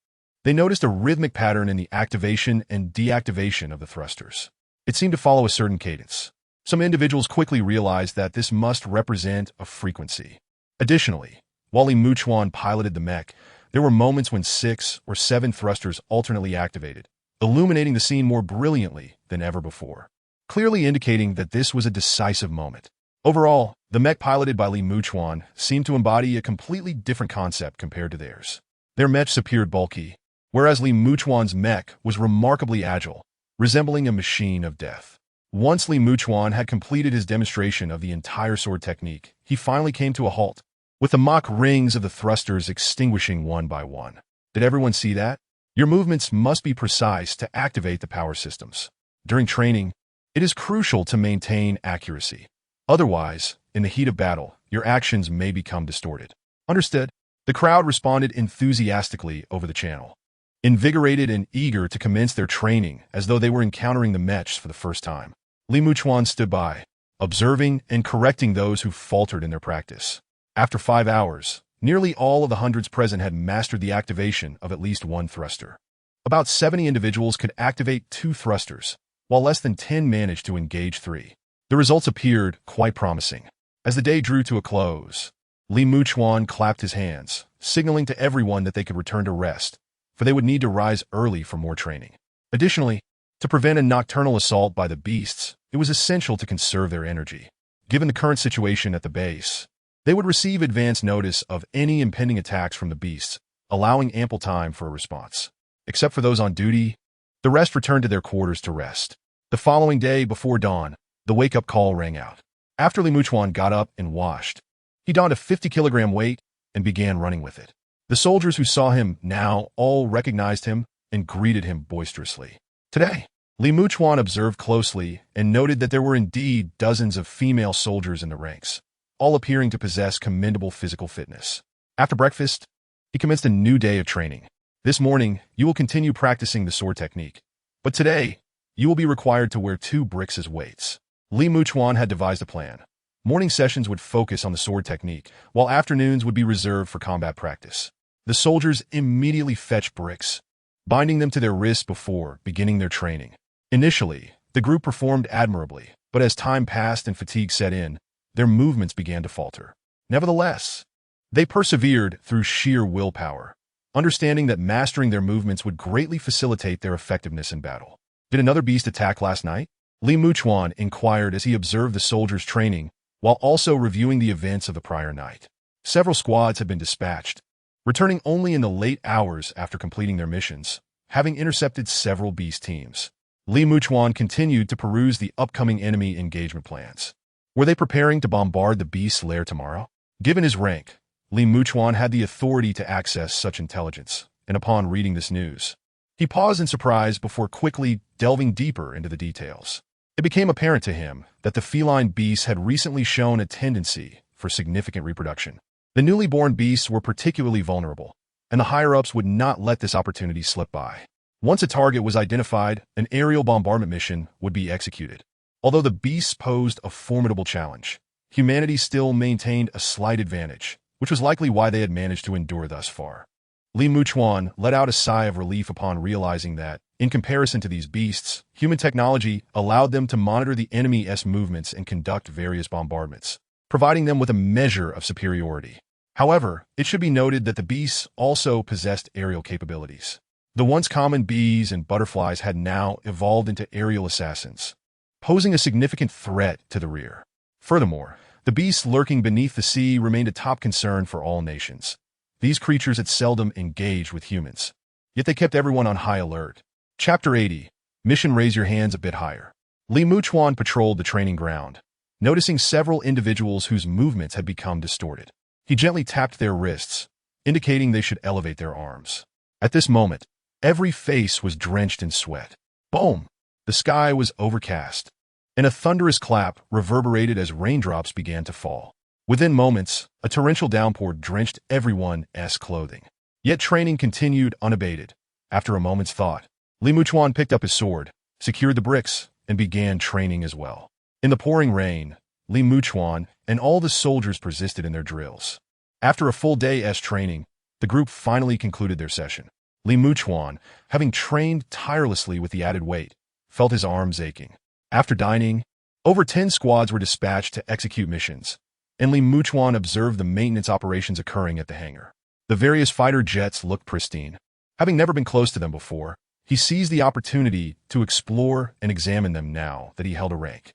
they noticed a rhythmic pattern in the activation and deactivation of the thrusters. It seemed to follow a certain cadence. Some individuals quickly realized that this must represent a frequency. Additionally, while Li Muchuan piloted the mech, there were moments when 6 or 7 thrusters alternately activated, illuminating the scene more brilliantly than ever before, clearly indicating that this was a decisive moment. Overall, the mech piloted by Li Muchuan seemed to embody a completely different concept compared to theirs. Their mechs appeared bulky, whereas Li Muchuan's mech was remarkably agile, resembling a machine of death. Once Li Muchuan had completed his demonstration of the entire sword technique, he finally came to a halt, with the Mach rings of the thrusters extinguishing one by one. Did everyone see that? Your movements must be precise to activate the power systems. During training, it is crucial to maintain accuracy. Otherwise, in the heat of battle, your actions may become distorted. Understood? The crowd responded enthusiastically over the channel, invigorated and eager to commence their training as though they were encountering the mechs for the first time. Li Muchuan stood by, observing and correcting those who faltered in their practice. After 5 hours, nearly all of the hundreds present had mastered the activation of at least 1 thruster. About 70 individuals could activate 2 thrusters, while less than 10 managed to engage 3. The results appeared quite promising. As the day drew to a close, Li Muchuan clapped his hands, signaling to everyone that they could return to rest, for they would need to rise early for more training. Additionally, to prevent a nocturnal assault by the beasts, it was essential to conserve their energy. Given the current situation at the base, they would receive advance notice of any impending attacks from the beasts, allowing ample time for a response. Except for those on duty, the rest returned to their quarters to rest. The following day, before dawn, the wake-up call rang out. After Li Muchuan got up and washed, he donned a 50-kilogram weight and began running with it. The soldiers who saw him now all recognized him and greeted him boisterously. Today, Li Muchuan observed closely and noted that there were indeed dozens of female soldiers in the ranks, all appearing to possess commendable physical fitness. After breakfast, he commenced a new day of training. This morning, you will continue practicing the sword technique, but today, you will be required to wear 2 bricks as weights. Li Muchuan had devised a plan. Morning sessions would focus on the sword technique, while afternoons would be reserved for combat practice. The soldiers immediately fetched bricks, binding them to their wrists before beginning their training. Initially, the group performed admirably, but as time passed and fatigue set in, their movements began to falter. Nevertheless, they persevered through sheer willpower, understanding that mastering their movements would greatly facilitate their effectiveness in battle. Did another beast attack last night? Li Muchuan inquired as he observed the soldiers' training, while also reviewing the events of the prior night. Several squads had been dispatched, returning only in the late hours after completing their missions, having intercepted several beast teams. Li Muchuan continued to peruse the upcoming enemy engagement plans. Were they preparing to bombard the beast's lair tomorrow? Given his rank, Li Muchuan had the authority to access such intelligence, and upon reading this news, he paused in surprise before quickly delving deeper into the details. It became apparent to him that the feline beasts had recently shown a tendency for significant reproduction. The newly born beasts were particularly vulnerable, and the higher-ups would not let this opportunity slip by. Once a target was identified, an aerial bombardment mission would be executed. Although the beasts posed a formidable challenge, humanity still maintained a slight advantage, which was likely why they had managed to endure thus far. Li Muchuan let out a sigh of relief upon realizing that, in comparison to these beasts, human technology allowed them to monitor the enemy's movements and conduct various bombardments, providing them with a measure of superiority. However, it should be noted that the beasts also possessed aerial capabilities. The once common bees and butterflies had now evolved into aerial assassins, posing a significant threat to the rear. Furthermore, the beasts lurking beneath the sea remained a top concern for all nations. These creatures had seldom engaged with humans, yet they kept everyone on high alert. Chapter 80. Mission Raise Your Hands a Bit Higher. Li Muchuan patrolled the training ground, noticing several individuals whose movements had become distorted. He gently tapped their wrists, indicating they should elevate their arms. At this moment, every face was drenched in sweat. Boom! The sky was overcast, and a thunderous clap reverberated as raindrops began to fall. Within moments, a torrential downpour drenched everyone's clothing. Yet training continued unabated. After a moment's thought, Li Muchuan picked up his sword, secured the bricks, and began training as well. In the pouring rain, Li Muchuan and all the soldiers persisted in their drills. After a full day's training, the group finally concluded their session. Li Muchuan, having trained tirelessly with the added weight, felt his arms aching. After dining, over 10 squads were dispatched to execute missions, and Li Muchuan observed the maintenance operations occurring at the hangar. The various fighter jets looked pristine. Having never been close to them before, he seized the opportunity to explore and examine them now that he held a rank.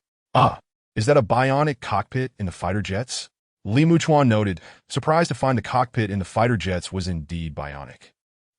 Is that a bionic cockpit in the fighter jets? Li Muchuan noted, surprised to find the cockpit in the fighter jets was indeed bionic.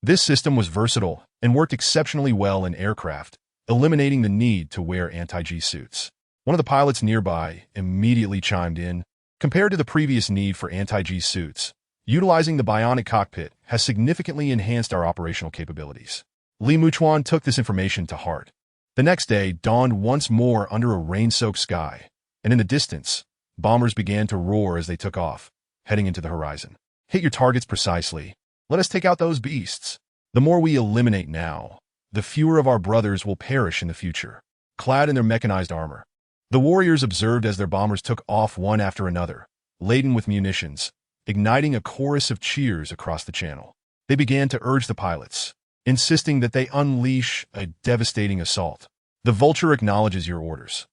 This system was versatile and worked exceptionally well in aircraft, eliminating the need to wear anti-G suits. One of the pilots nearby immediately chimed in. Compared to the previous need for anti-G suits, utilizing the bionic cockpit has significantly enhanced our operational capabilities. Li Muchuan took this information to heart. The next day dawned once more under a rain-soaked sky, and in the distance, bombers began to roar as they took off, heading into the horizon. Hit your targets precisely. Let us take out those beasts. The more we eliminate now, the fewer of our brothers will perish in the future. Clad in their mechanized armor, the warriors observed as their bombers took off one after another, laden with munitions, igniting a chorus of cheers across the channel. They began to urge the pilots, insisting that they unleash a devastating assault. The Vulture acknowledges your orders.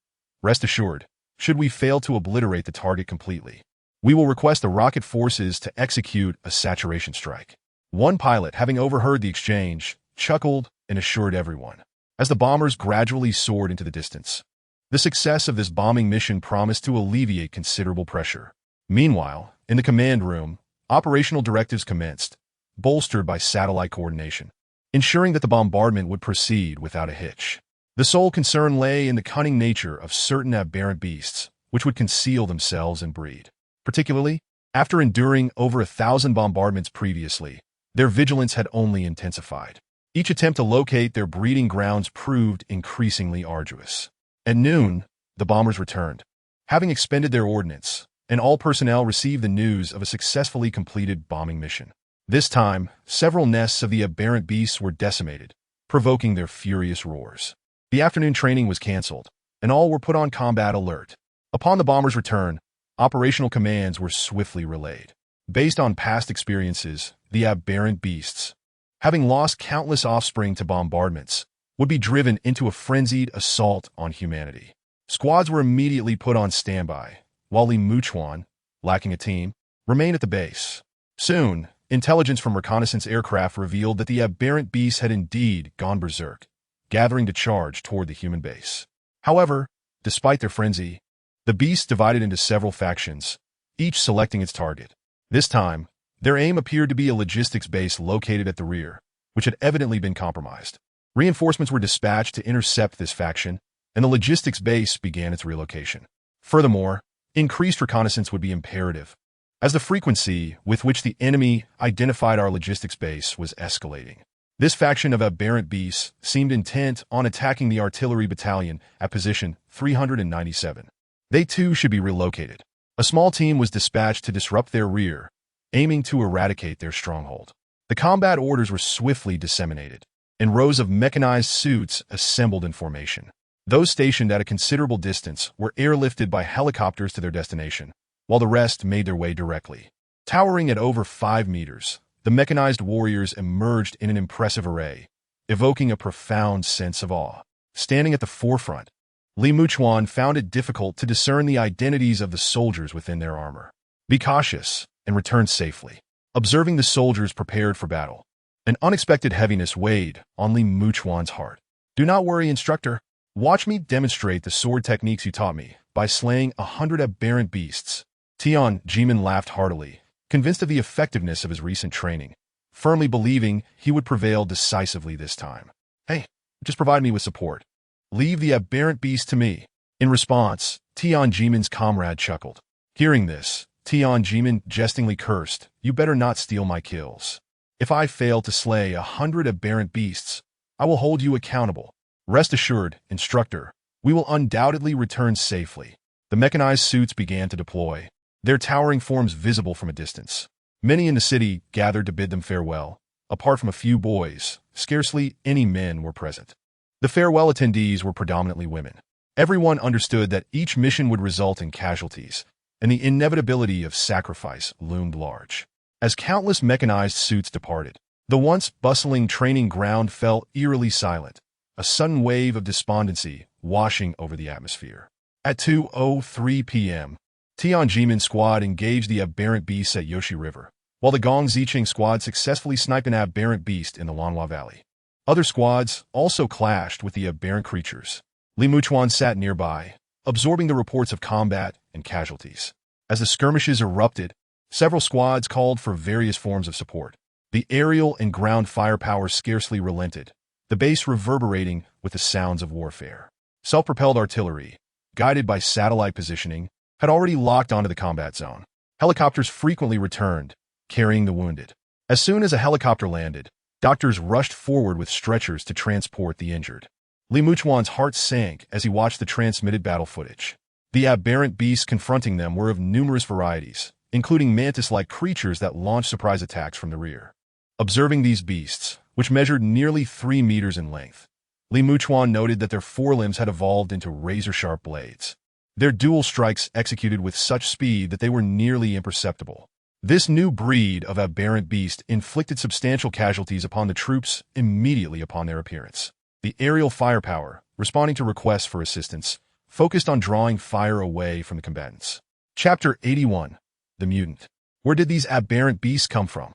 Rest assured, should we fail to obliterate the target completely, we will request the rocket forces to execute a saturation strike. One pilot, having overheard the exchange, chuckled and assured everyone, as the bombers gradually soared into the distance. The success of this bombing mission promised to alleviate considerable pressure. Meanwhile, in the command room, operational directives commenced, bolstered by satellite coordination, ensuring that the bombardment would proceed without a hitch. The sole concern lay in the cunning nature of certain aberrant beasts, which would conceal themselves and breed. Particularly, after enduring over 1,000 bombardments previously, their vigilance had only intensified. Each attempt to locate their breeding grounds proved increasingly arduous. At noon, the bombers returned, having expended their ordnance, and all personnel received the news of a successfully completed bombing mission. This time, several nests of the aberrant beasts were decimated, provoking their furious roars. The afternoon training was canceled, and all were put on combat alert. Upon the bombers' return, operational commands were swiftly relayed. Based on past experiences, the aberrant beasts, having lost countless offspring to bombardments, would be driven into a frenzied assault on humanity. Squads were immediately put on standby, while Li Muchuan, lacking a team, remained at the base. Soon, intelligence from reconnaissance aircraft revealed that the aberrant beasts had indeed gone berserk, gathering to charge toward the human base. However, despite their frenzy, the beasts divided into several factions, each selecting its target. This time, their aim appeared to be a logistics base located at the rear, which had evidently been compromised. Reinforcements were dispatched to intercept this faction, and the logistics base began its relocation. Furthermore, increased reconnaissance would be imperative, as the frequency with which the enemy identified our logistics base was escalating. This faction of aberrant beasts seemed intent on attacking the artillery battalion at position 397. They too should be relocated. A small team was dispatched to disrupt their rear, aiming to eradicate their stronghold. The combat orders were swiftly disseminated, and rows of mechanized suits assembled in formation. Those stationed at a considerable distance were airlifted by helicopters to their destination, while the rest made their way directly. Towering at over 5 meters, the mechanized warriors emerged in an impressive array, evoking a profound sense of awe. Standing at the forefront, Muchuan found it difficult to discern the identities of the soldiers within their armor. Be cautious and return safely. Observing the soldiers prepared for battle, an unexpected heaviness weighed on Muchuan's heart. Do not worry, instructor. Watch me demonstrate the sword techniques you taught me by slaying 100 aberrant beasts. Tian Jimin laughed heartily, convinced of the effectiveness of his recent training, firmly believing he would prevail decisively this time. Hey, just provide me with support. Leave the aberrant beast to me. In response, Tian Jimin's comrade chuckled. Hearing this, Tian Jimin jestingly cursed, "You better not steal my kills. If I fail to slay 100 aberrant beasts, I will hold you accountable. Rest assured, instructor, we will undoubtedly return safely." The mechanized suits began to deploy, their towering forms visible from a distance. Many in the city gathered to bid them farewell. Apart from a few boys, scarcely any men were present. The farewell attendees were predominantly women. Everyone understood that each mission would result in casualties, and the inevitability of sacrifice loomed large. As countless mechanized suits departed, the once bustling training ground fell eerily silent, a sudden wave of despondency washing over the atmosphere. At 2:03 p.m., Tian Jimin's squad engaged the aberrant beasts at Yoshi River, while the Gong Ziqing squad successfully sniped an aberrant beast in the Lanhua Valley. Other squads also clashed with the aberrant creatures. Muchuan sat nearby, absorbing the reports of combat and casualties. As the skirmishes erupted, several squads called for various forms of support. The aerial and ground firepower scarcely relented, the base reverberating with the sounds of warfare. Self-propelled artillery, guided by satellite positioning, had already locked onto the combat zone. Helicopters frequently returned, carrying the wounded. As soon as a helicopter landed, doctors rushed forward with stretchers to transport the injured. Muchuan's heart sank as he watched the transmitted battle footage. The aberrant beasts confronting them were of numerous varieties, including mantis-like creatures that launched surprise attacks from the rear. Observing these beasts, which measured nearly 3 meters in length, Muchuan noted that their forelimbs had evolved into razor-sharp blades. Their dual strikes executed with such speed that they were nearly imperceptible. This new breed of aberrant beast inflicted substantial casualties upon the troops immediately upon their appearance. The aerial firepower, responding to requests for assistance, focused on drawing fire away from the combatants. Chapter 81. The Mutant. Where did these aberrant beasts come from?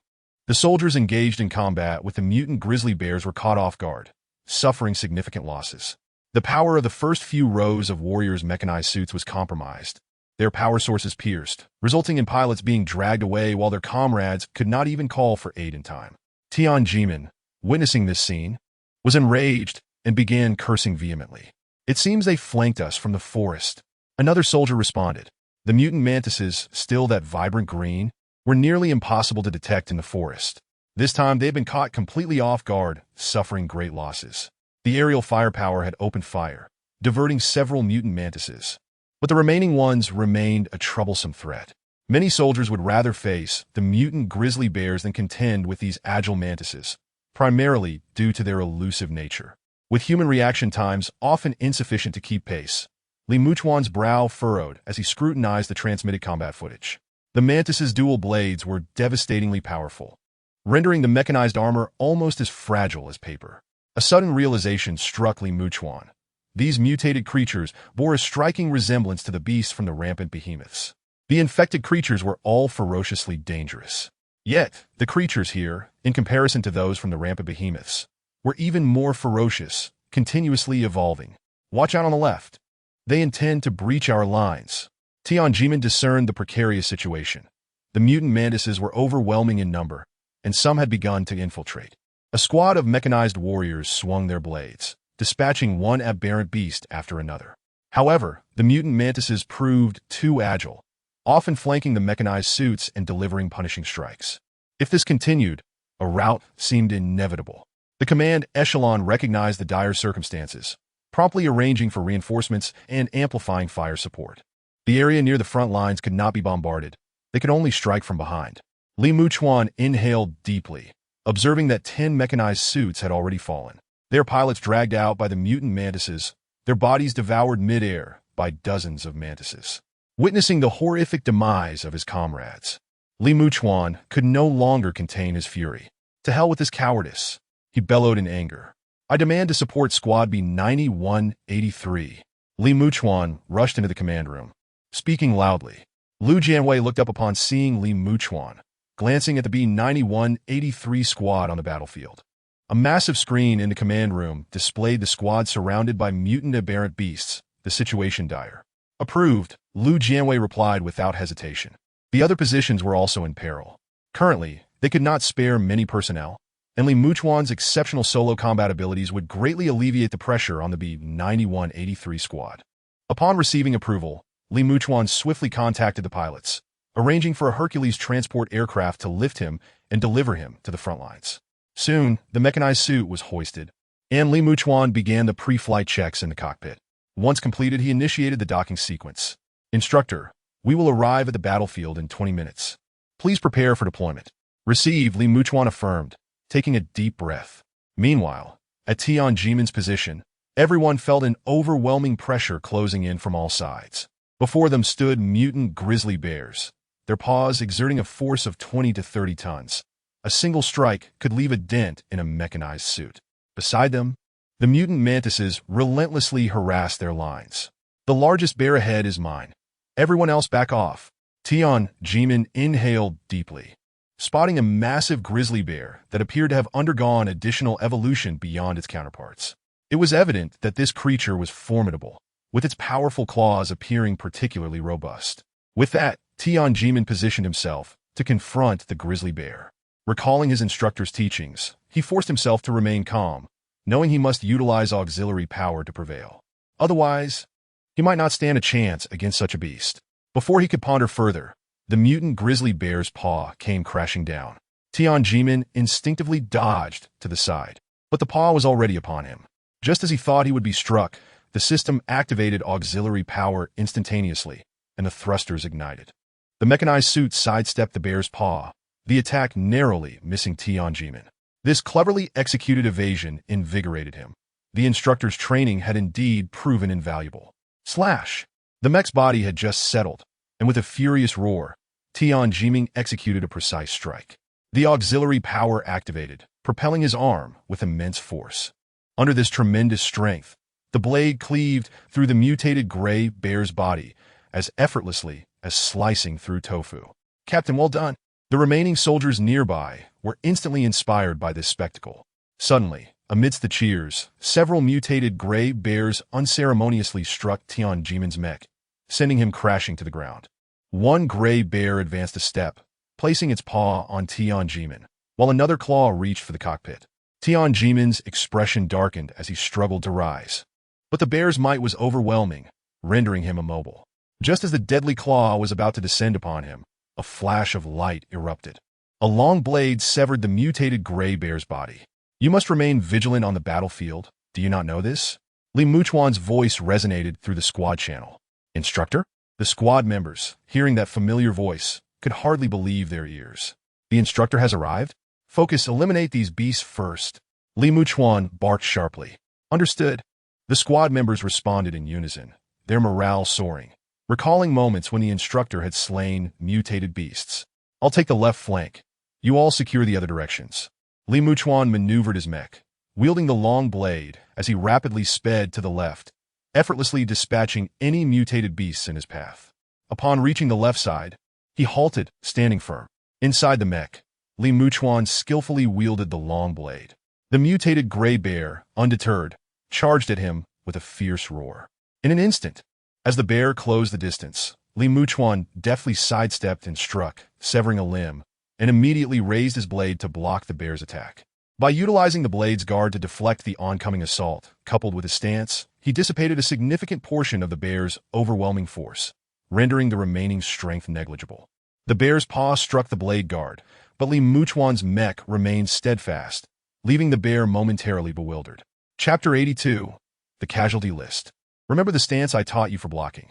The soldiers engaged in combat with the mutant grizzly bears were caught off guard, suffering significant losses. The power of the first few rows of warriors' mechanized suits was compromised, their power sources pierced, resulting in pilots being dragged away while their comrades could not even call for aid in time. Tian Jimin, witnessing this scene, was enraged and began cursing vehemently. "It seems they flanked us from the forest." Another soldier responded. The mutant mantises, still that vibrant green, were nearly impossible to detect in the forest. This time they had been caught completely off guard, suffering great losses. The aerial firepower had opened fire, diverting several mutant mantises. But the remaining ones remained a troublesome threat. Many soldiers would rather face the mutant grizzly bears than contend with these agile mantises, primarily due to their elusive nature. With human reaction times often insufficient to keep pace, Muchuan's brow furrowed as he scrutinized the transmitted combat footage. The mantis's dual blades were devastatingly powerful, rendering the mechanized armor almost as fragile as paper. A sudden realization struck Muchuan. These mutated creatures bore a striking resemblance to the beasts from the rampant behemoths. The infected creatures were all ferociously dangerous. Yet, the creatures here, in comparison to those from the rampant behemoths, were even more ferocious, continuously evolving. Watch out on the left. They intend to breach our lines. Tian Jimin discerned the precarious situation. The mutant mantises were overwhelming in number, and some had begun to infiltrate. A squad of mechanized warriors swung their blades, dispatching one aberrant beast after another. However, the mutant mantises proved too agile, often flanking the mechanized suits and delivering punishing strikes. If this continued, a rout seemed inevitable. The command echelon recognized the dire circumstances, promptly arranging for reinforcements and amplifying fire support. The area near the front lines could not be bombarded. They could only strike from behind. Li Muchuan inhaled deeply, observing that 10 mechanized suits had already fallen. Their pilots dragged out by the mutant mantises, their bodies devoured mid-air by dozens of mantises. Witnessing the horrific demise of his comrades, Li Muchuan could no longer contain his fury. To hell with this cowardice, he bellowed in anger. I demand to support Squad B-9183. Li Muchuan rushed into the command room, speaking loudly. Lu Jianwei looked up upon seeing Li Muchuan, glancing at the B-9183 squad on the battlefield. A massive screen in the command room displayed the squad surrounded by mutant aberrant beasts, the situation dire. Approved, Lu Jianwei replied without hesitation. The other positions were also in peril. Currently, they could not spare many personnel, and Li Muchuan's exceptional solo combat abilities would greatly alleviate the pressure on the B-9183 squad. Upon receiving approval, Li Muchuan swiftly contacted the pilots, arranging for a Hercules transport aircraft to lift him and deliver him to the front lines. Soon, the mechanized suit was hoisted, and Li Muchuan began the pre-flight checks in the cockpit. Once completed, he initiated the docking sequence. Instructor, we will arrive at the battlefield in 20 minutes. Please prepare for deployment. Received, Li Muchuan affirmed, taking a deep breath. Meanwhile, at Tianjimen's position, everyone felt an overwhelming pressure closing in from all sides. Before them stood mutant grizzly bears, their paws exerting a force of 20 to 30 tons. A single strike could leave a dent in a mechanized suit. Beside them, the mutant mantises relentlessly harassed their lines. The largest bear ahead is mine. Everyone else back off. Tianjimen inhaled deeply, spotting a massive grizzly bear that appeared to have undergone additional evolution beyond its counterparts. It was evident that this creature was formidable, with its powerful claws appearing particularly robust. With that, Tianjimen positioned himself to confront the grizzly bear. Recalling his instructor's teachings, he forced himself to remain calm, knowing he must utilize auxiliary power to prevail. Otherwise, he might not stand a chance against such a beast. Before he could ponder further, the mutant grizzly bear's paw came crashing down. Tianjimen instinctively dodged to the side, but the paw was already upon him. Just as he thought he would be struck, the system activated auxiliary power instantaneously, and the thrusters ignited. The mechanized suit sidestepped the bear's paw, the attack narrowly missing Tianjimen. This cleverly executed evasion invigorated him. The instructor's training had indeed proven invaluable. Slash! The mech's body had just settled, and with a furious roar, Tianjimen executed a precise strike. The auxiliary power activated, propelling his arm with immense force. Under this tremendous strength, the blade cleaved through the mutated gray bear's body as effortlessly as slicing through tofu. Captain, well done. The remaining soldiers nearby were instantly inspired by this spectacle. Suddenly, amidst the cheers, several mutated gray bears unceremoniously struck Tianjimen's mech, sending him crashing to the ground. One gray bear advanced a step, placing its paw on Tianjimen, while another claw reached for the cockpit. Tianjimen's expression darkened as he struggled to rise. But the bear's might was overwhelming, rendering him immobile. Just as the deadly claw was about to descend upon him, a flash of light erupted. A long blade severed the mutated gray bear's body. You must remain vigilant on the battlefield. Do you not know this? Li Muchuan's voice resonated through the squad channel. Instructor? The squad members, hearing that familiar voice, could hardly believe their ears. The instructor has arrived? Focus, eliminate these beasts first. Li Muchuan barked sharply. Understood. The squad members responded in unison, their morale soaring, recalling moments when the instructor had slain mutated beasts. I'll take the left flank. You all secure the other directions. Li Muchuan maneuvered his mech, wielding the long blade as he rapidly sped to the left, effortlessly dispatching any mutated beasts in his path. Upon reaching the left side, he halted, standing firm. Inside the mech, Li Muchuan skillfully wielded the long blade. The mutated gray bear, undeterred, charged at him with a fierce roar. In an instant, as the bear closed the distance, Li Muchuan deftly sidestepped and struck, severing a limb, and immediately raised his blade to block the bear's attack. By utilizing the blade's guard to deflect the oncoming assault, coupled with his stance, he dissipated a significant portion of the bear's overwhelming force. rendering the remaining strength negligible. The bear's paw struck the blade guard, but Li Muchuan's mech remained steadfast, leaving the bear momentarily bewildered. Chapter 82. The Casualty List. Remember the stance I taught you for blocking.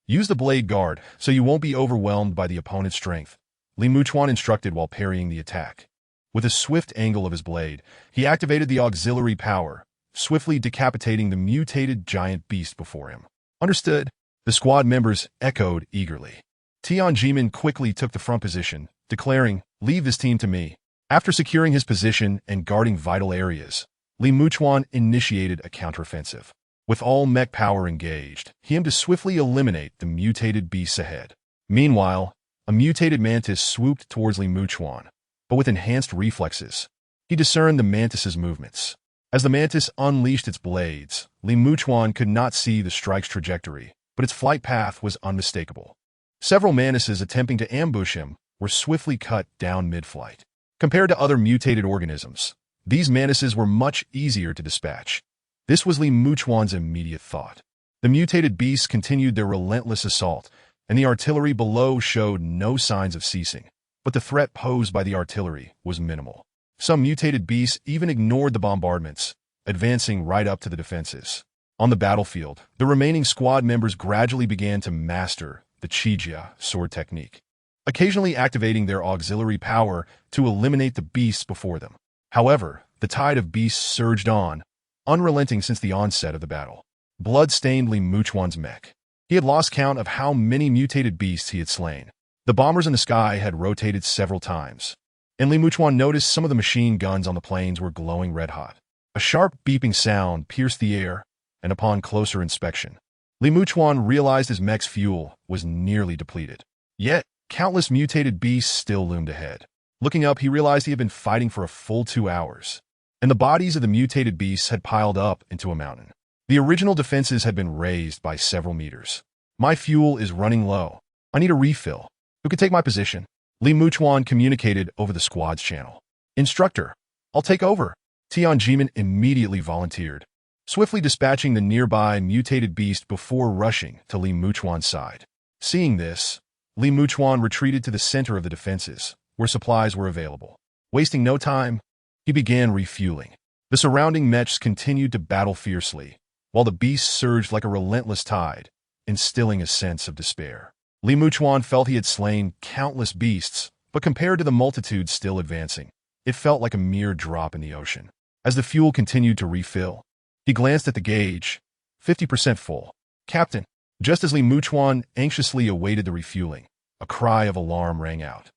Use the blade guard so you won't be overwhelmed by the opponent's strength, Li Muchuan instructed while parrying the attack. With a swift angle of his blade, he activated the auxiliary power, swiftly decapitating the mutated giant beast before him. Understood? The squad members echoed eagerly. Tian Jimin quickly took the front position, declaring, "Leave this team to me." After securing his position and guarding vital areas, Li Muchuan initiated a counteroffensive. With all mech power engaged, he aimed to swiftly eliminate the mutated beasts ahead. Meanwhile, a mutated mantis swooped towards Li Muchuan, but with enhanced reflexes. He discerned the mantis's movements. As the mantis unleashed its blades, Li Muchuan could not see the strike's trajectory, but its flight path was unmistakable. Several mantises attempting to ambush him were swiftly cut down mid-flight. Compared to other mutated organisms, these mantises were much easier to dispatch. This was Li Muchuan's immediate thought. The mutated beasts continued their relentless assault, and the artillery below showed no signs of ceasing. But the threat posed by the artillery was minimal. Some mutated beasts even ignored the bombardments, advancing right up to the defenses. On the battlefield, the remaining squad members gradually began to master the Chijia sword technique, occasionally activating their auxiliary power to eliminate the beasts before them. However, the tide of beasts surged on, unrelenting since the onset of the battle. Blood stained Li Muchuan's mech. He had lost count of how many mutated beasts he had slain. The bombers in the sky had rotated several times, and Li Muchuan noticed some of the machine guns on the planes were glowing red-hot. A sharp beeping sound pierced the air, and upon closer inspection, Li Muchuan realized his mech's fuel was nearly depleted. Yet, countless mutated beasts still loomed ahead. Looking up, he realized he had been fighting for a full 2 hours, and the bodies of the mutated beasts had piled up into a mountain. The original defenses had been raised by several meters. "My fuel is running low. I need a refill. Who could take my position?" Li Muchuan communicated over the squad's channel. "Instructor, I'll take over." Tian Jimin immediately volunteered, swiftly dispatching the nearby mutated beast before rushing to Li Muchuan's side. Seeing this, Li Muchuan retreated to the center of the defenses, where supplies were available. Wasting no time, he began refueling. The surrounding mechs continued to battle fiercely, while the beasts surged like a relentless tide, instilling a sense of despair. Li Muchuan felt he had slain countless beasts, but compared to the multitude still advancing, it felt like a mere drop in the ocean. As the fuel continued to refill, he glanced at the gauge, 50% full. "Captain," just as Li Muchuan anxiously awaited the refueling, a cry of alarm rang out.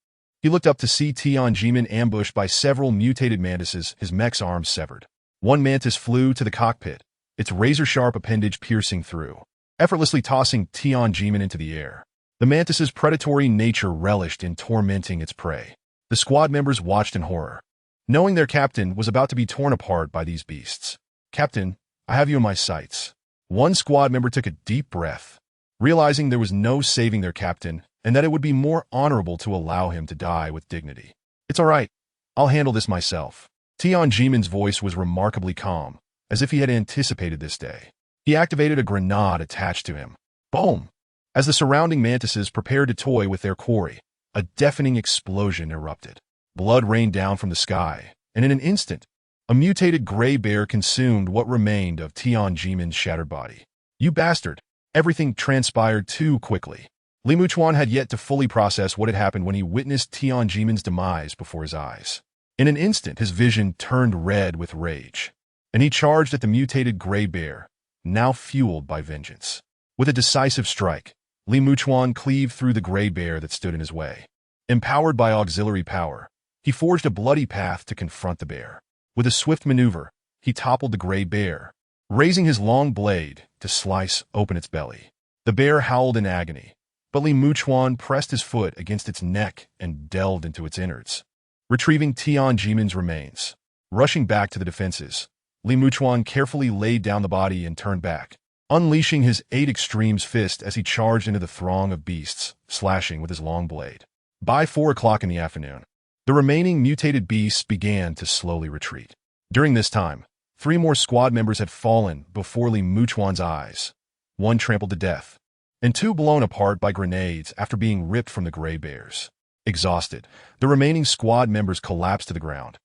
He looked up to see Tian Jimin ambushed by several mutated mantises, his mech's arms severed. One mantis flew to the cockpit, its razor-sharp appendage piercing through, effortlessly tossing Tian Jimin into the air. The mantis's predatory nature relished in tormenting its prey. The squad members watched in horror, knowing their captain was about to be torn apart by these beasts. "Captain, I have you in my sights." One squad member took a deep breath, realizing there was no saving their captain and that it would be more honorable to allow him to die with dignity. "It's all right. I'll handle this myself." Tian Jimin's voice was remarkably calm, as if he had anticipated this day. He activated a grenade attached to him. Boom! As the surrounding mantises prepared to toy with their quarry, a deafening explosion erupted. Blood rained down from the sky, and in an instant, a mutated gray bear consumed what remained of Tian Jimin's shattered body. "You bastard!" Everything transpired too quickly. Li Muchuan had yet to fully process what had happened when he witnessed Tian Jimin's demise before his eyes. In an instant, his vision turned red with rage, and he charged at the mutated gray bear, now fueled by vengeance. With a decisive strike, Li Muchuan cleaved through the gray bear that stood in his way. Empowered by auxiliary power, he forged a bloody path to confront the bear. With a swift maneuver, he toppled the gray bear, raising his long blade to slice open its belly. The bear howled in agony, but Li Muchuan pressed his foot against its neck and delved into its innards, retrieving Tian Jimin's remains. Rushing back to the defenses, Li Muchuan carefully laid down the body and turned back, unleashing his 8 extremes fist as he charged into the throng of beasts, slashing with his long blade. By 4 o'clock in the afternoon, the remaining mutated beasts began to slowly retreat. During this time, 3 more squad members had fallen before Li Muchuan's eyes, one trampled to death, and 2 blown apart by grenades after being ripped from the gray bears. Exhausted, the remaining squad members collapsed to the ground.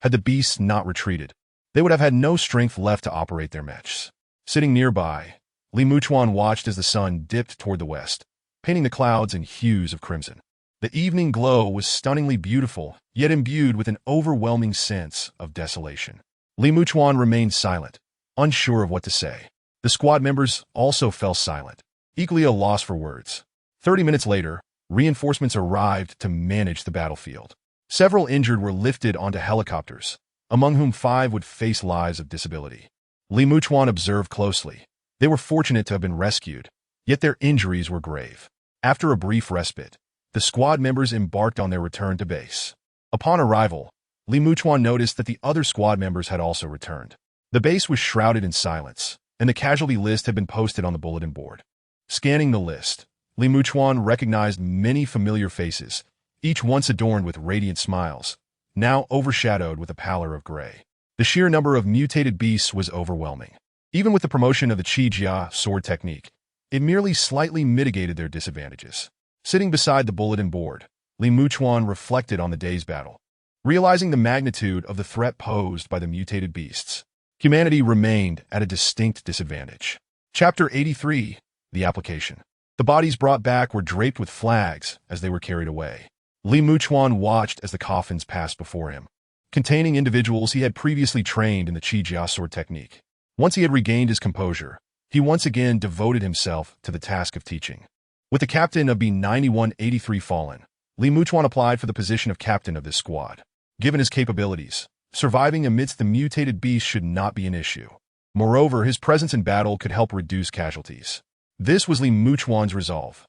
Had the beasts not retreated, they would have had no strength left to operate their mechs. Sitting nearby, Muchuan watched as the sun dipped toward the west, painting the clouds in hues of crimson. The evening glow was stunningly beautiful, yet imbued with an overwhelming sense of desolation. Muchuan remained silent, unsure of what to say. The squad members also fell silent, equally a loss for words. 30 minutes later, reinforcements arrived to manage the battlefield. Several injured were lifted onto helicopters, among whom 5 would face lives of disability. Muchuan observed closely. They were fortunate to have been rescued, yet their injuries were grave. After a brief respite, the squad members embarked on their return to base. Upon arrival, Muchuan noticed that the other squad members had also returned. The base was shrouded in silence, and the casualty list had been posted on the bulletin board. Scanning the list, Muchuan recognized many familiar faces, each once adorned with radiant smiles, now overshadowed with a pallor of gray. The sheer number of mutated beasts was overwhelming. Even with the promotion of the Qijia sword technique, it merely slightly mitigated their disadvantages. Sitting beside the bulletin board, Muchuan reflected on the day's battle. Realizing the magnitude of the threat posed by the mutated beasts, humanity remained at a distinct disadvantage. Chapter 83, The Application. The bodies brought back were draped with flags as they were carried away. Muchuan watched as the coffins passed before him, containing individuals he had previously trained in the Qijia sword technique. Once he had regained his composure, he once again devoted himself to the task of teaching. With the captain of B-9183 fallen, Muchuan applied for the position of captain of this squad. Given his capabilities, surviving amidst the mutated beasts should not be an issue. Moreover, his presence in battle could help reduce casualties. This was Muchuan's resolve.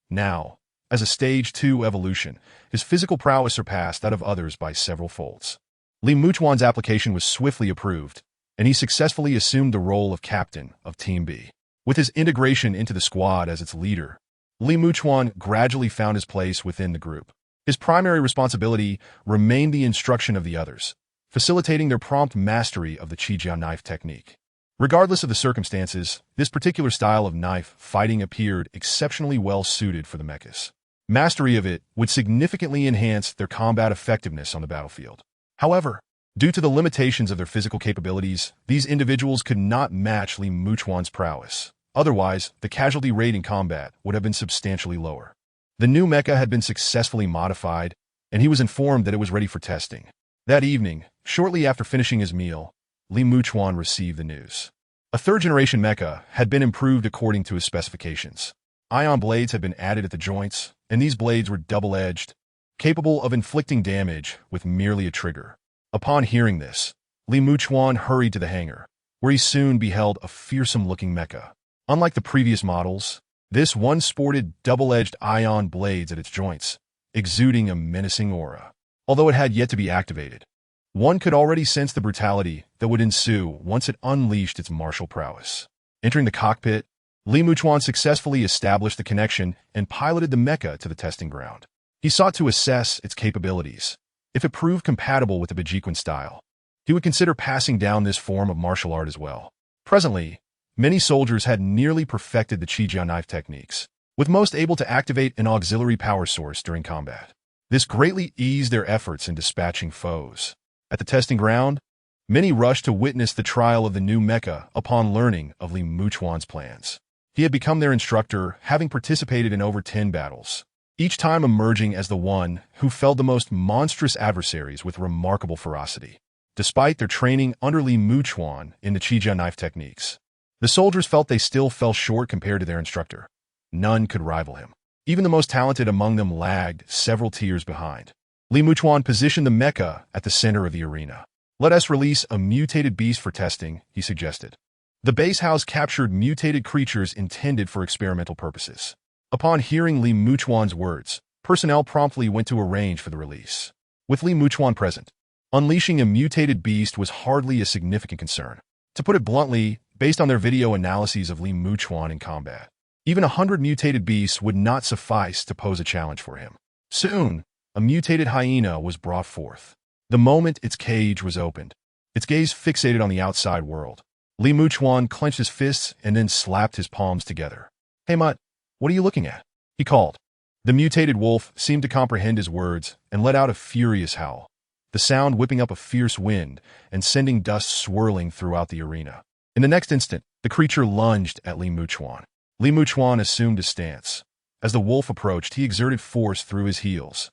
Now, as a Stage 2 evolution, his physical prowess surpassed that of others by several folds. Muchuan's application was swiftly approved, and he successfully assumed the role of captain of Team B. With his integration into the squad as its leader, Muchuan gradually found his place within the group. His primary responsibility remained the instruction of the others, facilitating their prompt mastery of the Qijia knife technique. Regardless of the circumstances, this particular style of knife fighting appeared exceptionally well suited for the mechas. Mastery of it would significantly enhance their combat effectiveness on the battlefield. However, due to the limitations of their physical capabilities, these individuals could not match Muchuan's prowess. Otherwise, the casualty rate in combat would have been substantially lower. The new mecha had been successfully modified, and he was informed that it was ready for testing. That evening, shortly after finishing his meal, Muchuan received the news. A third-generation mecha had been improved according to his specifications. Ion blades had been added at the joints, and these blades were double-edged, capable of inflicting damage with merely a trigger. Upon hearing this, Muchuan hurried to the hangar, where he soon beheld a fearsome-looking mecha. Unlike the previous models, this one sported double-edged ion blades at its joints, exuding a menacing aura. Although it had yet to be activated, one could already sense the brutality that would ensue once it unleashed its martial prowess. Entering the cockpit, Muchuan successfully established the connection and piloted the mecha to the testing ground. He sought to assess its capabilities. If it proved compatible with the Muchuan style, he would consider passing down this form of martial art as well. Presently, many soldiers had nearly perfected the Qijia knife techniques, with most able to activate an auxiliary power source during combat. This greatly eased their efforts in dispatching foes. At the testing ground, many rushed to witness the trial of the new mecha upon learning of Muchuan's plans. He had become their instructor, having participated in over 10 battles, each time emerging as the one who felled the most monstrous adversaries with remarkable ferocity. Despite their training under Muchuan in the Qijia knife techniques, the soldiers felt they still fell short compared to their instructor. None could rival him. Even the most talented among them lagged several tiers behind. Muchuan positioned the mecha at the center of the arena. "Let us release a mutated beast for testing," he suggested. The base house captured mutated creatures intended for experimental purposes. Upon hearing Muchuan's words, personnel promptly went to arrange for the release. With Muchuan present, unleashing a mutated beast was hardly a significant concern. To put it bluntly, based on their video analyses of Muchuan in combat, even 100 mutated beasts would not suffice to pose a challenge for him. Soon, a mutated hyena was brought forth. The moment its cage was opened, its gaze fixated on the outside world. Muchuan clenched his fists and then slapped his palms together. "Hey Mutt, What are you looking at? He called. The mutated wolf seemed to comprehend his words and let out a furious howl, the sound whipping up a fierce wind and sending dust swirling throughout the arena. In the next instant, the creature lunged at Li Muchuan. Li Muchuan assumed a stance. As the wolf approached, he exerted force through his heels,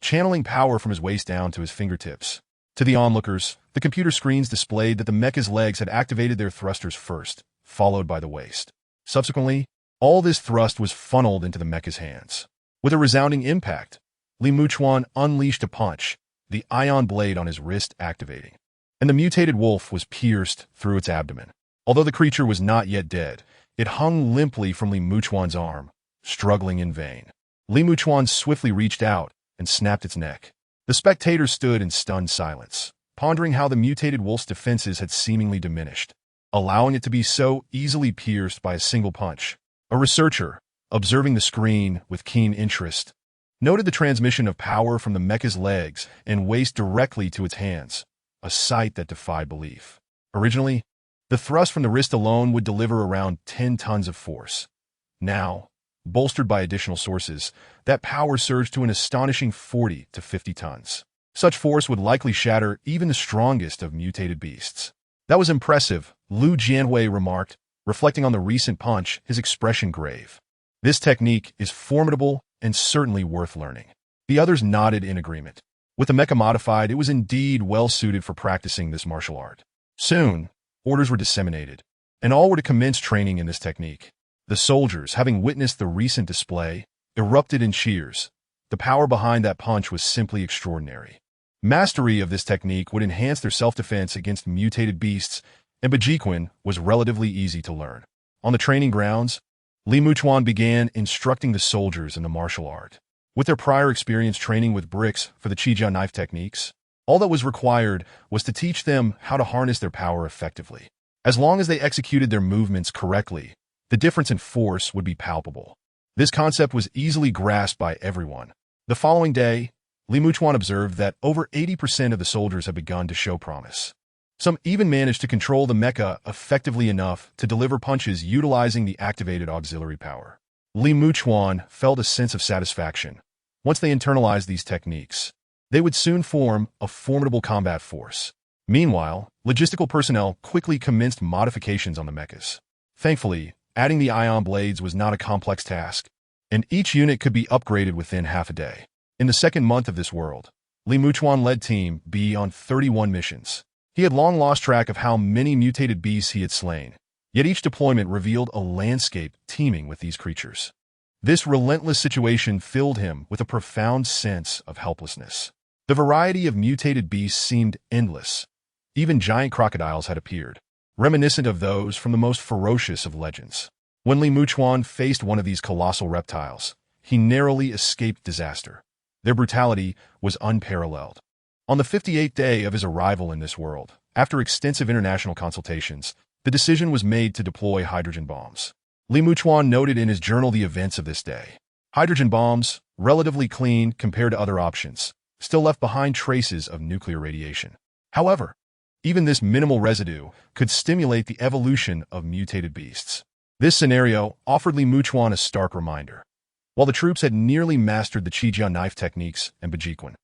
channeling power from his waist down to his fingertips. To the onlookers, the computer screens displayed that the mecha's legs had activated their thrusters first, followed by the waist. Subsequently, all this thrust was funneled into the mecha's hands. With a resounding impact, Li Muchuan unleashed a punch, the ion blade on his wrist activating, and the mutated wolf was pierced through its abdomen. Although the creature was not yet dead, it hung limply from Li Muchuan's arm, struggling in vain. Li Muchuan swiftly reached out and snapped its neck. The spectators stood in stunned silence, pondering how the mutated wolf's defenses had seemingly diminished, allowing it to be so easily pierced by a single punch. A researcher, observing the screen with keen interest, noted the transmission of power from the mecha's legs and waist directly to its hands, a sight that defied belief. Originally, the thrust from the wrist alone would deliver around 10 tons of force. Now, bolstered by additional sources, that power surged to an astonishing 40 to 50 tons. Such force would likely shatter even the strongest of mutated beasts. That was impressive, Lu Jianhui remarked, reflecting on the recent punch, his expression grave. This technique is formidable and certainly worth learning. The others nodded in agreement. With the mecha modified, it was indeed well-suited for practicing this martial art. Soon, orders were disseminated, and all were to commence training in this technique. The soldiers, having witnessed the recent display, erupted in cheers. The power behind that punch was simply extraordinary. Mastery of this technique would enhance their self-defense against mutated beasts, and Muchuan was relatively easy to learn. On the training grounds, Li Muchuan began instructing the soldiers in the martial art. With their prior experience training with bricks for the Qijia knife techniques, all that was required was to teach them how to harness their power effectively. As long as they executed their movements correctly, the difference in force would be palpable. This concept was easily grasped by everyone. The following day, Li Muchuan observed that over 80% of the soldiers had begun to show promise. Some even managed to control the mecha effectively enough to deliver punches utilizing the activated auxiliary power. Li Muchuan felt a sense of satisfaction. Once they internalized these techniques, they would soon form a formidable combat force. Meanwhile, logistical personnel quickly commenced modifications on the mechas. Thankfully, adding the ion blades was not a complex task, and each unit could be upgraded within half a day. In the second month of this world, Li Muchuan led Team B on 31 missions. He had long lost track of how many mutated beasts he had slain, yet each deployment revealed a landscape teeming with these creatures. This relentless situation filled him with a profound sense of helplessness. The variety of mutated beasts seemed endless. Even giant crocodiles had appeared, reminiscent of those from the most ferocious of legends. When Li Muchuan faced one of these colossal reptiles, he narrowly escaped disaster. Their brutality was unparalleled. On the 58th day of his arrival in this world, after extensive international consultations, the decision was made to deploy hydrogen bombs. Li Muchuan noted in his journal the events of this day. Hydrogen bombs, relatively clean compared to other options, still left behind traces of nuclear radiation. However, even this minimal residue could stimulate the evolution of mutated beasts. This scenario offered Li Muchuan a stark reminder. While the troops had nearly mastered the Qijia knife techniques and Muchuan,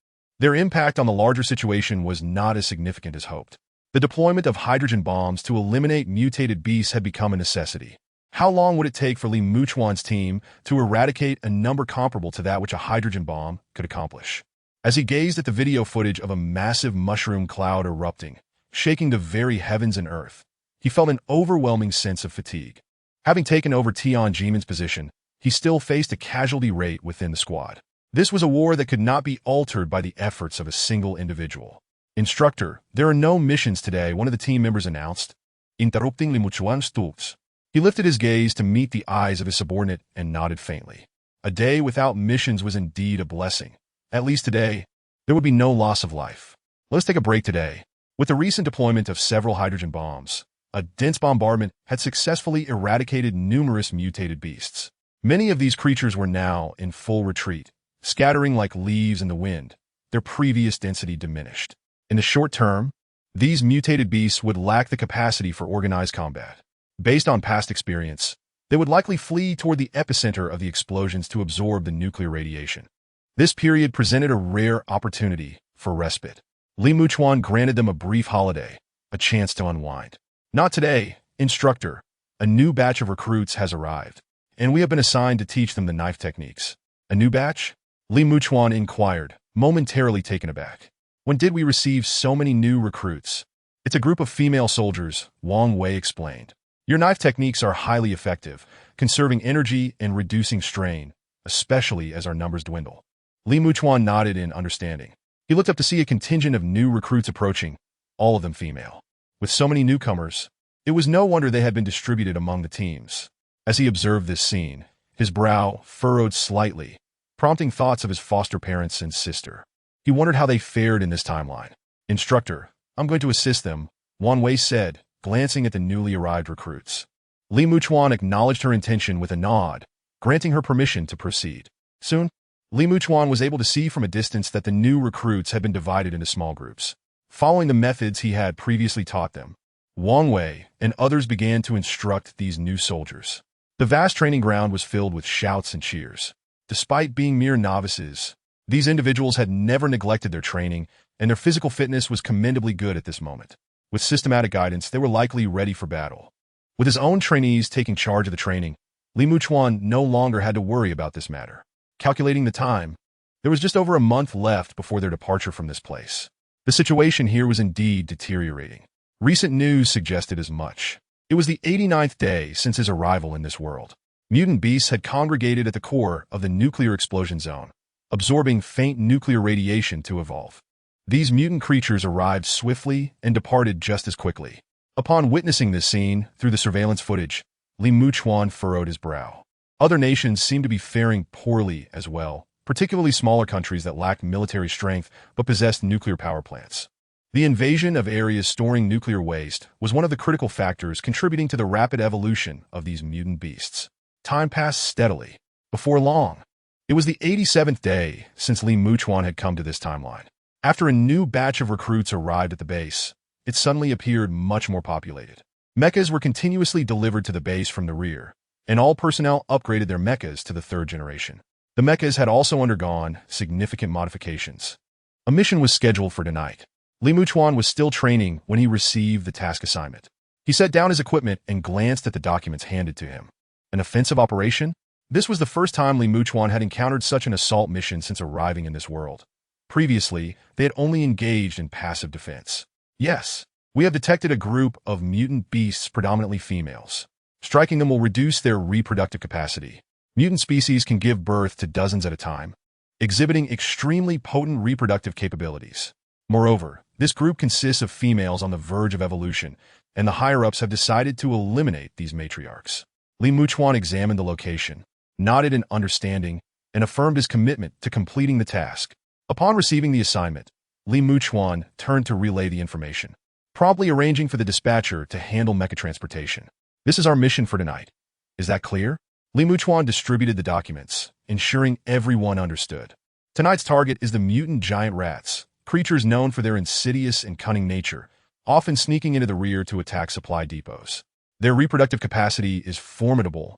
their impact on the larger situation was not as significant as hoped. The deployment of hydrogen bombs to eliminate mutated beasts had become a necessity. How long would it take for Li Muchuan's team to eradicate a number comparable to that which a hydrogen bomb could accomplish? As he gazed at the video footage of a massive mushroom cloud erupting, shaking the very heavens and earth, he felt an overwhelming sense of fatigue. Having taken over Tian Jimin's position, he still faced a casualty rate within the squad. This was a war that could not be altered by the efforts of a single individual. Instructor, there are no missions today, one of the team members announced, interrupting Li Muchuan's thoughts. He lifted his gaze to meet the eyes of his subordinate and nodded faintly. A day without missions was indeed a blessing. At least today, there would be no loss of life. Let's take a break today. With the recent deployment of several hydrogen bombs, a dense bombardment had successfully eradicated numerous mutated beasts. Many of these creatures were now in full retreat, scattering like leaves in the wind, their previous density diminished. In the short term, these mutated beasts would lack the capacity for organized combat. Based on past experience, They would likely flee toward the epicenter of the explosions to absorb the nuclear radiation. This period presented a rare opportunity for respite. Muchuan granted them a brief holiday, a chance to unwind. Not today, instructor. A new batch of recruits has arrived, and we have been assigned to teach them the knife techniques. A new batch? Muchuan inquired, momentarily taken aback. When did we receive so many new recruits? It's a group of female soldiers, Wang Wei explained. Your knife techniques are highly effective, conserving energy and reducing strain, especially as our numbers dwindle. Muchuan nodded in understanding. He looked up to see a contingent of new recruits approaching, all of them female. With so many newcomers, it was no wonder they had been distributed among the teams. As he observed this scene, his brow furrowed slightly, prompting thoughts of his foster parents and sister. He wondered how they fared in this timeline. Instructor, I'm going to assist them, Wang Wei said, glancing at the newly arrived recruits. Muchuan acknowledged her intention with a nod, granting her permission to proceed. Soon, Muchuan was able to see from a distance that the new recruits had been divided into small groups. Following the methods he had previously taught them, Wang Wei and others began to instruct these new soldiers. The vast training ground was filled with shouts and cheers. Despite being mere novices, these individuals had never neglected their training, and their physical fitness was commendably good at this moment. With systematic guidance, they were likely ready for battle. With his own trainees taking charge of the training, Muchuan no longer had to worry about this matter. Calculating the time, there was just over a month left before their departure from this place. The situation here was indeed deteriorating. Recent news suggested as much. It was the 89th day since his arrival in this world. Mutant beasts had congregated at the core of the nuclear explosion zone, absorbing faint nuclear radiation to evolve. These mutant creatures arrived swiftly and departed just as quickly. Upon witnessing this scene through the surveillance footage, Muchuan furrowed his brow. Other nations seemed to be faring poorly as well, particularly smaller countries that lacked military strength but possessed nuclear power plants. The invasion of areas storing nuclear waste was one of the critical factors contributing to the rapid evolution of these mutant beasts. Time passed steadily. Before long, it was the 87th day since Muchuan had come to this timeline. After a new batch of recruits arrived at the base, it suddenly appeared much more populated. Mechas were continuously delivered to the base from the rear, and all personnel upgraded their mechas to the third generation. The mechas had also undergone significant modifications. A mission was scheduled for tonight. Muchuan was still training when he received the task assignment. He set down his equipment and glanced at the documents handed to him. An offensive operation? This was the first time Muchuan had encountered such an assault mission since arriving in this world. Previously, they had only engaged in passive defense. Yes, we have detected a group of mutant beasts, predominantly females. Striking them will reduce their reproductive capacity. Mutant species can give birth to dozens at a time, exhibiting extremely potent reproductive capabilities. Moreover, this group consists of females on the verge of evolution, and the higher-ups have decided to eliminate these matriarchs. Muchuan examined the location, nodded in understanding, and affirmed his commitment to completing the task. Upon receiving the assignment, Muchuan turned to relay the information, promptly arranging for the dispatcher to handle mecha transportation. This is our mission for tonight. Is that clear? Muchuan distributed the documents, ensuring everyone understood. Tonight's target is the mutant giant rats, creatures known for their insidious and cunning nature, often sneaking into the rear to attack supply depots. Their reproductive capacity is formidable,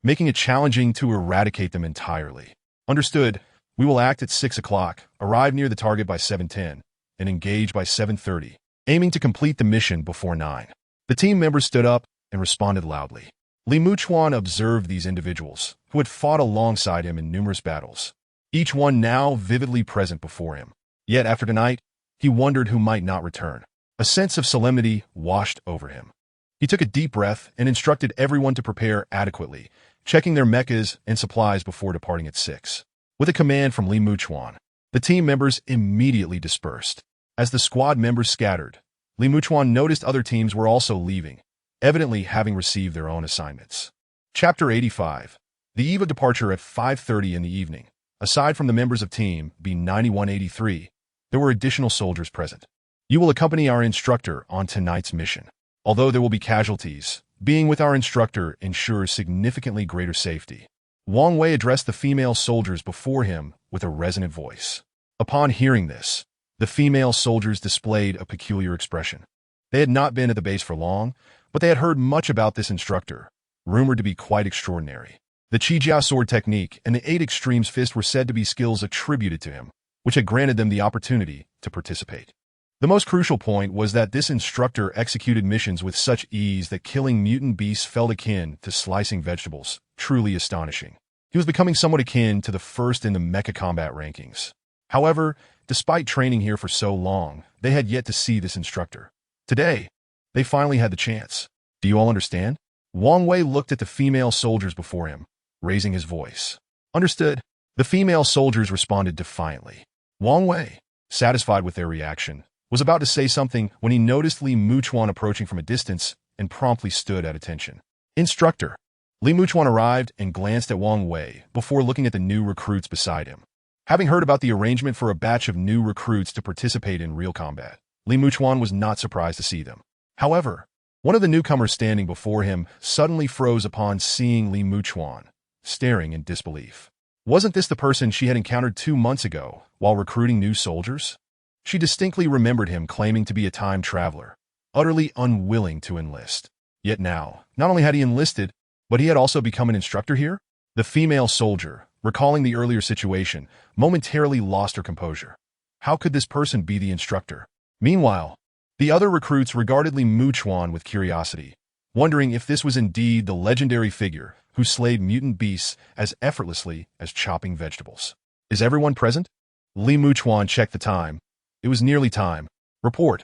making it challenging to eradicate them entirely. Understood. We will act at 6 o'clock, arrive near the target by 7:10, and engage by 7:30, aiming to complete the mission before 9. The team members stood up and responded loudly. Muchuan observed these individuals, who had fought alongside him in numerous battles, each one now vividly present before him. Yet after tonight, he wondered who might not return. A sense of solemnity washed over him. He took a deep breath and instructed everyone to prepare adequately, checking their mechas and supplies before departing at 6. With a command from Muchuan, the team members immediately dispersed. As the squad members scattered, Muchuan noticed other teams were also leaving, evidently having received their own assignments. Chapter 85. The eve of departure at 5:30 in the evening. Aside from the members of Team B9183, there were additional soldiers present. You will accompany our instructor on tonight's mission. Although there will be casualties, being with our instructor ensures significantly greater safety. Wang Wei addressed the female soldiers before him with a resonant voice. Upon hearing this, the female soldiers displayed a peculiar expression. They had not been at the base for long, but they had heard much about this instructor, rumored to be quite extraordinary. The Qijia sword technique and the 8 extremes fist were said to be skills attributed to him, which had granted them the opportunity to participate. The most crucial point was that this instructor executed missions with such ease that killing mutant beasts felt akin to slicing vegetables, truly astonishing. He was becoming somewhat akin to the first in the mecha combat rankings. However, despite training here for so long, they had yet to see this instructor. Today, they finally had the chance. Do you all understand? Wang Wei looked at the female soldiers before him, raising his voice. Understood. The female soldiers responded defiantly. Wang Wei, satisfied with their reaction, was about to say something when he noticed Li Muchuan approaching from a distance and promptly stood at attention. Instructor. Li Muchuan arrived and glanced at Wang Wei before looking at the new recruits beside him. Having heard about the arrangement for a batch of new recruits to participate in real combat, Li Muchuan was not surprised to see them. However, one of the newcomers standing before him suddenly froze upon seeing Li Muchuan, staring in disbelief. Wasn't this the person she had encountered 2 months ago while recruiting new soldiers? She distinctly remembered him claiming to be a time traveler, utterly unwilling to enlist. Yet now, not only had he enlisted, but he had also become an instructor here? The female soldier, recalling the earlier situation, momentarily lost her composure. How could this person be the instructor? Meanwhile, the other recruits regarded Li Muchuan with curiosity, wondering if this was indeed the legendary figure who slayed mutant beasts as effortlessly as chopping vegetables. Is everyone present? Li Muchuan checked the time. It was nearly time. Report.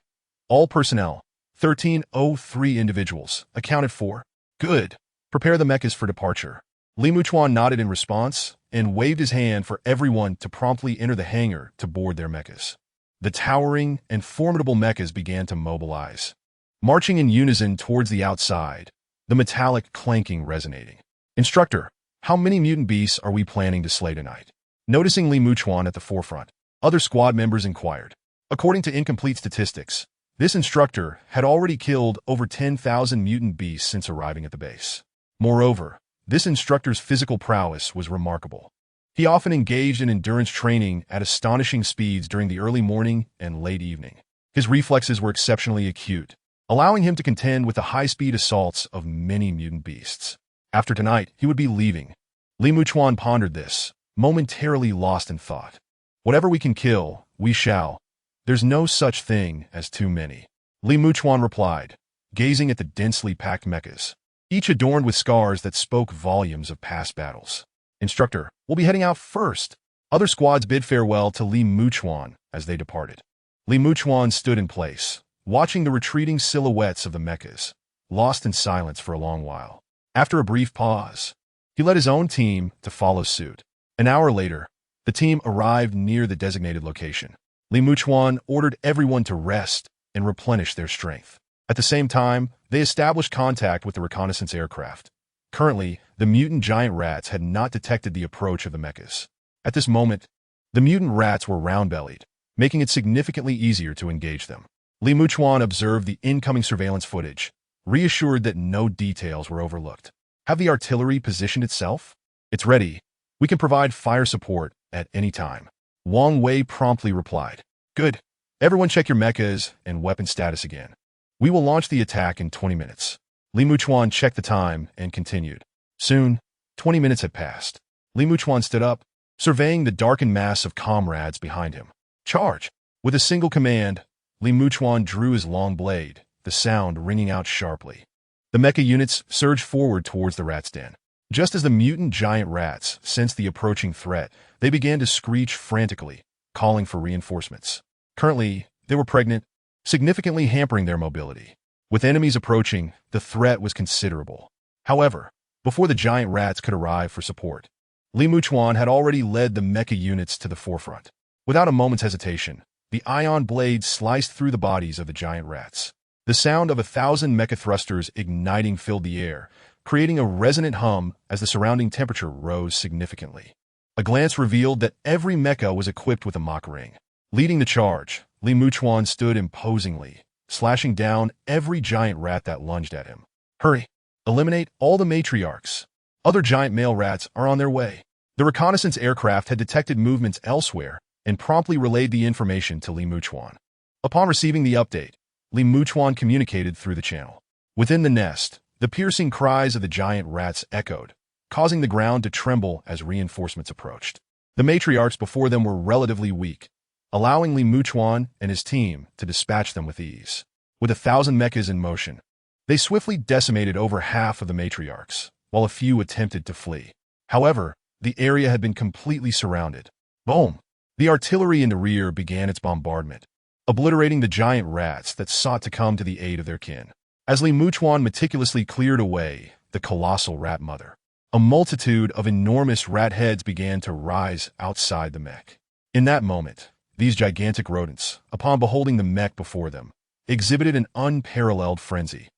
All personnel. 1303 individuals. Accounted for. Good. Prepare the mechas for departure. Li Muchuan nodded in response and waved his hand for everyone to promptly enter the hangar to board their mechas. The towering and formidable mechas began to mobilize, marching in unison towards the outside, the metallic clanking resonating. Instructor, how many mutant beasts are we planning to slay tonight? Noticing Li Muchuan at the forefront, other squad members inquired. According to incomplete statistics, this instructor had already killed over 10,000 mutant beasts since arriving at the base. Moreover, this instructor's physical prowess was remarkable. He often engaged in endurance training at astonishing speeds during the early morning and late evening. His reflexes were exceptionally acute, allowing him to contend with the high-speed assaults of many mutant beasts. After tonight, he would be leaving. Li Muchuan pondered this, momentarily lost in thought. Whatever we can kill, we shall. There's no such thing as too many. Li Muchuan replied, gazing at the densely packed mechas, each adorned with scars that spoke volumes of past battles. Instructor, we'll be heading out first. Other squads bid farewell to Li Muchuan as they departed. Li Muchuan stood in place, watching the retreating silhouettes of the mechas, lost in silence for a long while. After a brief pause, he led his own team to follow suit. An hour later, the team arrived near the designated location. Li Muchuan ordered everyone to rest and replenish their strength. At the same time, they established contact with the reconnaissance aircraft. Currently, the mutant giant rats had not detected the approach of the mechas. At this moment, the mutant rats were round-bellied, making it significantly easier to engage them. Li Muchuan observed the incoming surveillance footage, reassured that no details were overlooked. Have the artillery positioned itself? It's ready. We can provide fire support at any time. Wang Wei promptly replied. Good. Everyone check your mechas and weapon status again. We will launch the attack in 20 minutes. Li Muchuan checked the time and continued. Soon, 20 minutes had passed. Li Muchuan stood up, surveying the darkened mass of comrades behind him. Charge! With a single command, Li Muchuan drew his long blade, the sound ringing out sharply. The mecha units surged forward towards the rat's den. Just as the mutant giant rats sensed the approaching threat, they began to screech frantically, calling for reinforcements. Currently, they were pregnant, significantly hampering their mobility. With enemies approaching, the threat was considerable. However, before the giant rats could arrive for support, Li Muchuan had already led the mecha units to the forefront. Without a moment's hesitation, the ion blade sliced through the bodies of the giant rats. The sound of 1,000 mecha thrusters igniting filled the air, creating a resonant hum as the surrounding temperature rose significantly. A glance revealed that every mecha was equipped with a Mach ring. Leading the charge, Li Muchuan stood imposingly, slashing down every giant rat that lunged at him. Hurry! Eliminate all the matriarchs. Other giant male rats are on their way. The reconnaissance aircraft had detected movements elsewhere and promptly relayed the information to Li Muchuan. Upon receiving the update, Li Muchuan communicated through the channel. Within the nest, The piercing cries of the giant rats echoed, causing the ground to tremble as reinforcements approached. The matriarchs before them were relatively weak, allowing Muchuan and his team to dispatch them with ease. With 1,000 mechas in motion, they swiftly decimated over half of the matriarchs, while a few attempted to flee. However, the area had been completely surrounded. Boom! The artillery in the rear began its bombardment, obliterating the giant rats that sought to come to the aid of their kin. As Muchuan meticulously cleared away the colossal rat mother, a multitude of enormous rat heads began to rise outside the mech. In that moment, these gigantic rodents, upon beholding the mech before them, exhibited an unparalleled frenzy,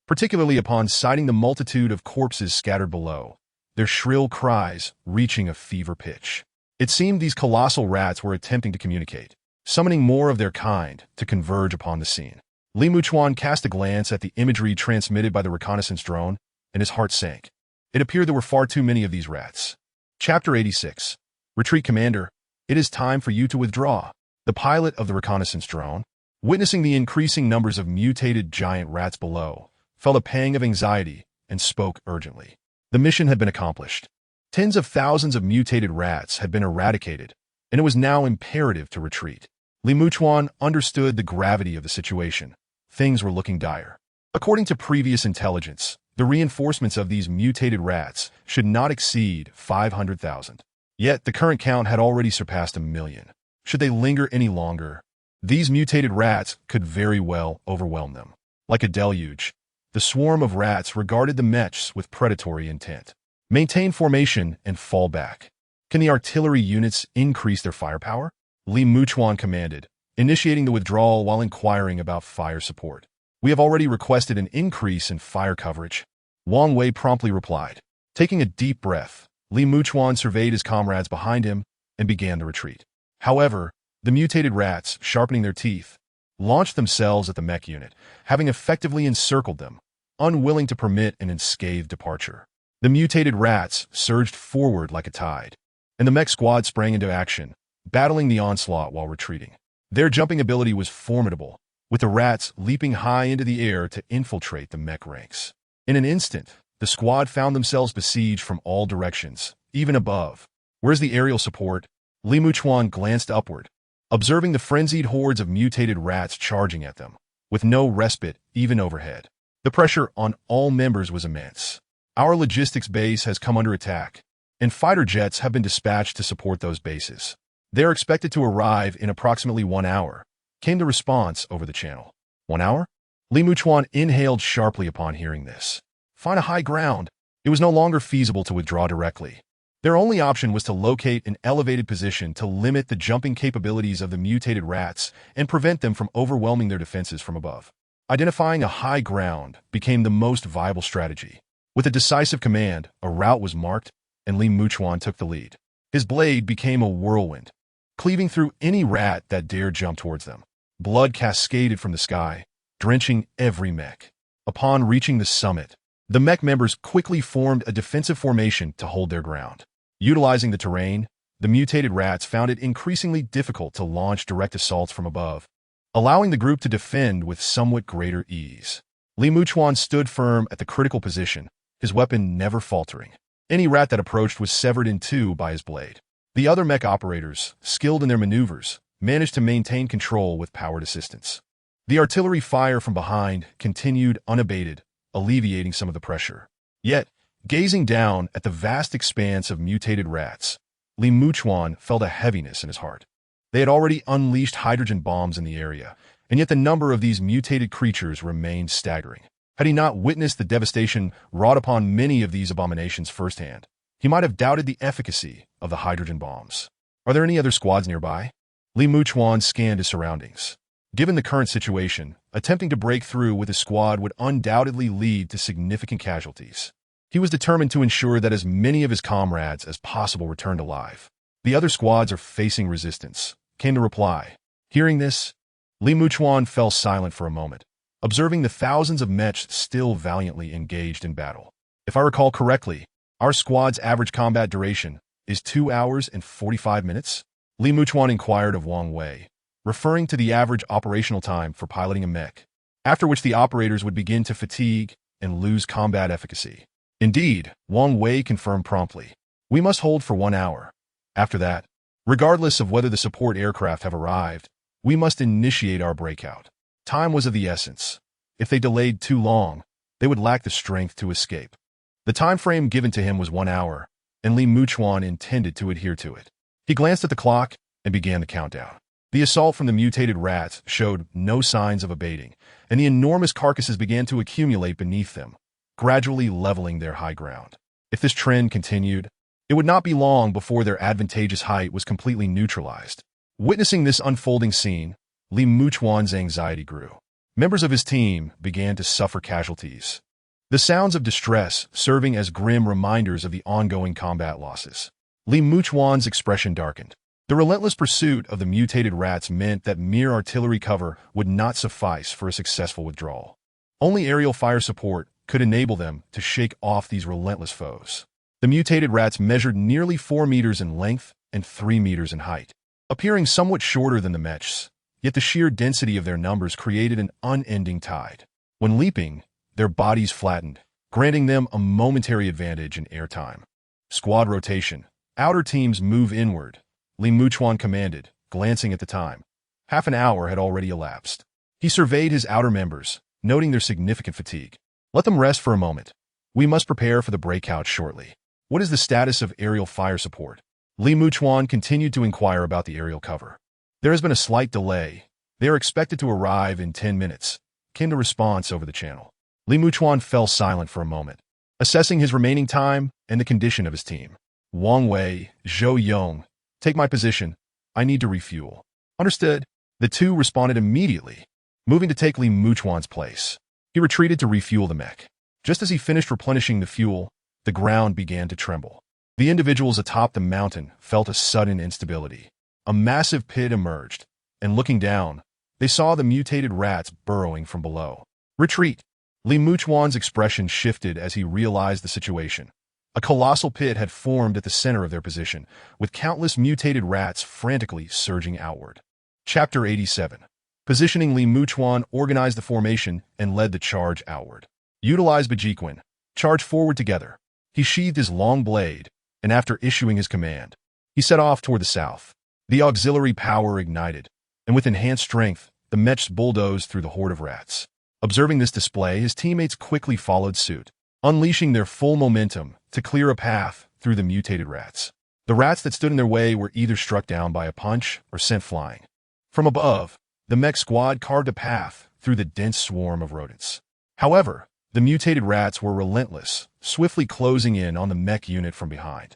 particularly upon sighting the multitude of corpses scattered below, their shrill cries reaching a fever pitch. It seemed these colossal rats were attempting to communicate, summoning more of their kind to converge upon the scene. Muchuan cast a glance at the imagery transmitted by the reconnaissance drone, and his heart sank. It appeared there were far too many of these rats. Chapter 86. Retreat, Commander. It is time for you to withdraw. The pilot of the reconnaissance drone, witnessing the increasing numbers of mutated giant rats below, felt a pang of anxiety and spoke urgently. The mission had been accomplished. Tens of thousands of mutated rats had been eradicated, and it was now imperative to retreat. Muchuan understood the gravity of the situation. Things were looking dire. According to previous intelligence, the reinforcements of these mutated rats should not exceed 500,000. Yet the current count had already surpassed 1 million. Should they linger any longer, these mutated rats could very well overwhelm them. Like a deluge, the swarm of rats regarded the mechs with predatory intent. Maintain formation and fall back. Can the artillery units increase their firepower? Muchuan commanded, initiating the withdrawal while inquiring about fire support. We have already requested an increase in fire coverage. Wang Wei promptly replied. Taking a deep breath, Muchuan surveyed his comrades behind him and began the retreat. However, the mutated rats, sharpening their teeth, launched themselves at the mech unit, having effectively encircled them, unwilling to permit an unscathed departure. The mutated rats surged forward like a tide, and the mech squad sprang into action, battling the onslaught while retreating. Their jumping ability was formidable, with the rats leaping high into the air to infiltrate the mech ranks. In an instant, the squad found themselves besieged from all directions, even above. Where's the aerial support? Muchuan glanced upward, observing the frenzied hordes of mutated rats charging at them, with no respite even overhead. The pressure on all members was immense. Our logistics base has come under attack, and fighter jets have been dispatched to support those bases. They are expected to arrive in approximately 1 hour, came the response over the channel. 1 hour? Muchuan inhaled sharply upon hearing this. Find a high ground. It was no longer feasible to withdraw directly. Their only option was to locate an elevated position to limit the jumping capabilities of the mutated rats and prevent them from overwhelming their defenses from above. Identifying a high ground became the most viable strategy. With a decisive command, a route was marked, and Muchuan took the lead. His blade became a whirlwind, cleaving through any rat that dared jump towards them. Blood cascaded from the sky, drenching every mech. Upon reaching the summit, the mech members quickly formed a defensive formation to hold their ground. Utilizing the terrain, the mutated rats found it increasingly difficult to launch direct assaults from above, allowing the group to defend with somewhat greater ease. Muchuan stood firm at the critical position, his weapon never faltering. Any rat that approached was severed in two by his blade. The other mech operators, skilled in their maneuvers, managed to maintain control with powered assistance. The artillery fire from behind continued unabated, alleviating some of the pressure. Yet, gazing down at the vast expanse of mutated rats, Muchuan felt a heaviness in his heart. They had already unleashed hydrogen bombs in the area, and yet the number of these mutated creatures remained staggering. Had he not witnessed the devastation wrought upon many of these abominations firsthand, he might have doubted the efficacy of the hydrogen bombs. Are there any other squads nearby? Muchuan scanned his surroundings. Given the current situation, attempting to break through with his squad would undoubtedly lead to significant casualties. He was determined to ensure that as many of his comrades as possible returned alive. The other squads are facing resistance, came the reply. Hearing this, Muchuan fell silent for a moment, observing the thousands of mechs still valiantly engaged in battle. If I recall correctly, our squad's average combat duration is 2 hours and 45 minutes? Muchuan inquired of Wang Wei, referring to the average operational time for piloting a mech, after which the operators would begin to fatigue and lose combat efficacy. Indeed, Wang Wei confirmed promptly. We must hold for 1 hour. After that, regardless of whether the support aircraft have arrived, we must initiate our breakout. Time was of the essence. If they delayed too long, they would lack the strength to escape. The time frame given to him was 1 hour, and Li Muchuan intended to adhere to it. He glanced at the clock and began the countdown. The assault from the mutated rats showed no signs of abating, and the enormous carcasses began to accumulate beneath them, gradually leveling their high ground. If this trend continued, it would not be long before their advantageous height was completely neutralized. Witnessing this unfolding scene, Li Muchuan's anxiety grew. Members of his team began to suffer casualties, the sounds of distress serving as grim reminders of the ongoing combat losses. Li Muchuan's expression darkened. The relentless pursuit of the mutated rats meant that mere artillery cover would not suffice for a successful withdrawal. Only aerial fire support could enable them to shake off these relentless foes. The mutated rats measured nearly 4 meters in length and 3 meters in height, appearing somewhat shorter than the mechs, yet the sheer density of their numbers created an unending tide. When leaping, their bodies flattened, granting them a momentary advantage in airtime. Squad rotation. Outer teams move inward, Li Muchuan commanded, glancing at the time. Half an hour had already elapsed. He surveyed his outer members, noting their significant fatigue. Let them rest for a moment. We must prepare for the breakout shortly. What is the status of aerial fire support? Li Muchuan continued to inquire about the aerial cover. There has been a slight delay. They are expected to arrive in 10 minutes, came the response over the channel. Li Muchuan fell silent for a moment, assessing his remaining time and the condition of his team. Wang Wei, Zhou Yong, take my position. I need to refuel. Understood. The two responded immediately, moving to take Li Muchuan's place. He retreated to refuel the mech. Just as he finished replenishing the fuel, the ground began to tremble. The individuals atop the mountain felt a sudden instability. A massive pit emerged, and looking down, they saw the mutated rats burrowing from below. Retreat! Li Muchuan's expression shifted as he realized the situation. A colossal pit had formed at the center of their position, with countless mutated rats frantically surging outward. Chapter 87. Positioning. Li Muchuan organized the formation and led the charge outward. Utilize Bajiquan. Charge forward together. He sheathed his long blade, and after issuing his command, he set off toward the south. The auxiliary power ignited, and with enhanced strength, the mechs bulldozed through the horde of rats. Observing this display, his teammates quickly followed suit, unleashing their full momentum to clear a path through the mutated rats. The rats that stood in their way were either struck down by a punch or sent flying. From above, the mech squad carved a path through the dense swarm of rodents. However, the mutated rats were relentless, swiftly closing in on the mech unit from behind.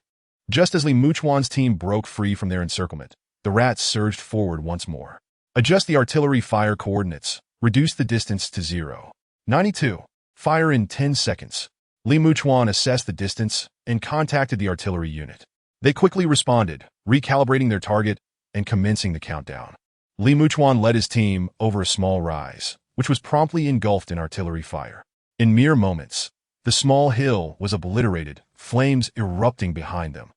Just as Li Muchuan's team broke free from their encirclement, the rats surged forward once more. Adjust the artillery fire coordinates. Reduce the distance to 0.92. Fire in 10 seconds. Li Muchuan assessed the distance and contacted the artillery unit. They quickly responded, recalibrating their target and commencing the countdown. Li Muchuan led his team over a small rise, which was promptly engulfed in artillery fire. In mere moments, the small hill was obliterated, flames erupting behind them.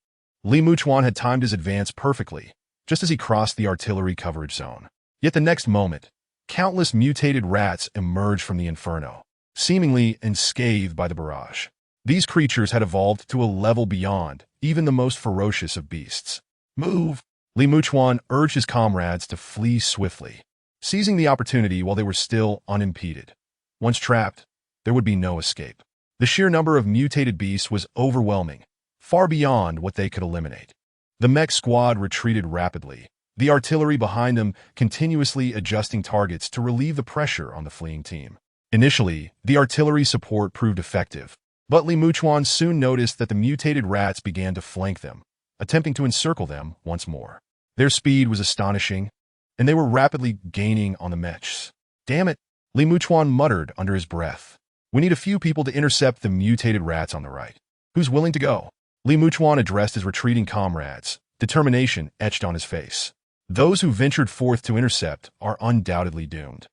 Li Muchuan had timed his advance perfectly, just as he crossed the artillery coverage zone. Yet the next moment, countless mutated rats emerged from the inferno, seemingly unscathed by the barrage. These creatures had evolved to a level beyond even the most ferocious of beasts. Move! Li Muchuan urged his comrades to flee swiftly, seizing the opportunity while they were still unimpeded. Once trapped, there would be no escape. The sheer number of mutated beasts was overwhelming, far beyond what they could eliminate. The mech squad retreated rapidly, the artillery behind them continuously adjusting targets to relieve the pressure on the fleeing team. Initially, the artillery support proved effective, but Li Muchuan soon noticed that the mutated rats began to flank them, attempting to encircle them once more. Their speed was astonishing, and they were rapidly gaining on the mechs. Damn it, Li Muchuan muttered under his breath. We need a few people to intercept the mutated rats on the right. Who's willing to go? Li Muchuan addressed his retreating comrades, determination etched on his face. Those who ventured forth to intercept are undoubtedly doomed.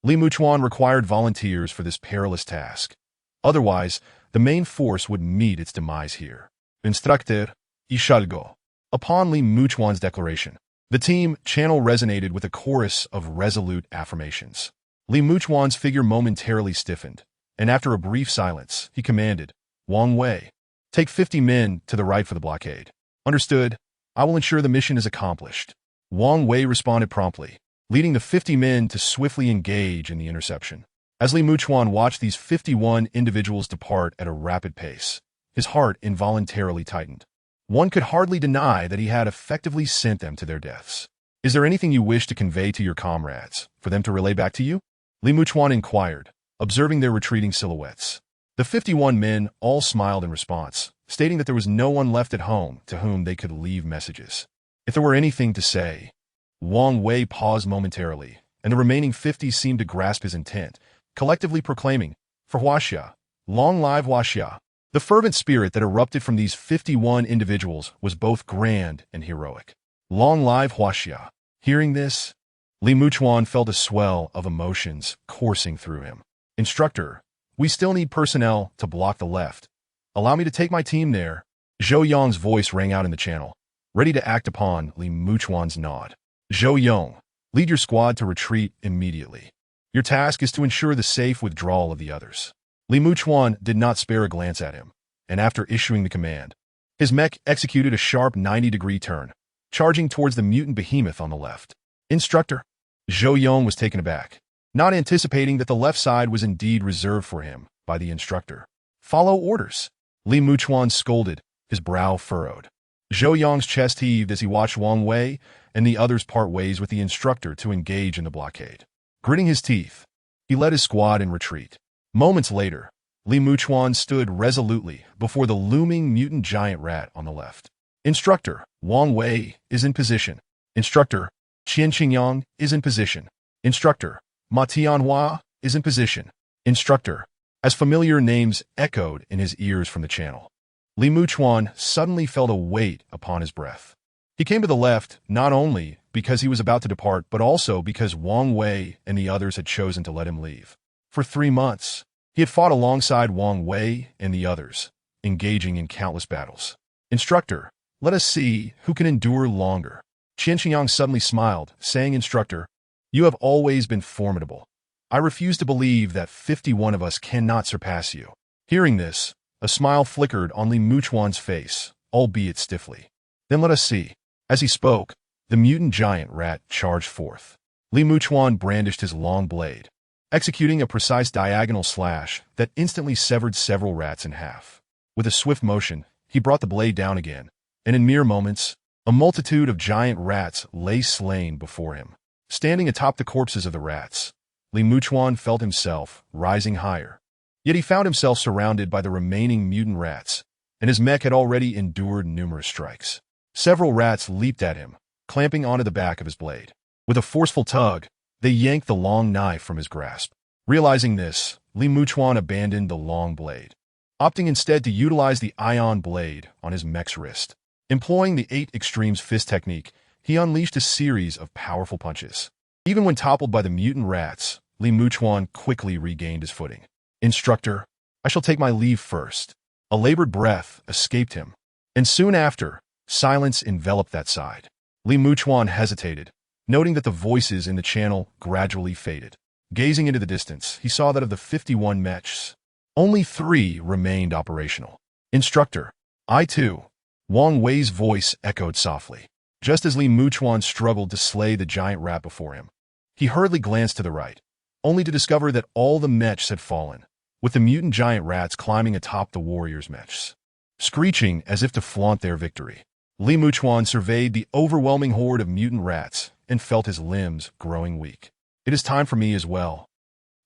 Li Muchuan required volunteers for this perilous task. Otherwise, the main force would meet its demise here. Instructor, y shall go. Upon Li Muchuan's declaration, the team channel resonated with a chorus of resolute affirmations. Li Muchuan's figure momentarily stiffened, and after a brief silence, he commanded, "Wang Wei, take 50 men to the right for the blockade." "Understood. I will ensure the mission is accomplished." Wang Wei responded promptly, leading the 50 men to swiftly engage in the interception. As Li Muchuan watched these 51 individuals depart at a rapid pace, his heart involuntarily tightened. One could hardly deny that he had effectively sent them to their deaths. "Is there anything you wish to convey to your comrades, for them to relay back to you?" Li Muchuan inquired, observing their retreating silhouettes. The 51 men all smiled in response, stating that there was no one left at home to whom they could leave messages. If there were anything to say, Wang Wei paused momentarily, and the remaining 50 seemed to grasp his intent, collectively proclaiming, "For Huaxia, long live Huaxia." The fervent spirit that erupted from these 51 individuals was both grand and heroic. Long live Huaxia. Hearing this, Li Muchuan felt a swell of emotions coursing through him. "Instructor, we still need personnel to block the left. Allow me to take my team there." Zhou Yong's voice rang out in the channel, ready to act upon Li Muchuan's nod. "Zhou Yong, lead your squad to retreat immediately. Your task is to ensure the safe withdrawal of the others." Li Muchuan did not spare a glance at him, and after issuing the command, his mech executed a sharp 90-degree turn, charging towards the mutant behemoth on the left. "Instructor." Zhou Yong was taken aback, not anticipating that the left side was indeed reserved for him by the instructor. "Follow orders." Li Muchuan scolded, his brow furrowed. Zhou Yong's chest heaved as he watched Wang Wei and the others part ways with the instructor to engage in the blockade. Gritting his teeth, he led his squad in retreat. Moments later, Li Muchuan stood resolutely before the looming mutant giant rat on the left. "Instructor, Wang Wei is in position." "Instructor, Qian Qingyang is in position." "Instructor, Ma Tianhua is in position." "Instructor," as familiar names echoed in his ears from the channel. Li Muchuan suddenly felt a weight upon his breath. He came to the left not only because he was about to depart, but also because Wang Wei and the others had chosen to let him leave. For 3 months, he had fought alongside Wang Wei and the others, engaging in countless battles. "Instructor, let us see who can endure longer." Qian Qinyang suddenly smiled, saying, "Instructor, you have always been formidable. I refuse to believe that 51 of us cannot surpass you." Hearing this, a smile flickered on Li Muchuan's face, albeit stiffly. "Then let us see." As he spoke, the mutant giant rat charged forth. Li Muchuan brandished his long blade, executing a precise diagonal slash that instantly severed several rats in half. With a swift motion, he brought the blade down again, and in mere moments, a multitude of giant rats lay slain before him. Standing atop the corpses of the rats, Li Muchuan felt himself rising higher. Yet he found himself surrounded by the remaining mutant rats, and his mech had already endured numerous strikes. Several rats leaped at him, clamping onto the back of his blade. With a forceful tug, they yanked the long knife from his grasp. Realizing this, Li Muchuan abandoned the long blade, opting instead to utilize the ion blade on his mech's wrist. Employing the 8 extremes fist technique, he unleashed a series of powerful punches. Even when toppled by the mutant rats, Li Muchuan quickly regained his footing. "Instructor, I shall take my leave first." A labored breath escaped him, and soon after, silence enveloped that side. Li Muchuan hesitated, noting that the voices in the channel gradually faded. Gazing into the distance, he saw that of the 51 mechs, only 3 remained operational. "Instructor, I too." Wang Wei's voice echoed softly. Just as Li Muchuan struggled to slay the giant rat before him, he hurriedly glanced to the right, only to discover that all the mechs had fallen, with the mutant giant rats climbing atop the warriors' mechs. Screeching as if to flaunt their victory, Li Muchuan surveyed the overwhelming horde of mutant rats and felt his limbs growing weak. "It is time for me as well,"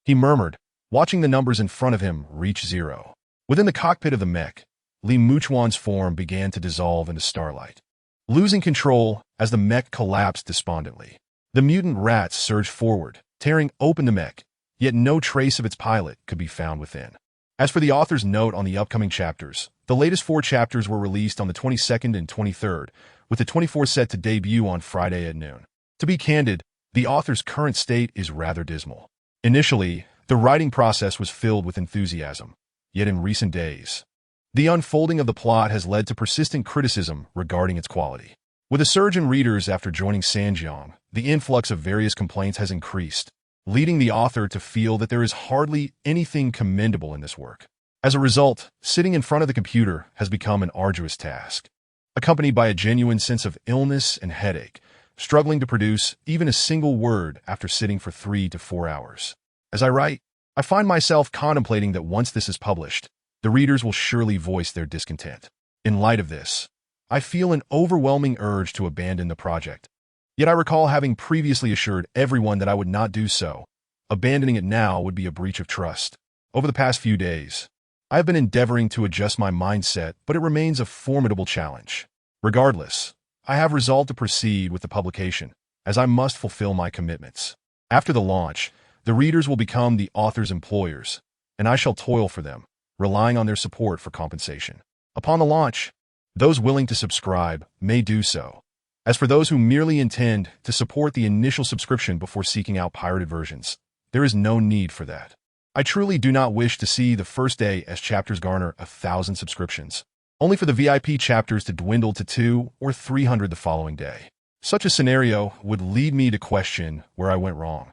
he murmured, watching the numbers in front of him reach 0. Within the cockpit of the mech, Li Muchuan's form began to dissolve into starlight, losing control as the mech collapsed despondently. The mutant rats surged forward, tearing open the mech, yet no trace of its pilot could be found within. As for the author's note on the upcoming chapters, the latest 4 chapters were released on the 22nd and 23rd, with the 24th set to debut on Friday at noon. To be candid, the author's current state is rather dismal. Initially, the writing process was filled with enthusiasm, yet in recent days, the unfolding of the plot has led to persistent criticism regarding its quality. With a surge in readers after joining Sanjiang, the influx of various complaints has increased, leading the author to feel that there is hardly anything commendable in this work. As a result, sitting in front of the computer has become an arduous task, accompanied by a genuine sense of illness and headache, struggling to produce even a single word after sitting for 3 to 4 hours. As I write, I find myself contemplating that once this is published, the readers will surely voice their discontent. In light of this, I feel an overwhelming urge to abandon the project. Yet I recall having previously assured everyone that I would not do so. Abandoning it now would be a breach of trust. Over the past few days, I have been endeavoring to adjust my mindset, but it remains a formidable challenge. Regardless, I have resolved to proceed with the publication, as I must fulfill my commitments. After the launch, the readers will become the author's employers, and I shall toil for them, relying on their support for compensation. Upon the launch, those willing to subscribe may do so. As for those who merely intend to support the initial subscription before seeking out pirated versions, there is no need for that. I truly do not wish to see the first day as chapters garner 1,000 subscriptions, only for the VIP chapters to dwindle to 200 or 300 the following day. Such a scenario would lead me to question where I went wrong.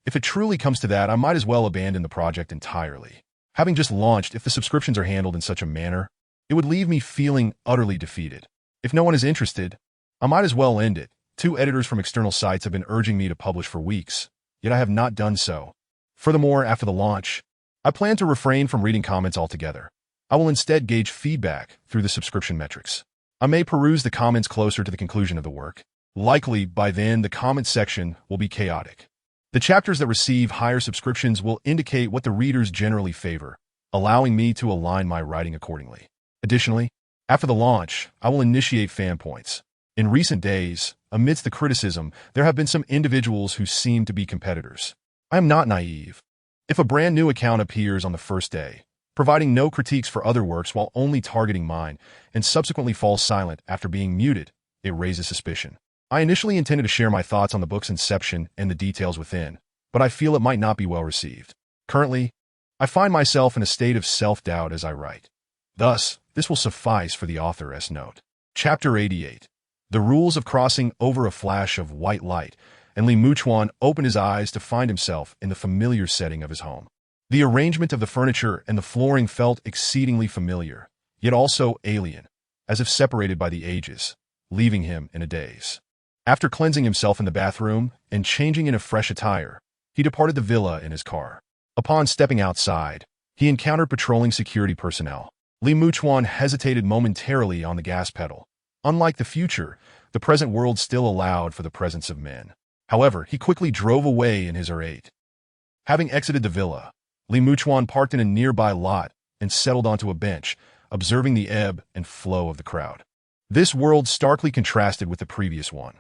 If it truly comes to that, I might as well abandon the project entirely. Having just launched, if the subscriptions are handled in such a manner, it would leave me feeling utterly defeated. If no one is interested, I might as well end it. 2 editors from external sites have been urging me to publish for weeks, yet I have not done so. Furthermore, after the launch, I plan to refrain from reading comments altogether. I will instead gauge feedback through the subscription metrics. I may peruse the comments closer to the conclusion of the work. Likely, by then, the comments section will be chaotic. The chapters that receive higher subscriptions will indicate what the readers generally favor, allowing me to align my writing accordingly. Additionally, after the launch, I will initiate fan points. In recent days, amidst the criticism, there have been some individuals who seem to be competitors. I am not naive. If a brand new account appears on the first day, providing no critiques for other works while only targeting mine, and subsequently falls silent after being muted, it raises suspicion. I initially intended to share my thoughts on the book's inception and the details within, but I feel it might not be well received. Currently, I find myself in a state of self-doubt as I write. Thus, this will suffice for the author as note. Chapter 88. The rules of crossing over a flash of white light, and Muchuan opened his eyes to find himself in the familiar setting of his home. The arrangement of the furniture and the flooring felt exceedingly familiar, yet also alien, as if separated by the ages, leaving him in a daze. After cleansing himself in the bathroom and changing into fresh attire, he departed the villa in his car. Upon stepping outside, he encountered patrolling security personnel. Muchuan hesitated momentarily on the gas pedal. Unlike the future, the present world still allowed for the presence of men. However, he quickly drove away in his R8. Having exited the villa, Muchuan parked in a nearby lot and settled onto a bench, observing the ebb and flow of the crowd. This world starkly contrasted with the previous one.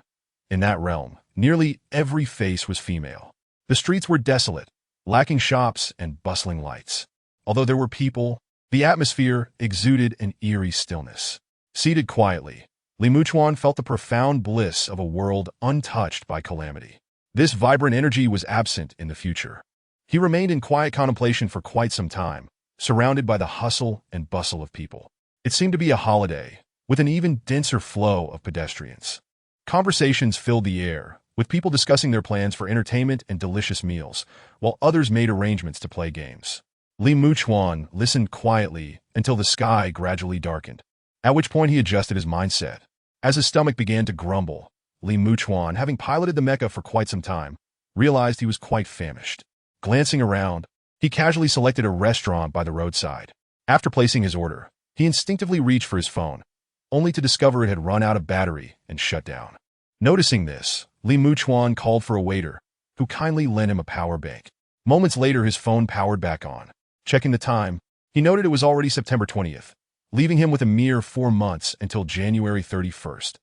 In that realm, nearly every face was female. The streets were desolate, lacking shops and bustling lights. Although there were people, the atmosphere exuded an eerie stillness. Seated quietly, Muchuan felt the profound bliss of a world untouched by calamity. This vibrant energy was absent in the future. He remained in quiet contemplation for quite some time, surrounded by the hustle and bustle of people. It seemed to be a holiday, with an even denser flow of pedestrians. Conversations filled the air, with people discussing their plans for entertainment and delicious meals, while others made arrangements to play games. Muchuan listened quietly until the sky gradually darkened, at which point he adjusted his mindset. As his stomach began to grumble, Muchuan, having piloted the mecha for quite some time, realized he was quite famished. Glancing around, he casually selected a restaurant by the roadside. After placing his order, he instinctively reached for his phone, only to discover it had run out of battery and shut down. Noticing this, Muchuan called for a waiter, who kindly lent him a power bank. Moments later, his phone powered back on. Checking the time, he noted it was already September 20th, leaving him with a mere 4 months until January 31st.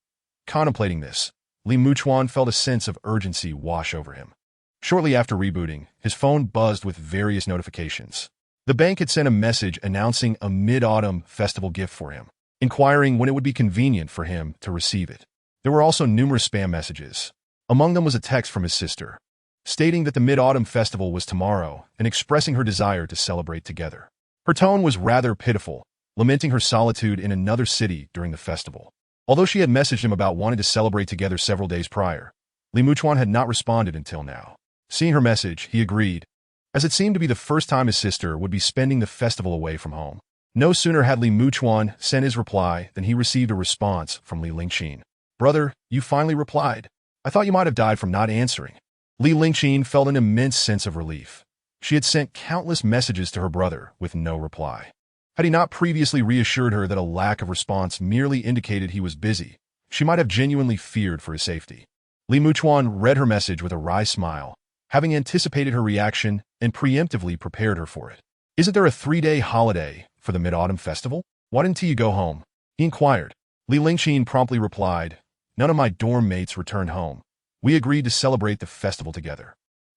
Contemplating this, Muchuan felt a sense of urgency wash over him. Shortly after rebooting, his phone buzzed with various notifications. The bank had sent a message announcing a mid-autumn festival gift for him, inquiring when it would be convenient for him to receive it. There were also numerous spam messages. Among them was a text from his sister, stating that the Mid-Autumn Festival was tomorrow and expressing her desire to celebrate together. Her tone was rather pitiful, lamenting her solitude in another city during the festival. Although she had messaged him about wanting to celebrate together several days prior, Muchuan had not responded until now. Seeing her message, he agreed, as it seemed to be the first time his sister would be spending the festival away from home. No sooner had Li Muchuan sent his reply than he received a response from Li Lingqin. "Brother, you finally replied. I thought you might have died from not answering." Li Lingqin felt an immense sense of relief. She had sent countless messages to her brother with no reply. Had he not previously reassured her that a lack of response merely indicated he was busy, she might have genuinely feared for his safety. Li Muchuan read her message with a wry smile, having anticipated her reaction and preemptively prepared her for it. "Isn't there a 3-day holiday for the Mid-Autumn Festival? Why didn't you go home?" he inquired. Li Lingqin promptly replied, "None of my dorm mates returned home. We agreed to celebrate the festival together."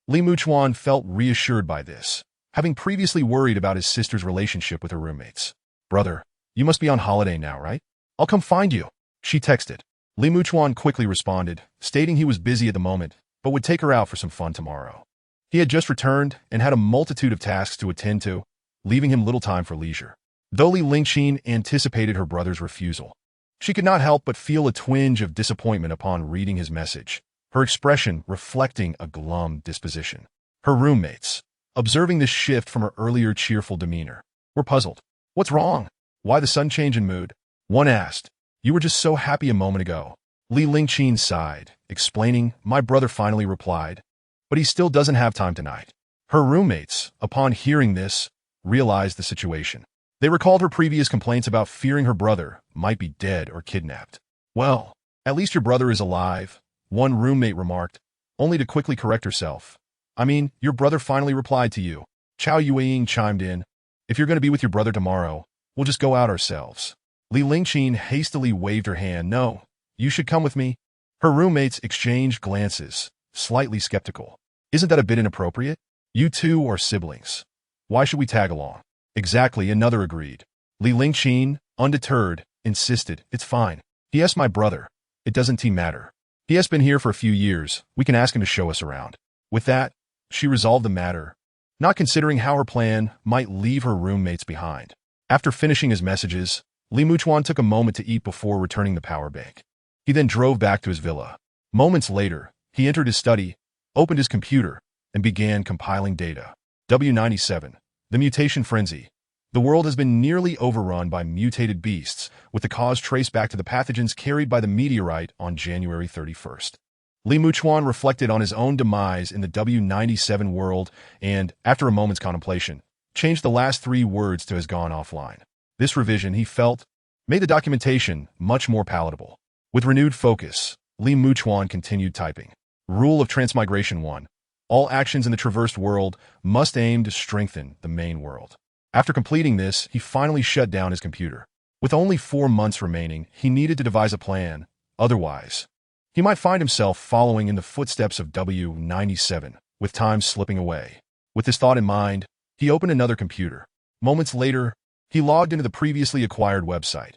Li Muchuan felt reassured by this, having previously worried about his sister's relationship with her roommates. "Brother, you must be on holiday now, right? I'll come find you," she texted. Li Muchuan quickly responded, stating he was busy at the moment, but would take her out for some fun tomorrow. He had just returned and had a multitude of tasks to attend to, leaving him little time for leisure. Though Li Lingqin anticipated her brother's refusal, she could not help but feel a twinge of disappointment upon reading his message, her expression reflecting a glum disposition. Her roommates, observing this shift from her earlier cheerful demeanor, were puzzled. "What's wrong? Why the sudden change in mood?" one asked. "You were just so happy a moment ago." Li Lingqin sighed, explaining, "My brother finally replied, but he still doesn't have time tonight." Her roommates, upon hearing this, realized the situation. They recalled her previous complaints about fearing her brother might be dead or kidnapped. "Well, at least your brother is alive," one roommate remarked, only to quickly correct herself. "I mean, your brother finally replied to you." Chao Yueying chimed in, "If you're going to be with your brother tomorrow, we'll just go out ourselves." Li Lingqin hastily waved her hand. "No, you should come with me." Her roommates exchanged glances, slightly skeptical. "Isn't that a bit inappropriate? You two are siblings. Why should we tag along?" "Exactly," another agreed. Li Lingqin, undeterred, insisted, "It's fine. He asked my brother. It doesn't matter. He has been here for a few years. We can ask him to show us around." With that, she resolved the matter, not considering how her plan might leave her roommates behind. After finishing his messages, Li Muchuan took a moment to eat before returning the power bank. He then drove back to his villa. Moments later, he entered his study, opened his computer, and began compiling data. W97. The mutation frenzy. The world has been nearly overrun by mutated beasts, with the cause traced back to the pathogens carried by the meteorite on January 31st. Li Muchuan reflected on his own demise in the W97 world and, after a moment's contemplation, changed the last 3 words to "has gone offline." This revision, he felt, made the documentation much more palatable. With renewed focus, Li Muchuan continued typing. Rule of Transmigration 1. All actions in the traversed world must aim to strengthen the main world. After completing this, he finally shut down his computer. With only 4 months remaining, he needed to devise a plan. Otherwise, he might find himself following in the footsteps of W97, with time slipping away. With this thought in mind, he opened another computer. Moments later, he logged into the previously acquired website,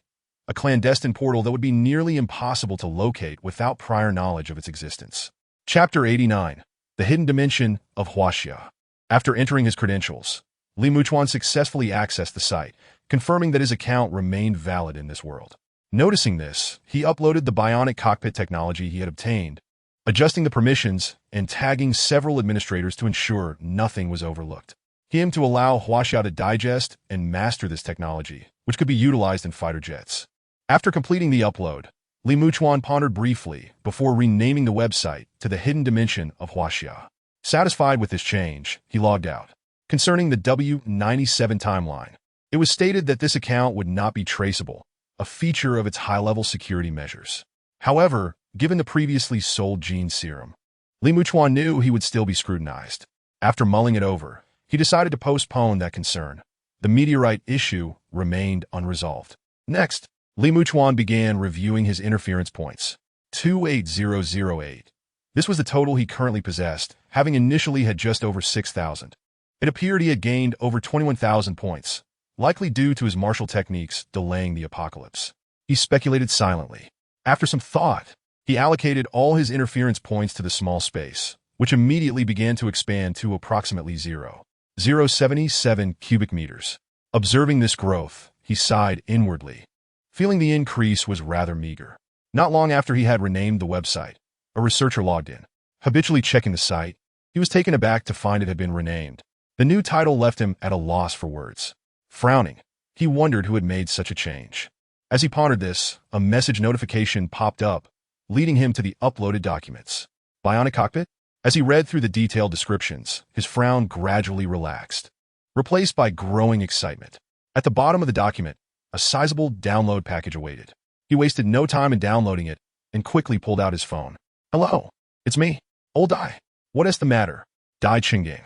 a clandestine portal that would be nearly impossible to locate without prior knowledge of its existence. Chapter 89. The Hidden Dimension of Huaxia. After entering his credentials, Li Muchuan successfully accessed the site, confirming that his account remained valid in this world. Noticing this, he uploaded the bionic cockpit technology he had obtained, adjusting the permissions and tagging several administrators to ensure nothing was overlooked. He aimed to allow Huaxia to digest and master this technology, which could be utilized in fighter jets. After completing the upload, Li Muchuan pondered briefly before renaming the website to the Hidden Dimension of Huaxia. Satisfied with this change, he logged out. Concerning the W97 timeline, it was stated that this account would not be traceable, a feature of its high-level security measures. However, given the previously sold gene serum, Li Muchuan knew he would still be scrutinized. After mulling it over, he decided to postpone that concern. The meteorite issue remained unresolved. Next, Li Muchuan began reviewing his interference points. 28008. This was the total he currently possessed, having initially had just over 6,000. It appeared he had gained over 21,000 points, likely due to his martial techniques delaying the apocalypse. He speculated silently. After some thought, he allocated all his interference points to the small space, which immediately began to expand to approximately 0.077 cubic meters. Observing this growth, he sighed inwardly, feeling the increase was rather meager. Not long after he had renamed the website, a researcher logged in. Habitually checking the site, He was taken aback to find it had been renamed. The new title left him at a loss for words. Frowning, he wondered who had made such a change. As he pondered this, a message notification popped up, leading him to the uploaded documents. Bionic cockpit? As he read through the detailed descriptions, his frown gradually relaxed, replaced by growing excitement. At the bottom of the document, a sizable download package awaited. He wasted no time in downloading it and quickly pulled out his phone. Hello, it's me, old Dai. What is the matter? Dai Qinggang.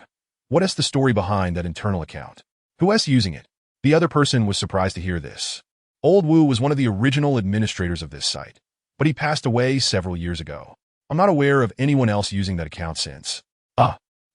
What is the story behind that internal account? Who is using it? The other person was surprised to hear this. Old Wu was one of the original administrators of this site, but he passed away several years ago. I'm not aware of anyone else using that account since.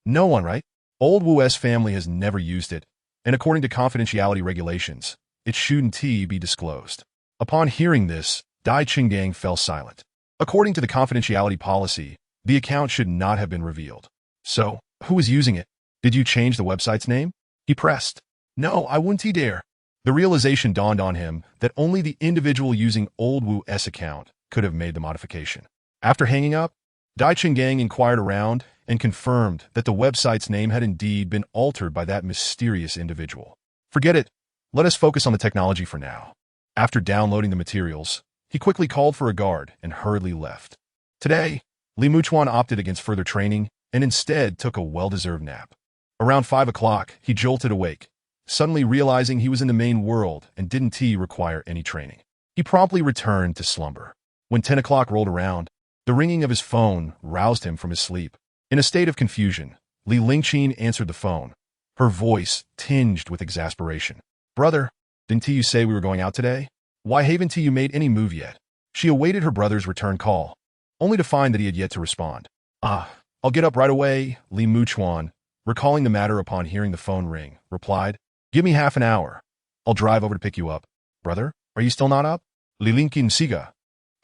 No one, right? Old Wu's family has never used it, and according to confidentiality regulations, it shouldn't be disclosed. Upon hearing this, Dai Qinggang fell silent. According to the confidentiality policy, the account should not have been revealed. So, who is using it? Did you change the website's name? He pressed. No, I wouldn't dare. The realization dawned on him that only the individual using Old Wu's account could have made the modification. After hanging up, Dai Qinggang inquired around and confirmed that the website's name had indeed been altered by that mysterious individual. Forget it. Let us focus on the technology for now. After downloading the materials, he quickly called for a guard and hurriedly left. Today, Muchuan opted against further training and instead took a well-deserved nap. Around 5 o'clock, he jolted awake, suddenly realizing he was in the main world and didn't require any training. He promptly returned to slumber. When 10 o'clock rolled around, the ringing of his phone roused him from his sleep. In a state of confusion, Li Lingqin answered the phone, her voice tinged with exasperation. Brother, didn't you say we were going out today? Why haven't you made any move yet? She awaited her brother's return call, only to find that he had yet to respond. I'll get up right away, Li Muchuan, recalling the matter upon hearing the phone ring, replied. Give me half an hour. I'll drive over to pick you up. Brother, are you still not up? Li Lingqin Siga.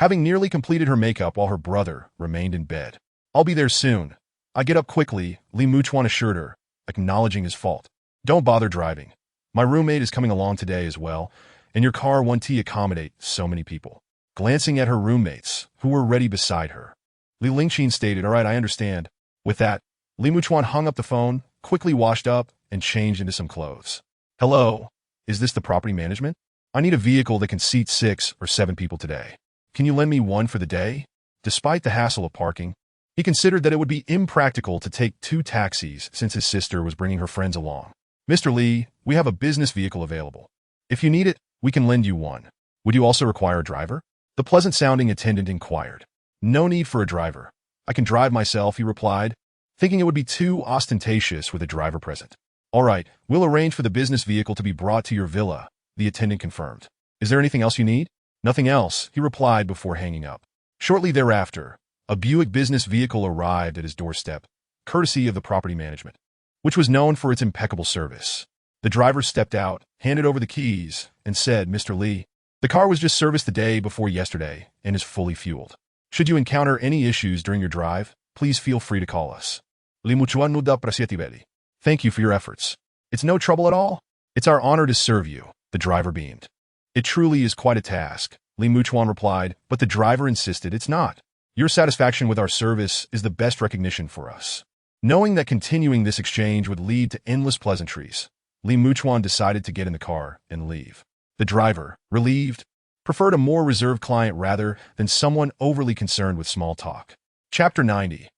Having nearly completed her makeup while her brother remained in bed. I'll be there soon. I get up quickly, Li Muchuan assured her, acknowledging his fault. Don't bother driving. My roommate is coming along today as well, and your car won't accommodate so many people. Glancing at her roommates, who were ready beside her, Li Lingqin stated, all right, I understand. With that, Li Muchuan hung up the phone, quickly washed up, and changed into some clothes. Hello, is this the property management? I need a vehicle that can seat 6 or 7 people today. Can you lend me one for the day? Despite the hassle of parking, he considered that it would be impractical to take 2 taxis since his sister was bringing her friends along. Mr. Li, we have a business vehicle available. If you need it, we can lend you one. Would you also require a driver? The pleasant-sounding attendant inquired. No need for a driver. I can drive myself, he replied, thinking it would be too ostentatious with a driver present. All right, we'll arrange for the business vehicle to be brought to your villa, the attendant confirmed. Is there anything else you need? Nothing else, he replied before hanging up. Shortly thereafter, a Buick business vehicle arrived at his doorstep, courtesy of the property management, which was known for its impeccable service. The driver stepped out, handed over the keys, and said, Mr. Li, the car was just serviced the day before yesterday and is fully fueled. Should you encounter any issues during your drive, please feel free to call us. Li Muchuan nuda prasietibeli. Thank you for your efforts. It's no trouble at all. It's our honor to serve you, the driver beamed. It truly is quite a task, Li Muchuan replied, but the driver insisted it's not. Your satisfaction with our service is the best recognition for us. Knowing that continuing this exchange would lead to endless pleasantries, Li Muchuan decided to get in the car and leave. The driver, relieved, preferred a more reserved client rather than someone overly concerned with small talk. Chapter 90.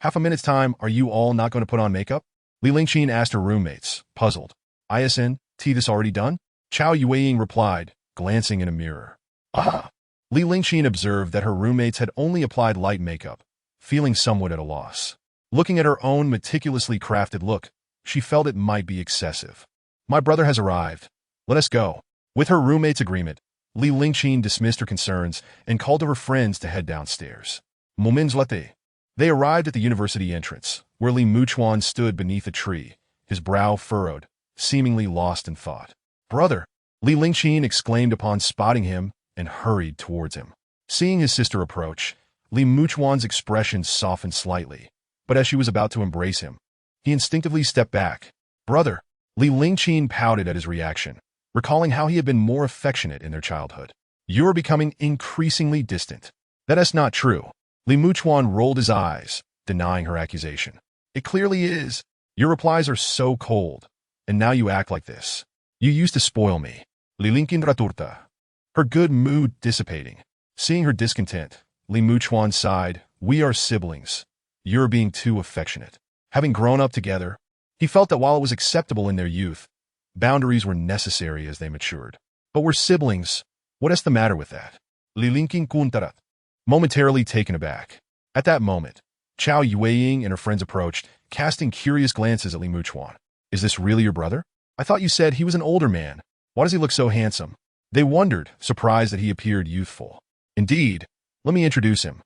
Half a minute's time, are you all not going to put on makeup? Li Lingqin asked her roommates, puzzled. ISN, this already done? Chao Yueying replied, glancing in a mirror. Li Lingqin observed that her roommates had only applied light makeup, feeling somewhat at a loss. Looking at her own meticulously crafted look, she felt it might be excessive. My brother has arrived. Let us go. With her roommate's agreement, Li Lingqin dismissed her concerns and called to her friends to head downstairs. Moments later, they arrived at the university entrance, where Li Muchuan stood beneath a tree, his brow furrowed, seemingly lost in thought. Brother, Li Lingqin exclaimed upon spotting him and hurried towards him. Seeing his sister approach, Li Muchuan's expression softened slightly, but as she was about to embrace him, he instinctively stepped back. Brother, Li Lingqin pouted at his reaction, recalling how he had been more affectionate in their childhood. You are becoming increasingly distant. That is not true. Li Muchuan rolled his eyes, denying her accusation. It clearly is. Your replies are so cold. And now you act like this. You used to spoil me. Lilinkin raturta. Her good mood dissipating. Seeing her discontent, Li Muchuan sighed, we are siblings. You're being too affectionate. Having grown up together, he felt that while it was acceptable in their youth, boundaries were necessary as they matured. But we're siblings. What is the matter with that? Lilinkin kuntarat. Momentarily taken aback. At that moment, Chao Yueying and her friends approached, casting curious glances at Li Muchuan. Is this really your brother? I thought you said he was an older man. Why does he look so handsome? They wondered, surprised that he appeared youthful. Indeed, let me introduce him.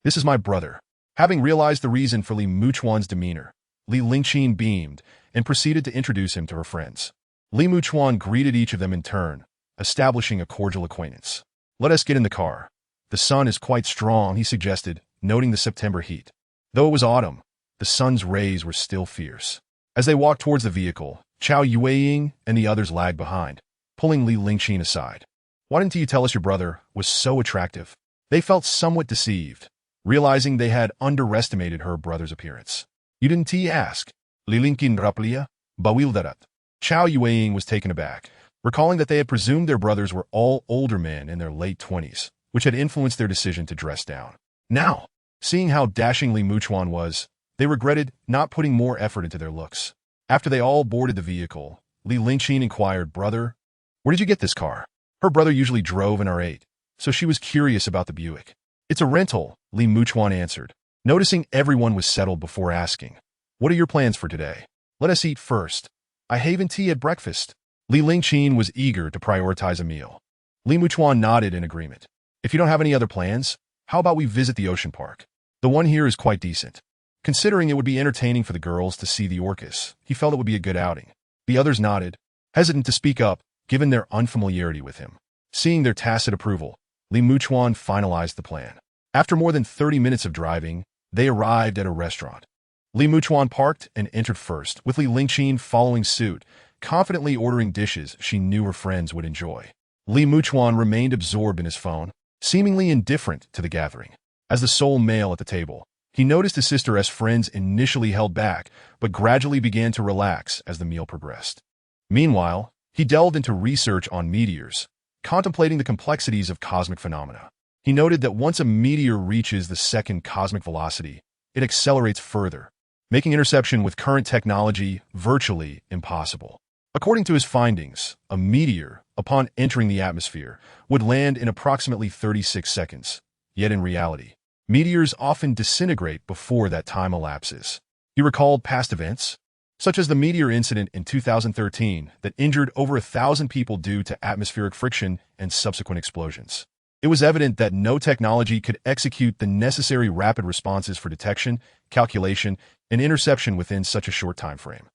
This is my brother. Having realized the reason for Li Muchuan's demeanor, Li Lingqin beamed and proceeded to introduce him to her friends. Li Muchuan greeted each of them in turn, establishing a cordial acquaintance. Let us get in the car. The sun is quite strong, he suggested, noting the September heat. Though it was autumn, the sun's rays were still fierce. As they walked towards the vehicle, Chao Yueying and the others lagged behind, pulling Li Lingqin aside. Why didn't you tell us your brother was so attractive? They felt somewhat deceived, realizing they had underestimated her brother's appearance. You didn't ask? Li Lingqin raplia, bawildarat. Chao Yueying was taken aback, recalling that they had presumed their brothers were all older men in their late 20s, which had influenced their decision to dress down. Now, seeing how dashing Li Muchuan was, they regretted not putting more effort into their looks. After they all boarded the vehicle, Li Lingqin inquired, Brother, where did you get this car? Her brother usually drove an R8, so she was curious about the Buick. It's a rental, Li Muchuan answered, noticing everyone was settled before asking. What are your plans for today? Let us eat first. I haven't tea at breakfast. Li Lingqin was eager to prioritize a meal. Li Muchuan nodded in agreement. If you don't have any other plans, how about we visit the ocean park? The one here is quite decent. Considering it would be entertaining for the girls to see the orcas, he felt it would be a good outing. The others nodded, hesitant to speak up, given their unfamiliarity with him. Seeing their tacit approval, Li Muchuan finalized the plan. After more than 30 minutes of driving, they arrived at a restaurant. Li Muchuan parked and entered first, with Li Lingqin following suit, confidently ordering dishes she knew her friends would enjoy. Li Muchuan remained absorbed in his phone, seemingly indifferent to the gathering. As the sole male at the table, he noticed his sister's friends initially held back, but gradually began to relax as the meal progressed. Meanwhile, he delved into research on meteors, contemplating the complexities of cosmic phenomena. He noted that once a meteor reaches the second cosmic velocity, it accelerates further, making interception with current technology virtually impossible. According to his findings, a meteor, upon entering the atmosphere, would land in approximately 36 seconds. Yet in reality, meteors often disintegrate before that time elapses. He recalled past events, such as the meteor incident in 2013 that injured over 1,000 people due to atmospheric friction and subsequent explosions. It was evident that no technology could execute the necessary rapid responses for detection, calculation, and interception within such a short time frame.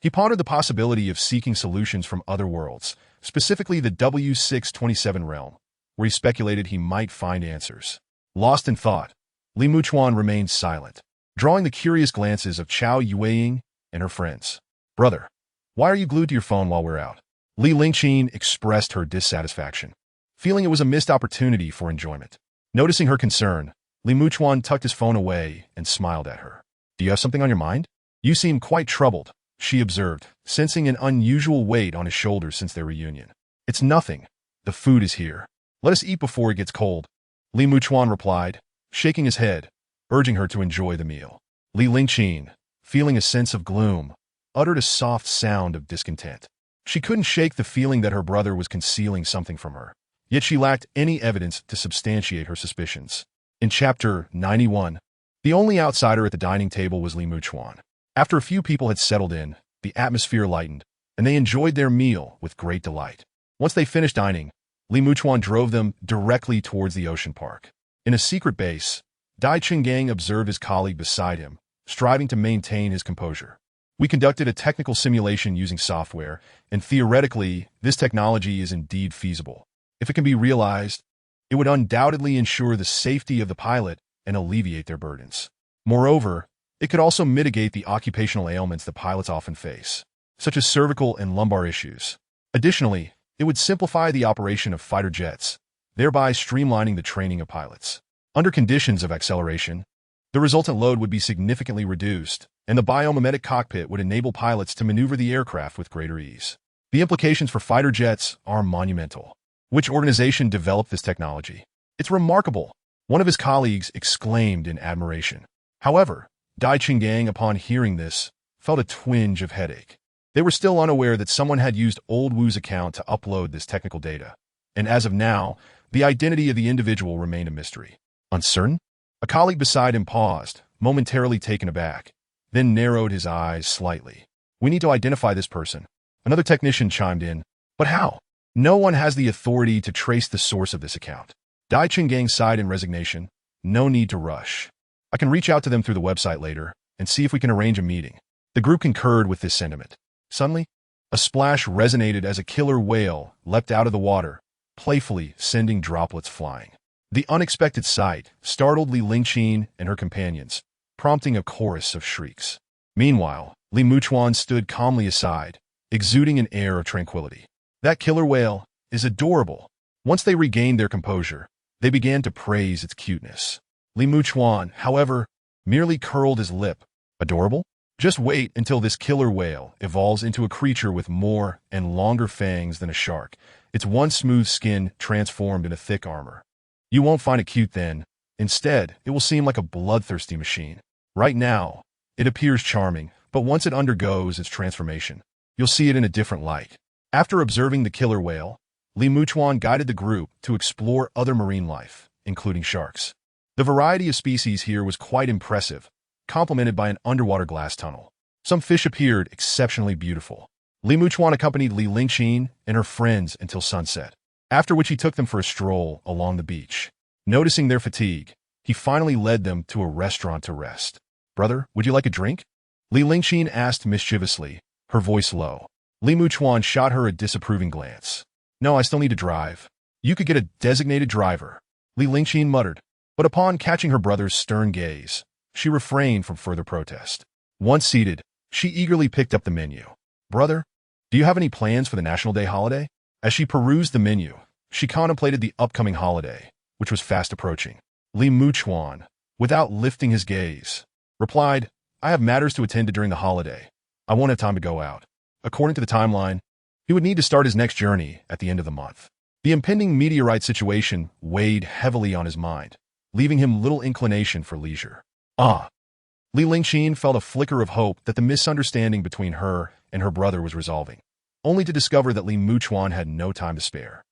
He pondered the possibility of seeking solutions from other worlds, specifically the W627 realm, where he speculated he might find answers. Lost in thought, Li Muchuan remained silent, drawing the curious glances of Chao Yueying and her friends. Brother, why are you glued to your phone while we're out? Li Lingqin expressed her dissatisfaction, feeling it was a missed opportunity for enjoyment. Noticing her concern, Li Muchuan tucked his phone away and smiled at her. Do you have something on your mind? You seem quite troubled, she observed, sensing an unusual weight on his shoulders since their reunion. It's nothing. The food is here. Let us eat before it gets cold. Li Muchuan replied, shaking his head, urging her to enjoy the meal. Li Lingqin, feeling a sense of gloom, uttered a soft sound of discontent. She couldn't shake the feeling that her brother was concealing something from her, yet she lacked any evidence to substantiate her suspicions. In Chapter 91, the only outsider at the dining table was Li Muchuan. After a few people had settled in, the atmosphere lightened, and they enjoyed their meal with great delight. Once they finished dining, Li Muchuan drove them directly towards the ocean park. In a secret base, Dai Chinggang observed his colleague beside him, striving to maintain his composure. We conducted a technical simulation using software, and theoretically, this technology is indeed feasible. If it can be realized, it would undoubtedly ensure the safety of the pilot and alleviate their burdens. Moreover, it could also mitigate the occupational ailments that pilots often face, such as cervical and lumbar issues. Additionally, it would simplify the operation of fighter jets, thereby streamlining the training of pilots. Under conditions of acceleration, the resultant load would be significantly reduced, and the biomimetic cockpit would enable pilots to maneuver the aircraft with greater ease. The implications for fighter jets are monumental. Which organization developed this technology? It's remarkable, one of his colleagues exclaimed in admiration. However, Dai Qinggang, upon hearing this, felt a twinge of headache. They were still unaware that someone had used Old Wu's account to upload this technical data, and as of now, the identity of the individual remained a mystery. Uncertain? A colleague beside him paused, momentarily taken aback, then narrowed his eyes slightly. We need to identify this person. Another technician chimed in. But how? No one has the authority to trace the source of this account. Dai Qinggang sighed in resignation. No need to rush. I can reach out to them through the website later and see if we can arrange a meeting. The group concurred with this sentiment. Suddenly, a splash resonated as a killer whale leapt out of the water, playfully sending droplets flying. The unexpected sight startled Li Lingqin and her companions, prompting a chorus of shrieks. Meanwhile, Li Muchuan stood calmly aside, exuding an air of tranquility. That killer whale is adorable. Once they regained their composure, they began to praise its cuteness. Li Muchuan, however, merely curled his lip. Adorable? Just wait until this killer whale evolves into a creature with more and longer fangs than a shark, its once smooth skin transformed into thick armor. You won't find it cute then. Instead, it will seem like a bloodthirsty machine. Right now, it appears charming, but once it undergoes its transformation, you'll see it in a different light. After observing the killer whale, Li Muchuan guided the group to explore other marine life, including sharks. The variety of species here was quite impressive, complemented by an underwater glass tunnel. Some fish appeared exceptionally beautiful. Li Muchuan accompanied Li Lingqin and her friends until sunset, after which he took them for a stroll along the beach. Noticing their fatigue, he finally led them to a restaurant to rest. Brother, would you like a drink? Li Lingqin asked mischievously, her voice low. Li Muchuan shot her a disapproving glance. No, I still need to drive. You could get a designated driver, Li Lingqin muttered, but upon catching her brother's stern gaze, she refrained from further protest. Once seated, she eagerly picked up the menu. Brother, do you have any plans for the National Day holiday? As she perused the menu, she contemplated the upcoming holiday, which was fast approaching. Li Muchuan, without lifting his gaze, replied, I have matters to attend to during the holiday. I won't have time to go out. According to the timeline, he would need to start his next journey at the end of the month. The impending meteorite situation weighed heavily on his mind, leaving him little inclination for leisure. Li Lingqin felt a flicker of hope that the misunderstanding between her and her brother was resolving, only to discover that Li Muchuan had no time to spare.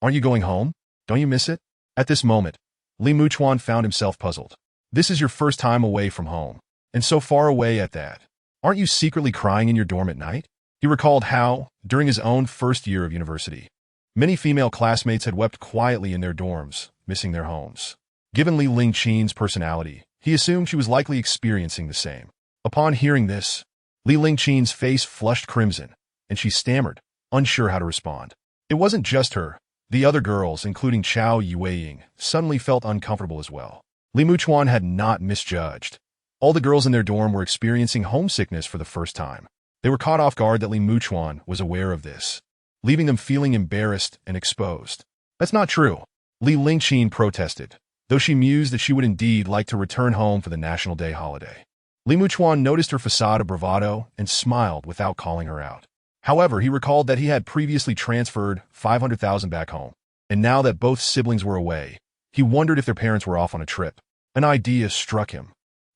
Aren't you going home? Don't you miss it? At this moment, Li Muchuan found himself puzzled. This is your first time away from home, and so far away at that. Aren't you secretly crying in your dorm at night? He recalled how, during his own first year of university, many female classmates had wept quietly in their dorms, missing their homes. Given Li Lingqin's personality, he assumed she was likely experiencing the same. Upon hearing this, Li Lingqin's face flushed crimson, and she stammered, unsure how to respond. It wasn't just her. The other girls, including Chao Yueying, suddenly felt uncomfortable as well. Li Muchuan had not misjudged. All the girls in their dorm were experiencing homesickness for the first time. They were caught off guard that Li Muchuan was aware of this, leaving them feeling embarrassed and exposed. That's not true, Li Lingqin protested, though she mused that she would indeed like to return home for the National Day holiday. Li Muchuan noticed her facade of bravado and smiled without calling her out. However, he recalled that he had previously transferred 500,000 back home, and now that both siblings were away, he wondered if their parents were off on a trip. An idea struck him.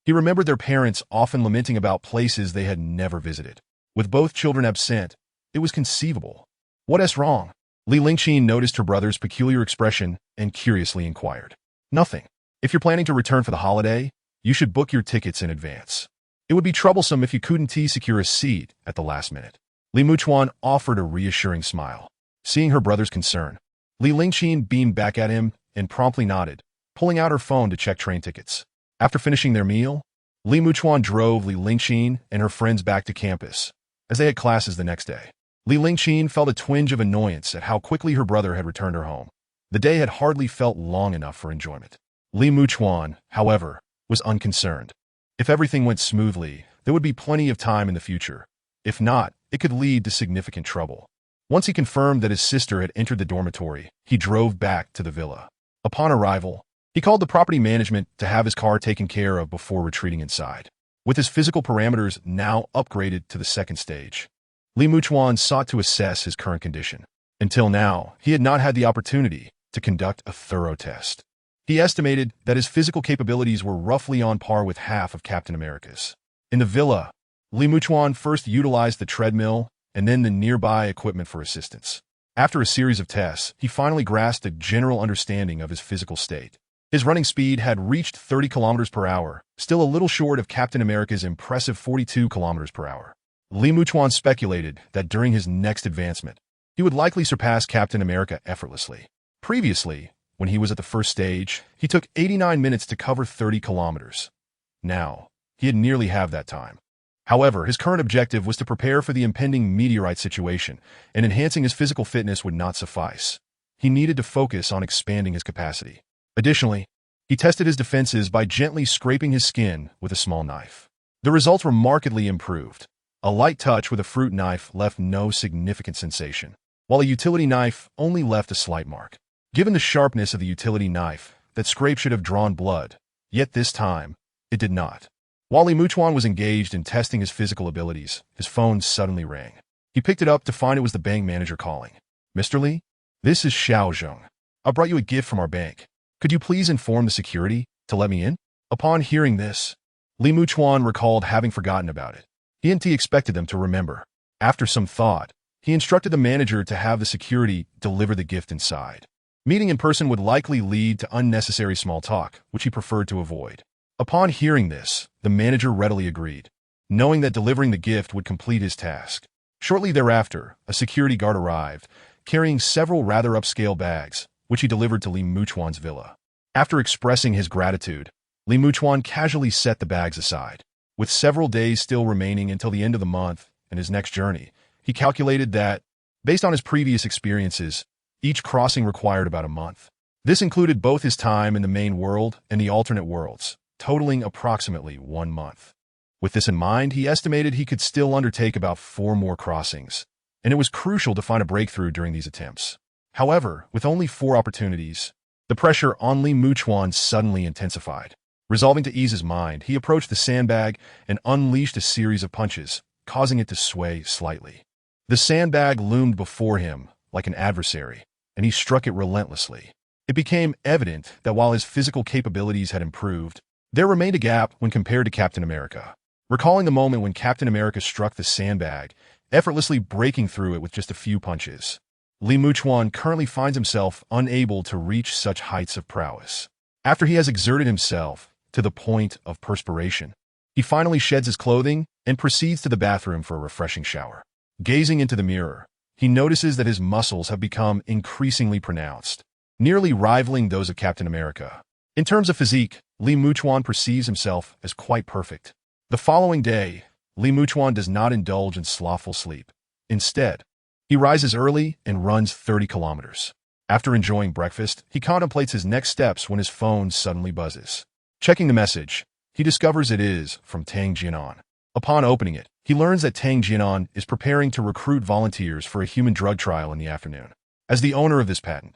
He remembered their parents often lamenting about places they had never visited. With both children absent, it was conceivable. What's wrong? Li Lingqin noticed her brother's peculiar expression and curiously inquired. Nothing. If you're planning to return for the holiday, you should book your tickets in advance. It would be troublesome if you couldn't secure a seat at the last minute. Li Muchuan offered a reassuring smile. Seeing her brother's concern, Li Lingqin beamed back at him and promptly nodded, pulling out her phone to check train tickets. After finishing their meal, Li Muchuan drove Li Lingqin and her friends back to campus, as they had classes the next day. Li Lingqin felt a twinge of annoyance at how quickly her brother had returned her home. The day had hardly felt long enough for enjoyment. Li Muchuan, however, was unconcerned. If everything went smoothly, there would be plenty of time in the future. If not, it could lead to significant trouble. Once he confirmed that his sister had entered the dormitory, he drove back to the villa. Upon arrival, he called the property management to have his car taken care of before retreating inside. With his physical parameters now upgraded to the second stage, Li Muchuan sought to assess his current condition. Until now, he had not had the opportunity to conduct a thorough test. He estimated that his physical capabilities were roughly on par with half of Captain America's. In the villa, Li Muchuan first utilized the treadmill and then the nearby equipment for assistance. After a series of tests, he finally grasped a general understanding of his physical state. His running speed had reached 30 kilometers per hour, still a little short of Captain America's impressive 42 kilometers per hour. Li Muchuan speculated that during his next advancement, he would likely surpass Captain America effortlessly. Previously, when he was at the first stage, he took 89 minutes to cover 30 kilometers. Now, he had nearly halved that time. However, his current objective was to prepare for the impending meteorite situation, and enhancing his physical fitness would not suffice. He needed to focus on expanding his capacity. Additionally, he tested his defenses by gently scraping his skin with a small knife. The results were markedly improved. A light touch with a fruit knife left no significant sensation, while a utility knife only left a slight mark. Given the sharpness of the utility knife, that scrape should have drawn blood, yet this time, it did not. While Li Muchuan was engaged in testing his physical abilities, his phone suddenly rang. He picked it up to find it was the bank manager calling. "Mr. Li, this is Xiao Zheng. I brought you a gift from our bank. Could you please inform the security to let me in?" Upon hearing this, Li Muchuan recalled having forgotten about it. He expected them to remember. After some thought, he instructed the manager to have the security deliver the gift inside. Meeting in person would likely lead to unnecessary small talk, which he preferred to avoid. Upon hearing this, the manager readily agreed, knowing that delivering the gift would complete his task. Shortly thereafter, a security guard arrived, carrying several rather upscale bags, which he delivered to Li Muchuan's villa. After expressing his gratitude, Li Muchuan casually set the bags aside. With several days still remaining until the end of the month and his next journey, he calculated that, based on his previous experiences, each crossing required about a month. This included both his time in the main world and the alternate worlds, totaling approximately 1 month. With this in mind, he estimated he could still undertake about 4 more crossings, and it was crucial to find a breakthrough during these attempts. However, with only 4 opportunities, the pressure on Li Muchuan suddenly intensified. Resolving to ease his mind, he approached the sandbag and unleashed a series of punches, causing it to sway slightly. The sandbag loomed before him like an adversary, and he struck it relentlessly. It became evident that while his physical capabilities had improved, there remained a gap when compared to Captain America. Recalling the moment when Captain America struck the sandbag, effortlessly breaking through it with just a few punches, Li Muchuan currently finds himself unable to reach such heights of prowess. After he has exerted himself to the point of perspiration, he finally sheds his clothing and proceeds to the bathroom for a refreshing shower. Gazing into the mirror, he notices that his muscles have become increasingly pronounced, nearly rivaling those of Captain America. In terms of physique, Li Muchuan perceives himself as quite perfect. The following day, Li Muchuan does not indulge in slothful sleep. Instead, he rises early and runs 30 kilometers. After enjoying breakfast, he contemplates his next steps when his phone suddenly buzzes. Checking the message, he discovers it is from Tang Jianan. Upon opening it, he learns that Tang Jianan is preparing to recruit volunteers for a human drug trial in the afternoon. As the owner of this patent,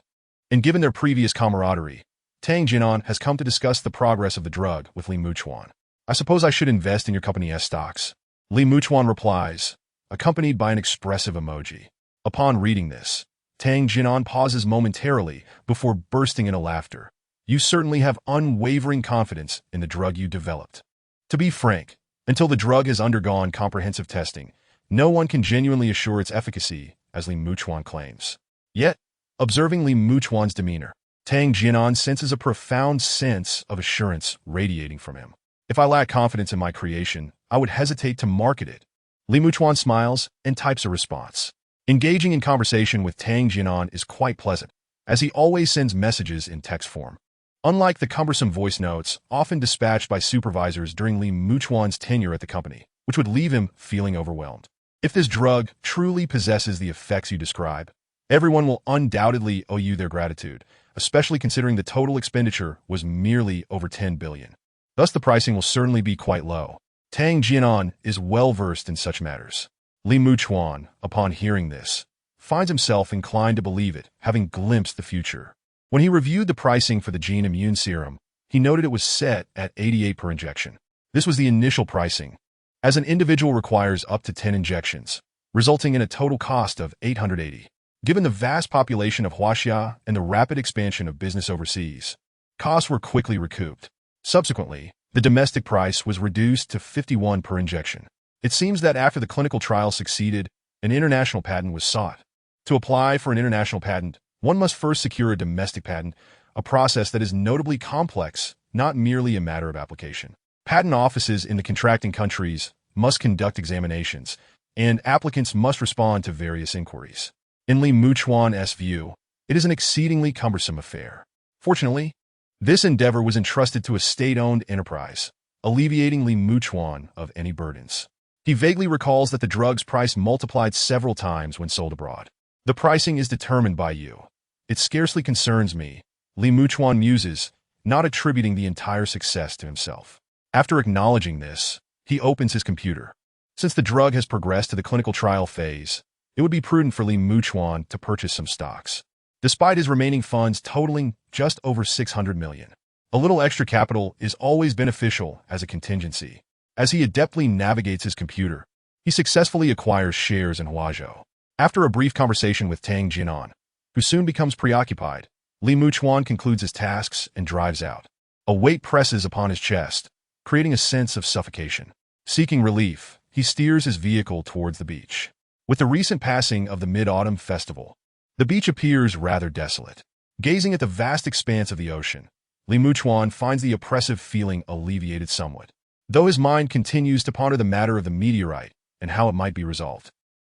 and given their previous camaraderie, Tang Jianan has come to discuss the progress of the drug with Li Muchuan. "I suppose I should invest in your company's stocks," Li Muchuan replies, accompanied by an expressive emoji. Upon reading this, Tang Jianan pauses momentarily before bursting into laughter. "You certainly have unwavering confidence in the drug you developed. To be frank, until the drug has undergone comprehensive testing, no one can genuinely assure its efficacy, as Li Muchuan claims." Yet, observing Li Muchuan's demeanor, Tang Jianan senses a profound sense of assurance radiating from him. "If I lack confidence in my creation, I would hesitate to market it." Li Muchuan smiles and types a response. Engaging in conversation with Tang Jianan is quite pleasant, as he always sends messages in text form. Unlike the cumbersome voice notes often dispatched by supervisors during Li Muchuan's tenure at the company, which would leave him feeling overwhelmed. If this drug truly possesses the effects you describe, everyone will undoubtedly owe you their gratitude, especially considering the total expenditure was merely over 10 billion. Thus the pricing will certainly be quite low. Tang Jianan is well versed in such matters. Li Muchuan, upon hearing this, finds himself inclined to believe it, having glimpsed the future. When he reviewed the pricing for the gene immune serum, he noted it was set at 88 per injection. This was the initial pricing, as an individual requires up to 10 injections, resulting in a total cost of 880. Given the vast population of Huaxia and the rapid expansion of business overseas, costs were quickly recouped. Subsequently, the domestic price was reduced to 51 per injection. It seems that after the clinical trial succeeded, an international patent was sought. To apply for an international patent, one must first secure a domestic patent, a process that is notably complex, not merely a matter of application. Patent offices in the contracting countries must conduct examinations, and applicants must respond to various inquiries. In Li Muchuan's view, it is an exceedingly cumbersome affair. Fortunately, this endeavor was entrusted to a state-owned enterprise, alleviating Li Muchuan of any burdens. He vaguely recalls that the drug's price multiplied several times when sold abroad. The pricing is determined by you. It scarcely concerns me, Li Muchuan muses, not attributing the entire success to himself. After acknowledging this, he opens his computer. Since the drug has progressed to the clinical trial phase, it would be prudent for Li Muchuan to purchase some stocks. Despite his remaining funds totaling just over 600 million, a little extra capital is always beneficial as a contingency. As he adeptly navigates his computer, he successfully acquires shares in Huazhou. After a brief conversation with Tang Jinan, who soon becomes preoccupied, Li Muchuan concludes his tasks and drives out. A weight presses upon his chest, creating a sense of suffocation. Seeking relief, he steers his vehicle towards the beach. With the recent passing of the Mid-Autumn Festival, the beach appears rather desolate. Gazing at the vast expanse of the ocean, Li Muchuan finds the oppressive feeling alleviated somewhat, though his mind continues to ponder the matter of the meteorite and how it might be resolved.